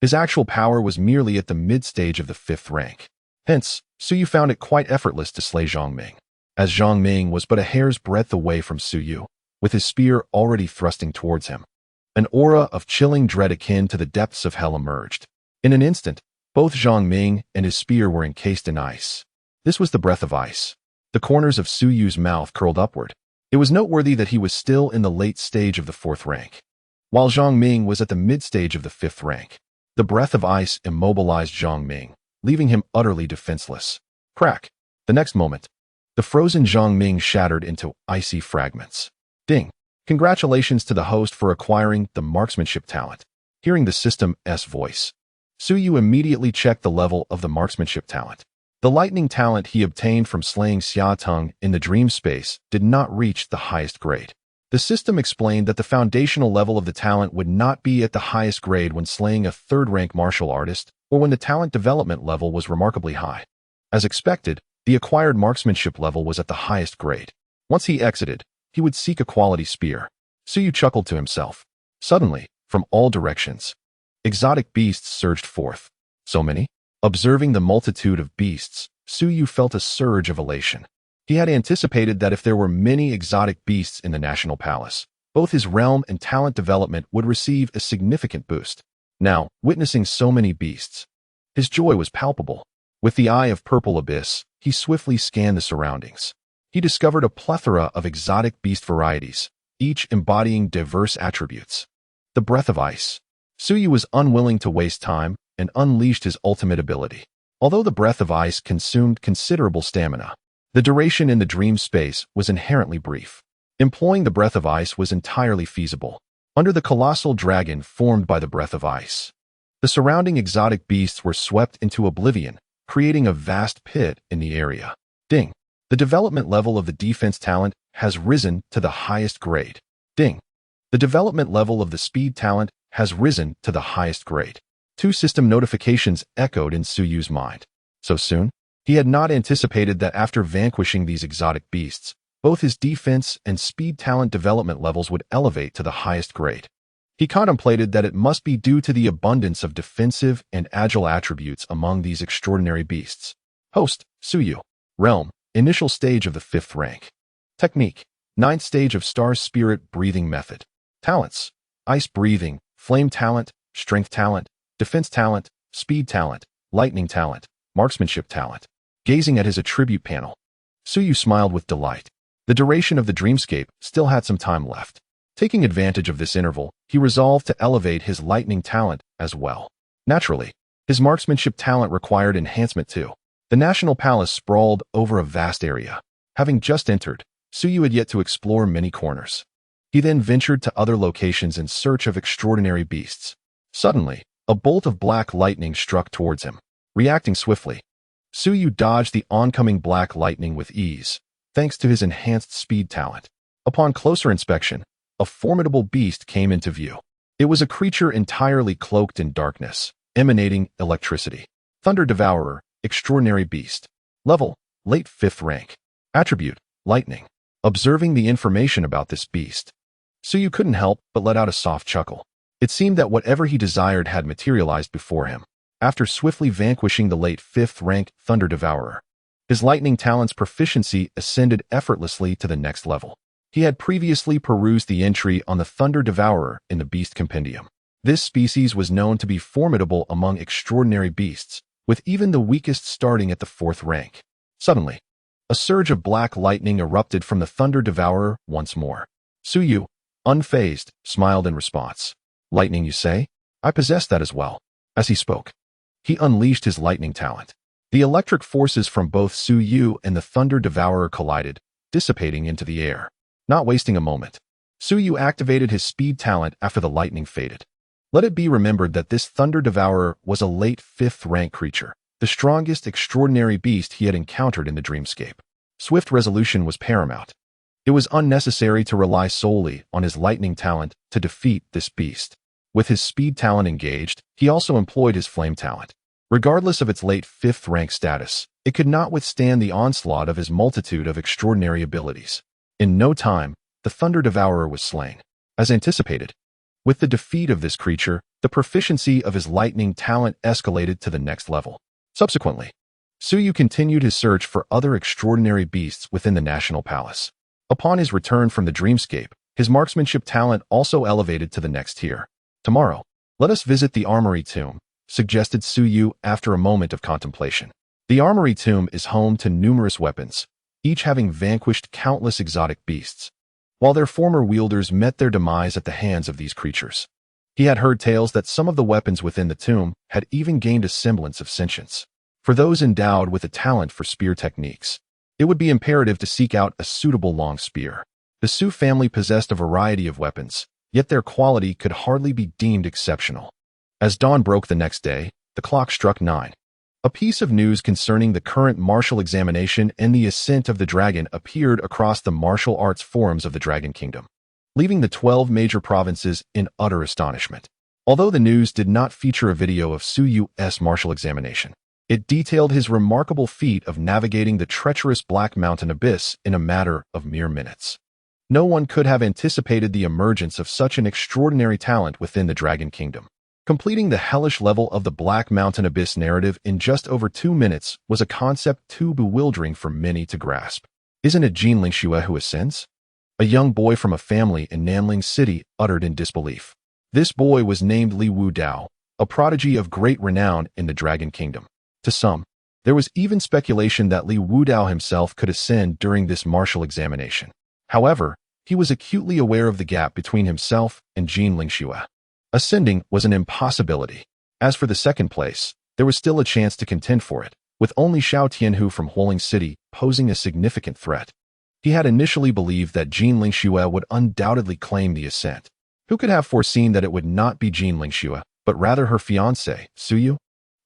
his actual power was merely at the mid-stage of the 5th rank. Hence, Su Yu found it quite effortless to slay Zhang Ming. As Zhang Ming was but a hair's breadth away from Su Yu, with his spear already thrusting towards him, an aura of chilling dread akin to the depths of hell emerged. In an instant, both Zhang Ming and his spear were encased in ice. This was the breath of ice. The corners of Su Yu's mouth curled upward. It was noteworthy that he was still in the late stage of the 4th rank, while Zhang Ming was at the mid-stage of the 5th rank. The breath of ice immobilized Zhang Ming, leaving him utterly defenseless. Crack! The next moment, the frozen Zhang Ming shattered into icy fragments. Ding! Congratulations to the host for acquiring the marksmanship talent. Hearing the system's voice, Su Yu immediately checked the level of the marksmanship talent. The lightning talent he obtained from slaying Xia Teng in the dream space did not reach the highest grade. The system explained that the foundational level of the talent would not be at the highest grade when slaying a 3rd rank martial artist or when the talent development level was remarkably high. As expected, the acquired marksmanship level was at the highest grade. Once he exited, he would seek a quality spear. Su Yu chuckled to himself. Suddenly, from all directions, exotic beasts surged forth. So many? Observing the multitude of beasts, Su Yu felt a surge of elation. He had anticipated that if there were many exotic beasts in the National Palace, both his realm and talent development would receive a significant boost. Now, witnessing so many beasts, his joy was palpable. With the Eye of Purple Abyss, he swiftly scanned the surroundings. He discovered a plethora of exotic beast varieties, each embodying diverse attributes. The breath of ice. Su Yu was unwilling to waste time and unleashed his ultimate ability. Although the breath of ice consumed considerable stamina, the duration in the dream space was inherently brief. Employing the breath of ice was entirely feasible. under the colossal dragon formed by the breath of ice. The surrounding exotic beasts were swept into oblivion, creating a vast pit in the area. Ding. The development level of the defense talent has risen to the highest grade. Ding. The development level of the speed talent has risen to the highest grade. Two system notifications echoed in Suyu's mind. So soon? He had not anticipated that after vanquishing these exotic beasts, both his defense and speed talent development levels would elevate to the highest grade. He contemplated that it must be due to the abundance of defensive and agile attributes among these extraordinary beasts. Host, Suyu. Realm, initial stage of the 5th rank. Technique, 9th stage of Star Spirit breathing method. Talents, ice breathing, flame talent, strength talent, defense talent, speed talent, lightning talent, marksmanship talent. Gazing at his attribute panel, Suyu smiled with delight. The duration of the dreamscape still had some time left. Taking advantage of this interval, he resolved to elevate his lightning talent as well. Naturally, his marksmanship talent required enhancement too. The National Palace sprawled over a vast area. Having just entered, Suyu had yet to explore many corners. He then ventured to other locations in search of extraordinary beasts. Suddenly, a bolt of black lightning struck towards him. Reacting swiftly, Suyu dodged the oncoming black lightning with ease, thanks to his enhanced speed talent. Upon closer inspection, a formidable beast came into view. It was a creature entirely cloaked in darkness, emanating electricity. Thunder Devourer, extraordinary beast. Level, late 5th rank. Attribute, lightning. Observing the information about this beast, Suyu couldn't help but let out a soft chuckle. It seemed that whatever he desired had materialized before him. After swiftly vanquishing the late 5th rank Thunder Devourer, his lightning talent's proficiency ascended effortlessly to the next level. He had previously perused the entry on the Thunder Devourer in the Beast Compendium. This species was known to be formidable among extraordinary beasts, with even the weakest starting at the 4th rank. Suddenly, a surge of black lightning erupted from the Thunder Devourer once more. Suyu, unfazed, smiled in response. Lightning, you say? I possess that as well. As he spoke, he unleashed his lightning talent. The electric forces from both Suyu and the Thunder Devourer collided, dissipating into the air. Not wasting a moment, Suyu activated his speed talent after the lightning faded. Let it be remembered that this Thunder Devourer was a late 5th rank creature, the strongest extraordinary beast he had encountered in the dreamscape. Swift resolution was paramount. It was unnecessary to rely solely on his lightning talent to defeat this beast. With his speed talent engaged, he also employed his flame talent. Regardless of its late 5th rank status, it could not withstand the onslaught of his multitude of extraordinary abilities. In no time, the Thunder Devourer was slain. As anticipated, with the defeat of this creature, the proficiency of his lightning talent escalated to the next level. Subsequently, Suyu continued his search for other extraordinary beasts within the National Palace. Upon his return from the dreamscape, his marksmanship talent also elevated to the next tier. Tomorrow, let us visit the Armory Tomb, suggested Suyu after a moment of contemplation. The Armory Tomb is home to numerous weapons, each having vanquished countless exotic beasts, while their former wielders met their demise at the hands of these creatures. He had heard tales that some of the weapons within the tomb had even gained a semblance of sentience. For those endowed with a talent for spear techniques, it would be imperative to seek out a suitable long spear. The Su family possessed a variety of weapons, yet their quality could hardly be deemed exceptional. As dawn broke the next day, the clock struck 9. A piece of news concerning the current martial examination and the ascent of the dragon appeared across the martial arts forums of the Dragon Kingdom, leaving the 12 major provinces in utter astonishment. Although the news did not feature a video of Suyu's martial examination, it detailed his remarkable feat of navigating the treacherous Black Mountain abyss in a matter of mere minutes. No one could have anticipated the emergence of such an extraordinary talent within the Dragon Kingdom. Completing the hellish level of the Black Mountain Abyss narrative in just over 2 minutes was a concept too bewildering for many to grasp. Isn't it Jin Lingxue who ascends? A young boy from a family in Nanling City uttered in disbelief. This boy was named Li Wudao, a prodigy of great renown in the Dragon Kingdom. To some, there was even speculation that Li Wudao himself could ascend during this martial examination. However, he was acutely aware of the gap between himself and Jin Lingxue. Ascending was an impossibility. As for the second place, there was still a chance to contend for it, with only Xiao Tianhu from Huoling City posing a significant threat. He had initially believed that Jin Lingxue would undoubtedly claim the ascent. Who could have foreseen that it would not be Jean Lingxue, but rather her fiancé, Su Yu?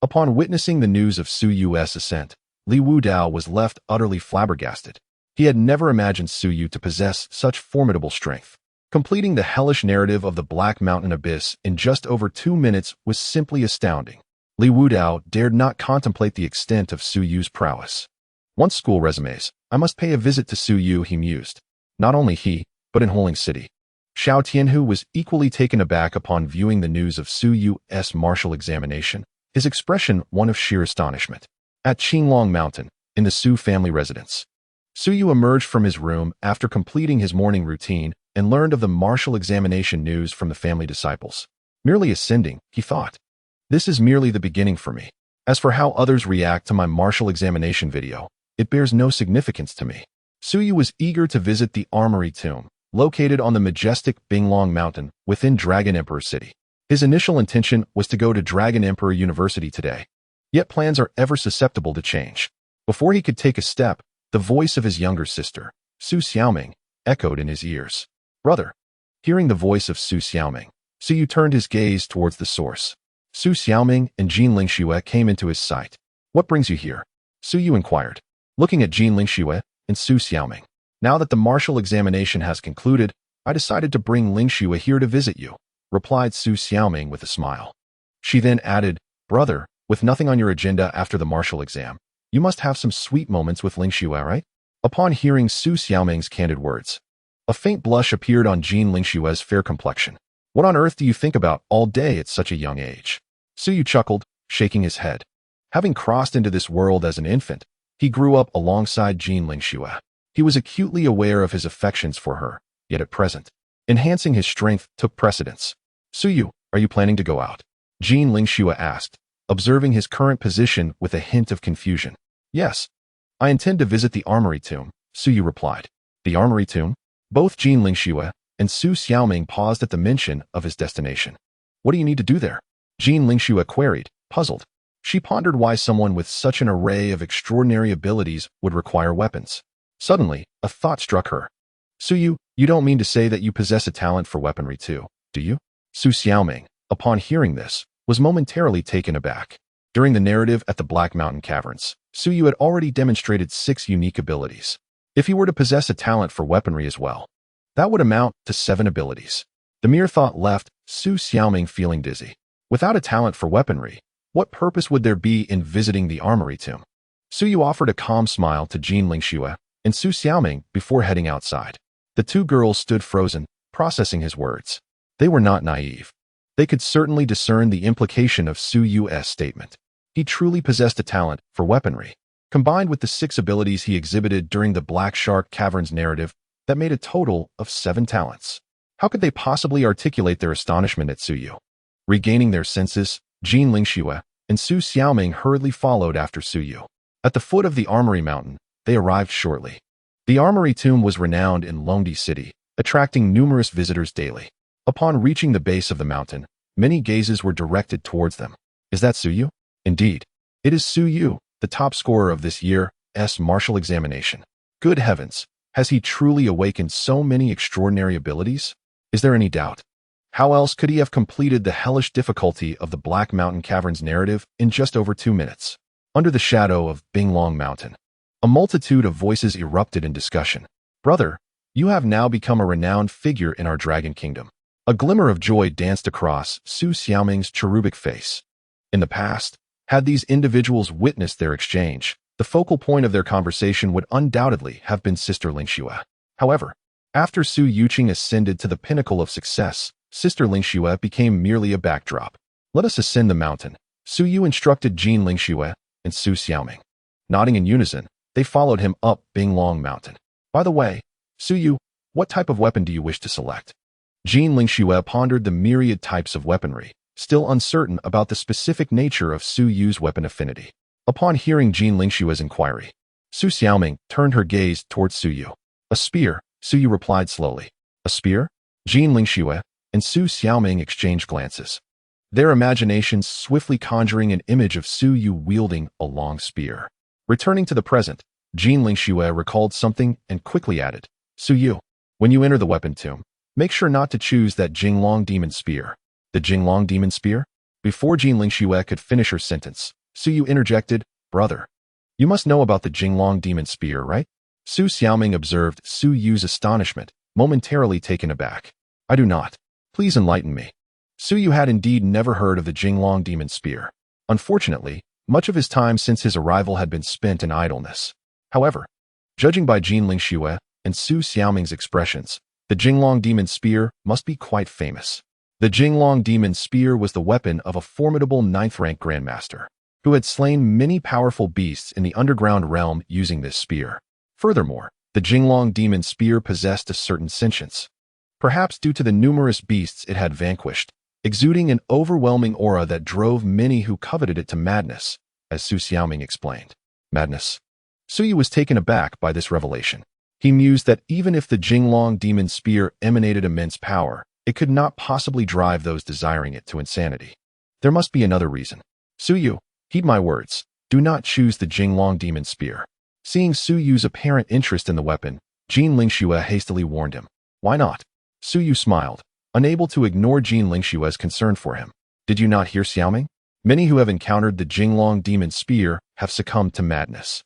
Upon witnessing the news of Su Yu's ascent, Li Wudao was left utterly flabbergasted. He had never imagined Su Yu to possess such formidable strength. Completing the hellish narrative of the Black Mountain Abyss in just over 2 minutes was simply astounding. Li Wudao dared not contemplate the extent of Su Yu's prowess. Once school resumes, I must pay a visit to Su Yu, he mused. Not only he, but in Holing City. Xiao Tianhu was equally taken aback upon viewing the news of Su Yu's martial examination, his expression one of sheer astonishment. At Qinglong Mountain, in the Su family residence, Su Yu emerged from his room after completing his morning routine and learned of the martial examination news from the family disciples. Merely ascending, he thought. This is merely the beginning for me. As for how others react to my martial examination video, it bears no significance to me. Su Yu was eager to visit the Armory Tomb, located on the majestic Binglong Mountain within Dragon Emperor City. His initial intention was to go to Dragon Emperor University today. Yet plans are ever susceptible to change. Before he could take a step, the voice of his younger sister, Su Xiaoming, echoed in his ears. Brother. Hearing the voice of Su Xiaoming, Su Yu turned his gaze towards the source. Su Xiaoming and Jean Lingxue came into his sight. What brings you here? Su Yu inquired, looking at Jean Lingxue and Su Xiaoming. Now that the martial examination has concluded, I decided to bring Lingxue here to visit you, replied Su Xiaoming with a smile. She then added, Brother, with nothing on your agenda after the martial exam, you must have some sweet moments with Lingxue, right? Upon hearing Su Xiaoming's candid words, a faint blush appeared on Jean Lingxue's fair complexion. What on earth do you think about all day at such a young age? Su Yu chuckled, shaking his head. Having crossed into this world as an infant, he grew up alongside Jean Lingxue. He was acutely aware of his affections for her, yet at present, enhancing his strength took precedence. Su Yu, are you planning to go out? Jean Lingxue asked, observing his current position with a hint of confusion. Yes. I intend to visit the Armory Tomb, Su Yu replied. The Armory Tomb? Both Jean Lingxue and Su Xiaoming paused at the mention of his destination. What do you need to do there? Jean Lingxue queried, puzzled. She pondered why someone with such an array of extraordinary abilities would require weapons. Suddenly, a thought struck her. Su Yu, you don't mean to say that you possess a talent for weaponry too, do you? Su Xiaoming, upon hearing this, was momentarily taken aback. During the narrative at the Black Mountain Caverns, Su Yu had already demonstrated 6 unique abilities. If he were to possess a talent for weaponry as well, that would amount to 7 abilities. The mere thought left Su Xiaoming feeling dizzy. Without a talent for weaponry, what purpose would there be in visiting the Armory Tomb? Su Yu offered a calm smile to Jean Lingxue and Su Xiaoming before heading outside. The 2 girls stood frozen, processing his words. They were not naive. They could certainly discern the implication of Su Yu's statement. He truly possessed a talent for weaponry, combined with the 6 abilities he exhibited during the Black Shark Caverns narrative that made a total of 7 talents. How could they possibly articulate their astonishment at Su Yu? Regaining their senses, Jean Lingxue and Su Xiaoming hurriedly followed after Su Yu. At the foot of the Armory Mountain, they arrived shortly. The Armory Tomb was renowned in Longdi City, attracting numerous visitors daily. Upon reaching the base of the mountain, many gazes were directed towards them. Is that Su Yu? Indeed. It is Su Yu, the top scorer of this year's martial examination. Good heavens, has he truly awakened so many extraordinary abilities? Is there any doubt? How else could he have completed the hellish difficulty of the Black Mountain Caverns narrative in just over 2 minutes? Under the shadow of Binglong Mountain, a multitude of voices erupted in discussion. Brother, you have now become a renowned figure in our Dragon Kingdom. A glimmer of joy danced across Su Xiaoming's cherubic face. In the past, had these individuals witnessed their exchange, the focal point of their conversation would undoubtedly have been Sister Lingxue. However, after Su Yuqing ascended to the pinnacle of success, Sister Lingxue became merely a backdrop. Let us ascend the mountain, Su Yu instructed Jean Lingxue and Su Xiaoming. Nodding in unison, they followed him up Binglong Mountain. By the way, Su Yu, what type of weapon do you wish to select? Jean Lingxue pondered the myriad types of weaponry, still uncertain about the specific nature of Su Yu's weapon affinity. Upon hearing Jean Lingxue's inquiry, Su Xiaoming turned her gaze towards Su Yu. A spear, Su Yu replied slowly. A spear? Jean Lingxue and Su Xiaoming exchanged glances, their imaginations swiftly conjuring an image of Su Yu wielding a long spear. Returning to the present, Jean Lingxue recalled something and quickly added, Su Yu, when you enter the weapon tomb, Make sure not to choose that Jinglong Demon Spear. The Jinglong Demon Spear? Before Jin Lingxue could finish her sentence, Su Yu interjected, "Brother, you must know about the Jinglong Demon Spear, right?" Su Xiaoming observed Su Yu's astonishment, momentarily taken aback. "I do not. Please enlighten me." Su Yu had indeed never heard of the Jinglong Demon Spear. Unfortunately, much of his time since his arrival had been spent in idleness. However, judging by Jin Lingxue and Su Xiaoming's expressions, the Jinglong Demon Spear must be quite famous. The Jinglong Demon Spear was the weapon of a formidable 9th-rank grandmaster, who had slain many powerful beasts in the underground realm using this spear. Furthermore, the Jinglong Demon Spear possessed a certain sentience, perhaps due to the numerous beasts it had vanquished, exuding an overwhelming aura that drove many who coveted it to madness, as Su Xiaoming explained. Madness. Su Yu was taken aback by this revelation. He mused that even if the Jinglong Demon Spear emanated immense power, it could not possibly drive those desiring it to insanity. There must be another reason. Su Yu, heed my words. Do not choose the Jinglong Demon Spear. Seeing Su Yu's apparent interest in the weapon, Jin Lingxue hastily warned him. Why not? Su Yu smiled, unable to ignore Jin Lingxue's concern for him. Did you not hear, Xiaoming? Many who have encountered the Jinglong Demon Spear have succumbed to madness.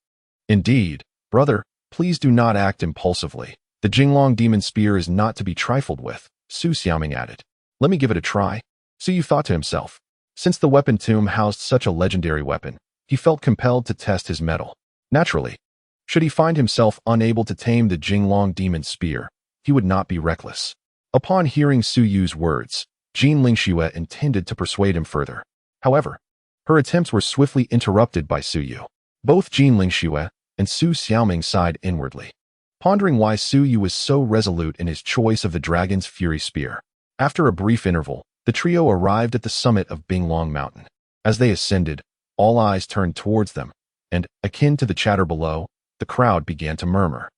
Indeed, brother, please do not act impulsively. The Jinglong Demon Spear is not to be trifled with, Su Xiaoming added. Let me give it a try. Su Yu thought to himself. Since the weapon tomb housed such a legendary weapon, he felt compelled to test his mettle. Naturally, should he find himself unable to tame the Jinglong Demon Spear, he would not be reckless. Upon hearing Su Yu's words, Jin Lingxue intended to persuade him further. However, her attempts were swiftly interrupted by Su Yu. Both Jin Lingxue and Su Xiaoming sighed inwardly, pondering why Su Yu was so resolute in his choice of the Dragon's Fury Spear. After a brief interval, the trio arrived at the summit of Binglong Mountain. As they ascended, all eyes turned towards them, and, akin to the chatter below, the crowd began to murmur.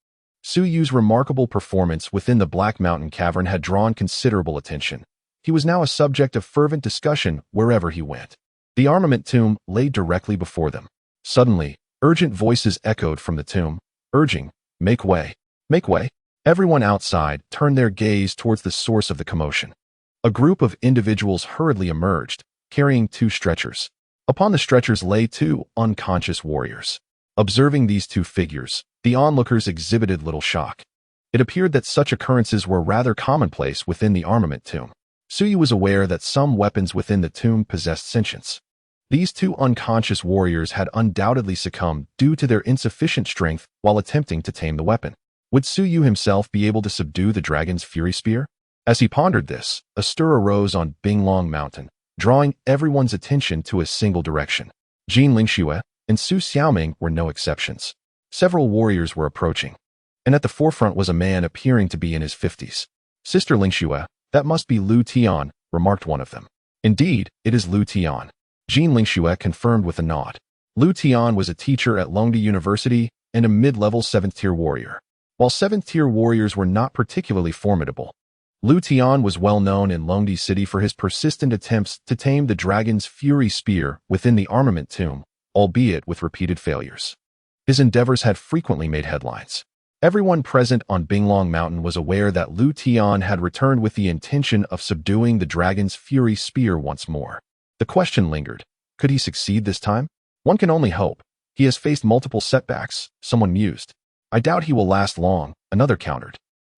Su Yu's remarkable performance within the Black Mountain Cavern had drawn considerable attention. He was now a subject of fervent discussion wherever he went. The armament tomb lay directly before them. Suddenly, urgent voices echoed from the tomb, urging, "Make way! Make way!" Everyone outside turned their gaze towards the source of the commotion. A group of individuals hurriedly emerged, carrying 2 stretchers. Upon the stretchers lay 2 unconscious warriors. Observing these 2 figures, the onlookers exhibited little shock. It appeared that such occurrences were rather commonplace within the armament tomb. Su Yu was aware that some weapons within the tomb possessed sentience. These 2 unconscious warriors had undoubtedly succumbed due to their insufficient strength while attempting to tame the weapon. Would Su Yu himself be able to subdue the Dragon's Fury Spear? As he pondered this, a stir arose on Binglong Mountain, drawing everyone's attention to a single direction. Jin Lingxue and Su Xiaoming were no exceptions. Several warriors were approaching, and at the forefront was a man appearing to be in his 50s. "Sister Lingxue, that must be Lu Tian," remarked one of them. "Indeed, it is Lu Tian," Jin Lingxue confirmed with a nod. Lu Tian was a teacher at Longdi University and a mid-level 7th-tier warrior. While 7th-tier warriors were not particularly formidable, Lu Tian was well known in Longdi City for his persistent attempts to tame the Dragon's Fury Spear within the armament tomb, albeit with repeated failures. His endeavors had frequently made headlines. Everyone present on Binglong Mountain was aware that Lu Tian had returned with the intention of subduing the Dragon's Fury Spear once more. The question lingered. Could he succeed this time? One can only hope. He has faced multiple setbacks, someone mused. I doubt he will last long, another countered.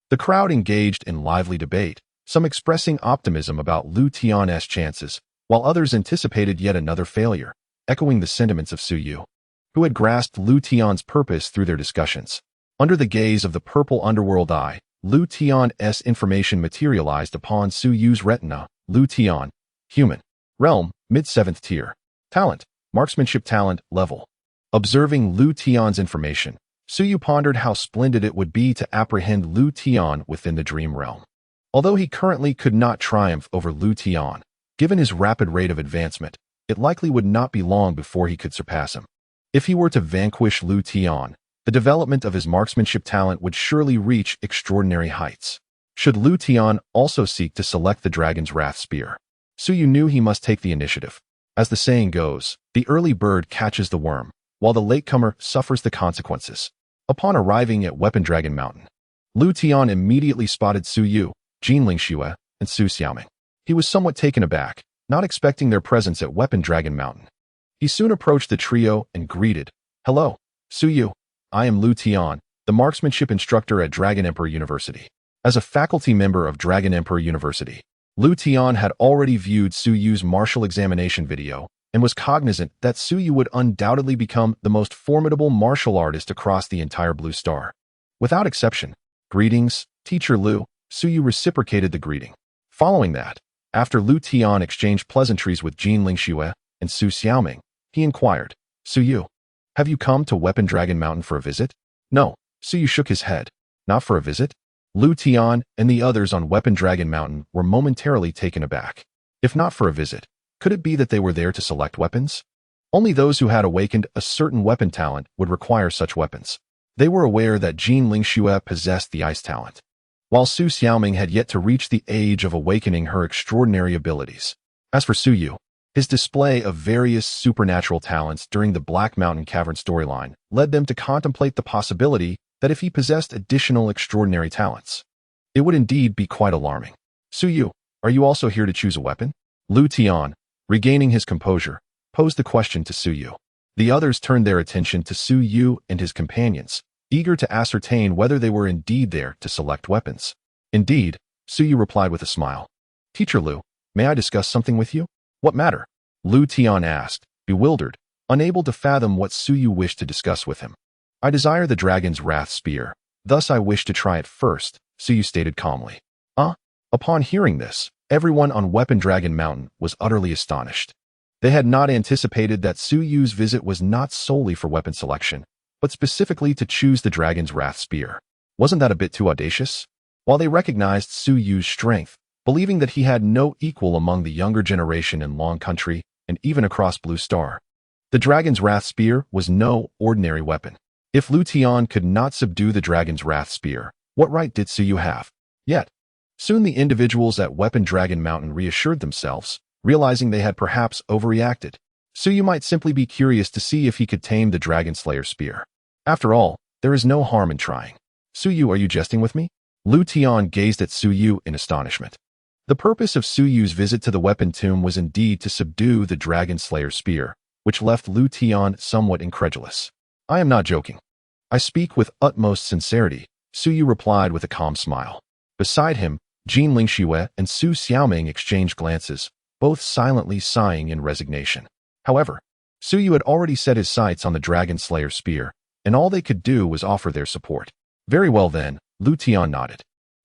The crowd engaged in lively debate, some expressing optimism about Lu Tian's chances, while others anticipated yet another failure, echoing the sentiments of Su Yu, who had grasped Lu Tian's purpose through their discussions. Under the gaze of the purple underworld eye, Lu Tian's information materialized upon Su Yu's retina. Lu Tian, human. Realm, mid-7th tier. Talent, marksmanship talent, level. Observing Lu Tian's information, Su Yu pondered how splendid it would be to apprehend Lu Tian within the dream realm. Although he currently could not triumph over Lu Tian, given his rapid rate of advancement, it likely would not be long before he could surpass him. If he were to vanquish Lu Tian, the development of his marksmanship talent would surely reach extraordinary heights. Should Lu Tian also seek to select the Dragon's Wrath Spear, Su Yu knew he must take the initiative. As the saying goes, the early bird catches the worm, while the latecomer suffers the consequences. Upon arriving at Weapon Dragon Mountain, Lu Tian immediately spotted Su Yu, Jin Lingxue, and Su Xiaoming. He was somewhat taken aback, not expecting their presence at Weapon Dragon Mountain. He soon approached the trio and greeted, "Hello, Su Yu. I am Lu Tian, the marksmanship instructor at Dragon Emperor University." As a faculty member of Dragon Emperor University, Lu Tian had already viewed Su Yu's martial examination video and was cognizant that Su Yu would undoubtedly become the most formidable martial artist across the entire Blue Star. Without exception, "Greetings, Teacher Lu," Su Yu reciprocated the greeting. Following that, after Lu Tian exchanged pleasantries with Jin Lingxue and Su Xiaoming, he inquired, "Su Yu, have you come to Weapon Dragon Mountain for a visit?" "No," Su Yu shook his head. "Not for a visit?" Lu Tian and the others on Weapon Dragon Mountain were momentarily taken aback. If not for a visit, could it be that they were there to select weapons? Only those who had awakened a certain weapon talent would require such weapons. They were aware that Jin Lingxue possessed the ice talent, while Su Xiaoming had yet to reach the age of awakening her extraordinary abilities. As for Su Yu, his display of various supernatural talents during the Black Mountain Cavern storyline led them to contemplate the possibility that if he possessed additional extraordinary talents, it would indeed be quite alarming. "Su Yu, are you also here to choose a weapon?" Lu Tian, regaining his composure, posed the question to Su Yu. The others turned their attention to Su Yu and his companions, eager to ascertain whether they were indeed there to select weapons. "Indeed," Su Yu replied with a smile. "Teacher Lu, may I discuss something with you?" "What matter?" Lu Tian asked, bewildered, unable to fathom what Su Yu wished to discuss with him. "I desire the dragon's wrath spear, thus I wish to try it first," Su Yu stated calmly. Upon hearing this, everyone on Weapon Dragon Mountain was utterly astonished. They had not anticipated that Su Yu's visit was not solely for weapon selection, but specifically to choose the dragon's wrath spear. Wasn't that a bit too audacious? While they recognized Su Yu's strength, believing that he had no equal among the younger generation in Long Country and even across Blue Star, the dragon's wrath spear was no ordinary weapon. If Lu Tian could not subdue the dragon's wrath spear, what right did Su Yu have? Yet, soon the individuals at Weapon Dragon Mountain reassured themselves, realizing they had perhaps overreacted. Su Yu might simply be curious to see if he could tame the Dragon Slayer spear. After all, there is no harm in trying. "Su Yu, are you jesting with me?" Lu Tian gazed at Su Yu in astonishment. The purpose of Su Yu's visit to the weapon tomb was indeed to subdue the Dragon Slayer spear, which left Lu Tian somewhat incredulous. "I am not joking. I speak with utmost sincerity," Su Yu replied with a calm smile. Beside him, Jin Lingxue and Su Xiaoming exchanged glances, both silently sighing in resignation. However, Su Yu had already set his sights on the Dragon Slayer spear, and all they could do was offer their support. "Very well then," Lu Tian nodded,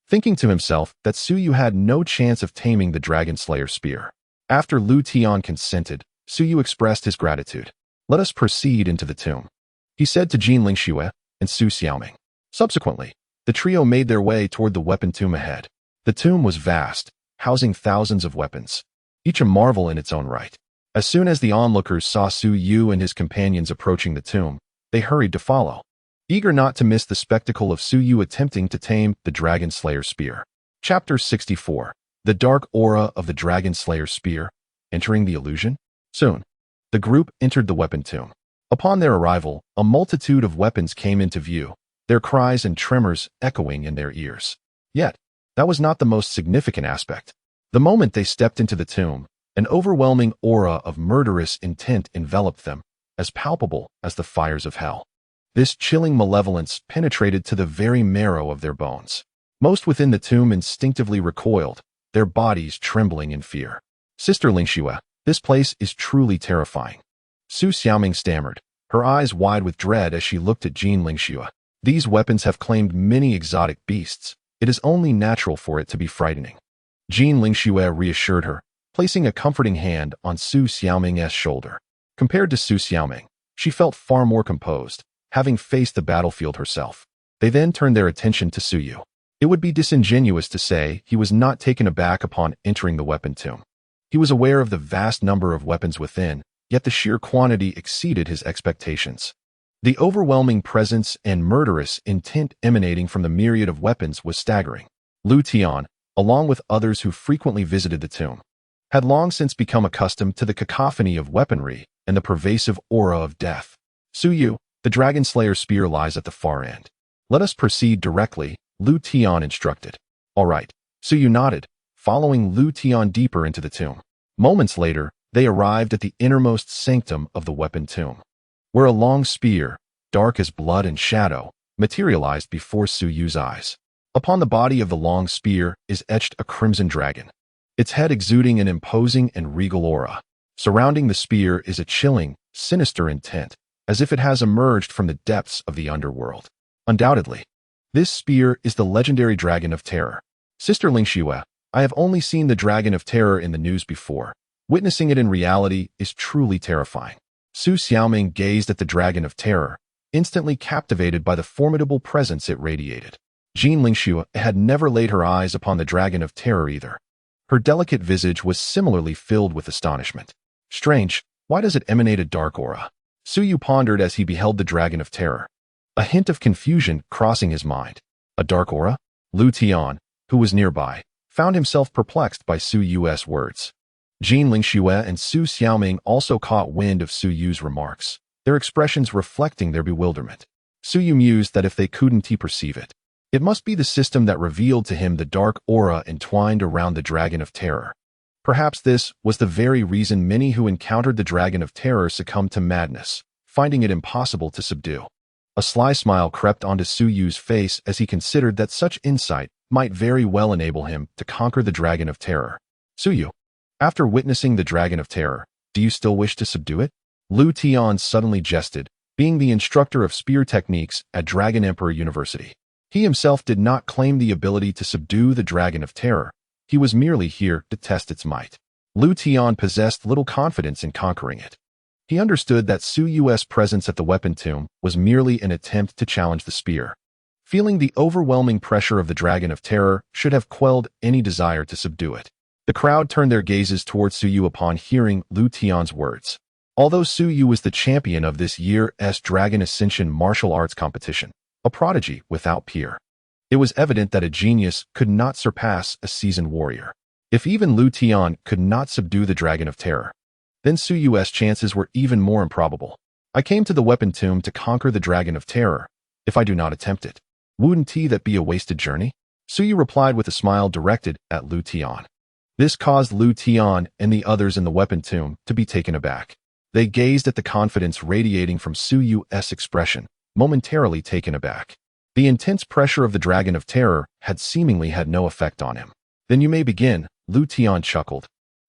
thinking to himself that Su Yu had no chance of taming the Dragon Slayer spear. After Lu Tian consented, Su Yu expressed his gratitude. "Let us proceed into the tomb," he said to Jin Lingxue and Su Xiaoming. Subsequently, the trio made their way toward the weapon tomb ahead. The tomb was vast, housing thousands of weapons, each a marvel in its own right. As soon as the onlookers saw Su Yu and his companions approaching the tomb, they hurried to follow, eager not to miss the spectacle of Su Yu attempting to tame the Dragon Slayer spear. Chapter 64. The Dark Aura of the Dragon Slayer Spear, Entering the Illusion? Soon, the group entered the weapon tomb. Upon their arrival, a multitude of weapons came into view, their cries and tremors echoing in their ears. Yet, that was not the most significant aspect. The moment they stepped into the tomb, an overwhelming aura of murderous intent enveloped them, as palpable as the fires of hell. This chilling malevolence penetrated to the very marrow of their bones. Most within the tomb instinctively recoiled, their bodies trembling in fear. "Sister Lingxue, this place is truly terrifying," Su Xiaoming stammered, her eyes wide with dread as she looked at Jin Lingxue. "These weapons have claimed many exotic beasts. It is only natural for it to be frightening." Jin Lingxue reassured her, placing a comforting hand on Su Xiaoming's shoulder. Compared to Su Xiaoming, she felt far more composed, having faced the battlefield herself. They then turned their attention to Su Yu. It would be disingenuous to say he was not taken aback upon entering the weapon tomb. He was aware of the vast number of weapons within, yet the sheer quantity exceeded his expectations. The overwhelming presence and murderous intent emanating from the myriad of weapons was staggering. Lu Tian, along with others who frequently visited the tomb, had long since become accustomed to the cacophony of weaponry and the pervasive aura of death. "Su Yu, the Dragon Slayer spear lies at the far end. Let us proceed directly," Lu Tian instructed. "All right," Suyu nodded, following Lu Tian deeper into the tomb. Moments later, they arrived at the innermost sanctum of the weapon tomb, where a long spear, dark as blood and shadow, materialized before Suyu's eyes. Upon the body of the long spear is etched a crimson dragon, its head exuding an imposing and regal aura. Surrounding the spear is a chilling, sinister intent, as if it has emerged from the depths of the underworld. Undoubtedly, this spear is the legendary Dragon of Terror. Sister Lingxue, I have only seen the Dragon of Terror in the news before. Witnessing it in reality is truly terrifying. Su Xiaoming gazed at the Dragon of Terror, instantly captivated by the formidable presence it radiated. Jean Lingxue had never laid her eyes upon the Dragon of Terror either. Her delicate visage was similarly filled with astonishment. Strange, why does it emanate a dark aura? Suyu pondered as he beheld the Dragon of Terror, a hint of confusion crossing his mind. A dark aura? Lu Tian, who was nearby, found himself perplexed by Suyu's words. Jean Lingxue and Su Xiaoming also caught wind of Suyu's remarks, their expressions reflecting their bewilderment. Suyu mused that if they couldn't perceive it, it must be the system that revealed to him the dark aura entwined around the Dragon of Terror. Perhaps this was the very reason many who encountered the Dragon of Terror succumbed to madness, finding it impossible to subdue. A sly smile crept onto Suyu's face as he considered that such insight might very well enable him to conquer the Dragon of Terror. Suyu, after witnessing the Dragon of Terror, do you still wish to subdue it? Lu Tian suddenly jested, being the instructor of spear techniques at Dragon Emperor University. He himself did not claim the ability to subdue the Dragon of Terror. He was merely here to test its might. Lu Tian possessed little confidence in conquering it. He understood that Suyu's presence at the weapon tomb was merely an attempt to challenge the spear. Feeling the overwhelming pressure of the Dragon of Terror should have quelled any desire to subdue it. The crowd turned their gazes towards Suyu upon hearing Lu Tian's words. Although Suyu was the champion of this year's Dragon Ascension martial arts competition, a prodigy without peer, it was evident that a genius could not surpass a seasoned warrior. If even Lu Tian could not subdue the Dragon of Terror, then Suyu's chances were even more improbable. I came to the weapon tomb to conquer the Dragon of Terror. If I do not attempt it, wouldn't that be a wasted journey? Suyu replied with a smile directed at Lu Tian. This caused Lu Tian and the others in the weapon tomb to be taken aback. They gazed at the confidence radiating from Suyu's expression, momentarily taken aback. The intense pressure of the Dragon of Terror had seemingly had no effect on him. Then you may begin, Lu Tian chuckled,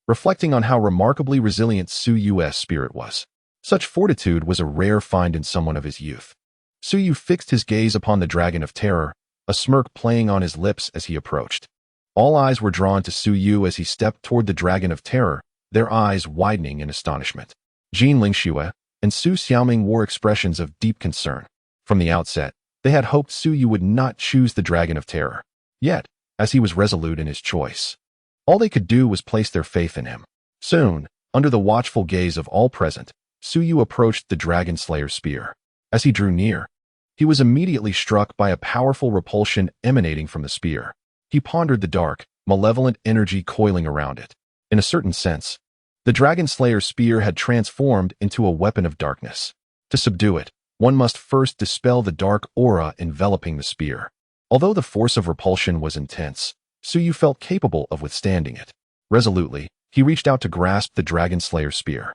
reflecting on how remarkably resilient Suyu's spirit was. Such fortitude was a rare find in someone of his youth. Suyu fixed his gaze upon the Dragon of Terror, a smirk playing on his lips as he approached. All eyes were drawn to Suyu as he stepped toward the Dragon of Terror, their eyes widening in astonishment. Jean Lingxue and Su Xiaoming wore expressions of deep concern. From the outset, they had hoped Suyu would not choose the Dragon of Terror. Yet, as he was resolute in his choice, all they could do was place their faith in him. Soon, under the watchful gaze of all present, Suyu approached the Dragon Slayer's spear. As he drew near, he was immediately struck by a powerful repulsion emanating from the spear. He pondered the dark, malevolent energy coiling around it. In a certain sense, the Dragon Slayer's spear had transformed into a weapon of darkness. To subdue it, one must first dispel the dark aura enveloping the spear. Although the force of repulsion was intense, Suyu felt capable of withstanding it. Resolutely, he reached out to grasp the Dragon Slayer's spear.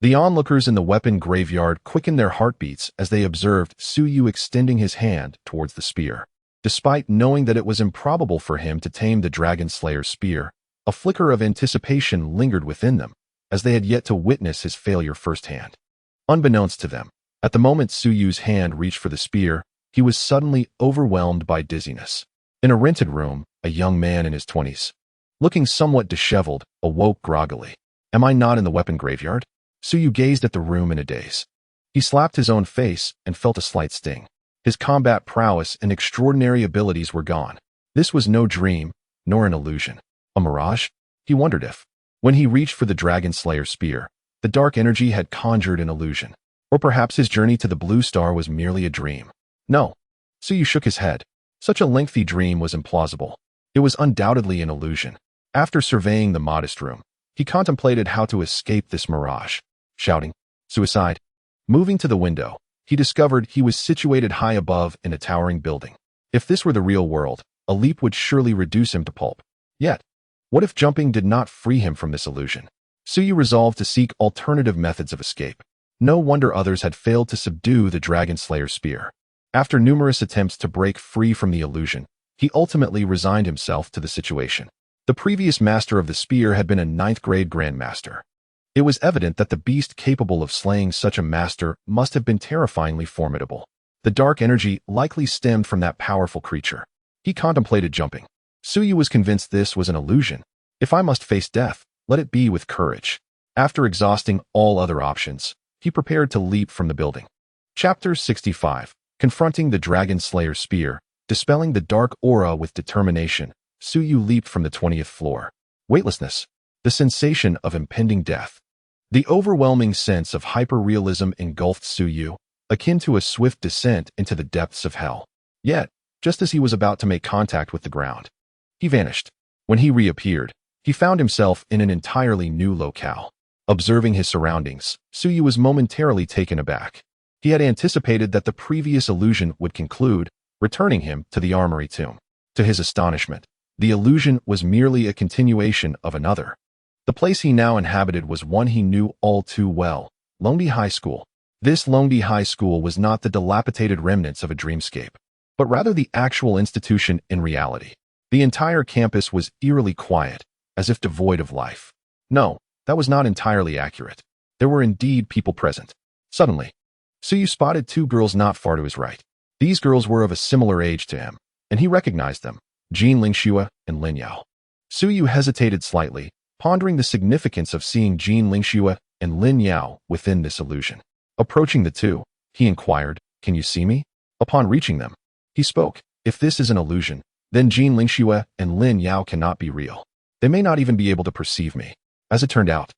The onlookers in the weapon graveyard quickened their heartbeats as they observed Suyu extending his hand towards the spear. Despite knowing that it was improbable for him to tame the Dragon Slayer's spear, a flicker of anticipation lingered within them, as they had yet to witness his failure firsthand. Unbeknownst to them, at the moment Suyu's hand reached for the spear, he was suddenly overwhelmed by dizziness. In a rented room, a young man in his 20s, looking somewhat disheveled, awoke groggily. Am I not in the weapon graveyard? Suyu gazed at the room in a daze. He slapped his own face and felt a slight sting. His combat prowess and extraordinary abilities were gone. This was no dream, nor an illusion. A mirage? He wondered if, when he reached for the Dragon Slayer's spear, the dark energy had conjured an illusion. Or perhaps his journey to the Blue Star was merely a dream. No. Suyu shook his head. Such a lengthy dream was implausible. It was undoubtedly an illusion. After surveying the modest room, he contemplated how to escape this mirage. Shouting, "Suicide!" Moving to the window, he discovered he was situated high above in a towering building. If this were the real world, a leap would surely reduce him to pulp. Yet, what if jumping did not free him from this illusion? Suyu resolved to seek alternative methods of escape. No wonder others had failed to subdue the Dragon Slayer's spear. After numerous attempts to break free from the illusion, he ultimately resigned himself to the situation. The previous master of the spear had been a 9th-grade grandmaster. It was evident that the beast capable of slaying such a master must have been terrifyingly formidable. The dark energy likely stemmed from that powerful creature. He contemplated jumping. Suyu was convinced this was an illusion. If I must face death, let it be with courage. After exhausting all other options, he prepared to leap from the building. Chapter 65. Confronting the Dragon Slayer's spear, dispelling the dark aura with determination, Suyu leaped from the 20th floor. Weightlessness. The sensation of impending death. The overwhelming sense of hyper-realism engulfed Suyu, akin to a swift descent into the depths of hell. Yet, just as he was about to make contact with the ground, he vanished. When he reappeared, he found himself in an entirely new locale. Observing his surroundings, Suyu was momentarily taken aback. He had anticipated that the previous illusion would conclude, returning him to the armory tomb. To his astonishment, the illusion was merely a continuation of another. The place he now inhabited was one he knew all too well, Longdi High School. This Longdi High School was not the dilapidated remnants of a dreamscape, but rather the actual institution in reality. The entire campus was eerily quiet, as if devoid of life. No, that was not entirely accurate. There were indeed people present. Suddenly, Suyu spotted 2 girls not far to his right. These girls were of a similar age to him, and he recognized them, Jean Lingxue and Lin Yao. Suyu hesitated slightly, pondering the significance of seeing Jean Lingxue and Lin Yao within this illusion. Approaching the two, he inquired, "Can you see me?" Upon reaching them, he spoke, "If this is an illusion, then Jean Lingxue and Lin Yao cannot be real. They may not even be able to perceive me." As it turned out,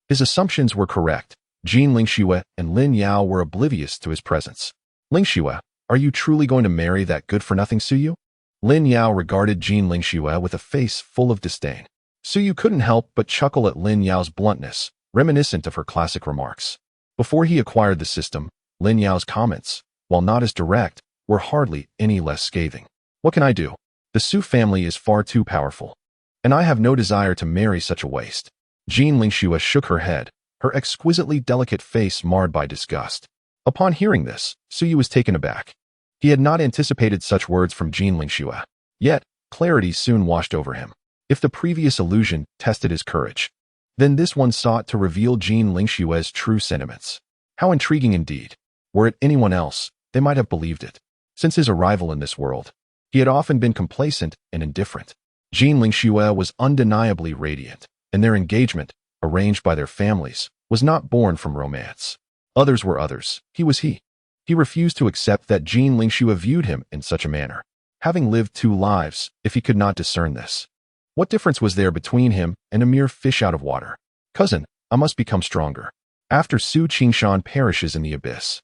his assumptions were correct. Jean Lingxue and Lin Yao were oblivious to his presence. "Lingxue, are you truly going to marry that good-for-nothing Suyu?" Lin Yao regarded Jean Lingxue with a face full of disdain. Suyu couldn't help but chuckle at Lin Yao's bluntness, reminiscent of her classic remarks. Before he acquired the system, Lin Yao's comments, while not as direct, were hardly any less scathing. "What can I do? The Su family is far too powerful, and I have no desire to marry such a waste." Jean Lingxue shook her head, her exquisitely delicate face marred by disgust. Upon hearing this, Suyu was taken aback. He had not anticipated such words from Jean Lingxue. Yet, clarity soon washed over him. If the previous illusion tested his courage, then this one sought to reveal Jean Lingxue's true sentiments. How intriguing indeed. Were it anyone else, they might have believed it. Since his arrival in this world, he had often been complacent and indifferent. Jean Lingxue was undeniably radiant, and their engagement, arranged by their families, was not born from romance. Others were others, he was he. He refused to accept that Jean Lingxue viewed him in such a manner, having lived 2 lives, if he could not discern this. What difference was there between him and a mere fish out of water? "Cousin, I must become stronger. After Su Qingshan perishes in the abyss,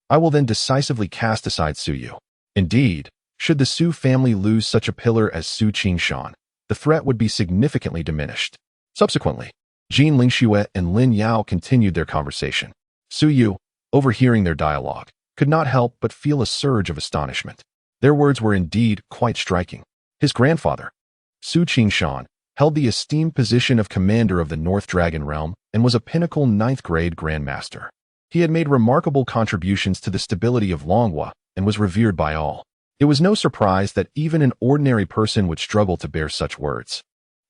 I will then decisively cast aside Suyu. Indeed, should the Su family lose such a pillar as Su Qingshan, the threat would be significantly diminished." Subsequently, Jean Lingxue and Lin Yao continued their conversation. Suyu, overhearing their dialogue, could not help but feel a surge of astonishment. Their words were indeed quite striking. His grandfather, Su Qingshan, held the esteemed position of commander of the North Dragon Realm and was a pinnacle 9th-grade grandmaster. He had made remarkable contributions to the stability of Longhua and was revered by all. It was no surprise that even an ordinary person would struggle to bear such words,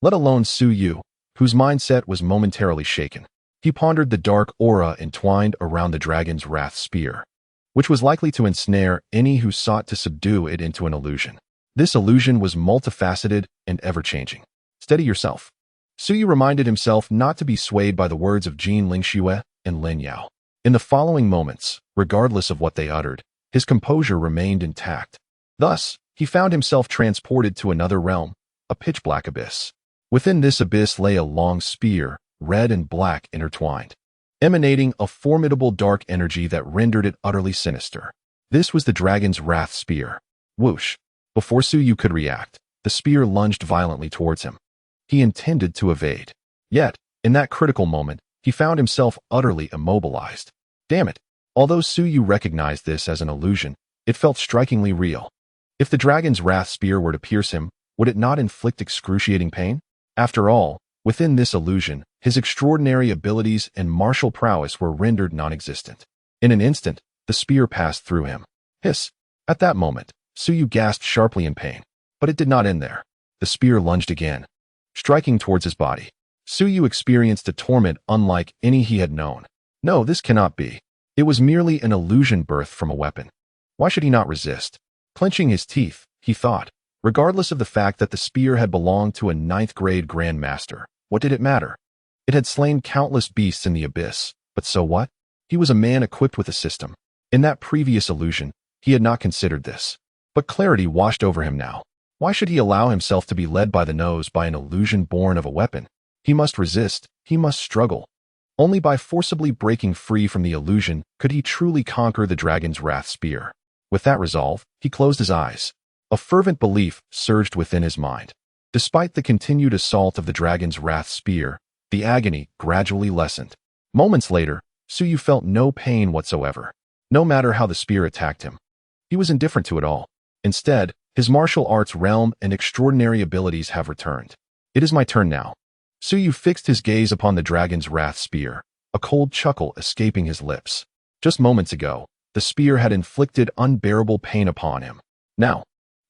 let alone Suyu, whose mindset was momentarily shaken. He pondered the dark aura entwined around the dragon's wrath spear, which was likely to ensnare any who sought to subdue it into an illusion. This illusion was multifaceted and ever-changing. "Steady yourself." Suyu reminded himself not to be swayed by the words of Jean Lingxue and Lin Yao. In the following moments, regardless of what they uttered, his composure remained intact. Thus, he found himself transported to another realm, a pitch-black abyss. Within this abyss lay a long spear, red and black intertwined, emanating a formidable dark energy that rendered it utterly sinister. This was the dragon's wrath spear. Whoosh! Before Suyu could react, the spear lunged violently towards him. He intended to evade. Yet, in that critical moment, he found himself utterly immobilized. Damn it! Although Suyu recognized this as an illusion, it felt strikingly real. If the dragon's wrath spear were to pierce him, would it not inflict excruciating pain? After all, within this illusion, his extraordinary abilities and martial prowess were rendered non-existent. In an instant, the spear passed through him. Hiss! At that moment, Suyu gasped sharply in pain. But it did not end there. The spear lunged again, striking towards his body. Suyu experienced a torment unlike any he had known. No, this cannot be. It was merely an illusion birthed from a weapon. Why should he not resist? Clenching his teeth, he thought, regardless of the fact that the spear had belonged to a ninth-grade grandmaster, what did it matter? It had slain countless beasts in the abyss, but so what? He was a man equipped with a system. In that previous illusion, he had not considered this. But clarity washed over him now. Why should he allow himself to be led by the nose by an illusion born of a weapon? He must resist, he must struggle. Only by forcibly breaking free from the illusion could he truly conquer the dragon's wrath spear. With that resolve, he closed his eyes. A fervent belief surged within his mind. Despite the continued assault of the dragon's wrath spear, the agony gradually lessened. Moments later, Suyu felt no pain whatsoever. No matter how the spear attacked him, he was indifferent to it all. Instead, his martial arts realm and extraordinary abilities have returned. It is my turn now. Suyu fixed his gaze upon the dragon's wrath spear, a cold chuckle escaping his lips. Just moments ago, the spear had inflicted unbearable pain upon him. Now,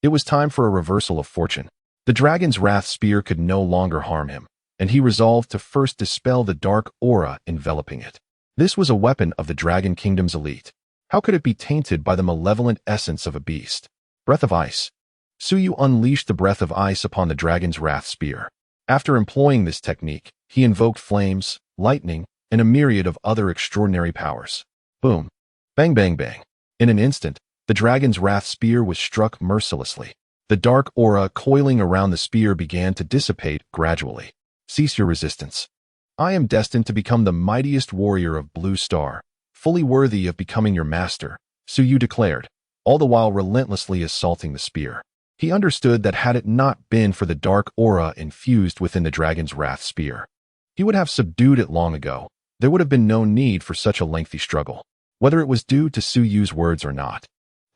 it was time for a reversal of fortune. The dragon's wrath spear could no longer harm him, and he resolved to first dispel the dark aura enveloping it. This was a weapon of the Dragon Kingdom's elite. How could it be tainted by the malevolent essence of a beast? Breath of ice. Suyu unleashed the breath of ice upon the dragon's wrath spear. After employing this technique, he invoked flames, lightning, and a myriad of other extraordinary powers. Boom. Bang bang bang. In an instant, the dragon's wrath spear was struck mercilessly. The dark aura coiling around the spear began to dissipate gradually. Cease your resistance. I am destined to become the mightiest warrior of Blue Star, fully worthy of becoming your master, Suyu declared, all the while relentlessly assaulting the spear. He understood that had it not been for the dark aura infused within the dragon's wrath spear, he would have subdued it long ago. There would have been no need for such a lengthy struggle, whether it was due to Suyu's words or not.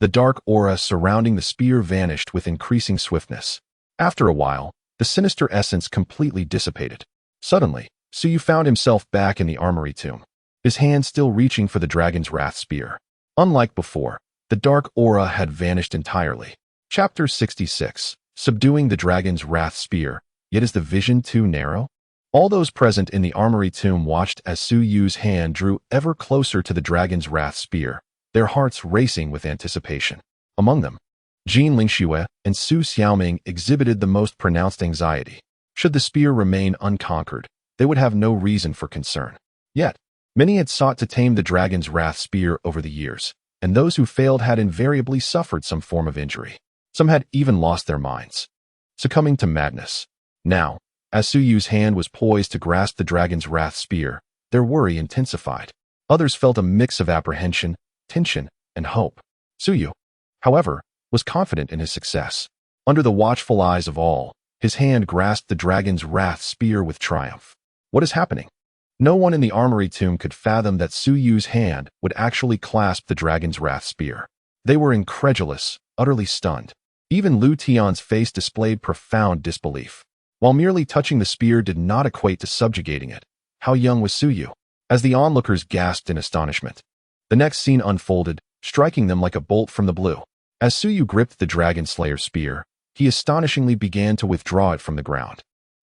The dark aura surrounding the spear vanished with increasing swiftness. After a while, the sinister essence completely dissipated. Suddenly, Suyu found himself back in the armory tomb, his hand still reaching for the dragon's wrath spear. Unlike before, the dark aura had vanished entirely. Chapter 66. Subduing the dragon's wrath spear. Yet is the vision too narrow? All those present in the armory tomb watched as Suyu's hand drew ever closer to the dragon's wrath spear, their hearts racing with anticipation. Among them, Jin Lingxue and Su Xiaoming exhibited the most pronounced anxiety. Should the spear remain unconquered, they would have no reason for concern. Yet, many had sought to tame the dragon's wrath spear over the years, and those who failed had invariably suffered some form of injury. Some had even lost their minds, succumbing to madness. Now, as Suyu's hand was poised to grasp the dragon's wrath spear, their worry intensified. Others felt a mix of apprehension, tension, and hope. Suyu, however, was confident in his success. Under the watchful eyes of all, his hand grasped the dragon's wrath spear with triumph. What is happening? No one in the armory tomb could fathom that Suyu's hand would actually clasp the dragon's wrath spear. They were incredulous, utterly stunned. Even Lu Tian's face displayed profound disbelief. While merely touching the spear did not equate to subjugating it, how young was Suyu? As the onlookers gasped in astonishment, the next scene unfolded, striking them like a bolt from the blue. As Suyu gripped the Dragon Slayer's spear, he astonishingly began to withdraw it from the ground.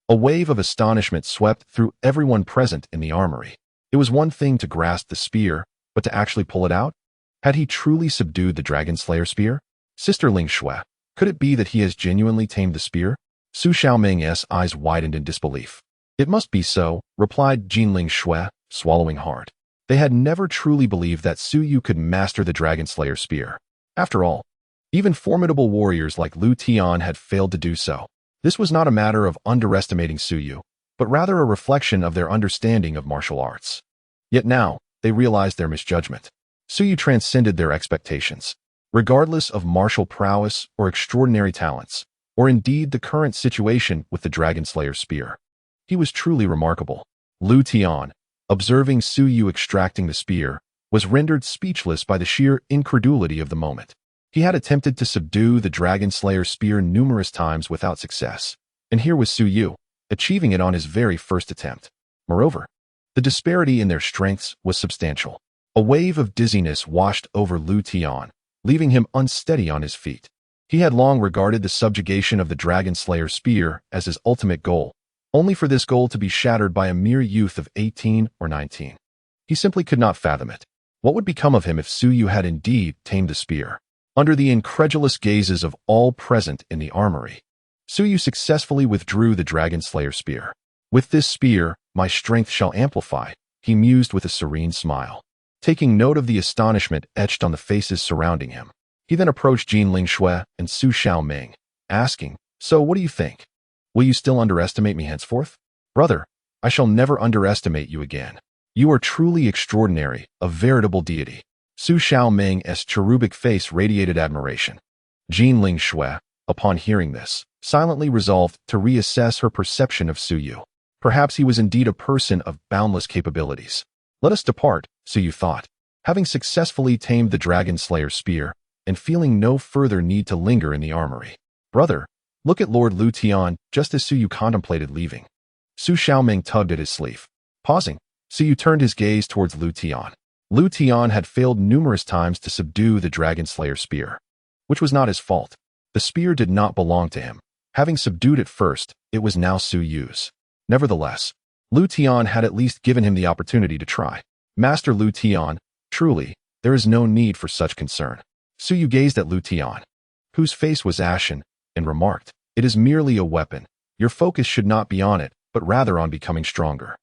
A wave of astonishment swept through everyone present in the armory. It was one thing to grasp the spear, but to actually pull it out? Had he truly subdued the Dragon Slayer spear? Sister Lingxue, could it be that he has genuinely tamed the spear? Su Xiaoming's eyes widened in disbelief. It must be so, replied Jin Lingxue, swallowing hard. They had never truly believed that Suyu could master the Dragon Slayer spear. After all, even formidable warriors like Lu Tian had failed to do so. This was not a matter of underestimating Suyu, but rather a reflection of their understanding of martial arts. Yet now, they realized their misjudgment. Suyu transcended their expectations. Regardless of martial prowess or extraordinary talents, or indeed the current situation with the Dragon Slayer spear, he was truly remarkable. Lu Tian, observing Suyu extracting the spear, was rendered speechless by the sheer incredulity of the moment. He had attempted to subdue the Dragon Slayer spear numerous times without success, and here was Su Yu, achieving it on his very first attempt. Moreover, the disparity in their strengths was substantial. A wave of dizziness washed over Lu Tian, leaving him unsteady on his feet. He had long regarded the subjugation of the Dragon Slayer spear as his ultimate goal, only for this goal to be shattered by a mere youth of 18 or 19. He simply could not fathom it. What would become of him if Su Yu had indeed tamed the spear? Under the incredulous gazes of all present in the armory, Su Yu successfully withdrew the Dragon Slayer spear. With this spear, my strength shall amplify, he mused with a serene smile. Taking note of the astonishment etched on the faces surrounding him, he then approached Jin Lingshui and Su Xiaoming, asking, "So what do you think? Will you still underestimate me henceforth?" "Brother, I shall never underestimate you again. You are truly extraordinary, a veritable deity." Su Xiaoming's cherubic face radiated admiration. Jin Lingshui, upon hearing this, silently resolved to reassess her perception of Su Yu. Perhaps he was indeed a person of boundless capabilities. "Let us depart," Su Yu thought. Having successfully tamed the Dragon Slayer spear, and feeling no further need to linger in the armory. "Brother, look at Lord Lu Tian," just as Su Yu contemplated leaving. Su Xiaoming tugged at his sleeve. Pausing, Su Yu turned his gaze towards Lu Tian. Lu Tian had failed numerous times to subdue the Dragon Slayer spear, which was not his fault. The spear did not belong to him. Having subdued it first, it was now Su Yu's. Nevertheless, Lu Tian had at least given him the opportunity to try. "Master Lu Tian, truly, there is no need for such concern." Su Yu gazed at Lu Tian, whose face was ashen, and remarked, "It is merely a weapon. Your focus should not be on it, but rather on becoming stronger."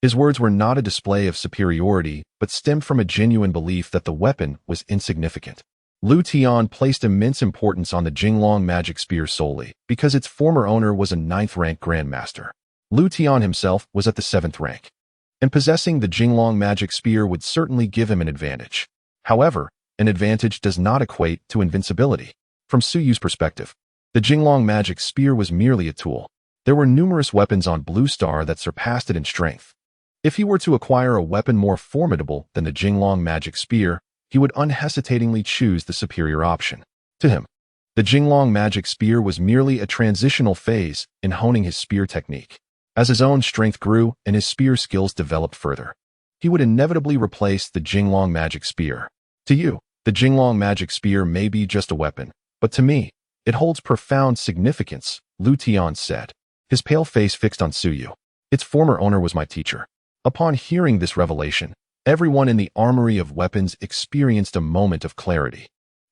His words were not a display of superiority, but stemmed from a genuine belief that the weapon was insignificant. Lu Tian placed immense importance on the Jinglong magic spear solely because its former owner was a 9th-rank grandmaster. Lu Tian himself was at the 7th rank, and possessing the Jinglong magic spear would certainly give him an advantage. However, an advantage does not equate to invincibility. From Su Yu's perspective, the Jinglong magic spear was merely a tool. There were numerous weapons on Blue Star that surpassed it in strength. If he were to acquire a weapon more formidable than the Jinglong magic spear, he would unhesitatingly choose the superior option. To him, the Jinglong magic spear was merely a transitional phase in honing his spear technique. As his own strength grew and his spear skills developed further, he would inevitably replace the Jinglong magic spear. To you, the Jinglong magic spear may be just a weapon, but to me, it holds profound significance, Lu Tian said, his pale face fixed on Su Yu. "Its former owner was my teacher." Upon hearing this revelation, everyone in the armory of weapons experienced a moment of clarity.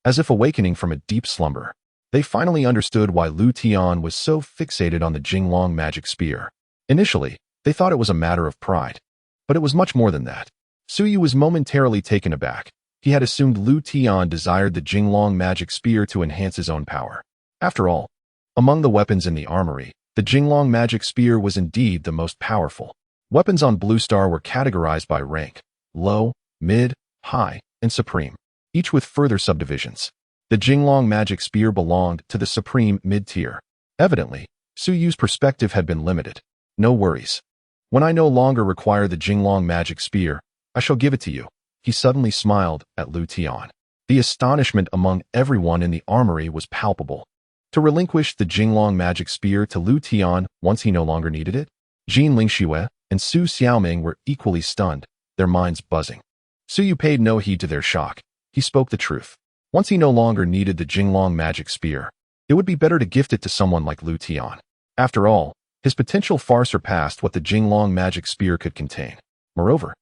As if awakening from a deep slumber, they finally understood why Lu Tian was so fixated on the Jinglong magic spear. Initially, they thought it was a matter of pride, but it was much more than that. Su Yu was momentarily taken aback. He had assumed Lu Tian desired the Jinglong magic spear to enhance his own power. After all, among the weapons in the armory, the Jinglong magic spear was indeed the most powerful. Weapons on Blue Star were categorized by rank: low, mid, high, and supreme, each with further subdivisions. The Jinglong magic spear belonged to the supreme mid-tier. Evidently, Su Yu's perspective had been limited. "No worries. When I no longer require the Jinglong magic spear, I shall give it to you." He suddenly smiled at Lu Tian. The astonishment among everyone in the armory was palpable. To relinquish the Jinglong magic spear to Lu Tian once he no longer needed it? Jin Lingshui and Su Xiaoming were equally stunned, their minds buzzing. Su Yu paid no heed to their shock. He spoke the truth. Once he no longer needed the Jinglong magic spear, it would be better to gift it to someone like Lu Tian. After all, his potential far surpassed what the Jinglong magic spear could contain. Moreover,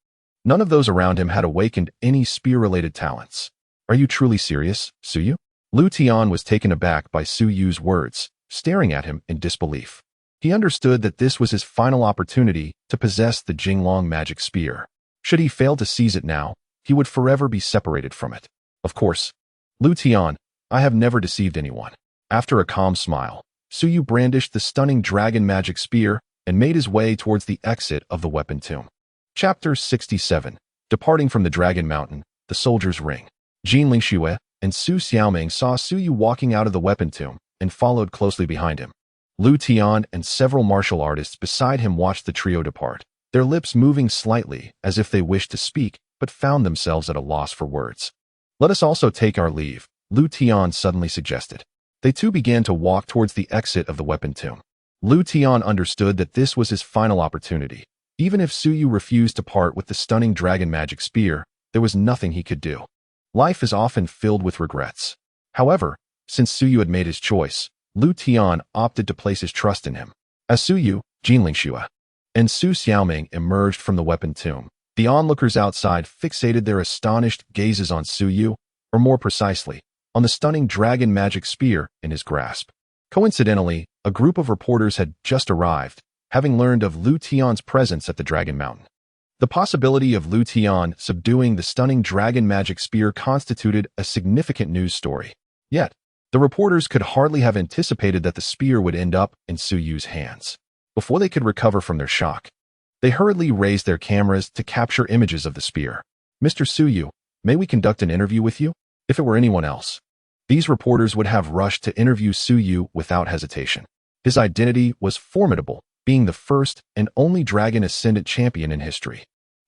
none of those around him had awakened any spear-related talents. "Are you truly serious, Su Yu?" Lu Tian was taken aback by Su Yu's words, staring at him in disbelief. He understood that this was his final opportunity to possess the Jinglong magic spear. Should he fail to seize it now, he would forever be separated from it. "Of course, Lu Tian, I have never deceived anyone." After a calm smile, Su Yu brandished the stunning dragon magic spear and made his way towards the exit of the weapon tomb. Chapter 67. Departing from the Dragon Mountain, the Soldier's Ring. Jin Lingshui and Su Xiaoming saw Su Yu walking out of the weapon tomb and followed closely behind him. Lu Tian and several martial artists beside him watched the trio depart, their lips moving slightly as if they wished to speak but found themselves at a loss for words. "Let us also take our leave," Lu Tian suddenly suggested. They two began to walk towards the exit of the weapon tomb. Lu Tian understood that this was his final opportunity. Even if Su Yu refused to part with the stunning dragon magic spear, there was nothing he could do. Life is often filled with regrets. However, since Su Yu had made his choice, Lu Tian opted to place his trust in him. As Su Yu, Jin Lingxue, and Su Xiaoming emerged from the weapon tomb, the onlookers outside fixated their astonished gazes on Su Yu, or more precisely, on the stunning dragon magic spear in his grasp. Coincidentally, a group of reporters had just arrived, having learned of Lu Tian's presence at the Dragon Mountain. The possibility of Lu Tian subduing the stunning dragon magic spear constituted a significant news story. Yet, the reporters could hardly have anticipated that the spear would end up in Su Yu's hands. Before they could recover from their shock, they hurriedly raised their cameras to capture images of the spear. "Mr. Su Yu, may we conduct an interview with you?" If it were anyone else, these reporters would have rushed to interview Su Yu without hesitation. His identity was formidable, being the first and only Dragon Ascendant champion in history.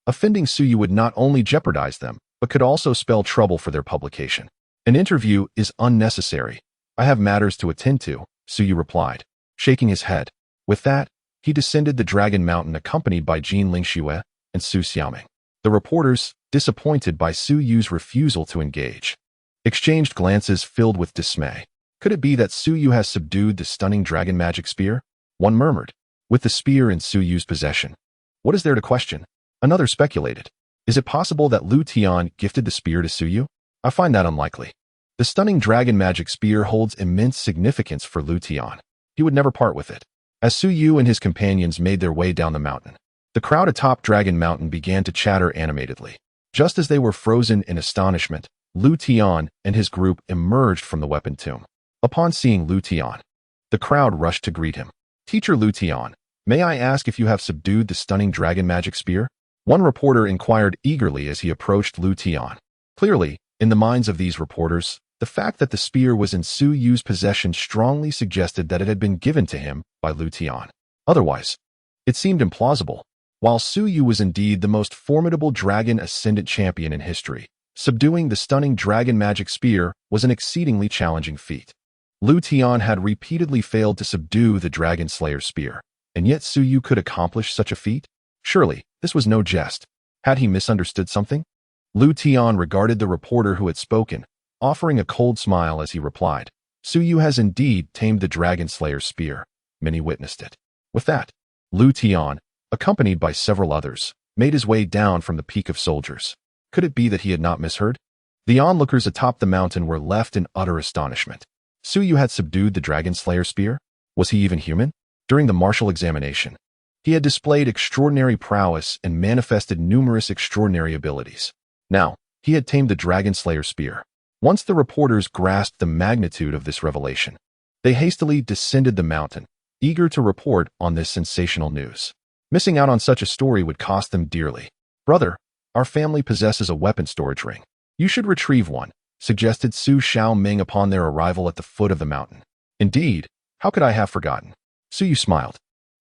Offending Su Yu would not only jeopardize them, but could also spell trouble for their publication. "An interview is unnecessary. I have matters to attend to," Su Yu replied, shaking his head. With that, he descended the Dragon Mountain accompanied by Jin Lingxue and Su Xiaoming. The reporters, disappointed by Su Yu's refusal to engage, exchanged glances filled with dismay. Could it be that Su Yu has subdued the stunning dragon magic spear? One murmured. With the spear in Su Yu's possession, what is there to question? Another speculated. Is it possible that Lu Tian gifted the spear to Su Yu? I find that unlikely. The stunning dragon magic spear holds immense significance for Lu Tian. He would never part with it. As Su Yu and his companions made their way down the mountain, the crowd atop Dragon Mountain began to chatter animatedly. Just as they were frozen in astonishment, Lu Tian and his group emerged from the weapon tomb. Upon seeing Lu Tian, the crowd rushed to greet him. "Teacher Lu Tian, may I ask if you have subdued the stunning dragon magic spear?" One reporter inquired eagerly as he approached Lu Tian. Clearly, in the minds of these reporters, the fact that the spear was in Su Yu's possession strongly suggested that it had been given to him by Lu Tian. Otherwise, it seemed implausible. While Su Yu was indeed the most formidable Dragon Ascendant champion in history, subduing the stunning dragon magic spear was an exceedingly challenging feat. Lu Tian had repeatedly failed to subdue the Dragon Slayer spear, and yet Su Yu could accomplish such a feat? Surely, this was no jest. Had he misunderstood something? Lu Tian regarded the reporter who had spoken, offering a cold smile as he replied, "Su Yu has indeed tamed the Dragon Slayer spear. Many witnessed it." With that, Lu Tian, accompanied by several others, made his way down from the peak of soldiers. Could it be that he had not misheard? The onlookers atop the mountain were left in utter astonishment. Su Yu had subdued the Dragon Slayer spear? Was he even human? During the martial examination, he had displayed extraordinary prowess and manifested numerous extraordinary abilities. Now, he had tamed the Dragon Slayer spear. Once the reporters grasped the magnitude of this revelation, they hastily descended the mountain, eager to report on this sensational news. Missing out on such a story would cost them dearly. "Brother, our family possesses a weapon storage ring. You should retrieve one," suggested Su Xiaoming upon their arrival at the foot of the mountain. "Indeed, how could I have forgotten?" Su Yu smiled.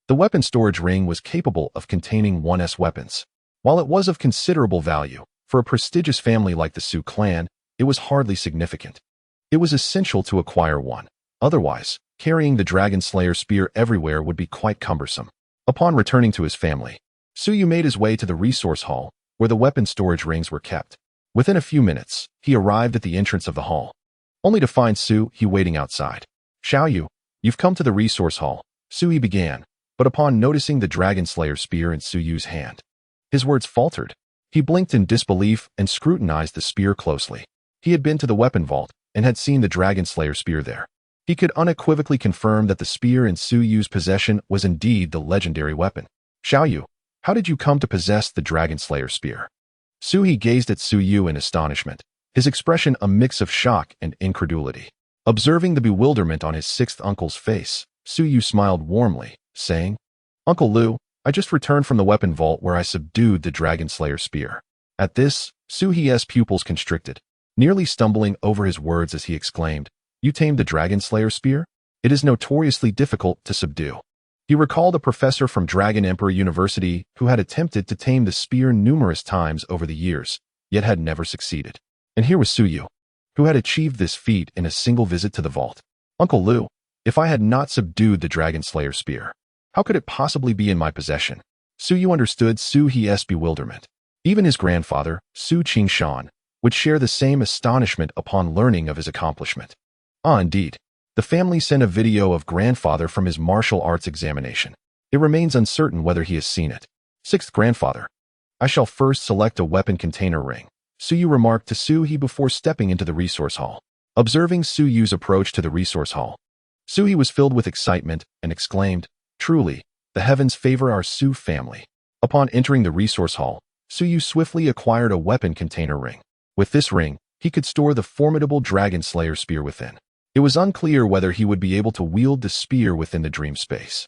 The weapon storage ring was capable of containing 1S weapons. While it was of considerable value, for a prestigious family like the Su clan, it was hardly significant. It was essential to acquire one. Otherwise, carrying the Dragon Slayer spear everywhere would be quite cumbersome. Upon returning to his family, Su Yu made his way to the resource hall, where the weapon storage rings were kept. Within a few minutes, he arrived at the entrance of the hall, only to find Su He waiting outside. "Xiao Yu, you've come to the resource hall," Su He began, but upon noticing the Dragon Slayer spear in Su Yu's hand, his words faltered. He blinked in disbelief and scrutinized the spear closely. He had been to the weapon vault and had seen the Dragon Slayer spear there. He could unequivocally confirm that the spear in Su Yu's possession was indeed the legendary weapon. "Xiao Yu, how did you come to possess the Dragon Slayer spear?" Su He gazed at Su Yu in astonishment, his expression a mix of shock and incredulity. Observing the bewilderment on his sixth uncle's face, Su Yu smiled warmly, saying, "Uncle Lu, I just returned from the weapon vault where I subdued the Dragon Slayer spear." At this, Su He's pupils constricted, nearly stumbling over his words as he exclaimed, "You tamed the Dragon Slayer spear? It is notoriously difficult to subdue." He recalled a professor from Dragon Emperor University who had attempted to tame the spear numerous times over the years, yet had never succeeded. And here was Su Yu, who had achieved this feat in a single visit to the vault. Uncle Lu, if I had not subdued the Dragon Slayer spear, how could it possibly be in my possession? Su Yu understood Su He's bewilderment. Even his grandfather, Su Qingshan, would share the same astonishment upon learning of his accomplishment. Ah, indeed. The family sent a video of grandfather from his martial arts examination. It remains uncertain whether he has seen it. Sixth grandfather. I shall first select a weapon container ring, Su Yu remarked to Su He before stepping into the resource hall. Observing Su Yu's approach to the resource hall, Su He was filled with excitement and exclaimed, "Truly, the heavens favor our Su family." Upon entering the resource hall, Su Yu swiftly acquired a weapon container ring. With this ring, he could store the formidable Dragon Slayer spear within. It was unclear whether he would be able to wield the spear within the dream space.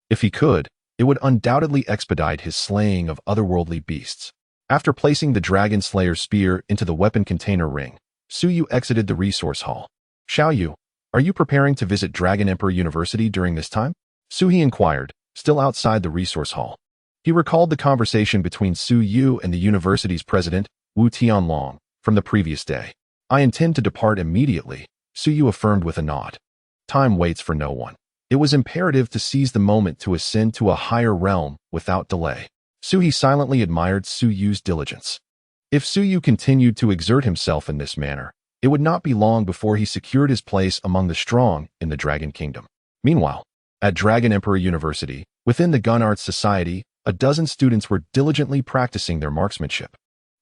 If he could, it would undoubtedly expedite his slaying of otherworldly beasts. After placing the Dragon Slayer spear into the weapon container ring, Su Yu exited the resource hall. Xiao Yu, are you preparing to visit Dragon Emperor University during this time? Su He inquired, still outside the resource hall. He recalled the conversation between Su Yu and the university's president, Wu Tianlong, from the previous day. I intend to depart immediately, Su Yu affirmed with a nod. Time waits for no one. It was imperative to seize the moment to ascend to a higher realm without delay. Su He silently admired Su Yu's diligence. If Su Yu continued to exert himself in this manner, it would not be long before he secured his place among the strong in the Dragon Kingdom. Meanwhile, at Dragon Emperor University, within the Gun Arts Society, a dozen students were diligently practicing their marksmanship.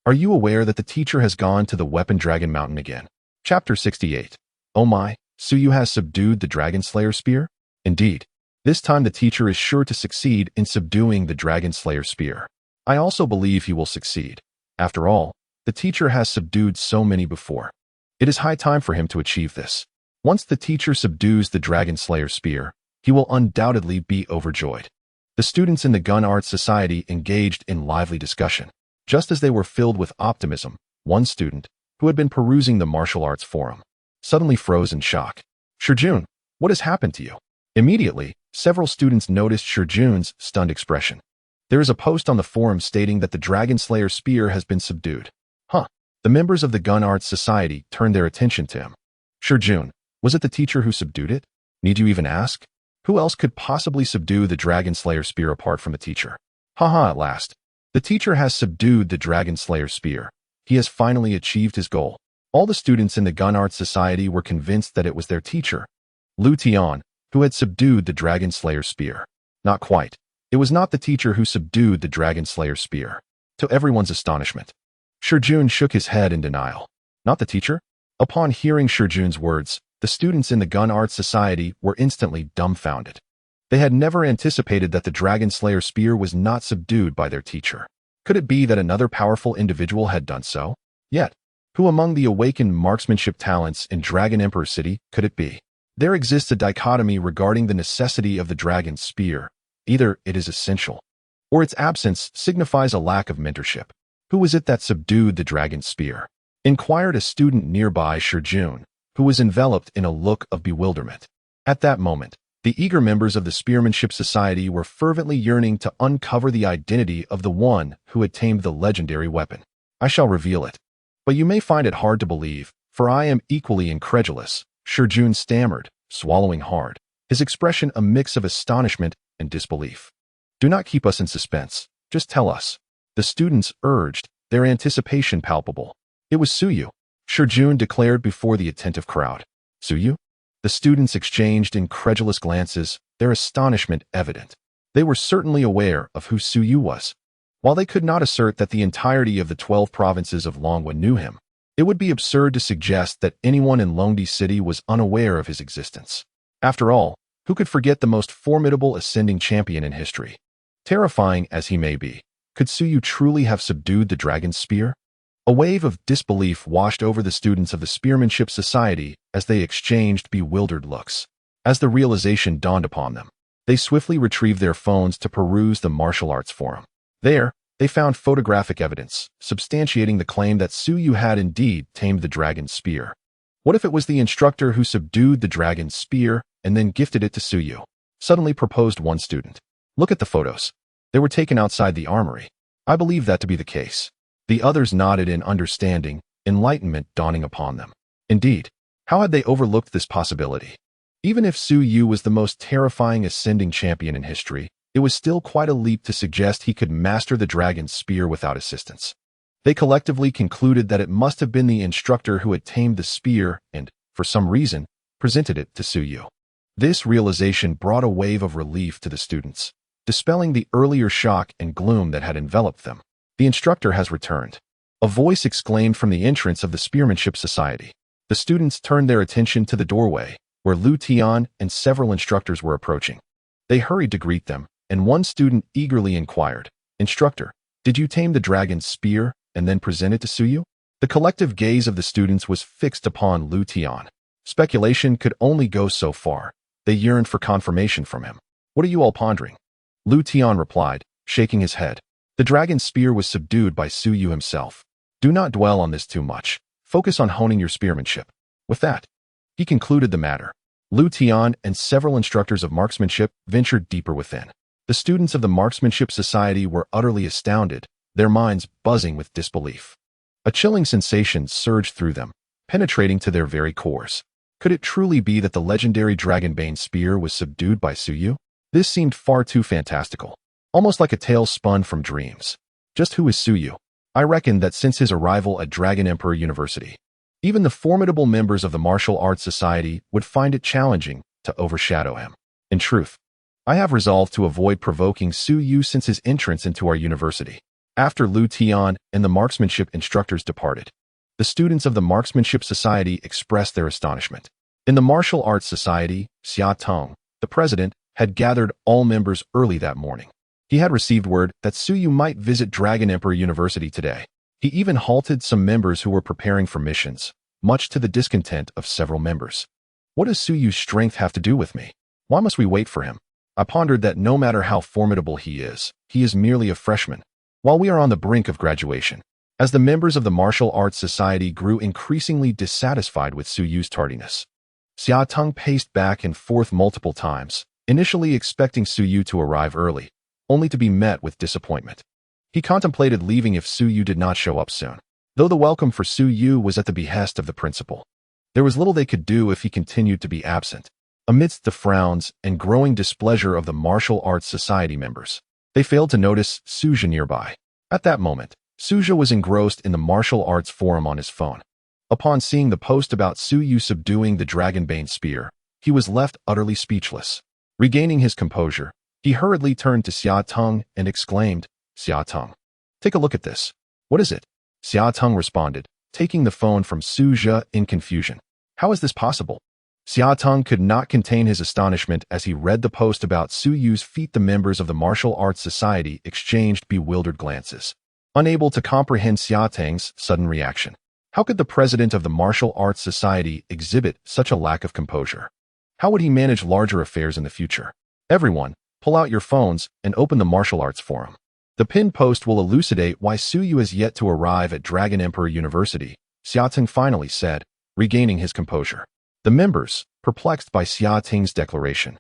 Are you aware that the teacher has gone to the Weapon Dragon Mountain again? Chapter 68. Oh my, Su Yu has subdued the Dragon Slayer spear? Indeed, this time the teacher is sure to succeed in subduing the Dragon Slayer spear. I also believe he will succeed. After all, the teacher has subdued so many before. It is high time for him to achieve this. Once the teacher subdues the Dragon Slayer spear, he will undoubtedly be overjoyed. The students in the Gun Arts Society engaged in lively discussion. Just as they were filled with optimism, one student, who had been perusing the martial arts forum, suddenly froze in shock. Shijun, what has happened to you? Immediately, several students noticed Shijun's stunned expression. There is a post on the forum stating that the Dragon Slayer spear has been subdued. Huh. The members of the Gun Arts Society turned their attention to him. Shijun, was it the teacher who subdued it? Need you even ask? Who else could possibly subdue the Dragon Slayer spear apart from the teacher? Haha, at last. The teacher has subdued the Dragon Slayer spear. He has finally achieved his goal. All the students in the Gun Arts Society were convinced that it was their teacher, Lu Tian, who had subdued the Dragon Slayer spear. Not quite. It was not the teacher who subdued the Dragon Slayer spear. To everyone's astonishment, Shijun shook his head in denial. Not the teacher? Upon hearing Shijun's words, the students in the Gun Arts Society were instantly dumbfounded. They had never anticipated that the Dragon Slayer spear was not subdued by their teacher. Could it be that another powerful individual had done so? Yet, who among the awakened marksmanship talents in Dragon Emperor City could it be? There exists a dichotomy regarding the necessity of the dragon spear. Either it is essential, or its absence signifies a lack of mentorship. Who was it that subdued the dragon spear? Inquired a student nearby, Shijun, who was enveloped in a look of bewilderment. At that moment, the eager members of the Spearmanship Society were fervently yearning to uncover the identity of the one who had tamed the legendary weapon. I shall reveal it. But you may find it hard to believe, for I am equally incredulous, Shijun stammered, swallowing hard, his expression a mix of astonishment and disbelief. Do not keep us in suspense, just tell us. The students urged, their anticipation palpable. It was Su Yu, Shijun declared before the attentive crowd. Su Yu? The students exchanged incredulous glances, their astonishment evident. They were certainly aware of who Su Yu was. While they could not assert that the entirety of the 12 provinces of Longwa knew him, it would be absurd to suggest that anyone in Longdi City was unaware of his existence. After all, who could forget the most formidable ascending champion in history? Terrifying as he may be, could Su Yu truly have subdued the dragon's spear? A wave of disbelief washed over the students of the Spearmanship Society as they exchanged bewildered looks. As the realization dawned upon them, they swiftly retrieved their phones to peruse the martial arts forum. There, they found photographic evidence, substantiating the claim that Su Yu had indeed tamed the dragon's spear. What if it was the instructor who subdued the dragon's spear and then gifted it to Su Yu? Suddenly proposed one student. Look at the photos. They were taken outside the armory. I believe that to be the case. The others nodded in understanding, enlightenment dawning upon them. Indeed, how had they overlooked this possibility? Even if Su Yu was the most terrifying ascending champion in history, it was still quite a leap to suggest he could master the dragon's spear without assistance. They collectively concluded that it must have been the instructor who had tamed the spear and, for some reason, presented it to Su Yu. This realization brought a wave of relief to the students, dispelling the earlier shock and gloom that had enveloped them. The instructor has returned. A voice exclaimed from the entrance of the Spearmanship Society. The students turned their attention to the doorway, where Lu Tian and several instructors were approaching. They hurried to greet them, and one student eagerly inquired, "Instructor, did you tame the dragon's spear and then present it to Su Yu?" The collective gaze of the students was fixed upon Lu Tian. Speculation could only go so far. They yearned for confirmation from him. "What are you all pondering?" Lu Tian replied, shaking his head. "The dragon's spear was subdued by Su Yu himself. Do not dwell on this too much. Focus on honing your spearmanship." With that, he concluded the matter. Lu Tian and several instructors of marksmanship ventured deeper within. The students of the Marksmanship Society were utterly astounded, their minds buzzing with disbelief. A chilling sensation surged through them, penetrating to their very cores. Could it truly be that the legendary Dragonbane spear was subdued by Su Yu? This seemed far too fantastical, almost like a tale spun from dreams. Just who is Su Yu? I reckon that since his arrival at Dragon Emperor University, even the formidable members of the Martial Arts Society would find it challenging to overshadow him. In truth, I have resolved to avoid provoking Su Yu since his entrance into our university. After Lu Tian and the marksmanship instructors departed, the students of the Marksmanship Society expressed their astonishment. In the Martial Arts Society, Xia Tong, the president, had gathered all members early that morning. He had received word that Su Yu might visit Dragon Emperor University today. He even halted some members who were preparing for missions, much to the discontent of several members. What does Su Yu's strength have to do with me? Why must we wait for him? I pondered that no matter how formidable he is merely a freshman, while we are on the brink of graduation. As the members of the Martial Arts Society grew increasingly dissatisfied with Su Yu's tardiness, Xia Tong paced back and forth multiple times, initially expecting Su Yu to arrive early, only to be met with disappointment. He contemplated leaving if Su Yu did not show up soon. Though the welcome for Su Yu was at the behest of the principal, there was little they could do if he continued to be absent. Amidst the frowns and growing displeasure of the Martial Arts Society members, they failed to notice Suja nearby. At that moment, Suja was engrossed in the martial arts forum on his phone. Upon seeing the post about Su Yu subduing the Dragonbane spear, he was left utterly speechless. Regaining his composure, he hurriedly turned to Xia Tong and exclaimed, "Xia Tong, take a look at this." "What is it?" Xia Tong responded, taking the phone from Suja in confusion. "How is this possible?" Xia Tong could not contain his astonishment as he read the post about Su Yu's feat. The members of the Martial Arts Society exchanged bewildered glances, unable to comprehend Xia Tong's sudden reaction. How could the president of the Martial Arts Society exhibit such a lack of composure? How would he manage larger affairs in the future? Everyone, pull out your phones and open the Martial Arts Forum. The pinned post will elucidate why Su Yu has yet to arrive at Dragon Emperor University, Xia Tong finally said, regaining his composure. The members, perplexed by Xia Tong's declaration,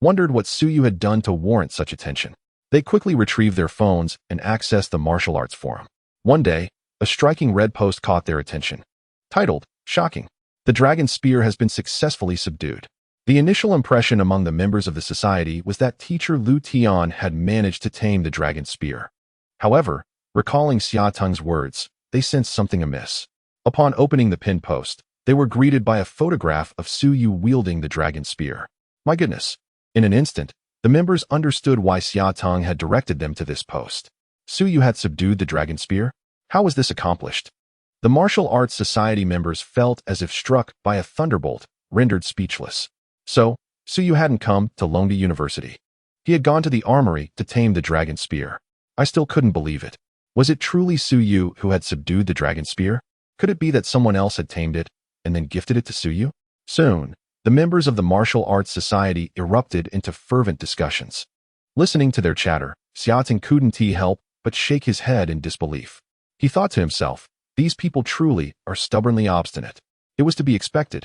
wondered what Su Yu had done to warrant such attention. They quickly retrieved their phones and accessed the Martial Arts Forum. One day, a striking red post caught their attention. Titled, "Shocking. The Dragon Spear has been successfully subdued." The initial impression among the members of the society was that teacher Lu Tian had managed to tame the Dragon Spear. However, recalling Xia Tong's words, they sensed something amiss. Upon opening the pinned post, they were greeted by a photograph of Su Yu wielding the Dragon Spear. My goodness! In an instant, the members understood why Xia Tong had directed them to this post. Su Yu had subdued the Dragon Spear? How was this accomplished? The Martial Arts Society members felt as if struck by a thunderbolt, rendered speechless. So, Su Yu hadn't come to Longdi University. He had gone to the armory to tame the Dragon Spear. I still couldn't believe it. Was it truly Su Yu who had subdued the Dragon Spear? Could it be that someone else had tamed it and then gifted it to Su Yu? Soon, the members of the Martial Arts Society erupted into fervent discussions. Listening to their chatter, Xia Tong couldn't help but shake his head in disbelief. He thought to himself, these people truly are stubbornly obstinate. It was to be expected.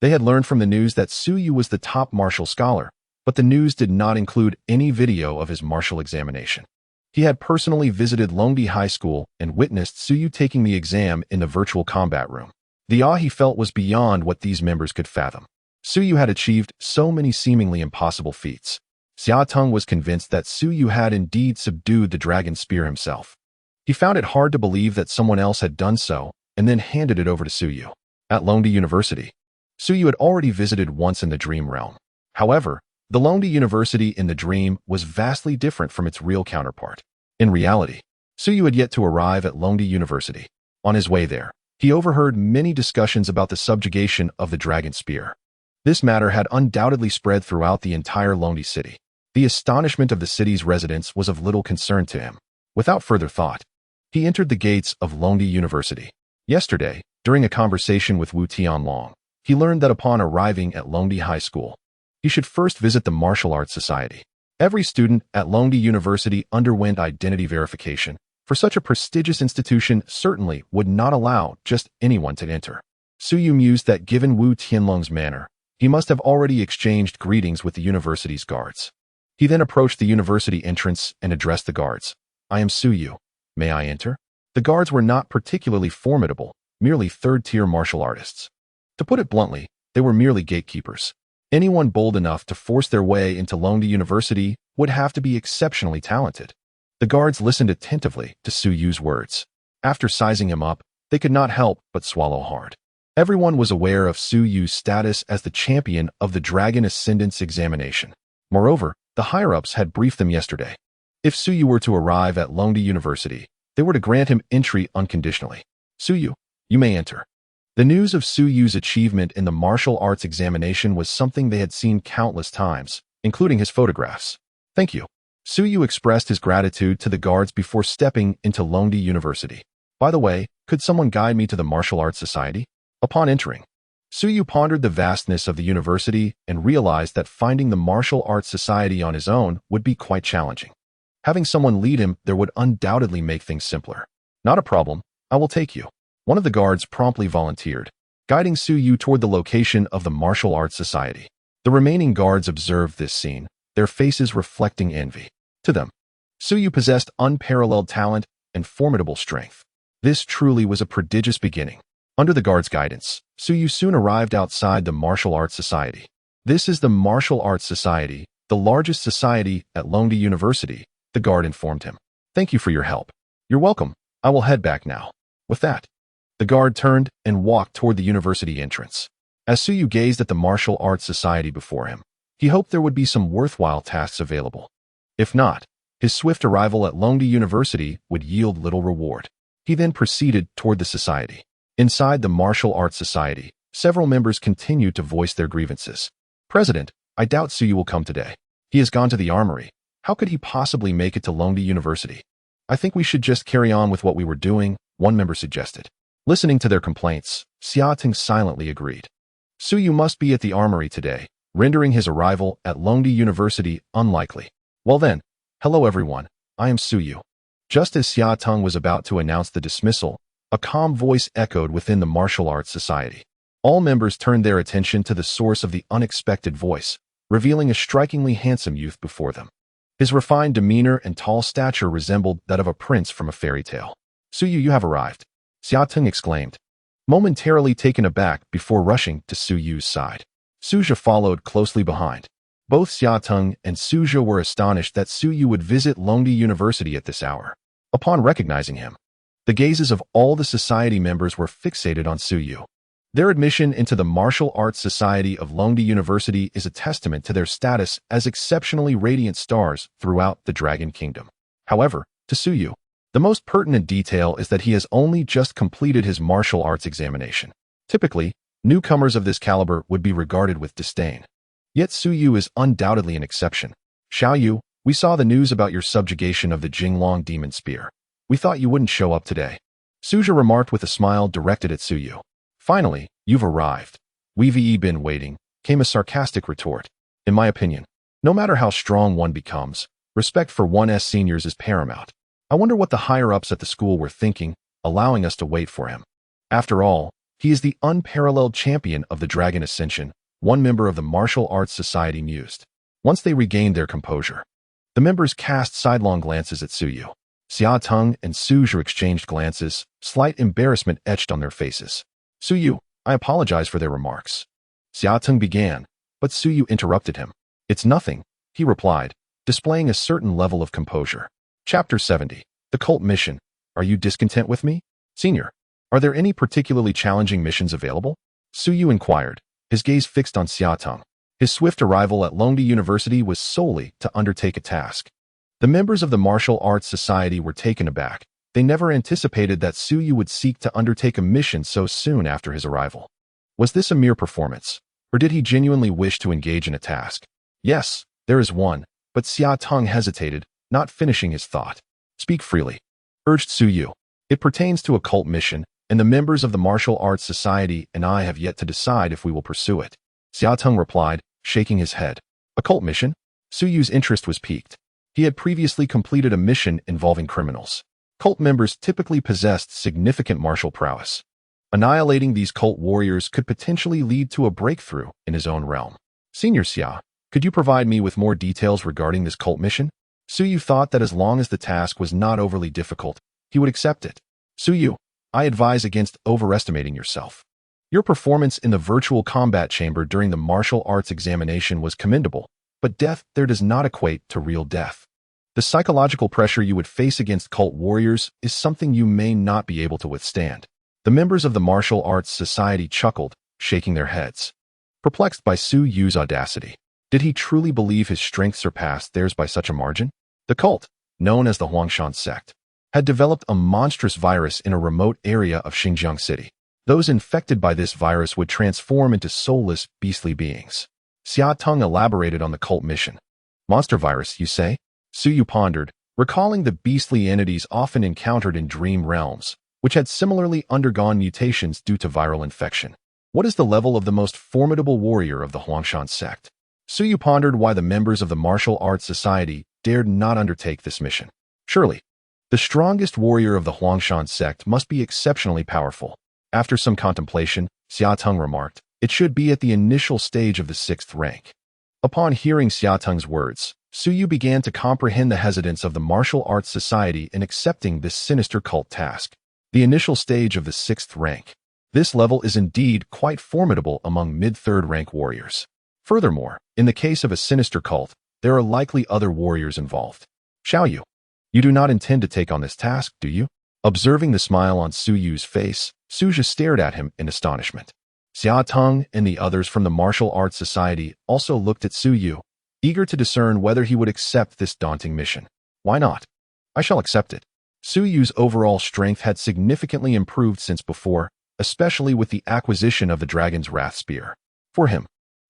They had learned from the news that Su Yu was the top martial scholar, but the news did not include any video of his martial examination. He had personally visited Longdi High School and witnessed Su Yu taking the exam in the virtual combat room. The awe he felt was beyond what these members could fathom. Suyu had achieved so many seemingly impossible feats. Xia Teng was convinced that Suyu had indeed subdued the dragon spear himself. He found it hard to believe that someone else had done so and then handed it over to Suyu. At Longdi University, Suyu had already visited once in the dream realm. However, the Longdi University in the dream was vastly different from its real counterpart. In reality, Suyu had yet to arrive at Longdi University. On his way there, he overheard many discussions about the subjugation of the dragon spear. This matter had undoubtedly spread throughout the entire Longdi city. The astonishment of the city's residents was of little concern to him. Without further thought, he entered the gates of Longdi University. Yesterday, during a conversation with Wu Tianlong, he learned that upon arriving at Longdi High School, he should first visit the Martial Arts Society. Every student at Longdi University underwent identity verification. For such a prestigious institution certainly would not allow just anyone to enter. Suyu mused that given Wu Tianlong's manner, he must have already exchanged greetings with the university's guards. He then approached the university entrance and addressed the guards. "I am Suyu. May I enter?" The guards were not particularly formidable, merely third-tier martial artists. To put it bluntly, they were merely gatekeepers. Anyone bold enough to force their way into Longdi University would have to be exceptionally talented. The guards listened attentively to Suyu's words. After sizing him up, they could not help but swallow hard. Everyone was aware of Suyu's status as the champion of the Dragon Ascendance examination. Moreover, the higher-ups had briefed them yesterday. If Suyu were to arrive at Longdi University, they were to grant him entry unconditionally. "Suyu, you may enter." The news of Suyu's achievement in the martial arts examination was something they had seen countless times, including his photographs. "Thank you." Suyu expressed his gratitude to the guards before stepping into Longdi University. "By the way, could someone guide me to the Martial Arts Society?" Upon entering, Suyu pondered the vastness of the university and realized that finding the Martial Arts Society on his own would be quite challenging. Having someone lead him there would undoubtedly make things simpler. "Not a problem, I will take you." One of the guards promptly volunteered, guiding Suyu toward the location of the Martial Arts Society. The remaining guards observed this scene, their faces reflecting envy. To them, Suyu possessed unparalleled talent and formidable strength. This truly was a prodigious beginning. Under the guards' guidance, Suyu soon arrived outside the Martial Arts Society. "This is the Martial Arts Society, the largest society at Longdi University," the guard informed him. "Thank you for your help." "You're welcome. I will head back now." With that, the guard turned and walked toward the university entrance. As Suyu gazed at the Martial Arts Society before him, he hoped there would be some worthwhile tasks available. If not, his swift arrival at Longdi University would yield little reward. He then proceeded toward the society. Inside the Martial Arts Society, several members continued to voice their grievances. "President, I doubt Suyu will come today. He has gone to the armory. How could he possibly make it to Longdi University?" "I think we should just carry on with what we were doing," one member suggested. Listening to their complaints, Xia Teng silently agreed. Suyu must be at the armory today, rendering his arrival at Longdi University unlikely. "Well then, hello everyone, I am Suyu." Just as Xia Teng was about to announce the dismissal, a calm voice echoed within the Martial Arts Society. All members turned their attention to the source of the unexpected voice, revealing a strikingly handsome youth before them. His refined demeanor and tall stature resembled that of a prince from a fairy tale. "Suyu, you have arrived," Xia Teng exclaimed, momentarily taken aback before rushing to Suyu's side. Suja followed closely behind. Both Xia Teng and Suja were astonished that Suyu would visit Longdi University at this hour. Upon recognizing him, the gazes of all the society members were fixated on Suyu. Their admission into the Martial Arts Society of Longdi University is a testament to their status as exceptionally radiant stars throughout the Dragon Kingdom. However, to Suyu, the most pertinent detail is that he has only just completed his martial arts examination. Typically, newcomers of this caliber would be regarded with disdain. Yet Suyu is undoubtedly an exception. "Xiaoyu, we saw the news about your subjugation of the Jinglong demon spear. We thought you wouldn't show up today," Suja remarked with a smile directed at Suyu. "Finally, you've arrived. We've been waiting," came a sarcastic retort. "In my opinion, no matter how strong one becomes, respect for one's seniors is paramount. I wonder what the higher-ups at the school were thinking, allowing us to wait for him. After all, he is the unparalleled champion of the Dragon Ascension," one member of the Martial Arts Society mused. Once they regained their composure, the members cast sidelong glances at Suyu. Xia Teng and Suja exchanged glances, slight embarrassment etched on their faces. Su Yu, I apologize for their remarks. Xia Teng began, but Su Yu interrupted him. It's nothing, he replied, displaying a certain level of composure. Chapter 70. The Cult Mission. Are you discontent with me? Senior, are there any particularly challenging missions available? Su Yu inquired, his gaze fixed on Xia Teng. His swift arrival at Longdi University was solely to undertake a task. The members of the Martial Arts Society were taken aback. They never anticipated that Su Yu would seek to undertake a mission so soon after his arrival. Was this a mere performance, or did he genuinely wish to engage in a task? Yes, there is one, but Xia Teng hesitated, not finishing his thought. Speak freely, urged Su Yu. It pertains to a cult mission, and the members of the Martial Arts Society and I have yet to decide if we will pursue it. Xia Teng replied, shaking his head. A cult mission? Su Yu's interest was piqued. He had previously completed a mission involving criminals. Cult members typically possessed significant martial prowess. Annihilating these cult warriors could potentially lead to a breakthrough in his own realm. Senior Xia, could you provide me with more details regarding this cult mission? Su Yu thought that as long as the task was not overly difficult, he would accept it. Su Yu, I advise against overestimating yourself. Your performance in the virtual combat chamber during the martial arts examination was commendable, but death there does not equate to real death. The psychological pressure you would face against cult warriors is something you may not be able to withstand. The members of the Martial Arts Society chuckled, shaking their heads, perplexed by Su Yu's audacity. Did he truly believe his strength surpassed theirs by such a margin? The cult, known as the Huangshan sect, had developed a monstrous virus in a remote area of Xinjiang City. Those infected by this virus would transform into soulless, beastly beings. Xia Teng elaborated on the cult mission. Monster virus, you say? Su Yu pondered, recalling the beastly entities often encountered in dream realms, which had similarly undergone mutations due to viral infection. What is the level of the most formidable warrior of the Huangshan sect? Su Yu pondered why the members of the Martial Arts Society dared not undertake this mission. Surely, the strongest warrior of the Huangshan sect must be exceptionally powerful. After some contemplation, Xia Teng remarked, it should be at the initial stage of the 6th rank. Upon hearing Xia Teng's words, Su Yu began to comprehend the hesitance of the Martial Arts Society in accepting this sinister cult task. The initial stage of the 6th rank. This level is indeed quite formidable among mid-3rd rank warriors. Furthermore, in the case of a sinister cult, there are likely other warriors involved. Xiaoyu, you do not intend to take on this task, do you? Observing the smile on Su Yu's face, Su Zhi stared at him in astonishment. Xia Teng and the others from the Martial Arts Society also looked at Su Yu, eager to discern whether he would accept this daunting mission. Why not? I shall accept it. Su Yu's overall strength had significantly improved since before, especially with the acquisition of the Dragon's Wrath Spear. For him,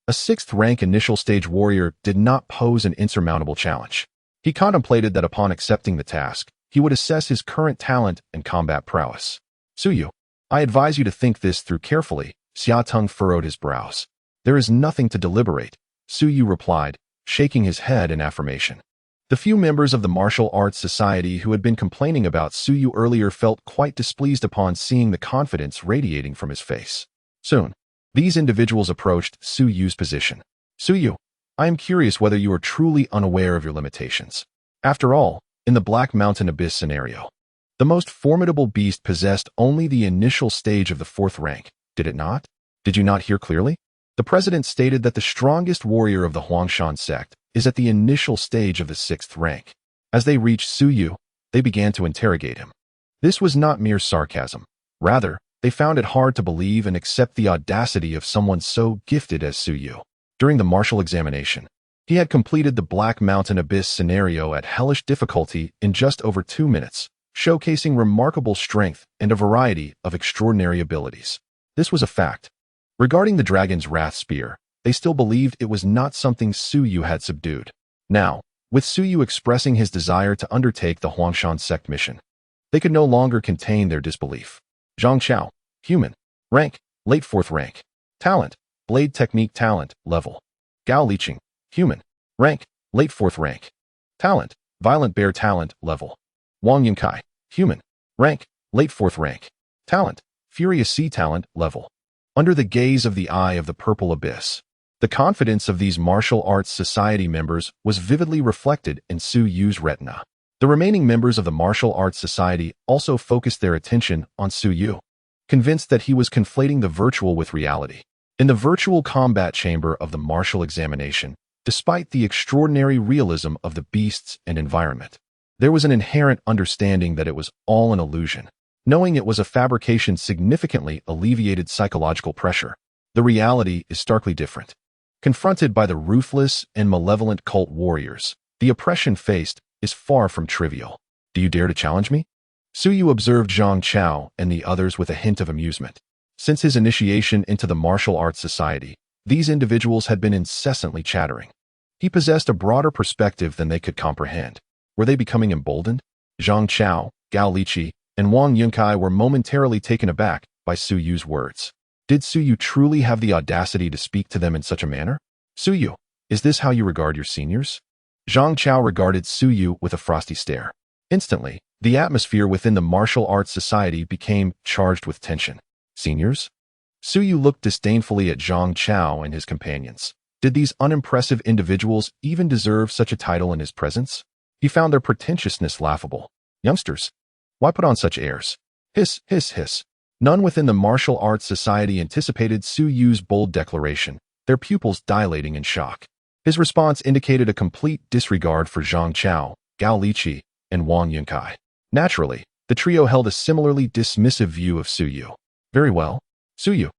a 6th rank initial stage warrior did not pose an insurmountable challenge. He contemplated that upon accepting the task, he would assess his current talent and combat prowess. Su Yu, I advise you to think this through carefully. Xia Teng furrowed his brows. There is nothing to deliberate, Su Yu replied, shaking his head in affirmation. The few members of the Martial Arts Society who had been complaining about Su Yu earlier felt quite displeased upon seeing the confidence radiating from his face. Soon, these individuals approached Su Yu's position. Su Yu, I am curious whether you are truly unaware of your limitations. After all, in the Black Mountain Abyss scenario, the most formidable beast possessed only the initial stage of the 4th rank, did it not? Did you not hear clearly? The president stated that the strongest warrior of the Huangshan sect is at the initial stage of the 6th rank. As they reached Su Yu, they began to interrogate him. This was not mere sarcasm. Rather, they found it hard to believe and accept the audacity of someone so gifted as Su Yu. During the martial examination, he had completed the Black Mountain Abyss scenario at hellish difficulty in just over 2 minutes, showcasing remarkable strength and a variety of extraordinary abilities. This was a fact. Regarding the Dragon's Wrath Spear, they still believed it was not something Su Yu had subdued. Now, with Su Yu expressing his desire to undertake the Huangshan sect mission, they could no longer contain their disbelief. Zhang Chao, human, rank, late 4th rank, talent, blade technique talent, level. Gao Liqing, human, rank, late 4th rank, talent, violent bear talent, level. Wang Yunkai, human, rank, late 4th rank, talent, Furious Sea talent, level. Under the gaze of the Eye of the Purple Abyss, the confidence of these Martial Arts Society members was vividly reflected in Su Yu's retina. The remaining members of the Martial Arts Society also focused their attention on Su Yu. convinced that he was conflating the virtual with reality. In the virtual combat chamber of the martial examination, despite the extraordinary realism of the beasts and environment, there was an inherent understanding that it was all an illusion. Knowing it was a fabrication significantly alleviated psychological pressure. The reality is starkly different. Confronted by the ruthless and malevolent cult warriors, the oppression faced is far from trivial. Do you dare to challenge me? Su Yu observed Zhang Chao and the others with a hint of amusement. Since his initiation into the martial arts society, these individuals had been incessantly chattering. He possessed a broader perspective than they could comprehend. Were they becoming emboldened? Zhang Chao, Gao Liqi, and Wang Yunkai were momentarily taken aback by Su Yu's words. Did Su Yu truly have the audacity to speak to them in such a manner? Su Yu, is this how you regard your seniors? Zhang Chao regarded Su Yu with a frosty stare. Instantly, the atmosphere within the martial arts society became charged with tension. Seniors? Su Yu looked disdainfully at Zhang Chao and his companions. Did these unimpressive individuals even deserve such a title in his presence? He found their pretentiousness laughable. Youngsters, why put on such airs? Hiss, hiss, hiss. None within the martial arts society anticipated Su Yu's bold declaration, their pupils dilating in shock. His response indicated a complete disregard for Zhang Chao, Gao Liqi, and Wang Yunkai. Naturally, the trio held a similarly dismissive view of Su Yu. Very well, Su Yu.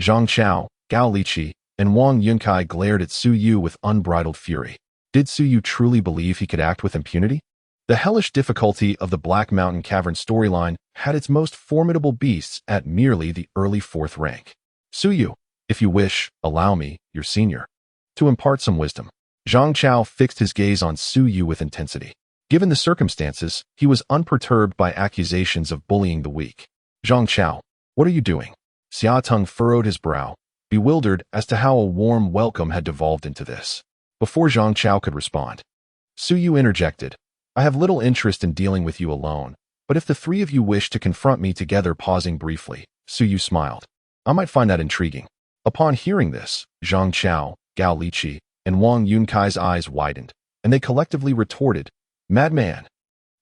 Zhang Chao, Gao Liqi, and Wang Yunkai glared at Su Yu with unbridled fury. Did Su Yu truly believe he could act with impunity? The hellish difficulty of the Black Mountain Cavern storyline had its most formidable beasts at merely the early 4th rank. Su Yu, if you wish, allow me, your senior, to impart some wisdom. Zhang Chao fixed his gaze on Su Yu with intensity. Given the circumstances, he was unperturbed by accusations of bullying the weak. Zhang Chao, what are you doing? Xia Teng furrowed his brow, bewildered as to how a warm welcome had devolved into this. Before Zhang Chao could respond, Su Yu interjected, I have little interest in dealing with you alone, but if the three of you wish to confront me together. Pausing briefly, Su Yu smiled. I might find that intriguing. Upon hearing this, Zhang Chao, Gao Liqi, and Wang Yunkai's eyes widened, and they collectively retorted, Madman!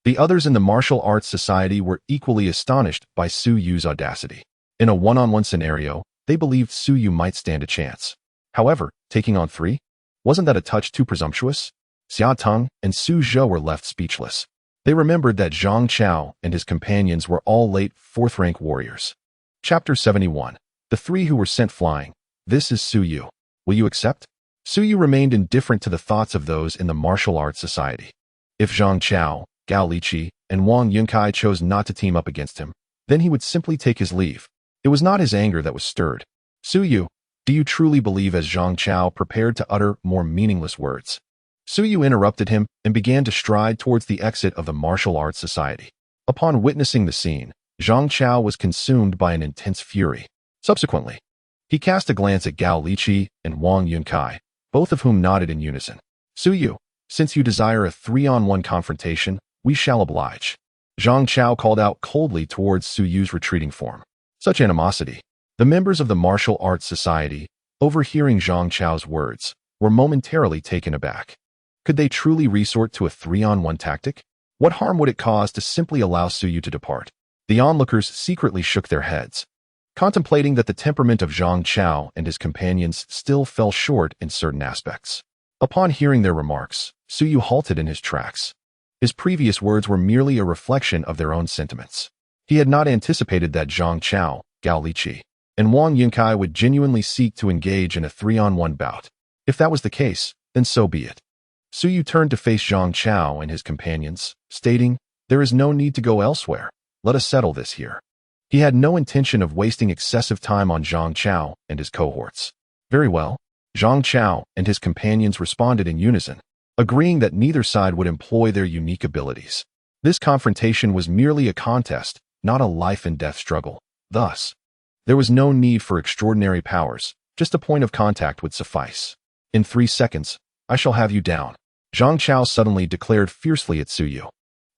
The others in the martial arts society were equally astonished by Su Yu's audacity. In a one-on-one scenario, they believed Su Yu might stand a chance. However, taking on 3? Wasn't that a touch too presumptuous? Xia Teng and Su Zhou were left speechless. They remembered that Zhang Chao and his companions were all late 4th-rank warriors. Chapter 71. The 3 who were sent flying. This is Su Yu. Will you accept? Su Yu remained indifferent to the thoughts of those in the martial arts society. If Zhang Chao, Gao Liqi, and Wang Yunkai chose not to team up against him, then he would simply take his leave. It was not his anger that was stirred. Su Yu, do you truly believe? As Zhang Chao prepared to utter more meaningless words, Su Yu interrupted him and began to stride towards the exit of the martial arts society. Upon witnessing the scene, Zhang Chao was consumed by an intense fury. Subsequently, he cast a glance at Gao Liqi and Wang Yunkai, both of whom nodded in unison. Su Yu, since you desire a 3-on-1 confrontation, we shall oblige. Zhang Chao called out coldly towards Su Yu's retreating form. Such animosity. The members of the martial arts society, overhearing Zhang Chao's words, were momentarily taken aback. Could they truly resort to a 3-on-1 tactic? What harm would it cause to simply allow Su Yu to depart? The onlookers secretly shook their heads, contemplating that the temperament of Zhang Chao and his companions still fell short in certain aspects. Upon hearing their remarks, Su Yu halted in his tracks. His previous words were merely a reflection of their own sentiments. He had not anticipated that Zhang Chao, Gao Liqi, and Wang Yunkai would genuinely seek to engage in a 3-on-1 bout. If that was the case, then so be it. Su Yu turned to face Zhang Chao and his companions, stating, There is no need to go elsewhere. Let us settle this here. He had no intention of wasting excessive time on Zhang Chao and his cohorts. Very well. Zhang Chao and his companions responded in unison, agreeing that neither side would employ their unique abilities. This confrontation was merely a contest, not a life-and-death struggle. Thus, there was no need for extraordinary powers, just a point of contact would suffice. In 3 seconds, I shall have you down. Zhang Chao suddenly declared fiercely at Su Yu.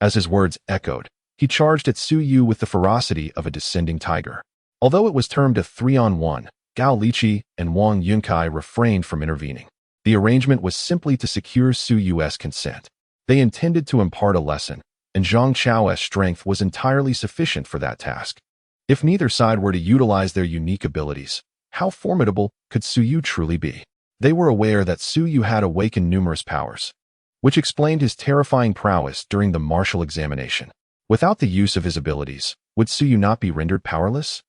As his words echoed, he charged at Su Yu with the ferocity of a descending tiger. Although it was termed a 3-on-1, Gao Liqi and Wang Yunkai refrained from intervening. The arrangement was simply to secure Su Yu's consent. They intended to impart a lesson, and Zhang Chao's strength was entirely sufficient for that task. If neither side were to utilize their unique abilities, how formidable could Su Yu truly be? They were aware that Su Yu had awakened numerous powers, which explained his terrifying prowess during the martial examination. Without the use of his abilities, would Su Yu not be rendered powerless?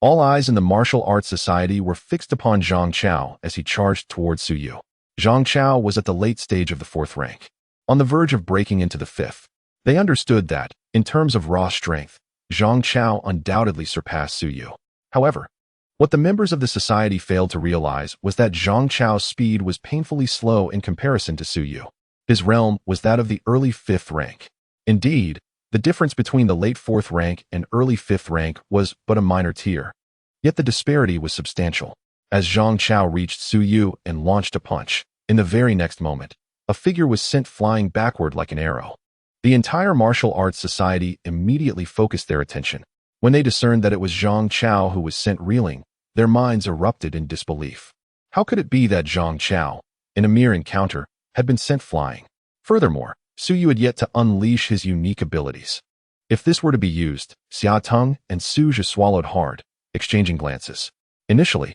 All eyes in the martial arts society were fixed upon Zhang Chao as he charged towards Su Yu. Zhang Chao was at the late stage of the 4th rank, on the verge of breaking into the 5th. They understood that, in terms of raw strength, Zhang Chao undoubtedly surpassed Su Yu. However, what the members of the society failed to realize was that Zhang Chao's speed was painfully slow in comparison to Su Yu. His realm was that of the early 5th rank. Indeed, the difference between the late 4th rank and early 5th rank was but a minor tier. Yet the disparity was substantial. As Zhang Chao reached Su Yu and launched a punch, in the very next moment, a figure was sent flying backward like an arrow. The entire martial arts society immediately focused their attention. When they discerned that it was Zhang Chao who was sent reeling, their minds erupted in disbelief. How could it be that Zhang Chao, in a mere encounter, had been sent flying? Furthermore, Su Yu had yet to unleash his unique abilities. If this were to be used, Xia Teng and Su Zhi swallowed hard, exchanging glances. Initially,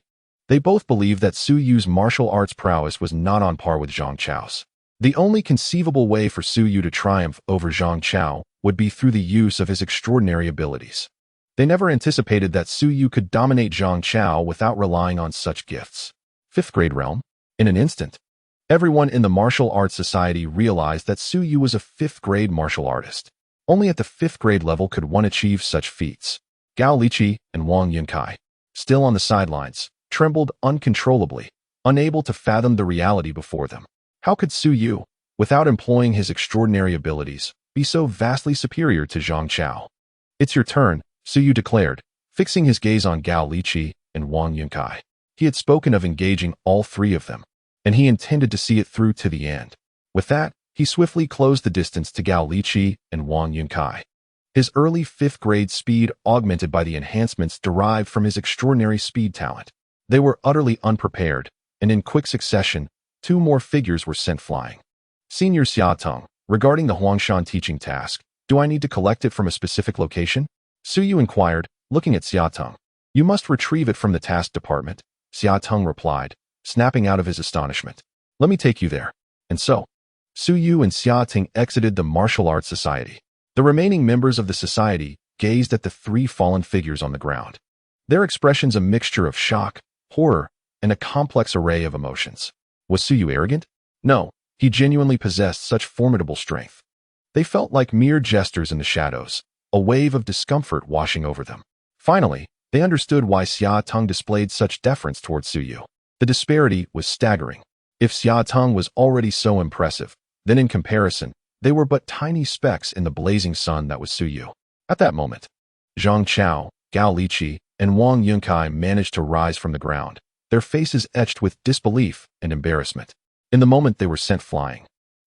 they both believed that Su Yu's martial arts prowess was not on par with Zhang Chao's. The only conceivable way for Su Yu to triumph over Zhang Chao would be through the use of his extraordinary abilities. They never anticipated that Su Yu could dominate Zhang Chao without relying on such gifts. 5th grade realm. In an instant, everyone in the martial arts society realized that Su Yu was a 5th grade martial artist. Only at the 5th grade level could one achieve such feats. Gao Liqi and Wang Yunkai, still on the sidelines, trembled uncontrollably, unable to fathom the reality before them. How could Su Yu, without employing his extraordinary abilities, be so vastly superior to Zhang Chao? It's your turn, Su Yu declared, fixing his gaze on Gao Liqi and Wang Yunkai. He had spoken of engaging all three of them, and he intended to see it through to the end. With that, he swiftly closed the distance to Gao Liqi and Wang Yunkai. His early 5th grade speed augmented by the enhancements derived from his extraordinary speed talent. They were utterly unprepared, and in quick succession, 2 more figures were sent flying. Senior Xia Teng, regarding the Huangshan teaching task, do I need to collect it from a specific location? Su Yu inquired, looking at Xia Teng. You must retrieve it from the task department, Xia Teng replied, snapping out of his astonishment. Let me take you there. And so, Su Yu and Xia Teng exited the martial arts society. The remaining members of the society gazed at the 3 fallen figures on the ground. Their expressions a mixture of shock, horror, and a complex array of emotions. Was Su Yu arrogant? No, he genuinely possessed such formidable strength. They felt like mere jesters in the shadows, a wave of discomfort washing over them. Finally, they understood why Xia Teng displayed such deference towards Su Yu. The disparity was staggering. If Xia Teng was already so impressive, then in comparison, they were but tiny specks in the blazing sun that was Su Yu. At that moment, Zhang Chao, Gao Liqi, and Wang Yunkai managed to rise from the ground, their faces etched with disbelief and embarrassment. In the moment they were sent flying,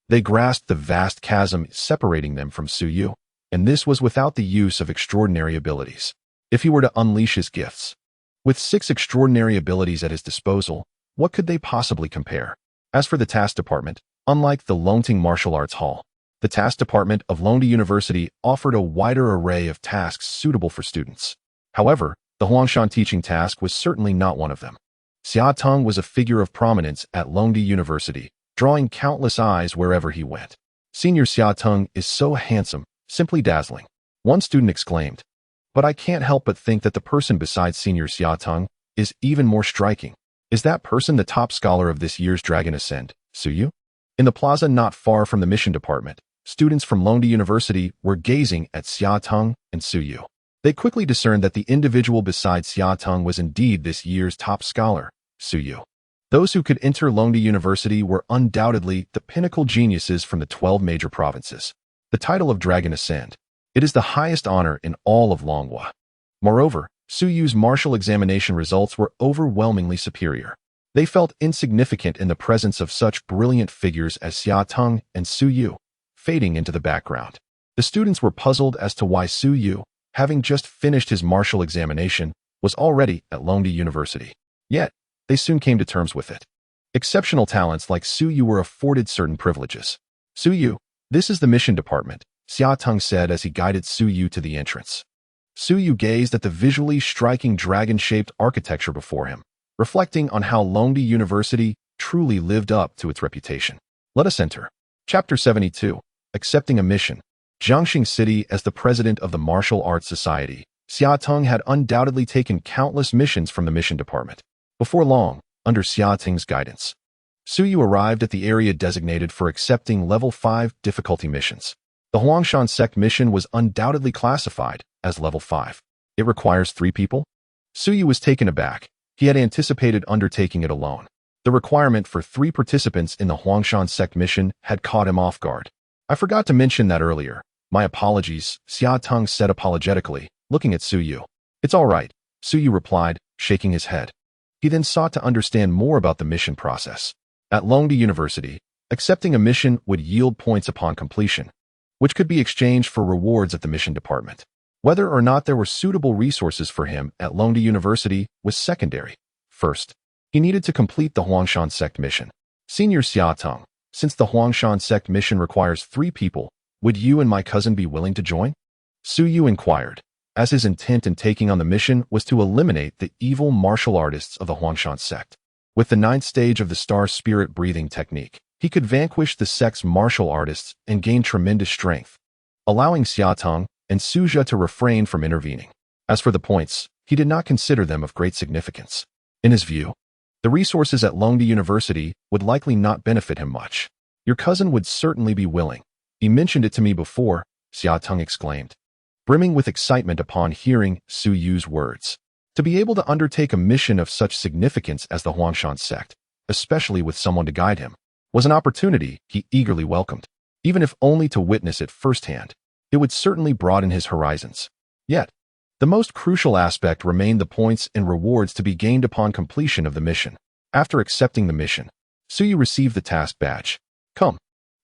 they grasped the vast chasm separating them from Su Yu, and this was without the use of extraordinary abilities. If he were to unleash his gifts, with 6 extraordinary abilities at his disposal, what could they possibly compare? As for the task department, unlike the Longting Martial Arts Hall, the task department of Longdi University offered a wider array of tasks suitable for students. However, the Huangshan teaching task was certainly not one of them. Xia Teng was a figure of prominence at Longdi University, drawing countless eyes wherever he went. Senior Xia Teng is so handsome, simply dazzling. One student exclaimed. But I can't help but think that the person besides Senior Xia Teng is even more striking. Is that person the top scholar of this year's Dragon Ascend, Su Yu? In the plaza not far from the mission department, students from Longdi University were gazing at Xia Teng and Su Yu. They quickly discerned that the individual beside Xia Teng was indeed this year's top scholar, Su Yu. Those who could enter Longdi University were undoubtedly the pinnacle geniuses from the 12 major provinces. The title of Dragon Ascend. It is the highest honor in all of Longhua. Moreover, Su Yu's martial examination results were overwhelmingly superior. They felt insignificant in the presence of such brilliant figures as Xia Teng and Su Yu, fading into the background. The students were puzzled as to why Su Yu, having just finished his martial examination, was already at Longdi University. Yet, they soon came to terms with it. Exceptional talents like Su Yu were afforded certain privileges. Su Yu, this is the mission department, Xia Teng said as he guided Su Yu to the entrance. Su Yu gazed at the visually striking dragon-shaped architecture before him, reflecting on how Longdi University truly lived up to its reputation. Let us enter. Chapter 72. Accepting a mission. Jiangxing City. As the president of the Martial Arts Society, Xia Teng had undoubtedly taken countless missions from the mission department. Before long, under Xia Teng's guidance, Su Yu arrived at the area designated for accepting Level 5 difficulty missions. The Huangshan Sect mission was undoubtedly classified as Level 5. It requires 3 people? Su Yu was taken aback. He had anticipated undertaking it alone. The requirement for 3 participants in the Huangshan Sect mission had caught him off guard. I forgot to mention that earlier. My apologies, Xia Teng said apologetically, looking at Su Yu. It's all right, Su Yu replied, shaking his head. He then sought to understand more about the mission process. At Longdi University, accepting a mission would yield points upon completion, which could be exchanged for rewards at the mission department. Whether or not there were suitable resources for him at Longdi University was secondary. First, he needed to complete the Huangshan Sect mission. Senior Xia Teng, since the Huangshan Sect mission requires 3 people, would you and my cousin be willing to join? Su Yu inquired, as his intent in taking on the mission was to eliminate the evil martial artists of the Huangshan Sect. With the 9th stage of the star spirit breathing technique, he could vanquish the sect's martial artists and gain tremendous strength, allowing Xia Teng and Su Jia to refrain from intervening. As for the points, he did not consider them of great significance. In his view, the resources at Longdi University would likely not benefit him much. Your cousin would certainly be willing. He mentioned it to me before, Xia Teng exclaimed, brimming with excitement upon hearing Su Yu's words. To be able to undertake a mission of such significance as the Huangshan Sect, especially with someone to guide him, was an opportunity he eagerly welcomed. Even if only to witness it firsthand, it would certainly broaden his horizons. Yet, the most crucial aspect remained the points and rewards to be gained upon completion of the mission. After accepting the mission, Su Yu received the task badge. Come,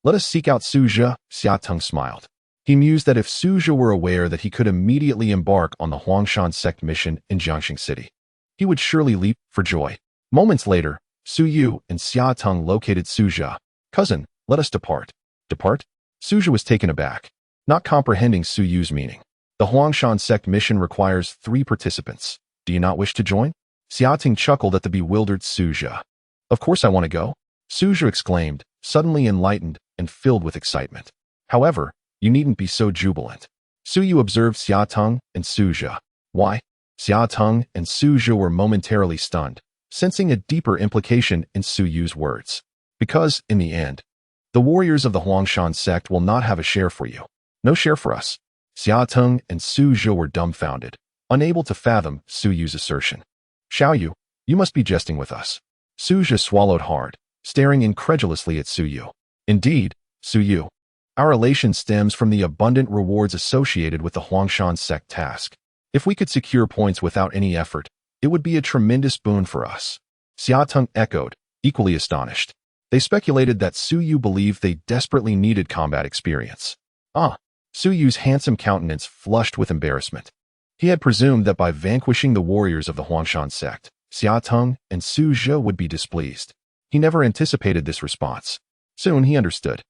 let us seek out Su Jia, Xia Teng smiled. He mused that if Su Jia were aware that he could immediately embark on the Huangshan Sect mission in Jiangxing City, he would surely leap for joy. Moments later, Su Yu and Xia Teng located Su Jia. Cousin, let us depart. Depart? Su Jia was taken aback, not comprehending Su Yu's meaning. The Huangshan Sect mission requires 3 participants. Do you not wish to join? Xia Teng chuckled at the bewildered Su Jia. Of course I want to go, Su Jia exclaimed, suddenly enlightened and filled with excitement. However, you needn't be so jubilant. Su Yu observed Xia Teng and Su Jia. Why? Xia Teng and Su Jia were momentarily stunned, sensing a deeper implication in Su Yu's words. Because, in the end, the warriors of the Huangshan Sect will not have a share for you. No share for us. Xia Teng and Su Jia were dumbfounded, unable to fathom Su Yu's assertion. Xiao Yu, you must be jesting with us. Su Jia swallowed hard, staring incredulously at Su Yu. Indeed, Su Yu, our elation stems from the abundant rewards associated with the Huangshan Sect task. If we could secure points without any effort, it would be a tremendous boon for us. Xia Teng echoed, equally astonished. They speculated that Su Yu believed they desperately needed combat experience. Su Yu's handsome countenance flushed with embarrassment. He had presumed that by vanquishing the warriors of the Huangshan Sect, Xia Teng and Su Jia would be displeased. He never anticipated this response. Soon he understood.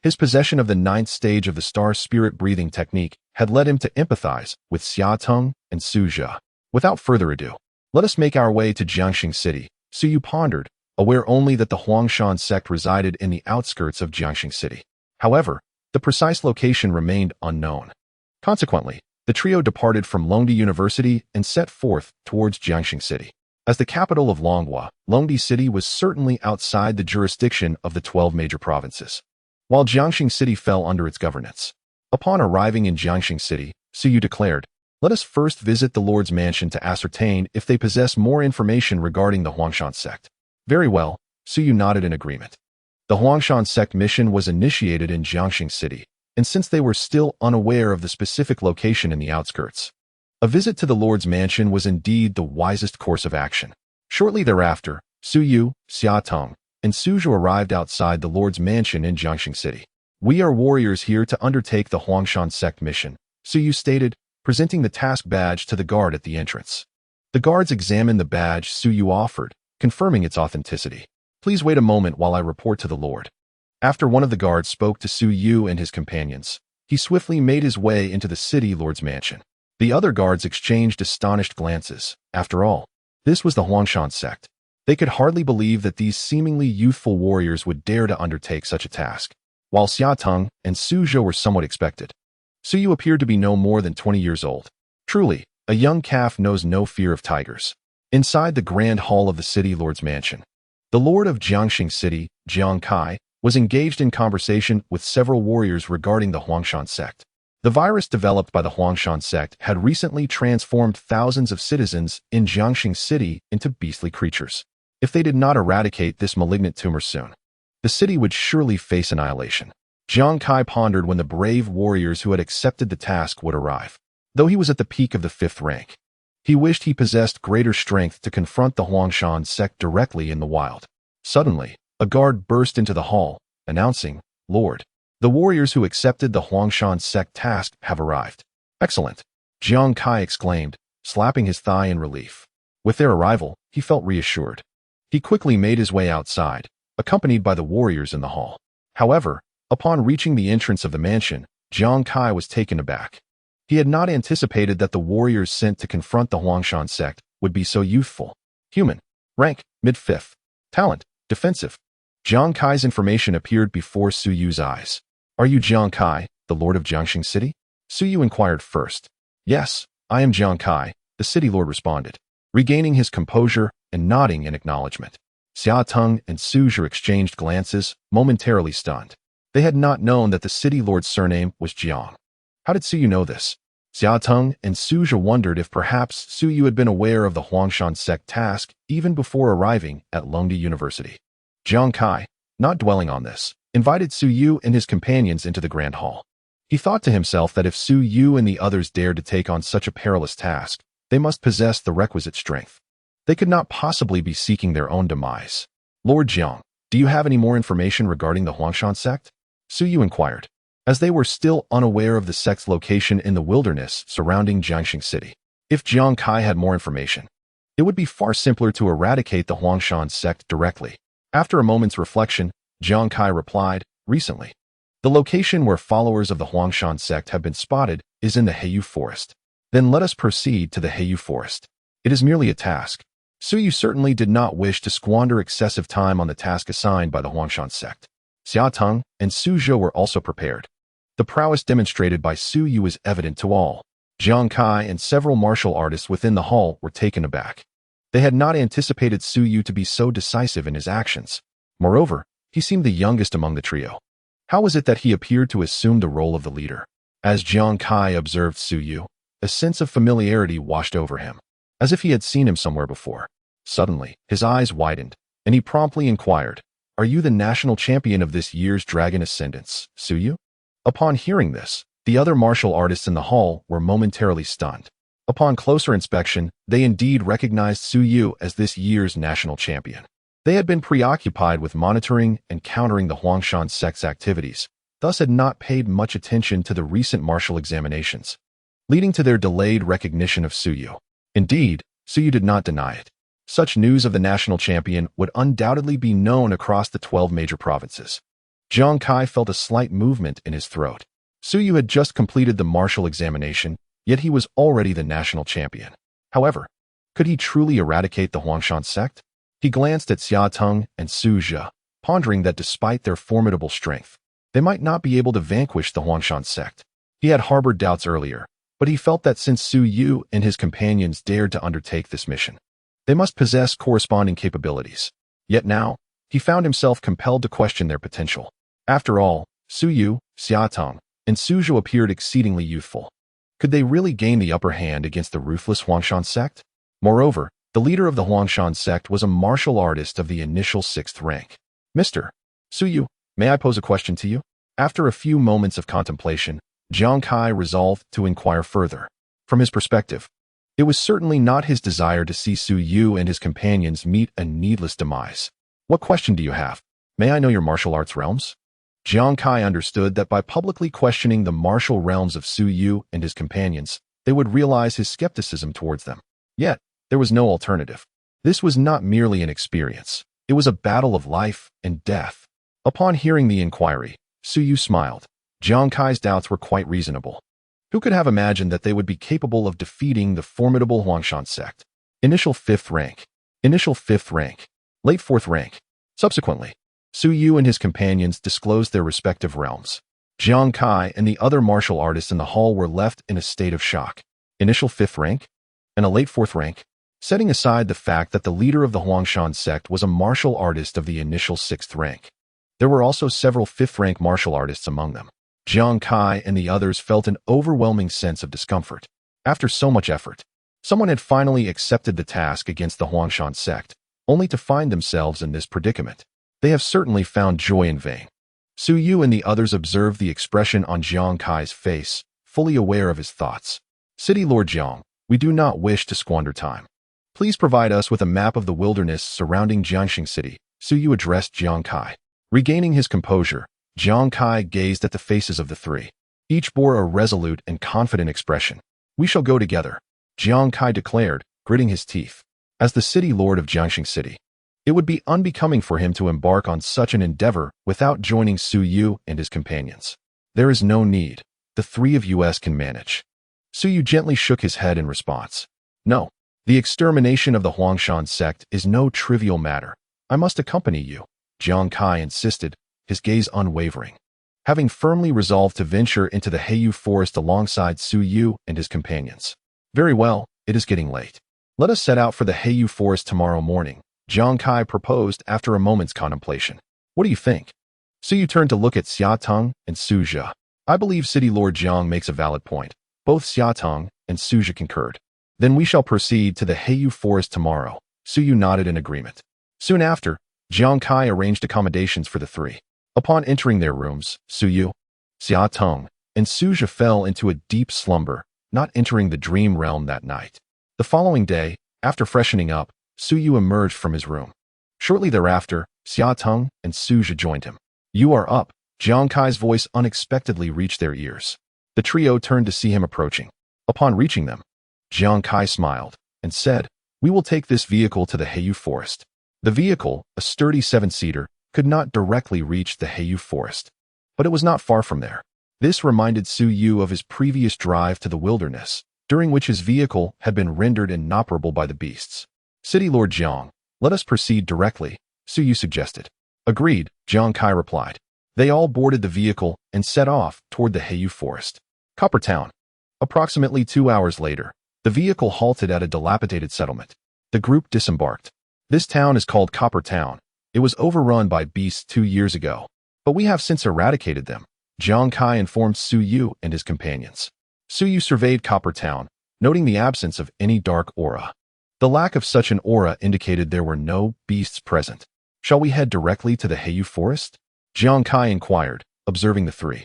His possession of the 9th stage of the star spirit breathing technique had led him to empathize with Xia Teng and Su Jia. Without further ado, let us make our way to Jiangxing City, Su Yu pondered, aware only that the Huangshan Sect resided in the outskirts of Jiangxing City. However, the precise location remained unknown. Consequently, the trio departed from Longdi University and set forth towards Jiangxing City. As the capital of Longhua, Longdi City was certainly outside the jurisdiction of the 12 major provinces, while Jiangxing City fell under its governance. Upon arriving in Jiangxing City, Su Yu declared, "Let us first visit the Lord's mansion to ascertain if they possess more information regarding the Huangshan Sect." Very well, Su Yu nodded in agreement. The Huangshan Sect mission was initiated in Jiangxing City, and since they were still unaware of the specific location in the outskirts, a visit to the Lord's mansion was indeed the wisest course of action. Shortly thereafter, Su Yu, Xia Teng, and Su Jia arrived outside the Lord's mansion in Jiangxing City. "We are warriors here to undertake the Huangshan Sect mission," Su Yu stated, presenting the task badge to the guard at the entrance. The guards examined the badge Su Yu offered, confirming its authenticity. "Please wait a moment while I report to the Lord." After one of the guards spoke to Su Yu and his companions, he swiftly made his way into the city Lord's mansion. The other guards exchanged astonished glances. After all, this was the Huangshan sect. They could hardly believe that these seemingly youthful warriors would dare to undertake such a task. While Xia Teng and Su Zhou were somewhat expected, Su Yu appeared to be no more than 20 years old. Truly, a young calf knows no fear of tigers. Inside the grand hall of the city lord's mansion, the lord of Jiangxing City, Jiang Kai, was engaged in conversation with several warriors regarding the Huangshan sect. The virus developed by the Huangshan sect had recently transformed thousands of citizens in Jiangxing City into beastly creatures. If they did not eradicate this malignant tumor soon, the city would surely face annihilation. Jiang Kai pondered when the brave warriors who had accepted the task would arrive. Though he was at the peak of the 5th rank, he wished he possessed greater strength to confront the Huangshan sect directly in the wild. Suddenly, a guard burst into the hall, announcing, "Lord, the warriors who accepted the Huangshan sect task have arrived." "Excellent," Jiang Kai exclaimed, slapping his thigh in relief. With their arrival, he felt reassured. He quickly made his way outside, accompanied by the warriors in the hall. However, upon reaching the entrance of the mansion, Jiang Kai was taken aback. He had not anticipated that the warriors sent to confront the Huangshan sect would be so youthful. Human. Rank, mid-5th. Talent, defensive. Jiang Kai's information appeared before Su Yu's eyes. "Are you Jiang Kai, the lord of Jiangxing City?" Su Yu inquired first. "Yes, I am Jiang Kai," the city lord responded, regaining his composure and nodding in acknowledgement. Xia Teng and Su Zhou exchanged glances, momentarily stunned. They had not known that the city lord's surname was Jiang. How did Su Yu know this? Xia Teng and Su Zhou wondered if perhaps Su Yu had been aware of the Huangshan sect task even before arriving at Longdi University. Jiang Kai, not dwelling on this, invited Su Yu and his companions into the grand hall. He thought to himself that if Su Yu and the others dared to take on such a perilous task, they must possess the requisite strength. They could not possibly be seeking their own demise. "Lord Jiang, do you have any more information regarding the Huangshan sect?" Su Yu inquired, as they were still unaware of the sect's location in the wilderness surrounding Jiangxing City. If Jiang Kai had more information, it would be far simpler to eradicate the Huangshan sect directly. After a moment's reflection, Jiang Kai replied, "Recently, the location where followers of the Huangshan sect have been spotted is in the Heiyu Forest." "Then let us proceed to the Heiyu Forest. It is merely a task." Su Yu certainly did not wish to squander excessive time on the task assigned by the Huangshan sect. Xia Teng and Su Zhou were also prepared. The prowess demonstrated by Su Yu was evident to all. Jiang Kai and several martial artists within the hall were taken aback. They had not anticipated Su Yu to be so decisive in his actions. Moreover, he seemed the youngest among the trio. How was it that he appeared to assume the role of the leader? As Jiang Kai observed Su Yu, a sense of familiarity washed over him, as if he had seen him somewhere before. Suddenly, his eyes widened, and he promptly inquired, "Are you the national champion of this year's Dragon Ascendance, Su Yu?" Upon hearing this, the other martial artists in the hall were momentarily stunned. Upon closer inspection, they indeed recognized Su Yu as this year's national champion. They had been preoccupied with monitoring and countering the Huangshan sect's activities, thus had not paid much attention to the recent martial examinations, leading to their delayed recognition of Su Yu. Indeed, Su Yu did not deny it. Such news of the national champion would undoubtedly be known across the 12 major provinces. Jiang Kai felt a slight movement in his throat. Su Yu had just completed the martial examination, yet he was already the national champion. However, could he truly eradicate the Huangshan sect? He glanced at Xia Teng and Su Zhou, pondering that despite their formidable strength, they might not be able to vanquish the Huangshan sect. He had harbored doubts earlier, but he felt that since Su Yu and his companions dared to undertake this mission, they must possess corresponding capabilities. Yet now, he found himself compelled to question their potential. After all, Su Yu, Xia Teng, and Su Zhou appeared exceedingly youthful. Could they really gain the upper hand against the ruthless Huangshan sect? Moreover, the leader of the Huangshan sect was a martial artist of the initial 6th rank. "Mr. Su Yu, may I pose a question to you?" After a few moments of contemplation, Jiang Kai resolved to inquire further. From his perspective, it was certainly not his desire to see Su Yu and his companions meet a needless demise. "What question do you have? May I know your martial arts realms?" Jiang Kai understood that by publicly questioning the martial realms of Su Yu and his companions, they would realize his skepticism towards them. Yet, there was no alternative. This was not merely an experience. It was a battle of life and death. Upon hearing the inquiry, Su Yu smiled. Jiang Kai's doubts were quite reasonable. Who could have imagined that they would be capable of defeating the formidable Huangshan sect? Initial 5th rank. Initial 5th rank. Late 4th rank. Subsequently, Su Yu and his companions disclosed their respective realms. Jiang Kai and the other martial artists in the hall were left in a state of shock. Initial 5th rank? And a late 4th rank? Setting aside the fact that the leader of the Huangshan sect was a martial artist of the initial 6th rank, there were also several 5th rank martial artists among them. Jiang Kai and the others felt an overwhelming sense of discomfort. After so much effort, someone had finally accepted the task against the Huangshan sect, only to find themselves in this predicament. They have certainly found joy in vain. Su Yu and the others observed the expression on Jiang Kai's face, fully aware of his thoughts. City Lord Jiang, we do not wish to squander time. Please provide us with a map of the wilderness surrounding Jiangxing City, Su Yu addressed Jiang Kai. Regaining his composure, Jiang Kai gazed at the faces of the three. Each bore a resolute and confident expression. We shall go together, Jiang Kai declared, gritting his teeth. As the city lord of Jiangxing City, it would be unbecoming for him to embark on such an endeavor without joining Su Yu and his companions. There is no need. The three of us can manage. Su Yu gently shook his head in response. No. The extermination of the Huangshan sect is no trivial matter. I must accompany you, Jiang Kai insisted, his gaze unwavering. Having firmly resolved to venture into the Heiyu forest alongside Su Yu and his companions. Very well, it is getting late. Let us set out for the Heiyu forest tomorrow morning, Jiang Kai proposed after a moment's contemplation. What do you think? Su Yu turned to look at Xia Teng and Su Jia. I believe City Lord Jiang makes a valid point. Both Xia Teng and Su Jia concurred. Then we shall proceed to the Heiyu forest tomorrow. Su Yu nodded in agreement. Soon after, Jiang Kai arranged accommodations for the three. Upon entering their rooms, Su Yu, Xia Teng, and Su Jia fell into a deep slumber, not entering the dream realm that night. The following day, after freshening up, Su Yu emerged from his room. Shortly thereafter, Xia Teng and Su Jia joined him. You are up. Jiang Kai's voice unexpectedly reached their ears. The trio turned to see him approaching. Upon reaching them, Jiang Kai smiled and said, We will take this vehicle to the Heiyu forest. The vehicle, a sturdy 7-seater, could not directly reach the Heiyu forest, but it was not far from there. This reminded Su Yu of his previous drive to the wilderness, during which his vehicle had been rendered inoperable by the beasts. City Lord Jiang, let us proceed directly, Su Yu suggested. Agreed, Jiang Kai replied. They all boarded the vehicle and set off toward the Heiyu forest. Copper Town. Approximately 2 hours later, the vehicle halted at a dilapidated settlement. The group disembarked. This town is called Copper Town. It was overrun by beasts 2 years ago, but we have since eradicated them, Jiang Kai informed Su Yu and his companions. Su Yu surveyed Copper Town, noting the absence of any dark aura. The lack of such an aura indicated there were no beasts present. Shall we head directly to the Heiyu forest? Jiang Kai inquired, observing the three.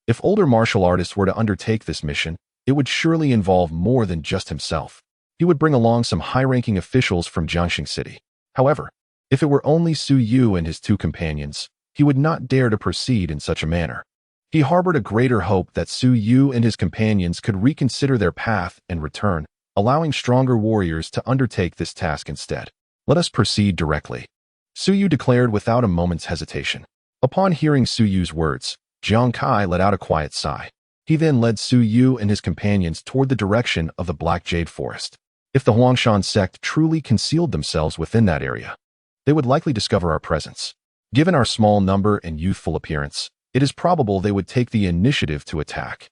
If older martial artists were to undertake this mission, it would surely involve more than just himself. He would bring along some high-ranking officials from Jiangxing City. However, if it were only Su Yu and his two companions, he would not dare to proceed in such a manner. He harbored a greater hope that Su Yu and his companions could reconsider their path and return, allowing stronger warriors to undertake this task instead. Let us proceed directly, Su Yu declared without a moment's hesitation. Upon hearing Su Yu's words, Jiang Kai let out a quiet sigh. He then led Su Yu and his companions toward the direction of the Black Jade Forest. If the Huangshan sect truly concealed themselves within that area, they would likely discover our presence. Given our small number and youthful appearance, it is probable they would take the initiative to attack.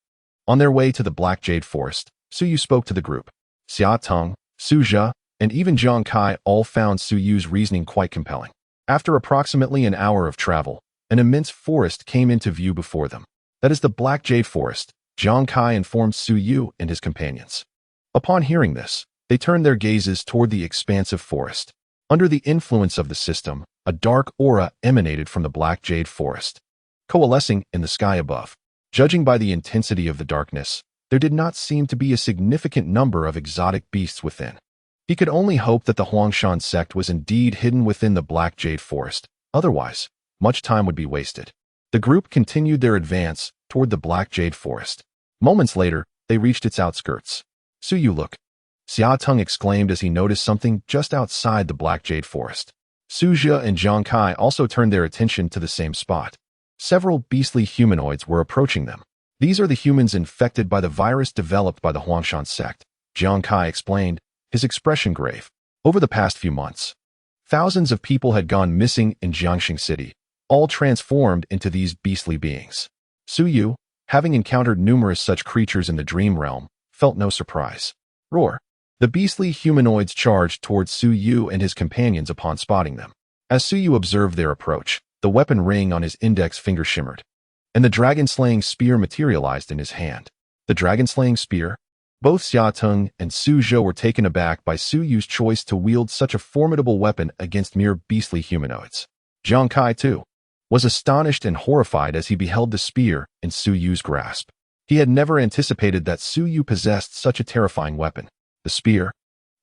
On their way to the Black Jade Forest, Su Yu spoke to the group. Xia Teng, Su Jia, and even Jiang Kai all found Su Yu's reasoning quite compelling. After approximately an hour of travel, an immense forest came into view before them. That is the Black Jade Forest, Jiang Kai informed Su Yu and his companions. Upon hearing this, they turned their gazes toward the expansive forest. Under the influence of the system, a dark aura emanated from the Black Jade Forest, coalescing in the sky above. Judging by the intensity of the darkness, there did not seem to be a significant number of exotic beasts within. He could only hope that the Huangshan sect was indeed hidden within the Black Jade Forest. Otherwise, much time would be wasted. The group continued their advance toward the Black Jade Forest. Moments later, they reached its outskirts. Su Yu, look, Xia Teng exclaimed as he noticed something just outside the Black Jade Forest. Su Jia and Jiang Kai also turned their attention to the same spot. Several beastly humanoids were approaching them. These are the humans infected by the virus developed by the Huangshan sect, Jiang Kai explained, his expression grave. Over the past few months, thousands of people had gone missing in Jiangxing City, all transformed into these beastly beings. Su Yu, having encountered numerous such creatures in the dream realm, felt no surprise. Roar! The beastly humanoids charged towards Su Yu and his companions upon spotting them. As Su Yu observed their approach, the weapon ring on his index finger shimmered, and the dragon-slaying spear materialized in his hand. The dragon-slaying spear? Both Xia Teng and Su Zhou were taken aback by Su Yu's choice to wield such a formidable weapon against mere beastly humanoids. Jiang Kai, too, was astonished and horrified as he beheld the spear in Su Yu's grasp. He had never anticipated that Su Yu possessed such a terrifying weapon. The spear,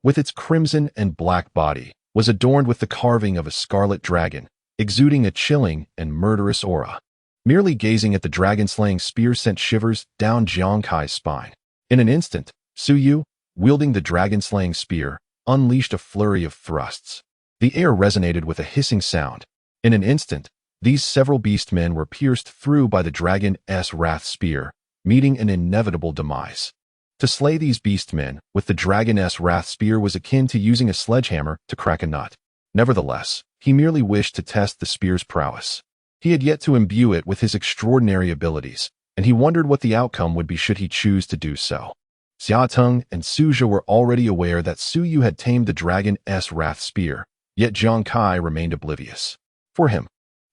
with its crimson and black body, was adorned with the carving of a scarlet dragon, exuding a chilling and murderous aura. Merely gazing at the dragon-slaying spear sent shivers down Jiang Kai's spine. In an instant, Su Yu, wielding the dragon-slaying spear, unleashed a flurry of thrusts. The air resonated with a hissing sound. In an instant, these several beastmen were pierced through by the dragon's wrath spear, meeting an inevitable demise. To slay these beastmen with the dragon's wrath spear was akin to using a sledgehammer to crack a nut. Nevertheless, he merely wished to test the spear's prowess. He had yet to imbue it with his extraordinary abilities, and he wondered what the outcome would be should he choose to do so. Xia Teng and Su Zhou were already aware that Su Yu had tamed the dragon's wrath spear, yet Jiang Kai remained oblivious. For him,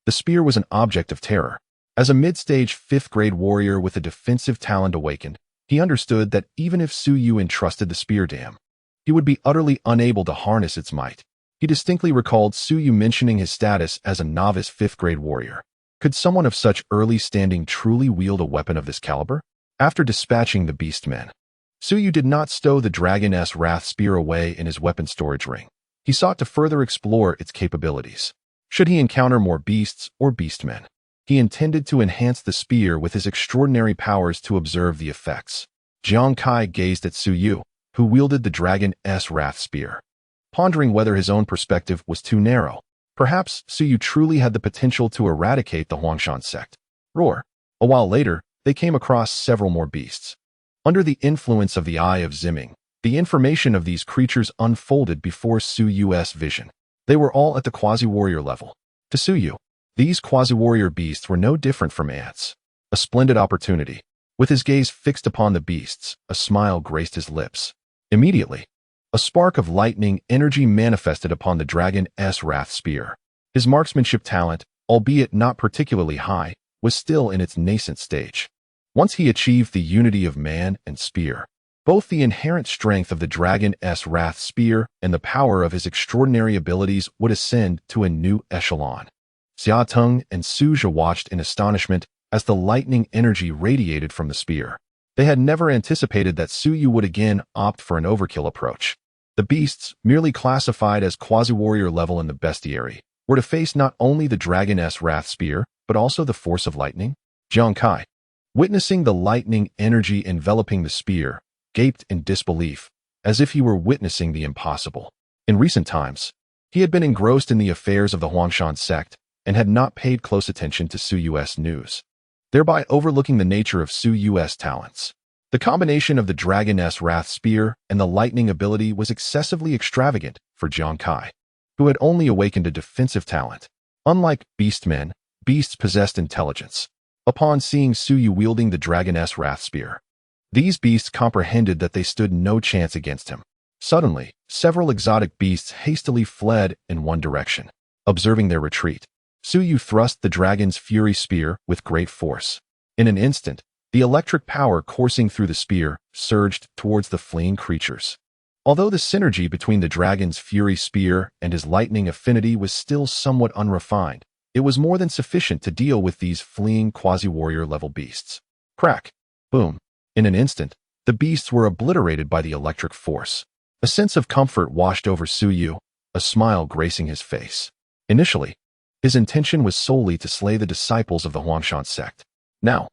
the spear was an object of terror. As a mid-stage 5th-grade warrior with a defensive talent awakened, he understood that even if Su Yu entrusted the spear to him, he would be utterly unable to harness its might. He distinctly recalled Su Yu mentioning his status as a novice 5th-grade warrior. Could someone of such early standing truly wield a weapon of this caliber? After dispatching the beastmen, Su Yu did not stow the dragon's wrath spear away in his weapon storage ring. He sought to further explore its capabilities. Should he encounter more beasts or beastmen, he intended to enhance the spear with his extraordinary powers to observe the effects. Jiang Kai gazed at Su Yu, who wielded the dragon's wrath spear, pondering whether his own perspective was too narrow. Perhaps Su Yu truly had the potential to eradicate the Huangshan sect. Roar! A while later, they came across several more beasts. Under the influence of the Eye of Ziming, the information of these creatures unfolded before Su Yu's vision. They were all at the quasi-warrior level. To Su Yu, these quasi-warrior beasts were no different from ants. A splendid opportunity. With his gaze fixed upon the beasts, a smile graced his lips. Immediately, a spark of lightning energy manifested upon the dragon's wrath spear. His marksmanship talent, albeit not particularly high, was still in its nascent stage. Once he achieved the unity of man and spear, both the inherent strength of the dragon's wrath spear and the power of his extraordinary abilities would ascend to a new echelon. Xia Teng and Su Zhou watched in astonishment as the lightning energy radiated from the spear. They had never anticipated that Su Yu would again opt for an overkill approach. The beasts, merely classified as quasi-warrior level in the bestiary, were to face not only the dragon's wrath spear, but also the force of lightning. Jiang Kai, witnessing the lightning energy enveloping the spear, gaped in disbelief, as if he were witnessing the impossible. In recent times, he had been engrossed in the affairs of the Huangshan sect and had not paid close attention to Su Yu's news, thereby overlooking the nature of Su Yu's talents. The combination of the dragon's wrath spear and the lightning ability was excessively extravagant for Jiang Kai, who had only awakened a defensive talent. Unlike beastmen, beasts possessed intelligence. Upon seeing Su Yu wielding the dragon's wrath spear, these beasts comprehended that they stood no chance against him. Suddenly, several exotic beasts hastily fled in one direction. Observing their retreat, Su Yu thrust the dragon's fury spear with great force. In an instant, the electric power coursing through the spear surged towards the fleeing creatures. Although the synergy between the dragon's fury spear and his lightning affinity was still somewhat unrefined, it was more than sufficient to deal with these fleeing quasi-warrior level beasts. Crack! Boom! In an instant, the beasts were obliterated by the electric force. A sense of comfort washed over Su Yu, a smile gracing his face. Initially, his intention was solely to slay the disciples of the Huangshan sect. Now,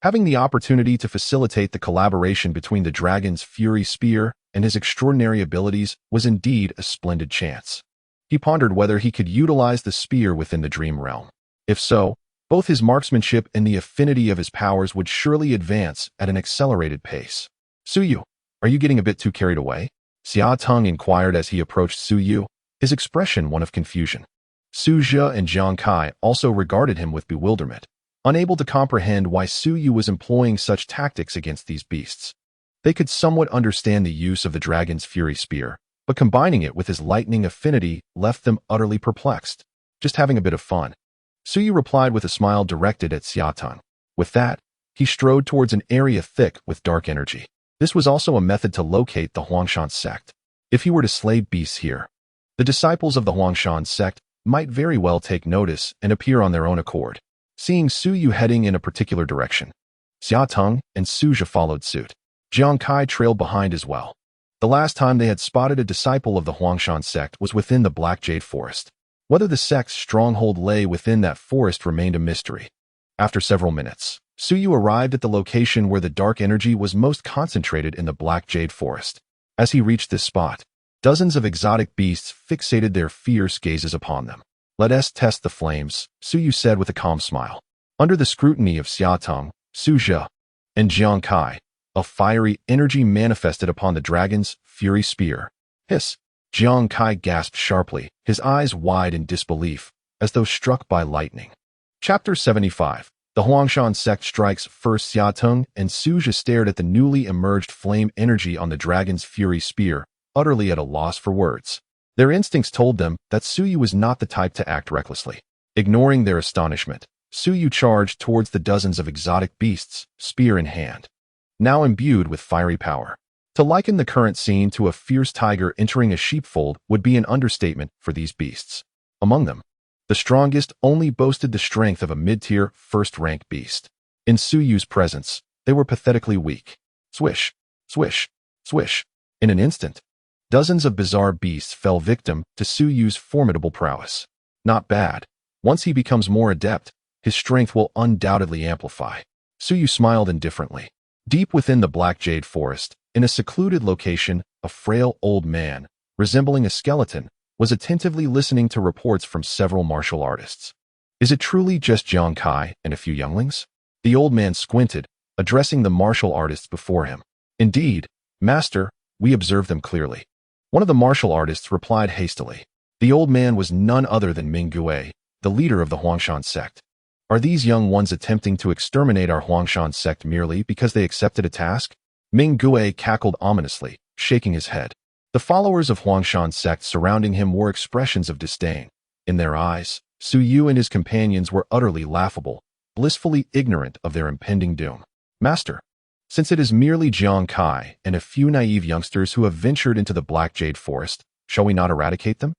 having the opportunity to facilitate the collaboration between the dragon's fury spear and his extraordinary abilities was indeed a splendid chance. He pondered whether he could utilize the spear within the dream realm. If so, Both his marksmanship and the affinity of his powers would surely advance at an accelerated pace. Suyu, are you getting a bit too carried away? Xia Teng inquired as he approached Suyu, his expression one of confusion. Su Zhe and Jiang Kai also regarded him with bewilderment, unable to comprehend why Suyu was employing such tactics against these beasts. They could somewhat understand the use of the dragon's fury spear, but combining it with his lightning affinity left them utterly perplexed. Just having a bit of fun. Suyu replied with a smile directed at Xia Teng. With that, he strode towards an area thick with dark energy. This was also a method to locate the Huangshan sect. If he were to slay beasts here, the disciples of the Huangshan sect might very well take notice and appear on their own accord. Seeing Suyu heading in a particular direction, Xia Teng and Su Zhe followed suit. Jiang Kai trailed behind as well. The last time they had spotted a disciple of the Huangshan sect was within the Black Jade Forest. Whether the sect's stronghold lay within that forest remained a mystery. After several minutes, Suyu arrived at the location where the dark energy was most concentrated in the Black Jade Forest. As he reached this spot, dozens of exotic beasts fixated their fierce gazes upon them. Let us test the flames, Suyu said with a calm smile. Under the scrutiny of Xia Teng, Su Zhe, and Jiang Kai, a fiery energy manifested upon the dragon's fury spear. Hiss! Jiang Kai gasped sharply, his eyes wide in disbelief, as though struck by lightning. Chapter 75. The Huangshan sect strikes first. Xia Teng and Su Zhe stared at the newly emerged flame energy on the dragon's fury spear, utterly at a loss for words. Their instincts told them that Suyu was not the type to act recklessly. Ignoring their astonishment, Suyu charged towards the dozens of exotic beasts, spear in hand, now imbued with fiery power. To liken the current scene to a fierce tiger entering a sheepfold would be an understatement for these beasts. Among them, the strongest only boasted the strength of a mid-tier, first-rank beast. In Suyu's presence, they were pathetically weak. Swish, swish, swish. In an instant, dozens of bizarre beasts fell victim to Suyu's formidable prowess. Not bad. Once he becomes more adept, his strength will undoubtedly amplify. Suyu smiled indifferently. Deep within the Black Jade Forest, in a secluded location, a frail old man, resembling a skeleton, was attentively listening to reports from several martial artists. Is it truly just Jiang Kai and a few younglings? The old man squinted, addressing the martial artists before him. Indeed, master, we observe them clearly. One of the martial artists replied hastily. The old man was none other than Ming Gue, the leader of the Huangshan sect. Are these young ones attempting to exterminate our Huangshan sect merely because they accepted a task? Ming Gue cackled ominously, shaking his head. The followers of Huangshan sect surrounding him wore expressions of disdain. In their eyes, Suyu and his companions were utterly laughable, blissfully ignorant of their impending doom. Master, since it is merely Jiang Kai and a few naive youngsters who have ventured into the Black Jade Forest, shall we not eradicate them?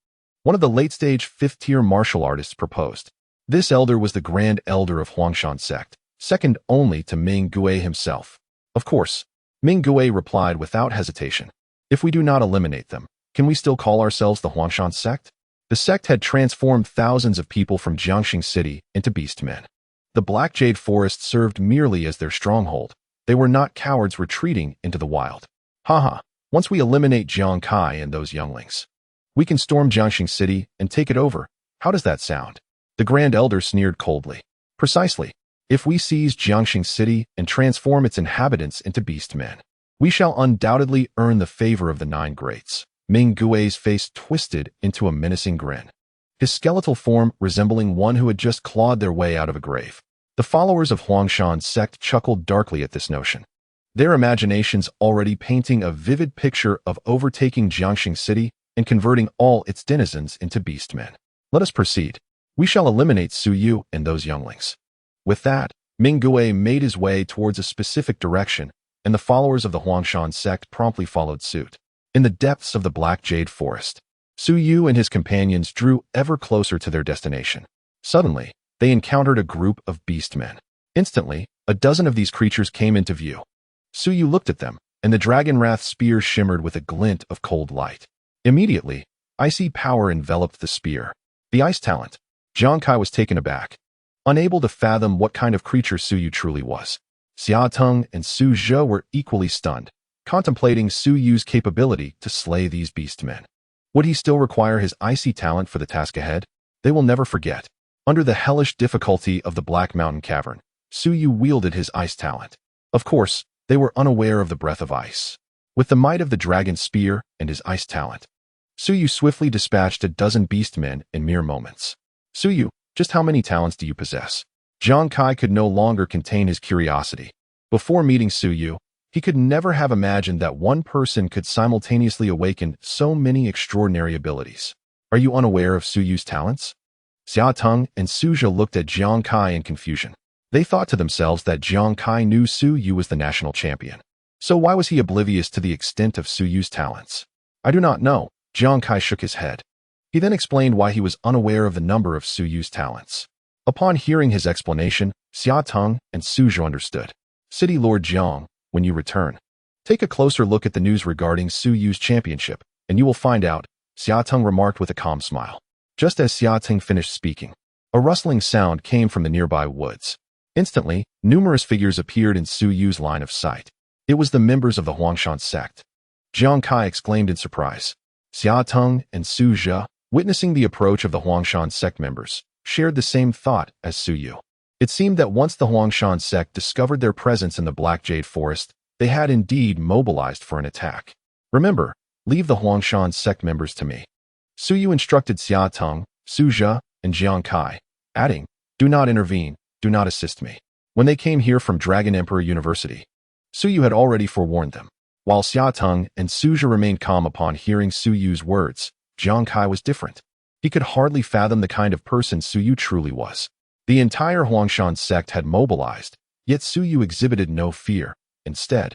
One of the late-stage fifth-tier martial artists proposed. This elder was the Grand Elder of Huangshan sect, second only to Ming Gue himself. Of course, Ming Gue replied without hesitation. If we do not eliminate them, can we still call ourselves the Huangshan sect? The sect had transformed thousands of people from Jiangxing City into beastmen. The Black Jade Forest served merely as their stronghold. They were not cowards retreating into the wild. Haha, once we eliminate Jiang Kai and those younglings, we can storm Jiangxing City and take it over. How does that sound? The Grand Elder sneered coldly. Precisely. If we seize Jiangxing City and transform its inhabitants into beastmen, we shall undoubtedly earn the favor of the Nine Greats. Ming Gui's face twisted into a menacing grin, his skeletal form resembling one who had just clawed their way out of a grave. The followers of Huangshan sect chuckled darkly at this notion, their imaginations already painting a vivid picture of overtaking Jiangxing City and converting all its denizens into beastmen. Let us proceed. We shall eliminate Suyu and those younglings. With that, Ming Gue made his way towards a specific direction, and the followers of the Huangshan sect promptly followed suit. In the depths of the Black Jade Forest, Suyu and his companions drew ever closer to their destination. Suddenly, they encountered a group of beastmen. Instantly, a dozen of these creatures came into view. Suyu looked at them, and the dragon wrath spear shimmered with a glint of cold light. Immediately, icy power enveloped the spear. The ice talent. Jiang Kai was taken aback, unable to fathom what kind of creature Suyu truly was. Xia Teng and Su Zhe were equally stunned, contemplating Suyu's capability to slay these beastmen. Would he still require his icy talent for the task ahead? They will never forget. Under the hellish difficulty of the Black Mountain Cavern, Su Yu wielded his ice talent. Of course, they were unaware of the breath of ice. With the might of the dragon spear and his ice talent, Su Yu swiftly dispatched a dozen beastmen in mere moments. Su Yu, just how many talents do you possess? Jiang Kai could no longer contain his curiosity. Before meeting Su Yu, he could never have imagined that one person could simultaneously awaken so many extraordinary abilities. Are you unaware of Su Yu's talents? Xia Teng and Su Zhe looked at Jiang Kai in confusion. They thought to themselves that Jiang Kai knew Su Yu was the national champion. So why was he oblivious to the extent of Su Yu's talents? I do not know. Jiang Kai shook his head. He then explained why he was unaware of the number of Su Yu's talents. Upon hearing his explanation, Xia Teng and Su Zhe understood. City Lord Jiang, when you return, take a closer look at the news regarding Su Yu's championship, and you will find out, Xia Teng remarked with a calm smile. Just as Xia Teng finished speaking, a rustling sound came from the nearby woods. Instantly, numerous figures appeared in Su Yu's line of sight. It was the members of the Huangshan sect. Jiang Kai exclaimed in surprise. Xia Teng and Su Zhe, witnessing the approach of the Huangshan sect members, shared the same thought as Su Yu. It seemed that once the Huangshan sect discovered their presence in the Black Jade Forest, they had indeed mobilized for an attack. Remember, leave the Huangshan sect members to me. Su Yu instructed Xia Teng, Su Zhe, and Jiang Kai, adding, do not intervene, do not assist me. When they came here from Dragon Emperor University, Su Yu had already forewarned them. While Xia Teng and Su Zhe remained calm upon hearing Su Yu's words, Jiang Kai was different. He could hardly fathom the kind of person Su Yu truly was. The entire Huangshan sect had mobilized, yet Su Yu exhibited no fear. Instead,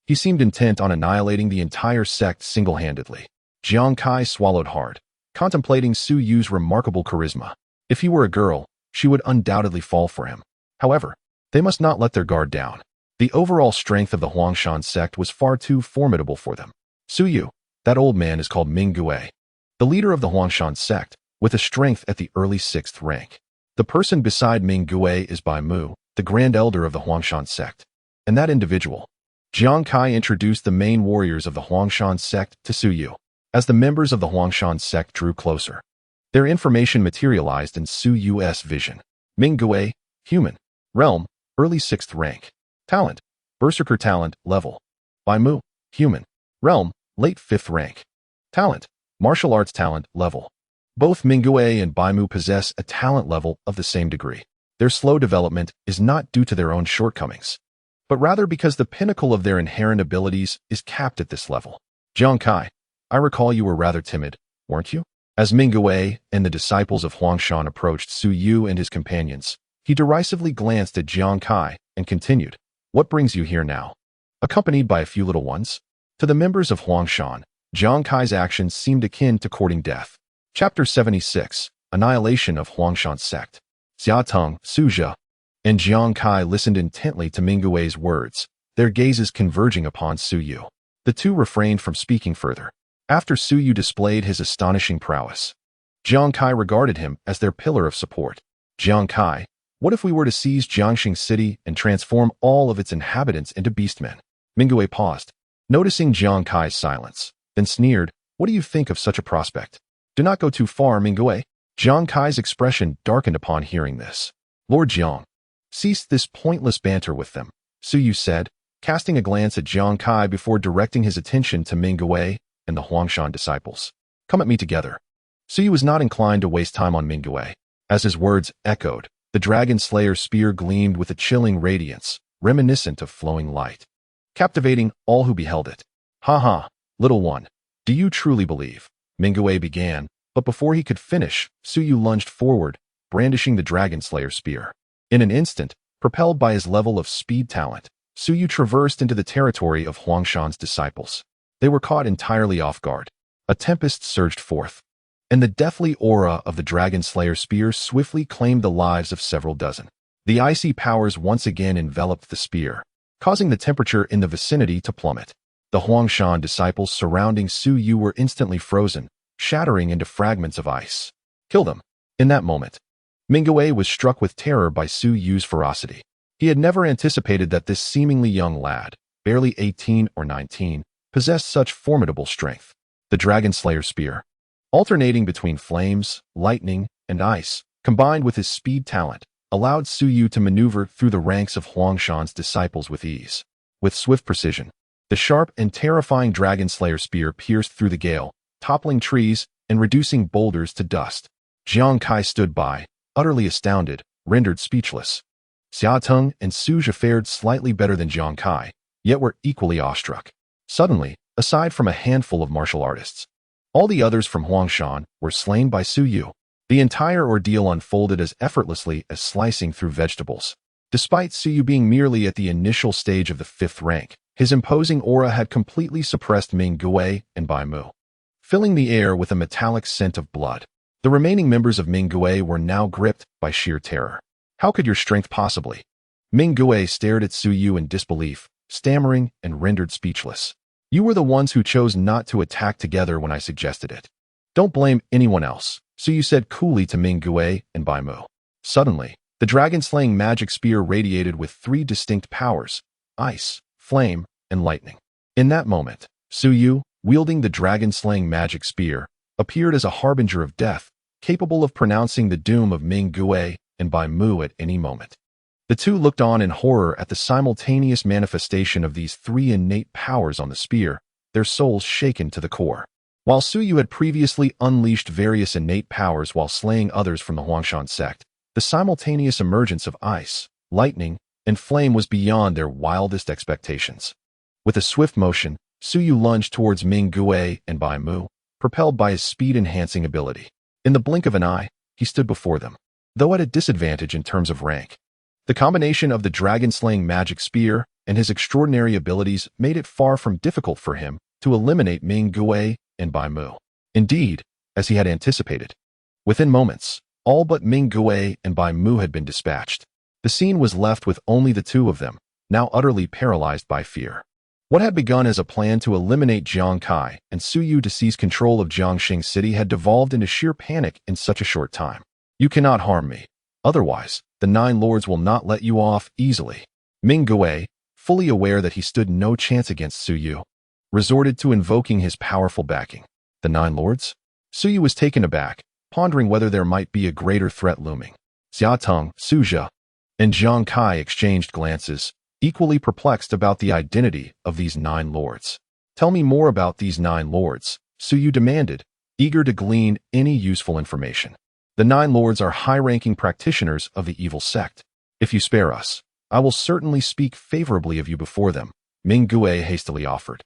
he seemed intent on annihilating the entire sect single-handedly. Jiang Kai swallowed hard, contemplating Su Yu's remarkable charisma. If he were a girl, she would undoubtedly fall for him. However, they must not let their guard down. The overall strength of the Huangshan sect was far too formidable for them. Su Yu, that old man is called Ming Gui, the leader of the Huangshan sect, with a strength at the early 6th rank. The person beside Ming Gui is Bai Mu, the grand elder of the Huangshan sect. And that individual. Jiang Kai introduced the main warriors of the Huangshan sect to Su Yu. As the members of the Huangshan sect drew closer, their information materialized in Su Yu's vision. Ming Gui, human. Realm, early 6th rank. Talent, berserker talent, level. Bai Mu, human. Realm, late 5th rank. Talent, martial arts talent, level. Both Ming Gui and Bai Mu possess a talent level of the same degree. Their slow development is not due to their own shortcomings, but rather because the pinnacle of their inherent abilities is capped at this level. Jiang Kai, I recall you were rather timid, weren't you? As Ming Gui and the disciples of Huangshan approached Su Yu and his companions, he derisively glanced at Jiang Kai and continued, what brings you here now? Accompanied by a few little ones? To the members of Huangshan, Jiang Kai's actions seemed akin to courting death. Chapter 76, Annihilation of Huangshan Sect. Xia Teng, Su Zhe, and Jiang Kai listened intently to Ming Gui's words, their gazes converging upon Su Yu. The two refrained from speaking further. After Su Yu displayed his astonishing prowess, Jiang Kai regarded him as their pillar of support. Jiang Kai, what if we were to seize Jiangxing City and transform all of its inhabitants into beastmen? Ming Gui paused, noticing Jiang Kai's silence, then sneered, what do you think of such a prospect? Do not go too far, Ming Gui. Jiang Kai's expression darkened upon hearing this. Lord Jiang, cease this pointless banter with them, Su Yu said, casting a glance at Jiang Kai before directing his attention to Ming Gui and the Huangshan disciples. Come at me together. Su Yu was not inclined to waste time on Ming Gui. As his words echoed, the Dragon Slayer's spear gleamed with a chilling radiance, reminiscent of flowing light, captivating all who beheld it. Ha ha, little one, do you truly believe? Ming Gui began, but before he could finish, Su Yu lunged forward, brandishing the Dragon Slayer's spear. In an instant, propelled by his level of speed talent, Su Yu traversed into the territory of Huangshan's disciples. They were caught entirely off guard. A tempest surged forth, and the deathly aura of the Dragon Slayer spear swiftly claimed the lives of several dozen. The icy powers once again enveloped the spear, causing the temperature in the vicinity to plummet. The Huangshan disciples surrounding Su Yu were instantly frozen, shattering into fragments of ice. Kill them. In that moment, Ming Gui was struck with terror by Su Yu's ferocity. He had never anticipated that this seemingly young lad, barely 18 or 19, possessed such formidable strength. The Dragon Slayer spear, alternating between flames, lightning, and ice, combined with his speed talent, allowed Su Yu to maneuver through the ranks of Huangshan's disciples with ease. With swift precision, the sharp and terrifying Dragon Slayer spear pierced through the gale, toppling trees and reducing boulders to dust. Jiang Kai stood by, utterly astounded, rendered speechless. Xia Teng and Su Zhe fared slightly better than Jiang Kai, yet were equally awestruck. Suddenly, aside from a handful of martial artists, all the others from Huangshan were slain by Su Yu. The entire ordeal unfolded as effortlessly as slicing through vegetables. Despite Su Yu being merely at the initial stage of the 5th rank, his imposing aura had completely suppressed Ming Gui and Bai Mu, filling the air with a metallic scent of blood. The remaining members of Ming Gui were now gripped by sheer terror. How could your strength possibly? Ming Gui stared at Su Yu in disbelief, stammering and rendered speechless. You were the ones who chose not to attack together when I suggested it. Don't blame anyone else, Su Yu said coolly to Ming Gui and Bai Mu. Suddenly, the dragon-slaying magic spear radiated with 3 distinct powers: ice, flame, and lightning. In that moment, Su Yu, wielding the dragon-slaying magic spear, appeared as a harbinger of death, capable of pronouncing the doom of Ming Gui and Bai Mu at any moment. The two looked on in horror at the simultaneous manifestation of these 3 innate powers on the spear, their souls shaken to the core. While Su Yu had previously unleashed various innate powers while slaying others from the Huangshan sect, the simultaneous emergence of ice, lightning, and flame was beyond their wildest expectations. With a swift motion, Su Yu lunged towards Ming Gui and Bai Mu, propelled by his speed-enhancing ability. In the blink of an eye, he stood before them, though at a disadvantage in terms of rank. The combination of the dragon-slaying magic spear and his extraordinary abilities made it far from difficult for him to eliminate Ming Gui and Bai Mu. Indeed, as he had anticipated, within moments, all but Ming Gui and Bai Mu had been dispatched. The scene was left with only the 2 of them, now utterly paralyzed by fear. What had begun as a plan to eliminate Jiang Kai and Su Yu to seize control of Jiangxing City had devolved into sheer panic in such a short time. You cannot harm me. Otherwise, the 9 lords will not let you off easily. Ming Gui, fully aware that he stood no chance against Su Yu, resorted to invoking his powerful backing. The 9 lords? Su Yu was taken aback, pondering whether there might be a greater threat looming. Xia Teng, Su Zhe, and Jiang Kai exchanged glances, equally perplexed about the identity of these 9 lords. Tell me more about these 9 lords, Su Yu demanded, eager to glean any useful information. The 9 lords are high-ranking practitioners of the evil sect. If you spare us, I will certainly speak favorably of you before them, Ming Gui hastily offered.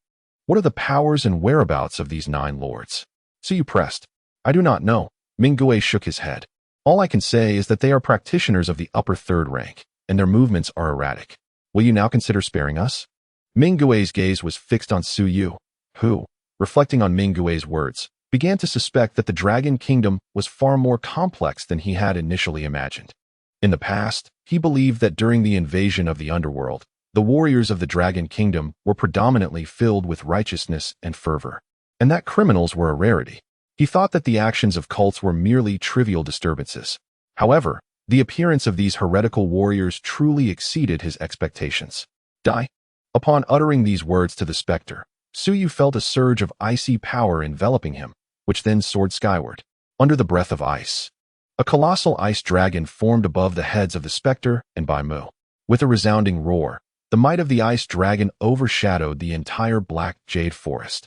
What are the powers and whereabouts of these 9 lords? Su Yu pressed. I do not know. Ming Gui shook his head. All I can say is that they are practitioners of the upper 3rd rank, and their movements are erratic. Will you now consider sparing us? Ming Gui's gaze was fixed on Su Yu, who, reflecting on Ming Gui's words, began to suspect that the Dragon Kingdom was far more complex than he had initially imagined. In the past, he believed that during the invasion of the underworld, the warriors of the Dragon Kingdom were predominantly filled with righteousness and fervor, and that criminals were a rarity. He thought that the actions of cults were merely trivial disturbances. However, the appearance of these heretical warriors truly exceeded his expectations. Die. Upon uttering these words to the specter, Su Yu felt a surge of icy power enveloping him, which then soared skyward. Under the breath of ice, a colossal ice dragon formed above the heads of the specter and Bai Mu. With a resounding roar, the might of the ice dragon overshadowed the entire black jade forest.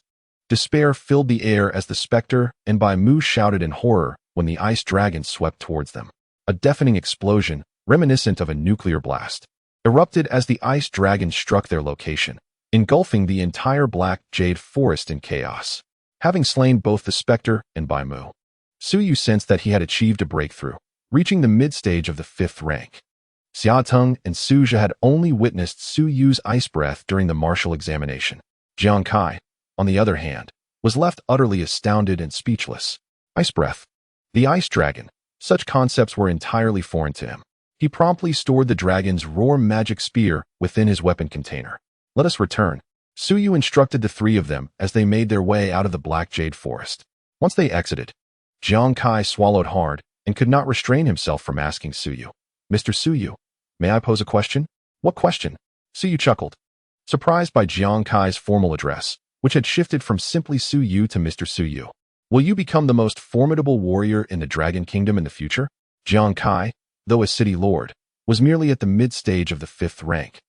Despair filled the air as the specter and Bai Mu shouted in horror when the ice dragon swept towards them. A deafening explosion, reminiscent of a nuclear blast, erupted as the ice dragon struck their location, engulfing the entire black jade forest in chaos. Having slain both the specter and Bai Mu, Su Yu sensed that he had achieved a breakthrough, reaching the mid-stage of the 5th rank. Xia Teng and Su Zhe had only witnessed Su Yu's ice breath during the martial examination. Jiang Kai, on the other hand, was left utterly astounded and speechless. Ice breath. The ice dragon. Such concepts were entirely foreign to him. He promptly stored the dragon's roar magic spear within his weapon container. Let us return. Su Yu instructed the 3 of them as they made their way out of the black jade forest. Once they exited, Jiang Kai swallowed hard and could not restrain himself from asking Su Yu, Mr. Su Yu, may I pose a question? What question? Su Yu chuckled, surprised by Jiang Kai's formal address, which had shifted from simply Su Yu to Mr. Su Yu. Will you become the most formidable warrior in the Dragon Kingdom in the future? Jiang Kai, though a city lord, was merely at the mid-stage of the 5th rank,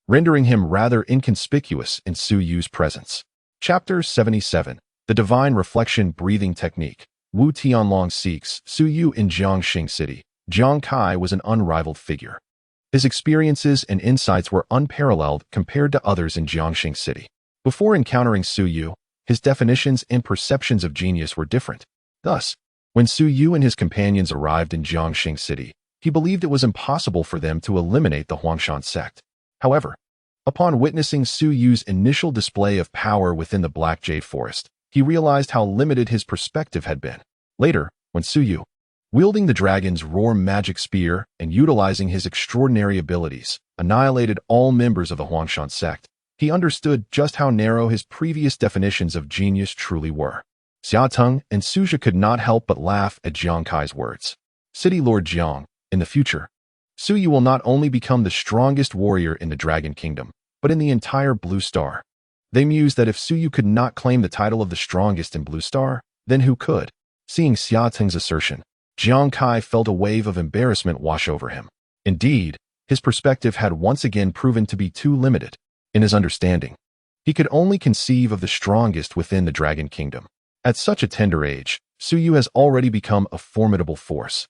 rendering him rather inconspicuous in Su Yu's presence. Chapter 77. The Divine Reflection Breathing Technique. Wu Tianlong seeks Su Yu in Jiangxing City. Jiang Kai was an unrivaled figure. His experiences and insights were unparalleled compared to others in Jiangxing City. Before encountering Su Yu, his definitions and perceptions of genius were different. Thus, when Su Yu and his companions arrived in Jiangxing City, he believed it was impossible for them to eliminate the Huangshan sect. However, upon witnessing Su Yu's initial display of power within the Black Jade Forest, he realized how limited his perspective had been. Later, when Su Yu, wielding the dragon's roar magic spear and utilizing his extraordinary abilities, annihilated all members of the Huangshan sect, he understood just how narrow his previous definitions of genius truly were. Xia Teng and Suzhi could not help but laugh at Jiang Kai's words. City Lord Jiang, in the future, Su Yu will not only become the strongest warrior in the Dragon Kingdom, but in the entire Blue Star. They mused that if Su Yu could not claim the title of the strongest in Blue Star, then who could? Seeing Xia Teng's assertion, Jiang Kai felt a wave of embarrassment wash over him. Indeed, his perspective had once again proven to be too limited. In his understanding, he could only conceive of the strongest within the Dragon Kingdom. At such a tender age, Su Yu has already become a formidable force,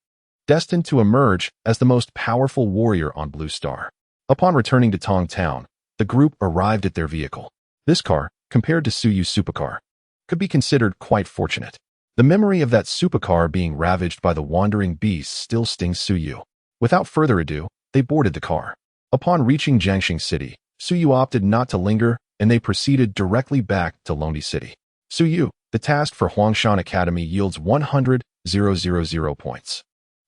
destined to emerge as the most powerful warrior on Blue Star. Upon returning to Tong Town, the group arrived at their vehicle. This car, compared to Su Yu's supercar, could be considered quite fortunate. The memory of that supercar being ravaged by the wandering beasts still stings Su Yu. Without further ado, they boarded the car. Upon reaching Jiangxing City, Su Yu opted not to linger, and they proceeded directly back to Longdi City. Su Yu, the task for Huangshan Academy yields 100,000 points.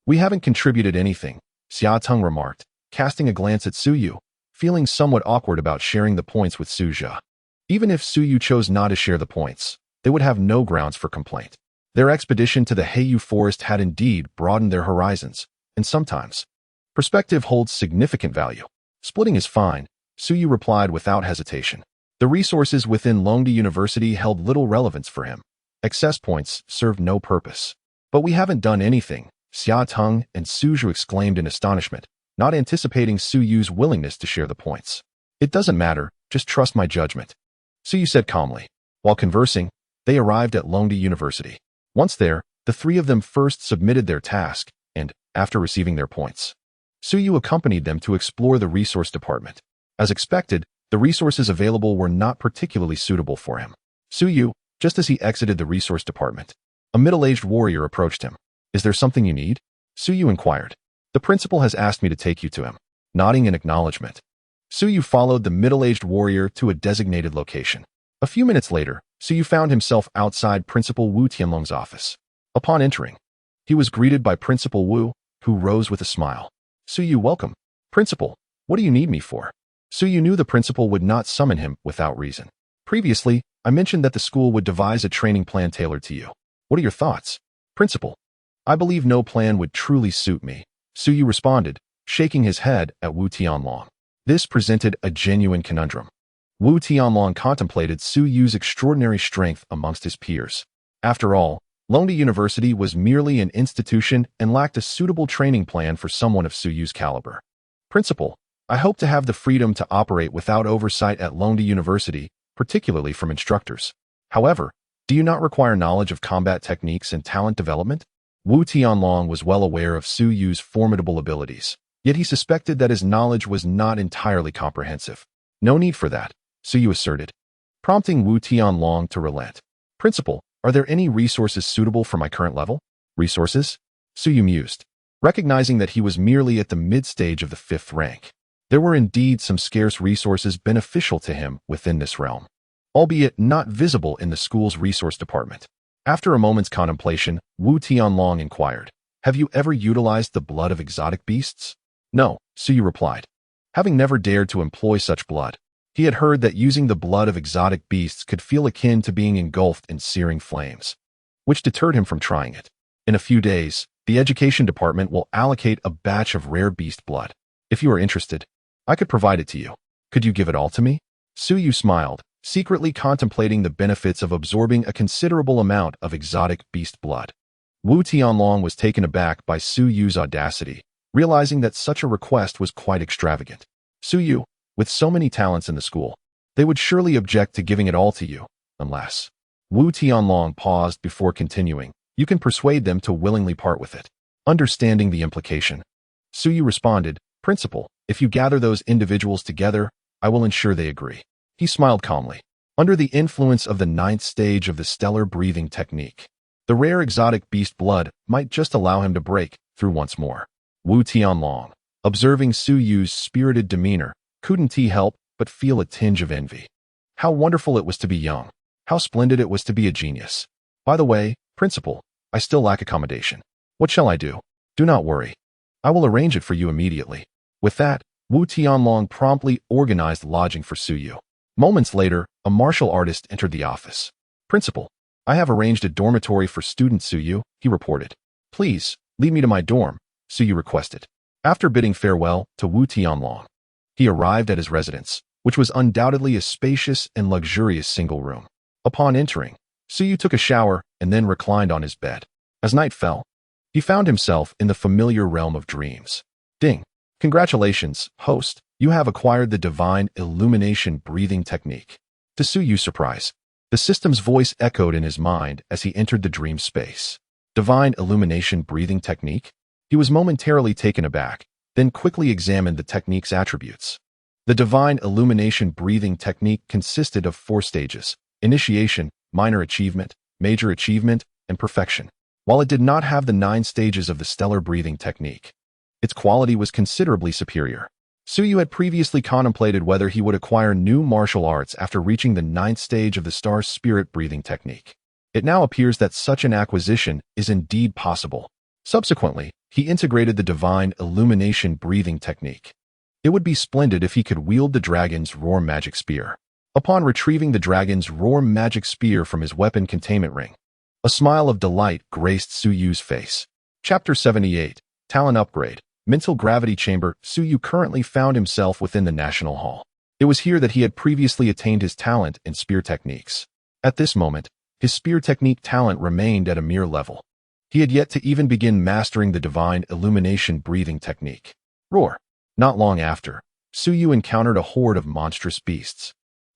We haven't contributed anything, Xia Teng remarked, casting a glance at Su Yu, feeling somewhat awkward about sharing the points with Su Jia. Even if Su Yu chose not to share the points, they would have no grounds for complaint. Their expedition to the Heiyu Forest had indeed broadened their horizons, and sometimes, perspective holds significant value. Splitting is fine, Su Yu replied without hesitation. The resources within Longdi University held little relevance for him. Excess points served no purpose. But we haven't done anything, Xia Teng and Suzhi exclaimed in astonishment, not anticipating Su Yu's willingness to share the points. It doesn't matter, just trust my judgment, Su Yu said calmly. While conversing, they arrived at Longdi University. Once there, the three of them first submitted their task, and, after receiving their points, Su Yu accompanied them to explore the resource department. As expected, the resources available were not particularly suitable for him. Su Yu, just as he exited the resource department, a middle-aged warrior approached him. Is there something you need? Su Yu inquired. The principal has asked me to take you to him. Nodding in acknowledgement, Su Yu followed the middle-aged warrior to a designated location. A few minutes later, Su Yu found himself outside Principal Wu Tianlong's office. Upon entering, he was greeted by Principal Wu, who rose with a smile. Su Yu, welcome. Principal, what do you need me for? Su Yu knew the principal would not summon him without reason. Previously, I mentioned that the school would devise a training plan tailored to you. What are your thoughts? Principal, I believe no plan would truly suit me, Su Yu responded, shaking his head at Wu Tianlong. This presented a genuine conundrum. Wu Tianlong contemplated Su Yu's extraordinary strength amongst his peers. After all, Longdi University was merely an institution and lacked a suitable training plan for someone of Su Yu's caliber. Principal, I hope to have the freedom to operate without oversight at Longdi University, particularly from instructors. However, do you not require knowledge of combat techniques and talent development? Wu Tianlong was well aware of Su Yu's formidable abilities, yet he suspected that his knowledge was not entirely comprehensive. No need for that, Su Yu asserted, prompting Wu Tianlong to relent. Principal, are there any resources suitable for my current level? Resources? Su Yu mused, recognizing that he was merely at the mid-stage of the 5th rank. There were indeed some scarce resources beneficial to him within this realm, albeit not visible in the school's resource department. After a moment's contemplation, Wu Tianlong inquired, have you ever utilized the blood of exotic beasts? No, Su Yu replied. Having never dared to employ such blood, he had heard that using the blood of exotic beasts could feel akin to being engulfed in searing flames, which deterred him from trying it. In a few days, the education department will allocate a batch of rare beast blood. If you are interested, I could provide it to you. Could you give it all to me? Su Yu smiled, secretly contemplating the benefits of absorbing a considerable amount of exotic beast blood. Wu Tianlong was taken aback by Su Yu's audacity, realizing that such a request was quite extravagant. Su Yu, with so many talents in the school, they would surely object to giving it all to you, unless... Wu Tianlong paused before continuing. You can persuade them to willingly part with it. Understanding the implication, Su Yu responded, Principal, if you gather those individuals together, I will ensure they agree. He smiled calmly. Under the influence of the 9th stage of the stellar breathing technique, the rare exotic beast blood might just allow him to break through once more. Wu Tianlong, observing Su Yu's spirited demeanor, couldn't he help but feel a tinge of envy. How wonderful it was to be young. How splendid it was to be a genius. By the way, Principal, I still lack accommodation. What shall I do? Do not worry. I will arrange it for you immediately. With that, Wu Tianlong promptly organized lodging for Su Yu. Moments later, a martial artist entered the office. Principal, I have arranged a dormitory for student Su Yu, he reported. Please, lead me to my dorm, Su Yu requested. After bidding farewell to Wu Tianlong, he arrived at his residence, which was undoubtedly a spacious and luxurious single room. Upon entering, Su Yu took a shower and then reclined on his bed. As night fell, he found himself in the familiar realm of dreams. Ding! Congratulations, host, you have acquired the divine illumination breathing technique. To Su Yu's surprise, the system's voice echoed in his mind as he entered the dream space. Divine illumination breathing technique? He was momentarily taken aback, then quickly examined the technique's attributes. The divine illumination breathing technique consisted of 4 stages: initiation, minor achievement, major achievement, and perfection. While it did not have the 9 stages of the stellar breathing technique, its quality was considerably superior. Su Yu had previously contemplated whether he would acquire new martial arts after reaching the 9th stage of the star spirit breathing technique. It now appears that such an acquisition is indeed possible. Subsequently, he integrated the divine illumination breathing technique. It would be splendid if he could wield the dragon's roar magic spear. Upon retrieving the dragon's roar magic spear from his weapon containment ring, a smile of delight graced Su Yu's face. Chapter 78, Talent Upgrade. Mental Gravity Chamber. Su Yu currently found himself within the National Hall. It was here that he had previously attained his talent in spear techniques. At this moment, his spear technique talent remained at a mere level. He had yet to even begin mastering the divine illumination breathing technique. Roar! Not long after, Su Yu encountered a horde of monstrous beasts.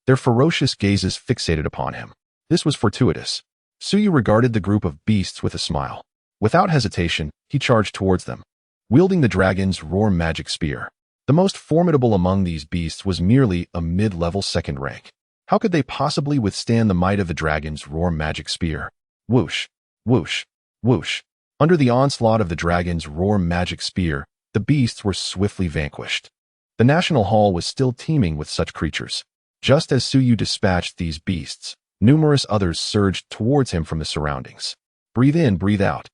Their ferocious gazes fixated upon him. This was fortuitous. Su Yu regarded the group of beasts with a smile. Without hesitation, he charged towards them, wielding the dragon's roar magic spear. The most formidable among these beasts was merely a mid-level 2nd rank. How could they possibly withstand the might of the dragon's roar magic spear? Whoosh, whoosh, whoosh. Under the onslaught of the dragon's roar magic spear, the beasts were swiftly vanquished. The National Hall was still teeming with such creatures. Just as Su Yu dispatched these beasts, numerous others surged towards him from the surroundings. Breathe in, breathe out.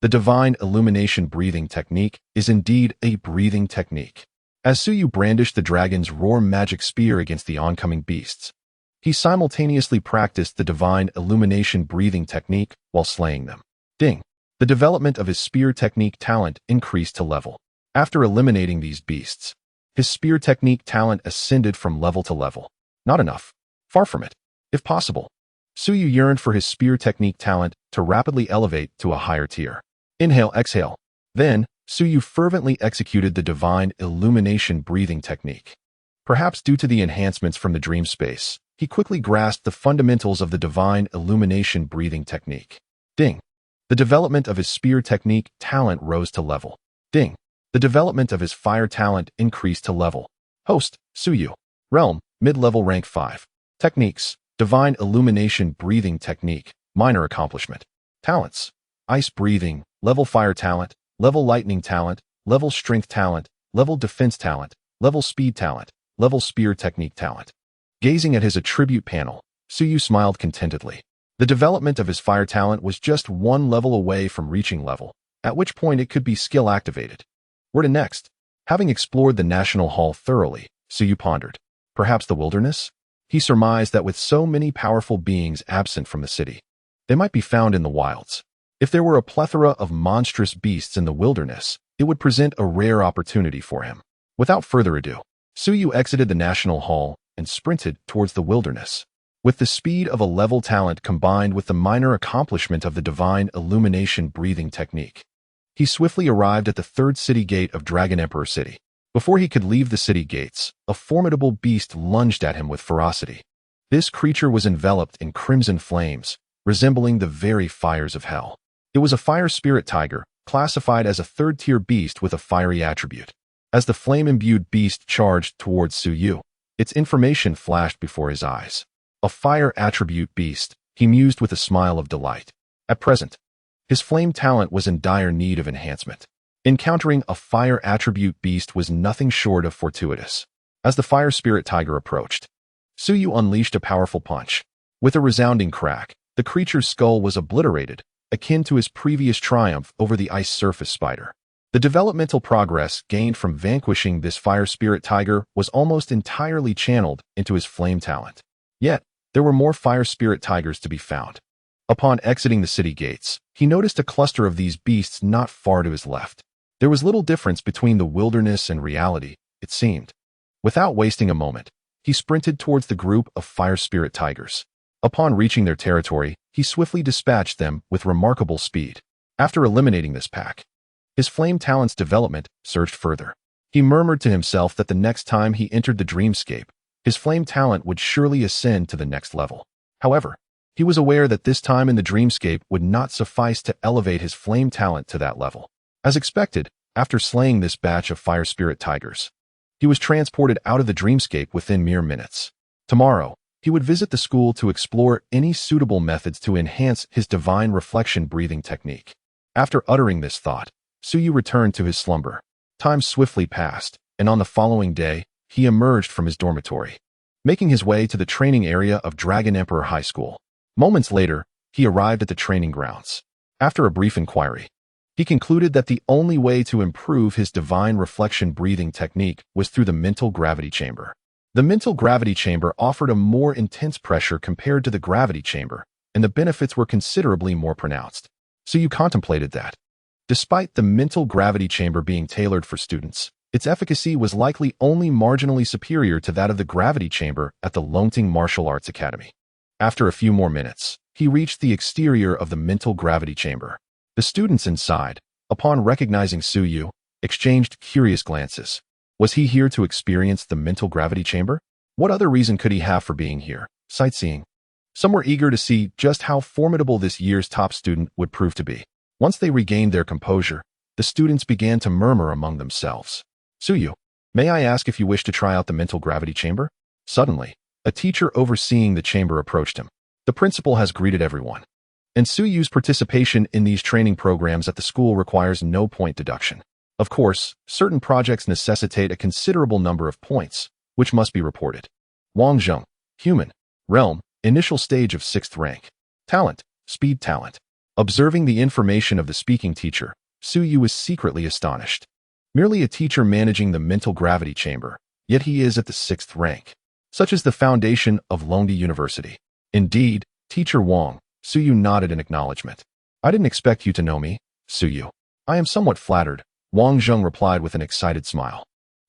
The divine illumination breathing technique is indeed a breathing technique. As Su Yu brandished the dragon's roar magic spear against the oncoming beasts, he simultaneously practiced the divine illumination breathing technique while slaying them. Ding! The development of his spear technique talent increased to level. After eliminating these beasts, his spear technique talent ascended from level to level. Not enough. Far from it. If possible, Su Yu yearned for his spear technique talent to rapidly elevate to a higher tier. Inhale, exhale. Then, Su Yu fervently executed the divine illumination breathing technique. Perhaps due to the enhancements from the dream space, he quickly grasped the fundamentals of the divine illumination breathing technique. Ding! The development of his spear technique talent rose to level. Ding! The development of his fire talent increased to level. Host, Su Yu. Realm, mid-level rank 5. Techniques, divine illumination breathing technique, minor accomplishment. Talents, ice breathing, level fire talent, level lightning talent, level strength talent, level defense talent, level speed talent, level spear technique talent. Gazing at his attribute panel, Su Yu smiled contentedly. The development of his fire talent was just 1 level away from reaching level, at which point it could be skill activated. Where to next? Having explored the National Hall thoroughly, Su Yu pondered. Perhaps the wilderness? He surmised that with so many powerful beings absent from the city, they might be found in the wilds. If there were a plethora of monstrous beasts in the wilderness, it would present a rare opportunity for him. Without further ado, Su Yu exited the National Hall and sprinted towards the wilderness. With the speed of a level talent combined with the minor accomplishment of the divine illumination breathing technique, he swiftly arrived at the third city gate of Dragon Emperor City. Before he could leave the city gates, a formidable beast lunged at him with ferocity. This creature was enveloped in crimson flames, resembling the very fires of hell. It was a fire spirit tiger, classified as a third-tier beast with a fiery attribute. As the flame-imbued beast charged towards Su Yu, its information flashed before his eyes. A fire attribute beast, he mused with a smile of delight. At present, his flame talent was in dire need of enhancement. Encountering a fire attribute beast was nothing short of fortuitous. As the fire spirit tiger approached, Su Yu unleashed a powerful punch. With a resounding crack, the creature's skull was obliterated, akin to his previous triumph over the ice surface spider. The developmental progress gained from vanquishing this fire spirit tiger was almost entirely channeled into his flame talent. Yet, there were more fire spirit tigers to be found. Upon exiting the city gates, he noticed a cluster of these beasts not far to his left. There was little difference between the wilderness and reality, it seemed. Without wasting a moment, he sprinted towards the group of fire spirit tigers. Upon reaching their territory, he swiftly dispatched them with remarkable speed. After eliminating this pack, his flame talent's development surged further. He murmured to himself that the next time he entered the dreamscape, his flame talent would surely ascend to the next level. However, he was aware that this time in the dreamscape would not suffice to elevate his flame talent to that level. As expected, after slaying this batch of fire spirit tigers, he was transported out of the dreamscape within mere minutes. Tomorrow, he would visit the school to explore any suitable methods to enhance his divine reflection breathing technique. After uttering this thought, Su Yu returned to his slumber. Time swiftly passed, and on the following day, he emerged from his dormitory, making his way to the training area of Dragon Emperor High School. Moments later, he arrived at the training grounds. After a brief inquiry, he concluded that the only way to improve his divine reflection breathing technique was through the mental gravity chamber. The mental gravity chamber offered a more intense pressure compared to the gravity chamber, and the benefits were considerably more pronounced. So you contemplated that. Despite the mental gravity chamber being tailored for students, its efficacy was likely only marginally superior to that of the gravity chamber at the Longting Martial Arts Academy. After a few more minutes, he reached the exterior of the mental gravity chamber. The students inside, upon recognizing Su Yu, exchanged curious glances. Was he here to experience the mental gravity chamber? What other reason could he have for being here? Sightseeing. Some were eager to see just how formidable this year's top student would prove to be. Once they regained their composure, the students began to murmur among themselves. Su Yu, may I ask if you wish to try out the mental gravity chamber? Suddenly, a teacher overseeing the chamber approached him. The principal has greeted everyone, and Su Yu's participation in these training programs at the school requires no point deduction. Of course, certain projects necessitate a considerable number of points, which must be reported. Wang Zheng, human, realm, initial stage of 6th rank. Talent, speed talent. Observing the information of the speaking teacher, Su Yu was secretly astonished. Merely a teacher managing the mental gravity chamber, yet he is at the 6th rank. Such is the foundation of Longdi University. Indeed, Teacher Wang, Su Yu nodded in acknowledgement. I didn't expect you to know me, Su Yu. I am somewhat flattered, Wang Zheng replied with an excited smile.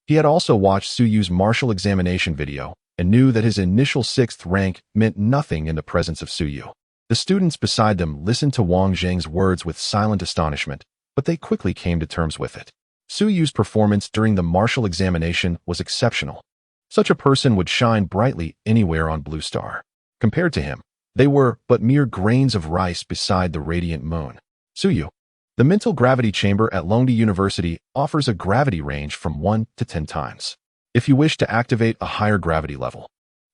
He had also watched Su Yu's martial examination video and knew that his initial 6th rank meant nothing in the presence of Su Yu. The students beside them listened to Wang Zheng's words with silent astonishment, but they quickly came to terms with it. Su Yu's performance during the martial examination was exceptional. Such a person would shine brightly anywhere on Blue Star. Compared to him, they were but mere grains of rice beside the radiant moon. Su Yu. The mental gravity chamber at Longdi University offers a gravity range from 1 to 10 times. If you wish to activate a higher gravity level,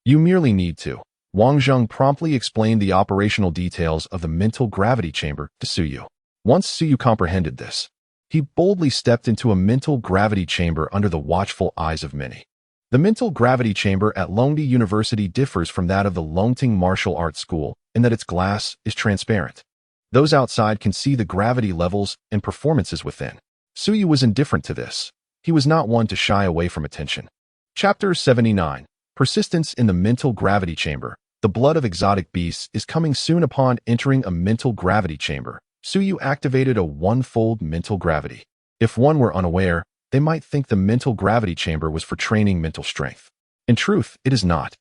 you merely need to. Wang Zheng promptly explained the operational details of the mental gravity chamber to Su Yu. Once Su Yu comprehended this, he boldly stepped into a mental gravity chamber under the watchful eyes of many. The mental gravity chamber at Longdi University differs from that of the Longting Martial Arts School in that its glass is transparent. Those outside can see the gravity levels and performances within. Su Yu was indifferent to this. He was not one to shy away from attention. Chapter 79. Persistence in the mental gravity chamber. The blood of exotic beasts is coming soon. Upon entering a mental gravity chamber, Su Yu activated a one-fold mental gravity. If one were unaware, they might think the mental gravity chamber was for training mental strength. In truth, it is not.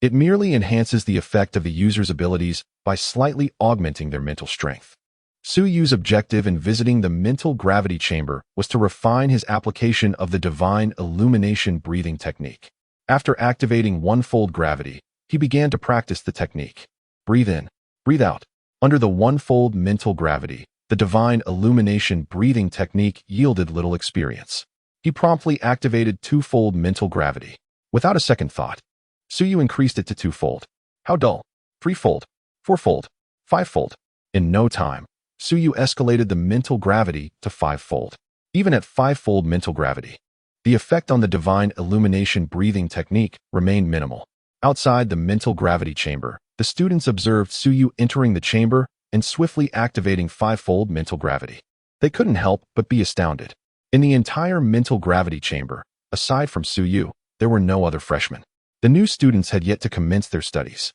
It merely enhances the effect of the user's abilities by slightly augmenting their mental strength. Su Yu's objective in visiting the mental gravity chamber was to refine his application of the divine illumination breathing technique. After activating one-fold gravity, he began to practice the technique. Breathe in, breathe out. Under the one-fold mental gravity, the divine illumination breathing technique yielded little experience. He promptly activated two-fold mental gravity. Without a second thought, Su Yu increased it to two-fold. How dull? Three-fold, four-fold, five-fold. In no time, Su Yu escalated the mental gravity to five-fold. Even at five-fold mental gravity, the effect on the divine illumination breathing technique remained minimal. Outside the mental gravity chamber, the students observed Su Yu entering the chamber and swiftly activating five-fold mental gravity. They couldn't help but be astounded. In the entire mental gravity chamber, aside from Su Yu, there were no other freshmen. The new students had yet to commence their studies.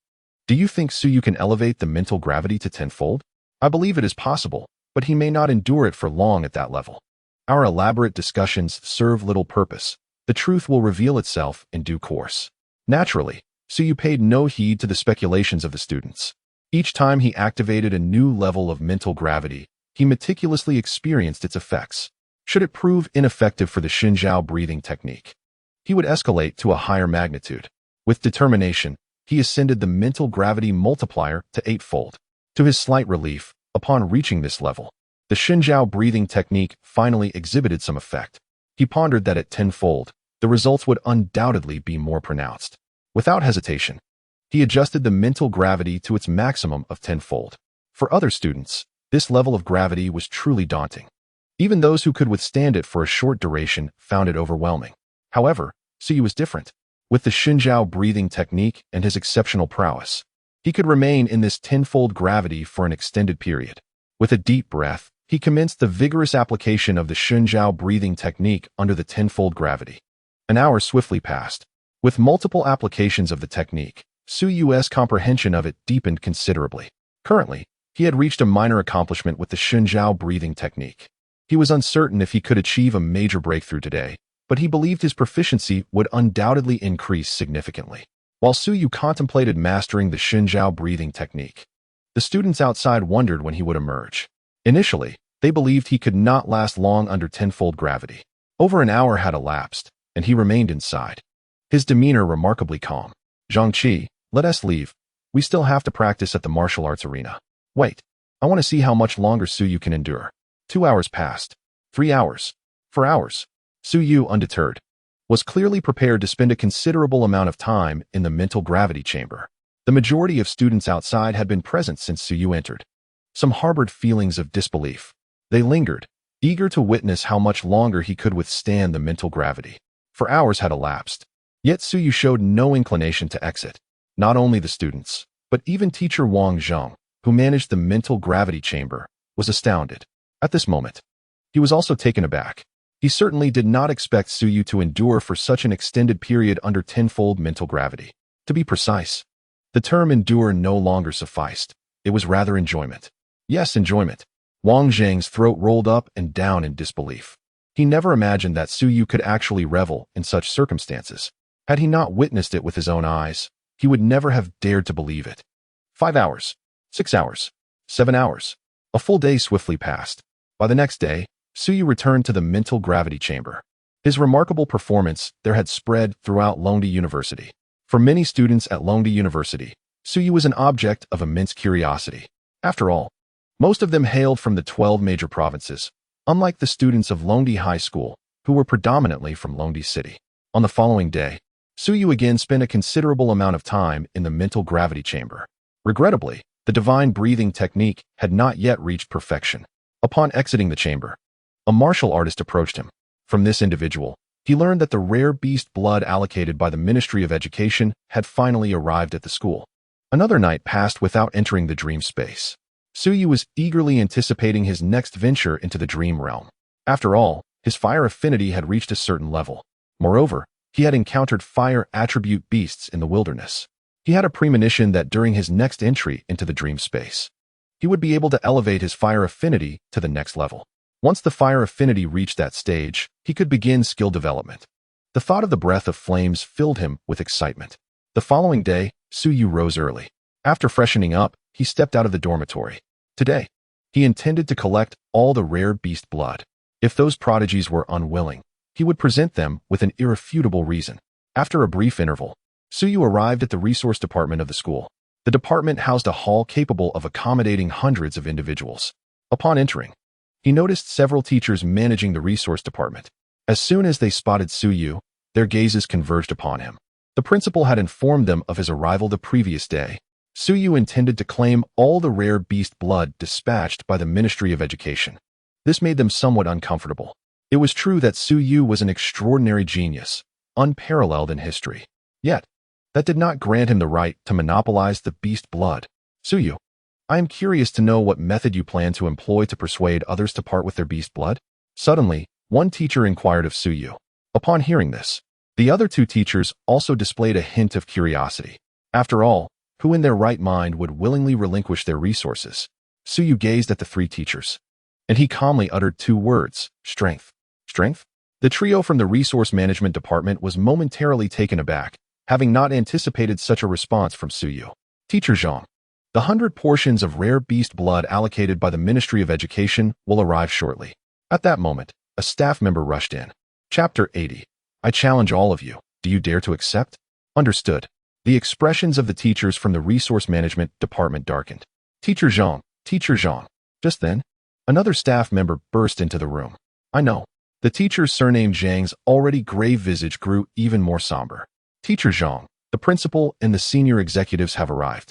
Do you think Su Yu can elevate the mental gravity to tenfold? I believe it is possible, but he may not endure it for long at that level. Our elaborate discussions serve little purpose. The truth will reveal itself in due course. Naturally, Su Yu paid no heed to the speculations of the students. Each time he activated a new level of mental gravity, he meticulously experienced its effects. Should it prove ineffective for the Xinjiao breathing technique, he would escalate to a higher magnitude. With determination, he ascended the mental gravity multiplier to eightfold. To his slight relief, upon reaching this level, the Xinjiao breathing technique finally exhibited some effect. He pondered that at tenfold, the results would undoubtedly be more pronounced. Without hesitation, he adjusted the mental gravity to its maximum of tenfold. For other students, this level of gravity was truly daunting. Even those who could withstand it for a short duration found it overwhelming. However, Su Yu was different. With the Xinjiao breathing technique and his exceptional prowess, he could remain in this tenfold gravity for an extended period. With a deep breath, he commenced the vigorous application of the Xinjiao breathing technique under the tenfold gravity. An hour swiftly passed. With multiple applications of the technique, Su Yu's comprehension of it deepened considerably. Currently, he had reached a minor accomplishment with the Xinjiao breathing technique. He was uncertain if he could achieve a major breakthrough today, but he believed his proficiency would undoubtedly increase significantly. While Su Yu contemplated mastering the Xinjiao breathing technique, the students outside wondered when he would emerge. Initially, they believed he could not last long under tenfold gravity. Over an hour had elapsed, and he remained inside. His demeanor remarkably calm. Zhangqi, let us leave. We still have to practice at the martial arts arena. Wait, I want to see how much longer Su Yu can endure. 2 hours passed. 3 hours. 4 hours. Su Yu, undeterred, was clearly prepared to spend a considerable amount of time in the mental gravity chamber. The majority of students outside had been present since Su Yu entered. Some harbored feelings of disbelief. They lingered, eager to witness how much longer he could withstand the mental gravity. For hours had elapsed. Yet Su Yu showed no inclination to exit. Not only the students, but even teacher Wang Zheng, who managed the mental gravity chamber, was astounded. At this moment, he was also taken aback. He certainly did not expect Su Yu to endure for such an extended period under tenfold mental gravity. To be precise, the term endure no longer sufficed. It was rather enjoyment. Yes, enjoyment. Wang Zheng's throat rolled up and down in disbelief. He never imagined that Su Yu could actually revel in such circumstances. Had he not witnessed it with his own eyes, he would never have dared to believe it. 5 hours, 6 hours, 7 hours. A full day swiftly passed. By the next day, Su Yu returned to the mental gravity chamber. His remarkable performance there had spread throughout Longdi University. For many students at Longdi University, Su Yu was an object of immense curiosity. After all, most of them hailed from the 12 major provinces, unlike the students of Longdi High School, who were predominantly from Longdi City. On the following day, Su Yu again spent a considerable amount of time in the mental gravity chamber. Regrettably, the divine breathing technique had not yet reached perfection. Upon exiting the chamber, a martial artist approached him. From this individual, he learned that the rare beast blood allocated by the Ministry of Education had finally arrived at the school. Another night passed without entering the dream space. Su Yu was eagerly anticipating his next venture into the dream realm. After all, his fire affinity had reached a certain level. Moreover, he had encountered fire attribute beasts in the wilderness. He had a premonition that during his next entry into the dream space, he would be able to elevate his fire affinity to the next level. Once the fire affinity reached that stage, he could begin skill development. The thought of the breath of flames filled him with excitement. The following day, Su Yu rose early. After freshening up, he stepped out of the dormitory. Today, he intended to collect all the rare beast blood. If those prodigies were unwilling, he would present them with an irrefutable reason. After a brief interval, Su Yu arrived at the resource department of the school. The department housed a hall capable of accommodating hundreds of individuals. Upon entering, he noticed several teachers managing the resource department. As soon as they spotted Su Yu, their gazes converged upon him. The principal had informed them of his arrival the previous day. Su Yu intended to claim all the rare beast blood dispatched by the Ministry of Education. This made them somewhat uncomfortable. It was true that Su Yu was an extraordinary genius, unparalleled in history. Yet, that did not grant him the right to monopolize the beast blood. Su Yu, I am curious to know what method you plan to employ to persuade others to part with their beast blood. Suddenly, one teacher inquired of Su Yu. Upon hearing this, the other two teachers also displayed a hint of curiosity. After all, who in their right mind would willingly relinquish their resources? Su Yu gazed at the three teachers, and he calmly uttered two words: strength. Strength? The trio from the resource management department was momentarily taken aback, having not anticipated such a response from Su Yu. Teacher Zhang, the 100 portions of rare beast blood allocated by the Ministry of Education will arrive shortly. At that moment, a staff member rushed in. Chapter 80. I challenge all of you. Do you dare to accept? Understood. The expressions of the teachers from the resource management department darkened. Teacher Zhang, Teacher Zhang. Just then, another staff member burst into the room. I know. The teacher's surname Zhang's already grave visage grew even more somber. Teacher Zhang, the principal and the senior executives have arrived.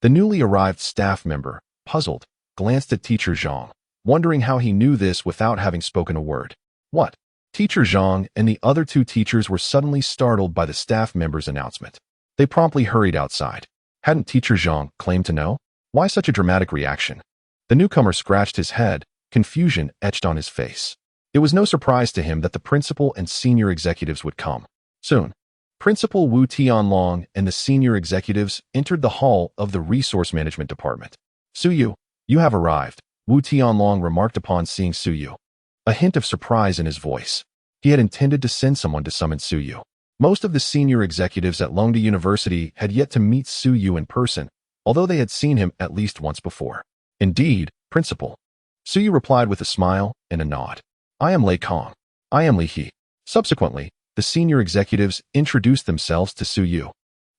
The newly arrived staff member, puzzled, glanced at Teacher Zhang, wondering how he knew this without having spoken a word. What? Teacher Zhang and the other two teachers were suddenly startled by the staff member's announcement. They promptly hurried outside. Hadn't Teacher Zhang claimed to know? Why such a dramatic reaction? The newcomer scratched his head, confusion etched on his face. It was no surprise to him that the principal and senior executives would come. Soon, Principal Wu Tianlong and the senior executives entered the hall of the resource management department. Su Yu, you have arrived, Wu Tianlong remarked upon seeing Su Yu. A hint of surprise in his voice. He had intended to send someone to summon Su Yu. Most of the senior executives at Longda University had yet to meet Su Yu in person, although they had seen him at least once before. Indeed, Principal. Su Yu replied with a smile and a nod. I am Lei Kong. I am Li He. Subsequently, the senior executives introduced themselves to Su Yu,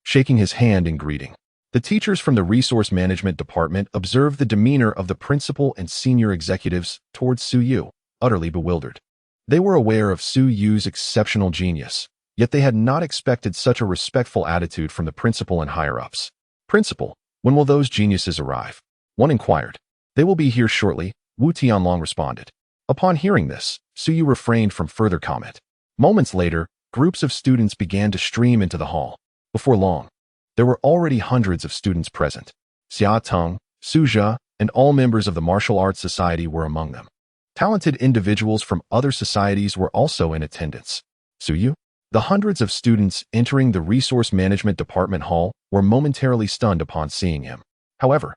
shaking his hand in greeting. The teachers from the resource management department observed the demeanor of the principal and senior executives towards Su Yu, utterly bewildered. They were aware of Su Yu's exceptional genius, yet they had not expected such a respectful attitude from the principal and higher-ups. Principal, when will those geniuses arrive? One inquired. They will be here shortly, Wu Tianlong responded. Upon hearing this, Su Yu refrained from further comment. Moments later, groups of students began to stream into the hall. Before long, there were already hundreds of students present. Xia Teng, Su Zhe, and all members of the Martial Arts Society were among them. Talented individuals from other societies were also in attendance. Su Yu? The hundreds of students entering the resource management department hall were momentarily stunned upon seeing him. However,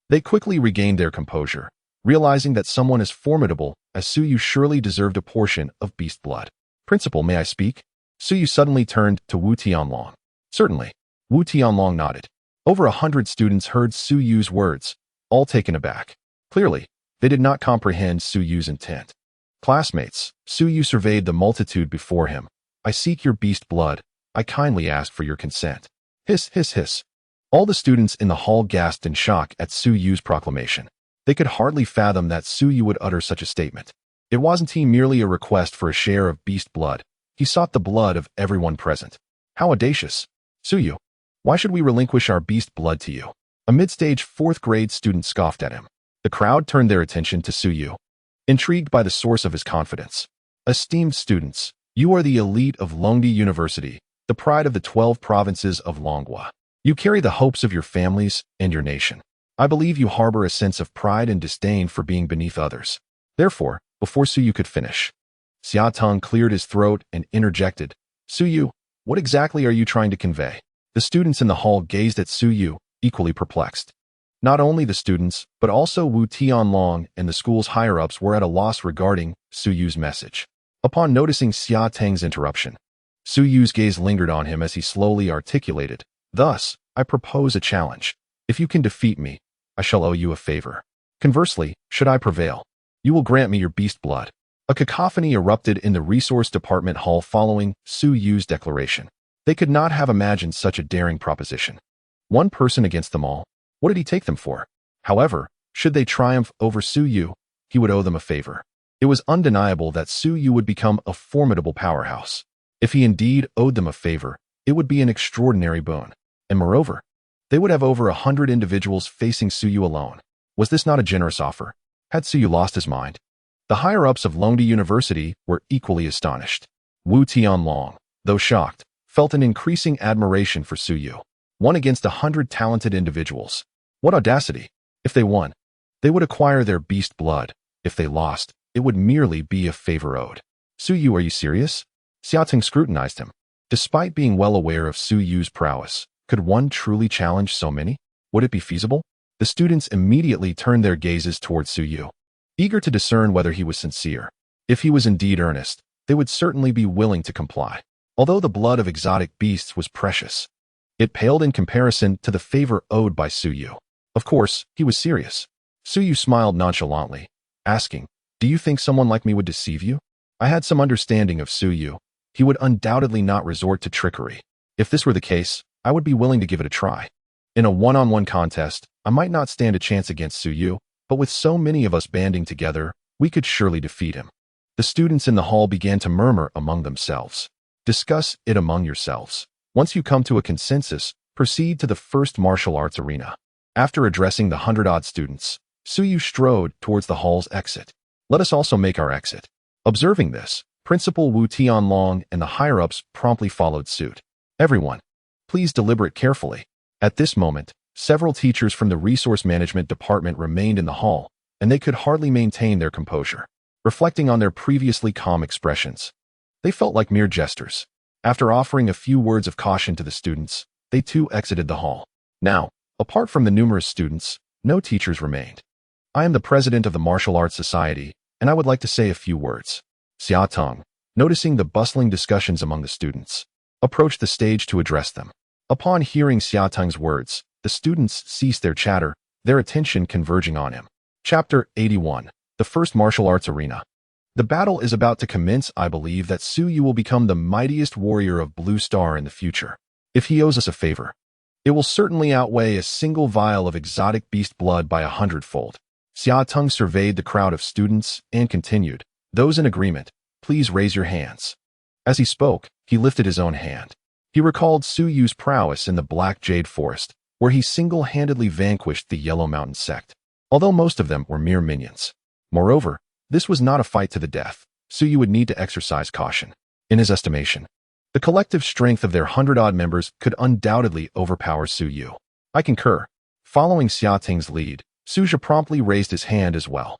they quickly regained their composure, realizing that someone as formidable as Su Yu surely deserved a portion of beast blood. Principal, may I speak? Su Yu suddenly turned to Wu Tianlong. Certainly. Wu Tianlong nodded. Over 100 students heard Su Yu's words, all taken aback. Clearly, they did not comprehend Su Yu's intent. Classmates, Su Yu surveyed the multitude before him. I seek your beast blood. I kindly ask for your consent. Hiss, hiss, hiss. All the students in the hall gasped in shock at Su Yu's proclamation. They could hardly fathom that Su Yu would utter such a statement. It wasn't merely a request for a share of beast blood. He sought the blood of everyone present. How audacious. Su Yu, why should we relinquish our beast blood to you? A mid-stage 4th grade student scoffed at him. The crowd turned their attention to Su Yu, intrigued by the source of his confidence. Esteemed students, you are the elite of Longda University, the pride of the 12 provinces of Longhua. You carry the hopes of your families and your nation. I believe you harbor a sense of pride and disdain for being beneath others. Therefore, before Su Yu could finish, Xia Teng cleared his throat and interjected, Su Yu, what exactly are you trying to convey? The students in the hall gazed at Su Yu, equally perplexed. Not only the students, but also Wu Tianlong and the school's higher-ups were at a loss regarding Su Yu's message. Upon noticing Xia Teng's interruption, Su Yu's gaze lingered on him as he slowly articulated, Thus, I propose a challenge. If you can defeat me, I shall owe you a favor. Conversely, should I prevail, you will grant me your beast blood." A cacophony erupted in the resource department hall following Su Yu's declaration. They could not have imagined such a daring proposition. One person against them all. What did he take them for? However, should they triumph over Su Yu, he would owe them a favor. It was undeniable that Su Yu would become a formidable powerhouse. If he indeed owed them a favor, it would be an extraordinary boon. And moreover, they would have over 100 individuals facing Su Yu alone. Was this not a generous offer? Had Su Yu lost his mind? The higher-ups of Longdi University were equally astonished. Wu Tianlong, though shocked, felt an increasing admiration for Su Yu. One against 100 talented individuals. What audacity! If they won, they would acquire their beast blood. If they lost, it would merely be a favor owed. Su Yu, are you serious? Xiaoting scrutinized him. Despite being well aware of Su Yu's prowess, could one truly challenge so many? Would it be feasible? The students immediately turned their gazes towards Su Yu, eager to discern whether he was sincere. If he was indeed earnest, they would certainly be willing to comply. Although the blood of exotic beasts was precious, it paled in comparison to the favor owed by Su Yu. Of course, he was serious. Su Yu smiled nonchalantly, asking, "Do you think someone like me would deceive you?" I had some understanding of Su Yu. He would undoubtedly not resort to trickery. If this were the case, I would be willing to give it a try. In a one-on-one contest, I might not stand a chance against Su Yu, but with so many of us banding together, we could surely defeat him. The students in the hall began to murmur among themselves. Discuss it among yourselves. Once you come to a consensus, proceed to the first martial arts arena. After addressing the 100-odd students, Su Yu strode towards the hall's exit. Let us also make our exit. Observing this, Principal Wu Tianlong and the higher-ups promptly followed suit. Everyone, please deliberate carefully. At this moment, several teachers from the resource management department remained in the hall, and they could hardly maintain their composure. Reflecting on their previously calm expressions, they felt like mere jesters. After offering a few words of caution to the students, they too exited the hall. Now, apart from the numerous students, no teachers remained. I am the president of the Martial Arts Society, and I would like to say a few words. Xia Teng, noticing the bustling discussions among the students, approached the stage to address them. Upon hearing Xia Teng's words, the students ceased their chatter, their attention converging on him. Chapter 81. The First Martial Arts Arena. The battle is about to commence. I believe that Su Yu will become the mightiest warrior of Blue Star in the future. If he owes us a favor, it will certainly outweigh a single vial of exotic beast blood by 100-fold. Xia Teng surveyed the crowd of students and continued, "Those in agreement, please raise your hands." As he spoke, he lifted his own hand. He recalled Su Yu's prowess in the Black Jade Forest, where he single-handedly vanquished the Yellow Mountain sect, although most of them were mere minions. Moreover, this was not a fight to the death. Su Yu would need to exercise caution. In his estimation, the collective strength of their 100-odd members could undoubtedly overpower Su Yu. I concur. Following Xia Teng's lead, Su Zhe promptly raised his hand as well.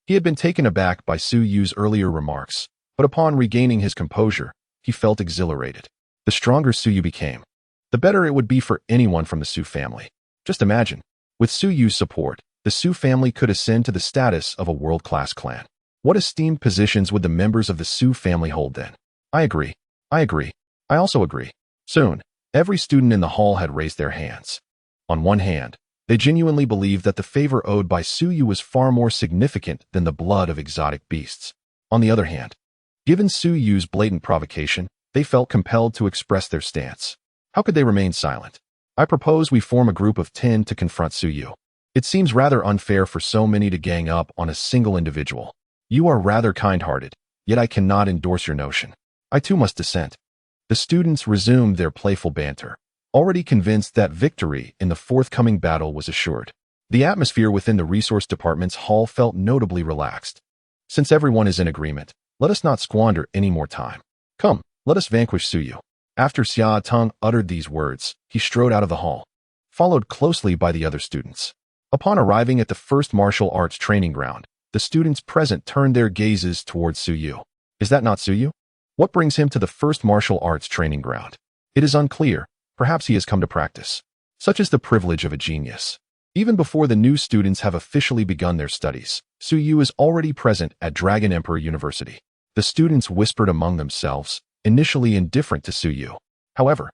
He had been taken aback by Su Yu's earlier remarks, but upon regaining his composure, he felt exhilarated. The stronger Su Yu became, the better it would be for anyone from the Su family. Just imagine, with Su Yu's support, the Su family could ascend to the status of a world-class clan. What esteemed positions would the members of the Su family hold then? I agree. I also agree. Soon, every student in the hall had raised their hands. On one hand, they genuinely believed that the favor owed by Su Yu was far more significant than the blood of exotic beasts. On the other hand, given Su Yu's blatant provocation, they felt compelled to express their stance. How could they remain silent? I propose we form a group of 10 to confront Su Yu. It seems rather unfair for so many to gang up on a single individual. You are rather kind-hearted, yet I cannot endorse your notion. I too must dissent. The students resumed their playful banter, already convinced that victory in the forthcoming battle was assured. The atmosphere within the resource department's hall felt notably relaxed. Since everyone is in agreement, let us not squander any more time. Come, let us vanquish Su Yu. After Xia Teng uttered these words, he strode out of the hall, followed closely by the other students. Upon arriving at the first martial arts training ground, the students present turned their gazes towards Su Yu. Is that not Su Yu? What brings him to the first martial arts training ground? It is unclear. Perhaps he has come to practice. Such is the privilege of a genius. Even before the new students have officially begun their studies, Su Yu is already present at Dragon Emperor University. The students whispered among themselves, initially indifferent to Su Yu. However,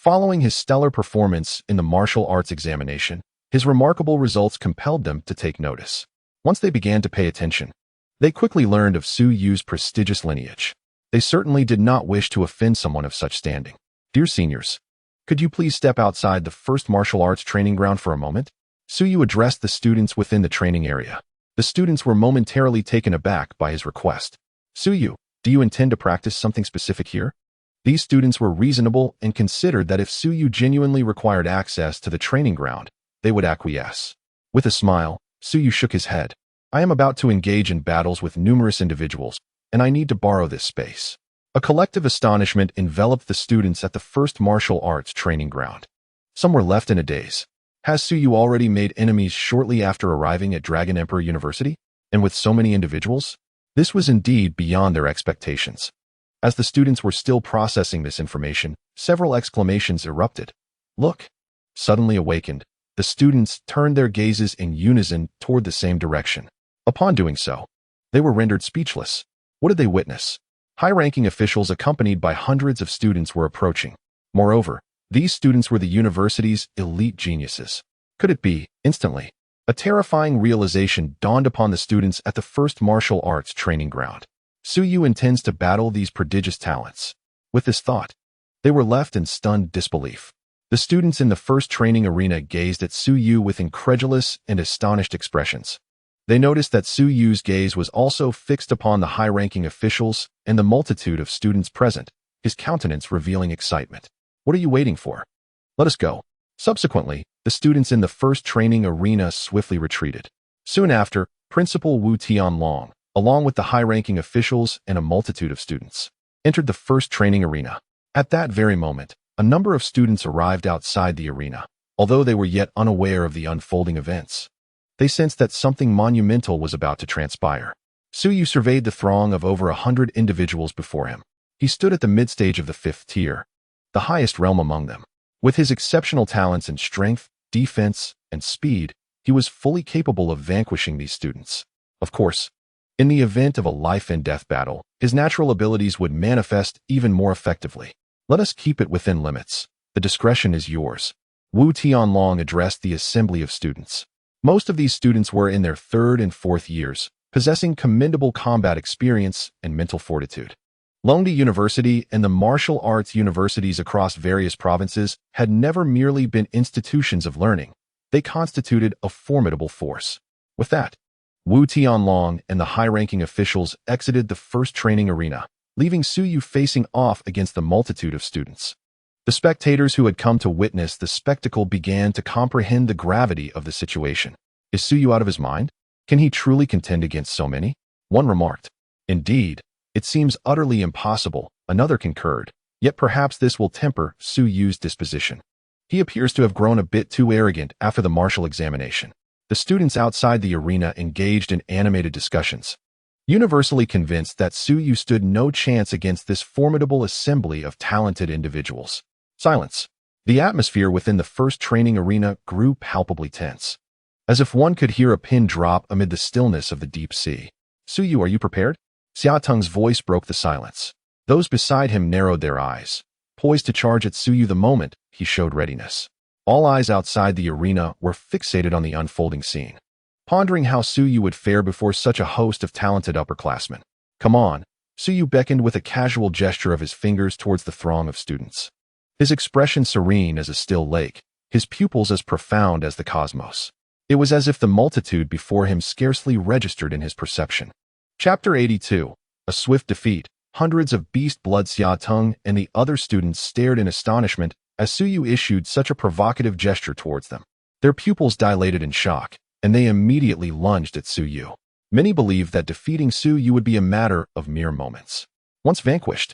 Following his stellar performance in the martial arts examination, his remarkable results compelled them to take notice. Once they began to pay attention, they quickly learned of Su Yu's prestigious lineage. They certainly did not wish to offend someone of such standing. Dear seniors, could you please step outside the first martial arts training ground for a moment? Su Yu addressed the students within the training area. The students were momentarily taken aback by his request. Su Yu, do you intend to practice something specific here? These students were reasonable and considered that if Su Yu genuinely required access to the training ground, they would acquiesce. With a smile, Su Yu shook his head. I am about to engage in battles with numerous individuals, and I need to borrow this space. A collective astonishment enveloped the students at the first martial arts training ground. Some were left in a daze. Has Su Yu already made enemies shortly after arriving at Dragon Emperor University? And with so many individuals? This was indeed beyond their expectations. As the students were still processing this information, several exclamations erupted. Look! Suddenly awakened, the students turned their gazes in unison toward the same direction. Upon doing so, they were rendered speechless. What did they witness? High-ranking officials accompanied by hundreds of students were approaching. Moreover, these students were the university's elite geniuses. Could it be, instantly, a terrifying realization dawned upon the students at the first martial arts training ground. Su Yu intends to battle these prodigious talents. With this thought, they were left in stunned disbelief. The students in the first training arena gazed at Su Yu with incredulous and astonished expressions. They noticed that Su Yu's gaze was also fixed upon the high-ranking officials and the multitude of students present, his countenance revealing excitement. What are you waiting for? Let us go. Subsequently, the students in the first training arena swiftly retreated. Soon after, Principal Wu Tianlong, along with the high-ranking officials and a multitude of students, entered the first training arena. At that very moment, a number of students arrived outside the arena. Although they were yet unaware of the unfolding events, they sensed that something monumental was about to transpire. Su Yu surveyed the throng of over 100 individuals before him. He stood at the mid-stage of the 5th tier, the highest realm among them. With his exceptional talents in strength, defense, and speed, he was fully capable of vanquishing these students. Of course, in the event of a life-and-death battle, his natural abilities would manifest even more effectively. Let us keep it within limits. The discretion is yours. Wu Tianlong addressed the assembly of students. Most of these students were in their 3rd and 4th years, possessing commendable combat experience and mental fortitude. Longdi University and the martial arts universities across various provinces had never merely been institutions of learning. They constituted a formidable force. With that, Wu Tianlong and the high-ranking officials exited the first training arena, leaving Su Yu facing off against the multitude of students. The spectators who had come to witness the spectacle began to comprehend the gravity of the situation. Is Su Yu out of his mind? Can he truly contend against so many? One remarked. Indeed, it seems utterly impossible, another concurred. Yet perhaps this will temper Su Yu's disposition. He appears to have grown a bit too arrogant after the martial examination. The students outside the arena engaged in animated discussions, universally convinced that Su Yu stood no chance against this formidable assembly of talented individuals. Silence. The atmosphere within the first training arena grew palpably tense, as if one could hear a pin drop amid the stillness of the deep sea. Su Yu, are you prepared? Xia Teng's voice broke the silence. Those beside him narrowed their eyes, poised to charge at Su Yu the moment he showed readiness. All eyes outside the arena were fixated on the unfolding scene, pondering how Su Yu would fare before such a host of talented upperclassmen. Come on, Su Yu beckoned with a casual gesture of his fingers towards the throng of students. His expression serene as a still lake, his pupils as profound as the cosmos. It was as if the multitude before him scarcely registered in his perception. Chapter 82. A Swift Defeat. Hundreds of beast blood Xia Teng and the other students stared in astonishment as Su Yu issued such a provocative gesture towards them. Their pupils dilated in shock, and they immediately lunged at Su Yu. Many believed that defeating Su Yu would be a matter of mere moments. Once vanquished,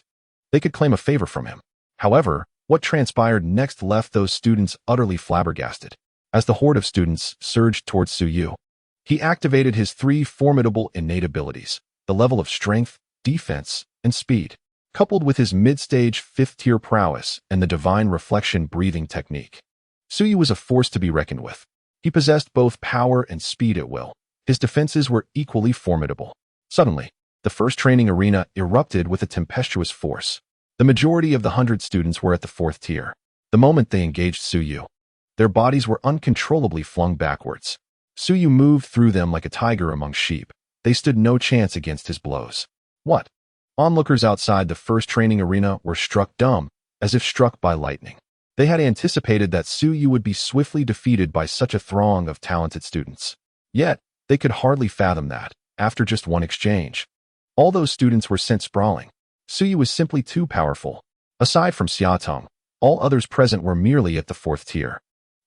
they could claim a favor from him. However, what transpired next left those students utterly flabbergasted. As the horde of students surged towards Su Yu, he activated his 3 formidable innate abilities, the level of strength, defense, and speed, coupled with his mid-stage 5th-tier prowess and the divine reflection breathing technique. Su Yu was a force to be reckoned with. He possessed both power and speed at will. His defenses were equally formidable. Suddenly, the first training arena erupted with a tempestuous force. The majority of the 100 students were at the 4th tier. The moment they engaged Su Yu, their bodies were uncontrollably flung backwards. Su Yu moved through them like a tiger among sheep. They stood no chance against his blows. What? Onlookers outside the first training arena were struck dumb, as if struck by lightning. They had anticipated that Su Yu would be swiftly defeated by such a throng of talented students. Yet, they could hardly fathom that, after just one exchange, all those students were sent sprawling. Su Yu was simply too powerful. Aside from Xiaotong, all others present were merely at the fourth tier.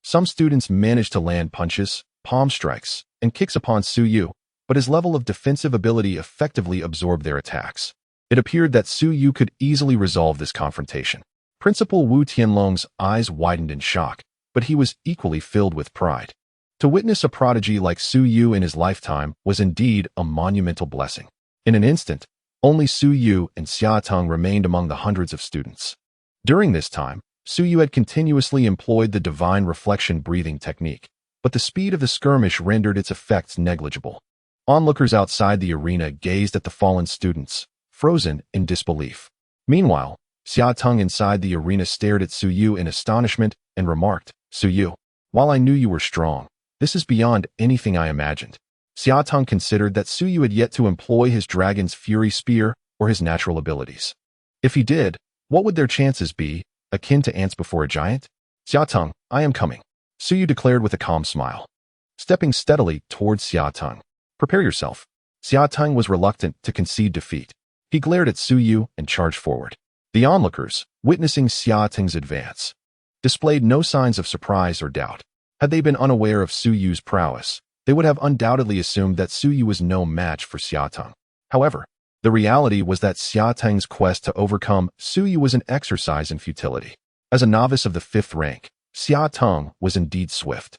Some students managed to land punches, palm strikes, and kicks upon Su Yu, but his level of defensive ability effectively absorbed their attacks. It appeared that Su Yu could easily resolve this confrontation. Principal Wu Tianlong's eyes widened in shock, but he was equally filled with pride. To witness a prodigy like Su Yu in his lifetime was indeed a monumental blessing. In an instant, only Su Yu and Xiaotong remained among the hundreds of students. During this time, Su Yu had continuously employed the divine reflection breathing technique, but the speed of the skirmish rendered its effects negligible. Onlookers outside the arena gazed at the fallen students, frozen in disbelief. Meanwhile, Xiaotong inside the arena stared at Su Yu in astonishment and remarked, "Su Yu, while I knew you were strong, this is beyond anything I imagined." Xiaotong considered that Su Yu had yet to employ his dragon's fury spear or his natural abilities. If he did, what would their chances be, akin to ants before a giant? "Xiaotong, I am coming," Su Yu declared with a calm smile. Stepping steadily towards Xiaotong. "Prepare yourself." Xiaotong was reluctant to concede defeat. He glared at Su Yu and charged forward. The onlookers, witnessing Xiaotong's advance, displayed no signs of surprise or doubt. Had they been unaware of Su Yu's prowess, they would have undoubtedly assumed that Su Yu was no match for Xiaotong. However, the reality was that Xiaotong's quest to overcome Su Yu was an exercise in futility. As a novice of the 5th rank, Xiaotong was indeed swift.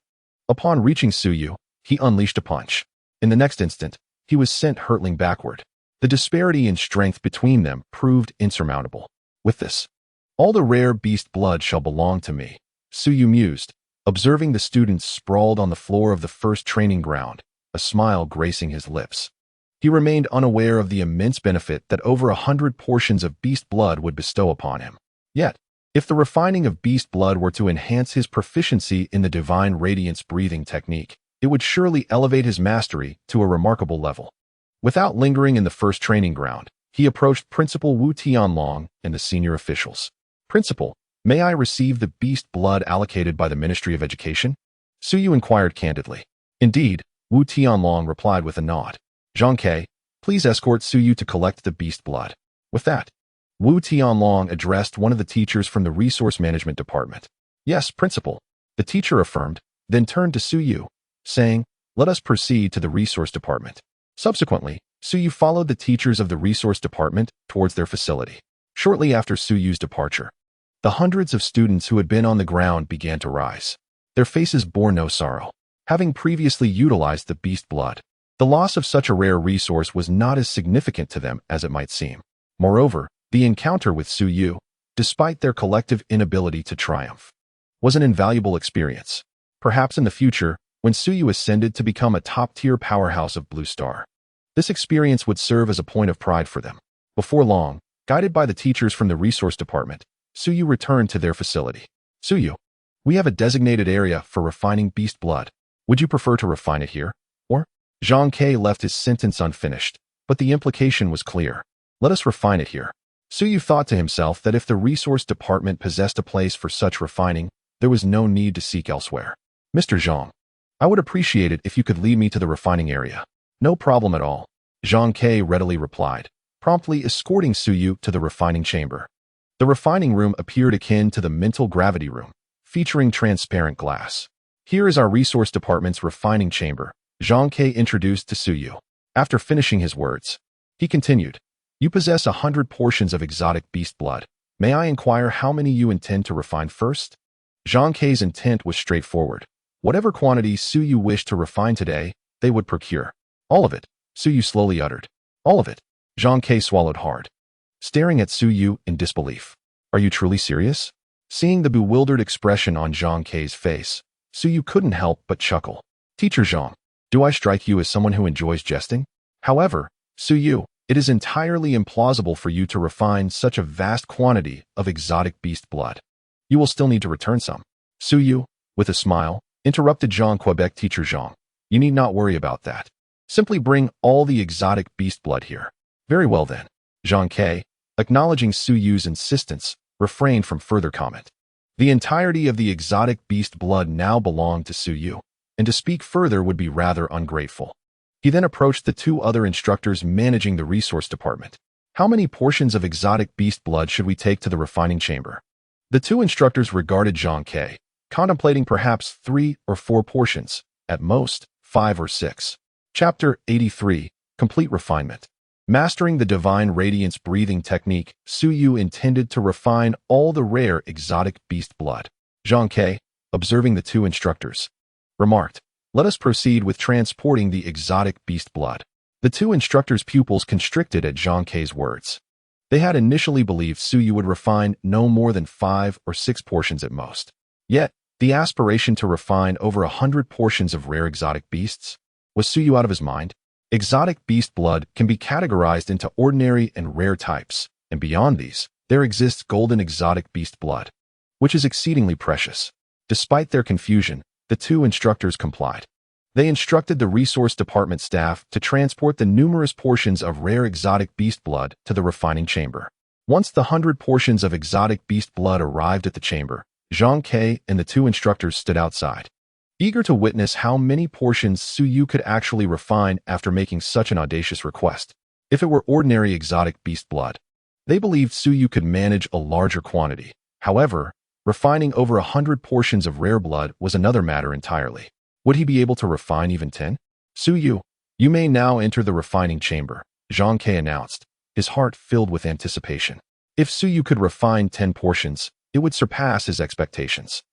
Upon reaching Su Yu, he unleashed a punch. In the next instant, he was sent hurtling backward. The disparity in strength between them proved insurmountable. With this, all the rare beast blood shall belong to me, Su Yu mused, observing the students sprawled on the floor of the first training ground, a smile gracing his lips. He remained unaware of the immense benefit that over 100 portions of beast blood would bestow upon him. Yet, if the refining of beast blood were to enhance his proficiency in the divine radiance breathing technique, it would surely elevate his mastery to a remarkable level. Without lingering in the first training ground, he approached Principal Wu Tianlong and the senior officials. "Principal, may I receive the beast blood allocated by the Ministry of Education?" Su Yu inquired candidly. "Indeed," Wu Tianlong replied with a nod. "Zhang Ke, please escort Su Yu to collect the beast blood." With that, Wu Tianlong addressed one of the teachers from the Resource Management Department. "Yes, Principal," the teacher affirmed, then turned to Su Yu, saying, "Let us proceed to the Resource Department." Subsequently, Su Yu followed the teachers of the Resource Department towards their facility. Shortly after Su Yu's departure, the hundreds of students who had been on the ground began to rise. Their faces bore no sorrow, having previously utilized the beast blood. The loss of such a rare resource was not as significant to them as it might seem. Moreover, the encounter with Su Yu, despite their collective inability to triumph, was an invaluable experience. Perhaps in the future, when Su Yu ascended to become a top-tier powerhouse of Blue Star, this experience would serve as a point of pride for them. Before long, guided by the teachers from the Resource Department, Su Yu returned to their facility. "Su Yu, we have a designated area for refining beast blood. Would you prefer to refine it here, or?" Zhang Ke left his sentence unfinished, but the implication was clear. "Let us refine it here." Su Yu thought to himself that if the Resource Department possessed a place for such refining, there was no need to seek elsewhere. "Mr. Zhang, I would appreciate it if you could lead me to the refining area." "No problem at all," Zhang Ke readily replied, promptly escorting Su Yu to the refining chamber. The refining room appeared akin to the mental gravity room, featuring transparent glass. "Here is our Resource Department's refining chamber," Zhang Ke introduced to Su Yu. After finishing his words, he continued, "You possess 100 portions of exotic beast blood. May I inquire how many you intend to refine first?" Zhang Ke's intent was straightforward. Whatever quantity Su Yu wished to refine today, they would procure. "All of it," Su Yu slowly uttered. "All of it." Zhang Ke swallowed hard, staring at Su Yu in disbelief. "Are you truly serious?" Seeing the bewildered expression on Zhang Ke's face, Su Yu couldn't help but chuckle. "Teacher Zhang, do I strike you as someone who enjoys jesting? However, Su Yu, it is entirely implausible for you to refine such a vast quantity of exotic beast blood. You will still need to return some. Su Yu, with a smile, interrupted Jean Quebec teacher Zhang. You need not worry about that. Simply bring all the exotic beast blood here. Very well then. Zhang Ke, acknowledging Su Yu's insistence, refrained from further comment. The entirety of the exotic beast blood now belonged to Su Yu, and to speak further would be rather ungrateful. He then approached the two other instructors managing the resource department. How many portions of exotic beast blood should we take to the refining chamber? The two instructors regarded Zhang Ke, contemplating perhaps 3 or 4 portions, at most 5 or 6. Chapter 83, Complete Refinement. Mastering the divine radiance breathing technique, Su Yu intended to refine all the rare exotic beast blood. Zhang Ke, observing the two instructors, remarked, "Let us proceed with transporting the exotic beast blood." The two instructors' pupils constricted at Zhang Ke's words. They had initially believed Su Yu would refine no more than 5 or 6 portions at most. Yet, the aspiration to refine over 100 portions of rare exotic beasts? Was Su Yu out of his mind? Exotic beast blood can be categorized into ordinary and rare types, and beyond these, there exists golden exotic beast blood, which is exceedingly precious. Despite their confusion, the two instructors complied. They instructed the resource department staff to transport the numerous portions of rare exotic beast blood to the refining chamber. Once the 100 portions of exotic beast blood arrived at the chamber, Zhang Ke and the two instructors stood outside, eager to witness how many portions Su Yu could actually refine after making such an audacious request. If it were ordinary exotic beast blood, they believed Su Yu could manage a larger quantity. However, refining over 100 portions of rare blood was another matter entirely. Would he be able to refine even 10? Su Yu, you may now enter the refining chamber, Zhang Ke announced, his heart filled with anticipation. If Su Yu could refine 10 portions, it would surpass his expectations.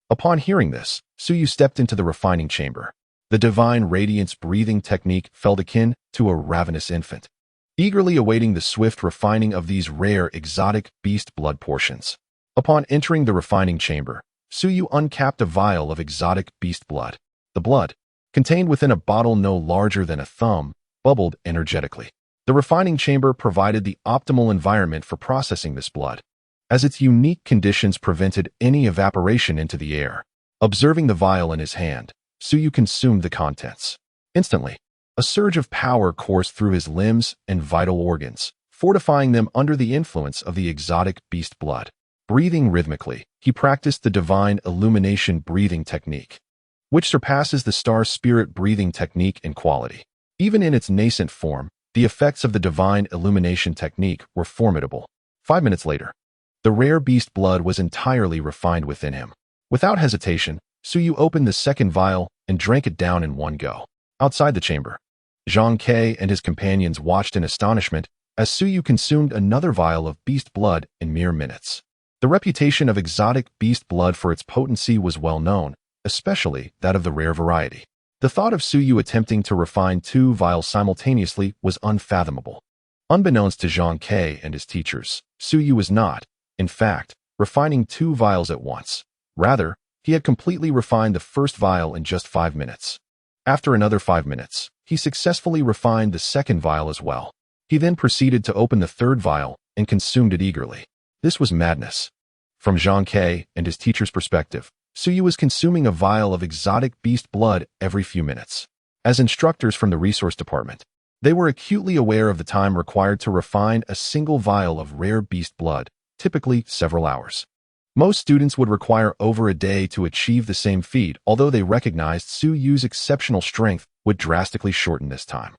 Upon hearing this, Su Yu stepped into the refining chamber. The divine radiance breathing technique felt akin to a ravenous infant, eagerly awaiting the swift refining of these rare exotic beast blood portions. Upon entering the refining chamber, Su Yu uncapped a vial of exotic beast blood. The blood, contained within a bottle no larger than a thumb, bubbled energetically. The refining chamber provided the optimal environment for processing this blood, as its unique conditions prevented any evaporation into the air. Observing the vial in his hand, Su Yu consumed the contents. Instantly, a surge of power coursed through his limbs and vital organs, fortifying them under the influence of the exotic beast blood. Breathing rhythmically, he practiced the divine illumination breathing technique, which surpasses the star spirit breathing technique in quality. Even in its nascent form, the effects of the divine illumination technique were formidable. 5 minutes later, the rare beast blood was entirely refined within him. Without hesitation, Su Yu opened the second vial and drank it down in one go. Outside the chamber, Zhang Ke and his companions watched in astonishment as Su Yu consumed another vial of beast blood in mere minutes. The reputation of exotic beast blood for its potency was well known, especially that of the rare variety. The thought of Su Yu attempting to refine 2 vials simultaneously was unfathomable. Unbeknownst to Zhang Ke and his teachers, Su Yu was not, in fact, refining 2 vials at once. Rather, he had completely refined the first vial in just 5 minutes. After another 5 minutes, he successfully refined the second vial as well. He then proceeded to open the third vial and consumed it eagerly. This was madness. From Zhang Ke and his teacher's perspective, Su Yu was consuming a vial of exotic beast blood every few minutes. As instructors from the resource department, they were acutely aware of the time required to refine a single vial of rare beast blood, typically several hours. Most students would require over a day to achieve the same feat, although they recognized Su Yu's exceptional strength would drastically shorten this time.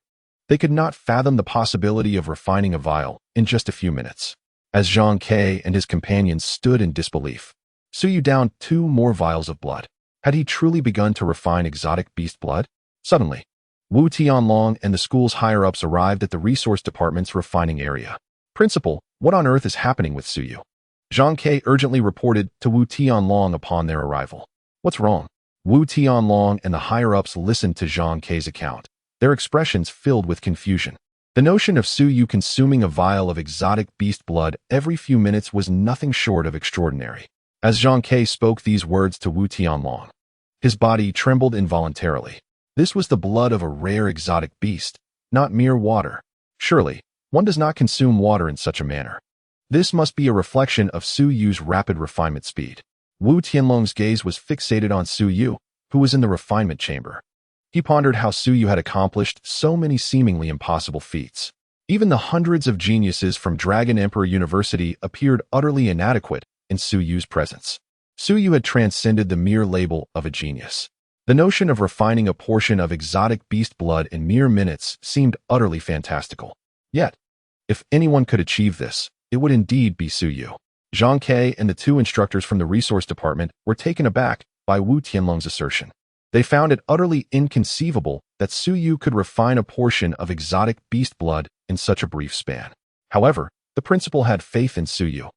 They could not fathom the possibility of refining a vial in just a few minutes. As Zhang Ke and his companions stood in disbelief, Su Yu downed 2 more vials of blood. Had he truly begun to refine exotic beast blood? Suddenly, Wu Tianlong and the school's higher-ups arrived at the resource department's refining area. "Principal, what on earth is happening with Su Yu?" Zhang Ke urgently reported to Wu Tianlong upon their arrival. "What's wrong?" Wu Tianlong and the higher-ups listened to Zhang Ke's account, their expressions filled with confusion. The notion of Su Yu consuming a vial of exotic beast blood every few minutes was nothing short of extraordinary. As Zhang Ke spoke these words to Wu Tianlong, his body trembled involuntarily. This was the blood of a rare exotic beast, not mere water. Surely, one does not consume water in such a manner. This must be a reflection of Su Yu's rapid refinement speed. Wu Tianlong's gaze was fixated on Su Yu, who was in the refinement chamber. He pondered how Su Yu had accomplished so many seemingly impossible feats. Even the hundreds of geniuses from Dragon Emperor University appeared utterly inadequate in Su Yu's presence. Su Yu had transcended the mere label of a genius. The notion of refining a portion of exotic beast blood in mere minutes seemed utterly fantastical. Yet, if anyone could achieve this, it would indeed be Su Yu. Zhang Ke and the two instructors from the resource department were taken aback by Wu Tianlong's assertion. They found it utterly inconceivable that Su Yu could refine a portion of exotic beast blood in such a brief span. However, the principal had faith in Su Yu.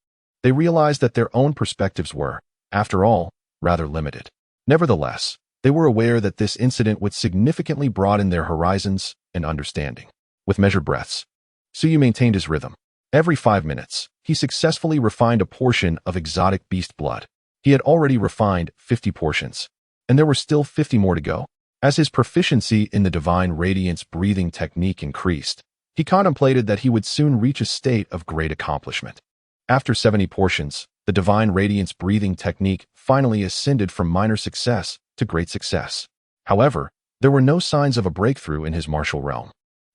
They realized that their own perspectives were, after all, rather limited. Nevertheless, they were aware that this incident would significantly broaden their horizons and understanding. With measured breaths, Su Yu maintained his rhythm. Every 5 minutes, he successfully refined a portion of exotic beast blood. He had already refined 50 portions, and there were still 50 more to go. As his proficiency in the divine radiance breathing technique increased, he contemplated that he would soon reach a state of great accomplishment. After 70 portions, the divine radiance breathing technique finally ascended from minor success to great success. However, there were no signs of a breakthrough in his martial realm.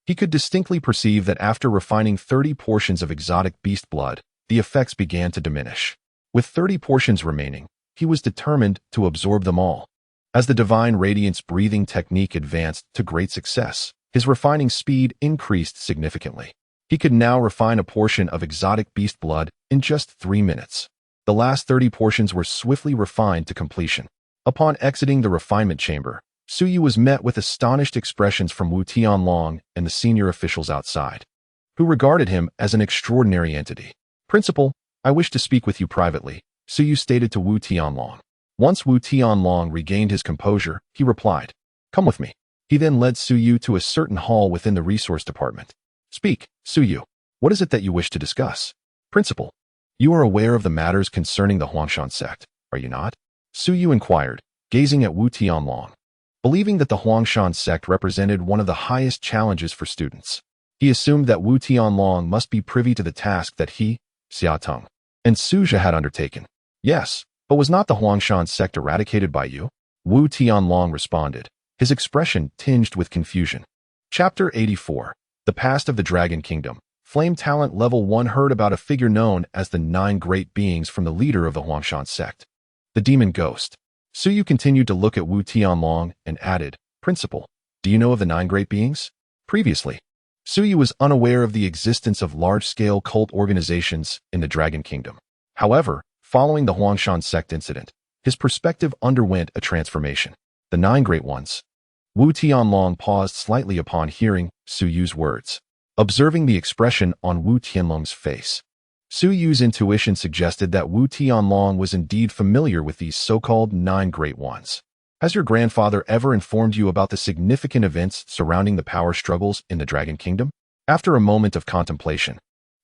He could distinctly perceive that after refining 30 portions of exotic beast blood, the effects began to diminish. With 30 portions remaining, he was determined to absorb them all. As the divine radiance breathing technique advanced to great success, his refining speed increased significantly. He could now refine a portion of exotic beast blood in just 3 minutes. The last 30 portions were swiftly refined to completion. Upon exiting the refinement chamber, Su Yu was met with astonished expressions from Wu Tianlong and the senior officials outside, who regarded him as an extraordinary entity. "Principal, I wish to speak with you privately," Su Yu stated to Wu Tianlong. Once Wu Tianlong regained his composure, he replied, "Come with me." He then led Su Yu to a certain hall within the resource department. "Speak, Su Yu. What is it that you wish to discuss?" "Principal, you are aware of the matters concerning the Huangshan sect, are you not?" Su Yu inquired, gazing at Wu Tianlong. Believing that the Huangshan sect represented one of the highest challenges for students, he assumed that Wu Tianlong must be privy to the task that he, Xiaotong, and Suzhi had undertaken. "Yes, but was not the Huangshan sect eradicated by you?" Wu Tianlong responded, his expression tinged with confusion. Chapter 84. The Past of the Dragon Kingdom. Flame Talent Level 1 heard about a figure known as the 9 Great Beings from the leader of the Huangshan sect, the Demon Ghost. Su Yu continued to look at Wu Tianlong and added, "Principal, do you know of the 9 Great Beings?" Previously, Su Yu was unaware of the existence of large-scale cult organizations in the Dragon Kingdom. However, following the Huangshan sect incident, his perspective underwent a transformation. The 9 Great Ones. Wu Tianlong paused slightly upon hearing Su Yu's words. Observing the expression on Wu Tianlong's face, Su Yu's intuition suggested that Wu Tianlong was indeed familiar with these so-called 9 Great Ones. "Has your grandfather ever informed you about the significant events surrounding the power struggles in the Dragon Kingdom?" After a moment of contemplation,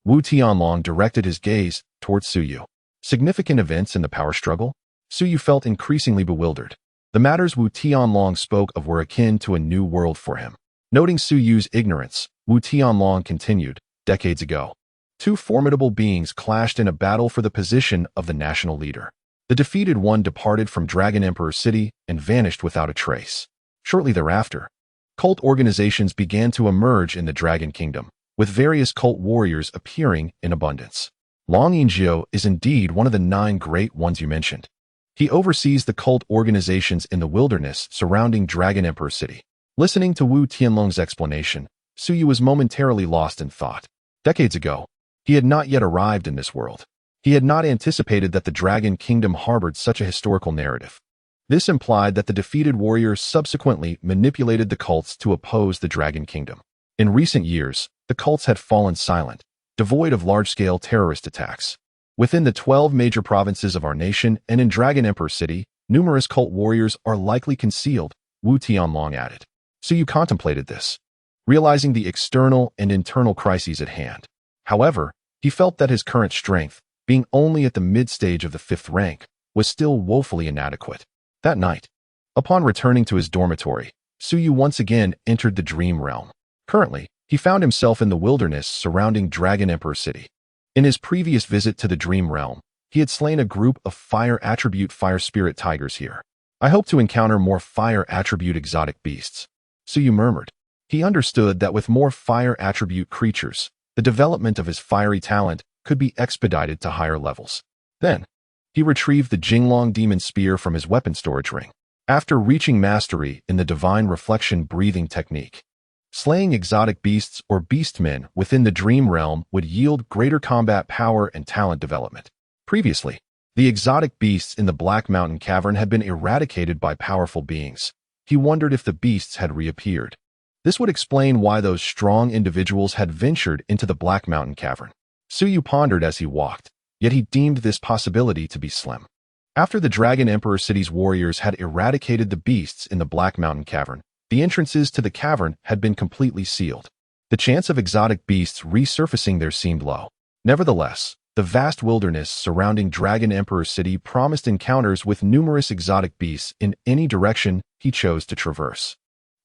Wu Tianlong directed his gaze towards Su Yu. Significant events in the power struggle? Su Yu felt increasingly bewildered. The matters Wu Tianlong spoke of were akin to a new world for him. Noting Su Yu's ignorance, Wu Tianlong continued, "Decades ago, 2 formidable beings clashed in a battle for the position of the national leader. The defeated one departed from Dragon Emperor City and vanished without a trace. Shortly thereafter, cult organizations began to emerge in the Dragon Kingdom, with various cult warriors appearing in abundance. Long Yinjiu is indeed one of the 9 Great Ones you mentioned. He oversees the cult organizations in the wilderness surrounding Dragon Emperor City." Listening to Wu Tianlong's explanation, Su Yu was momentarily lost in thought. Decades ago, he had not yet arrived in this world. He had not anticipated that the Dragon Kingdom harbored such a historical narrative. This implied that the defeated warriors subsequently manipulated the cults to oppose the Dragon Kingdom. In recent years, the cults had fallen silent, devoid of large-scale terrorist attacks. Within the 12 major provinces of our nation and in Dragon Emperor City, numerous cult warriors are likely concealed, Wu Tianlong added. Su Yu contemplated this, realizing the external and internal crises at hand. However, he felt that his current strength, being only at the mid-stage of the 5th rank, was still woefully inadequate. That night, upon returning to his dormitory, Su Yu once again entered the dream realm. Currently, he found himself in the wilderness surrounding Dragon Emperor City. In his previous visit to the dream realm, He had slain a group of fire attribute fire spirit tigers here. I hope to encounter more fire attribute exotic beasts. Suyu murmured. He understood that with more fire attribute creatures, the development of his fiery talent could be expedited to higher levels. Then, he retrieved the Jinglong demon spear from his weapon storage ring. After reaching mastery in the divine reflection breathing technique, slaying exotic beasts or beastmen within the dream realm would yield greater combat power and talent development. Previously, the exotic beasts in the Black Mountain Cavern had been eradicated by powerful beings. He wondered if the beasts had reappeared. This would explain why those strong individuals had ventured into the Black Mountain Cavern. Suyu pondered as he walked, yet he deemed this possibility to be slim. After the Dragon Emperor City's warriors had eradicated the beasts in the Black Mountain Cavern, the entrances to the cavern had been completely sealed. The chance of exotic beasts resurfacing there seemed low. Nevertheless, the vast wilderness surrounding Dragon Emperor City promised encounters with numerous exotic beasts in any direction he chose to traverse.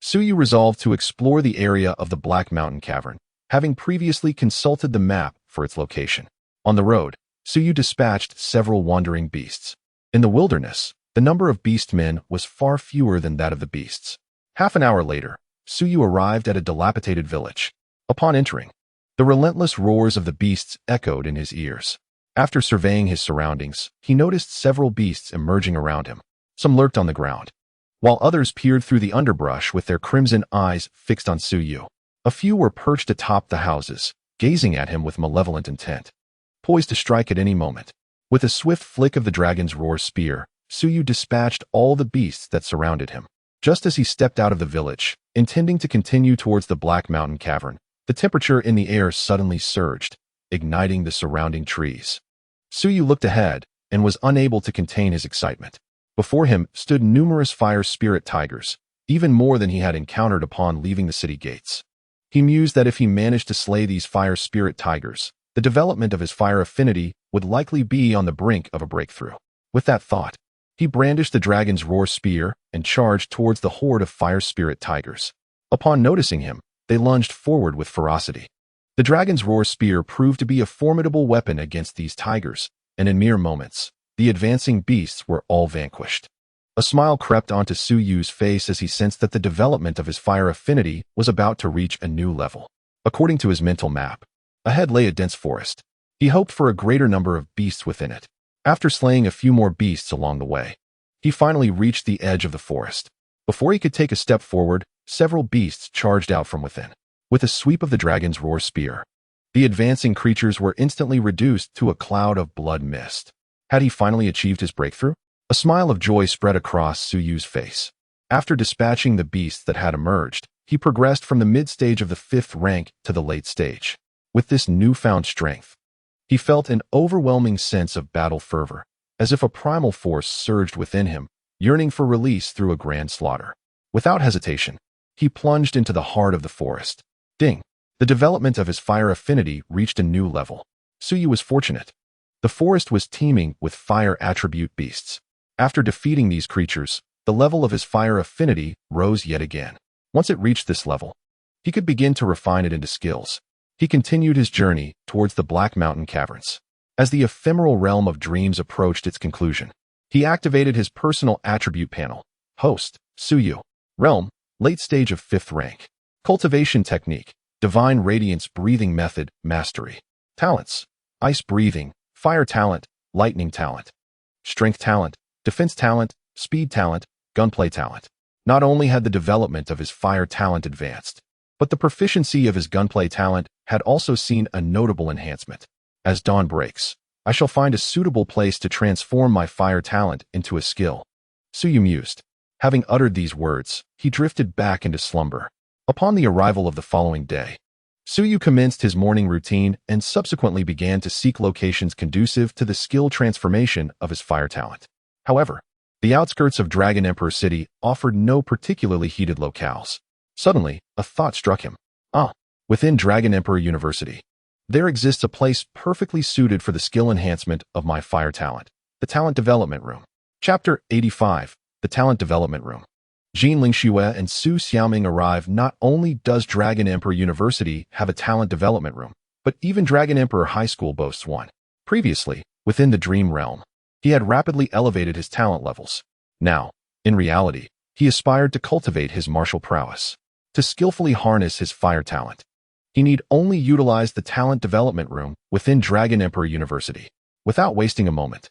Suyu resolved to explore the area of the Black Mountain Cavern, having previously consulted the map for its location. On the road, Suyu dispatched several wandering beasts. In the wilderness, the number of beastmen was far fewer than that of the beasts. Half an hour later, Suyu arrived at a dilapidated village. Upon entering, the relentless roars of the beasts echoed in his ears. After surveying his surroundings, he noticed several beasts emerging around him. Some lurked on the ground, while others peered through the underbrush with their crimson eyes fixed on Suyu. A few were perched atop the houses, gazing at him with malevolent intent, poised to strike at any moment. With a swift flick of the dragon's roar spear, Suyu dispatched all the beasts that surrounded him. Just as he stepped out of the village, intending to continue towards the Black Mountain Cavern, the temperature in the air suddenly surged, igniting the surrounding trees. Suyu looked ahead and was unable to contain his excitement. Before him stood numerous fire spirit tigers, even more than he had encountered upon leaving the city gates. He mused that if he managed to slay these fire spirit tigers, the development of his fire affinity would likely be on the brink of a breakthrough. With that thought, he brandished the dragon's roar spear and charged towards the horde of fire spirit tigers. Upon noticing him, they lunged forward with ferocity. The dragon's roar spear proved to be a formidable weapon against these tigers, and in mere moments, the advancing beasts were all vanquished. A smile crept onto Suyu's face as he sensed that the development of his fire affinity was about to reach a new level. According to his mental map, ahead lay a dense forest. He hoped for a greater number of beasts within it. After slaying a few more beasts along the way, he finally reached the edge of the forest. Before he could take a step forward, several beasts charged out from within. With a sweep of the dragon's roar spear, the advancing creatures were instantly reduced to a cloud of blood mist. Had he finally achieved his breakthrough? A smile of joy spread across Suyu's face. After dispatching the beasts that had emerged, he progressed from the mid-stage of the 5th rank to the late stage. With this newfound strength, he felt an overwhelming sense of battle fervor, as if a primal force surged within him, yearning for release through a grand slaughter. Without hesitation, he plunged into the heart of the forest. Ding! The development of his fire affinity reached a new level. Suyu was fortunate. The forest was teeming with fire attribute beasts. After defeating these creatures, the level of his fire affinity rose yet again. Once it reached this level, he could begin to refine it into skills. He continued his journey towards the Black Mountain Caverns. As the ephemeral realm of dreams approached its conclusion, he activated his personal attribute panel. Host, Suyu. Realm, late stage of 5th rank. Cultivation technique, divine radiance breathing method, mastery. Talents, ice breathing, fire talent, lightning talent. Strength talent, defense talent, speed talent, gunplay talent. Not only had the development of his fire talent advanced, but the proficiency of his gunplay talent had also seen a notable enhancement. As dawn breaks, I shall find a suitable place to transform my fire talent into a skill. Suyu mused. Having uttered these words, he drifted back into slumber. Upon the arrival of the following day, Suyu commenced his morning routine and subsequently began to seek locations conducive to the skill transformation of his fire talent. However, the outskirts of Dragon Emperor City offered no particularly heated locales. Suddenly, a thought struck him. Within Dragon Emperor University, there exists a place perfectly suited for the skill enhancement of my fire talent, the Talent Development Room. Chapter 85, The Talent Development Room. Jin Lingxue and Su Xiaoming arrive. Not only does Dragon Emperor University have a talent development room, but even Dragon Emperor High School boasts one. Previously, within the dream realm, he had rapidly elevated his talent levels. Now, in reality, he aspired to cultivate his martial prowess, to skillfully harness his fire talent. He need only utilize the talent development room within Dragon Emperor University. Without wasting a moment,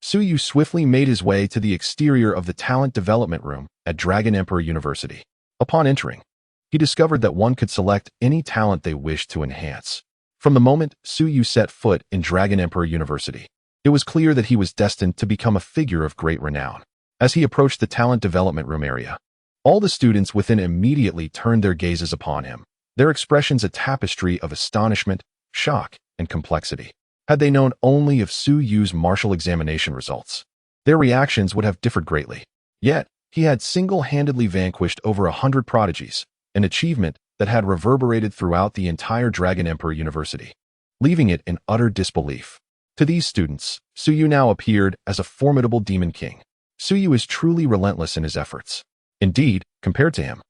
Suyu swiftly made his way to the exterior of the talent development room at Dragon Emperor University. Upon entering, he discovered that one could select any talent they wished to enhance. From the moment Suyu set foot in Dragon Emperor University, it was clear that he was destined to become a figure of great renown. As he approached the talent development room area, all the students within immediately turned their gazes upon him, their expressions a tapestry of astonishment, shock, and complexity. Had they known only of Suyu's martial examination results, their reactions would have differed greatly. Yet, he had single-handedly vanquished over 100 prodigies, an achievement that had reverberated throughout the entire Dragon Emperor University, leaving it in utter disbelief. To these students, Suyu now appeared as a formidable demon king. Suyu is truly relentless in his efforts. Indeed, compared to him,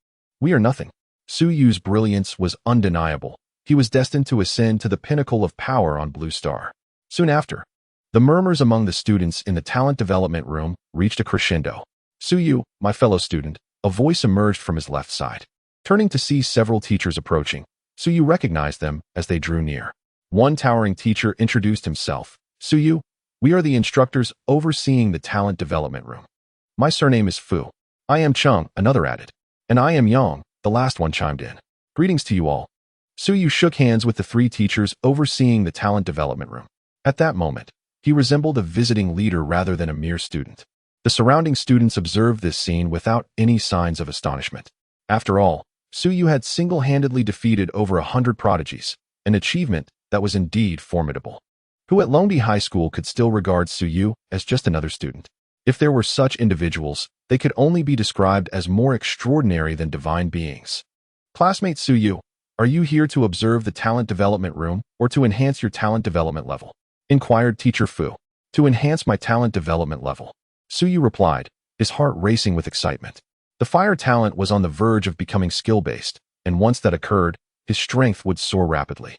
we are nothing. Suyu's brilliance was undeniable. He was destined to ascend to the pinnacle of power on Blue Star. Soon after, the murmurs among the students in the talent development room reached a crescendo. Suyu, my fellow student, a voice emerged from his left side. Turning to see several teachers approaching, Suyu recognized them as they drew near. One towering teacher introduced himself. Suyu, we are the instructors overseeing the talent development room. My surname is Fu. I am Chung, another added. And I am Yang, the last one chimed in. Greetings to you all. Suyu shook hands with the three teachers overseeing the talent development room. At that moment, he resembled a visiting leader rather than a mere student. The surrounding students observed this scene without any signs of astonishment. After all, Suyu had single-handedly defeated over 100 prodigies, an achievement that was indeed formidable. Who at Longdi High School could still regard Suyu as just another student? If there were such individuals, they could only be described as more extraordinary than divine beings. Classmate Suyu, are you here to observe the talent development room or to enhance your talent development level? Inquired Teacher Fu. To enhance my talent development level. Suyu replied, his heart racing with excitement. The fire talent was on the verge of becoming skill-based, and once that occurred, his strength would soar rapidly.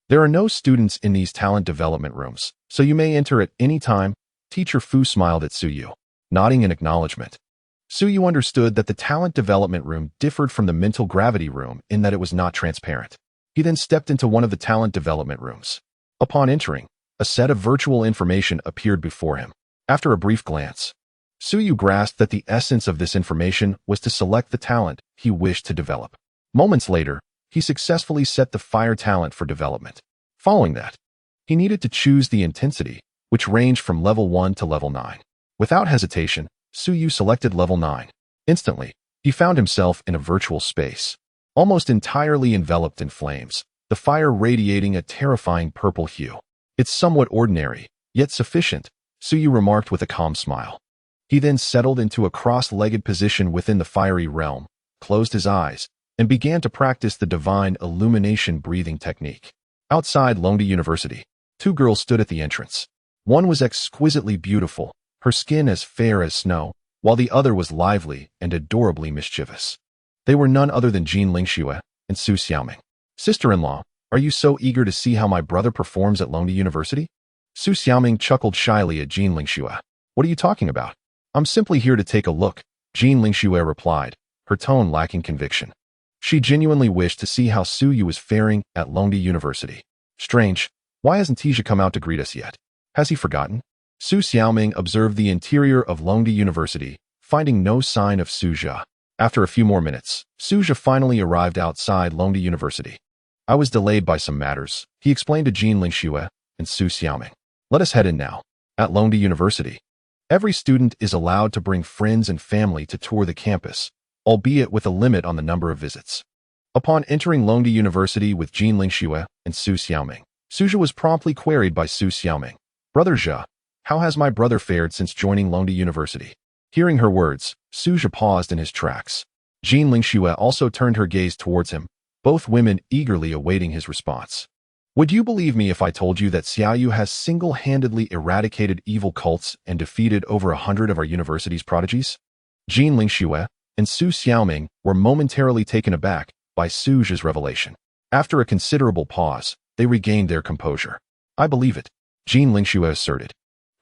There are no students in these talent development rooms, so you may enter at any time. Teacher Fu smiled at Suyu, nodding in acknowledgement. Suyu understood that the talent development room differed from the mental gravity room in that it was not transparent. He then stepped into one of the talent development rooms. Upon entering, a set of virtual information appeared before him. After a brief glance, Suyu grasped that the essence of this information was to select the talent he wished to develop. Moments later, he successfully set the fire talent for development. Following that, he needed to choose the intensity, which ranged from level 1 to level 9. Without hesitation, Suyu selected level 9. Instantly, he found himself in a virtual space, almost entirely enveloped in flames, the fire radiating a terrifying purple hue. It's somewhat ordinary, yet sufficient, Suyu remarked with a calm smile. He then settled into a cross-legged position within the fiery realm, closed his eyes, and began to practice the divine illumination breathing technique. Outside Longdi University, two girls stood at the entrance. One was exquisitely beautiful, her skin as fair as snow, while the other was lively and adorably mischievous. They were none other than Jean Lingxue and Su Xiaoming. Sister-in-law, are you so eager to see how my brother performs at Longdi University? Su Xiaoming chuckled shyly at Jean Lingxue. What are you talking about? I'm simply here to take a look, Jean Lingxue replied, her tone lacking conviction. She genuinely wished to see how Suyu was faring at Longdi University. Strange, why hasn't Tija come out to greet us yet? Has he forgotten? Su Xiaoming observed the interior of Longdi University, finding no sign of Suja. After a few more minutes, Suja finally arrived outside Longdi University. I was delayed by some matters, he explained to Jean Lingxue and Su Xiaoming. Let us head in now. At Longdi University, every student is allowed to bring friends and family to tour the campus, albeit with a limit on the number of visits. Upon entering Longdi University with Jean Lingxue and Su Xiaoming, Suja was promptly queried by Su Xiaoming. Brother Zhe, how has my brother fared since joining Longdi University? Hearing her words, Suja paused in his tracks. Jean Lingxue also turned her gaze towards him, both women eagerly awaiting his response. Would you believe me if I told you that Xiaoyu has single-handedly eradicated evil cults and defeated over 100 of our university's prodigies? Jean Lingxue and Su Xiaoming were momentarily taken aback by Suja's revelation. After a considerable pause, they regained their composure. I believe it. Jean Lingxue asserted,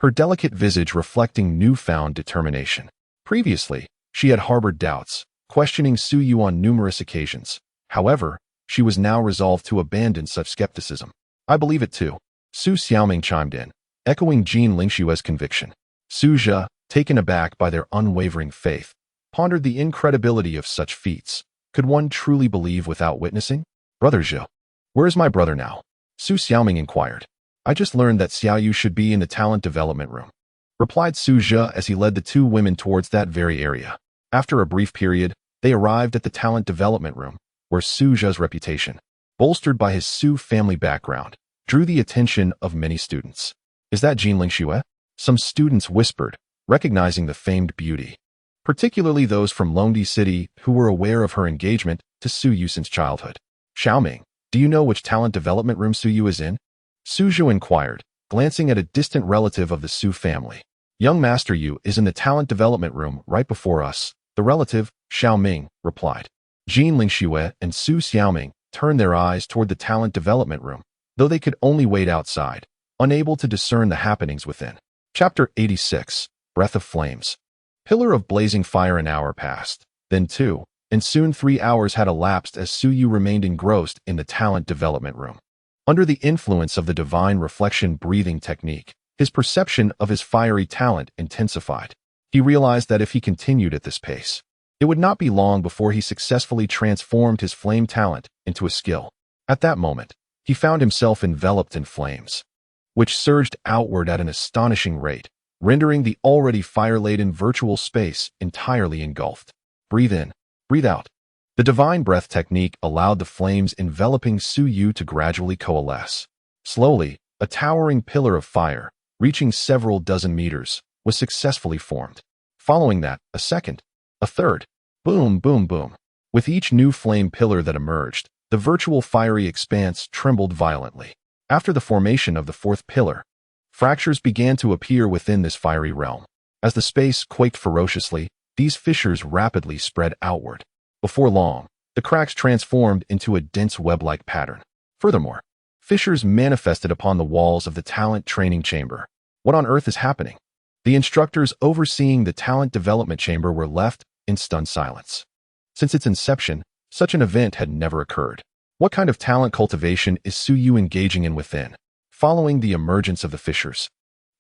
her delicate visage reflecting newfound determination. Previously, she had harbored doubts, questioning Su Yu on numerous occasions. However, she was now resolved to abandon such skepticism. I believe it too. Su Xiaoming chimed in, echoing Jean Lingxue's conviction. Su Zhe, taken aback by their unwavering faith, pondered the incredibility of such feats. Could one truly believe without witnessing? Brother Zhe, where is my brother now? Su Xiaoming inquired. I just learned that Xiaoyu should be in the talent development room, replied Su Zhe as he led the two women towards that very area. After a brief period, they arrived at the talent development room, where Su Zhe's reputation, bolstered by his Su family background, drew the attention of many students. Is that Jean Lingxue? Some students whispered, recognizing the famed beauty, particularly those from Longdi City who were aware of her engagement to Su Yu since childhood. Xiaoming, do you know which talent development room Su Yu is in? Su Zhe inquired, glancing at a distant relative of the Su family. Young Master Yu is in the talent development room right before us, the relative, Xiaoming, replied. Jean Lingxue and Su Xiaoming turned their eyes toward the talent development room, though they could only wait outside, unable to discern the happenings within. Chapter 86, Breath of Flames. Pillar of blazing fire. An hour passed, then 2, and soon 3 hours had elapsed as Su Yu remained engrossed in the talent development room. Under the influence of the divine reflection breathing technique, his perception of his fiery talent intensified. He realized that if he continued at this pace, it would not be long before he successfully transformed his flame talent into a skill. At that moment, he found himself enveloped in flames, which surged outward at an astonishing rate, rendering the already fire-laden virtual space entirely engulfed. Breathe in, breathe out. The divine breath technique allowed the flames enveloping Su Yu to gradually coalesce. Slowly, a towering pillar of fire, reaching several dozen meters, was successfully formed. Following that, a second, a third. Boom, boom, boom. With each new flame pillar that emerged, the virtual fiery expanse trembled violently. After the formation of the fourth pillar, fractures began to appear within this fiery realm. As the space quaked ferociously, these fissures rapidly spread outward. Before long, the cracks transformed into a dense web-like pattern. Furthermore, fissures manifested upon the walls of the talent training chamber. What on earth is happening? The instructors overseeing the talent development chamber were left in stunned silence. Since its inception, such an event had never occurred. What kind of talent cultivation is Su Yu engaging in within? Following the emergence of the fissures,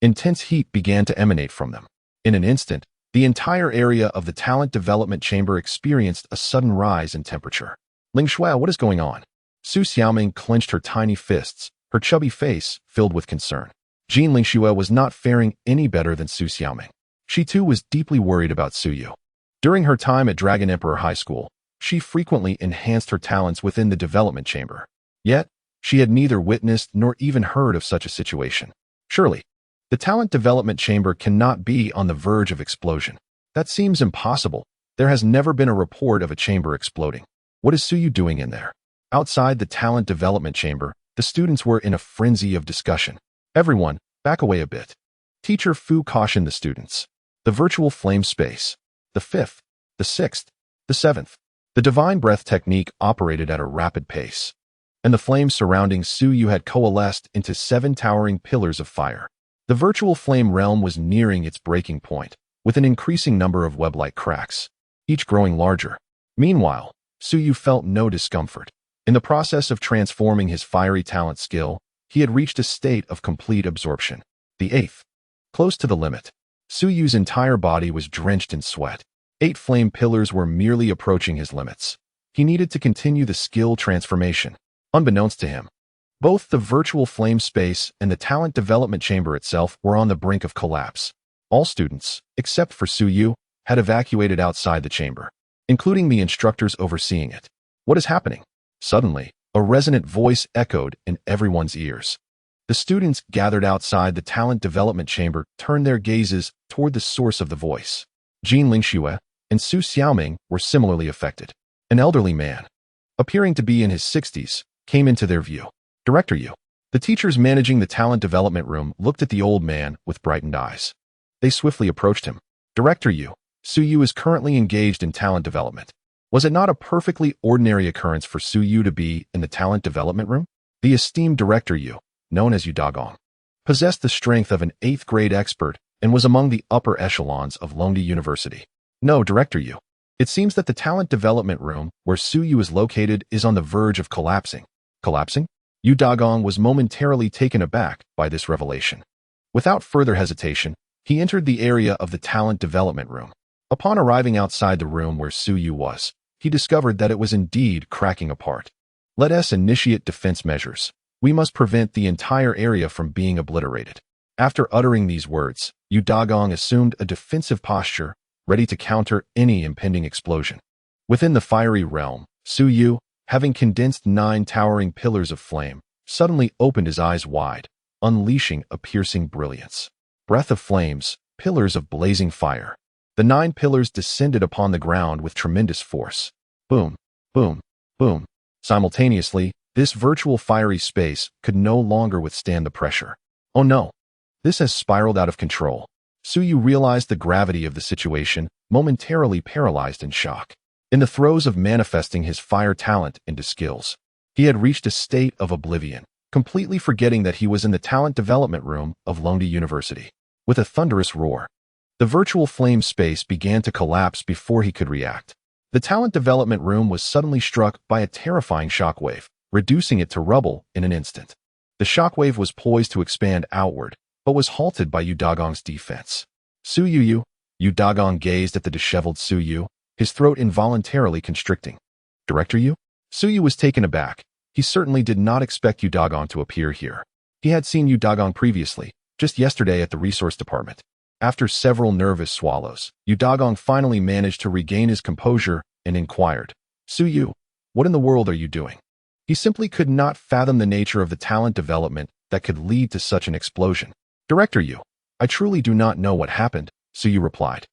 intense heat began to emanate from them. In an instant, the entire area of the talent development chamber experienced a sudden rise in temperature. Lingxue, what is going on? Su Xiaoming clenched her tiny fists, her chubby face filled with concern. Jean Lingxue was not faring any better than Su Xiaoming. She too was deeply worried about Su Yu. During her time at Dragon Emperor High School, she frequently enhanced her talents within the development chamber. Yet, she had neither witnessed nor even heard of such a situation. Surely, the talent development chamber cannot be on the verge of explosion. That seems impossible. There has never been a report of a chamber exploding. What is Su Yu doing in there? Outside the talent development chamber, the students were in a frenzy of discussion. Everyone, back away a bit. Teacher Fu cautioned the students. The virtual flame space. The 5th, the 6th, the 7th. The divine breath technique operated at a rapid pace, and the flames surrounding Su Yu had coalesced into 7 towering pillars of fire. The virtual flame realm was nearing its breaking point, with an increasing number of web-like cracks, each growing larger. Meanwhile, Su Yu felt no discomfort. In the process of transforming his fiery talent skill, he had reached a state of complete absorption. The 8th. Close to the limit. Su Yu's entire body was drenched in sweat. 8 flame pillars were merely approaching his limits. He needed to continue the skill transformation. Unbeknownst to him, both the virtual flame space and the talent development chamber itself were on the brink of collapse. All students, except for Su Yu, had evacuated outside the chamber, including the instructors overseeing it. What is happening? Suddenly, a resonant voice echoed in everyone's ears. The students gathered outside the talent development chamber turned their gazes toward the source of the voice. Jean Lingxue and Su Xiaoming were similarly affected. An elderly man, appearing to be in his 60s, came into their view. Director Yu. The teachers managing the talent development room looked at the old man with brightened eyes. They swiftly approached him. Director Yu, Su Yu is currently engaged in talent development. Was it not a perfectly ordinary occurrence for Su Yu to be in the talent development room? The esteemed Director Yu, known as Yu Dagong, possessed the strength of an 8th-grade expert, and was among the upper echelons of Longdi University. No, Director Yu. It seems that the talent development room where Su Yu is located is on the verge of collapsing. Collapsing? Yu Dagong was momentarily taken aback by this revelation. Without further hesitation, he entered the area of the talent development room. Upon arriving outside the room where Su Yu was, he discovered that it was indeed cracking apart. Let us initiate defense measures. We must prevent the entire area from being obliterated. After uttering these words, Yu Dagong assumed a defensive posture, ready to counter any impending explosion. Within the fiery realm, Su Yu, having condensed 9 towering pillars of flame, suddenly opened his eyes wide, unleashing a piercing brilliance. Breath of flames, pillars of blazing fire. The 9 pillars descended upon the ground with tremendous force. Boom, boom, boom. Simultaneously, this virtual fiery space could no longer withstand the pressure. Oh no! This has spiraled out of control. Su Yu realized the gravity of the situation, momentarily paralyzed in shock. In the throes of manifesting his fire talent into skills, he had reached a state of oblivion, completely forgetting that he was in the talent development room of Longdi University. With a thunderous roar, the virtual flame space began to collapse before he could react. The talent development room was suddenly struck by a terrifying shockwave, reducing it to rubble in an instant. The shockwave was poised to expand outward, but was halted by Yu Dagong's defense. Su Yu. Yu Dagong gazed at the disheveled Su Yu, his throat involuntarily constricting. Director Yu? Su Yu was taken aback. He certainly did not expect Yu Dagong to appear here. He had seen Yu Dagong previously, just yesterday at the resource department. After several nervous swallows, Yu Dagong finally managed to regain his composure and inquired, Su Yu, what in the world are you doing? He simply could not fathom the nature of the talent development that could lead to such an explosion. Director Yu, I truly do not know what happened, Su Yu replied,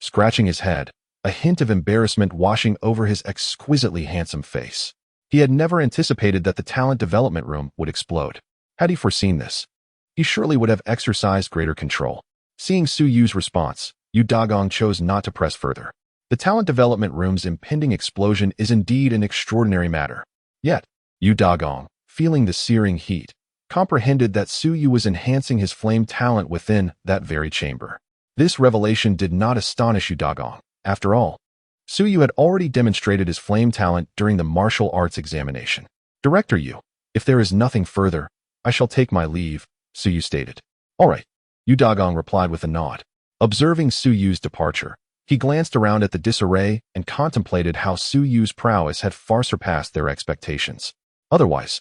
scratching his head, a hint of embarrassment washing over his exquisitely handsome face. He had never anticipated that the talent development room would explode. Had he foreseen this, he surely would have exercised greater control. Seeing Su Yu's response, Yu Dagong chose not to press further. The talent development room's impending explosion is indeed an extraordinary matter. Yet, Yu Dagong, feeling the searing heat, comprehended that Su Yu was enhancing his flame talent within that very chamber. This revelation did not astonish Yu Dagong. After all, Su Yu had already demonstrated his flame talent during the martial arts examination. Director Yu, if there is nothing further, I shall take my leave, Su Yu stated. All right, Yu Dagong replied with a nod. Observing Su Yu's departure, he glanced around at the disarray and contemplated how Su Yu's prowess had far surpassed their expectations. Otherwise,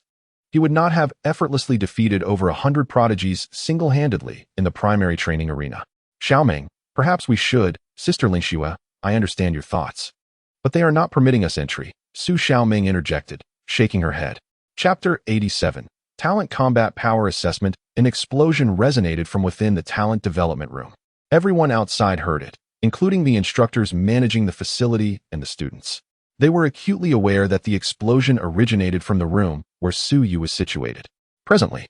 he would not have effortlessly defeated over 100 prodigies single-handedly in the primary training arena. Xiaoming, perhaps we should, Sister Lingxue, I understand your thoughts. But they are not permitting us entry, Su Xiaoming interjected, shaking her head. Chapter 87, Talent Combat Power Assessment. An explosion resonated from within the talent development room. Everyone outside heard it, including the instructors managing the facility and the students. They were acutely aware that the explosion originated from the room where Su Yu was situated. Presently,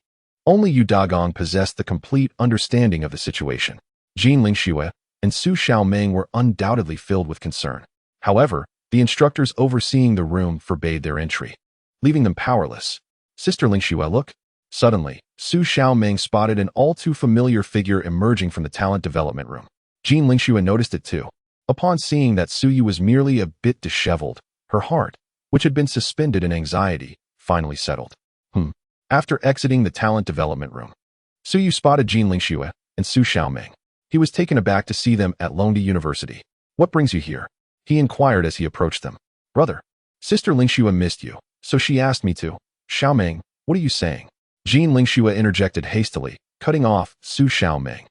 only Yu Dagong possessed the complete understanding of the situation. Jin Lingxue and Su Xiaoming were undoubtedly filled with concern. However, the instructors overseeing the room forbade their entry, leaving them powerless. Sister Lingxue, look. Suddenly, Su Xiaoming spotted an all-too-familiar figure emerging from the talent development room. Jin Lingxue noticed it too. Upon seeing that Su Yu was merely a bit disheveled, her heart, which had been suspended in anxiety, finally settled. After exiting the talent development room, Su Yu spotted Jin Lingxue and Su Xiaoming. He was taken aback to see them at Longdi University. What brings you here? He inquired as he approached them. Brother, Sister Lingxue missed you, so she asked me to. Xiaoming, what are you saying? Jin Lingxue interjected hastily, cutting off Su Xiaoming.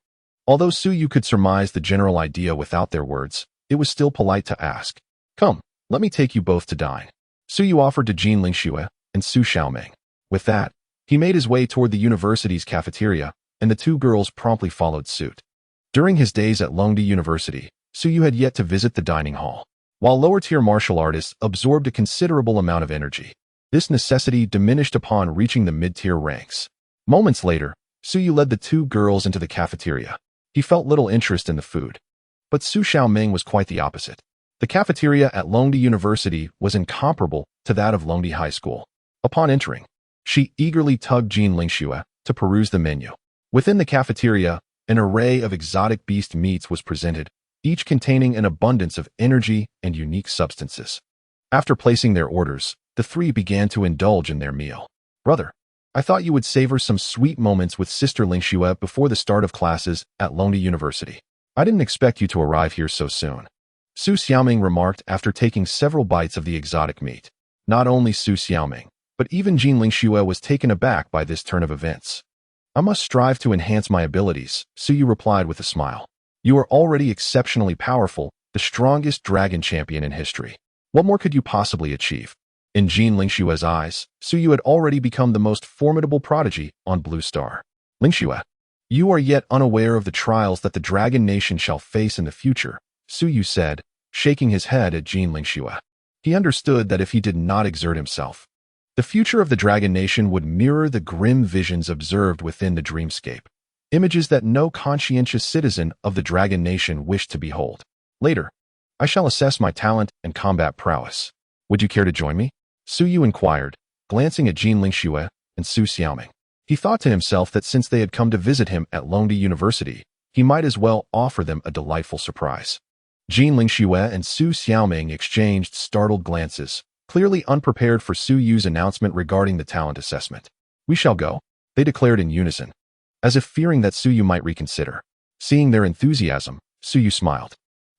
Although Su Yu could surmise the general idea without their words, it was still polite to ask. Come, let me take you both to dine. Su Yu offered to Jin Lingxue and Su Xiaoming. With that, he made his way toward the university's cafeteria, and the two girls promptly followed suit. During his days at Longdi University, Su Yu had yet to visit the dining hall. While lower-tier martial artists absorbed a considerable amount of energy, this necessity diminished upon reaching the mid-tier ranks. Moments later, Su Yu led the two girls into the cafeteria. He felt little interest in the food. But Su Xiaoming was quite the opposite. The cafeteria at Longdi University was incomparable to that of Longdi High School. Upon entering, she eagerly tugged Jin Lingxue to peruse the menu. Within the cafeteria, an array of exotic beast meats was presented, each containing an abundance of energy and unique substances. After placing their orders, the three began to indulge in their meal. Brother, I thought you would savor some sweet moments with Sister Lingxue before the start of classes at Longdi University. I didn't expect you to arrive here so soon. Su Xiaoming remarked after taking several bites of the exotic meat. Not only Su Xiaoming, but even Jean Lingxue was taken aback by this turn of events. I must strive to enhance my abilities, Su Yu replied with a smile. You are already exceptionally powerful, the strongest dragon champion in history. What more could you possibly achieve? In Jean Lingxue's eyes, Su Yu had already become the most formidable prodigy on Blue Star. Lingxue, you are yet unaware of the trials that the Dragon Nation shall face in the future, Su Yu said, shaking his head at Jean Lingxue. He understood that if he did not exert himself, the future of the Dragon Nation would mirror the grim visions observed within the dreamscape, images that no conscientious citizen of the Dragon Nation wished to behold. Later, I shall assess my talent and combat prowess. Would you care to join me? Su Yu inquired, glancing at Jean Lingxue and Su Xiaoming. He thought to himself that since they had come to visit him at Longdi University, he might as well offer them a delightful surprise. Jean Lingxue and Su Xiaoming exchanged startled glances, clearly unprepared for Su Yu's announcement regarding the talent assessment. We shall go, they declared in unison, as if fearing that Su Yu might reconsider. Seeing their enthusiasm, Su Yu smiled.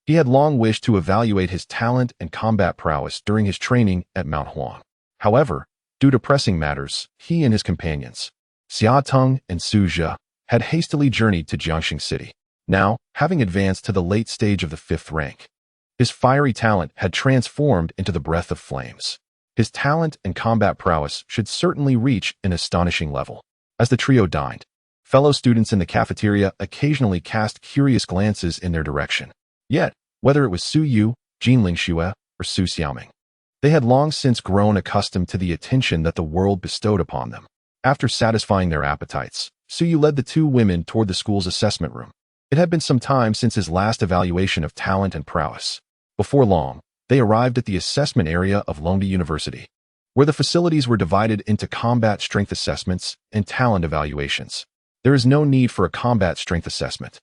He had long wished to evaluate his talent and combat prowess during his training at Mount Huang. However, due to pressing matters, he and his companions, Xia Teng and Su Zhe, had hastily journeyed to Jiangxing City. Now, having advanced to the late stage of the 5th rank, his fiery talent had transformed into the breath of flames. His talent and combat prowess should certainly reach an astonishing level. As the trio dined, fellow students in the cafeteria occasionally cast curious glances in their direction. Yet, whether it was Su Yu, Jean Lingxue, or Su Xiaoming, they had long since grown accustomed to the attention that the world bestowed upon them. After satisfying their appetites, Su Yu led the two women toward the school's assessment room. It had been some time since his last evaluation of talent and prowess. Before long, they arrived at the assessment area of Longdi University, where the facilities were divided into combat strength assessments and talent evaluations. There is no need for a combat strength assessment.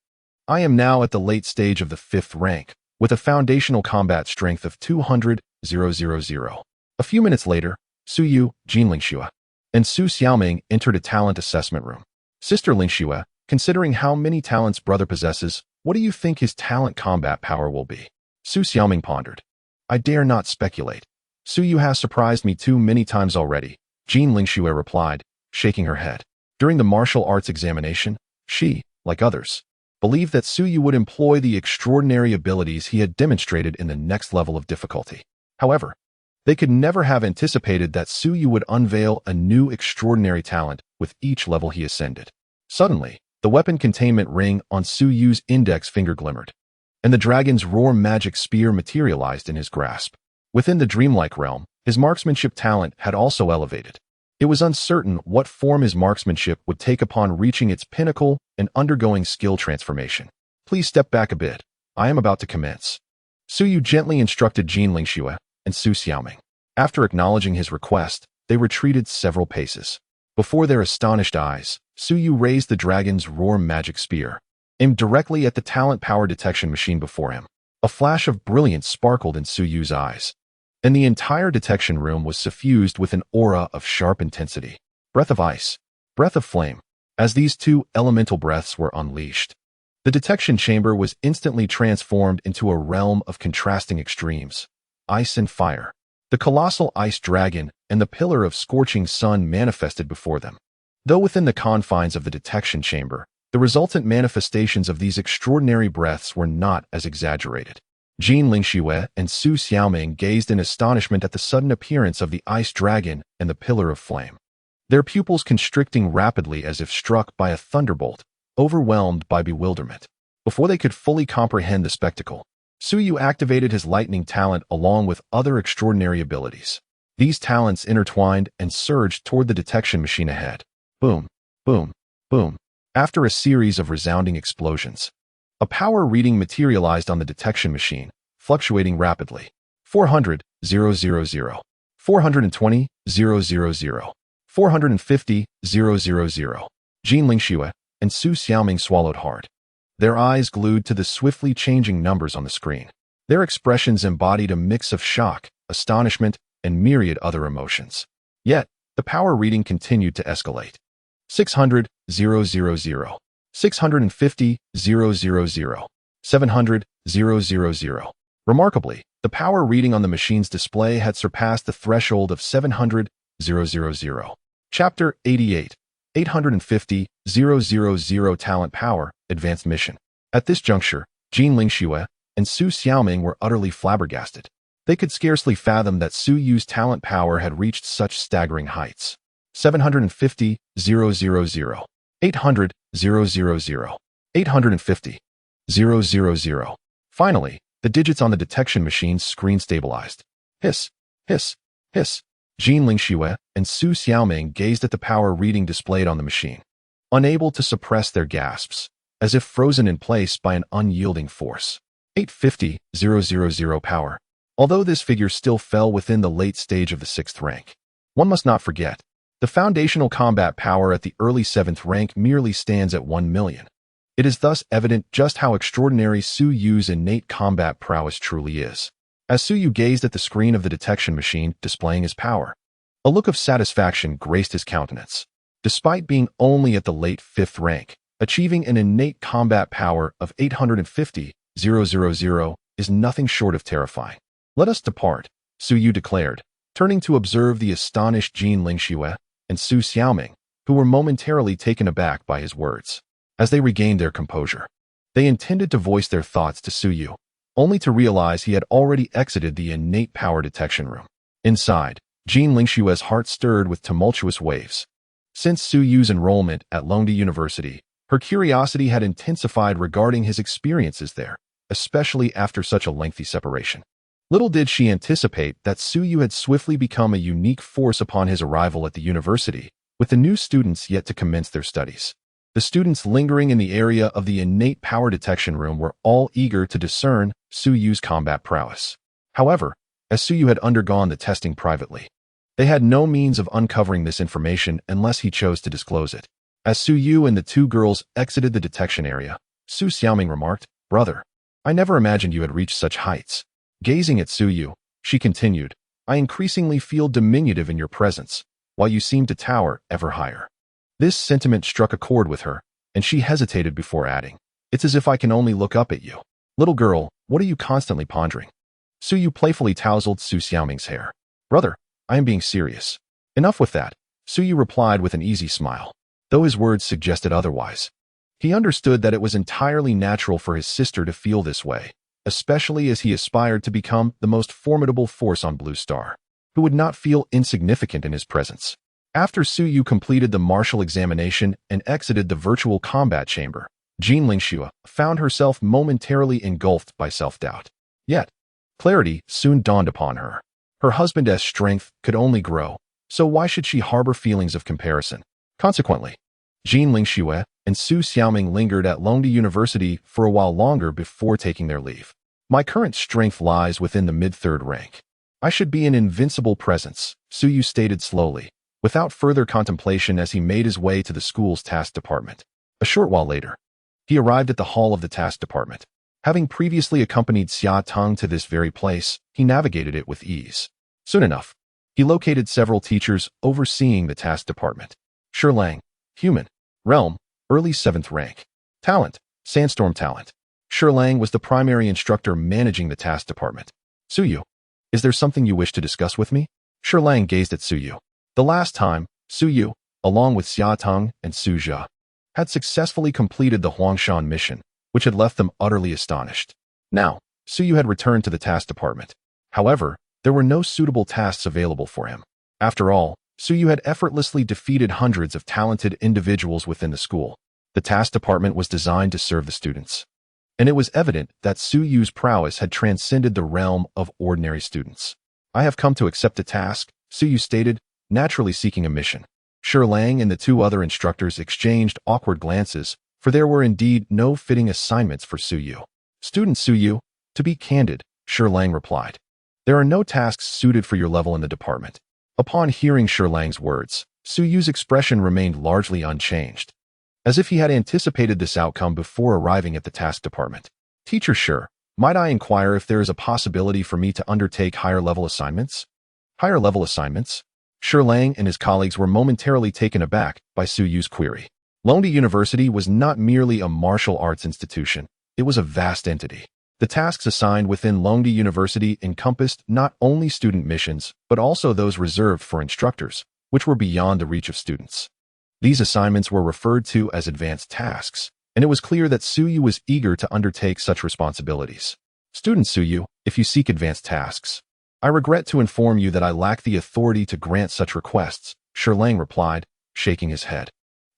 I am now at the late stage of the 5th rank, with a foundational combat strength of 200,000. A few minutes later, Su Yu, Jean Lingxue, and Su Xiaoming entered a talent assessment room. Sister Lingxue, considering how many talents brother possesses, what do you think his talent combat power will be? Su Xiaoming pondered. I dare not speculate. Su Yu has surprised me too many times already, Jean Lingxue replied, shaking her head. During the martial arts examination, she, like others, believed that Su Yu would employ the extraordinary abilities he had demonstrated in the next level of difficulty. However, they could never have anticipated that Su Yu would unveil a new extraordinary talent with each level he ascended. Suddenly, the weapon containment ring on Su Yu's index finger glimmered, and the dragon's roar magic spear materialized in his grasp. Within the dreamlike realm, his marksmanship talent had also elevated. It was uncertain what form his marksmanship would take upon reaching its pinnacle and undergoing skill transformation. Please step back a bit. I am about to commence. Su Yu gently instructed Jean Lingxue and Su Xiaoming. After acknowledging his request, they retreated several paces. Before their astonished eyes, Su Yu raised the dragon's roar magic spear, aimed directly at the talent power detection machine before him. A flash of brilliance sparkled in Su Yu's eyes, and the entire detection room was suffused with an aura of sharp intensity. Breath of ice, breath of flame. As these two elemental breaths were unleashed, the detection chamber was instantly transformed into a realm of contrasting extremes, ice and fire. The colossal ice dragon and the pillar of scorching sun manifested before them. Though within the confines of the detection chamber, the resultant manifestations of these extraordinary breaths were not as exaggerated. Jean Lingxue and Su Xiaoming gazed in astonishment at the sudden appearance of the ice dragon and the pillar of flame, their pupils constricting rapidly as if struck by a thunderbolt, overwhelmed by bewilderment. Before they could fully comprehend the spectacle, Su Yu activated his lightning talent along with other extraordinary abilities. These talents intertwined and surged toward the detection machine ahead. Boom, boom, boom. After a series of resounding explosions, a power reading materialized on the detection machine, fluctuating rapidly. 400, 000, 420, 000, 450, 000. Jean Lingxue, and Su Xiaoming swallowed hard, their eyes glued to the swiftly changing numbers on the screen. Their expressions embodied a mix of shock, astonishment, and myriad other emotions. Yet, the power reading continued to escalate. 600, 000. 650, 000. 700, 000. Remarkably, the power reading on the machine's display had surpassed the threshold of 700, 000. Chapter 88, 850, 000 Talent Power, Advanced Mission. At this juncture, Jin Lingxue and Su Xiaoming were utterly flabbergasted. They could scarcely fathom that Su Yu's talent power had reached such staggering heights. 750, 000. 800, 000. 850, 000. Finally, the digits on the detection machine's screen stabilized. Hiss, hiss, hiss. Jin Lingxue and Su Xiaoming gazed at the power reading displayed on the machine, unable to suppress their gasps, as if frozen in place by an unyielding force. 850, 000 power. Although this figure still fell within the late stage of the 6th rank, one must not forget, the foundational combat power at the early 7th rank merely stands at 1 million. It is thus evident just how extraordinary Su Yu's innate combat prowess truly is. As Su Yu gazed at the screen of the detection machine displaying his power, a look of satisfaction graced his countenance. Despite being only at the late 5th rank, achieving an innate combat power of 850, 000 is nothing short of terrifying. Let us depart, Su Yu declared, turning to observe the astonished Jin Lingxue and Su Xiaoming, who were momentarily taken aback by his words. As they regained their composure, they intended to voice their thoughts to Su Yu, only to realize he had already exited the innate power detection room. Inside, Jin Lingxue's heart stirred with tumultuous waves. Since Su Yu's enrollment at Longde University, her curiosity had intensified regarding his experiences there, especially after such a lengthy separation. Little did she anticipate that Su Yu had swiftly become a unique force upon his arrival at the university, with the new students yet to commence their studies. The students lingering in the area of the innate power detection room were all eager to discern Su Yu's combat prowess. However, as Su Yu had undergone the testing privately, they had no means of uncovering this information unless he chose to disclose it. As Su Yu and the two girls exited the detection area, Su Xiaoming remarked, "Brother, I never imagined you had reached such heights." Gazing at Su Yu, she continued, "I increasingly feel diminutive in your presence, while you seem to tower ever higher." This sentiment struck a chord with her, and she hesitated before adding, "It's as if I can only look up at you. Little girl, what are you constantly pondering?" Su Yu playfully tousled Su Xiaoming's hair. "Brother, I am being serious." "Enough with that," Su Yu replied with an easy smile, though his words suggested otherwise. He understood that it was entirely natural for his sister to feel this way, especially as he aspired to become the most formidable force on Blue Star, who would not feel insignificant in his presence. After Su Yu completed the martial examination and exited the virtual combat chamber, Jin Lingxue found herself momentarily engulfed by self-doubt. Yet, clarity soon dawned upon her. Her husband's strength could only grow, so why should she harbor feelings of comparison? Consequently, Jin Lingxue and Su Xiaoming lingered at Longde University for a while longer before taking their leave. "My current strength lies within the mid-3rd rank. I should be an invincible presence," Su Yu stated slowly, without further contemplation as he made his way to the school's task department. A short while later, he arrived at the hall of the task department. Having previously accompanied Xia Teng to this very place, he navigated it with ease. Soon enough, he located several teachers overseeing the task department. Lang, human, realm, early 7th rank. Talent, sandstorm talent. Lang was the primary instructor managing the task department. "Su Yu, is there something you wish to discuss with me?" Lang gazed at Su Yu. The last time, Su Yu, along with Xia Teng and Su Jia, had successfully completed the Huangshan mission, which had left them utterly astonished. Now, Su Yu had returned to the task department. However, there were no suitable tasks available for him. After all, Su Yu had effortlessly defeated hundreds of talented individuals within the school. The task department was designed to serve the students, and it was evident that Su Yu's prowess had transcended the realm of ordinary students. "I have come to accept a task," Su Yu stated, naturally seeking a mission. Lang and the two other instructors exchanged awkward glances, for there were indeed no fitting assignments for Su Yu. "Student Su Yu, to be candid," Lang replied, "there are no tasks suited for your level in the department." Upon hearing Lang's words, Su Yu's expression remained largely unchanged. as if he had anticipated this outcome before arriving at the task department. Teacher Sure, might I inquire if there is a possibility for me to undertake higher-level assignments? Higher-level assignments? Shi Lang and his colleagues were momentarily taken aback by Su Yu's query. Longdi University was not merely a martial arts institution, it was a vast entity. The tasks assigned within Longdi University encompassed not only student missions, but also those reserved for instructors, which were beyond the reach of students. These assignments were referred to as advanced tasks, and it was clear that Su Yu was eager to undertake such responsibilities. Student Su Yu, if you seek advanced tasks, I regret to inform you that I lack the authority to grant such requests, Shi Lang replied, shaking his head.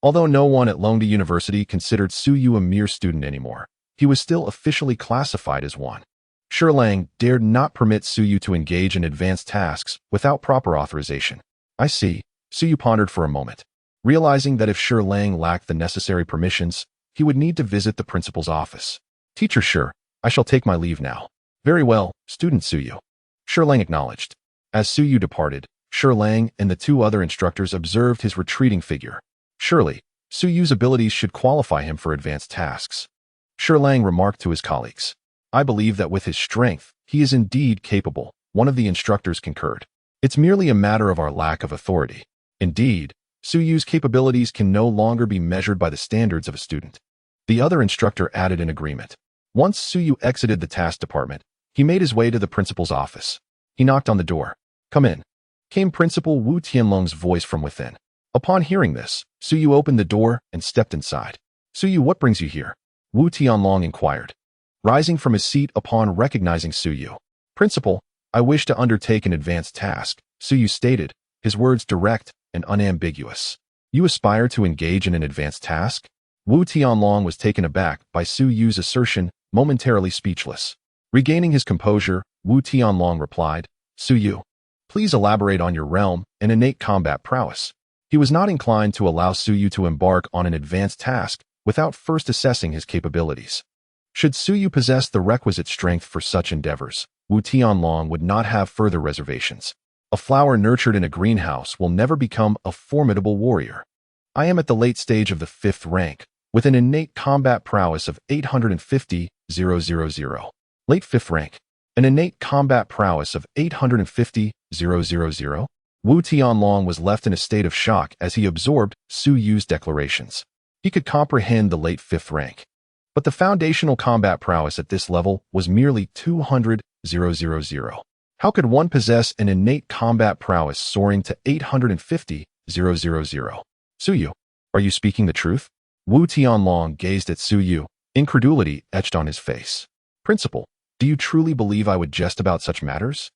Although no one at Longdi University considered Su Yu a mere student anymore, he was still officially classified as one. Shi Lang dared not permit Su Yu to engage in advanced tasks without proper authorization. I see, Su Yu pondered for a moment, realizing that if Shi Lang lacked the necessary permissions, he would need to visit the principal's office. Teacher Shi, I shall take my leave now. Very well, student Su Yu. Shi Lang acknowledged. As Su Yu departed, Shi Lang and the two other instructors observed his retreating figure. Surely, Su Yu's abilities should qualify him for advanced tasks. Shi Lang remarked to his colleagues. I believe that with his strength, he is indeed capable, one of the instructors concurred. It's merely a matter of our lack of authority. Indeed, Su Yu's capabilities can no longer be measured by the standards of a student. The other instructor added in agreement. Once Su Yu exited the task department, he made his way to the principal's office. He knocked on the door. Come in, came Principal Wu Tianlong's voice from within. Upon hearing this, Su Yu opened the door and stepped inside. Su Yu, what brings you here? Wu Tianlong inquired, rising from his seat upon recognizing Su Yu. Principal, I wish to undertake an advanced task, Su Yu stated, his words direct and unambiguous. You aspire to engage in an advanced task? Wu Tianlong was taken aback by Su Yu's assertion, momentarily speechless. Regaining his composure, Wu Tianlong replied, Su Yu, please elaborate on your realm and innate combat prowess. He was not inclined to allow Su Yu to embark on an advanced task without first assessing his capabilities. Should Su Yu possess the requisite strength for such endeavors, Wu Tianlong would not have further reservations. A flower nurtured in a greenhouse will never become a formidable warrior. I am at the late stage of the 5th rank, with an innate combat prowess of 850,000. Late 5th rank. An innate combat prowess of 850,000? Wu Tianlong was left in a state of shock as he absorbed Su Yu's declarations. He could comprehend the late 5th rank. But the foundational combat prowess at this level was merely 200,000. How could one possess an innate combat prowess soaring to 850,000? Su Yu, are you speaking the truth? Wu Tianlong gazed at Su Yu, incredulity etched on his face. Principal, do you truly believe I would jest about such matters?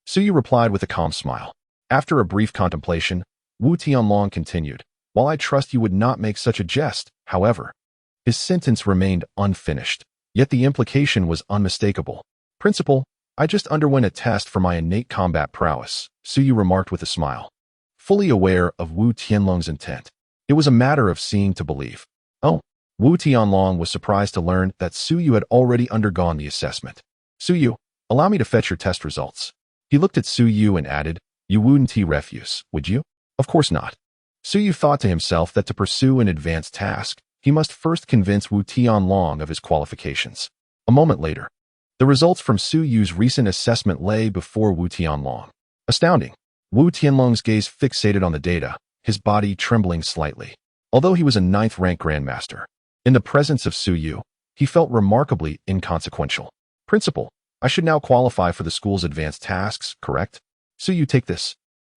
Su Yu replied with a calm smile. After a brief contemplation, Wu Tianlong continued, while I trust you would not make such a jest, however. His sentence remained unfinished, yet the implication was unmistakable. Principal, I just underwent a test for my innate combat prowess, Su Yu remarked with a smile. Fully aware of Wu Tianlong's intent, it was a matter of seeing to believe. Oh, Wu Tianlong was surprised to learn that Su Yu had already undergone the assessment. Su Yu, allow me to fetch your test results. He looked at Su Yu and added, You wouldn't refuse, would you? Of course not. Su Yu thought to himself that to pursue an advanced task, he must first convince Wu Tianlong of his qualifications. A moment later, the results from Su Yu's recent assessment lay before Wu Tianlong. Astounding. Wu Tianlong's gaze fixated on the data, his body trembling slightly. Although he was a 9th rank grandmaster, in the presence of Su Yu, he felt remarkably inconsequential. Principal, I should now qualify for the school's advanced tasks, correct? Su Yu, take this.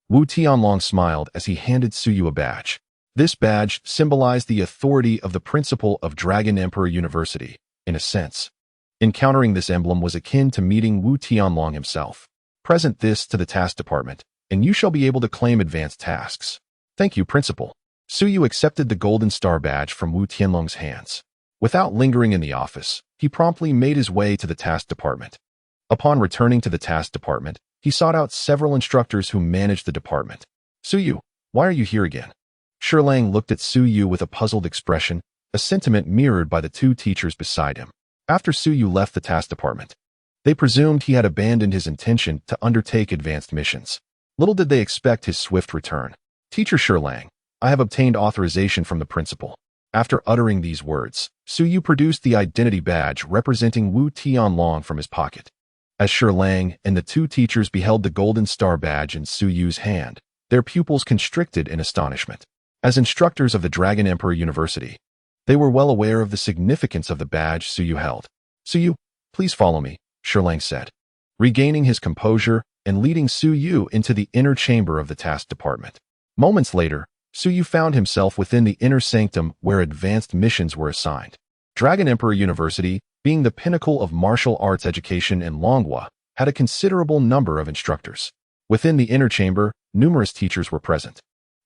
Wu Tianlong smiled as he handed Su Yu a badge. This badge symbolized the authority of the principal of Dragon Emperor University, in a sense. Encountering this emblem was akin to meeting Wu Tianlong himself. Present this to the task department, and you shall be able to claim advanced tasks. Thank you, Principal. Su Yu accepted the Golden Star badge from Wu Tianlong's hands. Without lingering in the office, he promptly made his way to the task department. Upon returning to the task department, he sought out several instructors who managed the department. Su Yu, why are you here again? Shi Lang looked at Su Yu with a puzzled expression, a sentiment mirrored by the two teachers beside him. After Su Yu left the task department, they presumed he had abandoned his intention to undertake advanced missions. Little did they expect his swift return. Teacher Shi Lang, I have obtained authorization from the principal. After uttering these words, Su Yu produced the identity badge representing Wu Tianlong from his pocket. As Shi Lang and the two teachers beheld the golden star badge in Su Yu's hand, their pupils constricted in astonishment. As instructors of the Dragon Emperor University, they were well aware of the significance of the badge Su Yu held. "Su Yu, please follow me," Shi Lang said, regaining his composure and leading Su Yu into the inner chamber of the task department. Moments later, Su Yu found himself within the inner sanctum where advanced missions were assigned. Dragon Emperor University, being the pinnacle of martial arts education in Longhua, had a considerable number of instructors. Within the inner chamber, numerous teachers were present.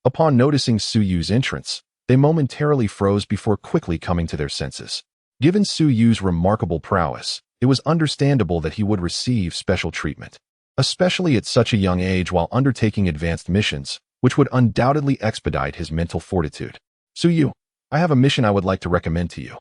Upon noticing Su Yu's entrance, they momentarily froze before quickly coming to their senses. Given Su Yu's remarkable prowess, it was understandable that he would receive special treatment, especially at such a young age while undertaking advanced missions, which would undoubtedly expedite his mental fortitude. "Su Yu, I have a mission I would like to recommend to you.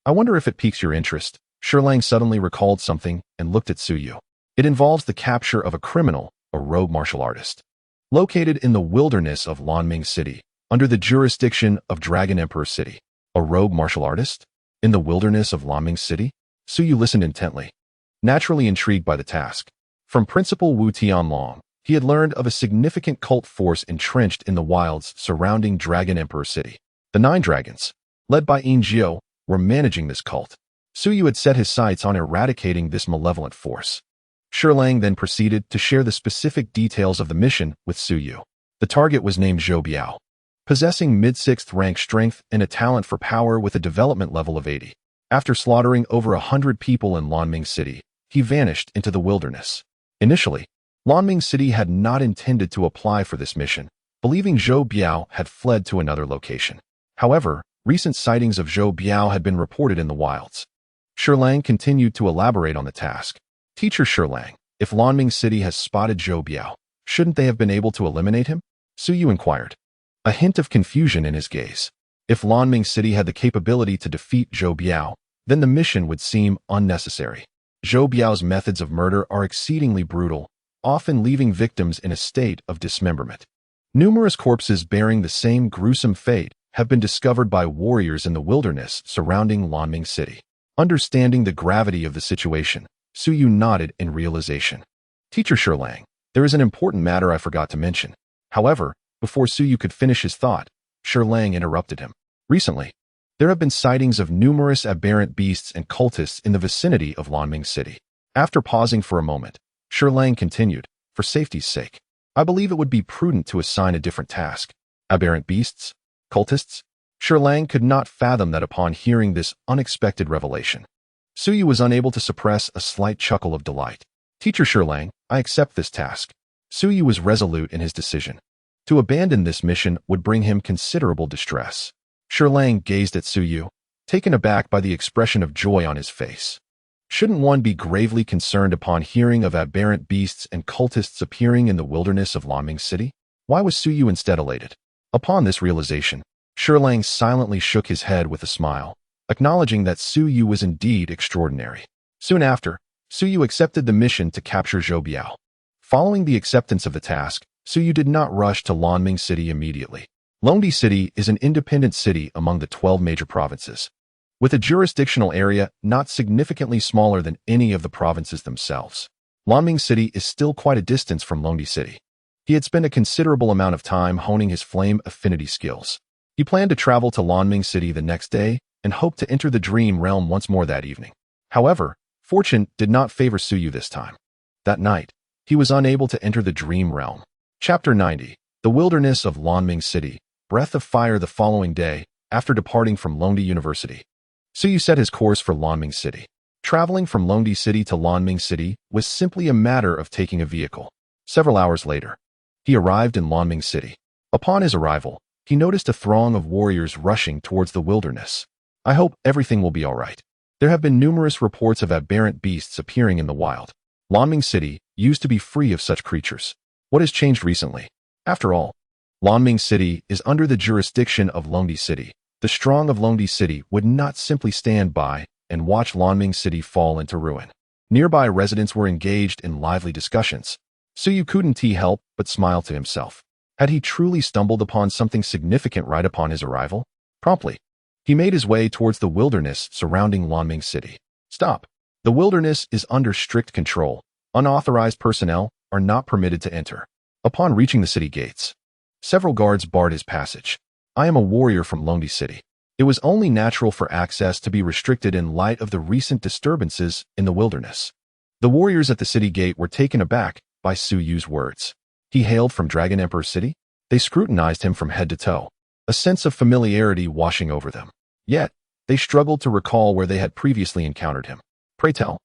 I wonder if it piques your interest." Shi Lang suddenly recalled something and looked at Su Yu. "It involves the capture of a criminal, a rogue martial artist, located in the wilderness of Lanming City, under the jurisdiction of Dragon Emperor City." "A rogue martial artist? In the wilderness of Lanming City?" Su Yu listened intently, naturally intrigued by the task. From Principal Wu Tianlong, he had learned of a significant cult force entrenched in the wilds surrounding Dragon Emperor City. The 9 dragons, led by Yin Jiao, were managing this cult. Su Yu had set his sights on eradicating this malevolent force. Shi Lang then proceeded to share the specific details of the mission with Su Yu. The target was named Zhou Biao, possessing mid-6th rank strength and a talent for power with a development level of 80. After slaughtering over 100 people in Lanming City, he vanished into the wilderness. Initially, Lanming City had not intended to apply for this mission, believing Zhou Biao had fled to another location. However, recent sightings of Zhou Biao had been reported in the wilds. Shi Lang continued to elaborate on the task. "Teacher Shi Lang, if Lanming City has spotted Zhou Biao, shouldn't they have been able to eliminate him?" Su Yu inquired, a hint of confusion in his gaze. If Lanming City had the capability to defeat Zhou Biao, then the mission would seem unnecessary. Zhou Biao's methods of murder are exceedingly brutal, often leaving victims in a state of dismemberment. Numerous corpses bearing the same gruesome fate have been discovered by warriors in the wilderness surrounding Lanming City. Understanding the gravity of the situation, Su Yu nodded in realization. "Teacher Shi Lang, there is an important matter I forgot to mention." However, before Su Yu could finish his thought, Shi Lang interrupted him. "Recently, there have been sightings of numerous aberrant beasts and cultists in the vicinity of Lanming City." After pausing for a moment, Shi Lang continued, "For safety's sake, I believe it would be prudent to assign a different task." "Aberrant beasts? Cultists?" Shi Lang could not fathom that upon hearing this unexpected revelation. Su Yu was unable to suppress a slight chuckle of delight. "Teacher Shi Lang, I accept this task." Su Yu was resolute in his decision. To abandon this mission would bring him considerable distress. Shi Lang gazed at Su Yu, taken aback by the expression of joy on his face. Shouldn't one be gravely concerned upon hearing of aberrant beasts and cultists appearing in the wilderness of Lanming City? Why was Su Yu instead elated? Upon this realization, Shi Lang silently shook his head with a smile, acknowledging that Su Yu was indeed extraordinary. Soon after, Su Yu accepted the mission to capture Zhou Biao. Following the acceptance of the task, Su Yu did not rush to Lanming City immediately. Longdi City is an independent city among the 12 major provinces, with a jurisdictional area not significantly smaller than any of the provinces themselves. Lanming City is still quite a distance from Longdi City. He had spent a considerable amount of time honing his flame affinity skills. He planned to travel to Lanming City the next day and hoped to enter the dream realm once more that evening. However, fortune did not favor Su Yu this time. That night, he was unable to enter the dream realm. Chapter 90. The Wilderness of Lanming City. Breath of Fire. The following day, after departing from Longdi University, Su Yu set his course for Lanming City. Traveling from Longdi City to Lanming City was simply a matter of taking a vehicle. Several hours later, he arrived in Lanming City. Upon his arrival, he noticed a throng of warriors rushing towards the wilderness. "I hope everything will be all right. There have been numerous reports of aberrant beasts appearing in the wild. Lanming City used to be free of such creatures. What has changed recently? After all, Lanming City is under the jurisdiction of Longdi City. The strong of Longdi City would not simply stand by and watch Lanming City fall into ruin." Nearby residents were engaged in lively discussions. Su Yu couldn't help but smile to himself. Had he truly stumbled upon something significant right upon his arrival? Promptly, He made his way towards the wilderness surrounding Lanming City. Stop. The wilderness is under strict control. Unauthorized personnel are not permitted to enter. Upon reaching the city gates, several guards barred his passage. I am a warrior from Longdi City. It was only natural for access to be restricted in light of the recent disturbances in the wilderness. The warriors at the city gate were taken aback by Su Yu's words. He hailed from Dragon Emperor City? They scrutinized him from head to toe, a sense of familiarity washing over them. Yet, they struggled to recall where they had previously encountered him. Pray tell,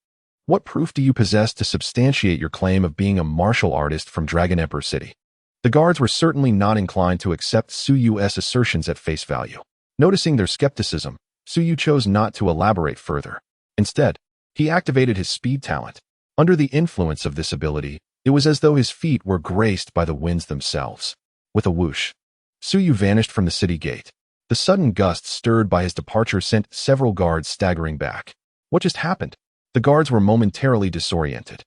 what proof do you possess to substantiate your claim of being a martial artist from Dragon Emperor City? The guards were certainly not inclined to accept Su Yu's assertions at face value. Noticing their skepticism, Su Yu chose not to elaborate further. Instead, he activated his speed talent. Under the influence of this ability, it was as though his feet were graced by the winds themselves. With a whoosh, Su Yu vanished from the city gate. The sudden gust stirred by his departure sent several guards staggering back. What just happened? The guards were momentarily disoriented.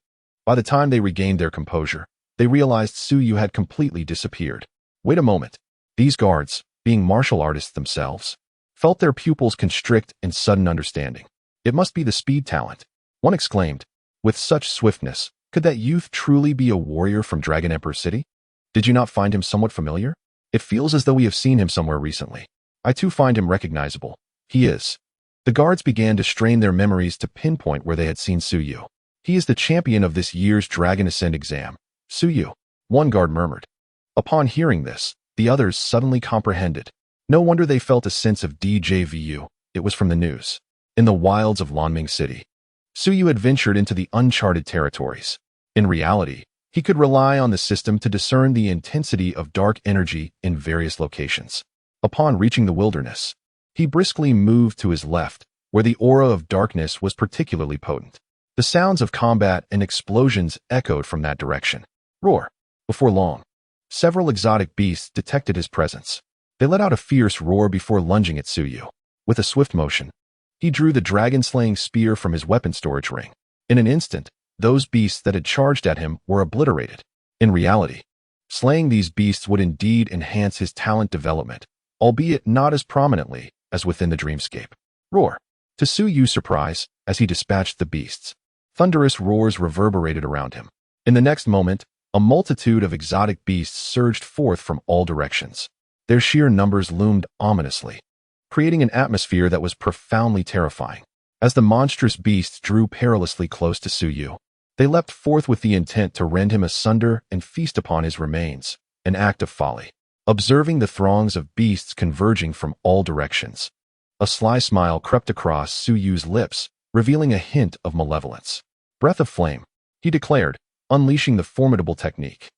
By the time they regained their composure, they realized Su Yu had completely disappeared. Wait a moment. These guards, being martial artists themselves, felt their pupils constrict in sudden understanding. It must be the speed talent. One exclaimed, with such swiftness, could that youth truly be a warrior from Dragon Emperor City? Did you not find him somewhat familiar? It feels as though we have seen him somewhere recently. I too find him recognizable. He is. The guards began to strain their memories to pinpoint where they had seen Su Yu. He is the champion of this year's Dragon Ascent exam. Su Yu, one guard murmured. Upon hearing this, the others suddenly comprehended. No wonder they felt a sense of déjà vu. It was from the news. In the wilds of Lanming City, Su Yu had ventured into the uncharted territories. In reality, he could rely on the system to discern the intensity of dark energy in various locations. Upon reaching the wilderness, he briskly moved to his left, where the aura of darkness was particularly potent. The sounds of combat and explosions echoed from that direction. Roar! Before long, several exotic beasts detected his presence. They let out a fierce roar before lunging at Su Yu. With a swift motion, he drew the dragon-slaying spear from his weapon storage ring. In an instant, those beasts that had charged at him were obliterated. In reality, slaying these beasts would indeed enhance his talent development, albeit not as prominently as within the dreamscape. Roar! To Su Yu's surprise, as he dispatched the beasts, thunderous roars reverberated around him. In the next moment, a multitude of exotic beasts surged forth from all directions. Their sheer numbers loomed ominously, creating an atmosphere that was profoundly terrifying. As the monstrous beasts drew perilously close to Su Yu, they leapt forth with the intent to rend him asunder and feast upon his remains, an act of folly. Observing the throngs of beasts converging from all directions, a sly smile crept across Su Yu's lips, revealing a hint of malevolence. Breath of flame, he declared, unleashing the formidable technique.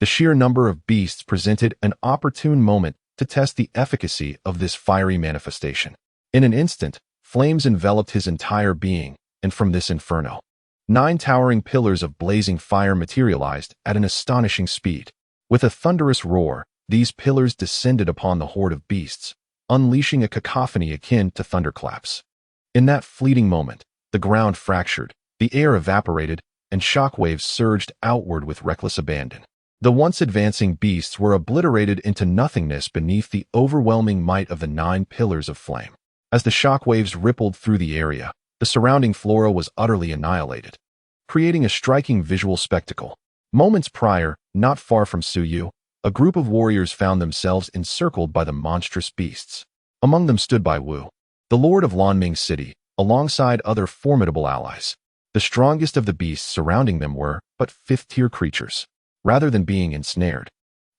The sheer number of beasts presented an opportune moment to test the efficacy of this fiery manifestation. In an instant, flames enveloped his entire being, and from this inferno, 9 towering pillars of blazing fire materialized at an astonishing speed. With a thunderous roar, these pillars descended upon the horde of beasts, unleashing a cacophony akin to thunderclaps. In that fleeting moment, the ground fractured, the air evaporated, and shockwaves surged outward with reckless abandon. The once advancing beasts were obliterated into nothingness beneath the overwhelming might of the 9 pillars of flame. As the shockwaves rippled through the area, the surrounding flora was utterly annihilated, creating a striking visual spectacle. Moments prior, not far from Su Yu, a group of warriors found themselves encircled by the monstrous beasts. Among them stood Bai Wu, the lord of Lanming City, alongside other formidable allies. The strongest of the beasts surrounding them were but 5th-tier creatures. Rather than being ensnared,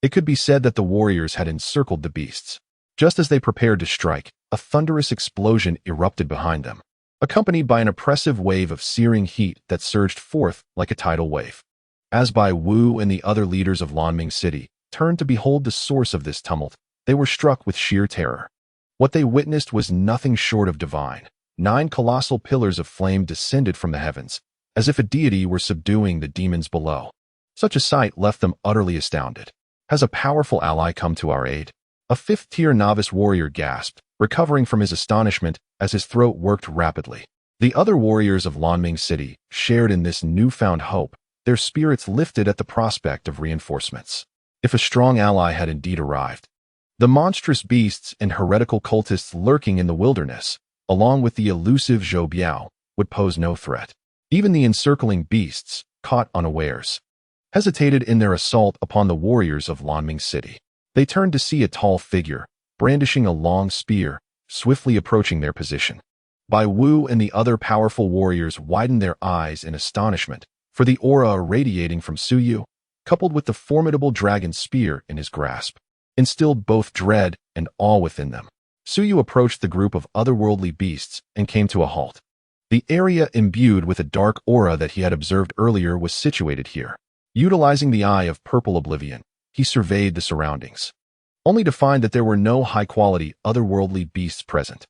it could be said that the warriors had encircled the beasts. Just as they prepared to strike, a thunderous explosion erupted behind them, accompanied by an oppressive wave of searing heat that surged forth like a tidal wave. As Bai Wu and the other leaders of Lanming City turned to behold the source of this tumult, they were struck with sheer terror. What they witnessed was nothing short of divine. 9 colossal pillars of flame descended from the heavens, as if a deity were subduing the demons below. Such a sight left them utterly astounded. Has a powerful ally come to our aid? A 5th-tier novice warrior gasped, recovering from his astonishment as his throat worked rapidly. The other warriors of Lanming City shared in this newfound hope, their spirits lifted at the prospect of reinforcements. If a strong ally had indeed arrived, The monstrous beasts and heretical cultists lurking in the wilderness, along with the elusive Zhou Biao, would pose no threat. Even the encircling beasts, caught unawares, hesitated in their assault upon the warriors of Lanming City. They turned to see a tall figure, brandishing a long spear, swiftly approaching their position. Bai Wu and the other powerful warriors widened their eyes in astonishment, for the aura irradiating from Suyu, coupled with the formidable dragon spear in his grasp, instilled both dread and awe within them. Suyu approached the group of otherworldly beasts and came to a halt. The area imbued with a dark aura that he had observed earlier was situated here. Utilizing the eye of purple oblivion, he surveyed the surroundings, only to find that there were no high-quality otherworldly beasts present.